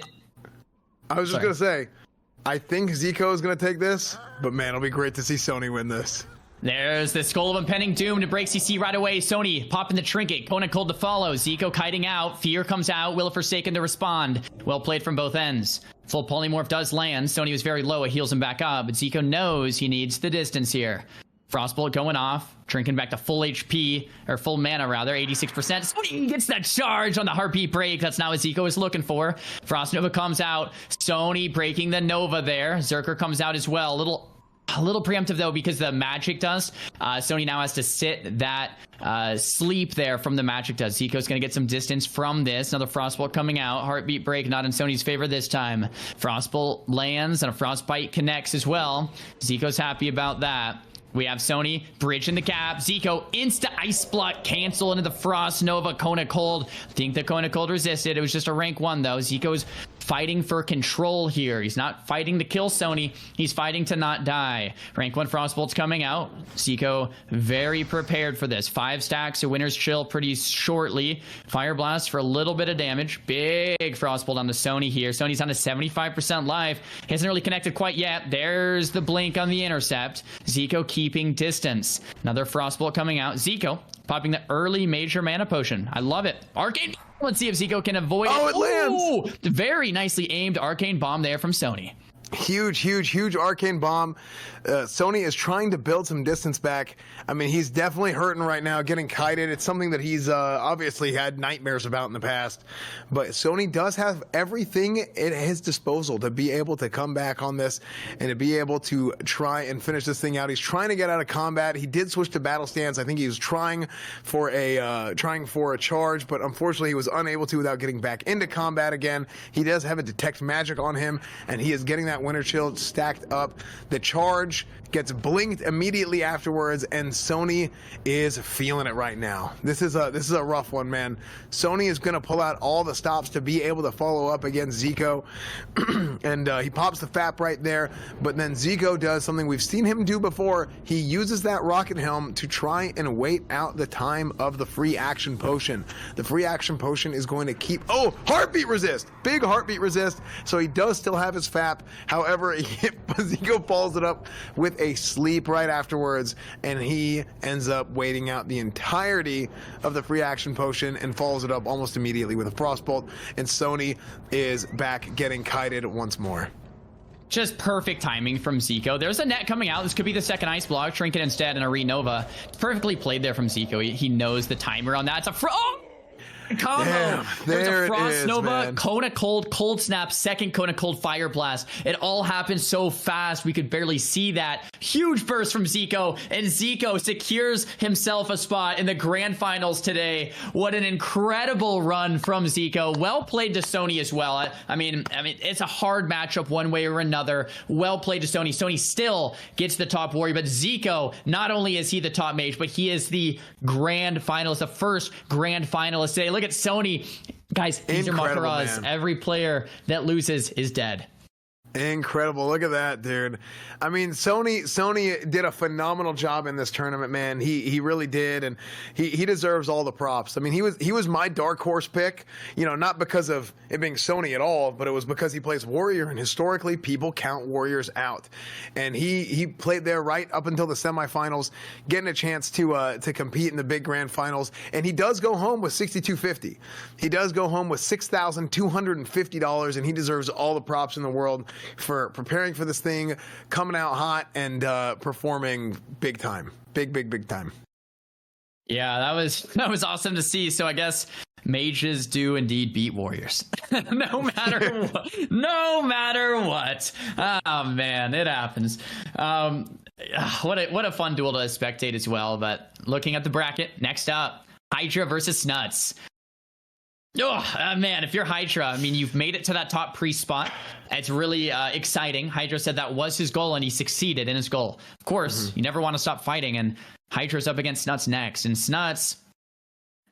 Speaker 1: I was just going to say, I think Ziko is going to take this, but man, it'll be great to see Sony win this.
Speaker 2: There's the Skull of Impending Doom to break CC right away. Sony popping the trinket. Kona cold to follow. Ziko kiting out. Fear comes out. Will of Forsaken to respond. Well played from both ends. Full polymorph does land. Sony was very low. It heals him back up. But Ziko knows he needs the distance here. Frostbolt going off. Trinket back to full HP, or full mana rather, 86%. Sony gets that charge on the heartbeat break. That's not what Ziko is looking for. Frost Nova comes out. Sony breaking the Nova there. Zerker comes out as well. A little preemptive though, because the magic dust. Sony now has to sit that sleep there from the magic dust. Ziko's going to get some distance from this. Another Frostbolt coming out. Heartbeat break not in Sony's favor this time. Frostbolt lands and a Frostbite connects as well. Ziko's happy about that. We have Sony bridging the gap. Ziko insta ice block cancel into the Frost Nova. Kona Cold. I think the Kona Cold resisted. It was just a rank 1 though. Ziko's fighting for control here. He's not fighting to kill Sony. He's fighting to not die. Rank 1 Frostbolt's coming out. Ziko very prepared for this. 5 stacks. A winner's chill pretty shortly. Fire Blast for a little bit of damage. Big Frostbolt on the Sony here. Sony's on to 75% life. He hasn't really connected quite yet. There's the blink on the intercept. Ziko keeping distance. Another Frostbolt coming out. Ziko popping the early major mana potion. I love it. Arcane. Let's see if Ziko can avoid it.
Speaker 1: Oh, it lands.
Speaker 2: Very nicely aimed arcane bomb there from Sony.
Speaker 1: Huge arcane bomb. Sony is trying to build some distance back. I mean, he's definitely hurting right now, getting kited. It's something that he's obviously had nightmares about in the past. But Sony does have everything at his disposal to be able to come back on this and to be able to try and finish this thing out. He's trying to get out of combat. He did switch to battle stance. I think he was trying for a charge, but unfortunately he was unable to without getting back into combat again. He does have a detect magic on him, and he is getting that Winter Chill stacked up. The charge gets blinked immediately afterwards, and Sony is feeling it right now. This is a rough one, man. Sony is going to pull out all the stops to be able to follow up against Ziko, and he pops the FAP right there, but then Ziko does something we've seen him do before. He uses that Rocket Helm to try and wait out the time of the free action potion. The free action potion is going to keep... Oh, heartbeat resist! Big heartbeat resist, so he does still have his FAP. However, Ziko follows it up with a sleep right afterwards, and he ends up waiting out the entirety of the free action potion and follows it up almost immediately with a Frostbolt, and Sony is back getting kited once more.
Speaker 2: Just perfect timing from Ziko. There's a net coming out. This could be the second ice block. Trinket instead and a Renova. It's perfectly played there from Ziko. He knows the timer on that. It's a combo.
Speaker 1: Damn,
Speaker 2: There's a
Speaker 1: there it
Speaker 2: Frost
Speaker 1: is,
Speaker 2: Nova,
Speaker 1: man.
Speaker 2: Kona Cold, Cold Snap, second Kona Cold Fire Blast. It all happened so fast we could barely see that. Huge burst from Ziko, and Ziko secures himself a spot in the grand finals today. What an incredible run from Ziko. Well played to Sony as well. I mean, it's a hard matchup one way or another. Well played to Sony. Sony still gets the top warrior, but Ziko, not only is he the top mage, but he is the grand finalist, the first grand finalist today. Look at Sony. Guys, these are Mak'Goras. Every player that loses is dead.
Speaker 1: Incredible. Look at that, dude. I mean, Sony did a phenomenal job in this tournament, man. He really did, and he deserves all the props. I mean, he was my dark horse pick, you know, not because of it being Sony at all, but it was because he plays warrior, and historically people count warriors out. And he played there right up until the semifinals, getting a chance to compete in the big grand finals, and he does go home with $6,250. He does go home with $6,250, and he deserves all the props in the world for preparing for this thing, coming out hot, and performing big time. Big time.
Speaker 2: Yeah, that was awesome to see. So I guess mages do indeed beat warriors. no matter what. Oh man, it happens. What a fun duel to spectate as well. But looking at the bracket, next up, Hydra versus Snuts. Oh, man, if you're Hydra, I mean, you've made it to that top priest spot. It's really exciting. Hydra said that was his goal, and he succeeded in his goal. Of course, you never want to stop fighting, and Hydra's up against Snuts next. And Snuts,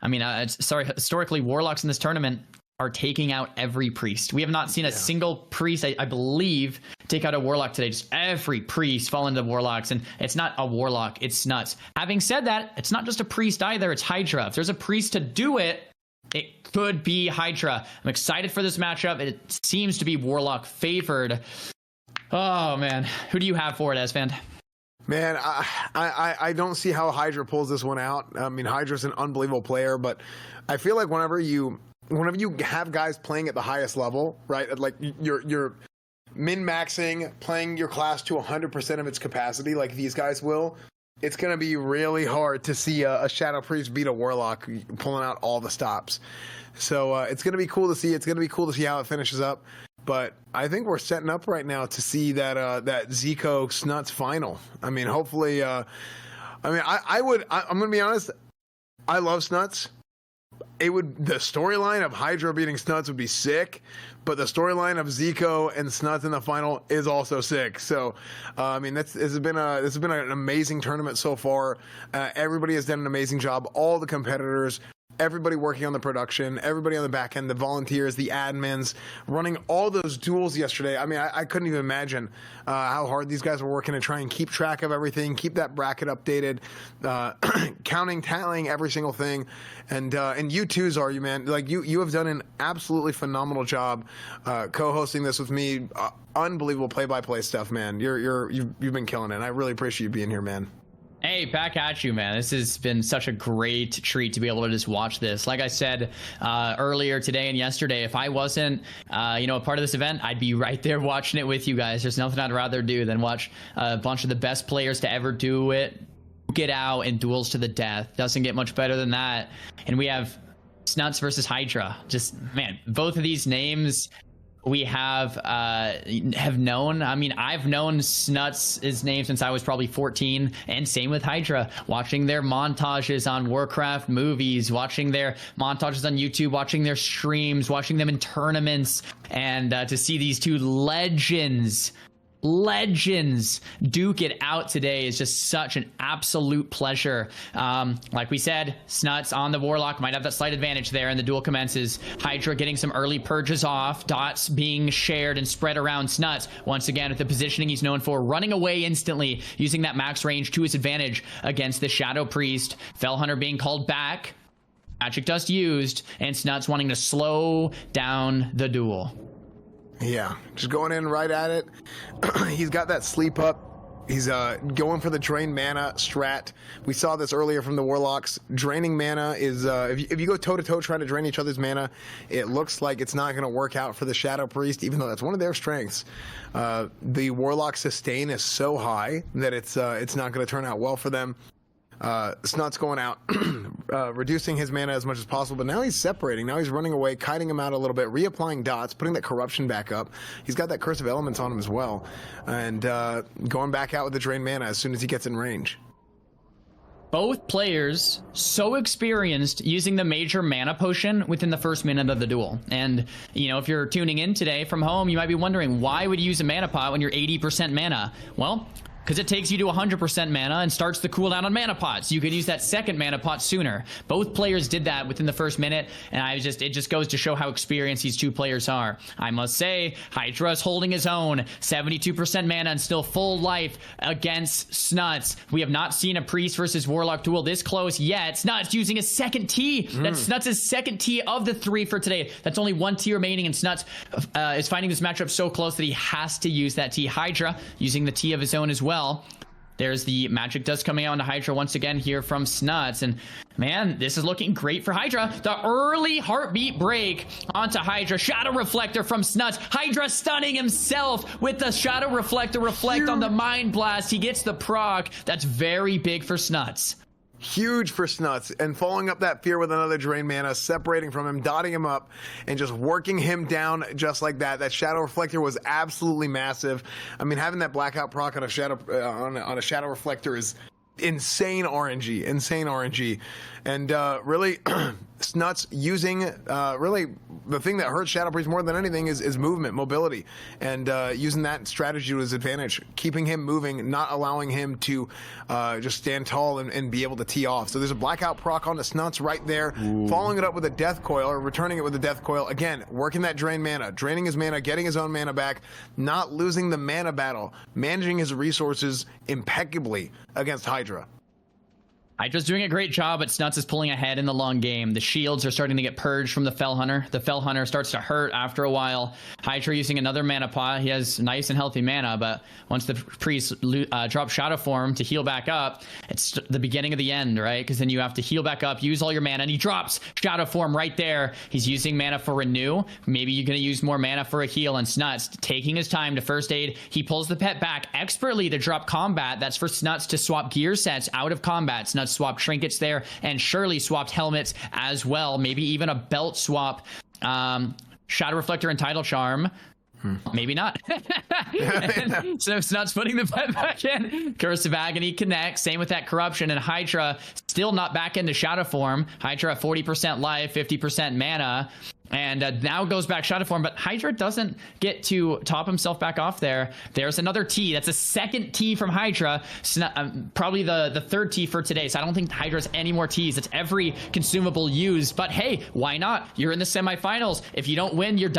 Speaker 2: I mean, historically, Warlocks in this tournament are taking out every priest. We have not seen a single priest, I believe, take out a Warlock today. Just every priest fall into Warlocks, and it's not a Warlock, it's Snuts. Having said that, it's not just a priest either, it's Hydra. If there's a priest to do it, it could be Hydra. I'm excited for this matchup. It seems to be Warlock favored. Oh man, who do you have for it, Esfand?
Speaker 1: Man, I don't see how Hydra pulls this one out. I mean, Hydra's an unbelievable player, but I feel like whenever you have guys playing at the highest level, right? Like you're min-maxing, playing your class to 100% of its capacity, like these guys will. It's going to be really hard to see a Shadow Priest beat a Warlock pulling out all the stops. So it's going to be cool to see. It's going to be cool to see how it finishes up. But I think we're setting up right now to see that that Ziko Snuts final. I mean, hopefully, I'm going to be honest. I love Snuts. The storyline of Hydra beating Snuts would be sick, but the storyline of Ziko and Snuts in the final is also sick. So, I mean, this has been an amazing tournament so far. Everybody has done an amazing job. All the competitors. Everybody working on the production, everybody on the back end, the volunteers, the admins, running all those duels yesterday. I mean, I couldn't even imagine how hard these guys were working to try and keep track of everything, keep that bracket updated, counting, tallying every single thing. And you too, Zar, man. Like you have done an absolutely phenomenal job co-hosting this with me. Unbelievable play-by-play stuff, man. You've been killing it. And I really appreciate you being here, man.
Speaker 2: Hey, back at you, man. This has been such a great treat to be able to just watch this. Like I said earlier today and yesterday, if I wasn't, a part of this event, I'd be right there watching it with you guys. There's nothing I'd rather do than watch a bunch of the best players to ever do it get out in duels to the death. Doesn't get much better than that. And we have Snuts versus Hydra. Just, man, both of these names we have known. I mean, I've known Snuts' name since I was probably 14, and same with Hydra. Watching their montages on Warcraft movies, watching their montages on YouTube, watching their streams, watching them in tournaments, and to see these two legends duke it out today is just such an absolute pleasure. Like we said, Snuts on the Warlock might have that slight advantage there, and the duel commences. Hydra getting some early purges off, dots being shared and spread around Snuts. Once again, with the positioning he's known for, running away instantly, using that max range to his advantage against the Shadow Priest. Fellhunter being called back, Magic Dust used, and Snuts wanting to slow down the duel.
Speaker 1: Yeah, just going in right at it. He's got that sleep up. He's going for the drain mana strat. We saw this earlier from the Warlocks. Draining mana is, if you go toe-to-toe trying to drain each other's mana, it looks like it's not going to work out for the Shadow Priest, even though that's one of their strengths. The Warlock sustain is so high that it's not going to turn out well for them. Snot's going out, reducing his mana as much as possible, but now he's separating. Now he's running away, kiting him out a little bit, reapplying dots, putting that corruption back up. He's got that curse of elements on him as well, and going back out with the drain mana as soon as he gets in range.
Speaker 2: Both players so experienced using the major mana potion within the first minute of the duel. And, if you're tuning in today from home, you might be wondering, why would you use a mana pot when you're 80% mana? Well, because it takes you to 100% mana and starts the cooldown on mana pots. You can use that second mana pot sooner. Both players did that within the first minute, and it just goes to show how experienced these two players are. I must say, Hydra's holding his own, 72% mana and still full life against Snuts. We have not seen a Priest versus Warlock duel this close yet. Snuts using a second T. That's Snuts' second T of the 3 for today. That's only 1 T remaining, and Snuts is finding this matchup so close that he has to use that T. Hydra using the T of his own as well. There's the Magic Dust coming out into Hydra once again here from Snuts. And man, this is looking great for Hydra. The early heartbeat break onto Hydra. Shadow Reflector from Snuts. Hydra stunning himself with the Shadow Reflector reflect on the Mind Blast. He gets the proc. That's very big for Snuts.
Speaker 1: Huge for Snuts, and following up that fear with another drain mana, separating from him, dotting him up, and just working him down just like that. That Shadow Reflector was absolutely massive. I mean, having that blackout proc on a Shadow Reflector is insane RNG. And really, Snuts using, really, the thing that hurts Shadow Priest more than anything is movement, mobility, and using that strategy to his advantage, keeping him moving, not allowing him to just stand tall and be able to tee off. So there's a blackout proc on the Snuts right there, following it up with a Death Coil, or returning it with a Death Coil. Again, working that drain mana, draining his mana, getting his own mana back, not losing the mana battle, managing his resources impeccably against Hydra.
Speaker 2: Hydra's doing a great job, but Snuts is pulling ahead in the long game. The shields are starting to get purged from the Fell Hunter. The Fell Hunter starts to hurt after a while. Hydra using another mana pot. He has nice and healthy mana, but once the priest drops Shadow Form to heal back up, it's the beginning of the end, right? Because then you have to heal back up, use all your mana, and he drops Shadow Form right there. He's using mana for Renew. Maybe you're going to use more mana for a heal, and Snuts taking his time to first aid. He pulls the pet back expertly to drop combat. That's for Snuts to swap gear sets out of combat. Snuts swapped trinkets there, and surely swapped helmets as well. Maybe even a belt swap. Shadow Reflector and Tidal Charm. Maybe not. So Snuts putting the pet back in. Curse of Agony connects. Same with that Corruption. And Hydra still not back into Shadow Form. Hydra 40% life, 50% mana. And now goes back Shadow Form, but Hydra doesn't get to top himself back off there. There's another T. That's a second T from Hydra. Probably the third T for today. So I don't think Hydra has any more Ts. It's every consumable used. But hey, why not? You're in the semifinals. If you don't win, you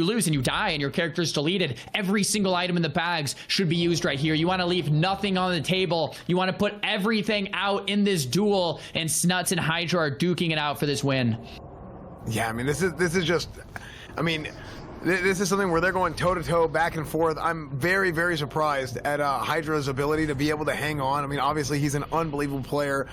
Speaker 2: lose and you die and your character's deleted. Every single item in the bags should be used right here. You want to leave nothing on the table. You want to put everything out in this duel. And Snuts and Hydra are duking it out for this win.
Speaker 1: Yeah, I mean, this is just, I mean, this is something where they're going toe-to-toe, back and forth. I'm very, very surprised at Hydra's ability to be able to hang on. I mean, obviously, he's an unbelievable player,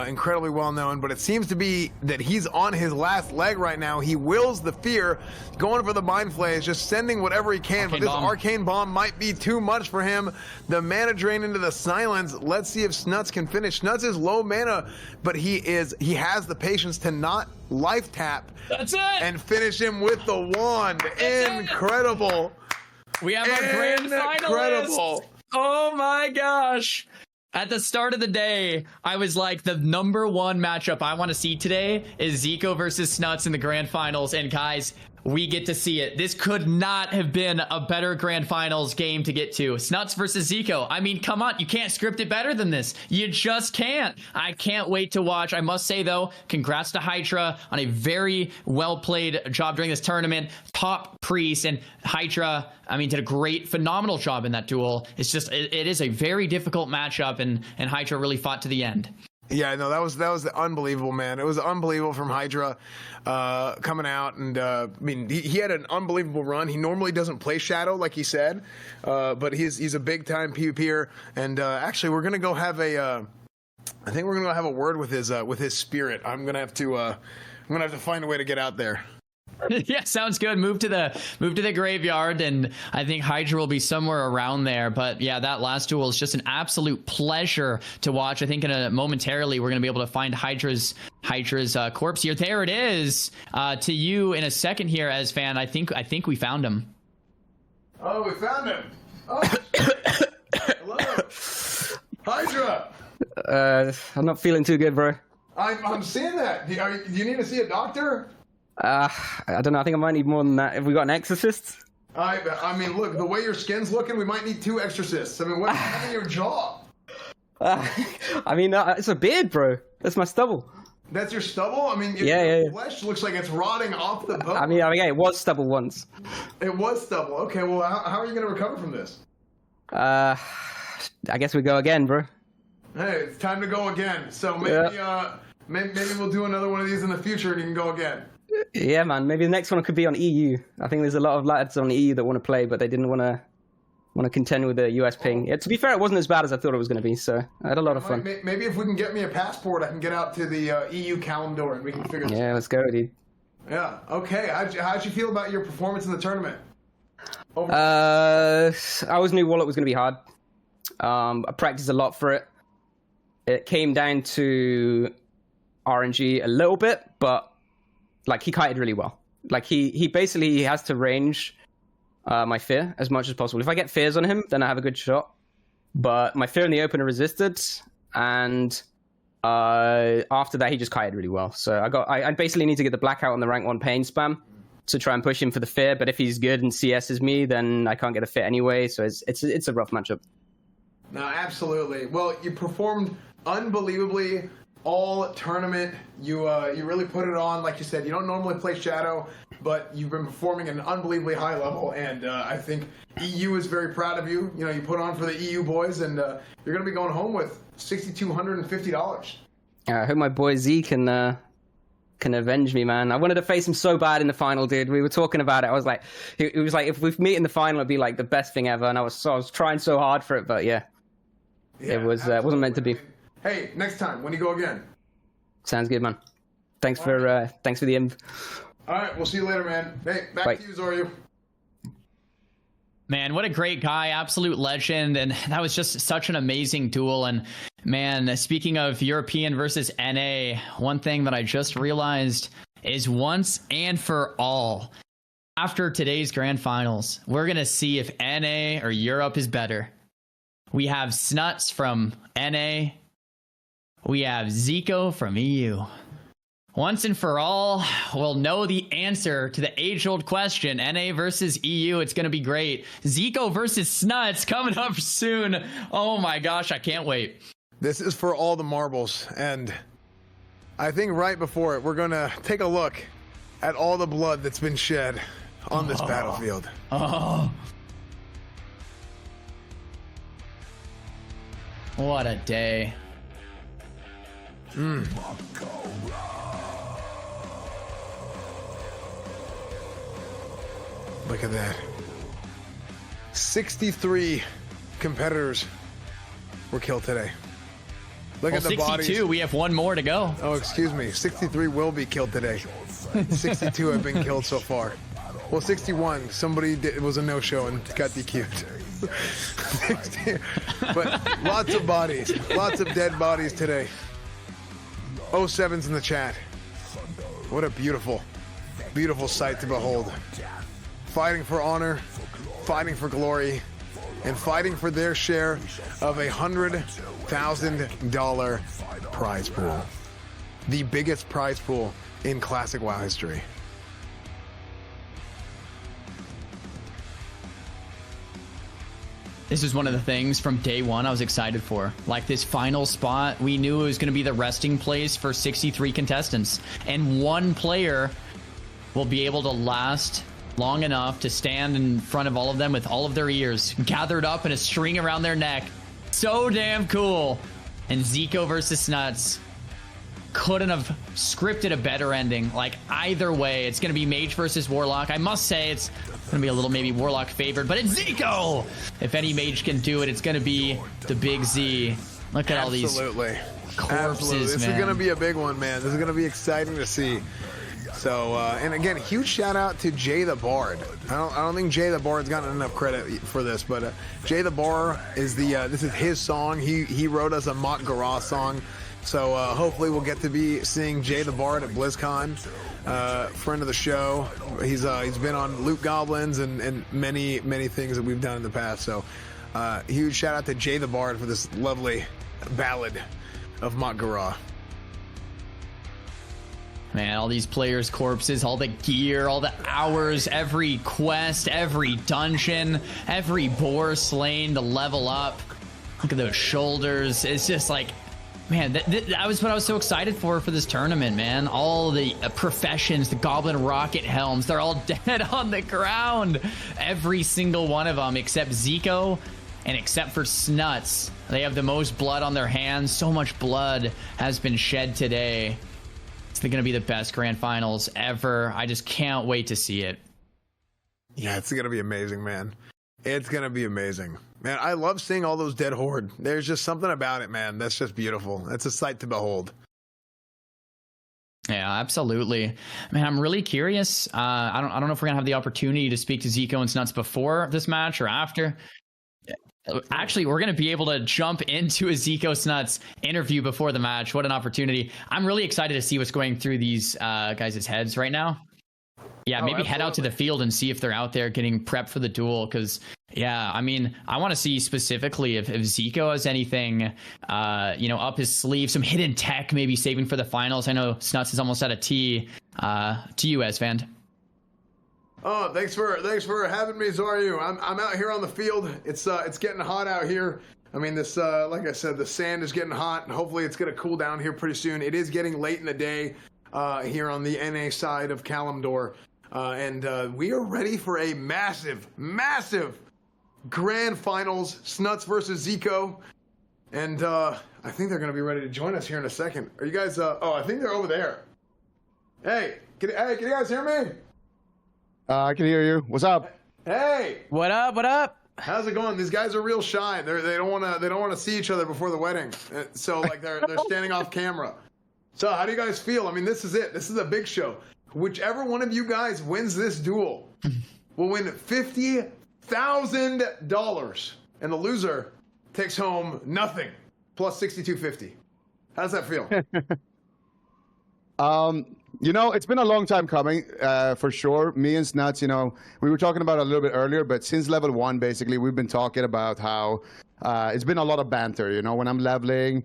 Speaker 1: incredibly well-known, but it seems to be that he's on his last leg right now. He wills the fear, going for the Mind Flays, just sending whatever he can, but this Arcane Bomb might be too much for him. The mana drain into the Silence. Let's see if Snuts can finish. Snuts is low mana, but he has the patience to not life tap.
Speaker 2: That's it.
Speaker 1: And finish him with the wand. Incredible.
Speaker 2: We have our grand finalist. Oh my gosh. At the start of the day, I was like, the number one matchup I want to see today is Ziko versus Snuts in the grand finals. And guys, we get to see it. This could not have been a better grand finals game to get to. Snuts versus Ziko. I mean, come on. You can't script it better than this. You just can't. I can't wait to watch. I must say, though, congrats to Hydra on a very well-played job during this tournament. Top priest, and Hydra, I mean, did a great, phenomenal job in that duel. It's just, it is a very difficult matchup, and Hydra really fought to the end.
Speaker 1: Yeah, no, that was unbelievable, man. It was unbelievable from Hydra coming out, and I mean, he had an unbelievable run. He normally doesn't play Shadow, like he said, but he's a big time PvPer. And actually, we're gonna go have I think we're gonna go have a word with his spirit. I'm gonna have to find a way to get out there.
Speaker 2: Yeah, sounds good. Move to the graveyard, and I think Hydra will be somewhere around there. But yeah, that last duel is just an absolute pleasure to watch. I think momentarily we're gonna be able to find Hydra's corpse here. There it is. To you in a second here, as fan. I think we found him.
Speaker 1: Oh, we found him. Oh, hello, Hydra.
Speaker 10: I'm not feeling too good, bro.
Speaker 1: I'm seeing that. Do you need to see a doctor?
Speaker 10: I don't know. I think I might need more than that. Have we got an exorcist?
Speaker 1: I mean, look, the way your skin's looking, we might need 2 exorcists. I mean, what's in your jaw?
Speaker 10: I mean, it's a beard, bro. That's my stubble.
Speaker 1: That's your stubble? I mean, your flesh looks like it's rotting off the bone.
Speaker 10: I mean, it was stubble once.
Speaker 1: It was stubble. Okay, well, how are you going to recover from this?
Speaker 10: I guess we go again, bro.
Speaker 1: Hey, it's time to go again. So maybe we'll do another one of these in the future and you can go again.
Speaker 10: Yeah, man. Maybe the next one could be on EU. I think there's a lot of lads on EU that want to play, but they didn't want to contend with the US ping. Yeah, to be fair, it wasn't as bad as I thought it was going to be, so I had a lot of fun.
Speaker 1: Maybe if we can get me a passport, I can get out to the EU calendar and we can figure this out.
Speaker 10: Yeah, let's go, dude.
Speaker 1: Yeah, okay. How'd you feel about your performance in the tournament?
Speaker 10: I always knew Wallet was going to be hard. I practiced a lot for it. It came down to RNG a little bit, but like he kited really well. Like he basically has to range my fear as much as possible. If I get fears on him, then I have a good shot. But my fear in the open are resisted, and after that he just kited really well. So I basically need to get the blackout on the rank 1 pain spam to try and push him for the fear. But if he's good and CS's me, then I can't get a fit anyway. So it's a rough matchup.
Speaker 1: No, absolutely. Well, you performed unbelievably all tournament. You really put it on. Like you said, you don't normally play Shadow, but you've been performing at an unbelievably high level, and I think EU is very proud of you. You know, you put on for the EU boys, and you're going to be going home with $6,250.
Speaker 10: I hope my boy Z can avenge me, man. I wanted to face him so bad in the final, dude. We were talking about it. I was like, it was like, if we meet in the final, it'd be like the best thing ever. And I was trying so hard for it, but yeah it wasn't meant to be.
Speaker 1: Hey, next time when you go again.
Speaker 10: Sounds good, man. Thanks for the inv.
Speaker 1: All right, we'll see you later, man. Hey, back to you, Zoryu.
Speaker 2: Man, what a great guy, absolute legend, and that was just such an amazing duel. And man, speaking of European versus NA, one thing that I just realized is once and for all, after today's grand finals, we're gonna see if NA or Europe is better. We have Snuts from NA. We have Ziko from EU. Once and for all, we'll know the answer to the age-old question, NA versus EU. It's going to be great. Ziko versus Snuts coming up soon. Oh my gosh, I can't wait.
Speaker 1: This is for all the marbles, and I think right before it, we're going to take a look at all the blood that's been shed on this battlefield.
Speaker 2: Oh. What a day.
Speaker 1: Look at that. 63 competitors were killed today. Look at the
Speaker 2: 62,
Speaker 1: bodies.
Speaker 2: we have one more to go.
Speaker 1: Oh, excuse me. 63 will be killed today. 62 have been killed so far. Well, 61. Somebody it was a no-show and got DQ'd. 60, but lots of bodies. Lots of dead bodies today. 07's in the chat. What a beautiful, beautiful sight to behold. Fighting for honor, fighting for glory, and fighting for their share of $100,000 prize pool. The biggest prize pool in Classic WoW history.
Speaker 2: This is one of the things from day one I was excited for. Like this final spot, we knew it was going to be the resting place for 63 contestants. And one player will be able to last long enough to stand in front of all of them with all of their ears gathered up in a string around their neck. So damn cool. And Ziko versus Snuts couldn't have scripted a better ending. Like either way, it's going to be Mage versus Warlock. I must say it's going to be a little maybe Warlock favored, but it's Ziko. If any Mage can do it, it's going to be the big Z. Look at all these corpses,
Speaker 1: Absolutely. This is going to be a big one, man. This is going to be exciting to see. So, and again, huge shout out to Jay the Bard. I don't think Jay the Bard's gotten enough credit for this, but Jay the Bard is this is his song. He wrote us a Mak'Gora song. So hopefully we'll get to be seeing Jay the Bard at BlizzCon. Friend of the show. He's been on Loot Goblins and many things that we've done in the past. So huge shout out to Jay the Bard for this lovely ballad of Mak'Gora.
Speaker 2: Man, all these players' corpses, all the gear, all the hours, every quest, every dungeon, every boar slain to level up. Look at those shoulders. It's just like, man, that was what I was so excited for this tournament, man. All the professions, the Goblin Rocket Helms, they're all dead on the ground. Every single one of them except Ziko and except for Snuts. They have the most blood on their hands. So much blood has been shed today. It's going to be the best grand finals ever. I just can't wait to see it.
Speaker 1: Yeah, it's going to be amazing, man. It's going to be amazing. Man, I love seeing all those dead horde. There's just something about it, man. That's just beautiful. It's a sight to behold.
Speaker 2: Yeah, absolutely. Man, I'm really curious. I don't know if we're going to have the opportunity to speak to Ziko and Snuts before this match or after. Actually, we're going to be able to jump into a Ziko Snuts interview before the match. What an opportunity. I'm really excited to see what's going through these guys' heads right now. Yeah, maybe head out to the field and see if they're out there getting prepped for the duel. Because, yeah, I mean, I want to see specifically if Ziko has anything, up his sleeve, some hidden tech maybe saving for the finals. I know Snuts is almost out of tea. To you, Xzan.
Speaker 1: Oh, thanks for having me, Zoryu. I'm out here on the field. It's getting hot out here. I mean, this like I said, the sand is getting hot, and hopefully it's gonna cool down here pretty soon. It is getting late in the day here on the NA side of Kalimdor, and we are ready for a massive grand finals. Snuts versus Ziko. And I think they're going to be ready to join us here in a second. Are you guys? Oh, I think they're over there. Hey, can you guys hear me?
Speaker 6: I can hear you. What's up?
Speaker 1: Hey,
Speaker 3: What up? What up?
Speaker 1: how's it going? These guys are real shy. They don't want to see each other before the wedding. So like they're standing off camera. So how do you guys feel? I mean, this is it. This is a big show. Whichever one of you guys wins this duel will win $50,000, and the loser takes home nothing plus $6,250. How does that feel?
Speaker 6: You know, it's been a long time coming, for sure. Me and Snuts, you know, we were talking about it a little bit earlier, but since level 1, basically, we've been talking about how it's been a lot of banter. You know, when I'm leveling,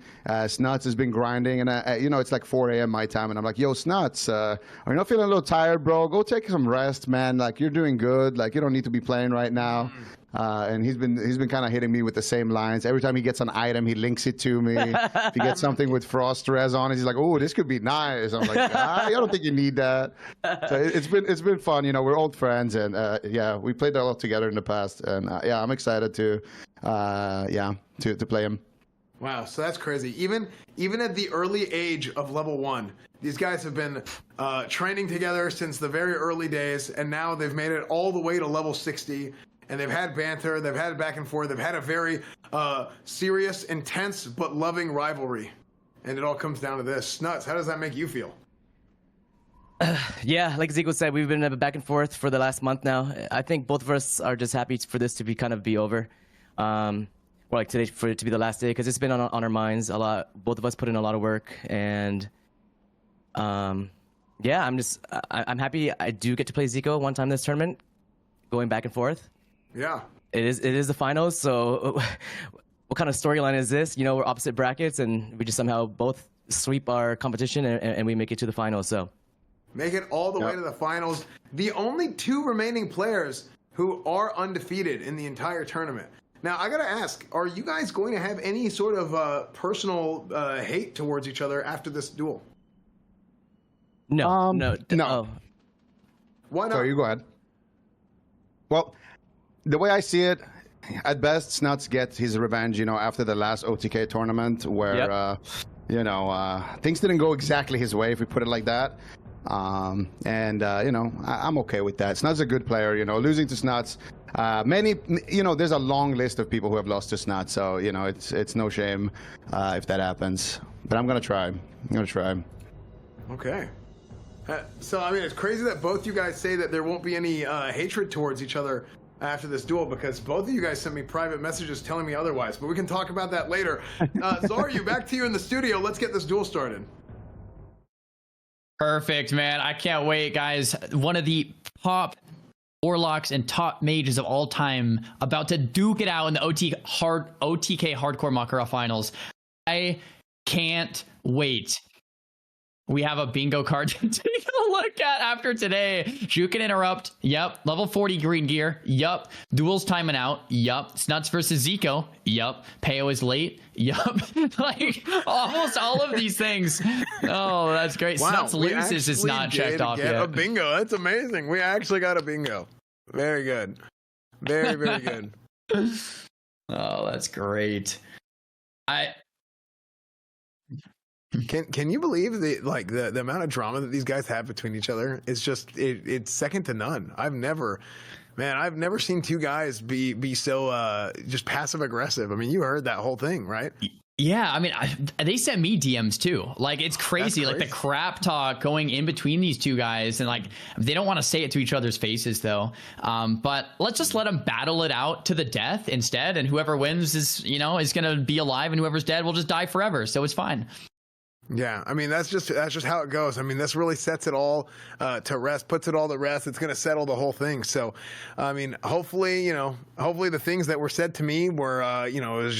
Speaker 6: Snuts has been grinding, and you know, it's like 4 a.m. my time, and I'm like, yo, Snuts, are you not feeling a little tired, bro? Go take some rest, man. Like, you're doing good. Like, you don't need to be playing right now. And he's been kind of hitting me with the same lines. Every time he gets an item, he links it to me. If he gets something with frost res on it, he's like, "Oh, this could be nice." I'm like, I don't think you need that. So it's been fun. You know, we're old friends, and yeah, we played a lot together in the past, and yeah, I'm excited to play him.
Speaker 1: Wow, so that's crazy. Even at the early age of level 1, these guys have been training together since the very early days, and now they've made it all the way to level 60. And they've had banter, they've had back and forth, they've had a very serious, intense, but loving rivalry. And it all comes down to this. Snuts, how does that make you feel?
Speaker 3: Yeah, like Ziko said, we've been back and forth for the last month now. I think both of us are just happy for this to be over. Or like today for it to be the last day, because it's been on our minds a lot. Both of us put in a lot of work, and yeah, I'm happy I do get to play Ziko one time this tournament, going back and forth.
Speaker 1: Yeah.
Speaker 3: It is the finals, so what kind of storyline is this? You know, we're opposite brackets, and we just somehow both sweep our competition, and we make it to the finals, so.
Speaker 1: Make it all the way to the finals. The only 2 remaining players who are undefeated in the entire tournament. Now, I gotta ask, are you guys going to have any sort of personal hate towards each other after this duel?
Speaker 3: No.
Speaker 6: No.
Speaker 3: Oh.
Speaker 1: Why not?
Speaker 6: So you go ahead. Well, the way I see it, at best, Snuts gets his revenge, you know, after the last OTK tournament where, you know, things didn't go exactly his way, if we put it like that. And, you know, I'm okay with that. Snuts is a good player, you know, losing to Snuts. You know, there's a long list of people who have lost to Snuts, so, you know, it's no shame if that happens. But I'm going to try.
Speaker 1: Okay. So, I mean, it's crazy that both you guys say that there won't be any hatred towards each other after this duel, because both of you guys sent me private messages telling me otherwise, but we can talk about that later. Zaryu, back to you in the studio. Let's get this duel started.
Speaker 2: Perfect, man. I can't wait, guys. One of the top warlocks and top mages of all time about to duke it out in the OTK Hardcore Mak'Gora finals. I can't wait. We have a bingo card to take a look at after today. Juke and interrupt. Yep. Level 40 green gear. Yup. Duels timing out. Yup. Snuts versus Ziko. Yup. Payo is late. Yup. Like almost all of these things. Oh, that's great.
Speaker 1: Wow,
Speaker 2: Snuts loses is not checked off yet.
Speaker 1: A bingo. That's amazing. We actually got a bingo. Very good. Very, very good.
Speaker 2: Oh, that's great.
Speaker 1: Can you believe the amount of drama that these guys have between each other? It's just it's second to none. I've never seen 2 guys be so just passive aggressive. I mean, you heard that whole thing, right?
Speaker 2: Yeah, I mean, they sent me DMs too. Like, it's crazy. Like the crap talk going in between these 2 guys, and like they don't want to say it to each other's faces though. But let's just let them battle it out to the death instead, and whoever wins is gonna be alive, and whoever's dead will just die forever. So it's fine.
Speaker 1: Yeah, I mean, that's just how it goes. I mean, this really sets it all to rest, puts it all to rest. It's going to settle the whole thing. So, I mean, hopefully the things that were said to me were, it was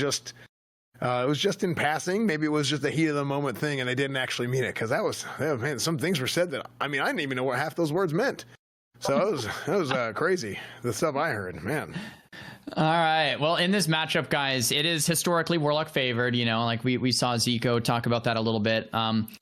Speaker 1: just in passing. Maybe it was just a heat of the moment thing, and they didn't actually mean it, because man, some things were said that, I mean, I didn't even know what half those words meant. So that was crazy, the stuff I heard, man.
Speaker 2: All right. Well, in this matchup, guys, it is historically Warlock favored. You know, like we saw Ziko talk about that a little bit.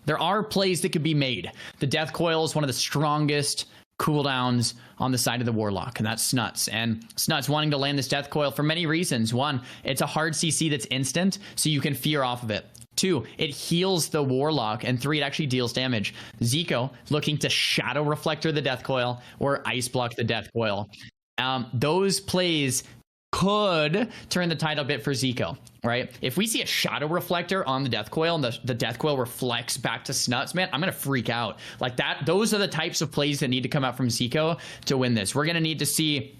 Speaker 2: There are plays that could be made. The Death Coil is one of the strongest cooldowns on the side of the Warlock, and that's Snuts. And Snuts wanting to land this Death Coil for many reasons. One, it's a hard CC that's instant, so you can fear off of it. 2, it heals the Warlock, and 3, it actually deals damage. Ziko looking to Shadow Reflector the Death Coil or Ice Block the Death Coil. Those plays could turn the tide a bit for Ziko, right? If we see a Shadow Reflector on the Death Coil and the Death Coil reflects back to Snuts, man, I'm gonna freak out. Like that, those are the types of plays that need to come out from Ziko to win this. We're gonna need to see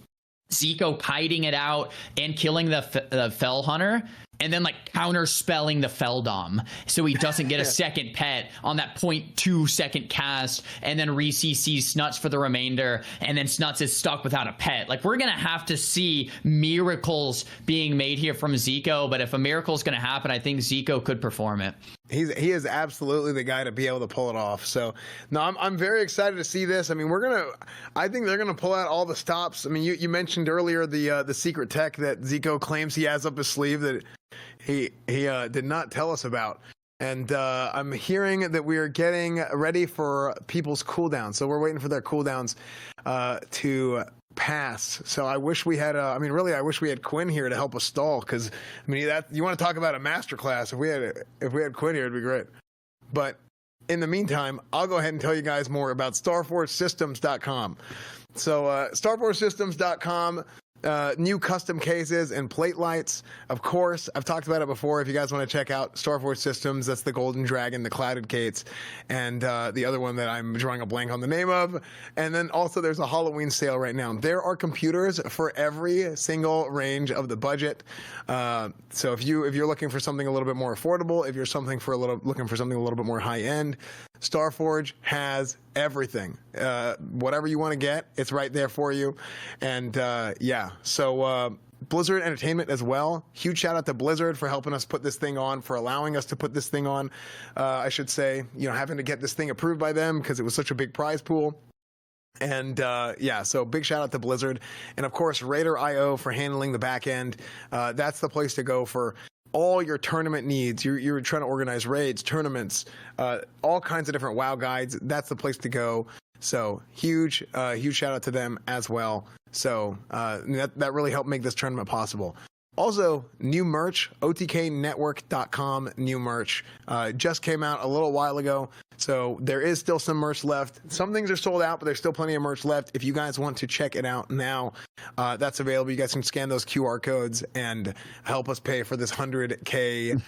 Speaker 2: Ziko kiting it out and killing the Fell Hunter, and then like counter spelling the Feldom so he doesn't get a second pet on that 0.2 second cast, and then re-CCs Snuts for the remainder, and then Snuts is stuck without a pet. Like, we're gonna have to see miracles being made here from Ziko, but if a miracle is gonna happen, I think Ziko could perform it.
Speaker 1: He is absolutely the guy to be able to pull it off. So no, I'm very excited to see this. I mean, I think they're gonna pull out all the stops. I mean, you mentioned earlier the secret tech that Ziko claims he has up his sleeve that he did not tell us about. And I'm hearing that we are getting ready for people's cooldowns. So we're waiting for their cooldowns to pass. So I wish we had I wish we had Quinn here to help us stall, because I mean, that you want to talk about a masterclass. If we had Quinn here, it'd be great. But in the meantime, I'll go ahead and tell you guys more about StarForceSystems.com. So StarForceSystems.com. New custom cases and plate lights. Of course, I've talked about it before. If you guys want to check out Starforce Systems, that's the Golden Dragon, the Clouded Gates, and the other one that I'm drawing a blank on the name of. And then also there's a Halloween sale right now. There are computers for every single range of the budget. So if you're looking for something a little bit more affordable, if you're looking for something a little bit more high end, Starforge has everything. Whatever you want to get, it's right there for you. And so Blizzard Entertainment as well. Huge shout out to Blizzard for helping us put this thing on, for allowing us to put this thing on. I should say, having to get this thing approved by them because it was such a big prize pool. And so big shout out to Blizzard. And of course, Raider.io for handling the back end. That's the place to go for all your tournament needs. You're trying to organize raids, tournaments, all kinds of different WoW guides. That's the place to go. So huge shout out to them as well. So that really helped make this tournament possible. Also, new merch, OTKnetwork.com, new merch. Just came out a little while ago, so there is still some merch left. Some things are sold out, but there's still plenty of merch left. If you guys want to check it out now, that's available. You guys can scan those QR codes and help us pay for this 100K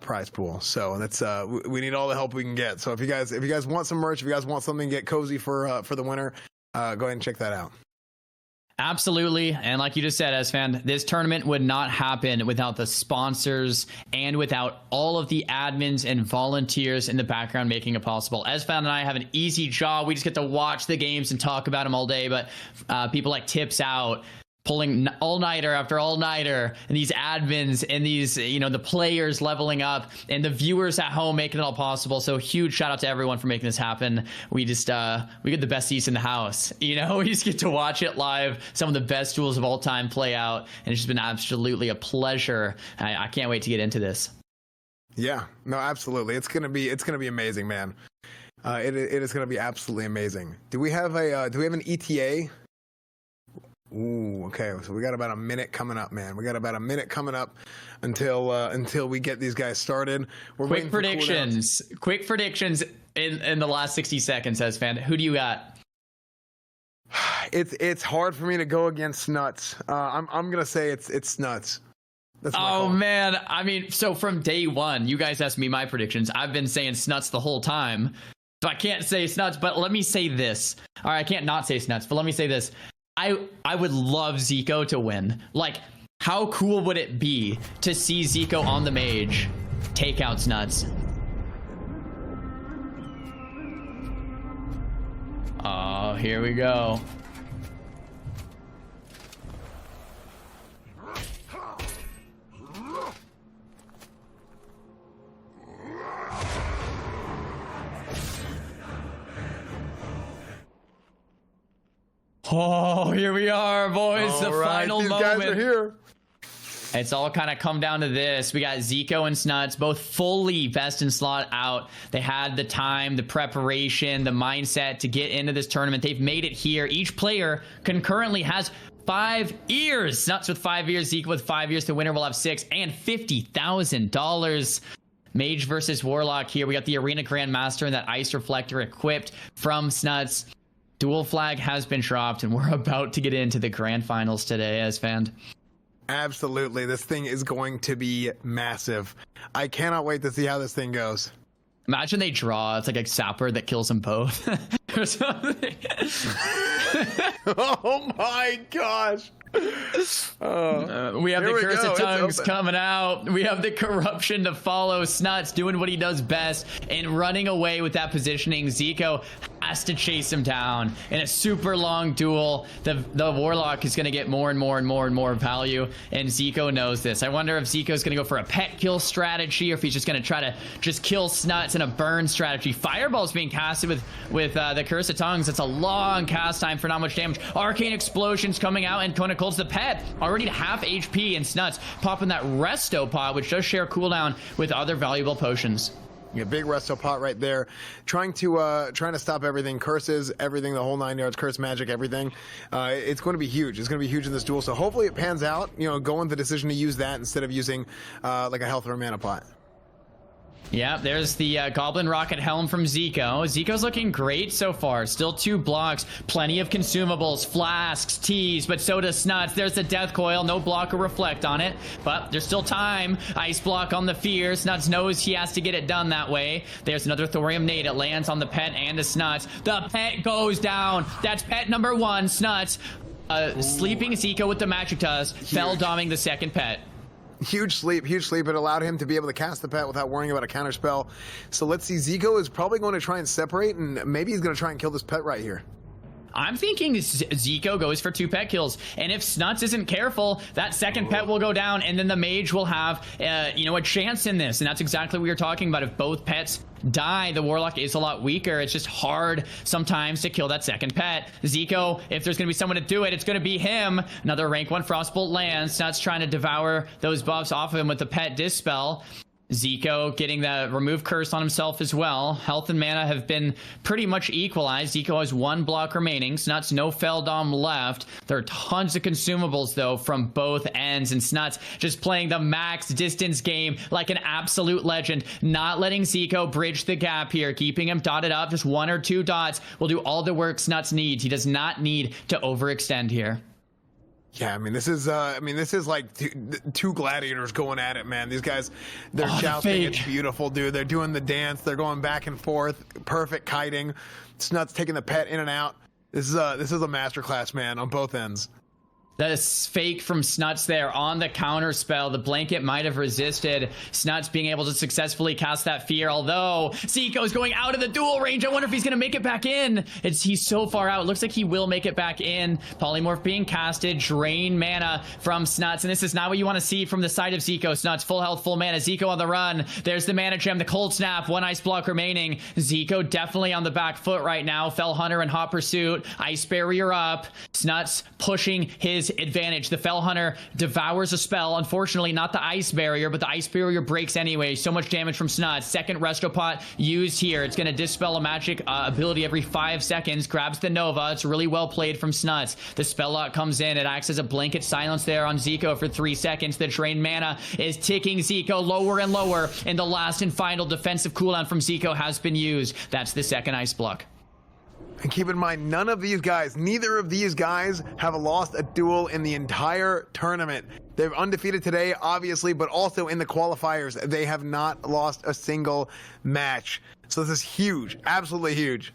Speaker 1: prize pool. So that's we need all the help we can get. So if you guys want some merch, if you guys want something to get cozy for the winter, go ahead and check that out.
Speaker 2: Absolutely. And like you just said, Xzan, this tournament would not happen without the sponsors and without all of the admins and volunteers in the background making it possible. Xzan and I have an easy job. We just get to watch the games and talk about them all day. But people like Tips Out, pulling all-nighter after all-nighter, and these admins and these, the players leveling up, and the viewers at home making it all possible. So huge shout out to everyone for making this happen. We just we get the best seats in the house. We just get to watch it live. Some of the best duels of all time play out, and it's just been absolutely a pleasure. I can't wait to get into this.
Speaker 1: Yeah, no, absolutely. It's gonna be amazing, man. It is gonna be absolutely amazing. Do we have an ETA? Ooh, okay. So we got about a minute coming up, man. We got about a minute coming up until we get these guys started. We're
Speaker 2: quick predictions in the last 60 seconds, Xzan. Who do you got?
Speaker 1: It's hard for me to go against Snuts. I'm gonna say it's Snuts.
Speaker 2: Oh man, I mean, so from day one, you guys asked me my predictions. I've been saying Snuts the whole time, so I can't say Snuts. But let me say this. All right, I can't not say Snuts, but let me say this. I would love Ziko to win. Like, how cool would it be to see Ziko on the mage take out Snuts? Oh, here we go. Oh, here we are, boys. The final moment.
Speaker 1: These guys are here.
Speaker 2: It's all kind of come down to this. We got Ziko and Snuts both fully best in slot out. They had the time, the preparation, the mindset to get into this tournament. They've made it here. Each player concurrently has 5 years. Snuts with 5 years, Ziko with 5 years. The winner will have 6 and $50,000. Mage versus Warlock here. We got the Arena Grandmaster and that Ice Reflector equipped from Snuts. Dual flag has been dropped, and we're about to get into the grand finals today, as fans.
Speaker 1: Absolutely. This thing is going to be massive. I cannot wait to see how this thing goes.
Speaker 2: Imagine they draw. It's like a sapper that kills them both or something.
Speaker 1: Oh my gosh.
Speaker 2: We have the Curse of Tongues coming out. We have the Corruption to follow. Snuts doing what he does best and running away with that positioning. Ziko has to chase him down in a super long duel. The Warlock is going to get more and more value, and Ziko knows this. I wonder if Ziko's going to go for a pet kill strategy, or if he's just going to try to just kill Snuts in a burn strategy. Fireball's being casted with the Curse of Tongues. It's a long cast time for not much damage. Arcane Explosions coming out, and Kona calls the pet already to half HP, and Snuts popping that Resto Pot, which does share cooldown with other valuable potions.
Speaker 1: Yeah, big Resto Pot right there, trying to stop everything, curses, everything, the whole 9 yards, curse magic, everything. It's going to be huge. It's going to be huge in this duel. So hopefully it pans out. You know, go with the decision to use that instead of using like a health or a mana pot.
Speaker 2: Yeah, there's the Goblin Rocket Helm from Ziko. Ziko's looking great so far. Still 2 blocks, plenty of consumables, flasks, teas, but so does Snuts. There's the Death Coil, no block or reflect on it, but there's still time. Ice block on the Fear. Snuts knows he has to get it done that way. There's another Thorium Nade. It lands on the pet and the Snuts. The pet goes down. That's pet number 1, Snuts. Sleeping Ziko with the Magic Dust, fell doming the second pet.
Speaker 1: Huge sleep. It allowed him to be able to cast the pet without worrying about a counter spell. So let's see. Ziko is probably going to try and separate, and maybe he's going to try and kill this pet right here.
Speaker 2: I'm thinking Ziko goes for 2 pet kills, and if Snuts isn't careful, that second pet will go down, and then the mage will have, a chance in this, and that's exactly what we were talking about. If both pets die, the Warlock is a lot weaker. It's just hard sometimes to kill that second pet. Ziko, if there's going to be someone to do it, it's going to be him. Another rank 1 Frostbolt lands. Snuts trying to devour those buffs off of him with the pet Dispel. Ziko getting the remove curse on himself as well. Health and mana have been pretty much equalized. Ziko has 1 block remaining. Snuts, no Feldom left. There are tons of consumables, though, from both ends. And Snuts just playing the max distance game like an absolute legend. Not letting Ziko bridge the gap here. Keeping him dotted up. Just 1 or 2 dots will do all the work Snuts needs. He does not need to overextend here.
Speaker 1: Yeah, I mean, this is like two gladiators going at it, man. These guys, they're jousting. It's beautiful, dude. They're doing the dance. They're going back and forth. Perfect kiting. Snuts taking the pet in and out. This is a masterclass, man, on both ends.
Speaker 2: That is fake from Snuts there on the counter spell. The blanket might have resisted Snuts being able to successfully cast that fear, although Ziko's going out of the duel range. I wonder if he's going to make it back in. He's so far out. It looks like he will make it back in. Polymorph being casted. Drain mana from Snuts, and this is not what you want to see from the side of Ziko. Snuts, full health, full mana. Ziko on the run. There's the mana gem, the cold snap. 1 ice block remaining. Ziko definitely on the back foot right now. Fell Hunter in hot pursuit. Ice barrier up. Snuts pushing his advantage. The Fell Hunter devours a spell. Unfortunately, not the ice barrier, but the ice barrier breaks anyway. So much damage from Snuts. Second Resto Pot used here. It's going to dispel a magic ability every 5 seconds. Grabs the Nova. It's really well played from Snuts. The spell lock comes in. It acts as a blanket silence there on Ziko for 3 seconds. The drain mana is ticking Ziko lower and lower, and the last and final defensive cooldown from Ziko has been used. That's the second ice block.
Speaker 1: And keep in mind, neither of these guys have lost a duel in the entire tournament. They're undefeated today, obviously, but also in the qualifiers, they have not lost a single match. So this is huge, absolutely huge.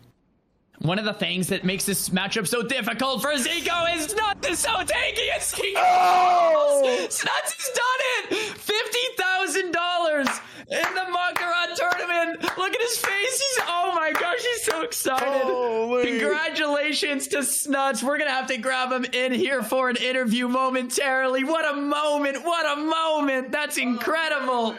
Speaker 2: One of the things that makes this matchup so difficult for Ziko is Snuts is so tanky, and Ziko Snuts has done it! $50,000 in the Mak'Gora tournament. Look at his face. Oh my gosh, he's so excited. Holy. Congratulations to Snuts. We're gonna have to grab him in here for an interview momentarily. What a moment. What a moment. That's incredible.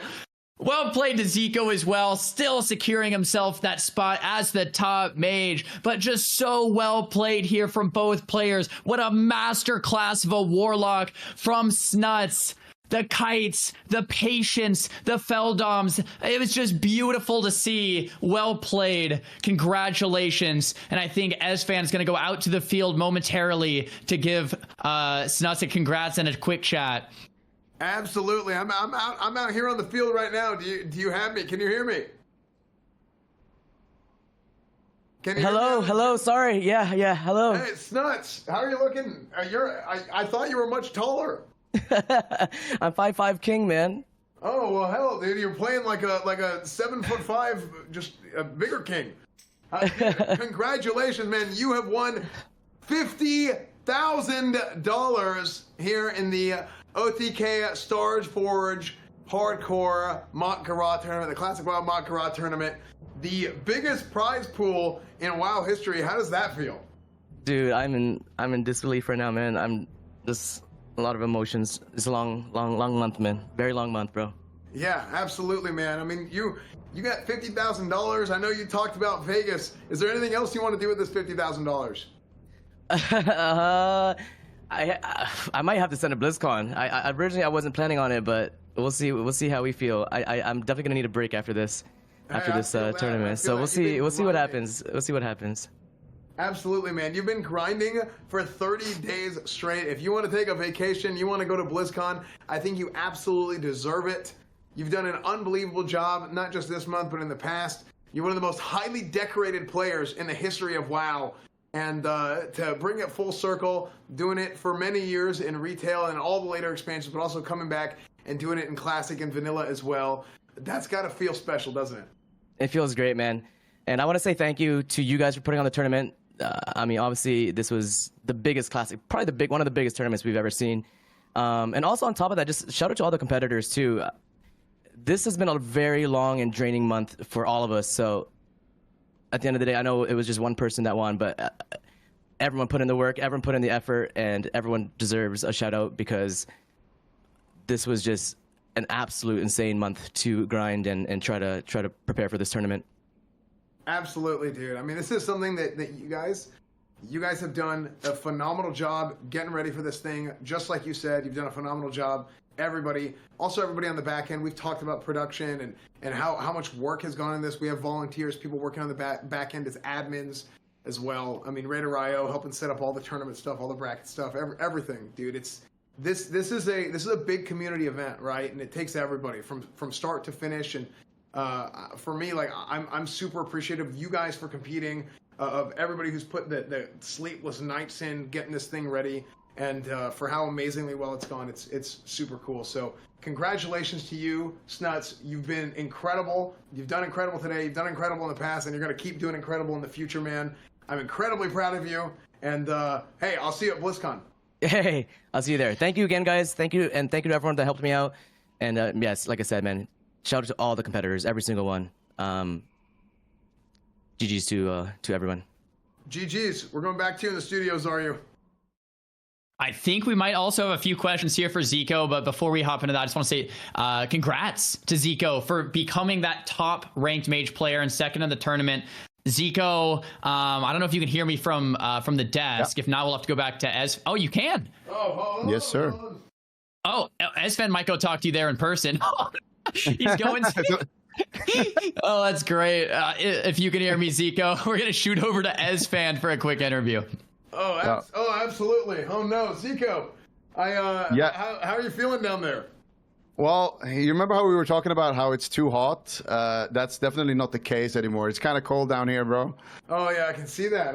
Speaker 2: Well played to Ziko as well, still securing himself that spot as the top mage, but just so well played here from both players. What a masterclass of a Warlock from Snuts. the kites, the patience, the Feldoms. It was just beautiful to see. Well played. Congratulations. And I think Xzan's going to go out to the field momentarily to give Snuts a congrats and a quick chat.
Speaker 1: Absolutely. I'm out here on the field right now. Do you have me? Can you hear me?
Speaker 3: Hello. Sorry. Yeah. Hello.
Speaker 1: Hey, Snuts. How are you looking? I thought you were much taller.
Speaker 3: I'm 5'5" king, man.
Speaker 1: Oh well, hell, dude, you're playing like a 7'5", just a bigger king. Congratulations, man! You have won $50,000 here in the OTK Stars Forge Hardcore Mak'Gora tournament, the Classic WoW Mak'Gora tournament. The biggest prize pool in WoW history. How does that feel?
Speaker 3: Dude, I'm in disbelief right now, man. I'm just a lot of emotions. It's a long month, man. Very long month, bro.
Speaker 1: Yeah, absolutely, man. I mean, you got $50,000. I know you talked about Vegas. Is there anything else you want to do with this $50,000?
Speaker 3: I might have to send a BlizzCon. I originally wasn't planning on it, but we'll see. We'll see how we feel. I'm definitely gonna need a break after this. After this tournament, so we'll see what happens. We'll see what happens.
Speaker 1: Absolutely, man. You've been grinding for 30 days straight. If you want to take a vacation, you want to go to BlizzCon, I think you absolutely deserve it. You've done an unbelievable job, not just this month, but in the past. You're one of the most highly decorated players in the history of WoW. And to bring it full circle, doing it for many years in retail and all the later expansions, but also coming back and doing it in Classic and Vanilla as well, that's got to feel special, doesn't it?
Speaker 3: It feels great, man. And I want to say thank you to you guys for putting on the tournament. I mean, obviously, this was the biggest Classic, probably one of the biggest tournaments we've ever seen. And also on top of that, just shout out to all the competitors too. This has been a very long and draining month for all of us. So at the end of the day, I know it was just one person that won, but everyone put in the work, everyone put in the effort, and everyone deserves a shout out because this was just an absolute insane month to grind and try to prepare for this tournament.
Speaker 1: Absolutely, dude. I mean, this is something that you guys have done a phenomenal job getting ready for this thing. Just like you said, you've done a phenomenal job. Everybody on the back end. We've talked about production and how much work has gone in this. We have volunteers, people working on the back end as admins as well. I mean, Raider.io helping set up all the tournament stuff, all the bracket stuff, everything, dude. This is a big community event, right? And it takes everybody from start to finish. And for me, like I'm super appreciative of you guys for competing, of everybody who's put the sleepless nights in getting this thing ready, and for how amazingly well it's gone. It's super cool. So congratulations to you, Snuts. You've been incredible. You've done incredible today. You've done incredible in the past, and you're gonna keep doing incredible in the future, man. I'm incredibly proud of you. And hey, I'll see you at BlizzCon.
Speaker 3: Hey, I'll see you there. Thank you again, guys. Thank you, and thank you to everyone that helped me out. And yes, like I said, man, shout out to all the competitors, every single one. GG's to everyone.
Speaker 1: GG's. We're going back to you in the studios, are you?
Speaker 2: I think we might also have a few questions here for Ziko, but before we hop into that, I just want to say congrats to Ziko for becoming that top ranked mage player and second in the tournament. Ziko, I don't know if you can hear me from the desk. Yep. If not, we'll have to go back to Ez. Oh, you can.
Speaker 6: Oh, yes, sir.
Speaker 2: Oh, Xzan might go talk to you there in person. He's going. Oh, that's great. If you can hear me, Ziko, we're gonna shoot over to Xzan for a quick interview.
Speaker 1: Oh, absolutely. Oh no, Ziko. How are you feeling down there?
Speaker 6: Well, you remember how we were talking about how it's too hot? That's definitely not the case anymore. It's kind of cold down here, bro.
Speaker 1: Oh yeah, I can see that.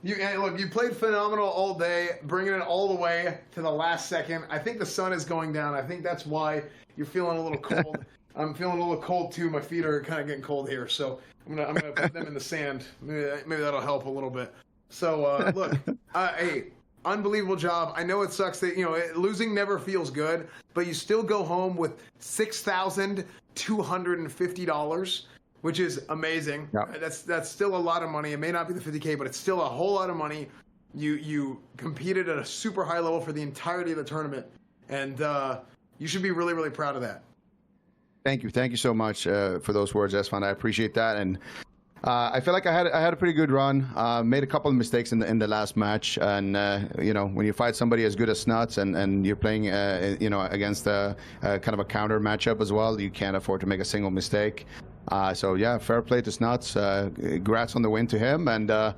Speaker 1: Look, you played phenomenal all day, bringing it all the way to the last second. I think the sun is going down. I think that's why you're feeling a little cold. I'm feeling a little cold too. My feet are kind of getting cold here, so I'm gonna put them in the sand. Maybe that'll help a little bit. So look, hey, unbelievable job. I know it sucks that losing never feels good, but you still go home with $6,250, which is amazing. Yeah. That's still a lot of money. It may not be the 50K, but it's still a whole lot of money. You competed at a super high level for the entirety of the tournament, and you should be really, really proud of that.
Speaker 6: Thank you so much for those words, Xzan. I appreciate that, and I feel like I had a pretty good run. Made a couple of mistakes in the last match, and when you fight somebody as good as Snuts and you're playing against a kind of a counter matchup as well, you can't afford to make a single mistake. So yeah, fair play to Snuts. Congrats on the win to him, and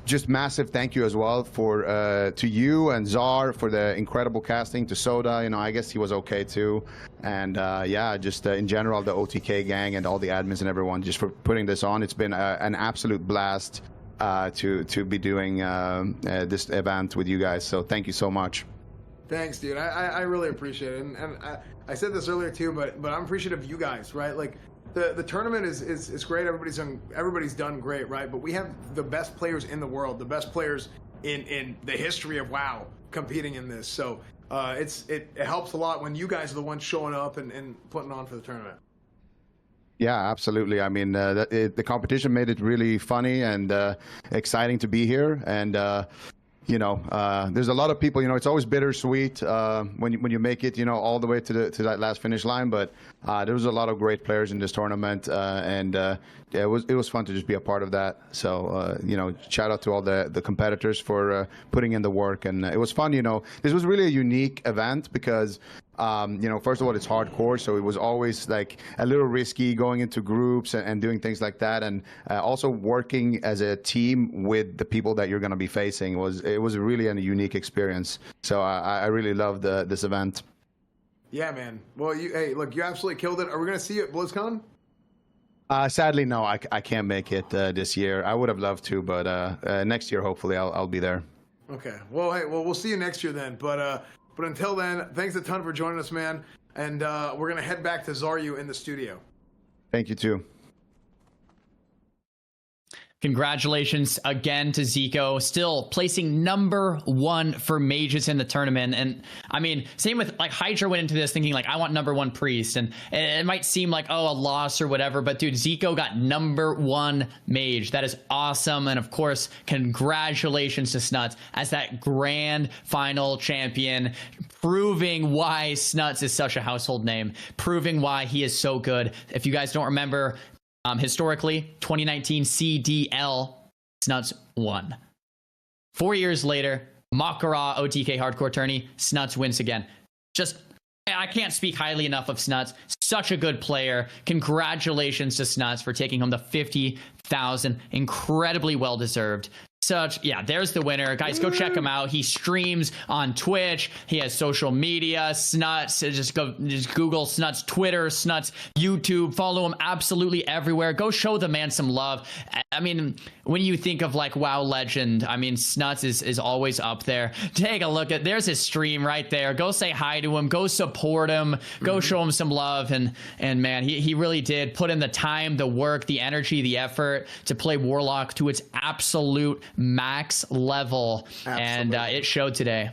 Speaker 6: just massive thank you as well to you and Czar for the incredible casting, to Soda. I guess he was okay too, and just in general the OTK gang and all the admins and everyone just for putting this on. It's been an absolute blast to be doing this event with you guys. So thank you so much.
Speaker 1: Thanks, dude. I really appreciate it, and I said this earlier too, but I'm appreciative of you guys, right? Like the tournament is great. Everybody's done great, right? But we have the best players in the world, the best players in the history of WoW competing in this. So it helps a lot when you guys are the ones showing up and putting on for the tournament.
Speaker 6: Yeah, absolutely. I mean, the competition made it really funny and exciting to be here, and there's a lot of people. It's always bittersweet when you make it, all the way to that last finish line. But there was a lot of great players in this tournament, and it was fun to just be a part of that. So shout out to all the competitors for putting in the work, and it was fun. This was really a unique event because. First of all, it's hardcore, so it was always like a little risky going into groups and doing things like that, and also working as a team with the people that you're going to be facing was really a unique experience. So I really loved this event. Yeah, man. Well, you absolutely killed it. Are we going to see you at BlizzCon? Sadly, no, I can't make it this year. I would have loved to, but next year, hopefully, I'll be there. Okay. Well, hey, we'll see you next year then. But until then, thanks a ton for joining us, man. And we're going to head back to Zaryu in the studio. Thank you, too.
Speaker 2: Congratulations again to Ziko, still placing #1 for mages in the tournament. And I mean, same with like Hydra went into this thinking like, I want #1 priest. And it might seem like, oh, a loss or whatever, but dude, Ziko got #1 mage. That is awesome. And of course, congratulations to Snuts as that grand final champion, proving why Snuts is such a household name, proving why he is so good. If you guys don't remember, historically, 2019 CDL, Snuts won. 4 years later, Mak'Gora OTK Hardcore Tourney, Snuts wins again. I can't speak highly enough of Snuts. Such a good player. Congratulations to Snuts for taking home the 50,000. Incredibly well deserved. There's the winner. Guys, go check him out. He streams on Twitch. He has social media. Snuts. Just Google Snuts Twitter, Snuts YouTube. Follow him absolutely everywhere. Go show the man some love. I mean, when you think of like WoW legend, I mean, Snuts is always up there. Take a look there's his stream right there. Go say hi to him. Go support him. Go show him some love. And man, he really did put in the time, the work, the energy, the effort to play Warlock to its absolute max level. Absolutely. And it showed today.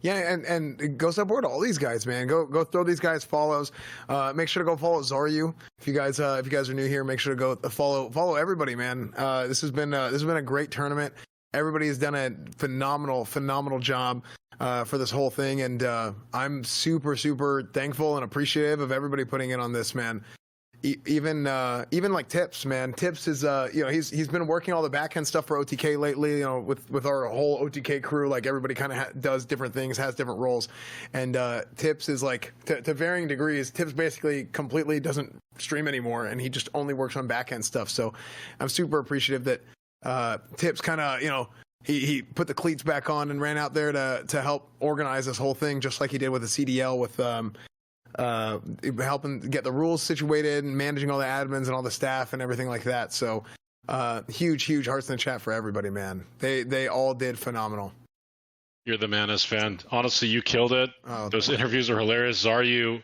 Speaker 1: Yeah, and go support all these guys, man. Go throw these guys follows. Make sure to go follow Zaryu. If you guys are new here, make sure to go follow everybody, man. This has been a great tournament. Everybody has done a phenomenal job for this whole thing, and I'm super thankful and appreciative of everybody putting in on this, man. Even like Tips, man. Tips is he's been working all the back end stuff for OTK lately. With our whole OTK crew, like everybody kind of does different things, has different roles, and Tips is like to varying degrees. Tips basically completely doesn't stream anymore, and he just only works on back end stuff. So I'm super appreciative that Tips kind of he put the cleats back on and ran out there to help organize this whole thing, just like he did with the CDL with helping get the rules situated and managing all the admins and all the staff and everything like that. So huge hearts in the chat for everybody, man. They all did phenomenal.
Speaker 5: You're the man, as fan. Honestly, you killed it. Those interviews are hilarious. Zaryu,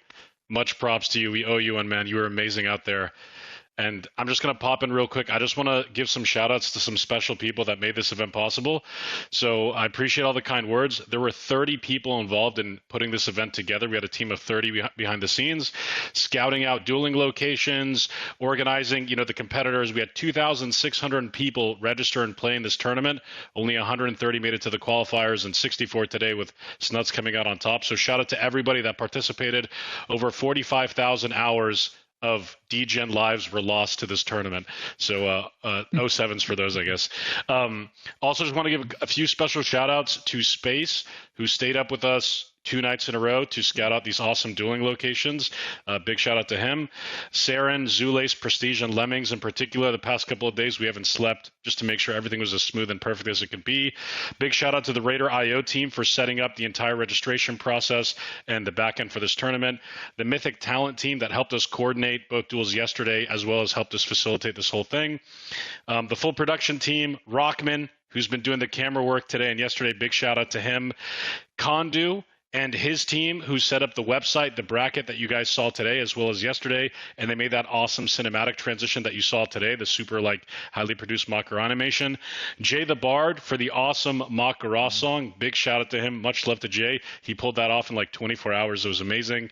Speaker 5: much props to you. We owe you one, man. You were amazing out there. And I'm just going to pop in real quick. I just want to give some shout outs to some special people that made this event possible. So I appreciate all the kind words. There were 30 people involved in putting this event together. We had a team of 30 behind the scenes, scouting out dueling locations, organizing, the competitors. We had 2,600 people register and play in this tournament. Only 130 made it to the qualifiers and 64 today, with Snuts coming out on top. So shout out to everybody that participated. Over 45,000 hours of DGen lives were lost to this tournament. So 07s for those, I guess. Also, just want to give a few special shout outs to Space, who stayed up with us 2 nights in a row to scout out these awesome dueling locations. Big shout out to him. Saren, Zulace, Prestige, and Lemmings in particular. The past couple of days we haven't slept just to make sure everything was as smooth and perfect as it could be. Big shout out to the Raider IO team for setting up the entire registration process and the back end for this tournament. The Mythic Talent team that helped us coordinate both duels yesterday, as well as helped us facilitate this whole thing. The full production team, Rockman, who's been doing the camera work today and yesterday. Big shout out to him. Kondu and his team, who set up the website, the bracket that you guys saw today as well as yesterday, and they made that awesome cinematic transition that you saw today, the super highly produced Mak'Gora animation. Jay the Bard for the awesome Mak'Gora song. Big shout out to him. Much love to Jay. He pulled that off in 24 hours. It was amazing.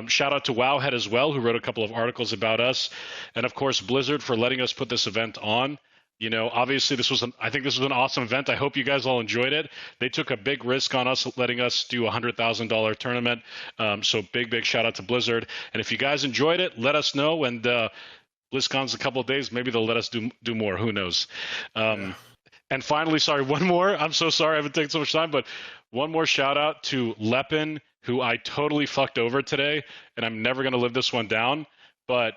Speaker 5: Shout out to Wowhead as well, who wrote a couple of articles about us. And of course, Blizzard for letting us put this event on. You know, obviously I think this was an awesome event. I hope you guys all enjoyed it. They took a big risk on us, letting us do a $100,000 tournament. So big shout out to Blizzard. And if you guys enjoyed it, let us know. And BlizzCon's a couple of days. Maybe they'll let us do more. Who knows? And finally, sorry, one more. I'm so sorry I haven't taken so much time, but one more shout out to Lepin, who I totally fucked over today. And I'm never going to live this one down. But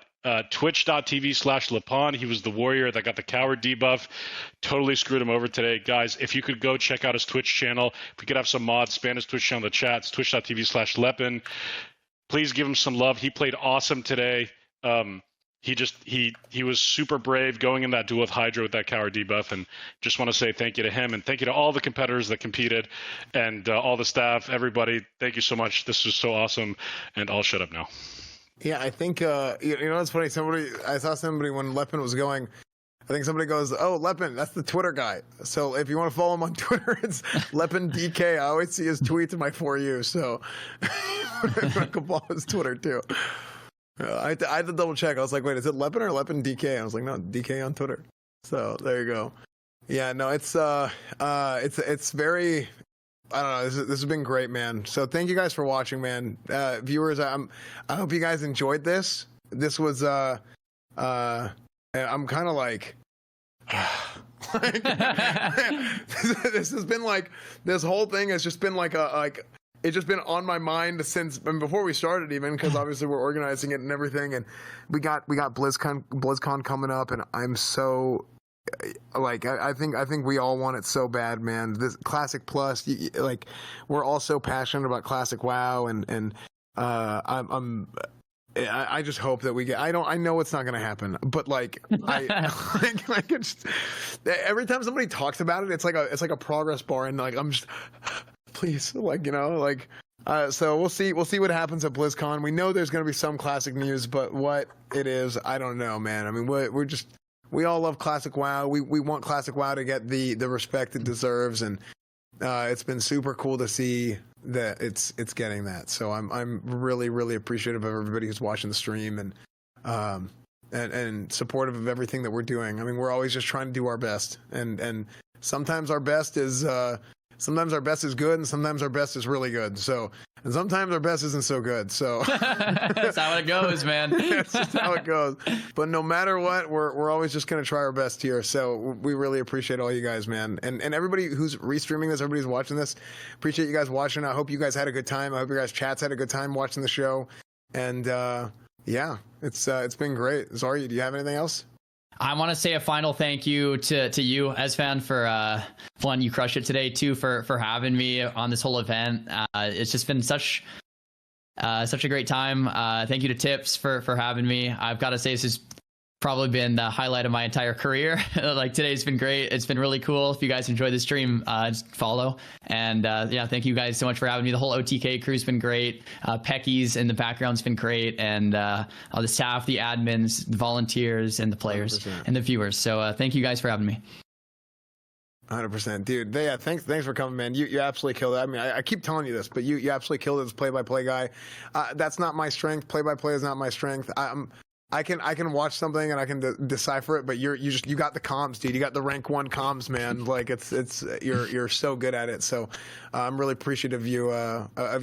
Speaker 5: twitch.tv/Lepon. He was the warrior that got the coward debuff. Totally screwed him over today. Guys, if you could go check out his Twitch channel, if we could have some mods, spam his Twitch channel in the chat. It's twitch.tv/Lepin. Please give him some love. He played awesome today. He was super brave going in that duel with Hydra with that coward debuff, and just want to say thank you to him and thank you to all the competitors that competed and all the staff, everybody. Thank you so much. This was so awesome, and I'll shut up now.
Speaker 1: Yeah, I think, you know, it's funny. I saw somebody when Lepin was going, I think somebody goes, oh, Lepin, that's the Twitter guy. So if you want to follow him on Twitter, it's Lepin DK. I always see his tweets in my For You. So I can follow his Twitter too. I had to double check. I was like, wait, is it Lepin or Lepin DK? I was like, no, DK on Twitter. So there you go. Yeah, no, it's very, I don't know. This has been great, man. So thank you guys for watching, man. Viewers, I hope you guys enjoyed this. This was I'm kind of like this has been this whole thing has just been it's just been on my mind since before we started, even, because obviously we're organizing it and everything, and we got BlizzCon coming up, and I'm so I think we all want it so bad, man. This Classic Plus, we're all so passionate about Classic WoW, and I just hope that we get. I know it's not going to happen, but every time somebody talks about it, it's like a progress bar, and I'm just please, so we'll see what happens at BlizzCon. We know there's going to be some Classic news, but what it is, I don't know, man. I mean, we all love Classic WoW. We want Classic WoW to get the respect it deserves, and it's been super cool to see that it's getting that. So I'm really, really appreciative of everybody who's watching the stream and supportive of everything that we're doing. I mean, we're always just trying to do our best, and sometimes our best is good, and sometimes our best is really good. So, and sometimes our best isn't so good. So
Speaker 2: that's how it goes, man.
Speaker 1: That's just how it goes. But no matter what, we're always just gonna try our best here. So we really appreciate all you guys, man, and everybody who's restreaming this, everybody who's watching this. Appreciate you guys watching. I hope you guys had a good time. I hope your guys' chats had a good time watching the show. And yeah, it's been great. Zari, do you have anything else?
Speaker 2: I want to say a final thank you to you, Xzan, for one, you crushed it today too, for having me on this whole event. It's just been such a great time. Thank you to Tips for having me. I've got to say, this has probably been the highlight of my entire career. Today's been great. It's been really cool. If you guys enjoyed the stream, just follow. And yeah, thank you guys so much for having me. The whole OTK crew's been great. Pecky's in the background's been great. And all the staff, the admins, the volunteers, and the players 100%. And the viewers. So thank you guys for having me.
Speaker 1: 100%, dude. Yeah, thanks for coming, man. You absolutely killed it. I mean, I keep telling you this, but you absolutely killed it as play-by-play guy. That's not my strength. Play-by-play is not my strength. I can watch something and I can decipher it, but you got the comms, dude. You got the rank 1 comms, man. You're so good at it. So I'm really appreciative of you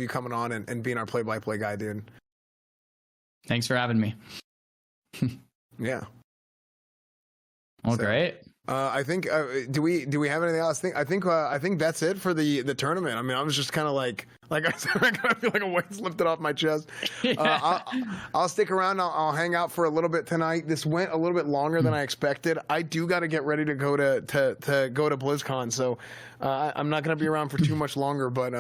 Speaker 1: coming on and being our play-by-play guy, dude.
Speaker 2: Thanks for having me.
Speaker 1: Yeah.
Speaker 2: Well, great.
Speaker 1: I think do we have anything else? I think that's it for the tournament. I mean, I was just kind of like I said, I kind of feel like a weight's lifted off my chest. I'll stick around. I'll hang out for a little bit tonight. This went a little bit longer than I expected. I do got to get ready to go to BlizzCon, so I'm not gonna be around for too much longer. But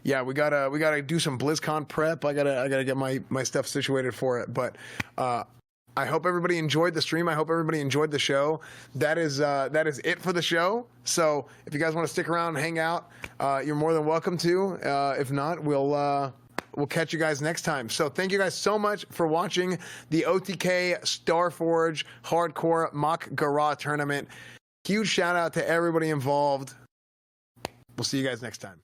Speaker 1: yeah, we gotta do some BlizzCon prep. I gotta get my stuff situated for it. But I hope everybody enjoyed the stream. I hope everybody enjoyed the show. That is it for the show. So if you guys want to stick around and hang out, you're more than welcome to. If not, we'll catch you guys next time. So thank you guys so much for watching the OTK Starforge Hardcore Mak'Gora tournament. Huge shout out to everybody involved. We'll see you guys next time.